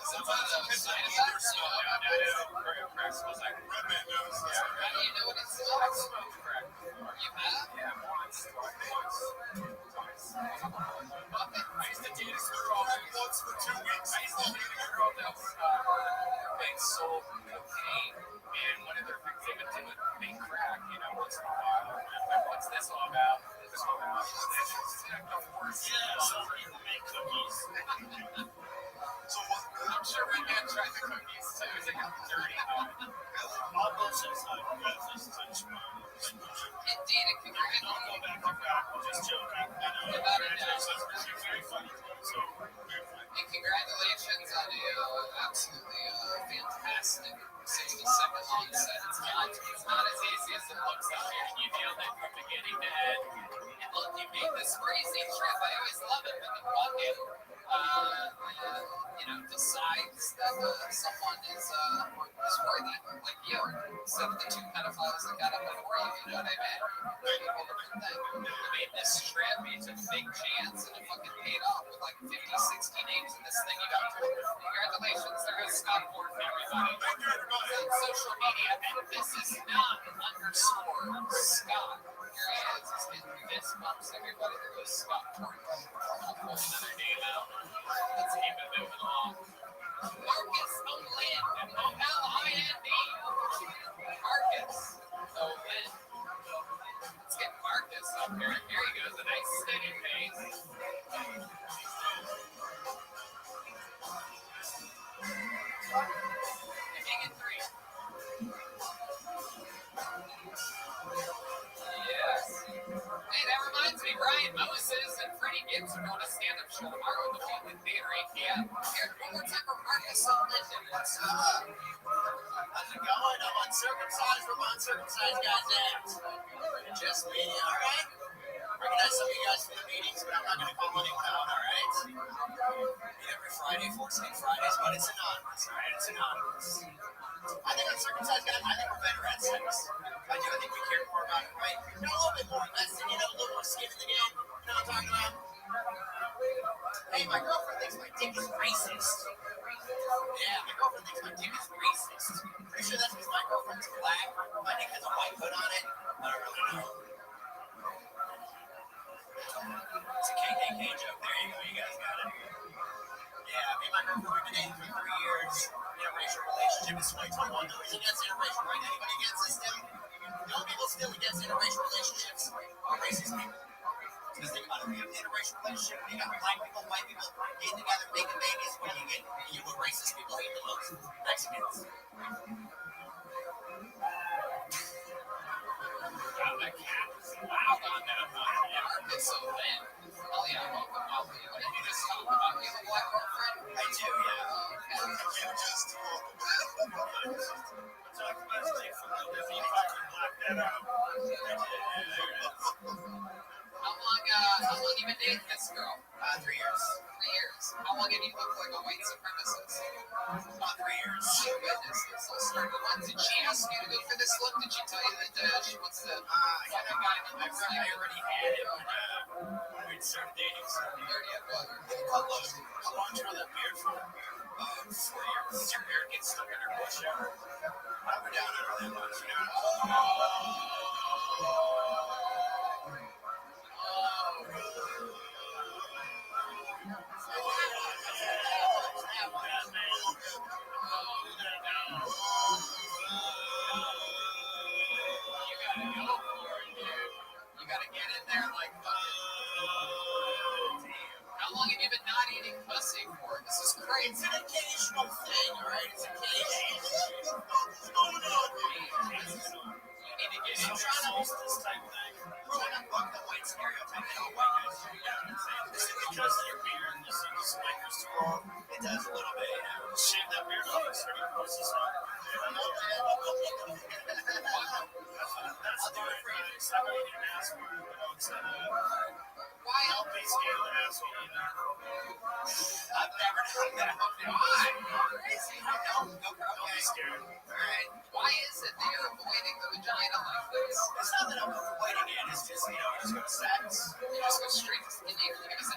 some of those side effects. Crack smells like red man nose. How do you know what it I've smells? smoked crack before. You have? Yeah, once, twice. I used to date a girl once for 2 weeks. I used to date a girl that was they sold cocaine, and one of their things they would do would make crack, once in a while. And I'm like, what's this all about? This all about the worst. Yeah, some people make cookies. So what? I'm sure my man tried the cookies too. He's like, I'm dirty. All bullshit aside, you guys just touch my Indeed, it can get I'll go back to crack. I'm just joking. I know. Without a doubt. It's very funny. So, very funny. And congratulations on a absolutely fantastic 60-second long set. It's not as easy as it looks out here. You nailed it from beginning to end. And look, you made this crazy trip. I always love it when the bucket, decides that someone is worthy, like you, instead of the two pedophiles that got up before you. You know what I mean? Very cool thing. You made this trip. You took a big chance, and it fucking paid off with like 50, 60 names in this thing you got through. Congratulations. There is Scott Gordon, everybody. On social media, and this is not _ Scott. Here he is. He's getting fist bumps. Everybody that goes Scott Gordon. I'll pull another name out. Let's keep it moving along. Marcus O'Lind, O-L-I-N-D. Marcus O'Lind. Let's get Marcus up here. Here he goes, a nice steady pace. Hanging 3. Yes. Hey, that reminds me, Brian Moses and Freddie Gibbs are doing a stand-up show tomorrow at the Walton Theater, 8 p.m. Here, one more time for Marcus O'Lind. What's up? How's it going? I'm uncircumcised from uncircumcised guys' ass. Just me, alright? Recognize some of you guys from the meetings, but I'm not going to call anyone out, alright? Meet every Friday, 14 Fridays, but it's anonymous, alright? It's anonymous. I think uncircumcised guys, I think we're better at sex. I do, I think we care more about it, right? A little bit more invested, a little more skin in the game. You know what I'm talking about? Hey, my girlfriend thinks my dick is racist. Yeah, my girlfriend thinks my dick is racist. Pretty sure that's because my girlfriend's black. My dick has a white hood on it. I don't really know. It's a KKK joke. There you go. You guys got it. Yeah, me and my girlfriend, we've been dating for 3 years. Interracial relationship is 2021. Nobody's against interracial, right? Anybody against this still? No people still against interracial relationships or racist people. Because think about it, we have an interracial relationship. You got black people, white people getting together, making babies. What do you get? You what racist people hate the most? Mexicans. Wow, that cat is loud on that one. Marcus O'Lind. Oh, yeah, welcome. What did you just talk about? You have a black girlfriend? I do, yeah. Okay. You just Talk about his dick for a little bit. You fucking blocked that out. How long you been dating this girl? 3 years. 3 years. How long have you looked like a white supremacist? About 3 years. Oh, goodness. This all started when? Did she ask you to go for this look? Did she tell you that she wants to fuck a guy that looks like I already had it when we started dating. So How long do you know that beard for? 4 years. Does your beard get stuck in her bush ever? I went down there really much, you know. You gotta get in there like how long have you been not eating pussy for? This is crazy. It's an occasional thing, alright? It's occasional. You need to get I'm in trying to use this type of thing. Bro, I'm not fucking the white stereotype that all white guys do. You know what I'm saying? This is because of your beard and this is smackers too long. It does a little bit, you know. Shave that beard off and start your pussy stuff. That's the difference. It's not really an asshole, you know. It's not a why healthy scale asshole, you know. I've never done that. Why? Crazy. I don't know. Okay, scared. Alright. Why is it that you're avoiding the vagina like this? It's not that I'm avoiding it. It's just, you know, I just go to sex. You just go straight to, can you give us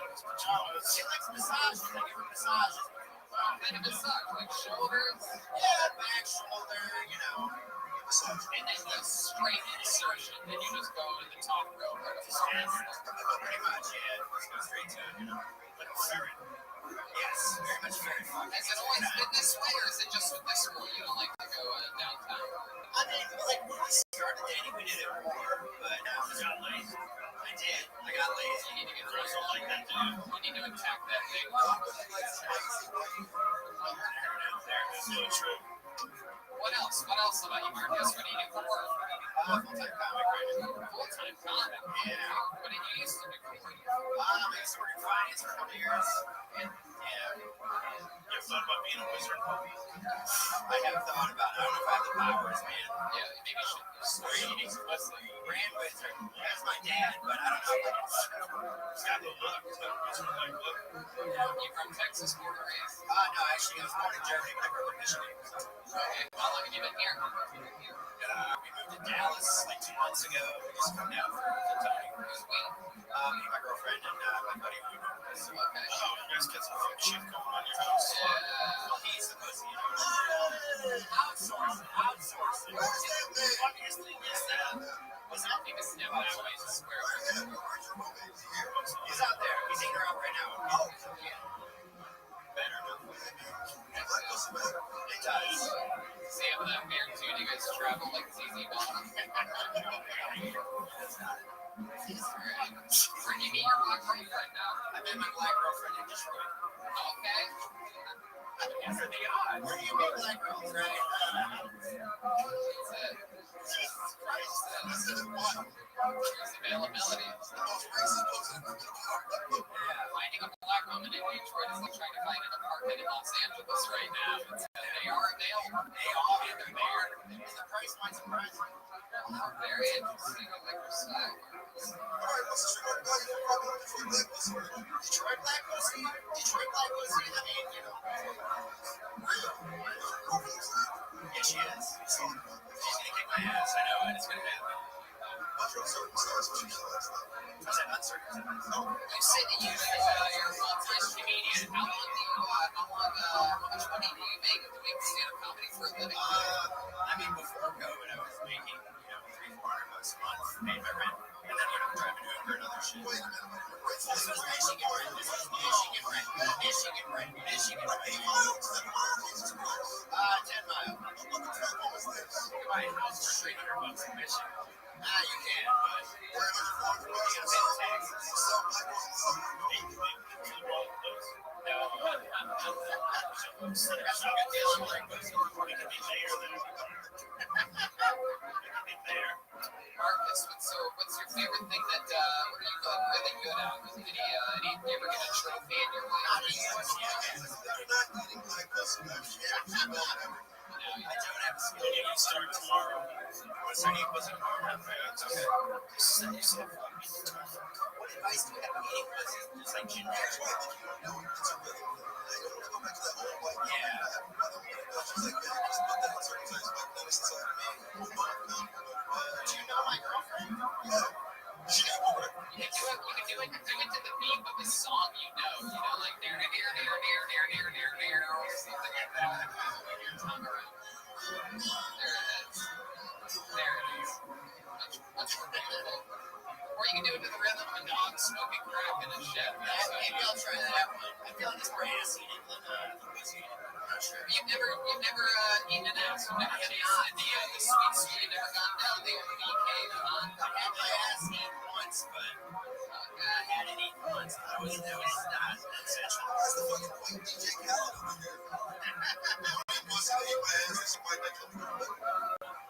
pajamas. She likes massages. I give her massages. What kind of massage? Like shoulders? Yeah, back, shoulder, you know. Massage. And then the straight insertion. Then you just go in the top row. Like a Pretty much, yeah. Let's go straight to it, you know. Like a ferret. Yes, very much ferret. Has it always been this way, or is it just with this school? You don't like to go downtown? I mean, like when we started dating, we did it more, but now I got lazy. I did. I got lazy. You need to get Girls don't like that, dude. You need to attack that thing. That's so true. What else? What else about you, Marcus? What do you do for work? Full-time comic writer. Full-time comic. Yeah. What did you used to do for work? I used to work in finance for a couple years. And, yeah. You ever thought about being a wizard? I have thought about it. I don't know if I have the powers, man. Yeah, maybe you should start eating Wesley. Grand wizard. That's my dad, but I don't know if I can fuck him. He's got the look. He's got a wizard-like look. You from Texas, born and raised? No, actually, I was born in Germany, but I grew up in Michigan. Okay. How long have you been here? We moved to Dallas like 2 months ago. We just come down for the time. Who's we? Me, my girlfriend, and my buddy Uber. So, Okay. you guys get some fucking shit going on your house. Well, he's the pussy, you know. Outsource it. Obviously, yes, what's that? He was never that way. He's a square. He's out there. He's eating her out right now. Oh, yeah. Better now. It does. Sam, that beard too. Do you guys travel like ZZ Bottom? Alright. Where do you meet your black girlfriend now? I met my black girlfriend in Detroit. Okay. After the odds. Where do you meet black girls, right? That's it. Jesus Christ. This is what? There's availability. Finding a black woman in Detroit is like trying to find an apartment in Los Angeles right now. They are available. They are, and they're there. And the price might surprise you. Very interesting. I like your style. Detroit black pussy. I mean, you know. Yeah, she is. She's gonna kick my ass. I know it. It's gonna happen. What's that uncircumcised? You say that you're a multi comedian. How much money do you make doing stand-up comedy for a living? I mean, before COVID, I was making, $300-400 a month, paid my rent, and then, driving Uber and other shit. This was Michigan rent. Michigan rent. 10 miles. You can buy a house for $300 in Michigan. You can, but you gotta pay taxes. Marcus, what's your favorite thing that what are you really good at? Did you ever get a trophy in your life? I don't have a skill. You can start tomorrow. What's your name? Was it tomorrow? Okay. Set yourself up. What advice do you have on eating pussy? Just like generic. Do you know my girlfriend? You can do it to the beat of the song like near, or something like that. With your tongue around. There it is. Much more beautiful. Or you can do it to the rhythm of a dog smoking crack in a shed. Maybe I'll try that one. I feel like it's more ass eating than pussy eating. I'm not sure. You've never eaten an ass. You've never tasted the sweet. You've never gone down the BK, huh? I had my ass eaten once, but I had it eaten once. That was not essential. That's the fucking point. DJ Khaled over here. What's that? Eat my ass. That's why I come here.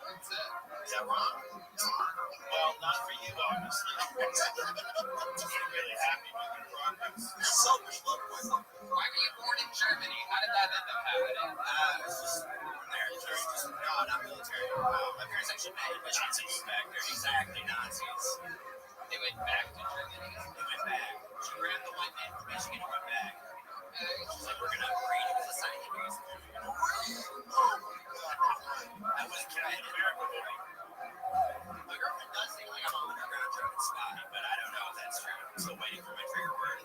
That's it. Is that wrong? Well, not for you, obviously. I'm really happy with your progress. Selfish love, boy. Why were you born in Germany? How did that end up happening? It's just military. No, not military. My parents actually met Nazis back there. Exactly, Nazis. They went back to Germany. They went back. She grabbed the one in from Michigan and went back. Okay. She's like, we're going to breed it as a sign language. I wasn't kidding. My girlfriend does think like I'm on an underground drug spot, but I don't know if that's true. I'm still waiting for my trigger word.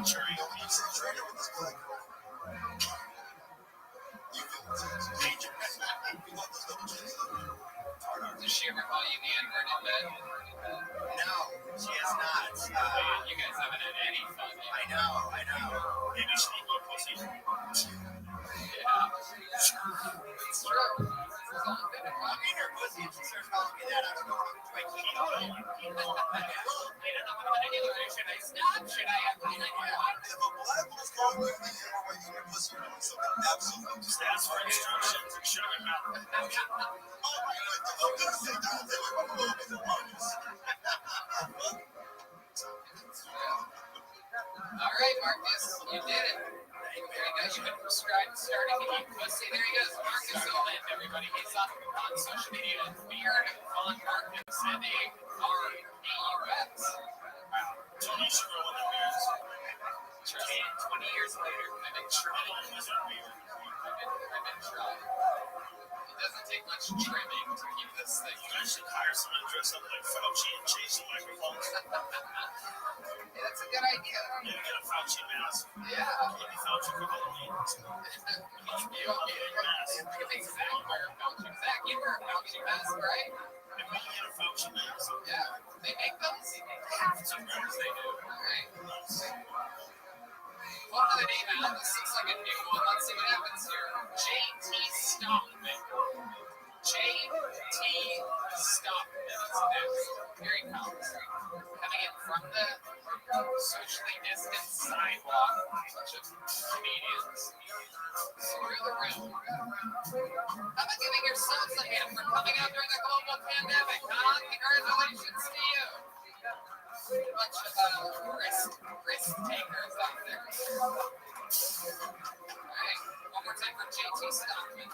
cherry piece. Trigger with this black girl. You feel the danger. You want those double chins? Does she ever call you the N-word in bed? No, she is not. You guys haven't had any fun yet. I know. Maybe she needs more pussy. Yeah. It's true. It's all good and well. I mean, her pussy, if she starts calling me that, I'm going to I can't do it. I don't know what I'm gonna do. Should I stop? Should I have If a black woman's calling you the N-word in your pussy, you're doing something absolutely Just ask for instructions and shut your mouth. All right, Marcus, you did it. There you go. You've been prescribed starting to eat pussy. There he goes, Marcus Oland, everybody. He's on social media. Beard Von Marcus, MARAUX. Tony should grow in the beards. 20 years later, I've been trying. I've been trying. It doesn't take much trimming to keep this thing. You guys should hire someone to dress up like Fauci and chase the microphones. Hey, that's a good idea. Yeah, get a Fauci mask. Yeah. Maybe Fauci for Halloween. You want me to make Zach wear a Fauci? Zach, you wear a Fauci mask, right? If we can get a Fauci mask. Yeah. They make those? They have to. Of course they do. All right. What other name out? This looks like a new one. Let's see what happens here. JT Stockman. JT Stockman is next. Here he comes. Coming in from the socially distant sidewalk. Bunch of comedians. Through the room. How about giving yourselves a hand for coming out during the global pandemic, huh? Congratulations to you. A bunch of risk takers out there. Alright, one more time for JT Stockman.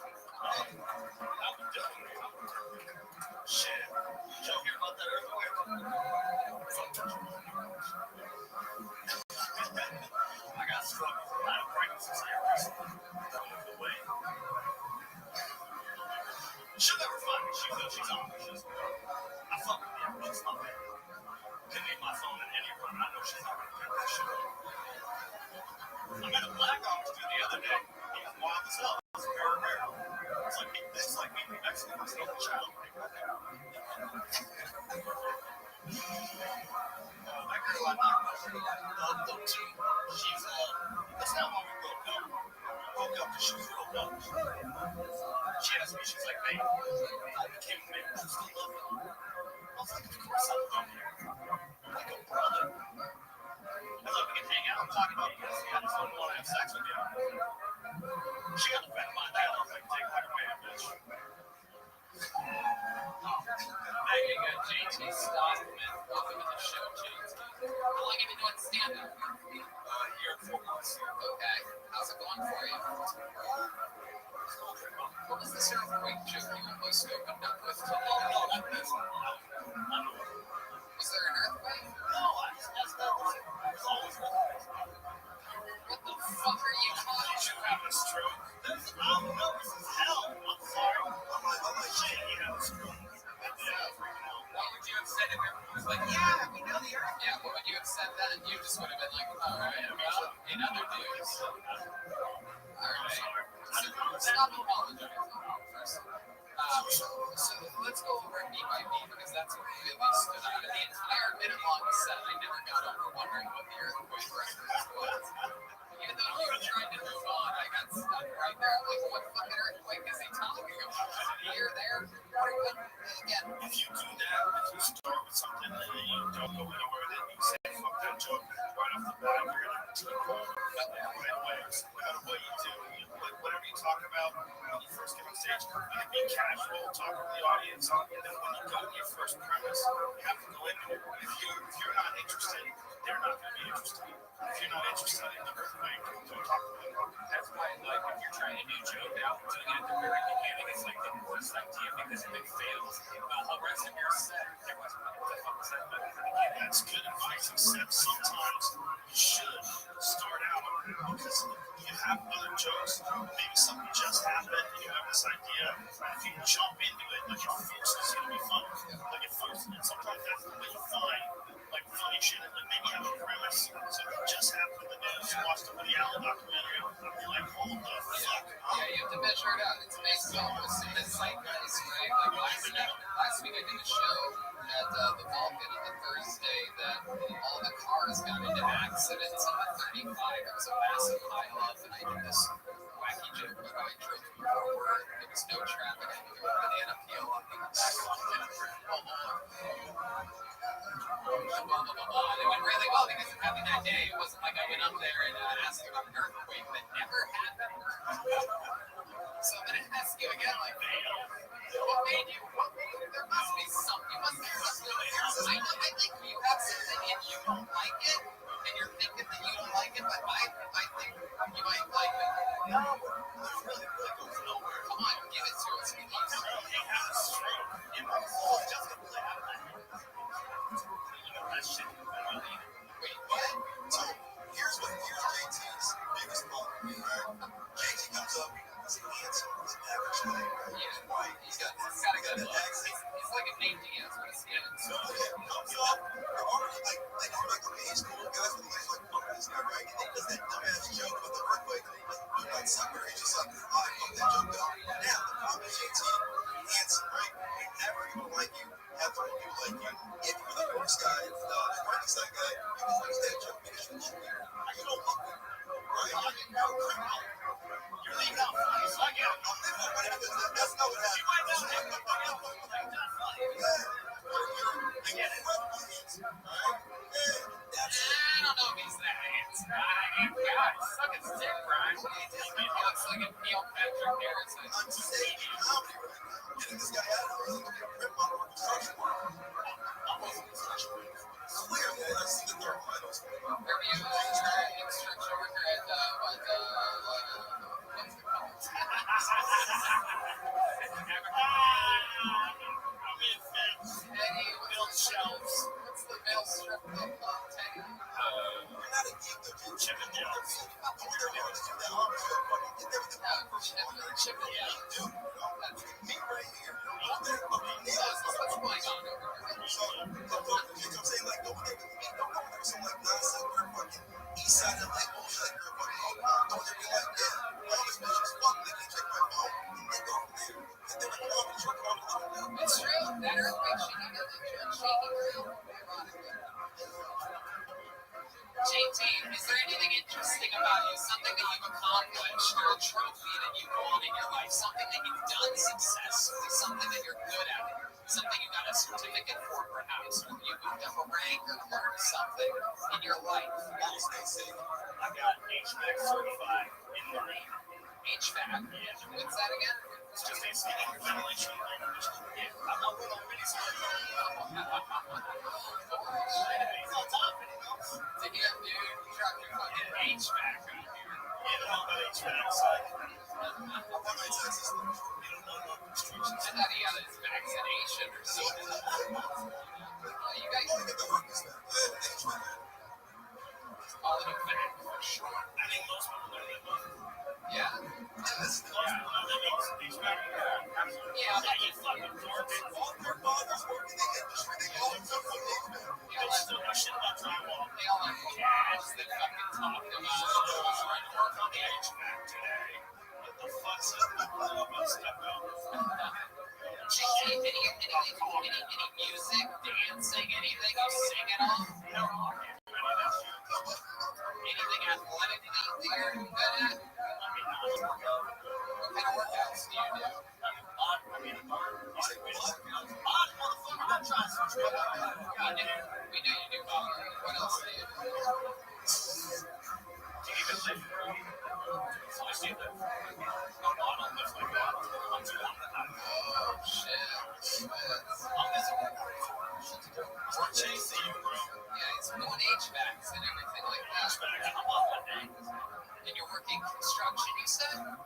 Shit. Did y'all hear about that earthquake? I got struck with a lot of pregnancies here recently. Away. She'll never find me. She knows she's on me. I fuck with her, but it's not bad. Can leave my phone in any room. I know she's not going to get that shit. I met a black officer the other day. He was wild as hell. It's very rare. It's like meeting Mexican. It's like a child. That girl I knocked up to, she's, that's not why we broke up. We broke up because she was real dumb. She asked me, she's like, hey, I became a man. She's still love me. I was like, of course I love you. Like a brother. I thought we could hang out and talk about pussy. I just don't want to have sex with you. She got the back of my dialogue like, take like a man, bitch. There you go, JT Stockman. Welcome to the show, JT. How long have you been doing stand-up? Year and 4 months. Okay. How's it going for you? What was this earthquake joke you almost opened up with today? Was there an earthquake? No, that's not like there's always earthquakes. What the fuck are you talking Did you have a stroke? I'm nervous as hell. I'm sorry. I'm like, shit, you have a stroke. What would you have said if everyone was like, yeah, we know the earth? Yeah, what would you have said then? You just would have been like, all right, well, in other news. All right. Stop apologizing first. So let's go over it beat by beat because that's what really stood out. The entire minute-long set, I never got over wondering what the earthquake reference was. Even though you were trying to move on, I got stuck right there. I'm like, what fucking earthquake is he talking about? Here, there, again. If you do that, if you start with something and then you don't go anywhere, then you say, fuck that joke right off the bat, you're going to keep going right away. No matter what you do, whatever you talk about when you first get on stage, you can be casual, talk to the audience, and then when you go to your first premise, you have to go into it. If you're not interested, they're not going to be interested. If you're not interested in the earthquake, don't talk about it. That's why, like, if you're trying a new joke out, doing it at the very beginning is like the worst idea because if it fails, the rest of your set, everyone's like, what the fuck was that about at the beginning? That's good advice, except sometimes you should start out because you have other jokes, maybe something just happened, and you have this idea, and if you jump into it, like it forces you to be funny. Like it forces, and sometimes that's the way you find like funny shit, and maybe you have a premise, so it just happened, and Yeah, you have to measure it out. It's based on the zeitgeist, right? Like last week I did a show at the Vulcan on the Thursday that all the cars got into accidents on the 35. It was a massive pileup, and I did this wacky joke about how I drove forward. There was no traffic. I threw a banana peel on the back of and it went really well because having that day, it wasn't like I went up there and asked about an earthquake that never happened. So I'm going to ask you again, like, what made you? There must be something. You must have something. I think you have something and you don't like it, and you're thinking that you don't like it, but I think you might like it. No, it really goes nowhere. Come on, give it to us. We need something. It has a stroke. It was all just a plan. You know that shit. Wait, what? So here's JT's biggest problem. JT comes up, he's handsome, he's an average height, right? He's white, he's got a good accent. He's like a Nate Diaz, but he's skin. So comes up, you're already like, I'm like, okay, he's cool, guys, but he's like, fuck this guy, right? And then he does that dumbass joke about the earthquake, and he doesn't do that sucker. He's just like, I fuck that joke up. Now, the problem is JT, handsome, right? You're never gonna like you, have to people like you. If you're the first guy, the right side guy, you can use that joke because you look weird. You don't look weird, right? You're a criminal. You're leaving out funny, so I get it. I'm leaving out funny because that's not what happened. You might not have it, but you're not funny. Yeah. I get it. Right? Yeah. I don't know if he's that handsome. God, suck his dick, Brian. He looks like a Neil Patrick Harris. I'm just saying comedy right now. Getting this guy out of here is like a rip on a construction worker. I'm also a construction worker. Clearly, I see the third finals. Where were you a construction worker at what's it called? Hey, build shelves. What's the mail strip club called? You're not a geek, though, Chip and Dale. Chip and Dale. Dude, that's me right here. What's going on over here? So, I'm saying, like, over there with me, don't know there's some, like, nonsense, we're fucking east side of like bullshit, like, we're fucking over there be like, yeah, all this bitches fuck, they can check my phone, and they go from there. And then, like, all the truck on the little bit. It's true. That earthquake, she needed the shaky grill. JT, is there anything interesting about you? Something that you've accomplished or a trophy that you won in your life? Something that you've done successfully? Something that you're good at? Something you got a certificate for, perhaps? Or you moved up a rank or learned something in your life? I got HVAC certified in Marine. HVAC? Yeah. What's that again? It's just a ventilation. Yeah. I'm not one of the mini schools. He's on top of it. Damn, dude. You dropped your fucking HVAC out here. Yeah, I'm on HVAC side. I thought he had his vaccination or something. You guys get the workers now. Call it a fact for sure. I think most people know that. Yeah. Yeah, you fucking dorks. All their fathers work in the industry. They all come from HVAC. Yeah, let's do our shit about drywall. They all have cads that fucking talk about trying to work on the HVAC today. What the fuck's up? Any music, dancing, anything? You sing at all? No. Anything athletically that you're good at? What kind of workouts do you do? We know you do boxing. What else do you do? Do you even lift, bro? I see that. No, I don't lift like that. I'm too long to that. Oh, shit. I'm busy. We're chasing you, bro. Yeah, he's doing HVACs and everything like that. I'm on that day. And you're working construction, you said? No,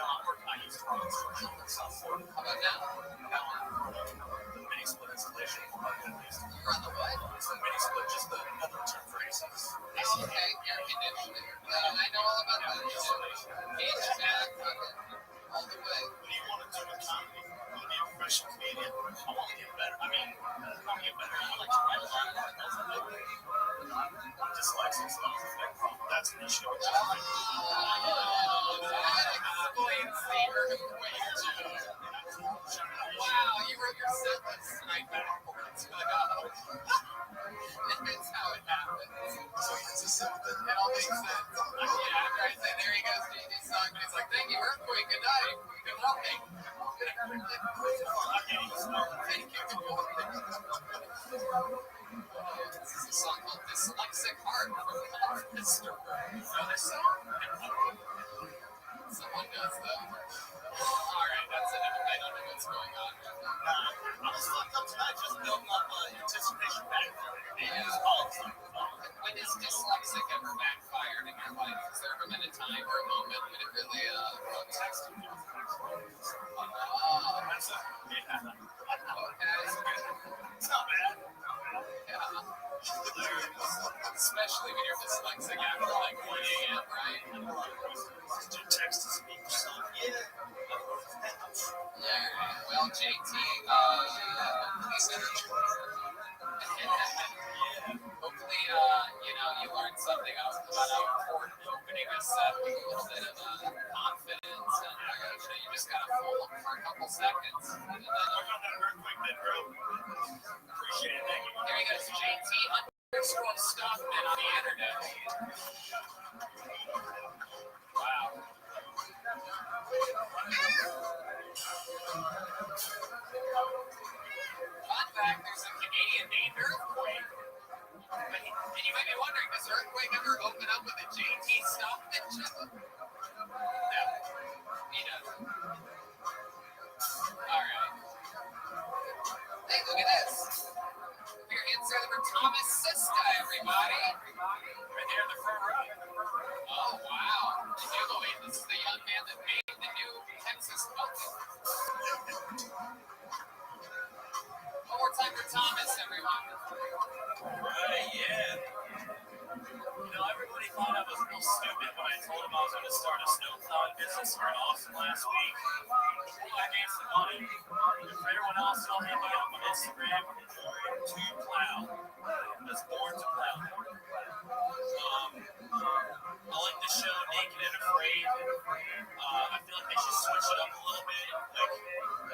I used to run construction in South Florida. How about now? Now I'm mini split installation. You run the what? It's the mini split, just the other term for AC. Oh, okay, air conditioning. I know all about that. HVAC, all the way. What do you want to do with comedy? You want to be a professional comedian? I want to get better. I mean, I want to get better. I like to write. I'm dyslexic, so that's that's the show. That explains the earthquake joke. Wow, you wrote your sentence right backwards. That's how it happens. So it's a simple. It all makes sense. Yeah, right. So there he goes, JD song. He's like, thank you, earthquake. Good night. Good luck. Thank you. This is a song called Dyslexic Heart from Mr. Another song? Someone does though. Alright, that's it. I don't know what's going on. I was fucked up tonight, just building up anticipation back there. Yeah. When is dyslexic ever backfired in your life? Has there ever been a time or a moment when it really texted you? Oh, That's yeah. okay. It's not bad. Yeah. Especially when you're dyslexic after like 1 a.m., right? Text to speech stuff. Yeah. Alright. Well, JT, hopefully, you learned something about how important opening a set with a little bit of confidence, and you just gotta fool them for a couple seconds. And then, Appreciate it. Thank you. there he goes, JT _ Stockman on the internet. Wow. Fun fact, there's a Canadian named Earthquake. And you might be wondering, does Earthquake ever open up with a JT Stockman joke? No, he doesn't. Alright. Hey, look at this. Your answer for Thomas Siska, everybody. Right there in the front row. Oh, wow. The giveaway. This is the young man that made the new Texas bucket. One more time for Thomas, everyone. Right, yeah. Everybody thought I was real stupid when I told them I was going to start a snowplowing business here in Austin last week. I gave some money. And for everyone else, I'll hit me up on Instagram to plow. That's born to plow. I like the show Naked and Afraid. I feel like they should switch it up a little bit. Like,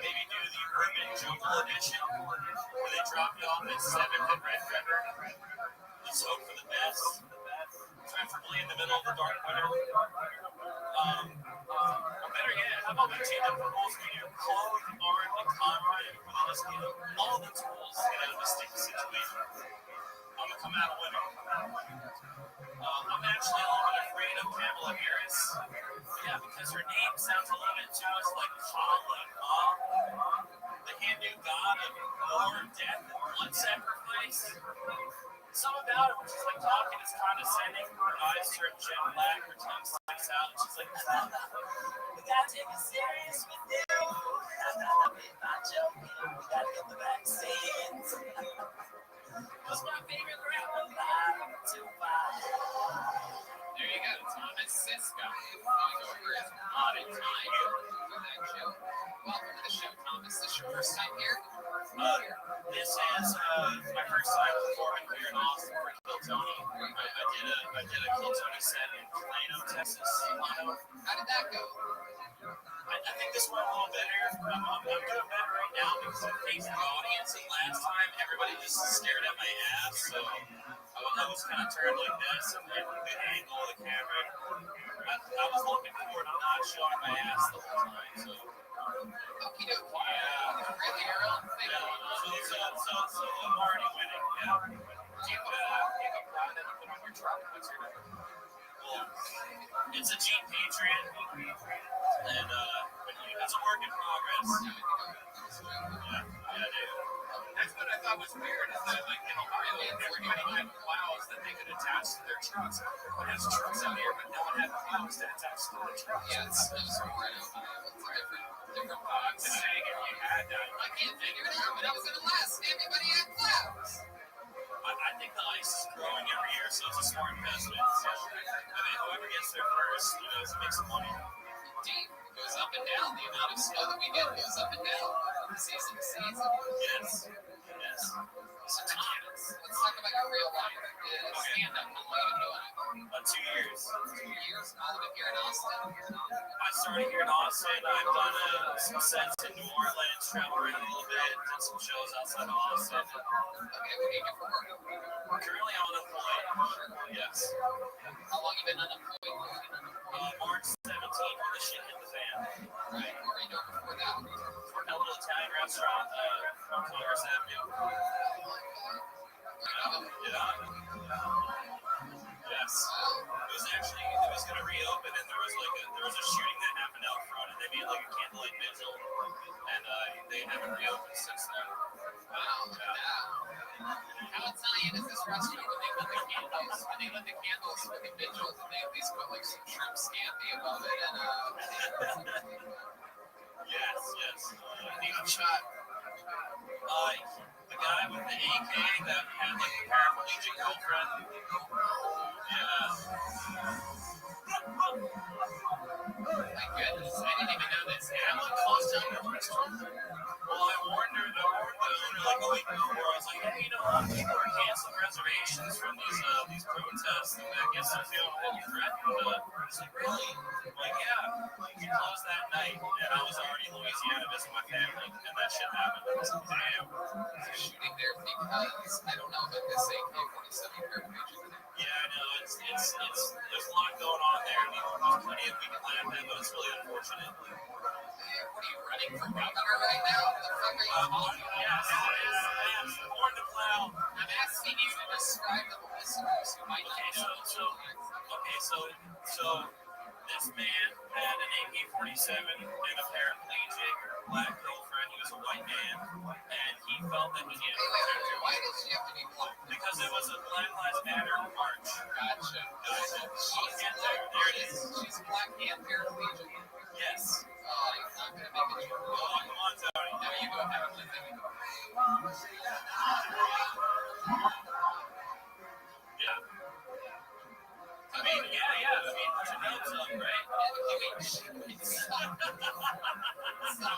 maybe do the Urban Jungle edition, where they drop you off at 7th and Red River. Let's hope for the best. Preferably in the middle of the dark winter. Or better yet, how about we team up with both of you? Clothed, armed, and confident, where they just get all the tools to get out of a sticky situation. I'm going to come out a winner. I'm actually a little bit afraid of Kamala Harris. Yeah, because her name sounds a little bit too much like Kala, the Hindu god of war, death, and blood sacrifice. Something about it when she's like talking is condescending. Her eyes turn jet black, her tongue sticks out, and she's like, we gotta take it serious with you. We're not joking. We gotta get the vaccines. What's my favorite rapper live to buy? There you go, Thomas Siska. Going over his modded time for that show. Welcome to the show, Thomas. This is your first time here? This is my first time performing here in Austin for Kill Tony. I did a Kill Tony set in Plano, Texas. How did that go? I think this went a little better. I'm doing better right now because I'm facing the audience. And last time, everybody just stared at my ass, so I was kind of turned like this and had a good angle of the camera. I was looking forward to not showing my ass the whole time. So. Okie dokie. Yeah. Really, your own thing. So I'm already winning. Yeah. Do you have a plan to put on your truck? What's your number? Well, it's a Jeep Patriot, and it's a work in progress. Yeah, dude. That's what I thought was weird is that, like, in Ohio, everybody had plows that they could attach to their trucks. Everyone has trucks out here, but no one had plows to attach to their trucks. Yeah, it's more in Ohio. It's a different box. I'm saying if you had that, I can't figure it out, but I was in Alaska. Everybody had plows. I think the ice is growing every year, so it's a smart investment. So, whoever gets there first, is a mix of money. Indeed. It goes up and down. The amount of snow that we get goes up and down from season to season. Yes. So, Thomas, let's talk about your real life. Stand up. How long have you been doing it? 2 years. years. 2 years, all of it here in Austin. I started here in Austin. I've done some sets in New Orleans, traveled around a little bit, did some shows outside of Austin. Okay, what do you do for work? Currently, I'm unemployed. Yes. How long you been unemployed? March 17th, when the shit hit the fan. Right, what were you doing before that? Worked at a little Italian restaurant on Congress Avenue. Yes. It was going to reopen, and there was a shooting that happened out front, and they made like a candlelight vigil, and they haven't reopened since then. Wow, how Italian is this restaurant when they lit the candles? When they lit the candles for the vigil, did they at least put like some shrimp scampi above it and Yes. He got shot. The guy with the AK that had like the paraplegic girlfriend. Yeah. my goodness, I didn't even know this. Hamlet closed down the restaurant. Well, I warned the owner like a week before. I was like, hey, people are canceling reservations from these protests. And I guess I feel a little threatened. He's like, really? I'm like, yeah. He closed that night, and I was already in Louisiana visiting my family, and that shit happened. I was like, damn. Shooting there because I don't know about this AK-47 paraplegic. Yeah, I know. It's there's a lot going on there. I mean, there's plenty of we can laugh at, but it's really unfortunate. What are you running for governor right now? What the fuck are you talking about? Yes, born to plow. I'm asking you to describe the listeners who might not know. So this man had an AK-47 and a paraplegic black girlfriend. He was a white man, and he felt that he needed to protect her. Why does she have to be black? Because it was a Black Lives Matter march. Gotcha. There it is. She's black and paraplegic. Yes. Oh, you're not gonna make it. Come on, Tony. Now you go ahead and live it. Yeah. I mean, to know something, right? Stop,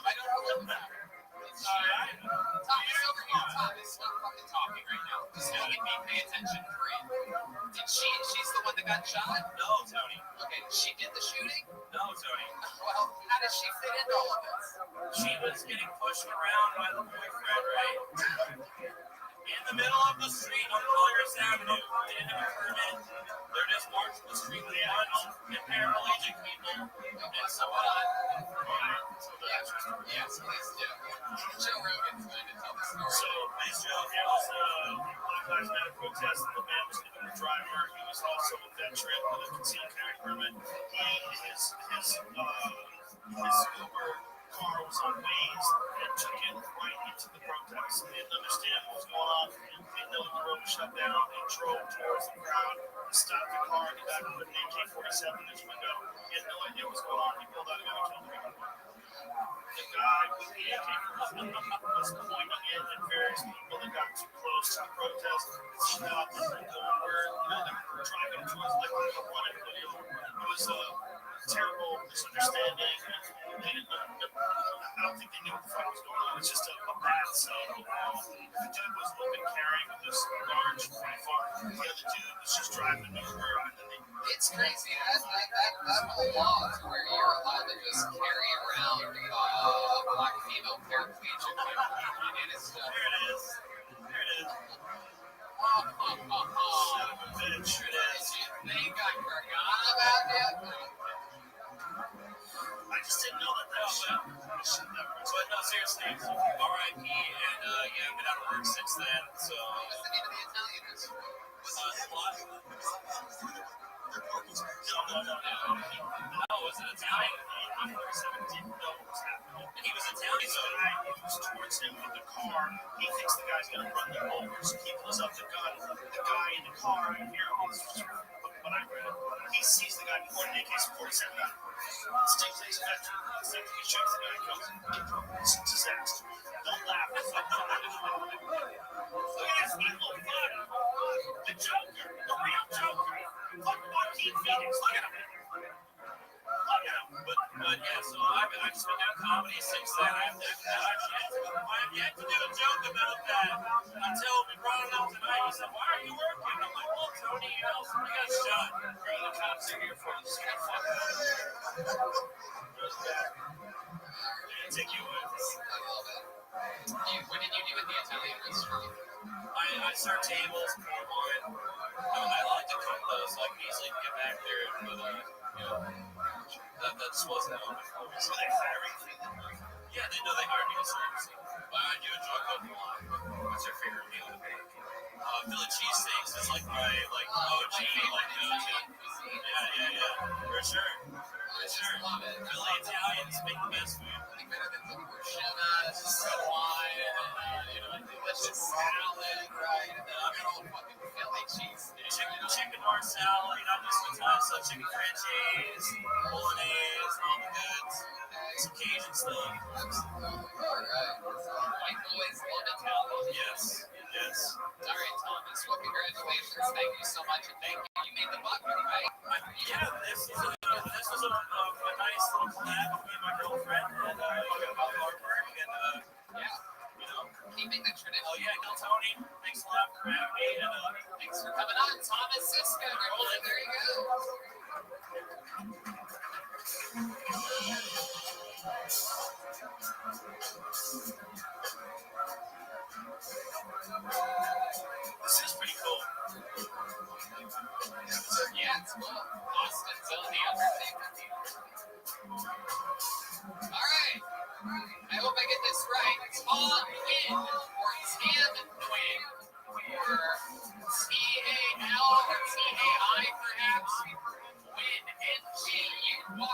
I don't know. Thomas, over here, Thomas. I'm fucking talking right now. Just look at me, pay attention, great. She's the one that got shot? No, Tony. Okay, she did the shooting? No, Tony. Well, how does she fit into all of this? She was getting pushed around by the boyfriend, right? In the middle of the street on Congress Avenue. They didn't have a permit. They're just marching the street with one paraplegic people. And so on. Yes, please do. Joe Rogan's going to tell the story. So, this Joe, he was Black Lives Matter protest, and the man was the driver. He was also a veteran with a concealed carry permit. His Uber car was on Waze and took it right into the protest. They didn't understand what was going on. They didn't know the road was shut down. They drove towards the crowd. He stopped the car. He got an AK-47 in his window. He had no idea what was going on. He pulled out a gun and killed everyone. The guy with the AK-47 was pointing in at various people that got too close to the protest. Stopped and going where they were driving towards like a running video. It was a terrible misunderstanding. I don't think they knew what the fuck was going on. It's just a bad scene. The dude was looking carrying this large rifle. The other dude was just driving an Uber. It's crazy. That whole law to where you're allowed to just carry around a black female paraplegic. It is There it is. Son of a bitch. It is. You think I forgot about that? I just didn't know that shit. But no, seriously, R.I.P. And I've been out of work since then. So What's the name of the Italian restaurant? No, it was an Italian. He didn't know what was happening. He was Italian, so the guy moves towards him with the car. He thinks the guy's gonna run them over, so he pulls up the gun. The guy in the car, and here what I read, he sees the guy before an AK-47 out. Sticks his head to the second he shoots the guy, kills him. It's a disaster. Don't laugh. Look at this evil blood. The Joker, the real Joker. Look at Joaquin Phoenix. Look at him. But yeah, so I've just been doing comedy since then. I've yet to do a joke about that until we brought it up tonight. He said, "Why are you working?" I'm like, "Well, Tony, somebody got shot." Bro, the cop I'm sitting here for this kind of fun. Take you with. What did you do with the Italian restaurant? I serve tables, pour wine. I like to cook those, so I can easily get back there. But that just wasn't open for me. So they hiring for you? Yeah, they know they hired me to serve. So. But I do enjoy cooking a lot. What's your favorite meal to make? Philly cheesesteaks is like my OG, like go-to. Yeah. For sure. Love it. Philly Italians make the best food. Nothing better than some bruschetta, just some wine, and delicious salad, right? And good old fucking Philly cheesesteak. Chicken marsala, just with chicken franchise, bolognese, all the goods. Some Cajun stuff. Alright. White boys love Italian. Yes. Alright, Thomas. Well, congratulations. Thank you so much, and thank you. You made the bucket, right? This was a nice little collab with me and my girlfriend, and about artwork, and keeping the tradition. Oh yeah, Tony. Thanks a lot for having me, and thanks for coming on, Thomas Siska. Everyone, there you go. This is pretty cool. Yeah, it's cool. Austin's on the Undertaker. Alright. I hope I get this right. Tom Win, or Tam Win, or T-A-L or T-A-I perhaps. Win, N-G-U-Y-E-N.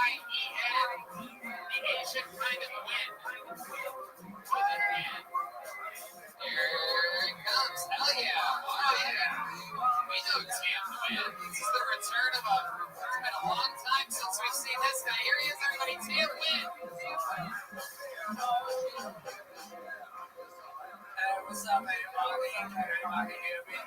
The Asian kind of win. With an N. Here it comes. Hell yeah. Oh yeah. We know Tam Win. This is the return of it's been a long time since we've seen this guy. Here he is, everybody. Tam Win. Hey, what's up, everybody? Everybody hear me?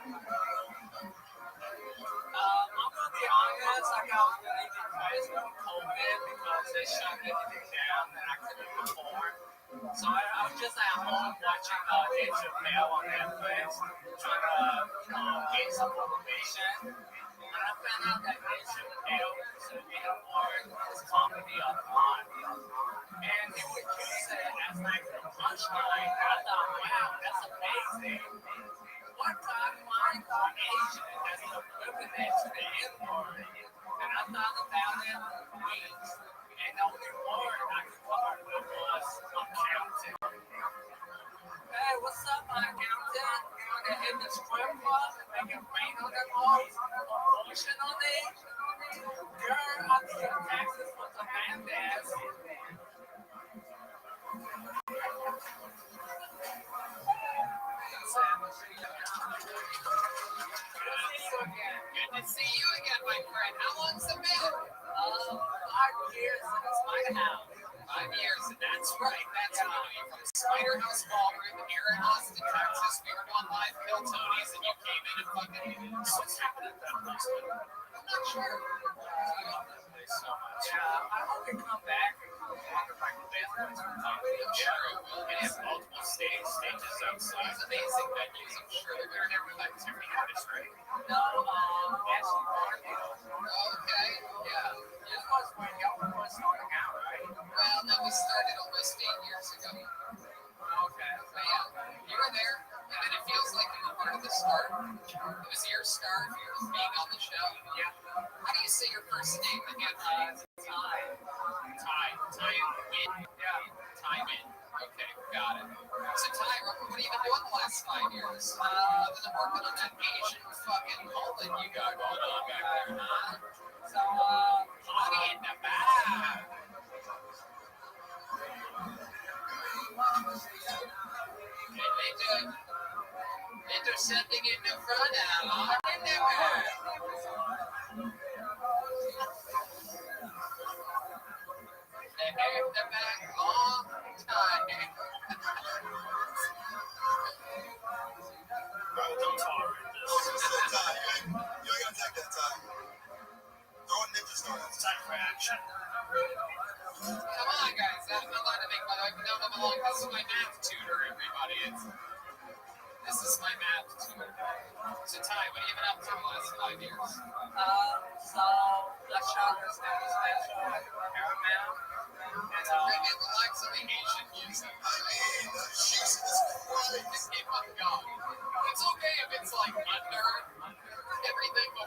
I'm gonna be honest, I got really depressed with COVID because they shut everything down and I couldn't perform. So I was just at home watching Dave Chappelle on Netflix, trying to gain some motivation. And I found out that Dave Chappelle is a big award his comedy online. And he would use it as like a punchline. And I thought, wow, that's amazing. What God mind for Asian as an equivalent to the N-word? And I thought about it for weeks. And the only word I could come up with was accountant. Hey, what's up, my accountant? You want to hit the strip club and make it rain on their walls? Unfortunately, girl, I think your taxes was a bandage. Good to see you again, my friend. How long's it been? 5 years since my house. 5 years, and that's right. That's when you from Spider House Ballroom here in Austin, Texas. We were on live Bill Tony's, and you came in and fucking. What's happening at that place? I'm not sure. I love that place so much. Yeah, I hope they come back and talk about the business. I'm sure it will. It has multiple stages outside. It's amazing venues. I'm sure they're going to have like Tiffany Haddish, right? No, actually, Barfield. Okay, yeah. This was when y'all were starting out, right? Well, no, we started almost 8 years ago. Okay. But yeah, you were there, and then it feels like you were part of the start. It was your start, being on the show. Yeah. How do you say your first name again? Ty. Ty Win. Yeah. Ty Win. Okay, got it. So Ty, what have you been doing the last 5 years? Other than working on that Asian fucking hole that you got going on back there, huh? So, Party in the back. And they're sending in the front out. In the back. In the back all time. bro, don't tolerate this. You ain't gotta take that time. Throw a ninja star. It's time for action. Come on, guys. I'm allowed to make my life. No, this is my math tutor, everybody. This is my math tutor. So, Ty, what have you been up to the last 5 years? so this special at Paramount. And Maybe it lacks on the Asian music. Jesus Christ. Just keep on going. It's okay if it's like under everything, but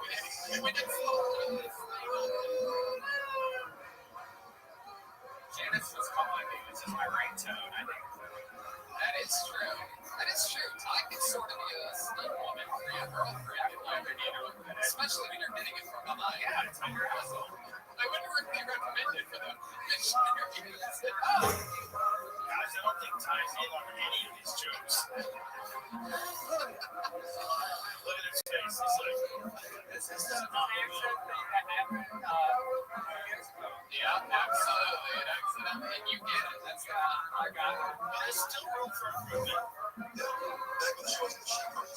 when it's Janice was calling me. This is my ringtone, I think. that is true. That is true. I can sort of be a stunt woman for your girlfriend if you ever need her, especially when you're hitting it from behind. Yeah, it's under hustle. I wonder if they recommended for the mission interviews. Oh, Guys, I don't think Ty's in on any of these jokes. Look at his face. He's like, This is the reaction thing that happened 2 years ago. yeah, absolutely. An accident, and you get it. That's I got it. there's still room for improvement. Back with the shows in the sheepers.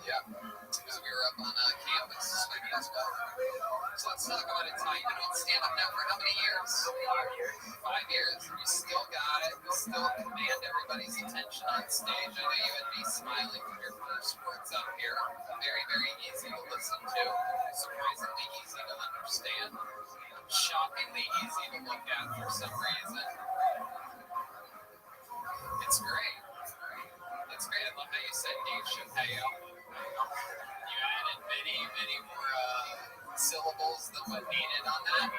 yeah. Because we were up on campus maybe as well. So let's talk about it. Ty, you've been on stand-up now for how many years? 5 years. 5 years. You still got it. You still command everybody's attention on stage. I know you had me smiling from your first words up here. Very, very easy to listen to. Surprisingly easy to understand. Shockingly easy to look at for some reason. It's great. It's great. I love how you said Dave Chappelle. You added many, many more syllables than what needed on that.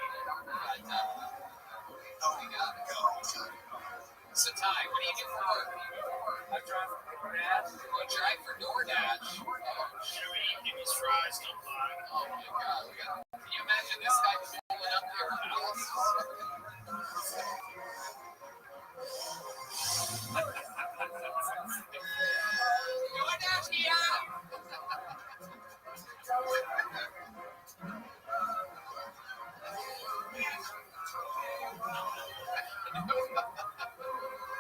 But we got it. So Ty, what do you do for work? I drive for DoorDash. You drive for DoorDash. Oh, Should we eat these fries? Don't lie. oh my God. Can you imagine this guy pulling up to your house? DoorDash, yeah.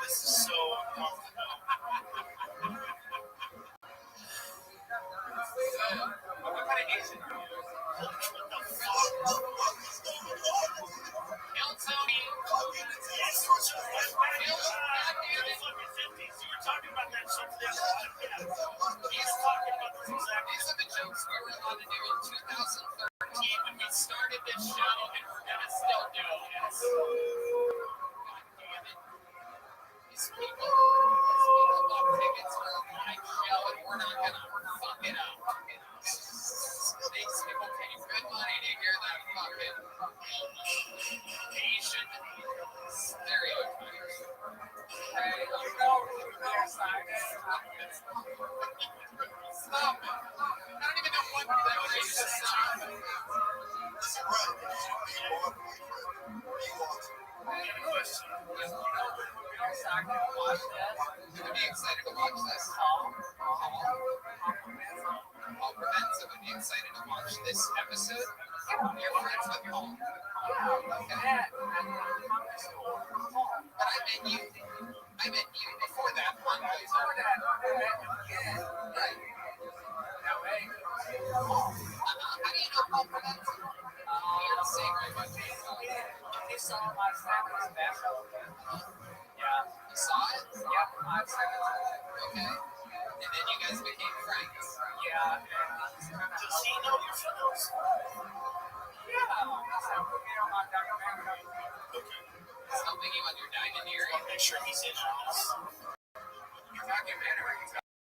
This is so uncomfortable. What kind of Asian are you? What the fuck? Kill Tony. Yes, what's your name? Fucking 50s. You were talking about that shit today. He's talking about this exact. These are the jokes we were allowed to do in 2013 when we started this show, and we're gonna still do it. God damn it. These people bought tickets for a live show, and we're not gonna fuck it up. These people pay good money to hear that fucking Asian stereotypes. Hey, you know, they're excited. Stop it. I don't even know what that was to stop. Listen, right. What do you want? Question. We're excited to watch this. Would be excited to watch this. Paul Provenza would be excited to watch this episode. You're friends with Paul. Okay. But I met you. I met you before that one. Right. How do you know Paul Provenza? You're the same way, but You saw my stand-up special? Yeah. you saw it? Yeah, I've seen it. Okay. And then you guys became friends. Yeah. Does he know your photos? Yeah. So put me on my documentary. Okay. He's helping you on your documentary. I'll make sure he's in on this. Your documentary.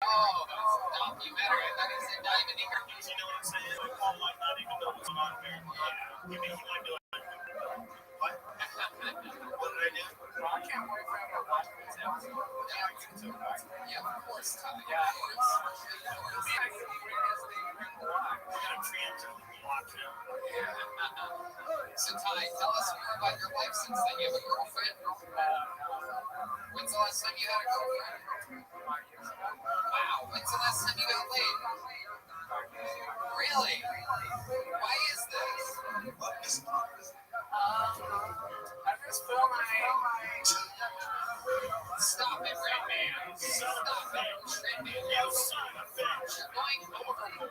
Oh, documentary. I thought he said documentary. You know what I'm saying? Like, Paul might not even know what's on there. Yeah. Maybe he might be like, what? What did I do? Well, I can't wait for him to watch this episode. Yeah, I get to it, right? Yeah, of course, Ty. Yeah. Of course. Maybe it's the weirdest thing you can watch. We're gonna preemptively block him. So, Ty, tell us more about your life since then. You have a girlfriend? When's the last time you had a girlfriend? 5 years ago. Wow. When's the last time you got laid? Really? Why is this? I just feel like Stop it, Red Man. Stop it, Red Man. You son of a bitch. You're going overboard.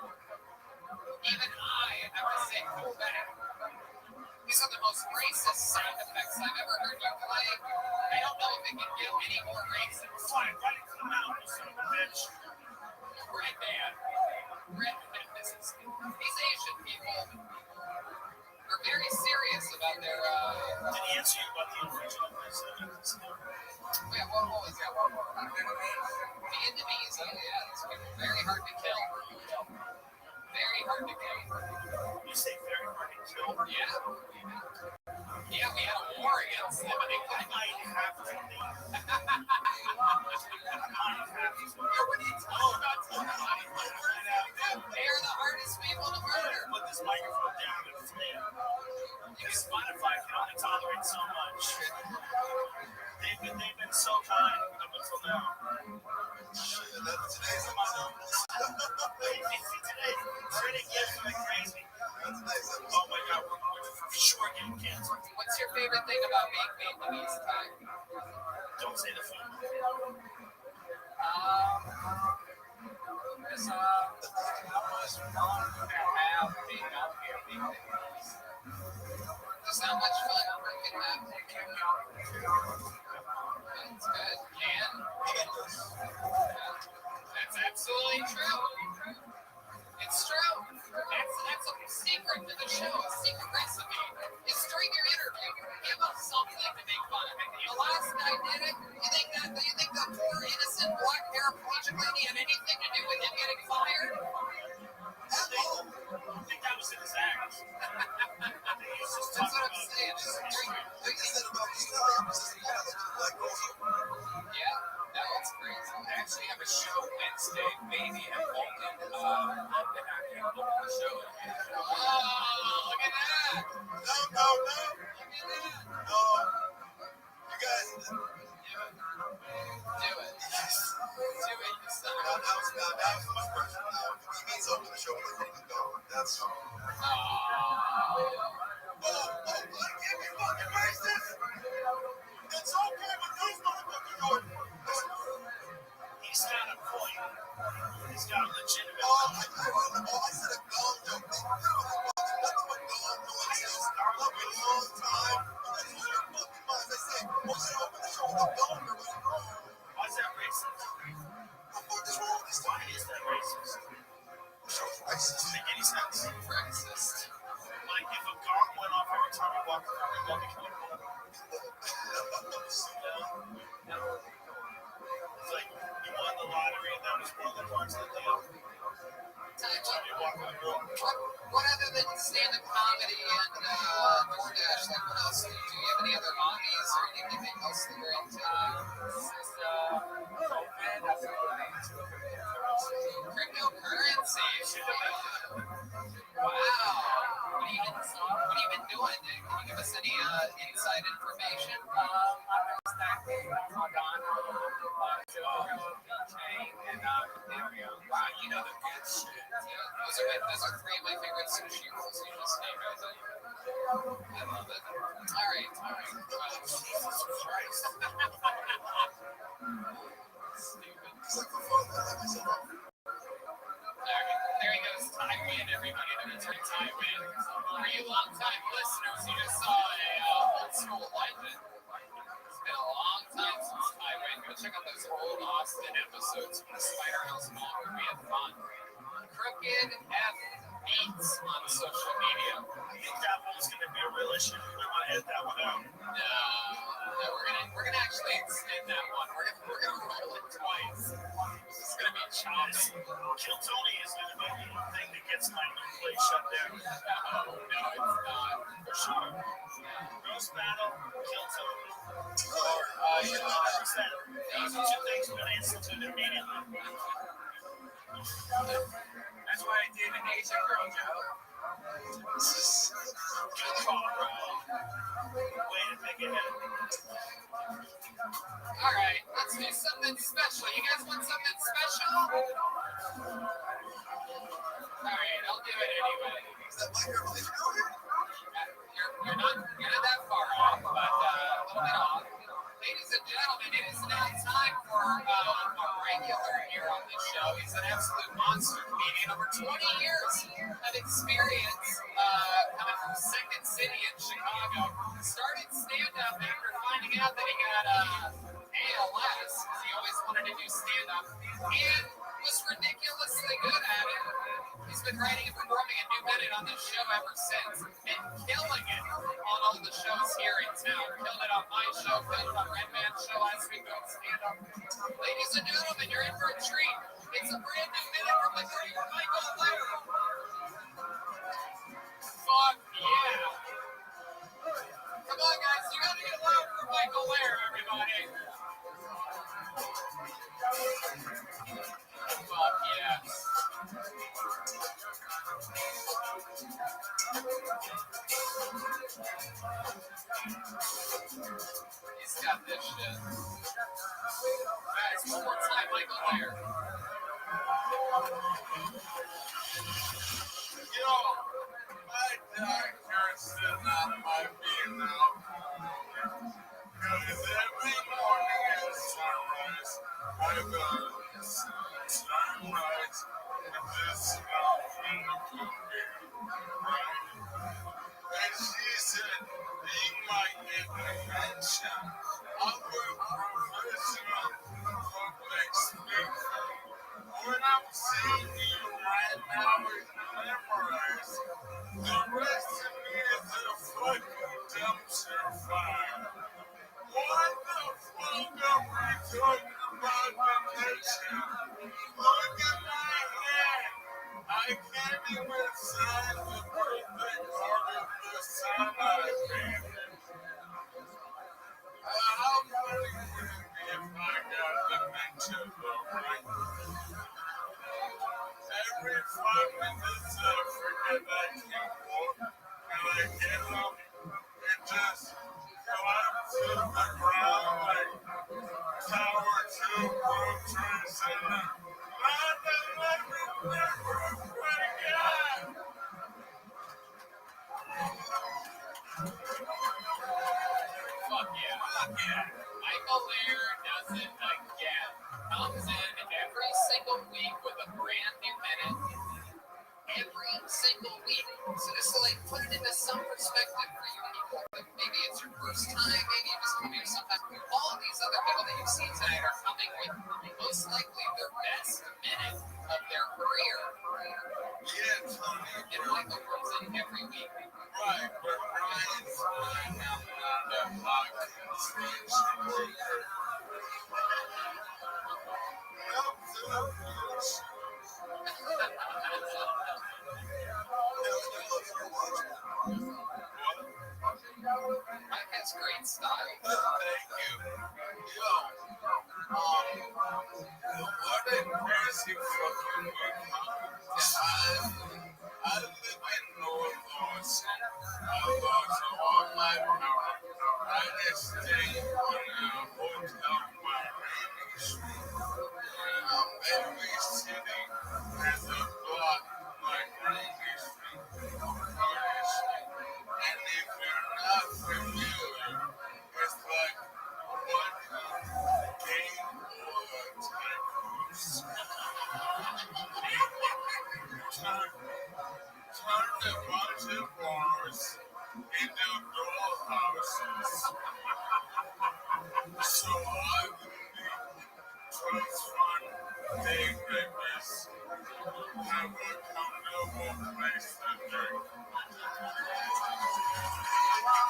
Even I have to say, pull back. These are the most racist sound effects I've ever heard you play. I don't know if it can get any more racist. Fine, right into the mouth, you son of a bitch. Red Man. Red Man. These Asian people are very answer you about the original Vietnamese. Wait, what was that? Vietnamese, oh yeah, it's very hard to kill. Very hard to kill. You say very hard to kill? Yeah. Yeah, we had a war against them, and they I might have to leave. Yeah, what are you talking about? They are the hardest people to murder. Put this microphone down and flip. Because Spotify can only tolerate so much. They've been so kind up until now. Today's my Today gets me crazy. Oh my God, we're for sure getting canceled. What's your favorite thing about being Vietnamese, Ty? Don't say the food. There's how much fun I have being out here, being Vietnamese. Just how much fun we can have. That's good. And that's absolutely true. It's true. That's a secret to the show, a secret recipe. Is during your interview, give us something to make fun of. The last guy did it. You think that poor innocent black paraplegic lady had anything to do with him getting fired? I think that was in his act. That's what I'm saying. Yeah, that was crazy. I actually have a show Wednesday, maybe at Bolton. I'm gonna look at the show. Oh, look at that. No. You guys. Do it. Do it this time. That was my question. He means open the show with a go. That's. I can't be fucking racist. It's okay with those motherfuckers doing He's got a point. He's got a legitimate I said a gum joke. That's what gum noise is. I've been a long time. That's what your fucking minds. They say, well, should open the show with a gum or whatever. Why is that racist? What the fuck is wrong with this Why guy? is that racist? Show's racist. Doesn't make any sense. Racist. Like if a gong went off every time you walk around, we won't be cool. It's like you won the lottery and that was one of the parts of the deal. Every time you walk around, What other than stand-up comedy and DoorDash, like what else do you do? You have any other hobbies or anything else that you're into? Since COVID, I've been into Cryptocurrency. Wow. What have you been doing? Can you give us any inside information? I've been stacking Cardano, VeChain, and Ethereum. Wow, you know the good shit. Yeah, those are three of my favorite sushi rolls you just named right there. I love it. All right. Jesus Christ. Stupid. It's like the fun that I said. There he goes, Tywin, everybody. That's right, Tywin. For you long-time listeners, you just saw a old school legend. It's been a long time since Tywin. Go check out those old Austin episodes from the Spider House Mall where we had fun. Crooked F Beats on social media. I think that one's going to be a real issue. We want to edit that one out. No, we're gonna actually extend that one. We're gonna roll it twice. It's gonna be choppy. Kill Tony is going to be the thing that gets my new place shut down. No, it's not. For sure. Roast battle, Kill Tony. You're not. 100%. Those are two things we're going to institute immediately. That's why I did an Asian girl, Joe. Good call, bro. Way to think ahead. All right, let's do something special. You guys want something special? All right, I'll do it anyway. You're not that far off, but a little bit off. Ladies and gentlemen, it is now time for a regular here on the show. He's an absolute monster comedian, over 20 years of experience coming from Second City in Chicago. Started stand-up after finding out that he got ALS, because he always wanted to do stand-up, and was ridiculously good at it. He's been writing and performing a new minute on this show ever since, and killing it on all the shows here in town. my show, the Red Man Show, as we go stand up. Ladies and gentlemen, you're in for a treat. It's a brand new minute from the great Michael Lair. Fuck yeah. Come on, guys, you gotta get loud for Michael Lair, everybody. Fuck yes. He's got this shit. Guys, one more time, Michael Lair. Yo, my doctor said that might be enough. Because every morning at sunrise, I go to sunrise with this smell from the cookie, right? And she said, you might get dementia. I'm a professional public speaker. What I'm seeing you right now is memorized. The rest of me is a fucking dumpster fire. What the fuck are we talking about dementia? Look at my hand. I can't even sign the birthday card of the son I painted. How funny would it be if I got dementia though, right? Every 5 minutes I forget I can walk and I get up and just collapse to the ground like Tower 2 World Trade Center. Let me never forget. Fuck yeah. Michael Lair does it again. Comes in every single week with a brand new minute. Every single week. So just to like put it into some perspective for you people. Like maybe it's your first time, maybe you just come here sometimes. All of these other people that you've seen tonight are coming with most likely their best minute of their career. Yeah, Tony. And Michael comes in every week. Right, but Ryan's fine. I'm not a podcast speaker. Mike has great style. Thank you. Yo, what a crazy fucking week, I live in North Austin. I lost all my power. I just stay on a hotel by Rainy Street. Every city has a block like Rainy Street, Carter Street. And if you're not familiar, it's like what game or tycoons. Turn a bunch of bars into dollhouses. So I would be trust fund day breakers have a comfortable place to drink.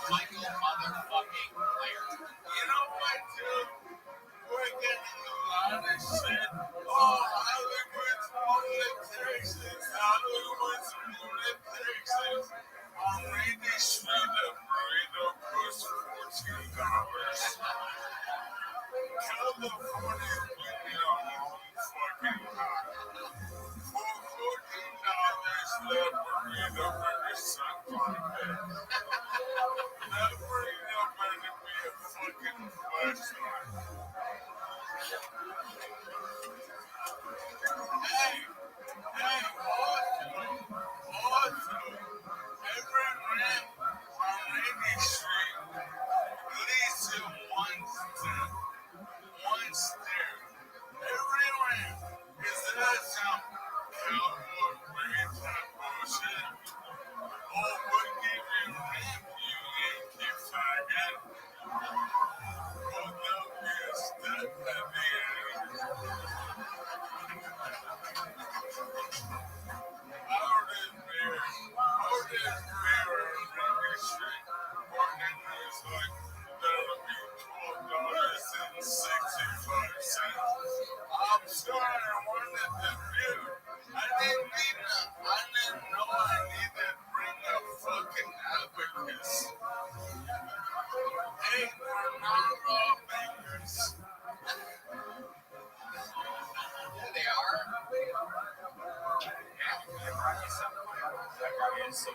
Michael motherfucking Lair. You know what, dude? We're getting a lot of shit. Oh, Hollywood's politics. Hollywood's politics. On Rainy Street, a burrito costs $14. California's been home fucking hot. For $14, that burrito better suck my dick. That burrito better be a fucking flashlight. Hey, also, every ramp on Rainy Street leads to one step. Every ramp is that some cowboy green type bullshit. Oh, we'll give you ramp, you Yankee faggot. Well, they'll is some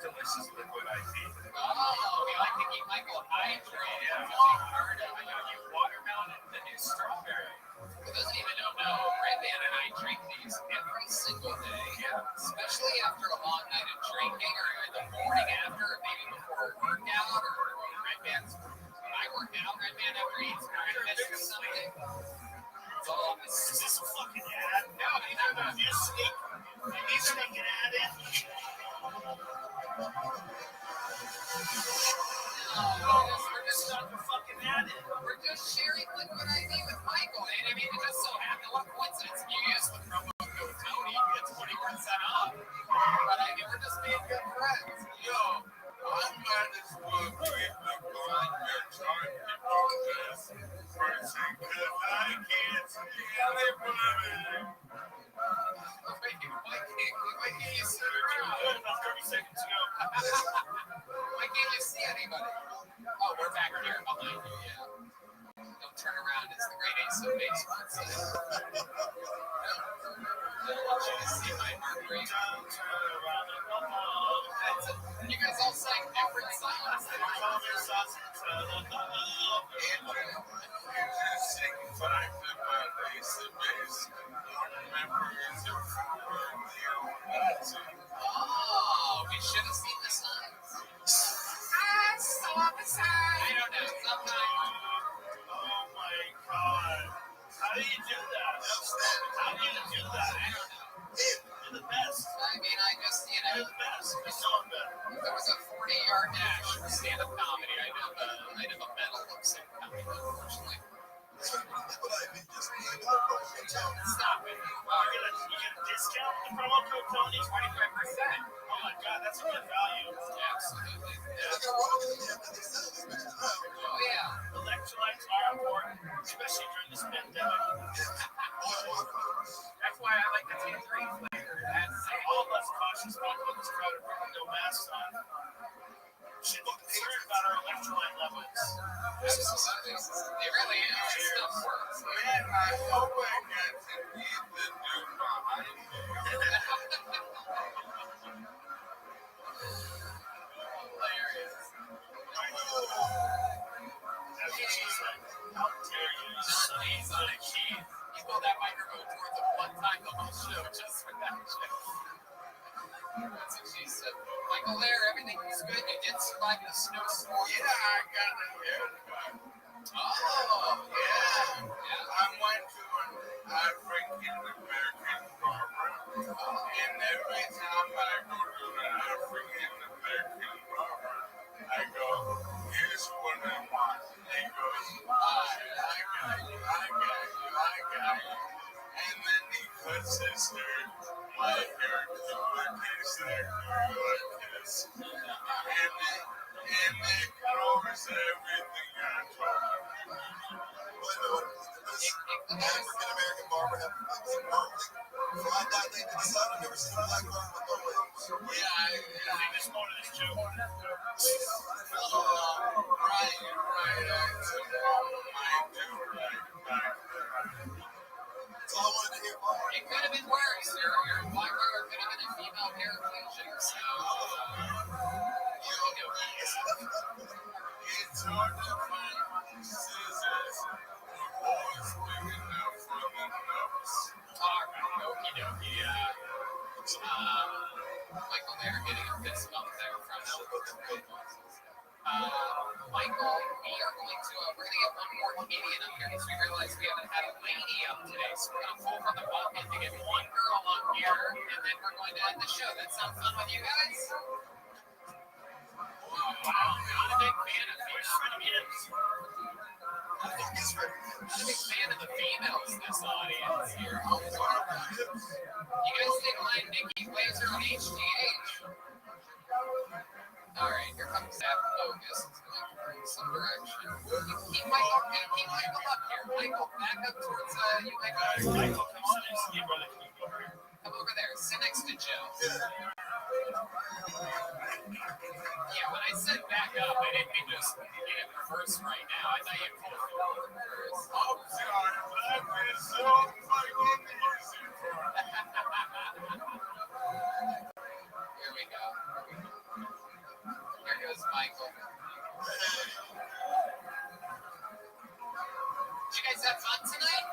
delicious liquid IV. Oh, we like to keep Michael hydrated. Yeah. You watermelon and the new strawberry. For those of you who don't know, Red Band and I drink these every single day. Yeah. Especially after a long night of drinking or the morning after, or maybe before a workout or Red Band's. When I work out, Red Band after eats breakfast or something. It's all on this. Is this a fucking ad? No, You sneak. You sneak an ad in. We're just Not the fucking ad in. We're just sharing liquid IV with Michael. And I mean, it just so happened, what coincidence, you use the promo code Tony, you get 20% off. But I mean, we're just being good friends. Yo, I might as well keep the bond your time people this person because I can't see anybody. Why can't you see About 30 seconds ago. Why can't you see anybody? Oh, we're back here behind you, yeah. Don't turn around, it's the great ace of base once. I want you to see my Mercury. You guys all sang different songs. Oh, we should have seen the signs. I saw the signs. I don't know, sometimes. Oh my god. How do you do that? How do you do that? I don't know. You're the best. I mean, I just, You're the best. You're so better. if there was a 40-yard dash for stand-up comedy, I'd have a medal of stand-up comedy, unfortunately. Stop it. You get a discount with the promo code Tony? 25%. Oh my god, that's a good value. Absolutely. Oh, yeah. Electrolytes are important, especially during this pandemic. That's why I like the T3 flavor. That's All of us cautious people in this crowded room with no masks on should be concerned about our electrolyte levels. It really is. This stuff works. Man, I hope I get to eat the dude behind me. Hilarious. That's what she said. How dare you, you son He's of on a a key. He pulled that microphone towards him one time the whole show just for that joke. That's what she said. Michael there, everything was good. You did survive the snowstorm. Yeah, I got a haircut. Oh, Yeah. I went to an African American barber, and every time I go to an African American barber, I go, here's what I want. He goes, I got you. And then he cuts his hair, my hair to look exactly like this. And it covers everything I told him. African American barber have so I dilated the sun. I've never seen a black barber with no waves. Yeah, I just go to this joke. Right. I took my dude back there. That's all I wanted to hear. it could have been worse. Your black brother could have been a female paraplegic. So, It's hard to find scissors or holes big enough for the nose. all right, okie dokie. Michael there getting a fist bump there from Michael, we are going to we're gonna get one more comedian up here because we realized we haven't had a lady up today, so we're gonna pull from the bucket to get one girl up here, and then we're going to end the show. That sounds fun with you guys? Wow, not a big fan of females. Not a big fan of the females in this audience here. You guys didn't mind Nikki Glazer on HGH. All right, here comes that focus. It's going some direction. Keep Michael up here. Michael, back up towards you, Michael. Michael, come on in. See, brother, can you go over here? Come over there. Sit next to Joe. Yeah, when I said back up, I didn't mean just get it reverse right now. I thought you'd pull it forward first. I'm sorry, but I've been so fucking easy for Here we go. Michael. Did you guys have fun tonight?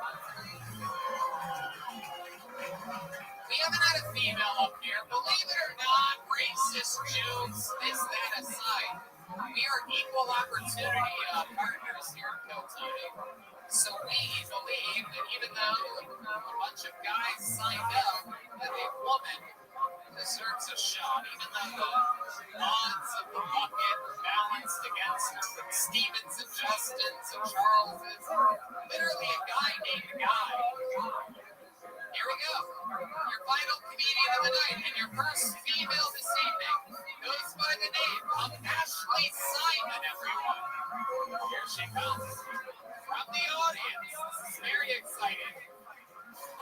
We haven't had a female up here. Believe it or not, racist jokes, this, that aside, we are equal opportunity partners here in Tony. So we believe that even though a bunch of guys signed up, that a woman deserves a shot, even though the odds of the bucket balanced against Stevens and Justins and Charleses, literally a guy named Guy. Here we go. Your final comedian of the night and your first female this evening goes by the name of Ashley Simon, everyone. Here she comes from the audience. Very exciting.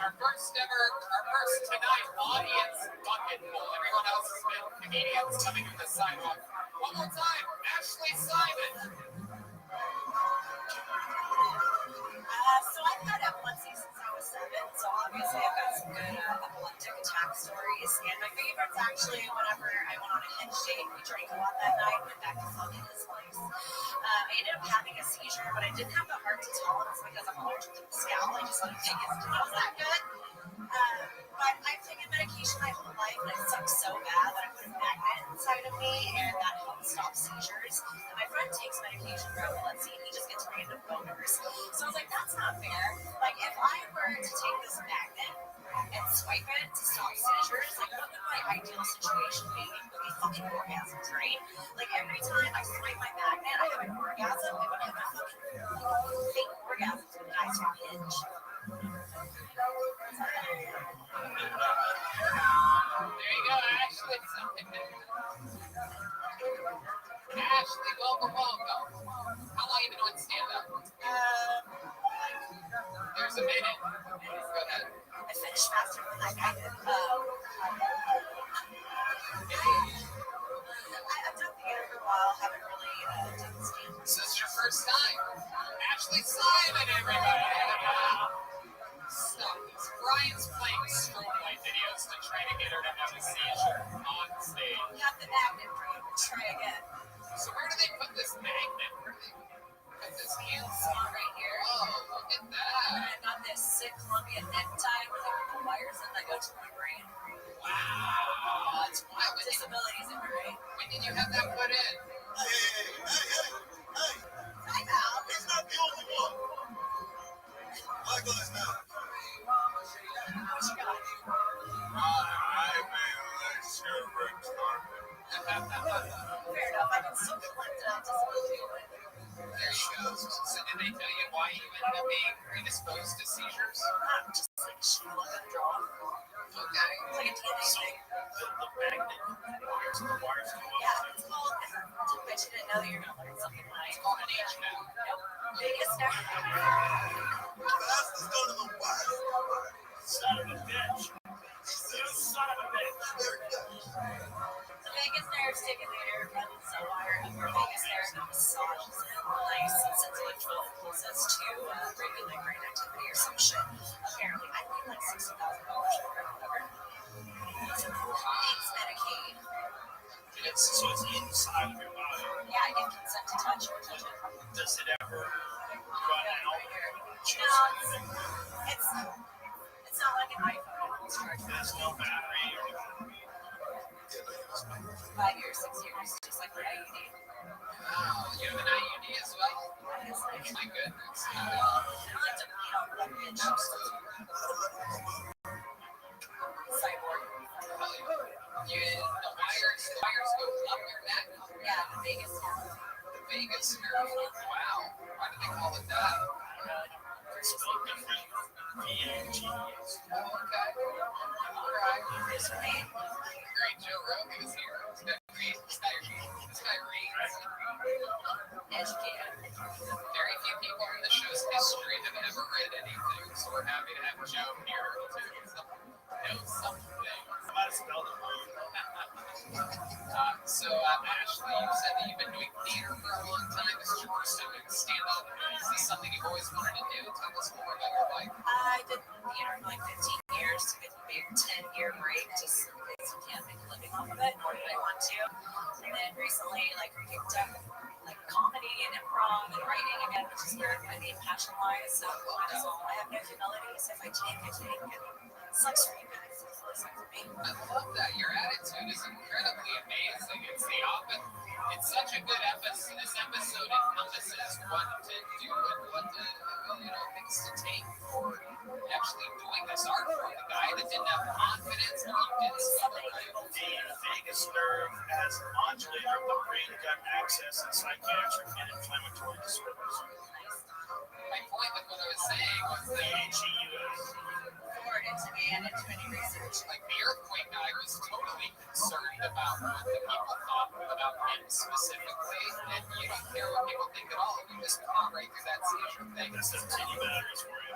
Our first tonight audience bucket full. Everyone else has been comedians coming to the sidewalk. One more time, Ashley Simon. So I've had epilepsy since I was 7, so obviously I've got some good epileptic attack stories. And my favorite's actually whenever I went on a hinge date, we drank a lot that night, went back to fucking his place. I ended up having a seizure, but I didn't have the heart to tell him. It's because I'm allergic to the scalp. I just want to take his nose that good. But I've taken medication my whole life, and it sucks so bad that I put a magnet inside of me, and that helps stop seizures. And my friend takes medication for epilepsy, and he just gets random boners. So I was like, that's not fair. Like, if I were to take this magnet and swipe it to stop seizures, like, what would my ideal situation be? It would be fucking orgasms, right? Like, every time I swipe my magnet, I have an orgasm. It would have a fucking fake orgasms when guys from Hinge. There you go, Ashley. Ashley, welcome. How long have you been doing stand-up? There's a minute. Go ahead. I finished faster than that guy did. I've done theater for a while, haven't really done stand-up. This is your first time. Ashley Simon, everybody. Stop this. Brian's playing strobe light videos to try to get her to have a seizure on stage. Got the magnet, bro. Try again. So where do they put this magnet? Where do they put this cancer? Right here. Oh, look at that. And I've got this sick Colombian necktie where they put the wires in that go to my brain. Wow. That's wild. Disabilities in my brain. When did you have that put in? Hey. Time out. He's not the only one. Michael is not. What you got? Fair enough. I can still collect disability. There you go. So did they tell you why you ended up being predisposed to seizures? Just like shit, look at the draw. Okay. It's like a DNA thing. The magnet, the wires go up. Yeah, it's called. I bet you didn't know that you're gonna learn something tonight. It's called an H now. Nope. Biggest nerve. Let's go to the wire. Son of a bitch. You son of a bitch. The vagus nerve stimulator runs a wire up your vagus nerve and massages it nice and sends electrical impulses to regulate brain activity or some shit. Apparently, I paid like $60,000 for it. Whatever. It's Medicaid. So it's inside of your body. Yeah, I get consent to touch or touch it. Does it ever run out? No, it's not like an iPhone. It's charged. There's no battery or 5 years, 6 years, just like the IUD. Wow. You have an IUD as well? My goodness. I like to, like bitch. Cyborg. The wires go up your neck. Yeah, the Vegas nerve. The vagus nerve. Wow. Why do they call it that? spelled different. V-A-G-E-S. Okay. All right. Great. Joe Rogan is here. This guy reads. Educated. Very few people in the show's history have ever read anything, so we're happy to have Joe here to know something. I might have spelled it wrong. So, Ashley, you said that you've been doing theater for a long time. This is your first time doing stand-up. Is this something you've always wanted to do? Tell us more about your life. I did theater for like 15 years. years, took a big 10-year break just because you can't make a living off of it, nor did I want to. And then recently, like, picked up like comedy and improv and writing again, which is where my main passion lies. So might as well. I have no humility, so if I take, I take. And it sucks for you guys. It sucks for me. I love that. Your attitude is incredibly amazing. It's the opposite. It's such a good episode. This episode encompasses what to do and what to, things to take for actually doing this art form. The guy that didn't have confidence, or he did something right. The vagus nerve as a modulator of the brain got access in psychiatric and inflammatory disorders. My point with what I was saying was that AGUS. Forward into me and into any research. like the earthquake guy was totally concerned about what the people thought about him specifically, and you don't care what people think at all. You just power right through that seizure thing. That's the titty batteries for you.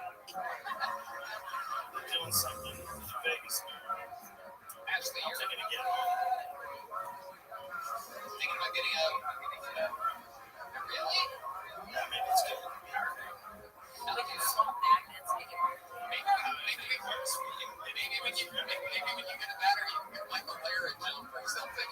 They're doing something with the vagus nerve. Actually, I'm you're taking it again. thinking about getting out. Really? Yeah, maybe it's good. We can swap magnets, make it work. Maybe it works for you. Maybe when you get a battery, you can like a layer of jump or something.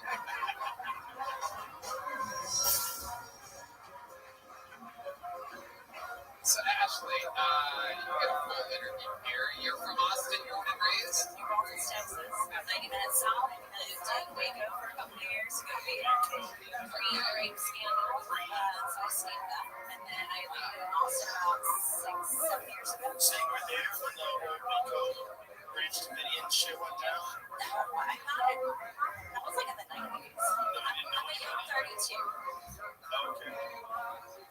So Ashley, you get a full interview here. You're from Austin, born and raised. New Orleans, Texas, about 90 minutes south. I lived in Waco for a couple of years. Got a pre-rape scandal, so I stayed that. And then I lived in Austin about 6-7 years ago. So you were there when the whole Waco Bridge Davidian shit went down? No, I'm not. That was like in the 90s. I'm a young 32. Okay.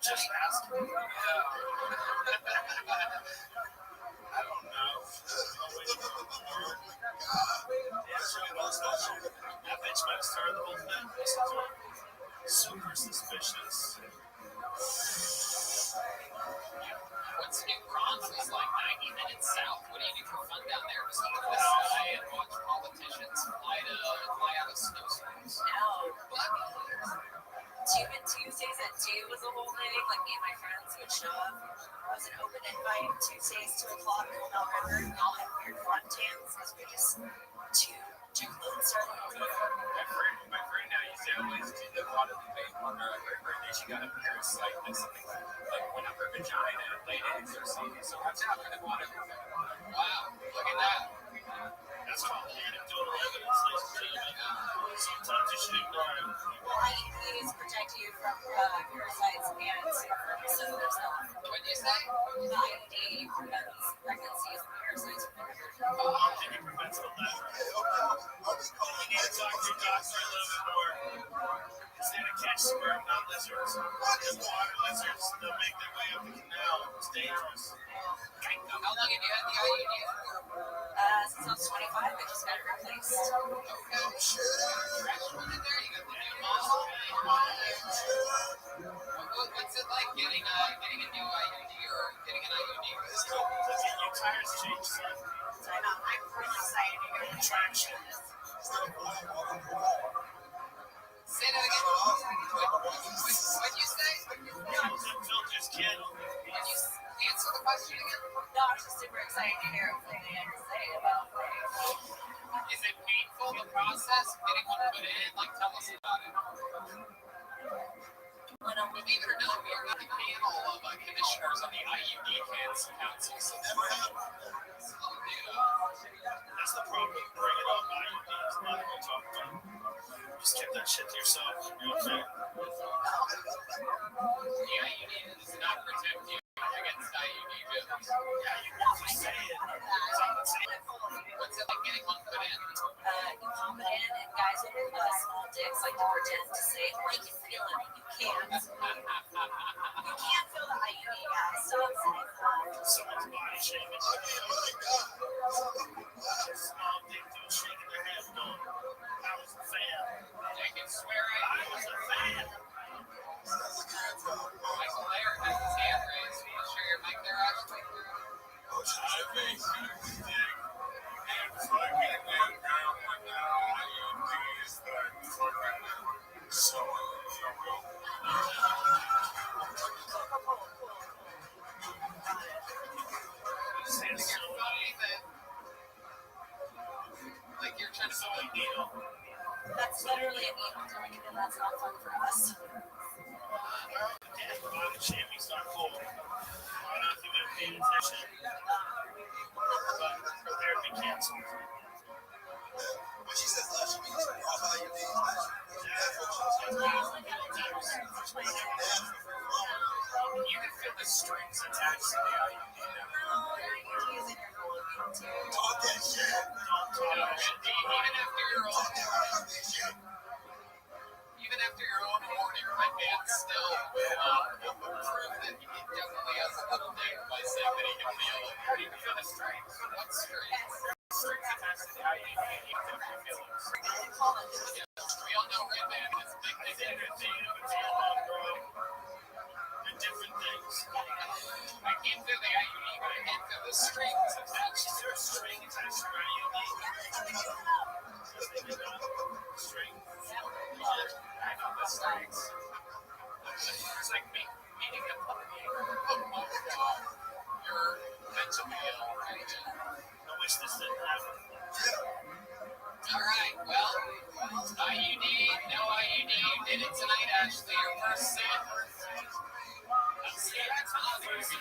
Just asking. I don't know. That bitch might have started the whole thing. This is super suspicious. What's New Bronx is like 90 minutes south. What do you do for fun down there? Just look at the sky and watch politicians fly out of snowstorms. No. Tubing Tuesdays at 2 was a whole thing. Like, me and my friends would show up. It was an open invite. Tuesdays, 2 o'clock, Mount River. We all had weird front tans because we're just two clothes starting over. My friend now used to always do the lot of debate on her birthday. She got a parasite that's something like went up her vagina and laid eggs or something. So what's happening? Wow, look at that. That's called anecdotal evidence, ladies and gentlemen. Sometimes you should ignore it. Well, IUDs protect you from parasites and so there's no. What do you say? The IUD prevents pregnancy from parasites. Can you prevent the latter? You need to talk to your doctor a little bit more. It's there to catch sperm, not lizards. Because water lizards, they'll make their way up the canal. It's dangerous. How long have you had the IUD for? Since I was 25, I just got it replaced. Okay, fresh one in there. You got the new model. What's it like getting a new IUD or getting an IUD? It's cool. Your tires change, son. So I'm really excited to hear Traction. Say that again. What'd you say? Phil just kid. Can you answer the question again? No, I was just super excited to hear everything they had to say about it. Is it painful, the process, getting one put in? Like, tell us about it. Believe it or not, we are on the panel of commissioners on the IUD Council. So That's the problem with bringing up IUDs. A lot of people talk about it. Just keep that shit to yourself. You're okay. the IUD does not protect you against IUD jokes. Yeah, you can just say it. What's it like getting one put in? You pump it in, and guys with small dicks like to pretend to say it like you feel it, but you can't. You can't feel the IUD, guys. Stop saying that. Someone's body shaming. Oh my God. Small dick dude shaking their head going, I was a fan. I can swear I was a fan. Michael Laird has his hand raised. Can you share your mic there, Ashley? I think you dig. And fucking them down with the IUDs that fucking someone you will. Anything. trying to So a needle. That's literally a needle doing it, and that's not fun for us. Yeah, body shaming's not cool. I don't know if you've been paying attention, but therapy canceled. When she says love, she means all how you need. You can feel the strings attached to the IUD. Talk that shit. Even after your own warning, my man still proved that he definitely has a little thing by saying that he can feel it. You can feel the strings. What strings? Strings attached to the IUD. You can definitely feel it. We all know Red Band is a big It's thing. And different things. I came through the IUD, but I came through the strings attached. Is there a string attached to your IUD? String. I know the strings. It's like meeting a puppy. You're mentally ill, right? I wish this didn't happen. All right, well, IUD, no IUD, you did it tonight, Ashley. Your first set. Let's see how Thomas.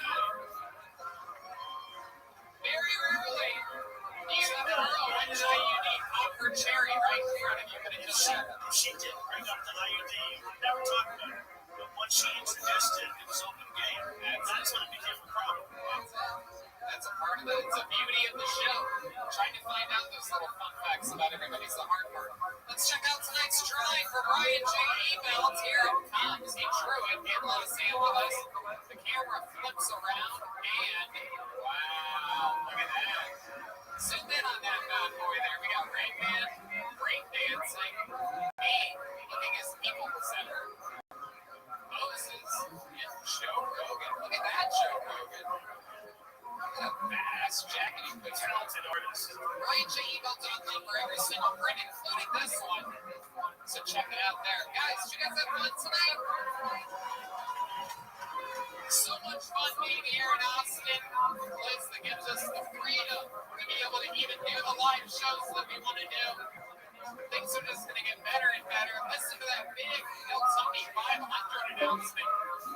Very rarely do you have a girl with an IUD pop her cherry right in front of you, but it just happened. She did bring up the IUD. Never talked about it. But once she introduced it, it was open game. That's when it became a problem. That's a part of it. It's the beauty of the show. Trying to find out those little fun facts about everybody's the hard part. Let's check out tonight's drawing for Brian J. Ebelt. Here it comes. He drew it in Los Angeles. The camera flips around and wow, look at that. Zoom in on that bad boy there. We got Rain Man, break dancing, me looking as people center. Moses and Joe Rogan. Look at that Joe Rogan. Look at that badass jacket he puts on. Talented artist. RyanJEbelt.com for every single print, including this one. So check it out there. Guys, did you guys have fun tonight? So much fun being here in Austin. A place that gives us the freedom to be able to even do the live shows that we want to do. Things are just going to get better and better. Listen to that big El Tony 500 announcement.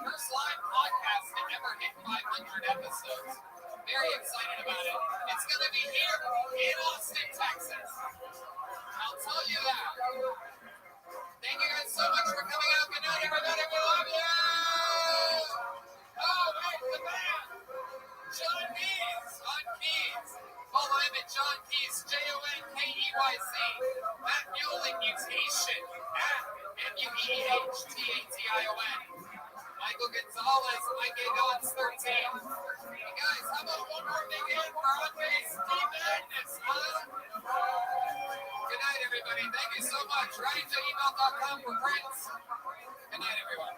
First live podcast to ever hit 500 episodes. Very excited about it. It's going to be here in Austin, Texas. I'll tell you that. Thank you guys so much for coming out. Good night, everybody. We love you. Oh, wait, the band. John Keys on keys. Follow him at John Keys, JONKEYC. Matt Mueller, Mutation at MUEHTATION. Michael Gonzalez, Mike Gods 13. Hey guys, how about one more big hit for Andre Steve Madness, huh? Good night, everybody. Thank you so much. RyanJEbelt.com for prints. Good night, everyone.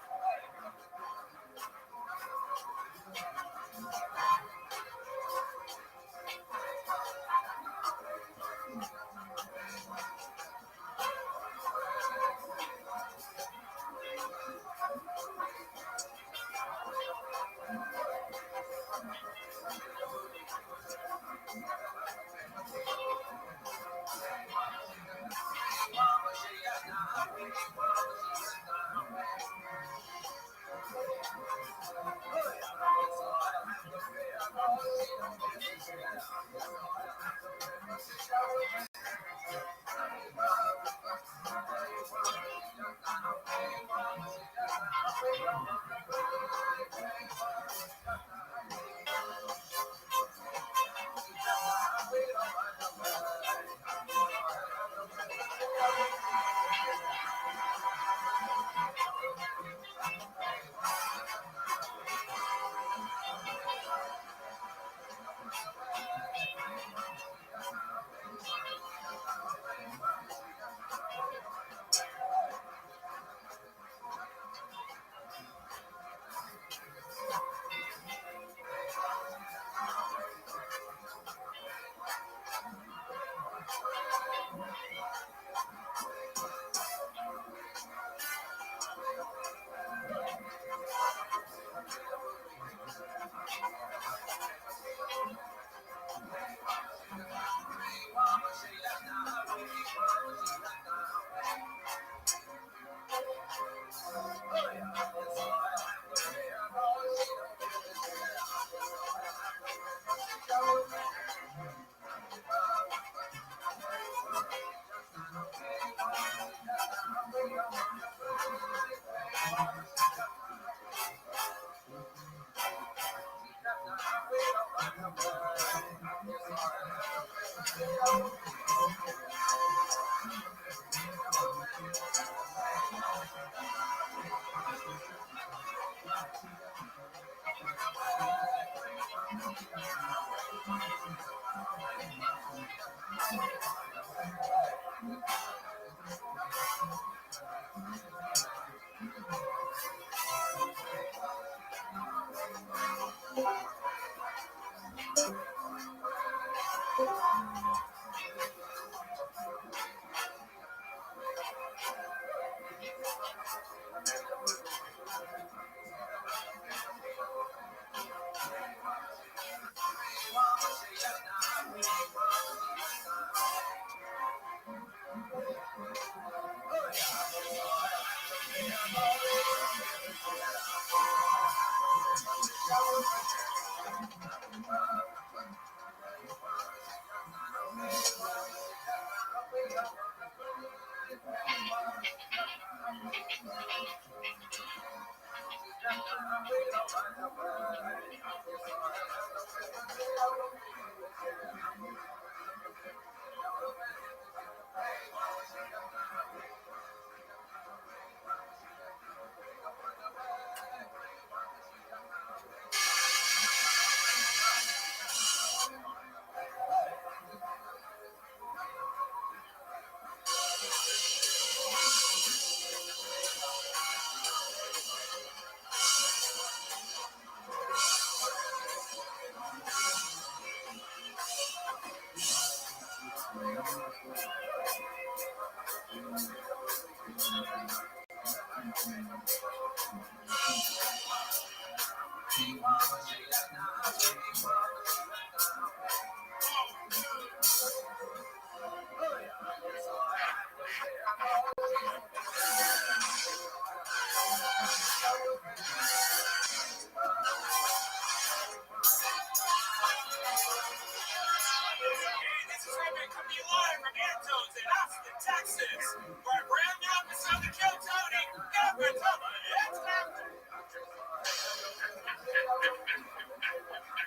This is Robin coming to you live from Antone's in Austin, Texas, where a brand new episode of Kill Tony never told it's happening.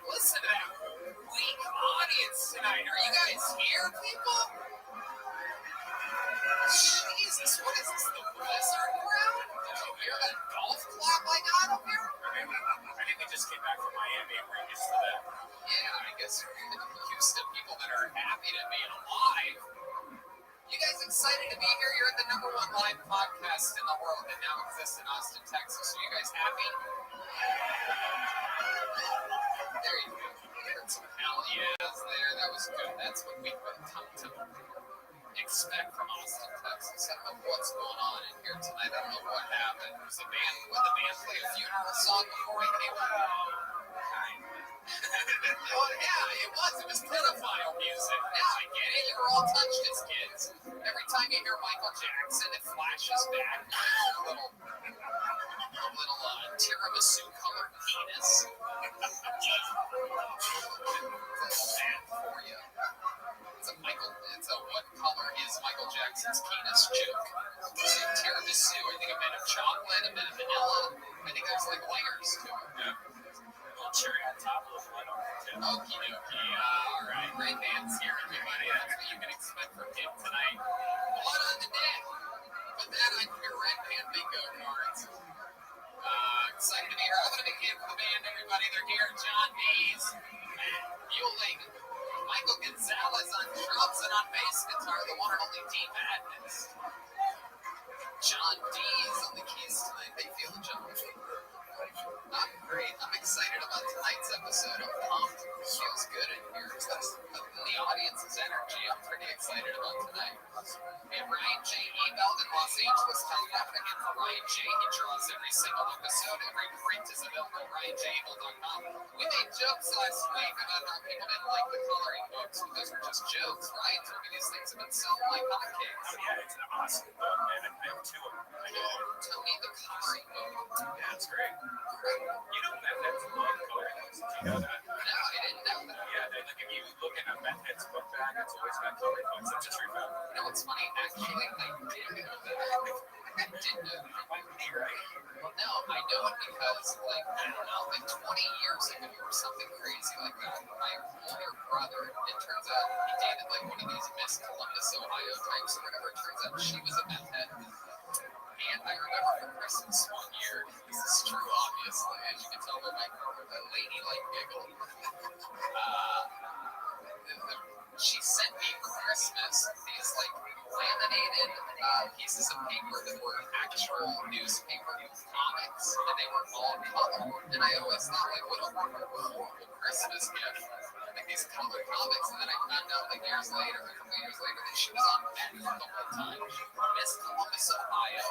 Listen to that weak audience tonight. Are you guys here, people? Jesus, what is this, the Wizard Ground? Did you hear that golf clap I got up here? I think we just came back from Miami and we're used to that. Yeah, I guess we're used to people that are happy to be alive. You guys excited to be here? You're at the #1 live podcast in the world that now exists in Austin, Texas. Are you guys happy? There you go. You heard some hell yeahs there. That was good. That's what we've come to expect from Austin, Texas. I don't know what's going on in here tonight. I don't know what happened. Was the band play a funeral song before we came out? Oh yeah, it was. It was pedophile music. Now I get it. You were all touched as kids. Every time you hear Michael Jackson, it flashes back. A little tiramisu colored penis. It's bad for you. It's a what color is Michael Jackson's penis joke. It's a tiramisu. I think a bit of chocolate, a bit of vanilla. I think there's like layers to it. Yeah. A little cherry on top, a little fun on it too. Okie dokie. All right. Red Band's here, everybody. That's what you can expect from him tonight. Blood on the deck. Put that on your Red Band bingo cards. Excited to be here. I'm going to big hand for the band, everybody. They're here. John Dees, Matt Bueling, Michael Gonzalez on drums and on bass guitar, the one and only D Madness. John Dees on the keys tonight. How you feeling, John? I'm great. I'm excited about tonight's episode. I'm pumped. It feels good in here. The audience's energy. I'm pretty excited about tonight. We have Ryan J. Ebeld in Los Angeles, California. Again, for Ryan J. He draws every single episode. Every print is available at RyanJAbel.com. We made jokes last week about how people didn't like the coloring books, but those were just jokes. Ryan told me these things have been selling like hotcakes. Oh yeah, it's an awesome book, man. I have 2 of them. Tony the coloring book. Yeah, it's great. You know Methed's love coloring books. Did you know that? No, I didn't know that. Yeah, like if you look in a Methed's book bag, it's always got coloring books. That's a true fact. You know what's funny? Actually, I did know that. I did know that. Might be right. Well, no, I know it because, like, I don't know, like 20 years ago or something crazy like that, my older brother, it turns out he dated, like, one of these Miss Columbus, Ohio types or whatever. It turns out she was a meth head. And I remember for Christmas one year, this is true, obviously, as you can tell by my ladylike giggle. She sent me for Christmas these like laminated pieces of paper that were actual newspaper comics, and they were all color. And I always thought, like, what a horrible Christmas gift, like these color comics. And then I found out, like, a couple years later, that she was on meth the whole time. Miss Columbus, Ohio.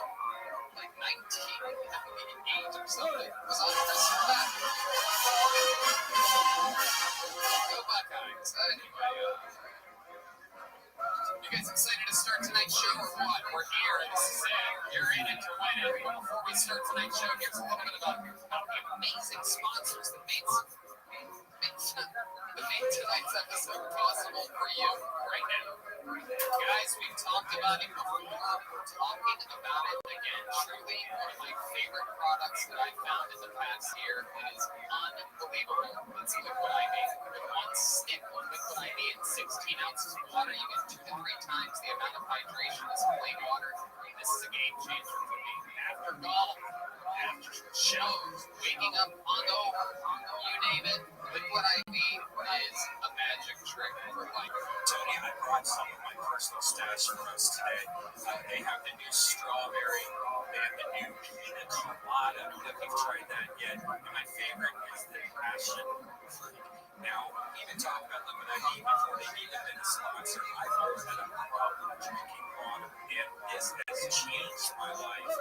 like 1998 or something. It was on Restream. Go Buckeyes. Anyway, you guys excited to start tonight's show or what? We're here. This is it. You're in it to win it. But before we start tonight's show, here's a little bit about the amazing sponsors that made tonight's episode possible for you right now. Guys, we've talked about it before. We're talking about it again. Truly one of my favorite products that I've found in the past year. It is unbelievable. It's liquid IV. With one stick of liquid IV and 16 ounces of water, you get 2 to 3 times the amount of hydration as plain water. This is a game changer for me. After golf, after shows, waking up hungover, you name it, liquid IV is a magic trick for life. Tony, I brought some of my personal stash for us today. They have the new strawberry, they have the new pina colada. I don't know if you've tried that yet. And my favorite is the passion fruit. Now, even talk about liquid IV before they even been a sponsor. I've always had a problem drinking water, and this has changed my life.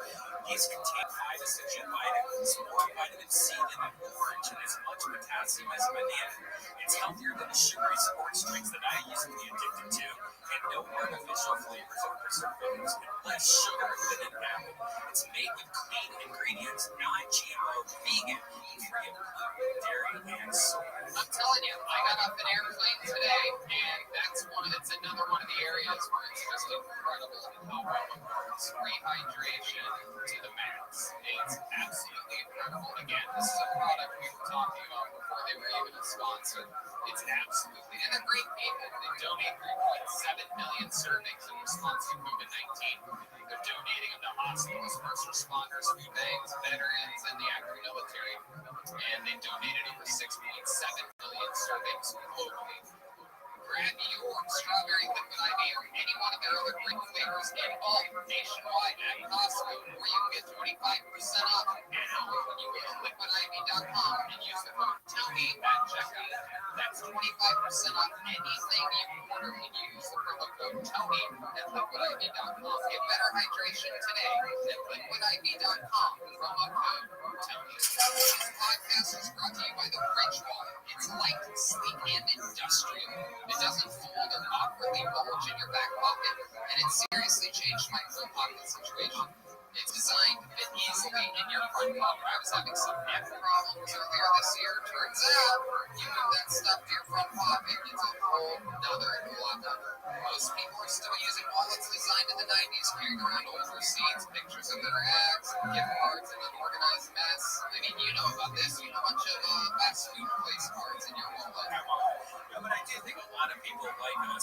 These contain 5 essential vitamins, more vitamin C than an orange, and as much potassium as a banana. It's healthier than the sugary sports drinks that I used to be addicted to, and no artificial flavors or preservatives, and less sugar than an apple. It's made with clean ingredients, non-GMO, vegan, free of gluten, dairy, and soy. I'm telling you, I got off an airplane today, and it's another one of the areas where it's just incredible how well it works. Rehydration to the max. It's absolutely incredible. Again, this is a product we were talking about before they were even a sponsor. It's absolutely, and they're great people. They donate 3.7 million servings in response to COVID-19. They're donating them to hospitals, first responders, food banks, veterans, and the active military. And they donated over 6.7 million servings globally. Grab your strawberry liquid IV or any one of their other great flavors in bulk nationwide at Costco, where you can get 25% off now when you go to liquidiv.com and use the code TONY at checkout. That's 25% off anything you order when you use the promo code TONY at liquidiv.com. Get better hydration today at liquidiv.com. Promo code TONY. This podcast is brought to you by the French Wallet. It's light, sleek, and industrial. It doesn't fold or awkwardly bulge in your back pocket, and it seriously changed my front pocket situation. It's designed to fit easily in your front pocket. I was having some neck problems earlier this year. Turns out, you move that stuff to your front pocket, it's a whole nother level. Most people are still using wallets designed in the 90s, carrying around old receipts, pictures of their ex, gift cards, and an organized mess. I mean, you know about this. You have a bunch of fast food place cards in your wallet. Yeah, but I do think a lot of people like us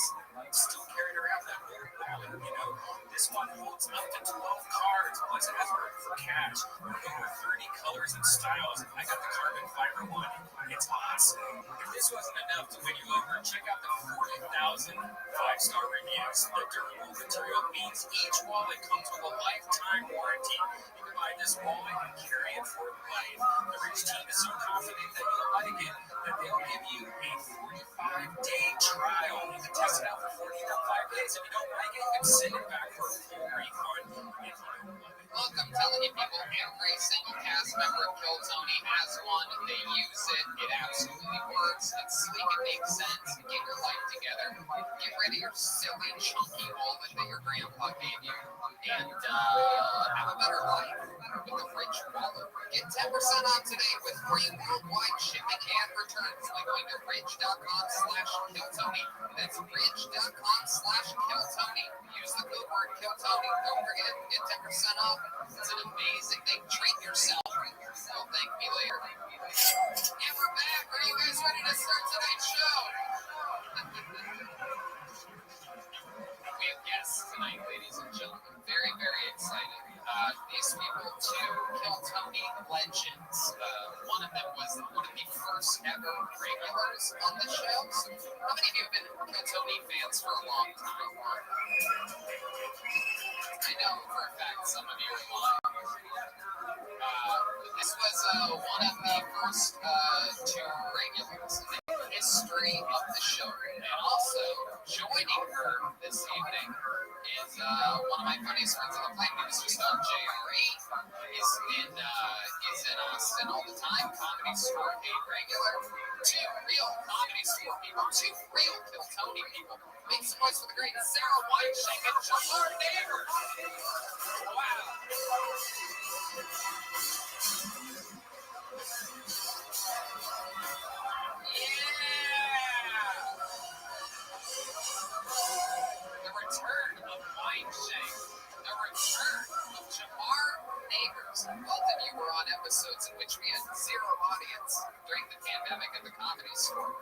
still carried around that old wallet. You know, this one holds up to 12 cards, plus it has room for cash. With over 30 colors and styles. I got the carbon fiber one. It's awesome. If this wasn't enough to win you over, check out the 40,000 5-star reviews. The durable material means each wallet comes with a lifetime warranty. You can buy this wallet and carry it for life. The Rich team is so confident that you'll like it that they'll give you a 45-day trial. You can test it out for 45 days. If you don't like it, you can send it back for a full refund. Look, I'm telling you, people, every single cast member of Kill Tony has one. They use it. It absolutely works. It's sleek. It makes sense. Get your life together. Get rid of your silly, chunky wallet that your grandpa gave you. And have a better life with the Rich wallet. Get 10% off today with free worldwide shipping and returns by going to ridge.com/KillTony. That's ridge.com/KillTony. Use the code word KillTony. Don't forget, get 10% off. It's an amazing thing. Treat yourself. You'll thank me later. And we're back. Are you guys ready to start tonight's show? We have guests tonight, ladies and gentlemen. Very, very excited. These people, two Kill Tony legends. One of them was one of the first ever regulars on the show. So how many of you have been Kill Tony fans for a long time? I know for a fact some of you are lying. This was one of the first two regulars in the history of the show. And also joining her this evening is one of my funniest friends on the planet. He was just on JRE. He's in Austin all the time. Comedy Store, a regular. Two real Comedy Store people. Two real Kill Tony people. Make some noise for the great Sarah Whiteshank and Jamar Neighbors. Wow. The return of Whiteshank. The return of Jamar Neighbors. Both of you were on episodes in which we had zero audience during the pandemic at the Comedy Store.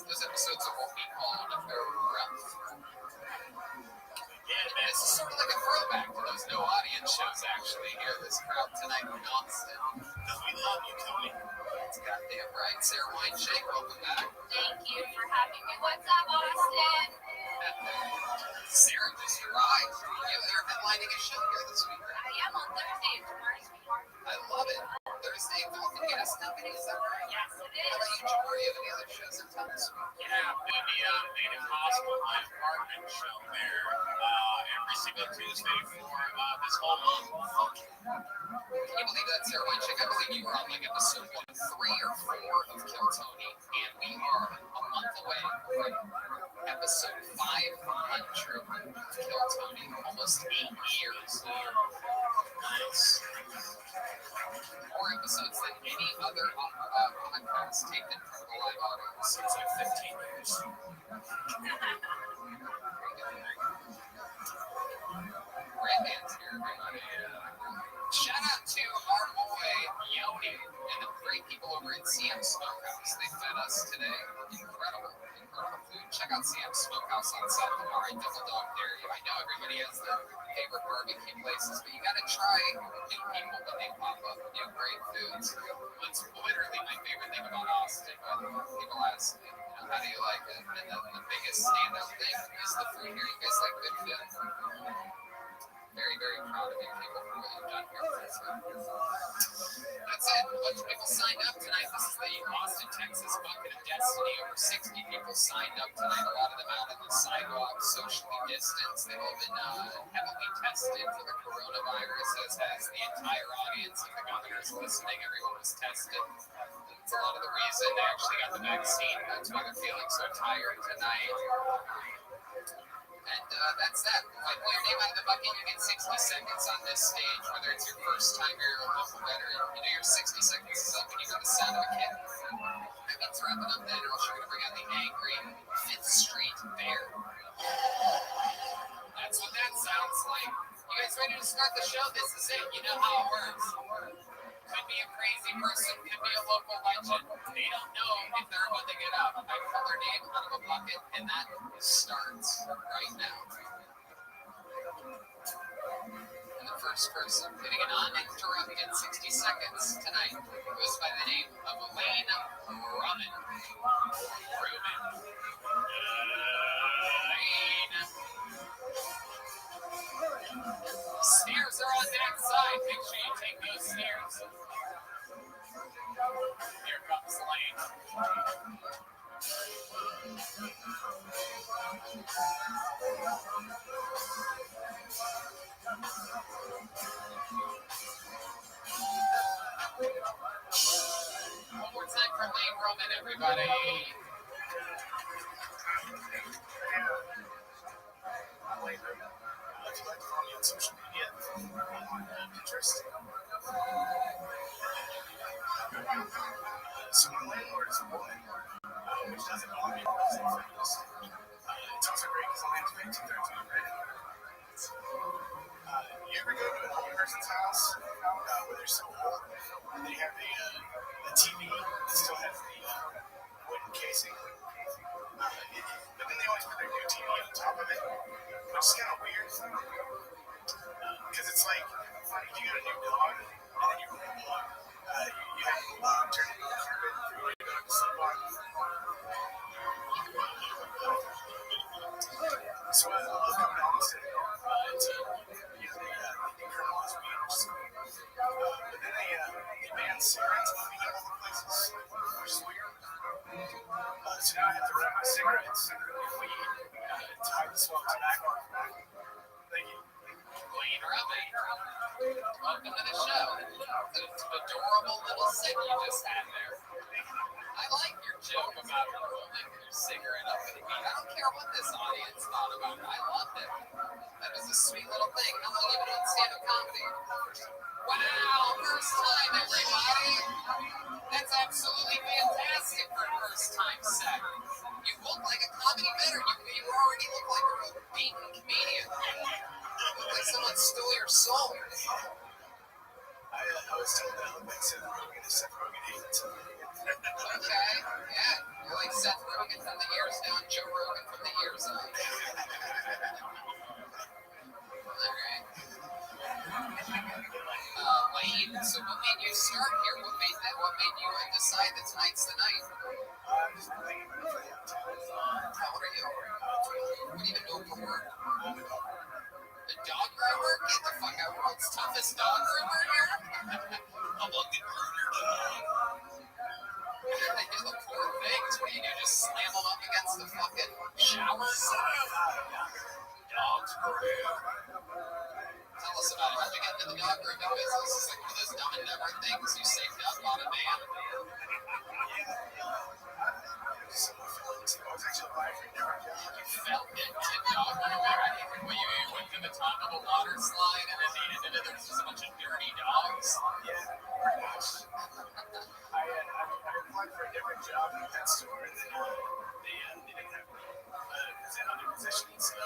Those episodes are what we called rough. Yeah, this is sort of like a throwback to those no audience shows actually here. This crowd tonight in Austin. Because we love you, Tony. That's goddamn right. Sarah Whiteshank, welcome back. Thank you for having me. What's up, Austin? Sarah just arrived. You're headlining a show here this week, right? I am on Thursday, tomorrow's week. I love it. Thursday, Falcon Gas Company, is that right? Yes, it How about is. you, Jamar? You have any other shows in town this week? Yeah, maybe Native Hospital, my apartment show there every single Tuesday for this whole month. Can you believe that, Sarah Whiteshank? I believe you were on like episode 3 or 4 of Kill Tony, and we are a month away from episode 500 of Kill Tony. Almost 8 years. Nice. More episodes than any other podcast taped in front of a live audience. It's like 15 years. Great bands here, everybody. Shout out to our boy Yoni and the great people over at CM Smokehouse. They fed us today. Incredible food. Check out CM Smokehouse on South Lamar and Double Dog Dairy. I know everybody has their favorite barbecue places, but you gotta try new people when they pop up. New great foods. What's literally my favorite thing about Austin when people ask me, how do you like it? And the biggest standout thing is the food here. You guys like good food? Very, very proud of you people for what you've done here. That's it. A bunch of people signed up tonight. This is the Austin, Texas Bucket of Destiny. Over 60 people signed up tonight. A lot of them out on the sidewalk, socially distanced. They've all been heavily tested for the coronavirus, as has the entire audience of the governors listening. Everyone was tested. It's a lot of the reason they actually got the vaccine. That's why they're feeling so tired tonight. And that's that. When your name out of the bucket, you get 60 seconds on this stage, whether it's your first time you're a local veteran. You know, your 60 seconds is up when you got the sound of a kid. That means wrapping up then, or else you're going to bring out the angry 5th Street Bear. That's what that sounds like. You guys ready to start the show? This is it. You know how it works. Could be a crazy person, could be a local legend. They don't know if they're about to get up. I pull their name out of a bucket, and that starts right now. And the first person getting an uninterrupted 60 seconds tonight goes by the name of Elaine Ruben. Stairs are on that side. Make sure you take those stairs. Here comes Lane. One more time for Lane Roman, everybody. If you like to follow me on social media, Pinterest. So my landlord is a woman, which doesn't bother me because it's feminist. It's also great because the land's paid 2/3 of rent. You ever go to an old person's house where they're so old and they have a TV that still has the wooden casing? But then they always put their new TV on top of it, which is kind of weird. Because it's like, if you got a new dog and then you roll the dog, you have the dog turn into a carpet for your dog to sleep on. So I love coming to Austin to, they decriminalize weed, which is cool. But then they ban cigarettes on weed all the places, which is weird. So now I have to wrap my cigarettes with weed to hide the smell of tobacco. adorable little sip you just had there. I like your joke about rolling your cigarette up in the meat. I don't care what this audience thought about it. I loved it. That was a sweet little thing. I'm gonna leave it on stand-up comedy. Wow, first time, everybody. That's absolutely fantastic for a first time set. You look like a comedy veteran. You already look like a real beaten comedian. You look like someone stole your soul. I was told that I look like Seth Rogen if Seth Rogen hates it. Okay, yeah. You're like Seth Rogen from the ears down, Joe Rogan from the ears up. Alright. Wayne, so what made you start here? What made you decide that tonight's the night? How old are you? What do you even know for work? The dog groomer? Get the fuck out. World's toughest dog groomer here? I'm looking for your dog. You look poor things. What do you do? Just slam them up against the fucking shower? Dogs for real. Tell us about it. How'd you get into the dog grooming business? It's like one of those dumb and dumber things you saved up on a man. You felt it to dog grooming. When you went to the top of a water slide and at the end of it, there was just a bunch of dirty dogs. I applied for a different job in a pet store, and then they didn't have other positions. So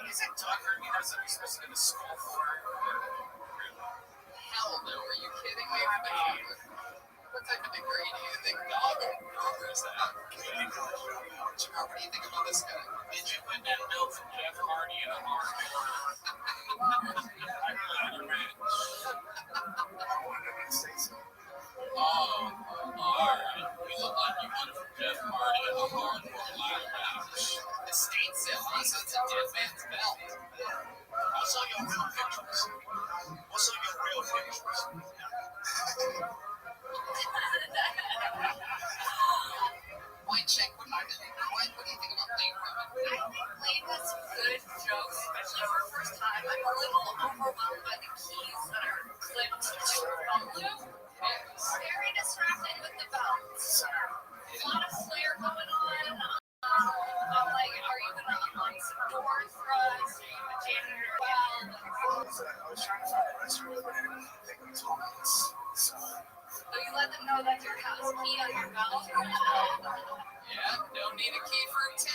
is it dog grooming? That's what you're supposed to go to school for? Hell no, are you kidding me? What type of degree do you think dog groomers have? Community college dropout. What do you think about this guy? Did you win that bill from Jeff Hardy in a heart? Oh, alright. You look like you won from Jeff Hardy in a hardcore ladder match. Estate sale, huh? So it's a dead man's belt. What's on your real pictures? What's on your real pictures? Why check what do you think about Lane Roman? I think Lane has good jokes, especially for the first time. I'm a little overwhelmed by the keys that are clipped to her belt loop. Very distracted with the belts. A lot of flair going on. I'm like, are you going to unlock some doors for us? Are you a janitor? Well, I was trying to find a restroom, but I didn't think it was homeless. So you let them know that's your house key on your belt? Yeah, don't need a key for a 10.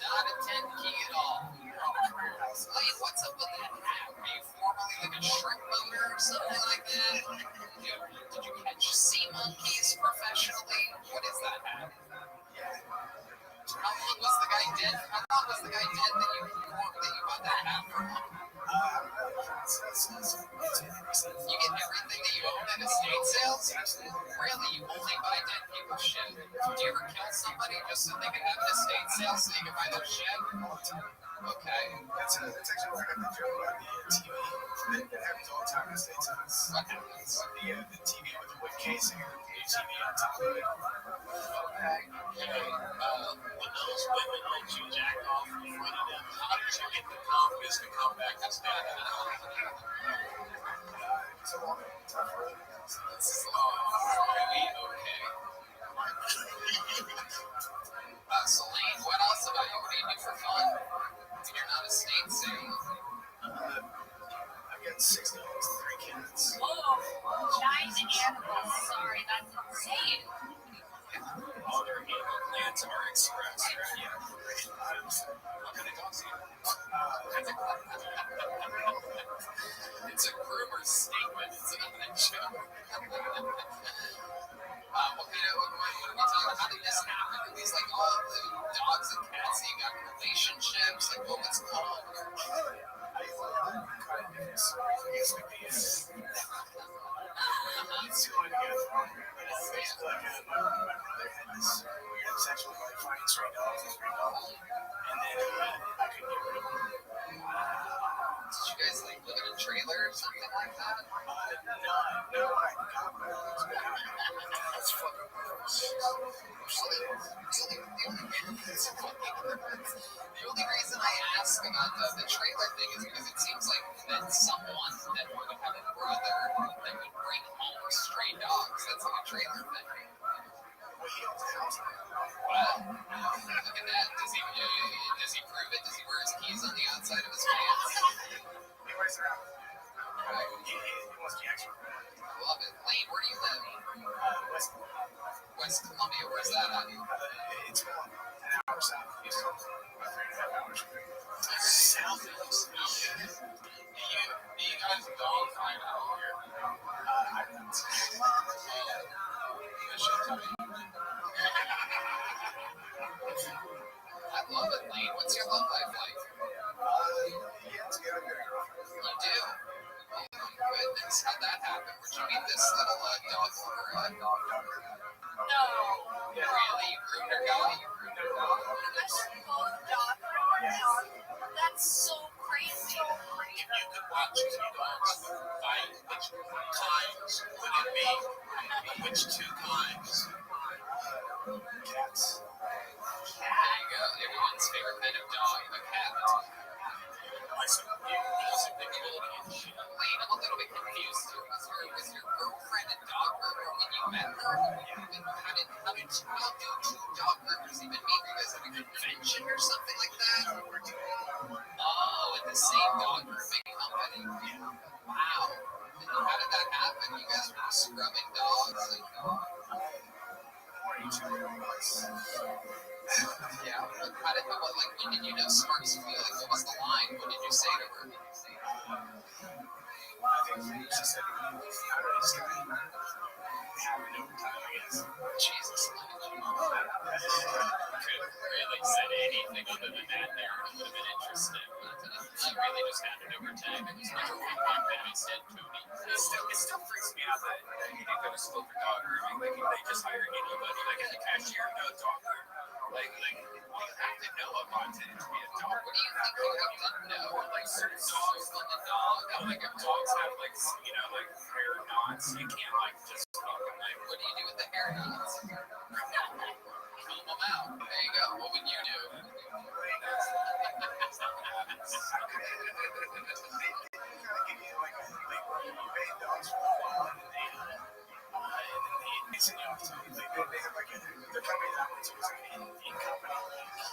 Not a 10 key at all. Wait, what's up with that hat? Are you formerly like a shrimp boater or something like that? Did you catch sea monkeys professionally? What is that hat? How long was the guy dead? How long was the guy dead that you bought that hat from? You get everything that you own at estate sales? Really? You only buy dead people's shit? Do you ever kill somebody just so they can have an estate sale so you can buy their shit? Okay. That's actually where I got the joke about the TV. That happens all the time in estate sales. What happens? The TV with the wood casing and the TV on top of it. Okay. When those women let you jack off in front of them, how did you get the confidence to come back and stand it out? It's a long, tough road. This is really okay. Celine, what else about you? What do you do for fun? You're not a state sale. I've got 6 dogs, 3 cats. Oh, 9 animals. Sorry, that's insane. All their evil plans are expressed. Yeah. What kind of dogs do you have? It's a groomer's statement. It's not a joke. What are we talking about? How did this happen? Are these like all the dogs and cats that you got relationships? Like, what was called? It's going together. Basically, my brother had this weird obsession with finding stray dogs and stray dogs. And then I couldn't get rid of them. Did you guys like live in a trailer or something like that? No, I got my dogs. That's fucking gross. The only reason I ask about the trailer thing is because it seems like that someone that would have a brother Jesus, how'd that happen? Where'd you meet this little dog lover? No. Really? You groomed her dog? That's so crazy. If you could watch two dogs fight, which kinds would it be? Which two kinds? Cats. There you go. Everyone's favorite kind of dog, a cat. My son, music ability and shit. Wait, I'm a little bit confused here. Was your girlfriend a dog groomer when you met her? How do two dog groomers even meet? You guys at a convention or something like that? Oh, at the same dog grooming company? Wow. How did that happen? You guys were scrubbing dogs? Yeah. How did, when did you know Sparks feel? What was the line? What did you say to her? She said, I don't know, this guy happened over time, I guess. Jesus. Could have really said anything other than that there, and it would have been interesting. She really just handed over time. It was never one thing that I said to me. It still freaks me out that you didn't go to school for dog grooming. Like, they just hire anybody, like a cashier, no dog groomer. Like, you have to know a lot to be a dog What do you think you have to know? Like, certain dogs on the dog, like, if dogs have, like, like, hair knots, you can't, like, just fucking, like, What do you do with the hair knots? Comb them out. There you go. What would you do?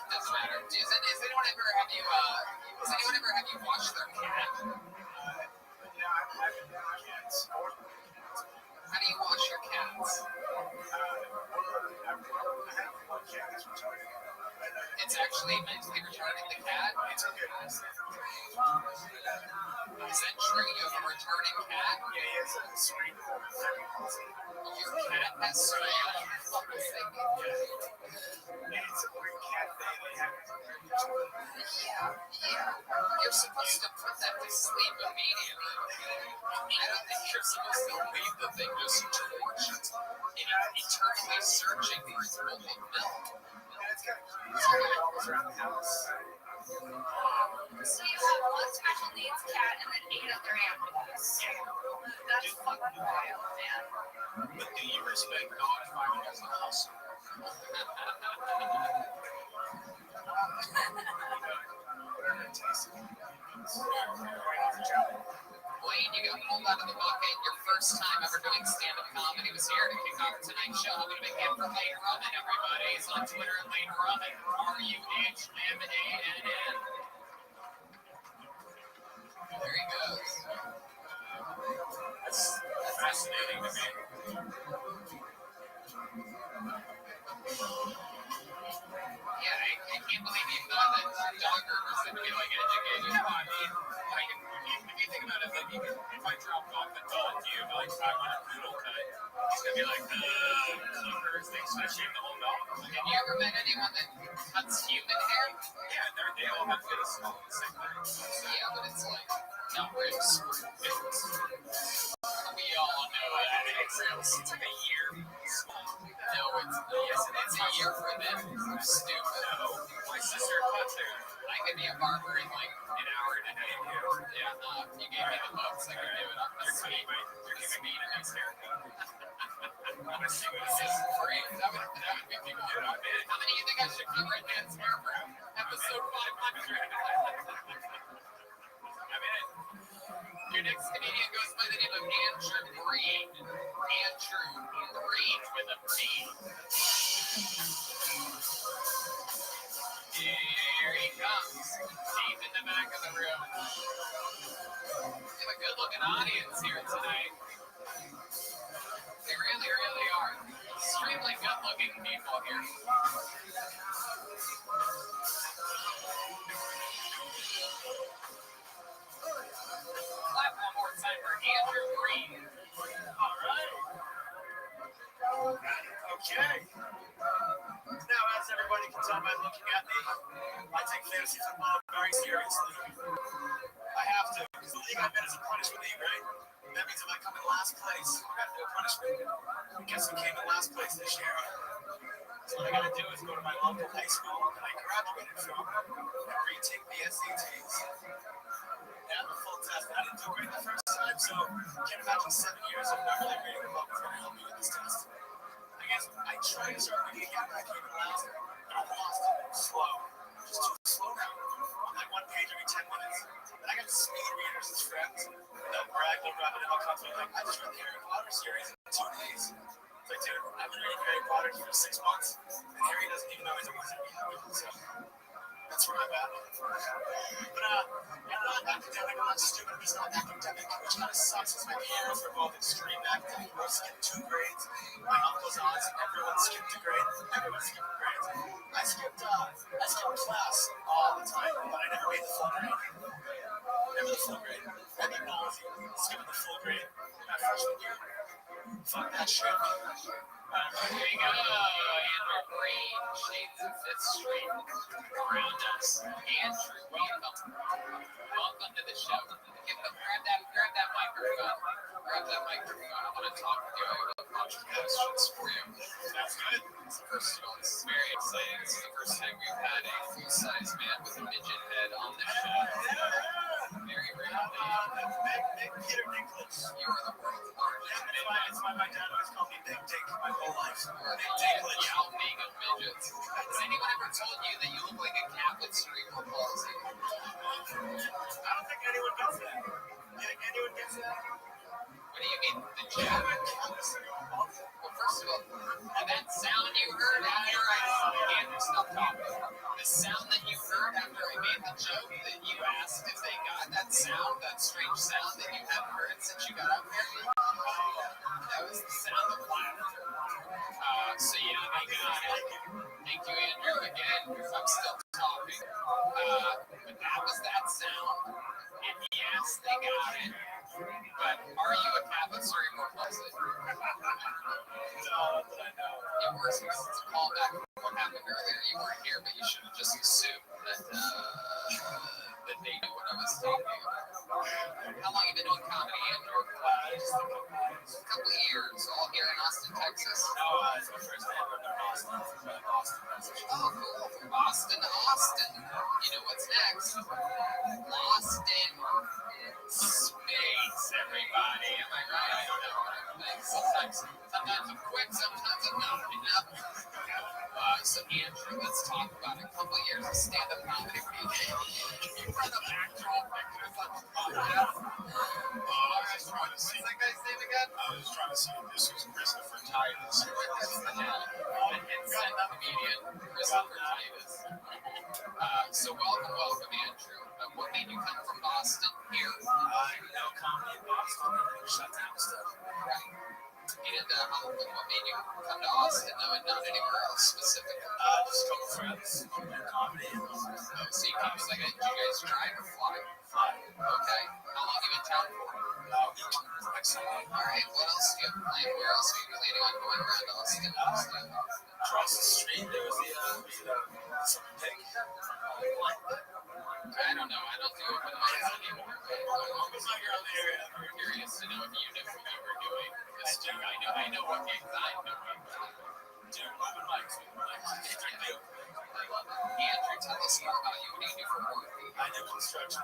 Doesn't matter. Does anyone ever have you watch their cat? How do you wash your cats? It's actually mentally retarding the cat? Is that true? You have a returning cat? Yeah, he has a screen. Your cat has cerebral? It's a weird cat thing. Yeah. You're supposed to put that to sleep immediately. I don't think you're supposed to leave the thing just torched and eternally searching for its bowl of milk. So you have one special needs cat and then 8 other animals. That's fucking wild, man. But do you respect God if I was a hustle? Wayne, you got pulled out of the bucket. Your first time ever doing stand-up comedy was here to kick off tonight's show. I'm going to make it for Lane Ruman, everybody. He's on Twitter at Lane Ruman, RUHMANN. There he goes. That's fascinating to me. Yeah, I can't believe you thought that dog groomers would be like educated. No, I mean, like, if you think about it, like, if I dropped off a dog to you, like, I want a poodle cut, he's gonna be like, clippers, they shave the whole dog. Have you ever met anyone that cuts human hair? Yeah, they all have to smell the same thing. Yeah, but it's like not ribs. We all know that it's like a year. No, it's a year for them. You're stupid. No, my sister cuts hair. I could be a barber in like an hour and a half. Yeah, you gave me the books. I could do it. You're giving me a nice haircut. I'm gonna see what This it is is. great. That would be people. How many do you think I should cover in Man's Hair for episode 500? I'm in it. Your next comedian goes by the name of Andrew Green. Andrew Green with a P. Here he comes, deep in the back of the room. We have a good-looking audience here tonight. They really, really are. Extremely good-looking people here. Clap one more time for Andrew Green. All right. Okay. Now, as everybody can tell by looking at me, I take fantasy football very seriously. I have to, because the league I'm in is a punishment league, right? That means if I come in last place, I got no punishment. Guess who came in last place this year? So what I gotta do is go to my local high school that I graduated from and retake the SATs. Yeah, the full test. I didn't do great the first time, so can't imagine 7 years of not really reading a book is gonna help me with this test. I guess I tried to start reading again, but I came in last, and I lost it. Slow. Just too slow now. I'm like 1 page every 10 minutes. And I got speed readers as friends. They'll brag, they'll rub it in my cups. I'm like, I just read the Harry Potter series in 2 days. It's like, dude, I've been reading Harry Potter for 6 months, and Harry doesn't even know he's a wizard yet. So that's where I'm at. But I'm not academic, I'm not stupid, I'm just not academic, which kind of sucks because my parents were both extreme academic. We skipped 2 grades. My uncles, aunts, everyone skipped a grade. Everyone skipped grades. I skipped class all the time, but I never made the full grade. Never the full grade. I'd be ballsy, skipping the full grade my freshman year. Fuck that shit. There you go, Andrew Green, Shades of Fifth Street. Around us, Andrew, welcome. Welcome to the show. Grab that microphone. Grab that microphone. I want to talk with you. I have a bunch of questions for you. That's good. First of all, this is very exciting. This is the first time we've had a full-size man with a midget head on the show. Very rarely. Big Peter Dinklage. You are the world's largest midget. That's why my dad always called me Big Dick my whole life. Dinklage. Yao Ming of midgets. Has anyone ever told you that you look like a cat with cerebral palsy? I don't think anyone does that. You think anyone gets that? What do you mean, the cat? Well, first of all, that sound you heard after Andrew, stop talking. The sound that you heard after I made the joke that you asked if they got that sound, that strange sound that you haven't heard since you got up here, that was the sound of laughter. So yeah, they got it. Thank you, Andrew. Again, I'm still talking. But that was that sound. And yes, they got it. But are you a cat with cerebral palsy? No, but I know. It works because it's a callback to what happened earlier. You weren't here, but you should have just assumed that they knew what I was talking about. How long have you been doing comedy, Andrew? Just a couple of years, all here in Austin, Texas. No, it's my first time in Boston. Boston, Massachusetts. Oh, cool. From Boston to Austin. You know what's next? Austin space, everybody. Am I right? I don't know. Sometimes I'm quick, sometimes I'm not. So Andrew, let's talk about it. A couple of years of stand-up comedy. What do you think? You run a backdrop pictures on the podcast. What's that guy's name again? I was trying to see if this was Christopher Titus. And stand-up comedian Christopher Titus. So welcome, Andrew. What made you come from Boston here? Comedy in Boston and shut down stuff. Right. And what made you come to Austin, though, and not anywhere else specifically? Just a couple friends. Comedy. So you came like, did you guys drive or fly? Okay. How long have you been in town for? Excellent. All right. What else do you have planned? Where else are you planning on going around Austin? Across the street, there was some pig. I don't know. I don't do open mics anymore. You're there. I'm curious to know if you knew what you were doing. Because I know what gigs I'm doing. Dude, open mics. Andrew, tell us more about you. What do you do for work? I do construction.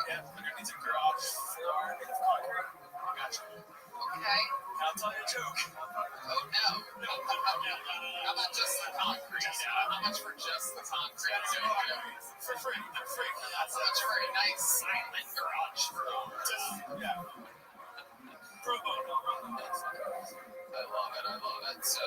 Yeah, underneath a garage floor made of concrete. Gotcha. Okay. I'll tell you a joke. Oh no. How about just the concrete? How much for just the concrete? For free. That's much for a nice silent garage. Yeah. Pro bono. I love it. So,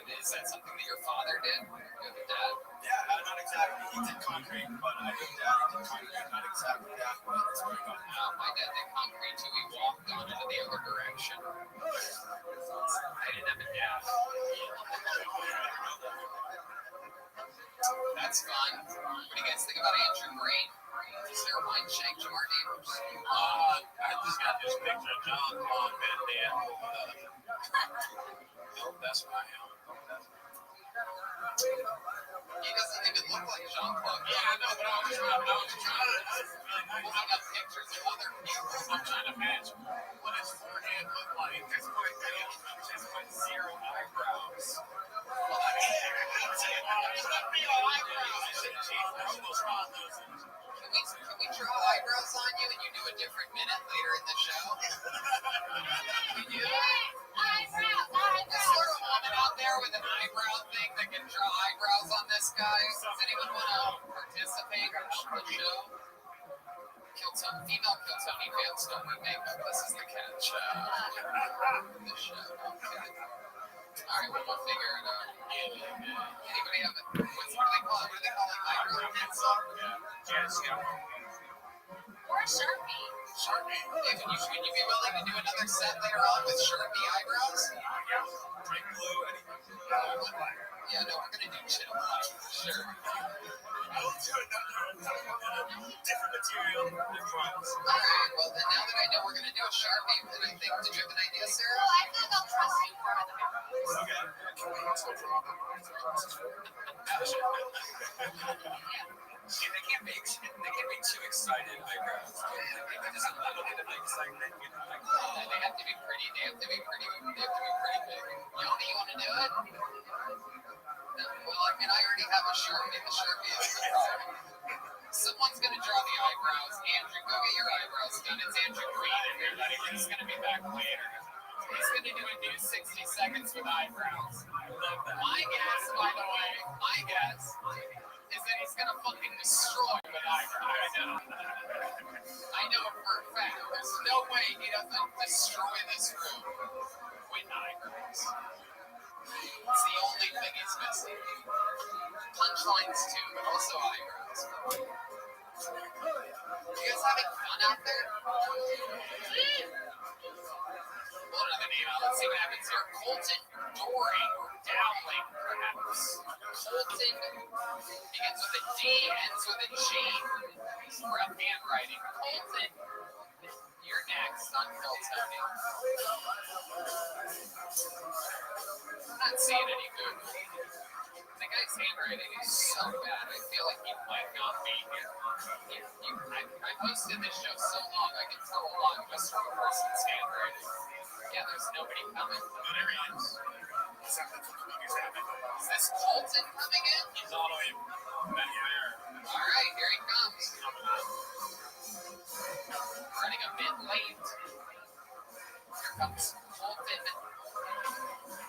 is that something that your father did? Your dad? Yeah, not exactly. He did concrete, but I did that. He did concrete, not exactly that, but that's where he got it. My dad did concrete too. He walked on it in the other direction. I didn't have a dad. That's fun. What do you guys think about Andrew Green? Is there a wine shank to our neighbors? I just got this picture of John on Van Dam. That's what I am. He doesn't even look like Jean-Claude. Yeah, I know, but I was trying. Pulling up pictures of other people. I'm trying to match what his forehead looked like. There's just like zero eyebrows. Well, I mean, there's no real eyebrows. I almost bought those. Can we draw eyebrows on you and you do a different minute later in the show? Can you do that? Is there a woman out there with an eyebrow thing that can draw eyebrows on this guy? Does anyone want to participate on the show? Female Kiltony fans don't wear makeup. This is the catch. The show. Okay. All right, well, we'll figure it out. Anybody have it? What do they call it? What do they call it? Eyebrow pencil? Or a Sharpie. Sharpie. Would you be willing to do another set later on with Sharpie eyebrows? Drink glue, anything. Yeah, no, we're gonna do chill light for sure. I'll do another different material. Alright, well then now that I know we're gonna do a Sharpie, then I think, did you have an idea, Sarah? Well, I feel like I'll trust you more with the eyebrows. Okay. Can we also draw the lines across his forehead? See, they can't be too excited eyebrows. Just a little bit of excitement, you know, like, They have to be pretty. They have to be pretty big. Yoni, you want to do it? No, well, I mean, I already have a Sharpie. The Sharpie is the problem. Someone's gonna draw the eyebrows. Andrew, go get your eyebrows done. It's Andrew Green, everybody. He's gonna be back later. He's gonna do a new 60 seconds with eyebrows. My guess, by the way, is that he's gonna fucking destroy with eyebrows. I know it for a fact. There's no way he doesn't destroy this room with eyebrows. It's the only thing he's missing. Punchlines too, but also eyebrows. You guys having fun out there? What are the names? Let's see what happens here. Colton Doring or Dowling, perhaps. Colton begins with a D, ends with a G. Rough handwriting. Colton, you're next on Kiltony. I'm not seeing any good. The guy's handwriting is so bad. I feel like he might not be here. I hosted this show so long, I can tell a lot just from a person's handwriting. Yeah, there's nobody coming. but there he is. Is this Colton coming in? He's all the way back there. All right, here he comes. Running a bit late. Here comes Colton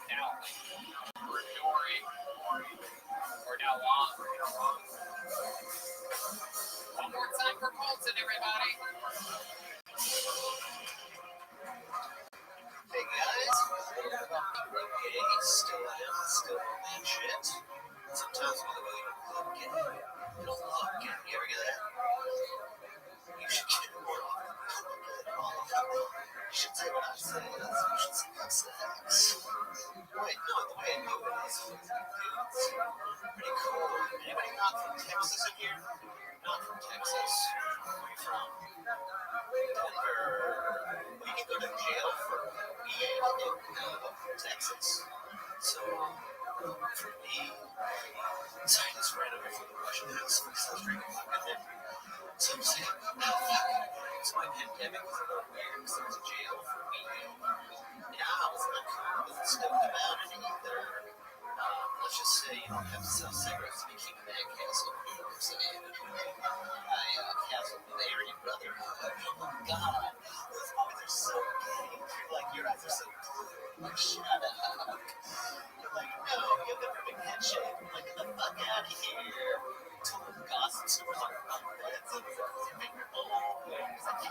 Dowling. Or Dory. Or Dowlong. One more time for Colton, everybody. Hey guys, okay, still man shit. Sometimes when I go to a club gay, you don't love gay. You ever get that? You should get more you should say what I say. You should say have sex. Wait, no, the way I do it is pretty cool. Anybody not from Texas in here? Not from Texas. Where are you from? Denver. You can go to jail for weed in Texas. So, for me, so I just ran away from the Russian house because I was drinking vodka. So I'm saying, so my pandemic was a little weird because I was in jail for weed. Yeah, I was not cool. I wasn't stoked about it either. Let's just say you don't have to sell cigarettes to be king of that castle. You know what I'm saying? I castle Larry, brother. Oh God, those boys are so gay. You're like, your eyes are so blue. Like, shut up. You're like, no, you have the perfect handshake. I'm like, get the fuck out of here. Total gossip stories on your beds. It's like, oh, it's like,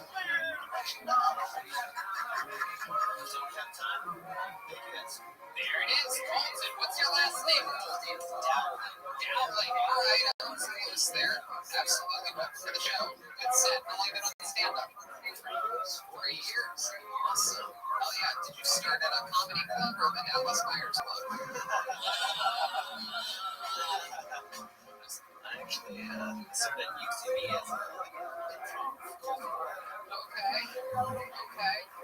shut up. So we have time. Thank you guys. There it is, Colton. What's your last name? Dowling. All right, I was close there. Absolutely. Welcome to the show. Good set. How long have you been on stand-up? 3 years. Awesome. Oh yeah. Did you start at a comedy club or the Dallas Buyers Club? Actually, somebody used to be as Okay.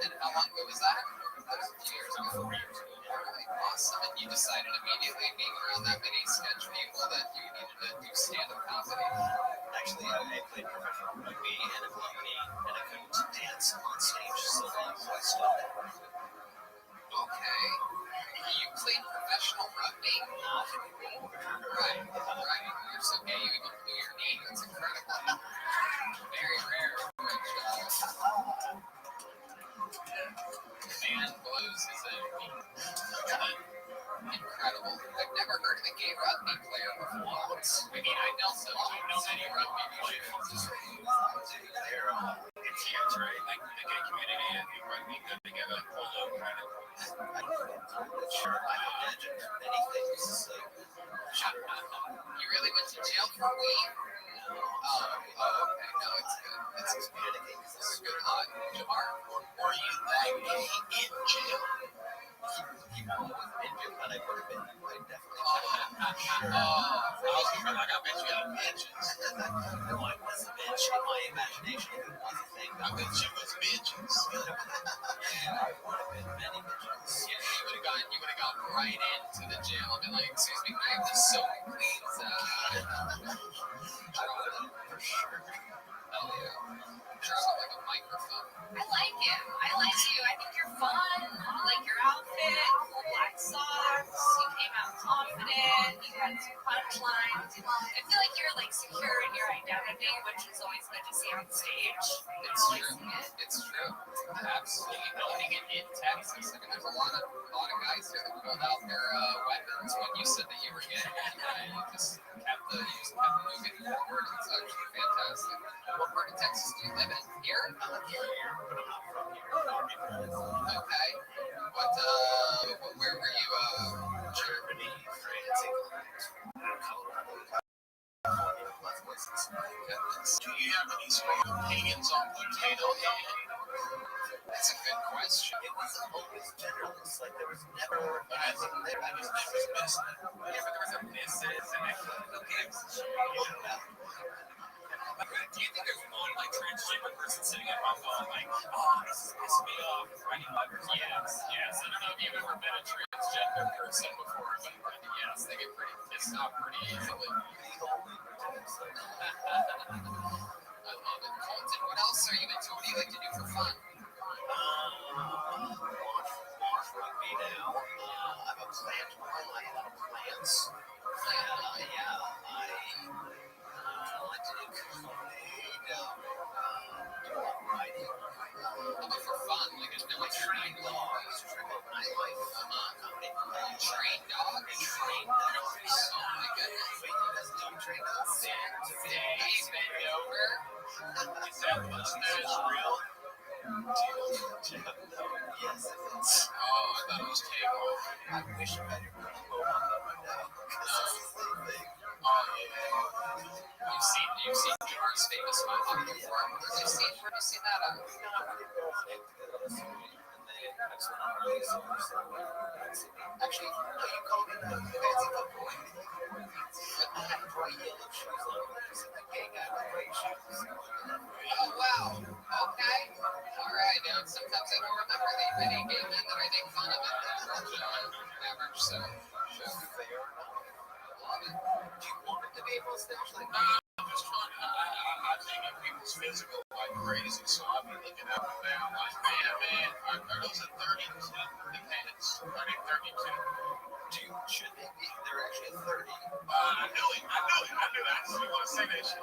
And how long ago was that? That was a few years ago. 4 years ago. All right. Awesome. And you decided immediately, being around that many professional rugby? Right. You're so gay you even blew your knee. That's incredible. Very rare. Man blows his own knee. Incredible. I've never heard of a gay rugby player before. I mean, I know many rugby players. They're it's huge, right? Like the gay community and the rugby go together, polo kind of. Sure, I imagine many things. You really went to jail for weed? Okay. No, it's good. It's good. Jamar? Were you that gay in jail? You know, I wasn't in jail, but I would have been. I definitely. I was thinking like I bet you got bitches. No, I was a bitch in my imagination. If it was a thing, I bet you was bitches. I would have been many bitches. Yeah, you would have gone right into the jail and been like, excuse me, can I have this soap, please? I would have for sure. Hell yeah. Drop it like a microphone. I like it. I like you. I think you're fun. I like your outfit. Cool black socks. You came out confident. You had some punchlines. I feel like you're like secure in your identity, which is always good to see on stage. It's true. It's true. Absolutely. Owning it in Texas. I mean, there's a lot of guys here that pulled out their weapons when you said that you were gay. You just kept moving forward. It's actually fantastic. What part of Texas do you live in? Here? Okay. Where were you? Germany, France, England, Colorado, California, lots of places. Do you have any strong opinions on potato head? That's a good question. It was always genderless. Like there was never anything there. I was never missed it. Yeah, but there was a misses and who gives a shit? Do you think there's one like transgender person sitting at home going like, oh, this is pissing me off, writing letters? Yes. I don't know if you've ever met a transgender person before, but yes, they get pretty pissed off pretty easily. I love it. Colton, what else are you into? What do you like to do for fun? Watch rugby now. I'm a plant girl. I love plants. I like to do cooking. Do a lot of writing. But for fun, like a military Train dogs. Remote nightlife. Comedy. train dog. Train dogs. Oh my goodness. Wait, you guys don't train dogs? Today, bend over. Is that real? Yes, it is. Oh, I thought it was cable. I wish I had your boat on that right now. Because this is the thing. Oh yeah. You've seen Jamar's famous moment before. Where have you seen that on? Actually, no, you call me the fancy footboy. I had bright yellow shoes on. A gay guy with gray shoes. Oh wow. Okay. All right. Now sometimes I don't remember the many gay men that I make fun of in average. So Fair enough. love it. Do you want it to be a mustache? Like, I'm just trying to, I dig in people's physical like crazy, so I'll be looking up and down like, man, are those a 32? The pants? Are they 32? should they be? They're actually 30. I knew it. I just didn't want to say that shit.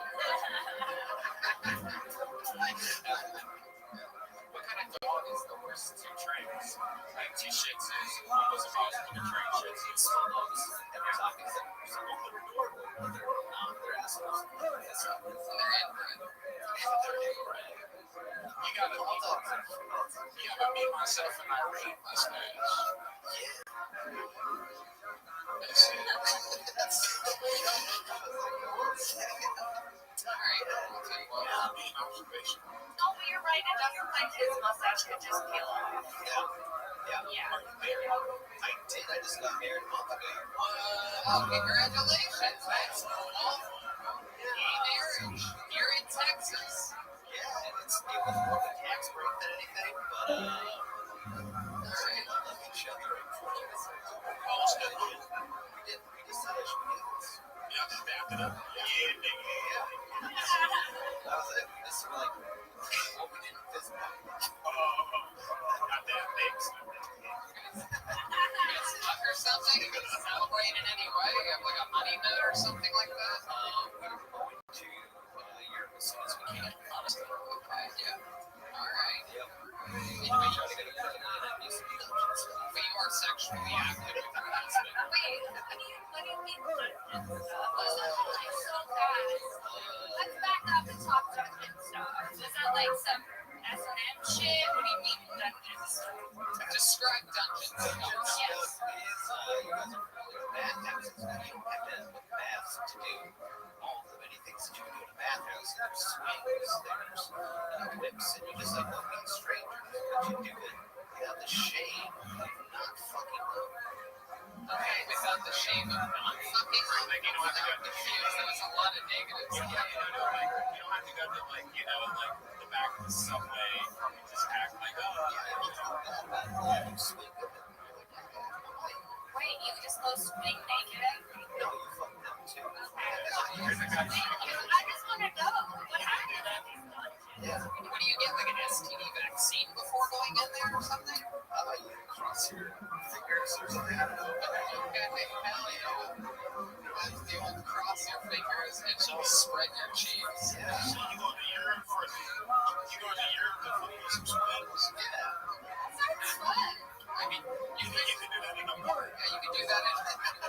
What kind of dog is the worst to trains? Like T-Shih Tzus, one was impossible to train Shih Tzus. Small dogs. And we're talking some open door. They're not. They're assholes. That's not what They're inbred. they're inbred. You gotta meet myself and Irene mustache. That's it. Alright, I'll tell you what. I'll be an observation. No, but you're right. It doesn't like his mustache could just peel off. Yeah. Are you married? I did. I just got married a month ago. Oh, congratulations. That's cool. Gay marriage. You're in Texas. Yeah, and it was more of a tax break than anything, but we love each other and Almost done. we decided should we do this. Y'all just dapped it up. Yeah, nigga. That was it. We just were like, well, we didn't fist bump. Not that big. You guys hug or something? Celebrate in any way? Have like a honey nut or something like that? We're going to Europe as soon as we can, honestly. Okay, yeah. All right. Yep. Wait, Anyway, try to get a present and do some dungeons. but you are sexually active with your husband. What do you mean dungeon stuff? Like so fast. Let's back up and talk dungeon stuff. Is that like some S&M shit? What do you mean dungeon stuff? Describe dungeons. Dungeons Yes. is, you guys are familiar with bathhouses. You don't have to have baths to do all the many things that you can do in a bathhouse. There's swings, there's whips, and you just like welcoming strangers. But you do it without the shame of not fucking them. Okay, without the shame of not fucking, like you don't have to go confused. There was a lot of negatives. You don't have to go to like the back of the subway and just act like You swing them and you're like, Wait, you just go swing naked? no, you fuck them too. here's a guy. Thank you. I just want to know what happens at these dungeons. Yeah. What do you get, like an STD vaccine before going in there or something? You cross your fingers or something. I don't know. Okay, hell yeah. You would cross your fingers and just spread your cheeks. Yeah. You go to Europe to do some swings. Yeah. That sounds fun. I mean, You can do that in a park. yeah, you can do that in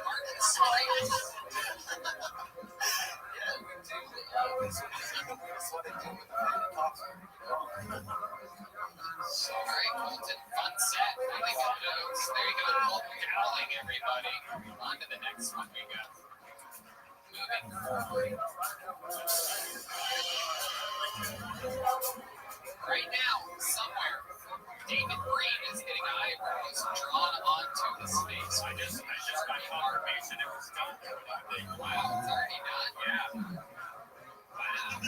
Martin Springs. Yeah, we do. That's what I do with the family talks. All right, Colton, fun set. Really good notes. There you go. Colton Dowling, everybody. On to the next one we got. Moving forward. Right now, somewhere, David Green is getting eyebrows drawn onto his face. I just got confirmation it was done. Wow, it's already done. Yeah. Wow.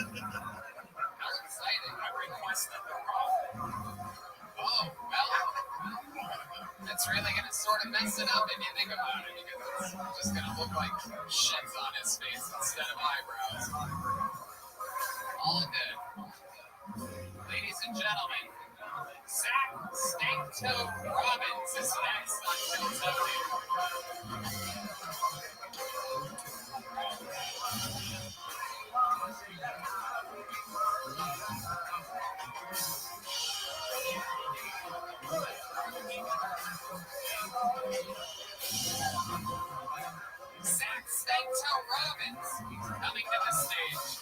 How exciting. I requested the Raw. Oh, well, that's really going to sort of mess it up if you think about it, because it's just going to look like shits on his face instead of eyebrows. All good. Ladies and gentlemen, Zach Stank-Toe Robbins is next on Tilted. Zach Stank-Toe Robbins coming to the stage.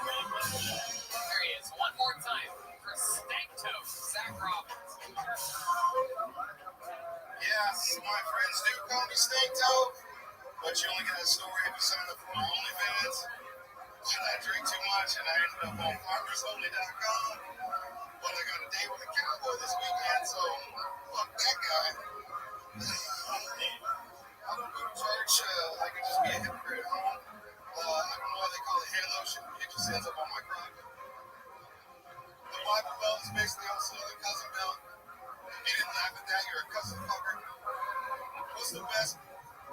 There he is, one more time for Stank-Toe, Zach Robbins. Yes, my friends do call me Snake Toe, but you only get a story if you sign up for my OnlyFans. And I drink too much and I ended up on farmersonly.com. But I got a date with a cowboy this weekend, so fuck that guy. I don't go to church. I can just be a hypocrite at home. I don't know why they call it hand lotion. It just ends up on my crotch. The Bible Belt is basically also the cousin belt. You didn't laugh at that, you're a cousin fucker. What's the best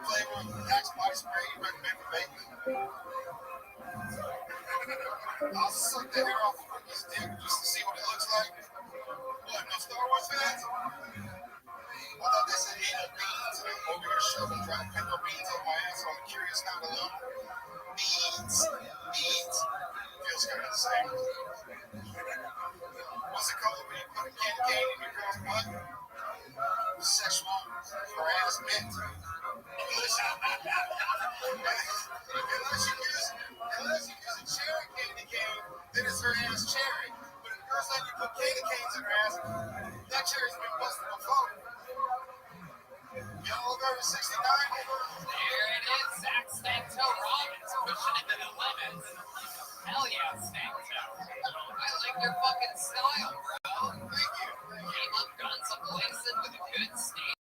flavor of Axe body spray you recommend for bacon? I'll suck that hair off of Cookie's dick just to see what it looks like. What, no Star Wars fans? I thought they said eat beans, and I'm over here shoving dried pinto beans up my ass, so I'm curious how to look. Beans. Feels kind of the same. What's it called when you put a candy cane in your girl's butt? Sexual harassment. Unless you use a cherry candy cane, then it's her ass cherry. But if the girl's letting you put candy canes in her ass, that cherry's been busted before. Y'all over 69? There it is, Zach Stank-Toe Robbins pushing into the limits. Hell yeah, Stank-Toe. I like your fucking style, bro. Thank you. Came up guns a blazing with a good stage